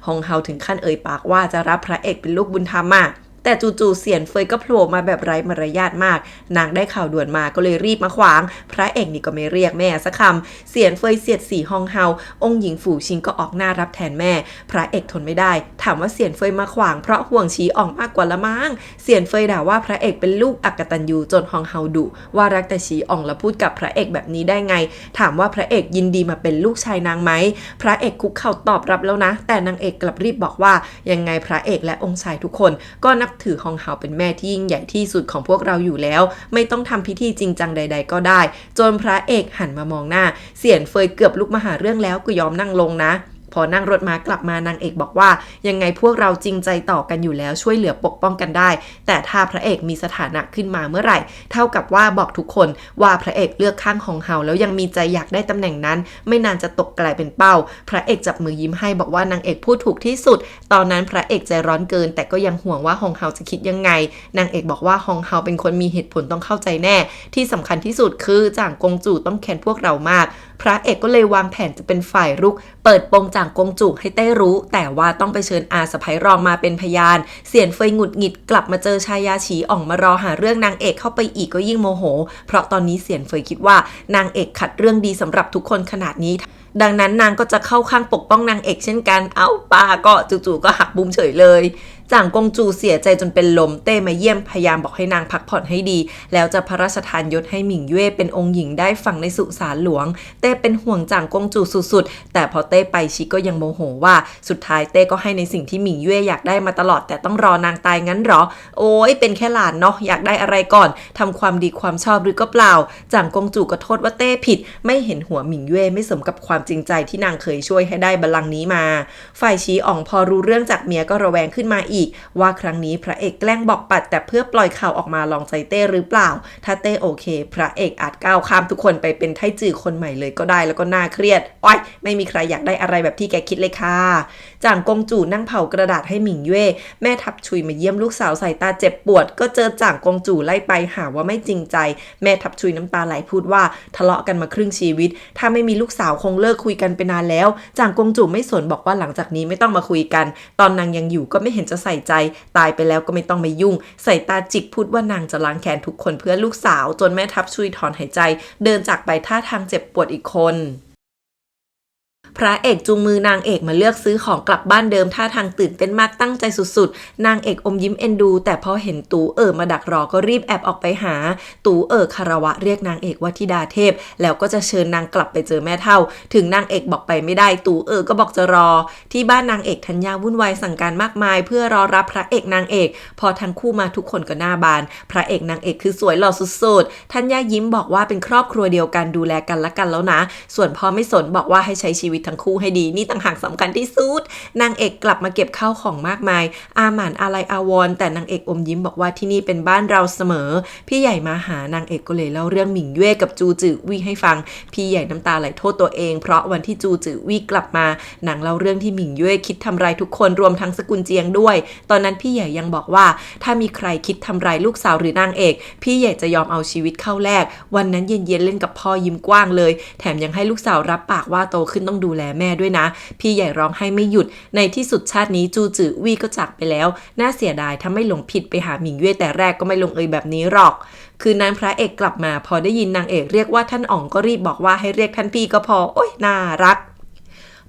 ฮองเฮาถึงขั้นเอ่ยปากว่าจะรับพระเอกเป็นลูกบุญธรรมแต่จู่ๆเสียนเฟยก็โผล่มาแบบไร้มารยาทมากนางได้ข่าวด่วนมาก็เลยรีบมาขวางพระเอกนี่ก็ไม่เรียกแม่สักคำเสียนเฟยเสียดสีฮองเฮาองค์หญิงฝูชิงก็ออกหน้ารับแทนแม่พระเอกทนไม่ได้ถามว่าเสียนเฟยมาขวางเพราะห่วงชี้อ่องมากกว่าละมั้งเสียนเฟยด่าว่าพระเอกเป็นลูกอกตัญญูจนฮองเฮาดุว่ารักแต่ชี้อ่องแล้วพูดกับพระเอกแบบนี้ได้ไงถามว่าพระเอกยินดีมาเป็นลูกชายนางไหมพระเอกคุกเข่าตอบรับแล้วนะแต่นางเอกกลับรีบบอกว่ายังไงพระเอกและองค์ชายทุกคนก็นับถือฮองเฮาเป็นแม่ที่ยิ่งใหญ่ที่สุดของพวกเราอยู่แล้วไม่ต้องทำพิธีจริงจังใดๆก็ได้จนพระเอกหันมามองหน้าเสียนเฟยเกือบลุกมาหาเรื่องแล้วก็ยอมนั่งลงนะพอนั่งรถมากลับมานางเอกบอกว่ายังไงพวกเราจริงใจต่อกันอยู่แล้วช่วยเหลือปกป้องกันได้แต่ถ้าพระเอกมีสถานะขึ้นมาเมื่อไหร่เท่ากับว่าบอกทุกคนว่าพระเอกเลือกข้างฮองเฮาแล้วยังมีใจอยากได้ตำแหน่งนั้นไม่นานจะตกกลายเป็นเป้าพระเอกจับมือยิ้มให้บอกว่านางเอกพูดถูกที่สุดตอนนั้นพระเอกใจร้อนเกินแต่ก็ยังห่วงว่าฮองเฮาจะคิดยังไงนางเอกบอกว่าฮองเฮาเป็นคนมีเหตุผลต้องเข้าใจแน่ที่สำคัญที่สุดคือจ่างกงจูต้องแค้นพวกเรามากพระเอกก็เลยวางแผนจะเป็นฝ่ายรุกเปิดโปงจ่างกงจูให้เต้รู้แต่ว่าต้องไปเชิญอาสะใภ้รองมาเป็นพยานเสียนเฟยหงุดหงิดกลับมาเจอชายาฉีอ่องมารอหาเรื่องนางเอกเข้าไปอีกก็ยิ่งโมโหเพราะตอนนี้เสียนเฟยคิดว่านางเอกขัดเรื่องดีสำหรับทุกคนขนาดนี้ดังนั้นนางก็จะเข้าข้างปกป้องนางเอกเช่นกันเอ้าป้าก็จู่ๆก็หักบุ้มเฉยเลยจ่างกงจูเสียใจจนเป็นลมเต้มาเยี่ยมพยายามบอกให้นางพักผ่อนให้ดีแล้วจะพระราชทานยศให้หมิงเย่เป็นองค์หญิงได้ฝังในสุสานหลวงเต้เป็นห่วงจ่างกงจูสุดๆแต่พอเต้ไปชิก็ยังโมโหว่าสุดท้ายเต้ก็ให้ในสิ่งที่หมิงเย่อยากได้มาตลอดแต่ต้องรอนางตายงั้นหรอโอ้ยเป็นแค่หลานเนาะอยากได้อะไรก่อนทำความดีความชอบหรือก็เปล่าจ่างกงจูก็โทษว่าเต้ผิดไม่เห็นหัวหมิงเย่ไม่สมกับความจริงใจที่นางเคยช่วยให้ได้บัลลังก์นี้มาฝ่ายชีอ่องพอรู้เรื่องจากเมียก็ระแวงขึ้นมาอีกว่าครั้งนี้พระเอกแกล้งบอกปัดแต่เพื่อปล่อยข่าวออกมาลองใจเต้หรือเปล่าถ้าเต้โอเคพระเอกอาจก้าวข้ามทุกคนไปเป็นไทจือคนใหม่เลยก็ได้แล้วก็น่าเครียดอ้อยไม่มีใครอยากได้อะไรแบบที่แกคิดเลยค่ะจ่างกงจูนั่งเผากระดาษให้หมิงเย่แม่ทับชุยมาเยี่ยมลูกสาวสายตาเจ็บปวดก็เจอจ่างกงจูไล่ไปหาว่าไม่จริงใจแม่ทับชุยน้ำตาไหลพูดว่าทะเลาะกันมาครึ่งชีวิตถ้าไม่มีลูกสาวคงเลิกคุยกันไปนานแล้วจ่างกงจูไม่สนบอกว่าหลังจากนี้ไม่ต้องมาคุยกันตอนนางยังอยู่ก็ไม่เห็นจะใส่ใจตายไปแล้วก็ไม่ต้องมายุ่งใส่ตาจิกพูดว่านางจะล้างแค้นทุกคนเพื่อลูกสาวจนแม่ทับชุยถอนหายใจเดินจากไปท่าทางเจ็บปวดอีกคนพระเอกจูงมือนางเอกมาเลือกซื้อของกลับบ้านเดิมท่าทางตื่นเต้นมากตั้งใจสุดๆนางเอกอมยิ้มเอ็นดูแต่พอเห็นตู่มาดักรอก็รีบแอบออกไปหาตู่คารวะเรียกนางเอกว่าธิดาเทพแล้วก็จะเชิญนางกลับไปเจอแม่เฒ่าถึงนางเอกบอกไปไม่ได้ตู่ก็บอกจะรอที่บ้านนางเอกธัญญาวุ่นวายสั่งการมากมายเพื่อรอรับพระเอกนางเอกพอทั้งคู่มาทุกคนก็หน้าบานพระเอกนางเอกคือสวยหล่อสุดๆธัญญายิ้มบอกว่าเป็นครอบครัวเดียวกันดูแลกันละกันแล้วนะส่วนพ่อไม่สนบอกว่าให้ใช้ชีวิตทั้งคู่ให้ดีนี่ต่างหากสำคัญที่สุดนางเอกกลับมาเก็บข้าวของมากมายอาหม่านอะไรอาวรแต่นางเอกอมยิ้มบอกว่าที่นี่เป็นบ้านเราเสมอพี่ใหญ่มาหานางเอกก็เลยเล่าเรื่องหมิงเย่กับจูจือวี่ให้ฟังพี่ใหญ่น้ำตาไหลโทษตัวเองเพราะวันที่จูจือวี่กลับมานางเล่าเรื่องที่หมิงเย่คิดทำร้ายทุกคนรวมทั้งสกุลเจียงด้วยตอนนั้นพี่ใหญ่ยังบอกว่าถ้ามีใครคิดทำร้ายลูกสาวหรือนางเอกพี่ใหญ่จะยอมเอาชีวิตเข้าแลกวันนั้นเย็นๆเล่นกับพ่อยิ้มกว้างเลยแถมยังให้ลูกสาวรับปากว่าโตขึ้นต้องดู ดูแลแม่ด้วยนะพี่ใหญ่ร้องให้ไม่หยุดในที่สุดชาตินี้จูจือวี่ก็จากไปแล้วน่าเสียดายถ้าไม่หลงผิดไปหาหมิงเย่แต่แรกก็ไม่ลงเอยแบบนี้หรอกคืนนั้นพระเอกกลับมาพอได้ยินนางเอกเรียกว่าท่านอ๋องก็รีบบอกว่าให้เรียกท่านพี่ก็พอโอ๊ยน่ารัก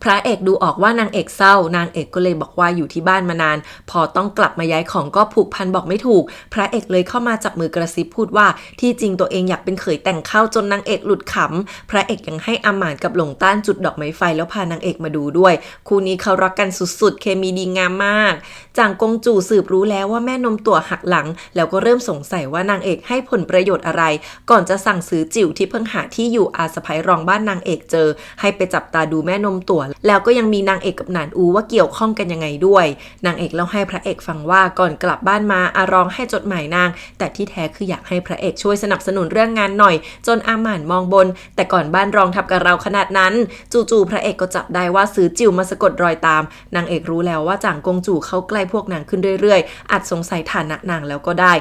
พระเอกดูออกว่านางเอกเศร้านางเอกก็เลยบอกว่าอยู่ที่บ้านมานานพอต้องกลับมาย้ายของก็ผูกพันบอกไม่ถูกพระเอกเลยเข้ามาจับมือกระซิบพูดว่าที่จริงตัวเองอยากเป็นเขยแต่งเข้าจนนางเอกหลุดขำพระเอกยังให้อาหม่านกับหลงต้านจุดดอกไม้ไฟแล้วพานางเอกมาดูด้วยคู่นี้เขารักกันสุดๆเคมีดีงามมากจางกงจู่สืบรู้แล้วว่าแม่นมตั๋วหักหลังแล้วก็เริ่มสงสัยว่านางเอกให้ผลประโยชน์อะไรก่อนจะสั่งซื้อจิ๋วที่เพิ่งหาที่อยู่อาสะใภ้รองบ้านนางเอกเจอให้ไปจับตาดูแม่นมตั๋วแล้วก็ยังมีนางเอกกับหนานอูว่าเกี่ยวข้องกันยังไงด้วยนางเอกเล่าให้พระเอกฟังว่าก่อนกลับบ้านมาอารองให้จดหมายนางแต่ที่แท้คืออยากให้พระเอกช่วยสนับสนุนเรื่องงานหน่อยจนอาหม่านมองบนแต่ก่อนบ้านรองทับกับเราขนาดนั้นจู่ๆพระเอกก็จับได้ว่าซื้อจิ๋วมาสะกดรอยตามนางเอกรู้แล้วว่าจางกงจู่เข้าใกล้พวกนางขึ้นเรื่อยๆอาจสงสัยฐานะนางแล้วก็ได้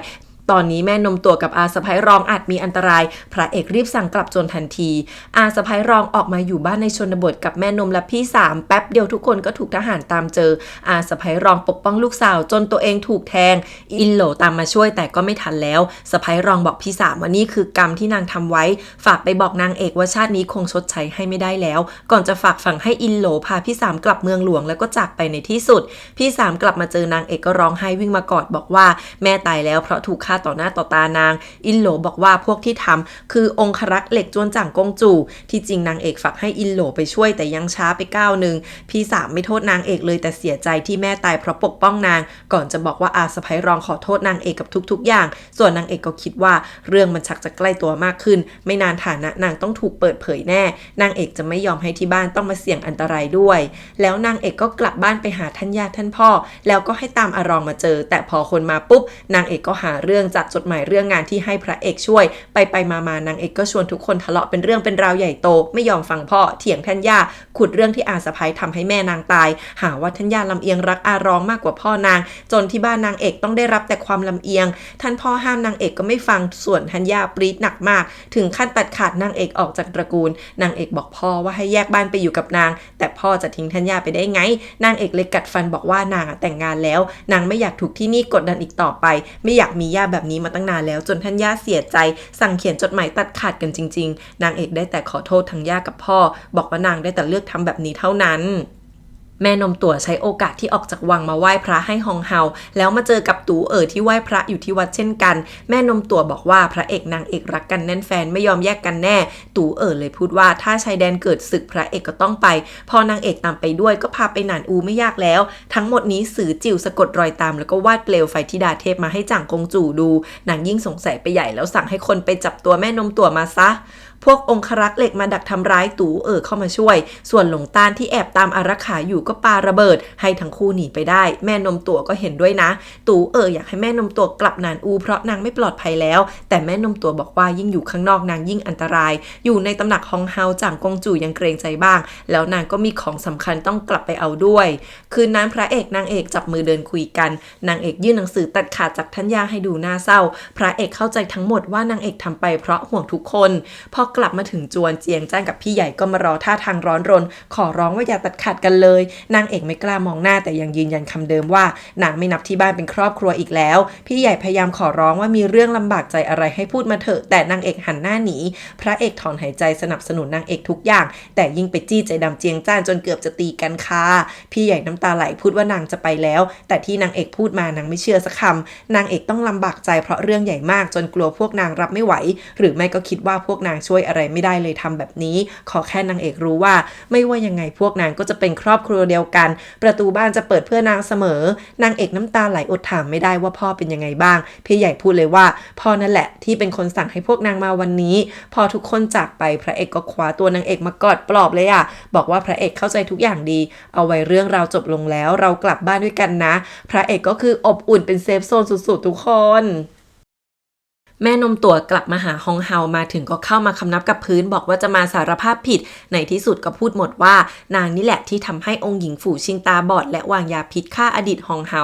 ตอนนี้แม่นมตั๋วกับอาสะใภ้รองอาจมีอันตรายพระเอกรีบสั่งกลับจนทันทีอาสะใภ้รองออกมาอยู่บ้านในชนบทกับแม่นมและพี่สามแป๊บเดียวทุกคนก็ถูกทหารตามเจออาสะใภ้รองปกป้องลูกสาวจนตัวเองถูกแทงอินโหลตามมาช่วยแต่ก็ไม่ทันแล้วสะใภ้รองบอกพี่สามว่านี่คือกรรมที่นางทำไว้ฝากไปบอกนางเอกว่าชาตินี้คงชดใช้ให้ไม่ได้แล้วก่อนจะฝากฝังให้อินโหลพาพี่สามกลับเมืองหลวงแล้วก็จากไปในที่สุดพี่สามกลับมาเจอนางเอกก็ร้องไห้วิ่งมากอดบอกว่าแม่ตายแล้วเพราะถูกฆ่าต่อหน้าต่อตานางอินโหลบอกว่าพวกที่ทำคือองครักษ์เหล็กจวนจ่างกงจู่ที่จริงนางเอกฝากให้อินโหลไปช่วยแต่ยังช้าไปก้าวนึงพี่สามไม่โทษนางเอกเลยแต่เสียใจที่แม่ตายเพราะปกป้องนางก่อนจะบอกว่าอาสะใภ้รองขอโทษนางเอกกับทุกๆอย่างส่วนนางเอกก็คิดว่าเรื่องมันชักจะใกล้ตัวมากขึ้นไม่นานฐานะนางต้องถูกเปิดเผยแน่นางเอกจะไม่ยอมให้ที่บ้านต้องมาเสี่ยงอันตรายด้วยแล้วนางเอกก็กลับบ้านไปหาท่านย่าท่านพ่อแล้วก็ให้ตามอารองมาเจอแต่พอคนมาปุ๊บนางเอกก็หาเรื่องจากจดหมายเรื่องงานที่ให้พระเอกช่วยไปมานางเอกก็ชวนทุกคนทะเลาะเป็นเรื่องเป็นราวใหญ่โตไม่ยอมฟังพ่อเถียงท่านย่าขุดเรื่องที่อาสะใภ้ทำให้แม่นางตายหาว่าท่านย่าลำเอียงรักอารองมากกว่าพ่อนางจนที่บ้านนางเอกต้องได้รับแต่ความลำเอียงท่านพ่อห้ามนางเอกก็ไม่ฟังส่วนท่านย่าปรี๊ดหนักมากถึงขั้นตัดขาดนางเอกออกจากตระกูลนางเอกบอกพ่อว่าให้แยกบ้านไปอยู่กับนางแต่พ่อจะทิ้งท่านย่าไปได้ไงนางเอกเลยกัดฟันบอกว่านางแต่งงานแล้วนางไม่อยากถูกที่นี่กดดันอีกต่อไปไม่อยากมีย่าแบบนี้มาตั้งนานแล้วจนท่านย่าเสียใจสั่งเขียนจดหมายตัดขาดกันจริงๆนางเอกได้แต่ขอโทษทั้งย่ากับพ่อบอกว่านางได้แต่เลือกทำแบบนี้เท่านั้นแม่นมตั๋วใช้โอกาสที่ออกจากวังมาไหว้พระให้ฮองเฮาแล้วมาเจอกับตู่ที่ไหว้พระอยู่ที่วัดเช่นกันแม่นมตั๋วบอกว่าพระเอกนางเอกรักกันแน่นแฟนไม่ยอมแยกกันแน่ตู่เลยพูดว่าถ้าชายแดนเกิดศึกพระเอกก็ต้องไปพอนางเอกตามไปด้วยก็พาไปหนานอูไม่ยากแล้วทั้งหมดนี้สื่อจิ๋วสะกดรอยตามแล้วก็วาดเปลวไฟธิดาเทพมาให้จ่างกงจู่ดูนางยิ่งสงสัยไปใหญ่แล้วสั่งให้คนไปจับตัวแม่นมตั๋วมาซะพวกองครักษ์เหล็กมาดักทำร้ายตู่เข้ามาช่วยส่วนหลงต้านที่แอบตามอารักขาอยู่ก็ปาระเบิดให้ทั้งคู่หนีไปได้แม่นมตั๋วก็เห็นด้วยนะตู่อยากให้แม่นมตั๋วกลับหนานอูเพราะนางไม่ปลอดภัยแล้วแต่แม่นมตั๋วบอกว่ายิ่งอยู่ข้างนอกนางยิ่งอันตรายอยู่ในตำหนักฮองเฮาจ่างกงจู่ยังเกรงใจบ้างแล้วนางก็มีของสำคัญต้องกลับไปเอาด้วยคืนนั้นพระเอกนางเอกจับมือเดินคุยกันนางเอกยื่นหนังสือตัดขาดจากท่านย่าให้ดูน่าเศร้าพระเอกเข้าใจทั้งหมดว่านางเอกทำไปเพราะห่วงทุกคนพอกลับมาถึงจวนเจียงจ้านกับพี่ใหญ่ก็มารอท่าทางร้อนรนขอร้องว่าอย่าตัดขาดกันเลยนางเอกไม่กล้ามองหน้าแต่ยังยืนยันคำเดิมว่านางไม่นับที่บ้านเป็นครอบครัวอีกแล้วพี่ใหญ่พยายามขอร้องว่ามีเรื่องลำบากใจอะไรให้พูดมาเถอะแต่นางเอกหันหน้าหนีพระเอกถอนหายใจสนับสนุนนางเอกทุกอย่างแต่ยิ่งไปจี้ใจดำเจียงจ้านจนเกือบจะตีกันค่ะพี่ใหญ่น้ำตาไหลพูดว่านางจะไปแล้วแต่ที่นางเอกพูดมานางไม่เชื่อสักคำนางเอกต้องลำบากใจเพราะเรื่องใหญ่มากจนกลัวพวกนางรับไม่ไหวหรือไม่ก็คิดว่าพวกนางช่วยอะไรไม่ได้เลยทำแบบนี้ขอแค่นางเอกรู้ว่าไม่ว่ายังไงพวกนางก็จะเป็นครอบครัวเดียวกันประตูบ้านจะเปิดเพื่อนางเสมอนางเอกน้ำตาไหลอดถามไม่ได้ว่าพ่อเป็นยังไงบ้างพี่ใหญ่พูดเลยว่าพ่อนั่นแหละที่เป็นคนสั่งให้พวกนางมาวันนี้พอทุกคนจากไปพระเอกก็คว้าตัวนางเอกมากอดปลอบเลยบอกว่าพระเอกเข้าใจทุกอย่างดีเอาไว้เรื่องราวจบลงแล้วเรากลับบ้านด้วยกันนะพระเอกก็คืออบอุ่นเป็นเซฟโซนสุดๆทุกคนแม่นมตั๋วกลับมาหาฮองเฮามาถึงก็เข้ามาคำนับกับพื้นบอกว่าจะมาสารภาพผิดในที่สุดก็พูดหมดว่านางนี่แหละที่ทำให้องค์หญิงฝู่ชิงตาบอดและวางยาพิษฆ่าอดีตฮองเฮา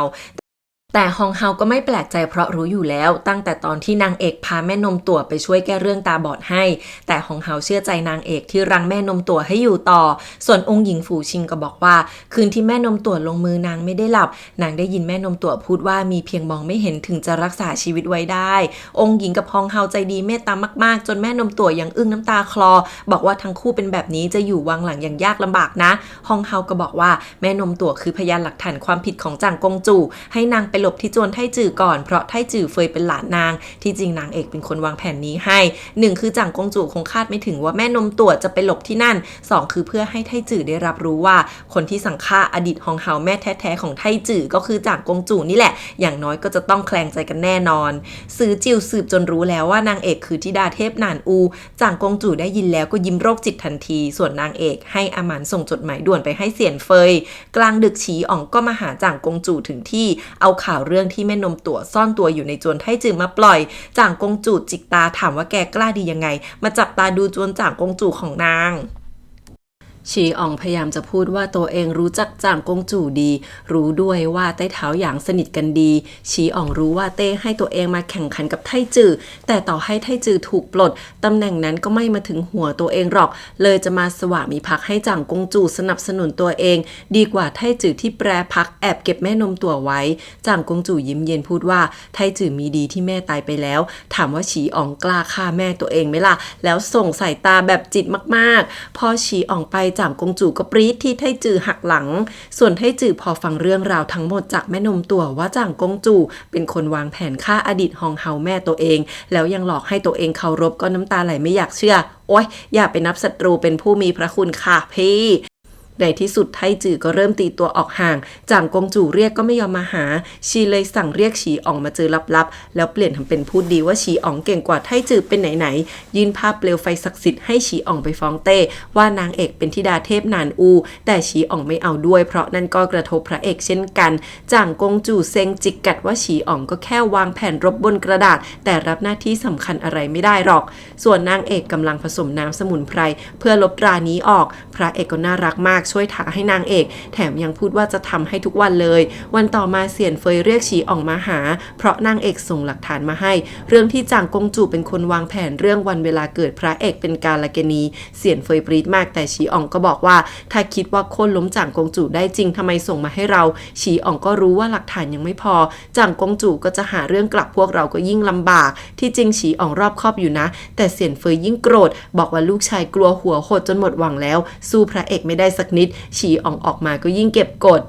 แต่ฮองเฮาก็ไม่แปลกใจเพราะรู้อยู่แล้วตั้งแต่ตอนที่นางเอกพาแม่นมตั๋วไปช่วยแก้เรื่องตาบอดให้แต่ฮองเฮาเชื่อใจนางเอกที่รั้งแม่นมตั๋วให้อยู่ต่อส่วนองค์หญิงฝูชิงก็บอกว่าคืนที่แม่นมตั๋วลงมือนางไม่ได้หลับนางได้ยินแม่นมตั๋วพูดว่ามีเพียงมองไม่เห็นถึงจะรักษาชีวิตไว้ได้องค์หญิงกับฮองเฮาใจดีเมตตามากๆจนแม่นมตั๋วยังอึ้งน้ำตาคลอบอกว่าทั้งคู่เป็นแบบนี้จะอยู่วังหลังอย่างยากลำบากนะฮองเฮาก็บอกว่าแม่นมตั๋วคือพยานหลักฐานความผิดของจางกงจู่ให้นางไปหลบที่จวนไทจือก่อนเพราะไทจือเฟยเป็นหลานนางที่จริงนางเอกเป็นคนวางแผนนี้ให้1คือจางกงจู่คงคาดไม่ถึงว่าแม่นมตั๋วจะไปหลบที่นั่น2คือเพื่อให้ไทจือได้รับรู้ว่าคนที่สั่งฆ่าอดีตฮองเฮาแม่แท้ๆของไทจือก็คือจางกงจู่นี่แหละอย่างน้อยก็จะต้องแคลงใจกันแน่นอนซือจิวสืบจนรู้แล้วว่านางเอกคือธิดาเทพหนานอูจางกงจู่ได้ยินแล้วก็ยิ้มโรคจิตทันทีส่วนนางเอกให้อาหมานส่งจดหมายด่วนไปให้เสี่ยนเฟยกลางดึกฉีอ๋องก็มาหาจางกงจู่ถึงที่เอาข่าวเรื่องที่แม่นมตั๋วซ่อนตัวอยู่ในจวนไทจือมาปล่อยจางกงจู่จิกตาถามว่าแกกล้าดียังไงมาจับตาดูจวนจางกงจู่ของนางชีอ่องพยายามจะพูดว่าตัวเองรู้จักจางกงจู่ดีรู้ด้วยว่าใต้เท้าหยางสนิทกันดีชีอ่องรู้ว่าเต้ให้ตัวเองมาแข่งขันกับไทจือแต่ต่อให้ไทจือถูกปลดตำแหน่งนั้นก็ไม่มาถึงหัวตัวเองหรอกเลยจะมาสวามิภักดิ์ให้จางกงจู่สนับสนุนตัวเองดีกว่าไทจือที่แปรพักแอบเก็บแม่นมตั๋วไว้จางกงจู่ยิ้มเย็นพูดว่าไทจือมีดีที่แม่ตายไปแล้วถามว่าชีอ่องกล้าฆ่าแม่ตัวเองไหมล่ะแล้วส่งสายตาแบบจิตมากๆพอชีอ่องไปจางกงจู่ก็ปรี๊ดที่ไทจือหักหลังส่วนไทจือพอฟังเรื่องราวทั้งหมดจากแม่นมตั๋วว่าจางกงจู่เป็นคนวางแผนฆ่าอดีตฮองเฮาแม่ตัวเองแล้วยังหลอกให้ตัวเองเคารพก็น้ำตาไหลไม่อยากเชื่อโอ๊ยอย่าไปนับศัตรูเป็นผู้มีพระคุณค่ะพี่ในที่สุดไทจือก็เริ่มตีตัวออกห่างจางกงจู่เรียกก็ไม่ยอมมาหาชีเลยสั่งเรียกฉีอ่องมาเจอลับๆแล้วเปลี่ยนทำเป็นพูดดีว่าฉีอ่องเก่งกว่าไทจือเป็นไหนๆยื่นภาพเปลวไฟศักดิ์สิทธิ์ให้ฉีอ่องไปฟ้องเต้ว่านางเอกเป็นธิดาเทพหนานอูแต่ฉีอ่องไม่เอาด้วยเพราะนั่นก็กระทบพระเอกเช่นกันจางกงจู่เซ็งจิกกัดว่าฉีอ่องก็แค่วางแผนรบบนกระดาษแต่รับหน้าที่สำคัญอะไรไม่ได้หรอกส่วนนางเอกกำลังผสมน้ำสมุนไพรเพื่อลบรานี้ออกพระเอกก็น่ารักมากช่วยถาให้นางเอกแถมยังพูดว่าจะทำให้ทุกวันเลยวันต่อมาเสี่ยนเฟยเรียกฉีอ่องมาหาเพราะนางเอกส่งหลักฐานมาให้เรื่องที่จางกงจู่เป็นคนวางแผนเรื่องวันเวลาเกิดพระเอกเป็นกาลเกณีเสี่ยนเฟยปรี๊ดมากแต่ฉีอ่องก็บอกว่าถ้าคิดว่าโค่นล้มจางกงจู่ได้จริงทำไมส่งมาให้เราฉีอ่องก็รู้ว่าหลักฐานยังไม่พอจางกงจู่ก็จะหาเรื่องกลับพวกเราก็ยิ่งลำบากที่จริงฉีอ่องรอบคอบอยู่นะแต่เสี่ยนเฟยยิ่งโกรธบอกว่าลูกชายกลัวหัวโหดจนหมดหวังแล้วสู้พระเอกไม่ได้สักนิดฉีอ่องออกมาก็ยิ่งเก็บกด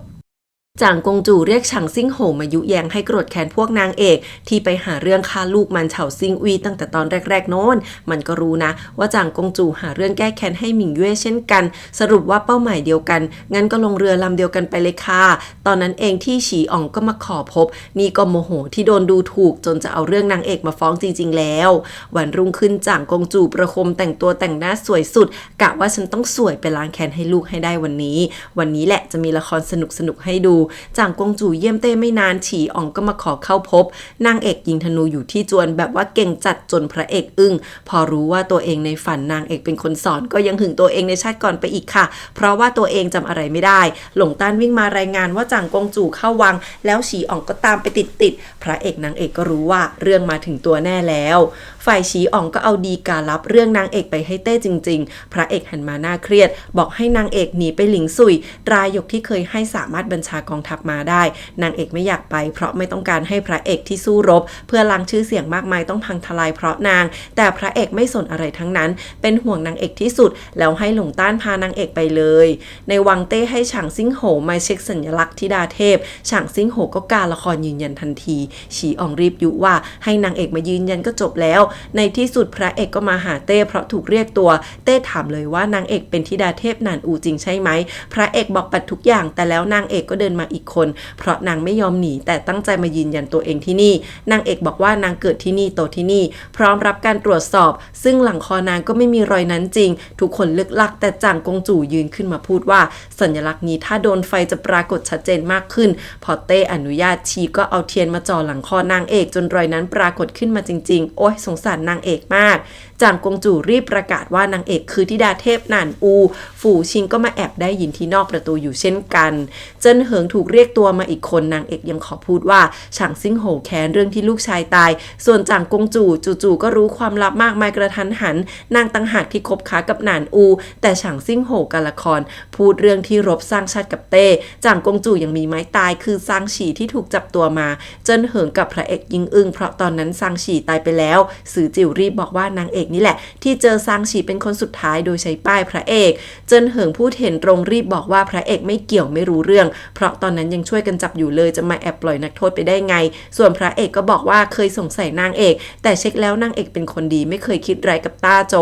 จางกงจู่เรียกฉางซิ่งโหมายุแยงให้โกรธแค้นพวกนางเอกที่ไปหาเรื่องฆ่าลูกมันเฉาซิงอุยตั้งแต่ตอนแรกๆโน้นมันก็รู้นะว่าจางกงจู่หาเรื่องแก้แค้นให้หมิงเย่เช่นกันสรุปว่าเป้าหมายเดียวกันงั้นก็ลงเรือลำเดียวกันไปเลยค่ะตอนนั้นเองที่ฉีอ่องก็มาขอพบนี่ก็โมโหที่โดนดูถูกจนจะเอาเรื่องนางเอกมาฟ้องจริงๆแล้ววันรุ่งขึ้นจางกงจู่ประคมแต่งตัวแต่งหน้าสวยสุดกะว่าฉันต้องสวยไปล้างแค้นให้ลูกให้ได้วันนี้แหละจะมีละครสนุกๆให้ดูจางกงจู่เยี่ยมเต้ไม่นานฉีอ่องก็มาขอเข้าพบนางเอกยิงธนูอยู่ที่จวนแบบว่าเก่งจัดจนพระเอกอึ้งพอรู้ว่าตัวเองในฝันนางเอกเป็นคนสอนก็ยังหึงตัวเองในชาติก่อนไปอีกค่ะเพราะว่าตัวเองจำอะไรไม่ได้หลงต้านวิ่งมารายงานว่าจางกงจู่เข้าวังแล้วฉีอ่องก็ตามไปติดพระเอกนางเอกก็รู้ว่าเรื่องมาถึงตัวแน่แล้วฝ่ายฉีอ่องก็เอาดีการับเรื่องนางเอกไปให้เต้จริงๆพระเอกหันมาหน้าเครียดบอกให้นางเอกหนีไปหลิงซุยตรายกที่เคยให้สามารถบัญชากองทัพมาได้นางเอกไม่อยากไปเพราะไม่ต้องการให้พระเอกที่สู้รบเพื่อล้างชื่อเสียงมากมายต้องพังทลายเพราะนางแต่พระเอกไม่สนอะไรทั้งนั้นเป็นห่วงนางเอกที่สุดแล้วให้หลงต้านพานางเอกไปเลยในวังเต้ให้ฉางซิ่งโหมาเช็คสัญลักษณ์ธิดาเทพฉางซิ่งโหก็การละครยืนยันทันทีฉีอ่องรีบยุว่าให้นางเอกมายืนยันก็จบแล้วในที่สุดพระเอกก็มาหาเต้เพราะถูกเรียกตัวเต้ถามเลยว่านางเอกเป็นธิดาเทพหนานอูจริงใช่ไหมพระเอกบอกปัดทุกอย่างแต่แล้วนางเอกก็เดินมาอีกคนเพราะนางไม่ยอมหนีแต่ตั้งใจมายืนยันตัวเองที่นี่นางเอกบอกว่านางเกิดที่นี่โตที่นี่พร้อมรับการตรวจสอบซึ่งหลังคอนางก็ไม่มีรอยนั้นจริงทุกคนลึกลักแต่จางกงจู่ยืนขึ้นมาพูดว่าสัญลักษณ์นี้ถ้าโดนไฟจะปรากฏชัดเจนมากขึ้นพอเต้อนุญาตชีก็เอาเทียนมาจ่อหลังคอนางเอกจนรอยนั้นปรากฏขึ้นมาจริงๆโอ้ยสง สารนางเอกมากจางกงจู่รีบประกาศว่านางเอกคือธิดาเทพหนานอูฝูชิงก็มาแอบได้ยินที่นอกประตูอยู่เช่นกันเจิ้นเหิงถูกเรียกตัวมาอีกคนนางเอกยังขอพูดว่าฉางซิ่งโหแค้นเรื่องที่ลูกชายตายส่วนจางกงจู่จู่ๆก็รู้ความลับมากมายกระทันหันนางตั้งหากที่คบค้ากับหนานอูแต่ฉางซิ่งโหการละครพูดเรื่องที่รบสร้างชาติกับเต้จางกงจู่ยังมีไม้ตายคือซางฉีที่ถูกจับตัวมาเจิ้นเหิงกับพระเอกยิงอึ้งเพราะตอนนั้นซางฉีตายไปแล้วสื่อจิ๋วรีบบอกว่านางเอกนี่แหละที่เจอซางฉีเป็นคนสุดท้ายโดยใช้ป้ายพระเอกเจิ้นเหิงพูดเห็นตรงรีบบอกว่าพระเอกไม่เกี่ยวไม่รู้เรื่องเพราะตอนนั้นยังช่วยกันจับอยู่เลยจะมาแอบปล่อยนักโทษไปได้ไงส่วนพระเอกก็บอกว่าเคยสงสัยนางเอกแต่เช็คแล้วนางเอกเป็นคนดีไม่เคยคิดร้ายกับต้าโจ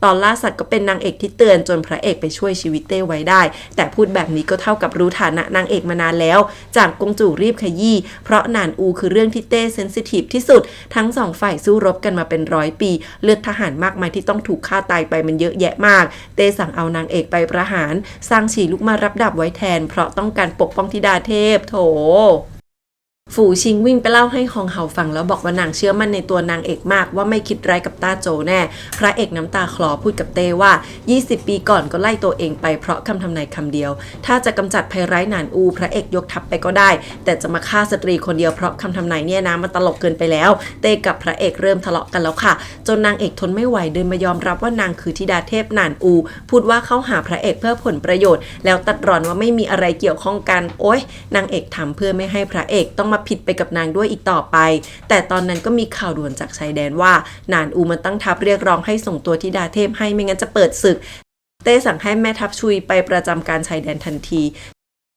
ตอนล่าสัตว์ก็เป็นนางเอกที่เตือนจนพระเอกไปช่วยชีวิตเต้ไว้ได้แต่พูดแบบนี้ก็เท่ากับรู้ฐานะนางเอกมานานแล้วจางกงจู่รีบขยี้เพราะหนานอูคือเรื่องที่เต้เซนซิทีฟที่สุดทั้งสองฝ่ายสู้รบกันมาเป็น100 ปีเลือดทหารมากมายที่ต้องถูกฆ่าตายไปมันเยอะแยะมากเต้สั่งเอานางเอกไปประหารซางฉีลุกมารับดาบไว้แทนเพราะต้องการปกป้องธิดาเทพโถฝูชิงวิ่งไปเล่าให้ฮองเฮาฟังแล้วบอกว่านางเชื่อมั่นในตัวนางเอกมากว่าไม่คิดร้ายกับต้าโจแน่พระเอกน้ำตาคลอพูดกับเต้ว่า20 ปีก่อนก็ไล่ตัวเองไปเพราะคำทำนายคำเดียวถ้าจะกำจัดภัยร้ายหนานอูพระเอกยกทัพไปก็ได้แต่จะมาฆ่าสตรีคนเดียวเพราะคำทำนายเนี่ยนะมันตลกเกินไปแล้วเต้กับพระเอกเริ่มทะเลาะกันแล้วค่ะจนนางเอกทนไม่ไหวเดินมายอมรับว่านางคือธิดาเทพหนานอูพูดว่าเข้าหาพระเอกเพื่อผลประโยชน์แล้วตัดรอนว่าไม่มีอะไรเกี่ยวข้องกันโอ๊ยนางเอกทำเพื่อไม่ให้พระเอกต้องมาผิดไปกับนางด้วยอีกต่อไปแต่ตอนนั้นก็มีข่าวด่วนจากชายแดนว่าหนานอูมันตั้งทัพเรียกร้องให้ส่งตัวธิดาเทพให้ไม่งั้นจะเปิดศึกเต้สั่งให้แม่ทัพชุยไปประจำการชายแดนทันที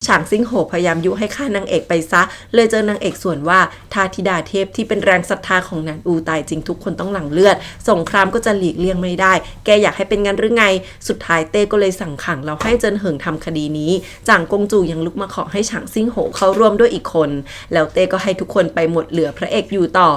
ฉางซิ่งโหพยายามยุให้ฆ่านางเอกไปซะเลยเจอนางเอกส่วนว่าถ้าธิดาเทพที่เป็นแรงศรัทธาของหนานอูตายจริงทุกคนต้องหลั่งเลือดสงครามก็จะหลีกเลี่ยงไม่ได้แกอยากให้เป็นงั้นหรือไงสุดท้ายเต้ก็เลยสั่งขังแล้วให้เจินเหิงทำคดีนี้จางกงจู่ยังลุกมาขอให้ฉางซิ่งโหเข้าร่วมด้วยอีกคนแล้วเต้ก็ให้ทุกคนไปหมดเหลือพระเอกอยู่ต่อ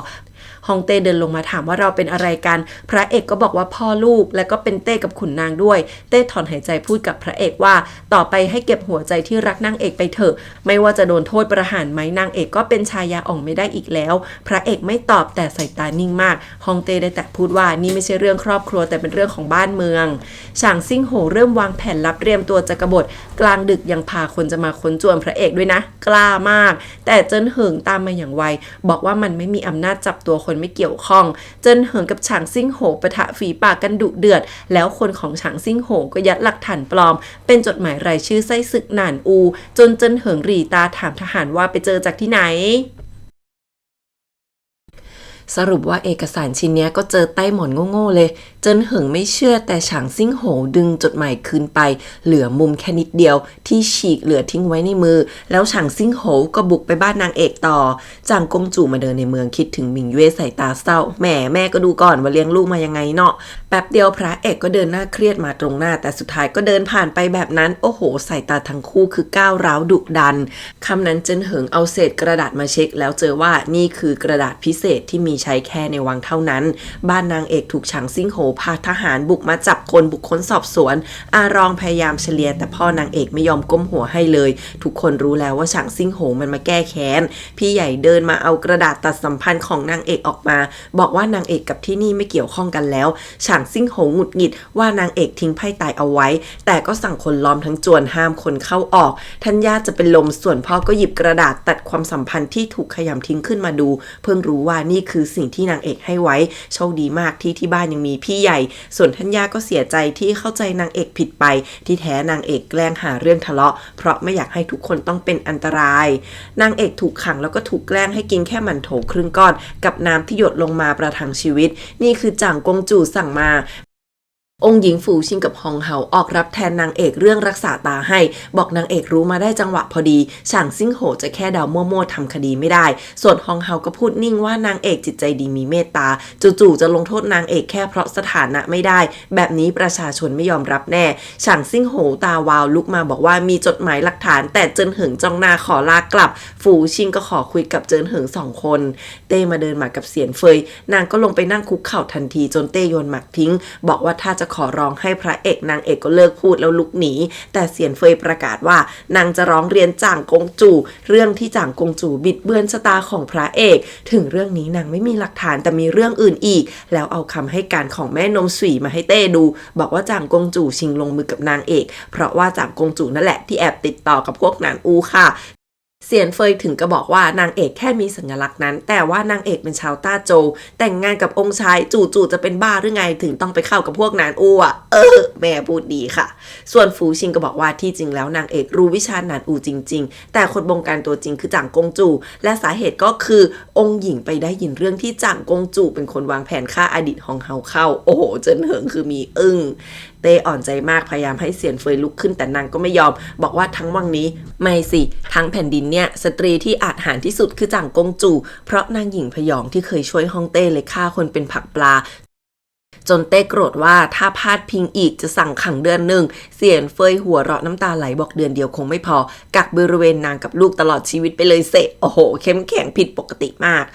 ฮองเต้เดินลงมาถามว่าเราเป็นอะไรกันพระเอกก็บอกว่าพ่อลูกและก็เป็นเต้กับขุนนางด้วยเต้ถอนหายใจพูดกับพระเอกว่าต่อไปให้เก็บหัวใจที่รักนางเอกไปเถอะไม่ว่าจะโดนโทษประหารไหมนางเอกก็เป็นชายาอ่องไม่ได้อีกแล้วพระเอกไม่ตอบแต่สายตานิ่งมากฮองเต้ได้แต่พูดว่านี่ไม่ใช่เรื่องครอบครัวแต่เป็นเรื่องของบ้านเมืองฉางซิ่งโหเริ่มวางแผนลับเตรียมตัวจะกบฏกลางดึกยังพาคนจะมาค้นจวนพระเอกด้วยนะกล้ามากแต่เจิ้นเหิงตามมาอย่างไวบอกว่ามันไม่มีอำนาจจับตัวคนไม่เกี่ยวข้องเจิ้นเหิงกับฉางซิ่งโหปะทะฝีปากกันดุเดือดแล้วคนของฉางซิ่งโหก็ยัดหลักฐานปลอมเป็นจดหมายรายชื่อไส้ศึกหนานอูจนเจิ้นเหิงหรี่ตาถามทหารว่าไปเจอจากที่ไหนสรุปว่าเอกสารชิ้นนี้ก็เจอใต้หมอนโง่ๆเลยเจิ้นเหิงไม่เชื่อแต่ฉางซิ่งโหดึงจดหมายคืนไปเหลือมุมแค่นิดเดียวที่ฉีกเหลือทิ้งไว้ในมือแล้วฉางซิ่งโหก็บุกไปบ้านนางเอกต่อจางกงจู่มาเดินในเมืองคิดถึงหมิงเย่ใส่ตาเศร้าแม่ก็ดูก่อนว่าเลี้ยงลูกมายังไงเนาะแป๊บเดียวพระเอกก็เดินหน้าเครียดมาตรงหน้าแต่สุดท้ายก็เดินผ่านไปแบบนั้นโอ้โหใส่ตาทั้งคู่คือก้าวร้าวดุดันคำนั้นเจิ้นเหิงเอาเศษกระดาษมาเช็คแล้วเจอว่านี่คือกระดาษพิเศษที่มีใช้แค่ในวังเท่านั้นบ้านนางเอกถูกฉางซิ่งโหพาทหารบุกมาจับคนบุคคลสอบสวนอารองพยายามเฉลียแต่พ่อนางเอกไม่ยอมก้มหัวให้เลยทุกคนรู้แล้วว่าฉางซิ่งโหมันมาแก้แค้นพี่ใหญ่เดินมาเอากระดาษตัดสัมพันธ์ของนางเอกออกมาบอกว่านางเอกกับที่นี่ไม่เกี่ยวข้องกันแล้วฉางซิ่งโหหงุดหงิดว่านางเอกทิ้งไพ่ตายเอาไว้แต่ก็สั่งคนล้อมทั้งจวนห้ามคนเข้าออกท่านญาติจะเป็นลมส่วนพ่อก็หยิบกระดาษตัดความสัมพันธ์ที่ถูกขยำทิ้งขึ้นมาดูเพิ่งรู้ว่านี่คือสิ่งที่นางเอกให้ไว้โชคดีมากที่บ้านยังมีพี่ใหญ่ส่วนท่านย่าก็เสียใจที่เข้าใจนางเอกผิดไปที่แท้นางเอกแกล้งหาเรื่องทะเลาะเพราะไม่อยากให้ทุกคนต้องเป็นอันตรายนางเอกถูกขังแล้วก็ถูกแกล้งให้กินแค่หมั่นโถครึ่งก้อนกับน้ำที่หยดลงมาประทังชีวิตนี่คือจ่างกงจู่สั่งมาองค์หญิงฝูชิงกับฮองเฮาออกรับแทนนางเอกเรื่องรักษาตาให้บอกนางเอกรู้มาได้จังหวะพอดีฉางซิ่งโหจะแค่เดามั่วๆทำคดีไม่ได้ส่วนฮองเฮาก็พูดนิ่งว่านางเอกจิตใจดีมีเมตตาจู่ๆจะลงโทษนางเอกแค่เพราะสถานะไม่ได้แบบนี้ประชาชนไม่ยอมรับแน่ฉางซิ่งโหตาวาวลุกมาบอกว่ามีจดหมายหลักฐานแต่เจินเหิงจ้องหน้าขอลากลับฝูชิงก็ขอคุยกับเจินเหิง2 คนเต้มาเดินมากับเสียนเฟยนางก็ลงไปนั่งคุกเข่าทันทีจนเต้โยนหมากทิ้งบอกว่าถ้าจะ ขอร้องให้พระเอกนางเอกก็เลิกพูดแล้วลุกหนีแต่เซียนเฟยประกาศว่านางจะร้องเรียนจ่างกงจู่เรื่องที่จ่างกงจู่บิดเบือนชะตาของพระเอกถึงเรื่องนี้นางไม่มีหลักฐานแต่มีเรื่องอื่นอีกแล้วเอาคำให้การของแม่นมสวีมาให้เต้ดูบอกว่าจ่างกงจู่ชิงลงมือกับนางเอกเพราะว่าจ่างกงจู่นั่นแหละที่แอบติดต่อกับพวกหนานอูค่ะเซียนเฟยถึงก็บอกว่านางเอกแค่มีสัญลักษณ์นั้นแต่ว่านางเอกเป็นชาวต้าโจวแต่งงานกับองค์ชายจู่ๆจะเป็นบ้าหรือไงถึงต้องไปเข้ากับพวกนานอูอ่ะแม่พูดดีค่ะส่วนฟูชิงก็บอกว่าที่จริงแล้วนางเอกรู้วิชานานอูจริงๆแต่คนบงการตัวจริงคือจ่างกงจู่และสาเหตุก็คือองค์หญิงไปได้ยินเรื่องที่จ่างกงจู่เป็นคนวางแผนฆ่าอดีตของเฮาเข้าโอ้โหเจินเหิงคือมีอึ้งเต้อ่อนใจมากพยายามให้เซียนเฟยลุกขึ้นแต่นางก็ไม่ยอมบอกว่าทั้งวังนี้ไม่สิทั้งแผ่นดินเนี่ยสตรีที่อาจหาญที่สุดคือจ่างกงจู่เพราะนางหญิงพยองที่เคยช่วยฮ่องเต้เลยฆ่าคนเป็นผักปลาจนเต้โกรธว่าถ้าพลาดพิงอีกจะสั่งขังเดือนหนึ่งเซียนเฟยหัวเราะน้ำตาไหลบอกเดือนเดียวคงไม่พอกักบริเวณนางกับลูกตลอดชีวิตไปเลยเสะโอ้โหเข้มแข็งผิดปกติมาก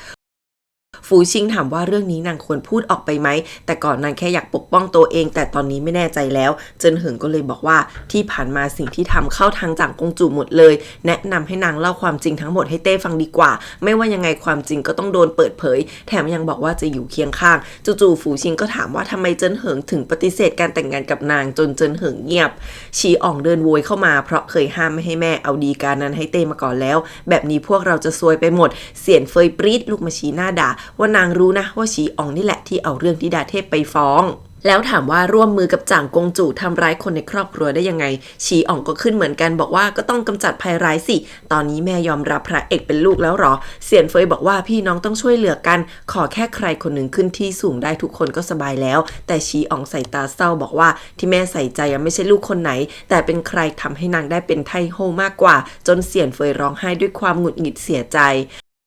ฟูชิงถามว่าเรื่องนี้นางควรพูดออกไปไหมแต่ก่อนนางแค่อยากปกป้องตัวเองแต่ตอนนี้ไม่แน่ใจแล้วเจินเหิงก็เลยบอกว่าที่ผ่านมาสิ่งที่ทำเข้าทางจ่างกงจู่หมดเลยแนะนำให้นางเล่าความจริงทั้งหมดให้เต้ฟังดีกว่าไม่ว่ายังไงความจริงก็ต้องโดนเปิดเผยแถมยังบอกว่าจะอยู่เคียงข้างจู่ๆฟูชิงก็ถามว่าทำไมเจินเหิงถึงปฏิเสธการแต่งงานกับนางจนเจินเหิงเงียบชีอ่องเดินโวยเข้ามาเพราะเคยห้ามไม่ให้แม่เอาดีการนั้นให้เต้มาก่อนแล้วแบบนี้พวกเราจะซวยไปหมดเสียนเฟยปรี๊ดลูกมาชี้หน้าด่าว่านางรู้นะว่าชีอ่องนี่แหละที่เอาเรื่องธิดาเทพไปฟ้องแล้วถามว่าร่วมมือกับจ่างกงจู่ทำร้ายคนในครอบครัวได้ยังไงชีอ่องก็ขึ้นเหมือนกันบอกว่าก็ต้องกำจัดภัยร้ายสิตอนนี้แม่ยอมรับพระเอกเป็นลูกแล้วหรอเซียนเฟยบอกว่าพี่น้องต้องช่วยเหลือกันขอแค่ใครคนหนึ่งขึ้นที่สูงได้ทุกคนก็สบายแล้วแต่ชีอ่องใส่ตาเศร้าบอกว่าที่แม่ใส่ใจไม่ใช่ลูกคนไหนแต่เป็นใครทำให้นางได้เป็นไทโฮมากกว่าจนเซียนเฟยร้องไห้ด้วยความหงุดหงิดเสียใจ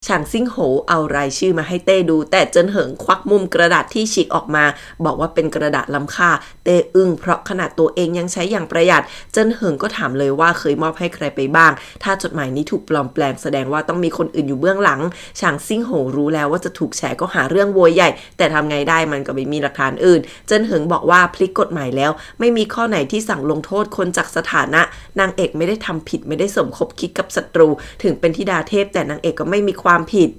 ฉางซิ่งโหเอารายชื่อมาให้เต้ดูแต่เจินเหิงควักมุมกระดาษที่ฉีกออกมาบอกว่าเป็นกระดาษล้ำค่าเต้อึ้งเพราะขนาดตัวเองยังใช้อย่างประหยัดเจินเหิงก็ถามเลยว่าเคยมอบให้ใครไปบ้างถ้าจดหมายนี้ถูกปลอมแปลงแสดงว่าต้องมีคนอื่นอยู่เบื้องหลังฉางซิ่งโหรู้แล้วว่าจะถูกแฉก็หาเรื่องโวยใหญ่แต่ทำไงได้มันก็ไม่มีหลักฐานอื่นเจินเหิงบอกว่าพลิกกฎหมายแล้วไม่มีข้อไหนที่สั่งลงโทษคนจากสถานะนางเอกไม่ได้ทำผิดไม่ได้สมคบคิดกับศัตรูถึงเป็นธิดาเทพแต่นางเอกก็ไม่มีความผิด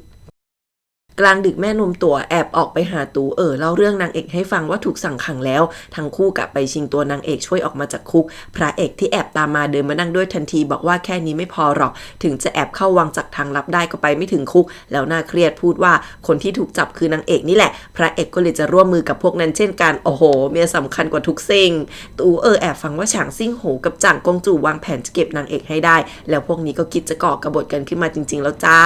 กลางดึกแม่นมตัวแอบออกไปหาตู่เล่าเรื่องนางเอกให้ฟังว่าถูกสั่งขังแล้วทั้งคู่กลับไปชิงตัวนางเอกช่วยออกมาจากคุกพระเอกที่แอบตามมาเดินมานั่งด้วยทันทีบอกว่าแค่นี้ไม่พอหรอกถึงจะแอบเข้าวังจากทางลับได้ก็ไปไม่ถึงคุกแล้วน่าเครียดพูดว่าคนที่ถูกจับคือนางเอกนี่แหละพระเอกก็เลยจะร่วมมือกับพวกนั้นเช่นกันโอ้โหเมียสำคัญกว่าทุกสิ่งตู่แอบฟังว่าฉางซิ่งโหกับจ่างกงจู่วางแผนจะเก็บนางเอกให้ได้แล้วพวกนี้ก็คิดจะก่อกบฏกันขึ้นมาจริงๆแล้วจ้า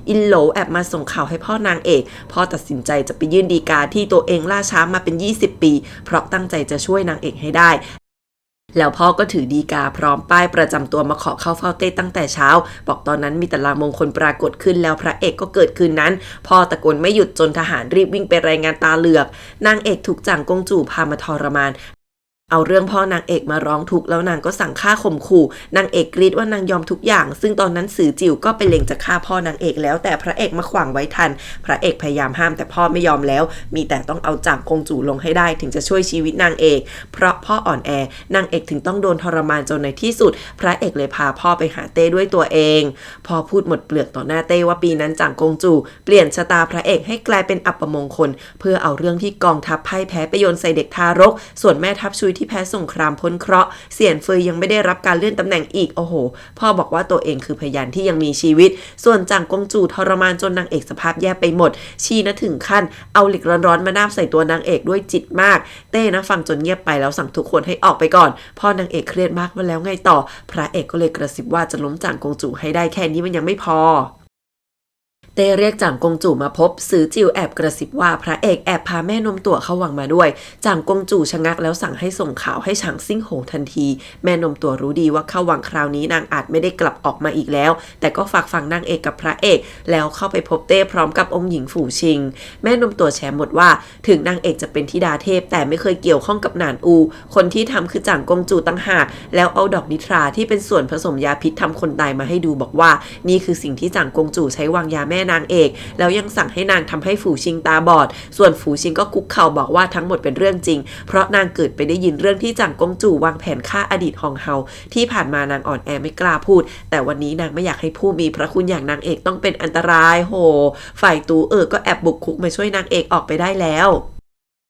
อินโหลแอบมาส่งข่าวให้พ่อนางเอกพ่อตัดสินใจจะไปยื่นฎีกาที่ตัวเองล่าช้ามาเป็น20 ปีเพราะตั้งใจจะช่วยนางเอกให้ได้แล้วพ่อก็ถือฎีกาพร้อมป้ายประจำตัวมาขอเข้าเฝ้าเต้ตั้งแต่เช้าบอกตอนนั้นมีแต่ลางมงคลปรากฏขึ้นแล้วพระเอกก็เกิดคืนนั้นพ่อตะโกนไม่หยุดจนทหารรีบวิ่งไปรายงานตาเหลือกนางเอกถูกจ่างกงจู่พามาทรมานเอาเรื่องพ่อนางเอกมาร้องทุกข์แล้วนางก็สั่งฆ่าข่มขู่นางเอกกรีดว่านางยอมทุกอย่างซึ่งตอนนั้นสื่อจิ๋วก็ไปเล็งจะฆ่าพ่อนางเอกแล้วแต่พระเอกมาขวางไว้ทันพระเอกพยายามห้ามแต่พ่อไม่ยอมแล้วมีแต่ต้องเอาจ่างกงจู่ลงให้ได้ถึงจะช่วยชีวิตนางเอกเพราะพ่ออ่อนแอนางเอกถึงต้องโดนทรมานจนในที่สุดพระเอกเลยพาพ่อไปหาเต้ด้วยตัวเองพ่อพูดหมดเปลือกต่อหน้าเต้ว่าปีนั้นจ่างกงจู่เปลี่ยนชะตาพระเอกให้กลายเป็นอัปมงคลเพื่อเอาเรื่องที่กองทัพพ่ายแพ้ไปโยนใส่เด็กทารกส่วนแม่ทัพชุยที่แพ้สงครามพ้นเคราะห์เสี่ยนเฟยยังไม่ได้รับการเลื่อนตำแหน่งอีกโอ้โหพ่อบอกว่าตัวเองคือพยานที่ยังมีชีวิตส่วนจ่างกงจู่ทรมานจนนางเอกสภาพแย่ไปหมดชีนะถึงขั้นเอาเหล็กร้อนๆมานาบใส่ตัวนางเอกด้วยจิตมากเต้นะฟังจนเงียบไปแล้วสั่งทุกคนให้ออกไปก่อนพ่อนางเอกเครียดมากว่าแล้วไงต่อพระเอกก็เลยกระซิบว่าจะล้มจ่างกงจู่ให้ได้แค่นี้มันยังไม่พอเต้เรียกจ่างกงจู่มาพบสื่อจิวแอบกระซิบว่าพระเอกแอบพาแม่นมตั๋วเข้าวังมาด้วยจ่างกงจู่ชะงักแล้วสั่งให้ส่งข่าวให้ฉางซิ่งโหทันทีแม่นมตั๋วรู้ดีว่าเข้าวังคราวนี้นางอาจไม่ได้กลับออกมาอีกแล้วแต่ก็ฝากฝังนางเอกกับพระเอกแล้วเข้าไปพบเต้พร้อมกับองค์หญิงฝูชิงแม่นมตั๋วแชร์หมดว่าถึงนางเอกจะเป็นธิดาเทพแต่ไม่เคยเกี่ยวข้องกับหนานอูคนที่ทำคือจ่างกงจู่ตั้งหากแล้วเอาดอกนิทราที่เป็นส่วนผสมยาพิษทำคนตายมาให้ดูบอกว่านี่คือสิ่งที่จ่างกงจู่ใช้วางยาแม่ ม่นางเอกแล้วยังสั่งให้นางทำให้ฝูชิงตาบอดส่วนฝูชิงก็คุกเข่าบอกว่าทั้งหมดเป็นเรื่องจริงเพราะนางเกิดไปได้ยินเรื่องที่จ่างกงจู่วางแผนฆ่าอดีตฮองเฮาที่ผ่านมานางอ่อนแอไม่กล้าพูดแต่วันนี้นางไม่อยากให้ผู้มีพระคุณอย่างนางเอกต้องเป็นอันตรายโหฝ่ายตูก็แอบบุกคุกมาช่วยนางเอกออกไปได้แล้ว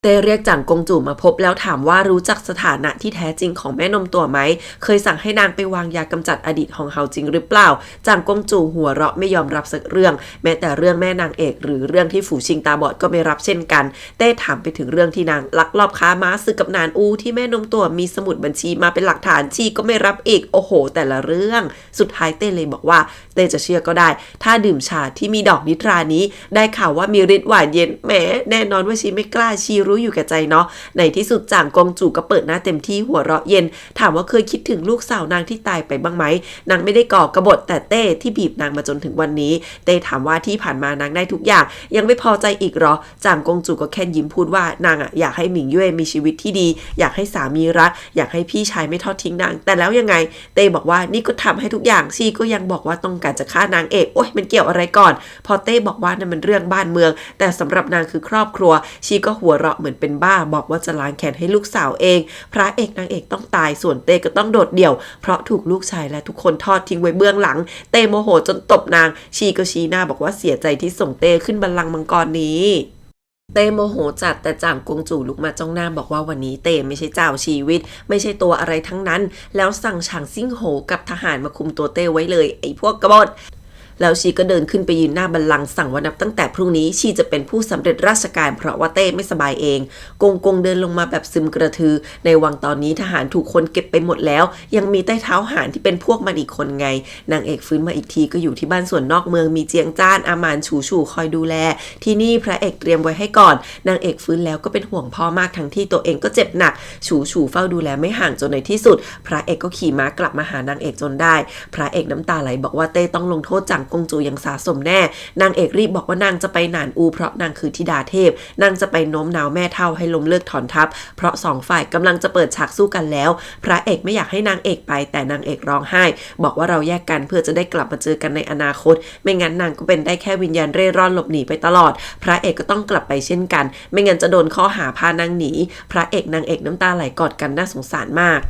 เต้เรียกจ่างกงจู่มาพบแล้วถามว่ารู้จักสถานะที่แท้จริงของแม่นมตัวไหมเคยสั่งให้นางไปวางยากำจัดอดีตฮองเฮาจริงหรือเปล่าจ่างกงจู่หัวเราะไม่ยอมรับสักเรื่องแม้แต่เรื่องแม่นางเอกหรือเรื่องที่ฝูชิงตาบอดก็ไม่รับเช่นกันเต้ถามไปถึงเรื่องที่นางลักลอบค้าม้าซื้อกับนานอูที่แม่นมตัวมีสมุดบัญชีมาเป็นหลักฐานชีก็ไม่รับอีกโอ้โหแต่ละเรื่องสุดท้ายเต้เลยบอกว่าเต้จะเชื่อก็ได้ถ้าดื่มชาที่มีดอกนิทรานี้ได้ข่าวว่ามีฤทธิ์หวานเย็นแหมแน่นอนว่าชีไม่กล้าชีรู้อยู่แก่ใจเนาะในที่สุดจ่างกงจู่ก็เปิดหน้าเต็มที่หัวเราะเย็นถามว่าเคยคิดถึงลูกสาวนางที่ตายไปบ้างไหมนางไม่ได้ก่อกบฏแต่เต้ที่บีบนางมาจนถึงวันนี้เต้ถามว่าที่ผ่านมานางได้ทุกอย่างยังไม่พอใจอีกหรอจ่างกงจู่ก็แค่ยิ้มพูดว่านางอยากให้หมิงเย่มีชีวิตที่ดีอยากให้สามีรักอยากให้พี่ชายไม่ทอดทิ้งนางแต่แล้วยังไงเต้บอกว่านี่ก็ทำให้ทุกอย่างชีก็ยังบอกว่าต้องการจะฆ่านางเอกโอ๊ยมันเกี่ยวอะไรก่อนพอเต้บอกว่านั่นมันเรื่องบ้านเมืองแต่สำหรับนางคือครอบครัวชีก็หัวเราะเหมือนเป็นบ้าบอกว่าจะล้างแค้นให้ลูกสาวเองพระเอกนางเอกต้องตายส่วนเต้ก็ต้องโดดเดี่ยวเพราะถูกลูกชายและทุกคนทอดทิ้งไว้เบื้องหลังเต้โมโหจนตบนางชีก็ชี้หน้าบอกว่าเสียใจที่ส่งเต้ขึ้นบัลลังก์มังกรนี้เต้โมโหจัดแต่จ่างกงจู่ลุกมาจ้องหน้าบอกว่าวันนี้เต้ไม่ใช่เจ้าชีวิตไม่ใช่ตัวอะไรทั้งนั้นแล้วสั่งฉางซิ่งโหกับทหารมาคุมตัวเต้ไว้เลยไอ้พวกกบฏแล้วชีก็เดินขึ้นไปยืนหน้าบัลลังก์สั่งว่านับตั้งแต่พรุ่งนี้ชีจะเป็นผู้สำเร็จราชการเพราะว่าเต้ไม่สบายเองกงเดินลงมาแบบซึมกระทือในวังตอนนี้ทหารถูกคนเก็บไปหมดแล้วยังมีใต้เท้าหารที่เป็นพวกมันอีกคนไงนางเอกฟื้นมาอีกทีก็อยู่ที่บ้านส่วนนอกเมืองมีเจียงจ้านอามานฉูคอยดูแลที่นี่พระเอกเตรียมไว้ให้ก่อนนางเอกฟื้นแล้วก็เป็นห่วงพ่อมากทั้งที่ตัวเองก็เจ็บหนักฉูเฝ้าดูแลไม่ห่างจนในที่สุดพระเอกก็ขี่ม้ากลับมาหานางเอกจนได้พระเอกน้ำตาไหลบอกว่าเต้ต้องลงโทษจ่างกงจู่อย่างสาสมแน่นางเอกรีบบอกว่านางจะไปหนานอูเพราะนางคือธิดาเทพนางจะไปโน้มน้าวแม่เฒ่าให้ล้มเลิกถอนทัพเพราะสองฝ่ายกำลังจะเปิดฉากสู้กันแล้วพระเอกไม่อยากให้นางเอกไปแต่นางเอกร้องไห้บอกว่าเราแยกกันเพื่อจะได้กลับมาเจอกันในอนาคตไม่งั้นนางก็เป็นได้แค่วิญญาณเร่ร่อนหลบหนีไปตลอดพระเอกก็ต้องกลับไปเช่นกันไม่งั้นจะโดนข้อหาพานางหนีพระเอกนางเอกน้ำตาไหลกอดกันน่าสงสารมาก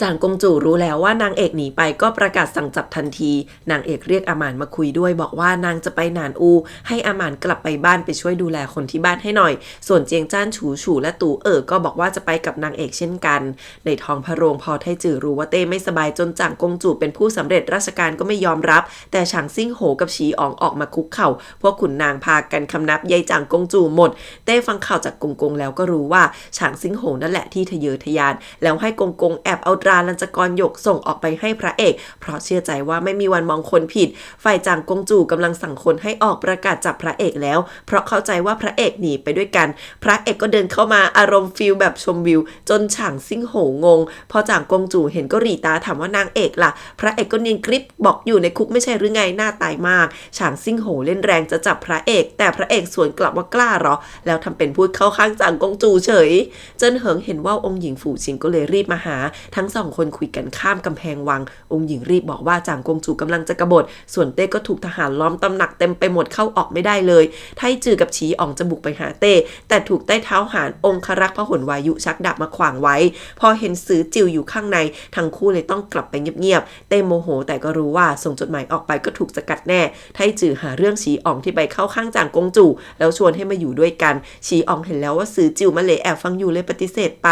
จ่างกงจู่รู้แล้วว่านางเอกหนีไปก็ประกาศสั่งจับทันทีนางเอกเรียกอาหมานมาคุยด้วยบอกว่านางจะไปหนานอูให้อาหมานกลับไปบ้านไปช่วยดูแลคนที่บ้านให้หน่อยส่วนเจียงจ้านฉูและตู่ก็บอกว่าจะไปกับนางเอกเช่นกันในท้องพระโรงพอไทจือรู้ว่าเต้ไม่สบายจนจ่างกงจู่เป็นผู้สำเร็จราชการก็ไม่ยอมรับแต่ฉางซิ่งโหกับฉีอ๋องออกมาคุกเข่าพวกขุนนางพากันคำนับยายจ่างกงจู่หมดเต้ฟังข่าวจากกงแล้วก็รู้ว่าฉางซิ่งโหนั่นแหละที่ทะเยอทะยานแล้วให้กงแอบเอาลัญจกรหยกส่งออกไปให้พระเอกเพราะเชื่อใจว่าไม่มีวันมองคนผิดฝ่ายจ่างกงจู่กำลังสั่งคนให้ออกประกาศจับพระเอกแล้วเพราะเข้าใจว่าพระเอกหนีไปด้วยกันพระเอกก็เดินเข้ามาอารมณ์ฟิลแบบชมวิวจนฉางซิ่งโหงงพอจ่างกงจู่เห็นก็หรี่ตาถามว่านางเอกล่ะพระเอกก็เนียนกริบบอกอยู่ในคุกไม่ใช่หรือไงหน้าตายมากฉางซิ่งโหเล่นแรงจะจับพระเอกแต่พระเอกสวนกลับว่ากล้าหรอแล้วทำเป็นพูดเข้าข้างจ่างกงจู่เฉยเจิ้นเหิงเห็นว่าองค์หญิงฝูชิงก็เลยรีบมาหาทั้งสองคนคุยกันข้ามกำแพงวังองค์หญิงรีบบอกว่าจ่างกงจู่กำลังจะกบฏส่วนเต้ก็ถูกทหารล้อมตำหนักเต็มไปหมดเข้าออกไม่ได้เลยไทจือกับฉีอ๋องจะบุกไปหาเต้แต่ถูกใต้เท้าหารองครักษ์พหลวายุชักดาบมาขวางไว้พอเห็นซื้อจิวอยู่ข้างในทั้งคู่เลยต้องกลับไปเงียบๆเต้โมโหแต่ก็รู้ว่าส่งจดหมายออกไปก็ถูกสกัดแน่ไทจือหาเรื่องฉีอ๋องที่ไปเข้าข้างจ่างกงจู่แล้วชวนให้มาอยู่ด้วยกันฉีอ๋องเห็นแล้วว่าซื้อจิวมาเลยแอบฟังอยู่เลยปฏิเสธไป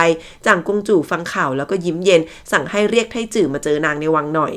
จ่างกงจู่ฟังข่าวแล้วก็ยิ้มเย็นสั่งให้เรียกไทจือมาเจอนางในวังหน่อย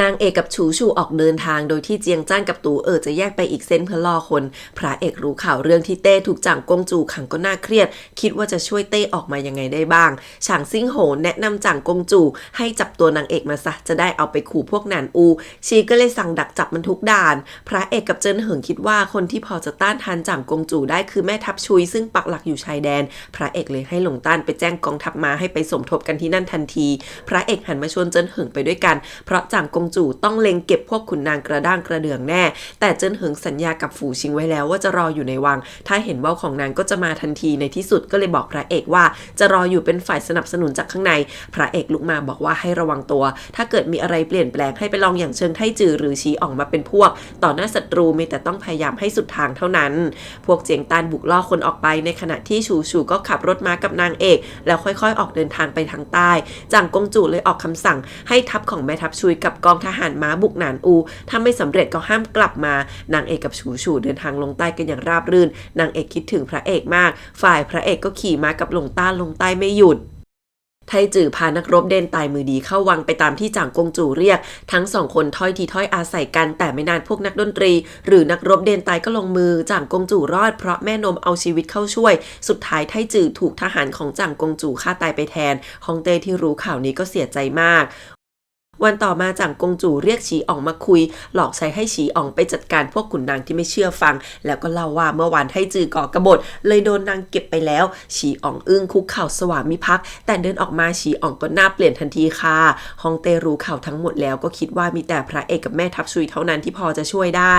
นางเอกกับฉูออกเดินทางโดยที่เจียงจ้านกับตู่จะแยกไปอีกเส้นเพื่อล่อคนพระเอกรู้ข่าวเรื่องที่เต้ถูกจ่างกงจู่ขังก็น่าเครียดคิดว่าจะช่วยเต้ออกมายังไงได้บ้างฉางซิ่งโหแนะนำจ่างกงจู่ให้จับตัวนางเอกมาซะจะได้เอาไปขู่พวกหนานอูชีก็เลยสั่งดักจับมันทุกด่านพระเอกกับเจิ้นเหิงคิดว่าคนที่พอจะต้านทานจ่างกงจู่ได้คือแม่ทัพชุยซึ่งปักหลักอยู่ชายแดนพระเอกเลยให้หลงต้านไปแจ้งกองทัพมาให้ไปสมทบกันที่นั่นทันทีพระเอกหันมาชวนเจิ้นเหิงไปด้วยกันเพราะจ่างกง จูต้องเล็งเก็บพวกขุนนางกระด้างกระเดื่องแน่แต่เจิ้นเหิงสัญญากับฝูชิงไว้แล้วว่าจะรออยู่ในวังถ้าเห็นว่าวของนางก็จะมาทันทีในที่สุดก็เลยบอกพระเอกว่าจะรออยู่เป็นฝ่ายสนับสนุนจากข้างในพระเอกลุกมาบอกว่าให้ระวังตัวถ้าเกิดมีอะไรเปลี่ยนแปลงให้ไปลองอย่างเชิงไทจือหรือชี้ออกมาเป็นพวกต่อหน้าศัตรูมีแต่ต้องพยายามให้สุดทางเท่านั้นพวกเจียงตานบุกล่อคนออกไปในขณะที่ชูก็ขับรถม้ากับนางเอกแล้วค่อยๆออกเดินทางไปทางใต้จางกงจูเลยออกคำสั่งให้ทัพของแม่ทัพชุยกับกองทหารม้าบุกหนานอูถ้าไม่สำเร็จก็ห้ามกลับมานางเอกกับชูเดินทางลงใต้กันอย่างราบรื่นนางเอกคิดถึงพระเอกมากฝ่ายพระเอกก็ขี่ม้ากับลงใต้ไม่หยุดไทจือพานักรบเดนตายมือดีเข้าวังไปตามที่จางกงจูเรียกทั้งสองคนถ้อยทีถ้อยอาศัยกันแต่ไม่นานพวกนักดนตรีหรือนักรบเดนตายก็ลงมือจางกงจูรอดเพราะแม่นมเอาชีวิตเข้าช่วยสุดท้ายไทจือถูกทหารของจางกงจูฆ่าตายไปแทนฮองเต้ที่รู้ข่าวนี้ก็เสียใจมากวันต่อมาจางกงจูเรียกฉีอ๋องมาคุยหลอกใช้ให้ฉีอ๋องไปจัดการพวกขุนนางที่ไม่เชื่อฟังแล้วก็เล่าว่าเมื่อวานไทจือก่อกบฏเลยโดนนางเก็บไปแล้วฉีอ๋องอึ้งคุกเข่าสวามิภักดิ์แต่เดินออกมาฉีอ๋องก็หน้าเปลี่ยนทันทีค่ะฮองเต้รู้ข่าวทั้งหมดแล้วก็คิดว่ามีแต่พระเอกกับแม่ทัพชุยเท่านั้นที่พอจะช่วยได้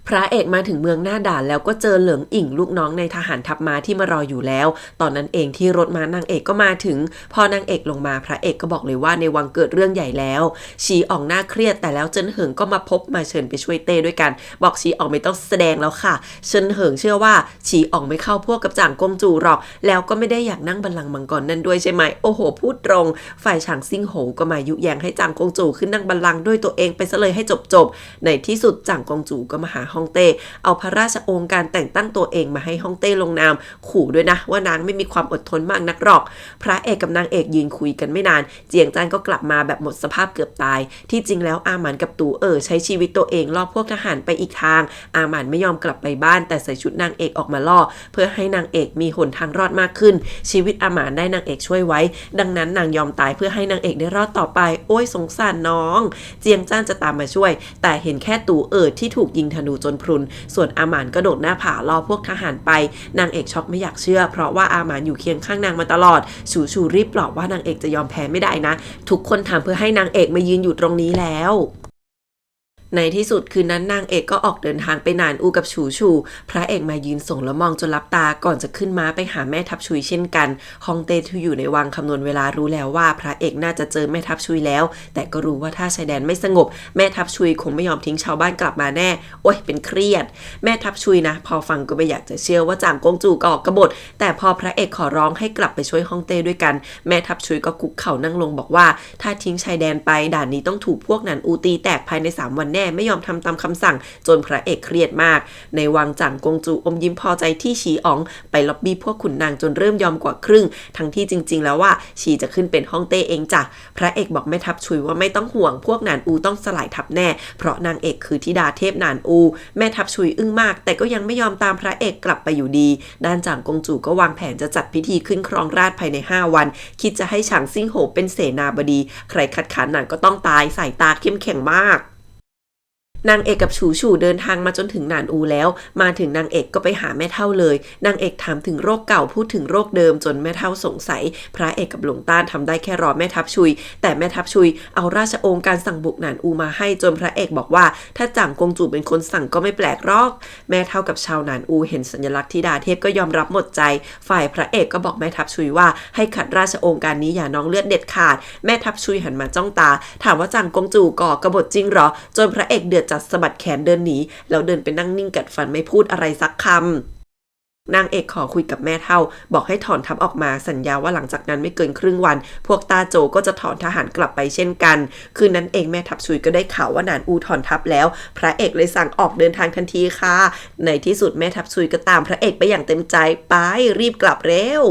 พระเอกมาถึงเมืองหน้าด่านแล้วก็เจอเหลิงอิ่งลูกน้องในทหารทัพม้าที่มารออยู่แล้วตอนนั้นเองที่รถม้านางเอกก็มาถึงพอนางเอกลงมาพระเอกก็บอกเลยว่าในวังเกิดเรื่องใหญ่แล้วชีอ๋องหน้าเครียดแต่แล้วเจิ้นเหิงก็มาพบมาเชิญไปช่วยเต้ด้วยกันบอกชีอ๋องไม่ต้องแสดงแล้วค่ะเจิ้นเหิงเชื่อว่าชีอ๋องไม่เข้าพวกกับจางกงจูหรอกแล้วก็ไม่ได้อยากนั่งบัลลังก์มังกรนั่นด้วยใช่ไหมโอ้โหพูดตรงฝ่ายฉางซิ่งโหก็มายุแยงให้จางกงจูขึ้นนั่งบัลลังก์ด้วยตัวเองไปซะเลยให้จบในที่สุดจางกงจูก็มาหาฮ่องเต้เอาพระราชโองการแต่งตั้งตัวเองมาให้ฮ่องเต้ลงนามขู่ด้วยนะว่านางไม่มีความอดทนมากนักหรอกพระเอกกับนางเอกยืนคุยกันไม่นานเจียงจานก็กลับมาแบบหมดสภาพเกือบตายที่จริงแล้วอาหมันกับตู่ใช้ชีวิตตัวเองล่อพวกทหารไปอีกทางอาหมันไม่ยอมกลับไปบ้านแต่ใส่ชุดนางเอกออกมาล่อเพื่อให้นางเอกมีหนทางรอดมากขึ้นชีวิตอาหมันได้นางเอกช่วยไว้ดังนั้นนางยอมตายเพื่อให้นางเอกได้รอดต่อไปโอ้ยสงสารน้องเจียงจ้านจะตามมาช่วยแต่เห็นแค่ตู่ที่ถูกยิงธนูจนพรุนส่วนอาหมานก็โดดหน้าผาล่อพวกทหารไปนางเอกช็อกไม่อยากเชื่อเพราะว่าอาหมานอยู่เคียงข้างนางมาตลอดชูรีบปลอบว่านางเอกจะยอมแพ้ไม่ได้นะทุกคนทำเพื่อให้นางเอกมายืนอยู่ตรงนี้แล้วในที่สุดคืนนั้นนางเอกก็ออกเดินทางไปหนานอูกับชูพระเอกมายืนส่งแล้วมองจนลับตาก่อนจะขึ้นม้าไปหาแม่ทัพชุยเช่นกันฮองเต้ที่อยู่ในวังคำนวณเวลารู้แล้วว่าพระเอกน่าจะเจอแม่ทัพชุยแล้วแต่ก็รู้ว่าถ้าชายแดนไม่สงบแม่ทัพชุยคงไม่ยอมทิ้งชาวบ้านกลับมาแน่โอ๊ยเป็นเครียดแม่ทัพชุยนะพอฟังก็ไม่อยากจะเชื่อว่าจางกงจูก่อกบฏแต่พอพระเอกขอร้องให้กลับไปช่วยฮองเต้ด้วยกันแม่ทัพชุยก็คุกเข่านั่งลงบอกว่าถ้าทิ้งชายแดนไปด่านนี้ต้องถูกพวกหนานอูตีแตกภายใน3 วันแน่ไม่ยอมทำตามคำสั่งจนพระเอกเครียดมากในวังจางกงจูอมยิ้มพอใจที่ชีอ๋องไปล็อบบี้พวกขุนนางจนเริ่มยอมกว่าครึ่งทั้งที่จริงๆแล้วว่าชีจะขึ้นเป็นฮ่องเต้เองจ้ะพระเอกบอกแม่ทัพชุยว่าไม่ต้องห่วงพวกหนานอูต้องสลายทัพแน่เพราะนางเอกคือธิดาเทพหนานอูแม่ทัพชุยอึ้งมากแต่ก็ยังไม่ยอมตามพระเอกกลับไปอยู่ดีด้านจางกงจูก็วางแผนจะจัดพิธีขึ้นครองราชย์ภายใน5 วันคิดจะให้ฉางซิ่งโหเป็นเสนาบดีใครคัดค้านนางก็ต้องตายสายตาเข้มแข็งมากนางเอกกับชูเดินทางมาจนถึงหนานอูแล้วมาถึงนางเอกก็ไปหาแม่เฒ่าเลยนางเอกถามถึงโรคเก่าพูดถึงโรคเดิมจนแม่เฒ่าสงสัยพระเอกกับหลวงต้านทำได้แค่รอแม่ทัพชุยแต่แม่ทัพชุยเอาราชโองการสั่งบุกหนานอูมาให้จนพระเอกบอกว่าถ้าจางกงจูเป็นคนสั่งก็ไม่แปลกหรอกแม่เฒ่ากับชาวหนานอูเห็นสัญลักษณ์ธิดาเทพก็ยอมรับหมดใจฝ่ายพระเอกก็บอกแม่ทัพชุยว่าให้ขัดราชโองการนี้อย่าน้องเลือดเด็ดขาดแม่ทัพชุยหันมาจ้องตาถามว่าจางกงจูก่อกบฏจริงหรอจนพระเอกเดือดจัดสะบัดแขนเดินหนีแล้วเดินไปนั่งนิ่งกัดฟันไม่พูดอะไรสักคำนางเอกขอคุยกับแม่เฒ่าบอกให้ถอนทัพออกมาสัญญาว่าหลังจากนั้นไม่เกินครึ่งวันพวกตาโจก็จะถอนทหารกลับไปเช่นกันคืนนั้นเองแม่ทัพชุยก็ได้ข่าวว่าหนานอูถอนทัพแล้วพระเอกเลยสั่งออกเดินทางทันทีค่ะในที่สุดแม่ทัพชุยก็ตามพระเอกไปอย่างเต็มใจไปรีบกลับเร็ว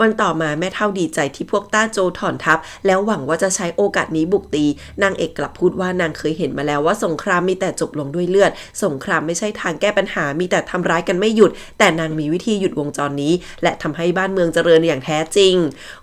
วันต่อมาแม่เฒ่าดีใจที่พวกตาโจถอนทัพแล้วหวังว่าจะใช้โอกาสนี้บุกตีนางเอกกลับพูดว่านางเคยเห็นมาแล้วว่าสงครามมีแต่จบลงด้วยเลือดสงครามไม่ใช่ทางแก้ปัญหามีแต่ทำร้ายกันไม่หยุดแต่นางมีวิธีหยุดวงจรนี้และทำให้บ้านเมืองเจริญอย่างแท้จริง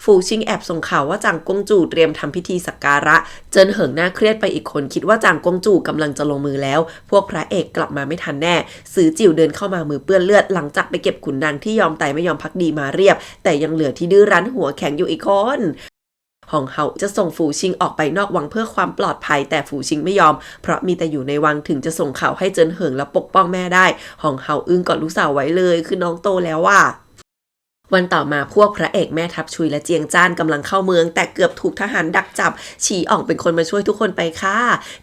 ฟูชิงแอบส่งข่าวว่าจางกงจูเตรียมทำพิธีสักการะเจิ้นเหิงหน้าเครียดไปอีกคนคิดว่าจางกงจูกำลังจะลงมือแล้วพวกพระเอกกลับมาไม่ทันแน่สือจิ๋วเดินเข้ามามือเปื้อนเลือดหลังจากไปเก็บขุนนางที่ยอมตายไม่ยอมพักดีมาเรียบแต่ยังเหลือที่ดื้อรั้นหัวแข็งอยู่อีกคน หองเฮาจะส่งฝูชิงออกไปนอกวังเพื่อความปลอดภัยแต่ฝูชิงไม่ยอมเพราะมีแต่อยู่ในวังถึงจะส่งข่าวให้เจินเหิงและปกป้องแม่ได้หองเฮาอึ้งกอดลูกสาวไว้เลยคือน้องโตแล้วว่าวันต่อมาพวกพระเอกแม่ทัพชุยและเจียงจ้านกำลังเข้าเมืองแต่เกือบถูกทหารดักจับฉีอ่องเป็นคนมาช่วยทุกคนไปค่ะ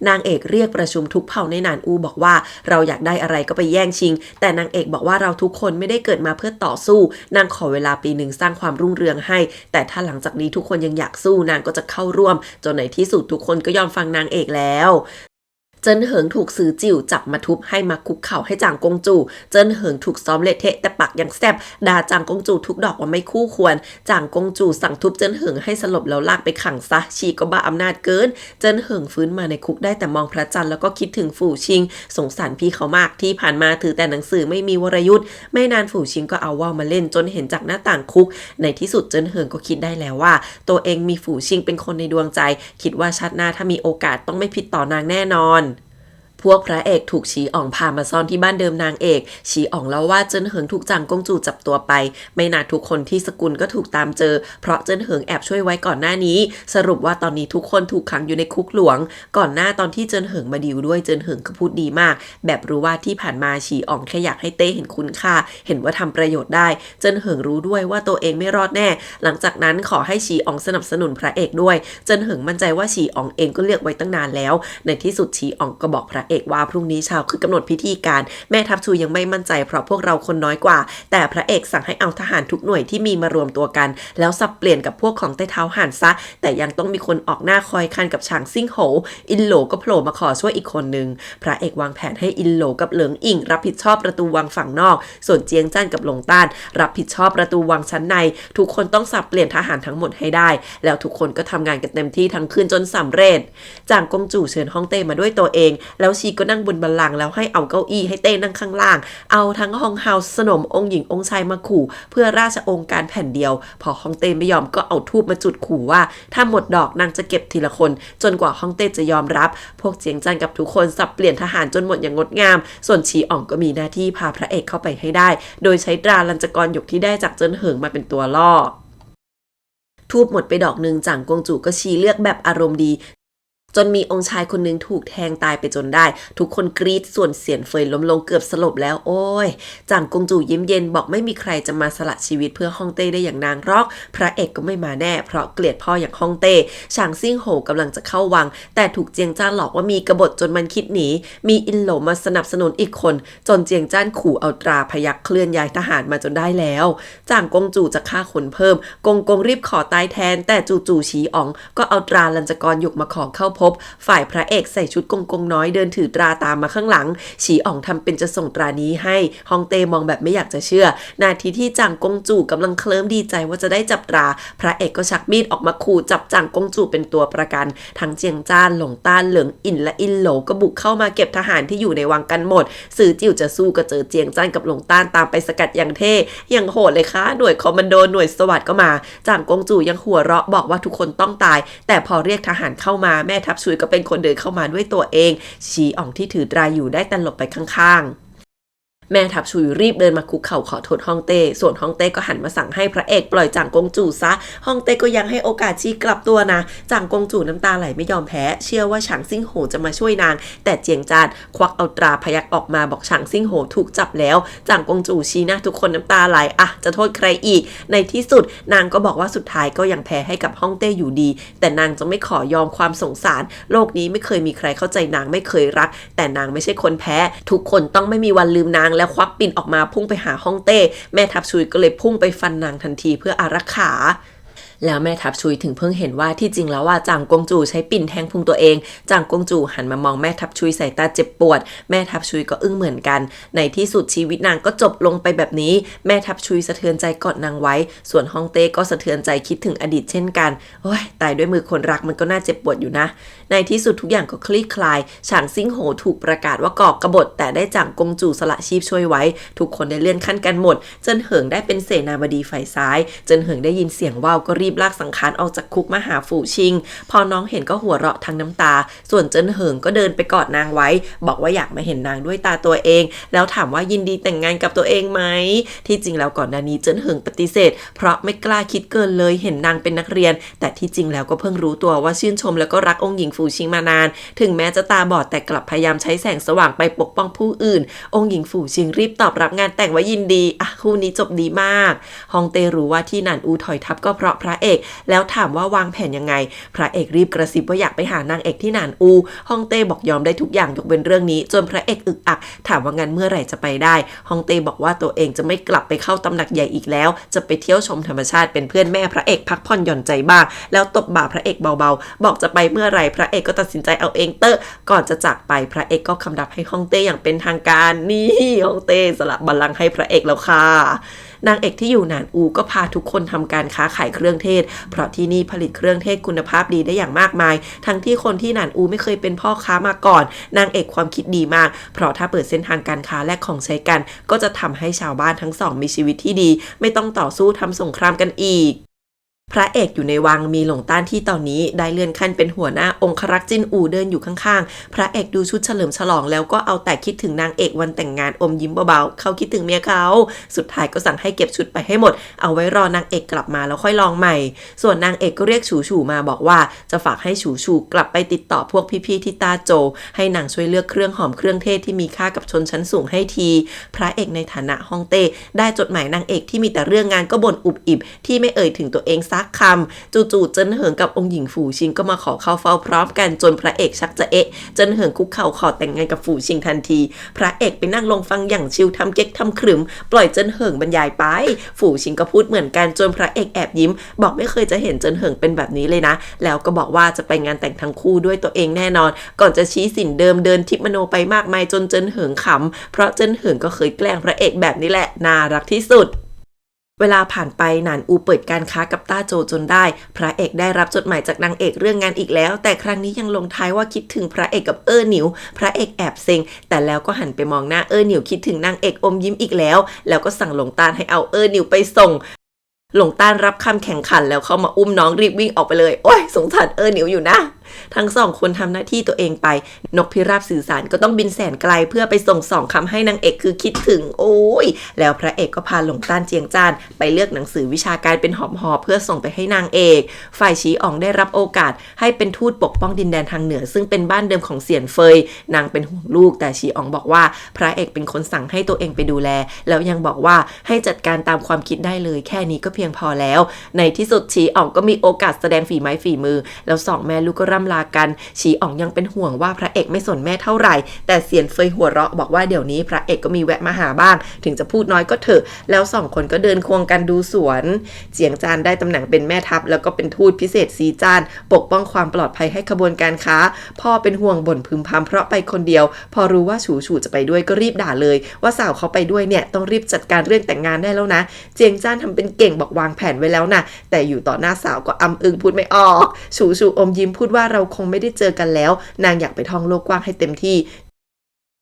นางเอกเรียกประชุมทุกเผ่าในหนานอูบอกว่าเราอยากได้อะไรก็ไปแย่งชิงแต่นางเอกบอกว่าเราทุกคนไม่ได้เกิดมาเพื่อต่อสู้นางขอเวลาปีหนึ่งสร้างความรุ่งเรืองให้แต่ถ้าหลังจากนี้ทุกคนยังอยากสู้นางก็จะเข้าร่วมจนในที่สุดทุกคนก็ยอมฟังนางเอกแล้วเจิ้นเหิงถูกซือจิ๋วจับมาทุบให้มาคุกเข่าให้จางกงจูเจิ้นเหิงถูกซ้อมเละเทะแต่ปักยังแซบด่าจางกงจูทุกดอกว่าไม่คู่ควรจางกงจูสั่งทุบเจิ้นเหิงให้สลบแล้วลากไปขังซะชีก็บ้าอำนาจเกินเจิ้นเหิงฟื้นมาในคุกได้แต่มองพระจันทร์แล้วก็คิดถึงฝูชิงสงสารพี่เขามากที่ผ่านมาถือแต่หนังสือไม่มีวรยุทธ์ไม่นานฝูชิงก็เอาว่าวมาเล่นจนเห็นจากหน้าต่างคุกในที่สุดเจิ้นเหิงก็คิดได้แล้วว่าตัวเองมีฝูชิงเป็นคนในดวงใจคิดว่าชาติหน้าถ้ามีโอกาสต้องไม่ผิดต่อนางแน่นอนพวกพระเอกถูกฉีอ่องพามาซ่อนที่บ้านเดิมนางเอกฉีอ่องเล่าว่าเจิ้นเหิงถูกจางกงจูจับตัวไปไม่นานทุกคนที่สกุลก็ถูกตามเจอเพราะเจิ้นเหิงแอบช่วยไว้ก่อนหน้านี้สรุปว่าตอนนี้ทุกคนถูกขังอยู่ในคุกหลวงก่อนหน้าตอนที่เจิ้นเหิงมาดีลด้วยเจิ้นเหิงก็พูดดีมากแบบรู้ว่าที่ผ่านมาฉีอ่องแค่อยากให้เต้เห็นคุณค่าเห็นว่าทำประโยชน์ได้เจิ้นเหิงรู้ด้วยว่าตัวเองไม่รอดแน่หลังจากนั้นขอให้ฉีอ่องสนับสนุนพระเอกด้วยเจิ้นเหิงมั่นใจว่าฉีอ่องเองก็เลือกไว้ตั้งนานแล้วในที่สุดฉีอ่องก็บอกพระเอกว่าพรุ่งนี้คือกำหนดพิธีการแม่ทัพชูยังไม่มั่นใจเพราะพวกเราคนน้อยกว่าแต่พระเอกสั่งให้เอาทหารทุกหน่วยที่มีมารวมตัวกันแล้วสับเปลี่ยนกับพวกของใต้เท้าห่านซะแต่ยังต้องมีคนออกหน้าคอยคันกับฉางซิ่งโหอินโหลก็โผล่มาขอช่วยอีกคนนึงพระเอกวางแผนให้อินโหลกับเหลิงอิงรับผิดชอบประตูวังฝั่งนอกส่วนเจียงจ้านกับหลงต้านรับผิดชอบประตูวังชั้นในทุกคนต้องสับเปลี่ยนทหารทั้งหมดให้ได้แล้วทุกคนก็ทำงานกันเต็มที่ทั้งคืนจนสำเร็จจางกงจู่เชิญฮ่องเต้มาด้วยตัวเองแล้วชีก็นั่งบนบัลลังก์แล้วให้เอาเก้าอี้ให้เต้นั่งข้างล่างเอาทั้งฮองเฮาสนมองค์หญิงองค์ชายมาขู่เพื่อราชองค์การแผ่นเดียวพอฮองเต้ไม่ยอมก็เอาธูปมาจุดขู่ว่าถ้าหมดดอกนางจะเก็บทีละคนจนกว่าฮองเต้จะยอมรับพวกเจียงจันกับทุกคนสับเปลี่ยนทหารจนหมดอย่างงดงามส่วนชีอ่องก็มีหน้าที่พาพระเอกเข้าไปให้ได้โดยใช้ตราลัญจกรหยกที่ได้จากเจิ้นเหิงมาเป็นตัวล่อทูบหมดไปดอกนึงจางกงจู่ก็ชี้เลือกแบบอารมณ์ดีจนมีองค์ชายคนหนึ่งถูกแทงตายไปจนได้ทุกคนกรี๊ดส่วนเสียนเฟยล้มลงเกือบสลบแล้วโอ้ยจางกงจู่ยิ้มเย็นบอกไม่มีใครจะมาสละชีวิตเพื่อฮ่องเต้ได้อย่างนางรอกพระเอกก็ไม่มาแน่เพราะเกลียดพ่ออย่างฮ่องเต้ฉางซิ่งโหกำลังจะเข้าวังแต่ถูกเจียงจ้านหลอกว่ามีกบฏจนมันคิดหนีมีอินโหลมาสนับสนุนอีกคนจนเจียงจ้านขู่เอาตราพยัคฆ์เคลื่อนย้ายทหารมาจนได้แล้วจางกงจู่จะฆ่าคนเพิ่มกงรีบขอตายแทนแต่จู่ๆฉีอ๋องก็เอาตราลัญจกรหยกมาขอเข้าพบฝ่ายพระเอกใส่ชุดกงน้อยเดินถือตราตามมาข้างหลังฉีอ่องทำเป็นจะส่งตรานี้ให้ฮองเต้มองแบบไม่อยากจะเชื่อนาทีที่จางกงจู่กำลังเคลิ้มดีใจว่าจะได้จับตราพระเอกก็ชักมีดออกมาขู่จับจางกงจู่เป็นตัวประกันทั้งเจียงจ้านหลงต้านเหลิงอินและอินโหลก็บุกเข้ามาเก็บทหารที่อยู่ในวังกันหมดสื่อจิ๋วจะสู้ก็เจอเจียงจ้านกับหลงต้านตามไปสกัดอย่างเท่อย่างโหดเลยค่ะหน่วยคอมมานโดหน่วยสวัสด์ก็มาจางกงจู่ยังหัวเราะบอกว่าทุกคนต้องตายแต่พอเรียกทหารเข้ามาแม่ทัพชุยก็เป็นคนเดินเข้ามาด้วยตัวเองฉีอ่องที่ถือตราอยู่ได้แต่หลบไปข้างๆแม่ทัพชุยรีบเดินมาคุกเข่าขอโทษฮ่องเต้ส่วนฮ่องเต้ก็หันมาสั่งให้พระเอกปล่อยจางกงจู่ซะฮ่องเต้ก็ยังให้โอกาสชีกลับตัวนะจางกงจู่น้ำตาไหลไม่ยอมแพ้เชื่อว่าฉางซิ่งโหจะมาช่วยนางแต่เจียงจานควักเอาตราพยัคฆ์ออกมาบอกฉางซิ่งโหถูกจับแล้วจางกงจู่ชี้หน้าทุกคนน้ำตาไหลอ่ะจะโทษใครอีกในที่สุดนางก็บอกว่าสุดท้ายก็ยังแพ้ให้กับฮ่องเต้อยู่ดีแต่นางจะไม่ขอยอมความสงสารโลกนี้ไม่เคยมีใครเข้าใจนางไม่เคยรักแต่นางไม่ใช่คนแพ้ทุกคนต้องไม่มีวันลืมนางและควักปิ่นออกมาพุ่งไปหาฮ่องเต้แม่ทัพชุยก็เลยพุ่งไปฟันนางทันทีเพื่ออารักขาแล้วแม่ทัพชุยถึงเพิ่งเห็นว่าที่จริงแล้วว่าจางกงจู่ใช้ปิ่นแทงพุงตัวเองจางกงจู่หันมามองแม่ทัพชุยใส่ตาเจ็บปวดแม่ทัพชุยก็อึ้งเหมือนกันในที่สุดชีวิตนางก็จบลงไปแบบนี้แม่ทัพชุยสะเทือนใจกอดนางไว้ส่วนฮ่องเต้ก็สะเทือนใจคิดถึงอดีตเช่นกันโอ้ยตายด้วยมือคนรักมันก็น่าเจ็บปวดอยู่นะในที่สุดทุกอย่างก็คลี่คลายฉางซิ่งโหถูกประกาศว่าก่อกบฏแต่ได้จางกงจู่สละชีพช่วยไว้ทุกคนได้เลื่อนขั้นกันหมดเจิ้นเหิงได้เป็นเสนาบดีฝ่ายซ้ายเจิ้นเหิงได้ยินเสียงว่าวก็รีบ บลากสังขารออกจากคุกมาหาฝูชิงพอน้องเห็นก็หัวเราะทั้งน้ำตาส่วนเจิ้นเหิงก็เดินไปกอดนางไว้บอกว่าอยากมาเห็นนางด้วยตาตัวเองแล้วถามว่ายินดีแต่งงานกับตัวเองไหมที่จริงแล้วก่อนหน้านี้เจิ้นเหิงปฏิเสธเพราะไม่กล้าคิดเกินเลยเห็นนางเป็นนักเรียนแต่ที่จริงแล้วก็เพิ่งรู้ตัวว่าชื่นชมแล้วก็รักองค์หญิงฝูชิงมานานถึงแม้จะตาบอดแต่กลับพยายามใช้แสงสว่างไปปกป้องผู้อื่นองค์หญิงฝูชิงรีบตอบรับงานแต่งว่ายินดีคู่นี้จบดีมากฮองเต้รู้ว่าที่หนานอูถอยทับก็เพราะพระเอกแล้วถามว่าวางแผนยังไงพระเอกรีบกระซิบว่าอยากไปหานางเอกที่หนานอูฮองเต้บอกยอมได้ทุกอย่างยกเว้นเรื่องนี้จนพระเอกอึกอักถามว่างั้นเมื่อไหร่จะไปได้ฮองเต้บอกว่าตัวเองจะไม่กลับไปเข้าตำหนักใหญ่อีกแล้วจะไปเที่ยวชมธรรมชาติเป็นเพื่อนแม่พระเอกพักผ่อนหย่อนใจบ้างแล้วตบบ่าพระเอกเบาๆบอกจะไปเมื่อไหร่พระเอกก็ตัดสินใจเอาเองก่อนจะจากไปพระเอกก็คำนับให้ฮองเต้อย่างเป็นทางการนี่ฮองเต้สละบัลลังก์ให้พระเอกแล้วค่ะนางเอกที่อยู่หนานอูก็พาทุกคนทำการค้าขายเครื่องเทศเพราะที่นี่ผลิตเครื่องเทศคุณภาพดีได้อย่างมากมายทั้งที่คนที่หนานอูไม่เคยเป็นพ่อค้ามาก่อนนางเอกความคิดดีมากเพราะถ้าเปิดเส้นทางการค้าแลกของใช้กันก็จะทำให้ชาวบ้านทั้งสองมีชีวิตที่ดีไม่ต้องต่อสู้ทำสงครามกันอีกพระเอกอยู่ในวังมีหลงต้านที่ตอนนี้ได้เลื่อนขั้นเป็นหัวหน้าองครักษ์จินอูเดินอยู่ข้างๆพระเอกดูชุดเฉลิมฉลองแล้วก็เอาแต่คิดถึงนางเอกวันแต่งงานอมยิ้มเบาๆเขาคิดถึงเมียเขาสุดท้ายก็สั่งให้เก็บชุดไปให้หมดเอาไว้รอนางเอกกลับมาแล้วค่อยลองใหม่ส่วนนางเอกก็เรียกฉูฉูมาบอกว่าจะฝากให้ฉูฉูกลับไปติดต่อพวกพี่ๆที่ต้าโจวให้นางช่วยเลือกเครื่องหอมเครื่องเทศที่มีค่ากับชนชั้นสูงให้ทีพระเอกในฐานะฮ่องเต้ได้จดหมายนางเอกที่มีแต่เรื่องงานก็บ่นอุบอิบที่ไม่เอ่ยถึงตัวเองซักคำจู่ๆเจิ้นเหิงกับองค์หญิงฝูชิงก็มาขอเข้าเฝ้าพร้อมกันจนพระเอกชักจะเจิ้นเหิงคุกเข่าขอแต่งงานกับฝูชิงทันทีพระเอกไปนั่งลงฟังอย่างชิลทำเก๊กทำขรึมปล่อยเจิ้นเหิงบรรยายไปฝูชิงก็พูดเหมือนกันจนพระเอกแอบยิ้มบอกไม่เคยจะเห็นเจิ้นเหิงเป็นแบบนี้เลยนะแล้วก็บอกว่าจะไปงานแต่งทั้งคู่ด้วยตัวเองแน่นอนก่อนจะชี้สินเดิมเดินทิปมโนไปมากมายจนเจิ้นเหิงขำเพราะเจิ้นเหิงก็เคยแกล้งพระเอกแบบนี้แหละน่ารักที่สุดเวลาผ่านไปหนานอูเปิดการค้ากับต้าโจจนได้พระเอกได้รับจดหมายจากนางเอกเรื่องงานอีกแล้วแต่ครั้งนี้ยังลงท้ายว่าคิดถึงพระเอกกับหนิวพระเอกแอบเซ็งแต่แล้วก็หันไปมองหน้าหนิวคิดถึงนางเอกอมยิ้มอีกแล้วก็สั่งหลงต้านให้เอาหนิวไปส่งหลงต้านรับคำแข่งขันแล้วเข้ามาอุ้มน้องรีบวิ่งออกไปเลยโอ้ยสงสารหนิวอยู่นะทั้งสองคนทำหน้าที่ตัวเองไปนกพิราบสื่อสารก็ต้องบินแสนไกลเพื่อไปส่ง2คำให้นางเอกคือคิดถึงโอ้ยแล้วพระเอกก็พาหลงต้านเจียงจ้านไปเลือกหนังสือวิชาการเป็นหอบเพื่อส่งไปให้นางเอกฝ่ายชีอ๋องได้รับโอกาสให้เป็นทูตปกป้องดินแดนทางเหนือซึ่งเป็นบ้านเดิมของเสียนเฟยนางเป็นห่วงลูกแต่ชีอ๋องบอกว่าพระเอกเป็นคนสั่งให้ตัวเองไปดูแลแล้วยังบอกว่าให้จัดการตามความคิดได้เลยแค่นี้ก็เพียงพอแล้วในที่สุดชีอ๋องก็มีโอกาสแสดงฝีไม้ฝีมือแล้ว2แม่ลูกก็ร่ำลากันชีอ๋องยังเป็นห่วงว่าพระเอกไม่สนแม่เท่าไหร่แต่เสียนเฟยหัวเราะบอกว่าเดี๋ยวนี้พระเอกก็มีแวะมาหาบ้างถึงจะพูดน้อยก็เถอะแล้ว2คนก็เดินควงกันดูสวนเจียงจานได้ตำแหน่งเป็นแม่ทัพแล้วก็เป็นทูตพิเศษซีจานปกป้องความปลอดภัยให้ขบวนการค้าพ่อเป็นห่วงบ่นพึมพำเพราะไปคนเดียวพอรู้ว่าฉูฉูจะไปด้วยก็รีบด่าเลยว่าสาวเขาไปด้วยเนี่ยต้องรีบจัดการเรื่องแต่งงานได้แล้วนะเจียงจานทำเป็นเก่งบอกวางแผนไว้แล้วนะแต่อยู่ต่อหน้าสาวก็อึ้งพูดไม่ออกฉูฉูอมยิ้มพูดว่าเราคงไม่ได้เจอกันแล้วนางอยากไปท่องโลกกว้างให้เต็มที่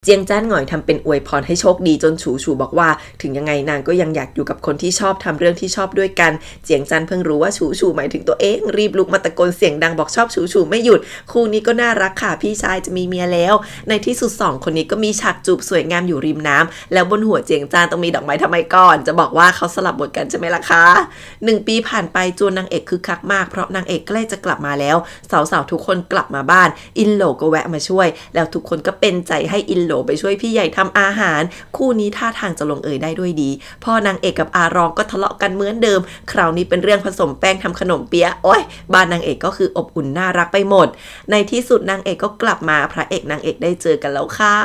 เจียงจ้านหง่อยทำเป็นอวยพรให้โชคดีจนฉูฉูบอกว่าถึงยังไงนางก็ยังอยากอยู่กับคนที่ชอบทำเรื่องที่ชอบด้วยกันเจียงจันเพิ่งรู้ว่าฉูฉูหมายถึงตัวเองรีบลุกมาตะโกนเสียงดังบอกชอบฉูฉูไม่หยุดคู่นี้ก็น่ารักค่ะพี่ชายจะมีเมียแล้วในที่สุด2คนนี้ก็มีฉากจูบสวยงามอยู่ริมน้ำแล้วบนหัวเจียงจานต้องมีดอกไม้ทำไมก่อนจะบอกว่าเขาสลับบทกันใช่ไหมล่ะคะ1 ปีผ่านไปจนนางเอกคึกคักมากเพราะนางเอกใกล้จะกลับมาแล้วสาวๆทุกคนกลับมาบ้านอินโหลก็แวะมาช่วยแล้วทุกคนก็เป็นใจให้อินโหลไปช่วยพี่ใหญ่ทำอาหารคู่นี้ท่าทางจะลงเอยได้ด้วยดีพ่อนางเอกกับอารองก็ทะเลาะกันเหมือนเดิมคราวนี้เป็นเรื่องผสมแป้งทำขนมเปี๊ยะโอ้ยบ้านนางเอกก็คืออบอุ่นน่ารักไปหมดในที่สุดนางเอกก็กลับมาพระเอกนางเอกได้เจอกันแล้วค่ะ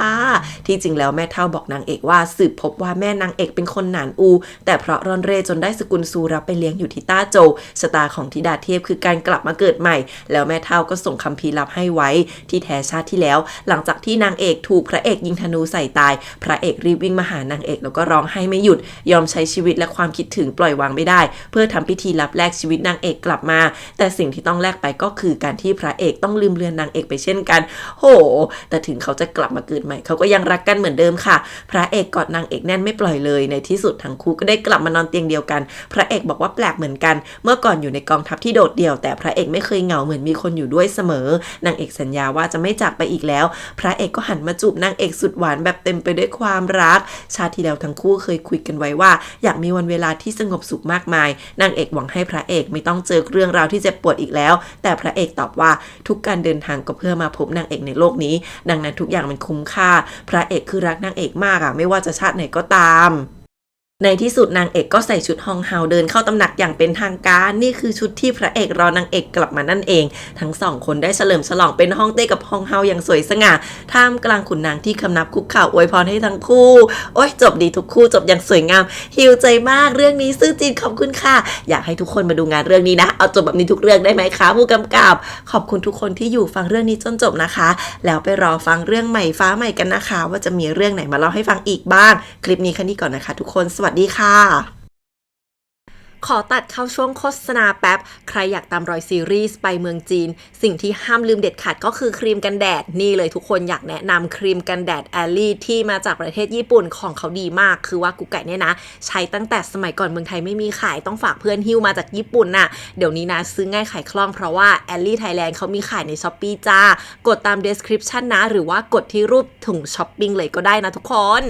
ที่จริงแล้วแม่เฒ่าบอกนางเอกว่าสืบพบว่าแม่นางเอกเป็นคนหนานอูแต่เพราะร่อนเร่จนได้สกุลซูรับไปเลี้ยงอยู่ที่ต้าโจวชะตาของธิดาเทพคือการกลับมาเกิดใหม่แล้วแม่เฒ่าก็ส่งคัมภีร์ลับให้ไว้ที่แท้ชาติที่แล้วหลังจากที่นางเอกถูกพระเอก อกยิงธนูใส่ตายพระเอกรีบวิ่งมาหานางเอกแล้วก็ร้องไห้ไม่หยุดยอมใช้ชีวิตและความคิดถึงปล่อยวางไม่ได้เพื่อทำพิธีรับแลกชีวิตนางเอกกลับมาแต่สิ่งที่ต้องแลกไปก็คือการที่พระเอกต้องลืมเลือนนางเอกไปเช่นกันโหแต่ถึงเขาจะกลับมาเกิดใหม่เขาก็ยังรักกันเหมือนเดิมค่ะพระเอกกอดนางเอกแน่นไม่ปล่อยเลยในที่สุดทั้งคู่ก็ได้กลับมานอนเตียงเดียวกันพระเอกบอกว่าแปลกเหมือนกันเมื่อก่อนอยู่ในกองทัพที่โดดเดี่ยวแต่พระเอกไม่เคยเหงาเหมือนมีคนอยู่ด้วยเสมอนางเอกสัญญาว่าจะไม่จากไปอีกแล้วพระเอกก็หันมาจูบนางเอกสุดหวานแบบเต็มไปด้วยความรักชาติที่แล้วทั้งคู่เคยคุยกันไว้ว่าอยากมีวันเวลาที่สงบสุขมากมายนางเอกหวังให้พระเอกไม่ต้องเจอเรื่องราวที่เจ็บปวดอีกแล้วแต่พระเอกตอบว่าทุกการเดินทางก็เพื่อมาพบนางเอกในโลกนี้ดังนั้นทุกอย่างมันคุ้มค่าพระเอกคือรักนางเอกมากไม่ว่าจะชาติไหนก็ตามในที่สุดนางเอกก็ใส่ชุดฮองเฮาเดินเข้าตำหนักอย่างเป็นทางการนี่คือชุดที่พระเอกรอนางเอกกลับมานั่นเองทั้งสองคนได้เฉลิมฉลองเป็นฮ่องเต้กับฮองเฮาอย่างสวยสง่าท่ามกลางขุนนางที่คำนับคุกเข่าอวยพรให้ทั้งคู่โอ้ยจบดีทุกคู่จบอย่างสวยงามหิวใจมากเรื่องนี้ซื่อจีนขอบคุณค่ะอยากให้ทุกคนมาดูงานเรื่องนี้นะเอาจบแบบนี้ทุกเรื่องได้ไหมคะผู้กำกับขอบคุณทุกคนที่อยู่ฟังเรื่องนี้จนจบนะคะแล้วไปรอฟังเรื่องใหม่ฟ้าใหม่กันนะคะว่าจะมีเรื่องไหนมาเล่าให้ฟังอีกบ้างคลิปนี้แค่นี้ก่อนนะคะทุกคนสวัสดีค่ะขอตัดเข้าช่วงโฆษณาแป๊บใครอยากตามรอยซีรีส์ไปเมืองจีนสิ่งที่ห้ามลืมเด็ดขาดก็คือครีมกันแดดนี่เลยทุกคนอยากแนะนำครีมกันแดดแอลลี่ที่มาจากประเทศญี่ปุ่นของเขาดีมากคือว่ากุ๊กไก่เนี่ยนะใช้ตั้งแต่สมัยก่อนเมืองไทยไม่มีขายต้องฝากเพื่อนหิ้วมาจากญี่ปุ่นน่ะเดี๋ยวนี้นะซื้อง่ายขายคล่องเพราะว่าแอลลี่ไทยแลนด์เขามีขายใน Shopee จ้ากดตาม description นะหรือว่ากดที่รูปถุงช้อปปิ้งเลยก็ได้นะทุกคน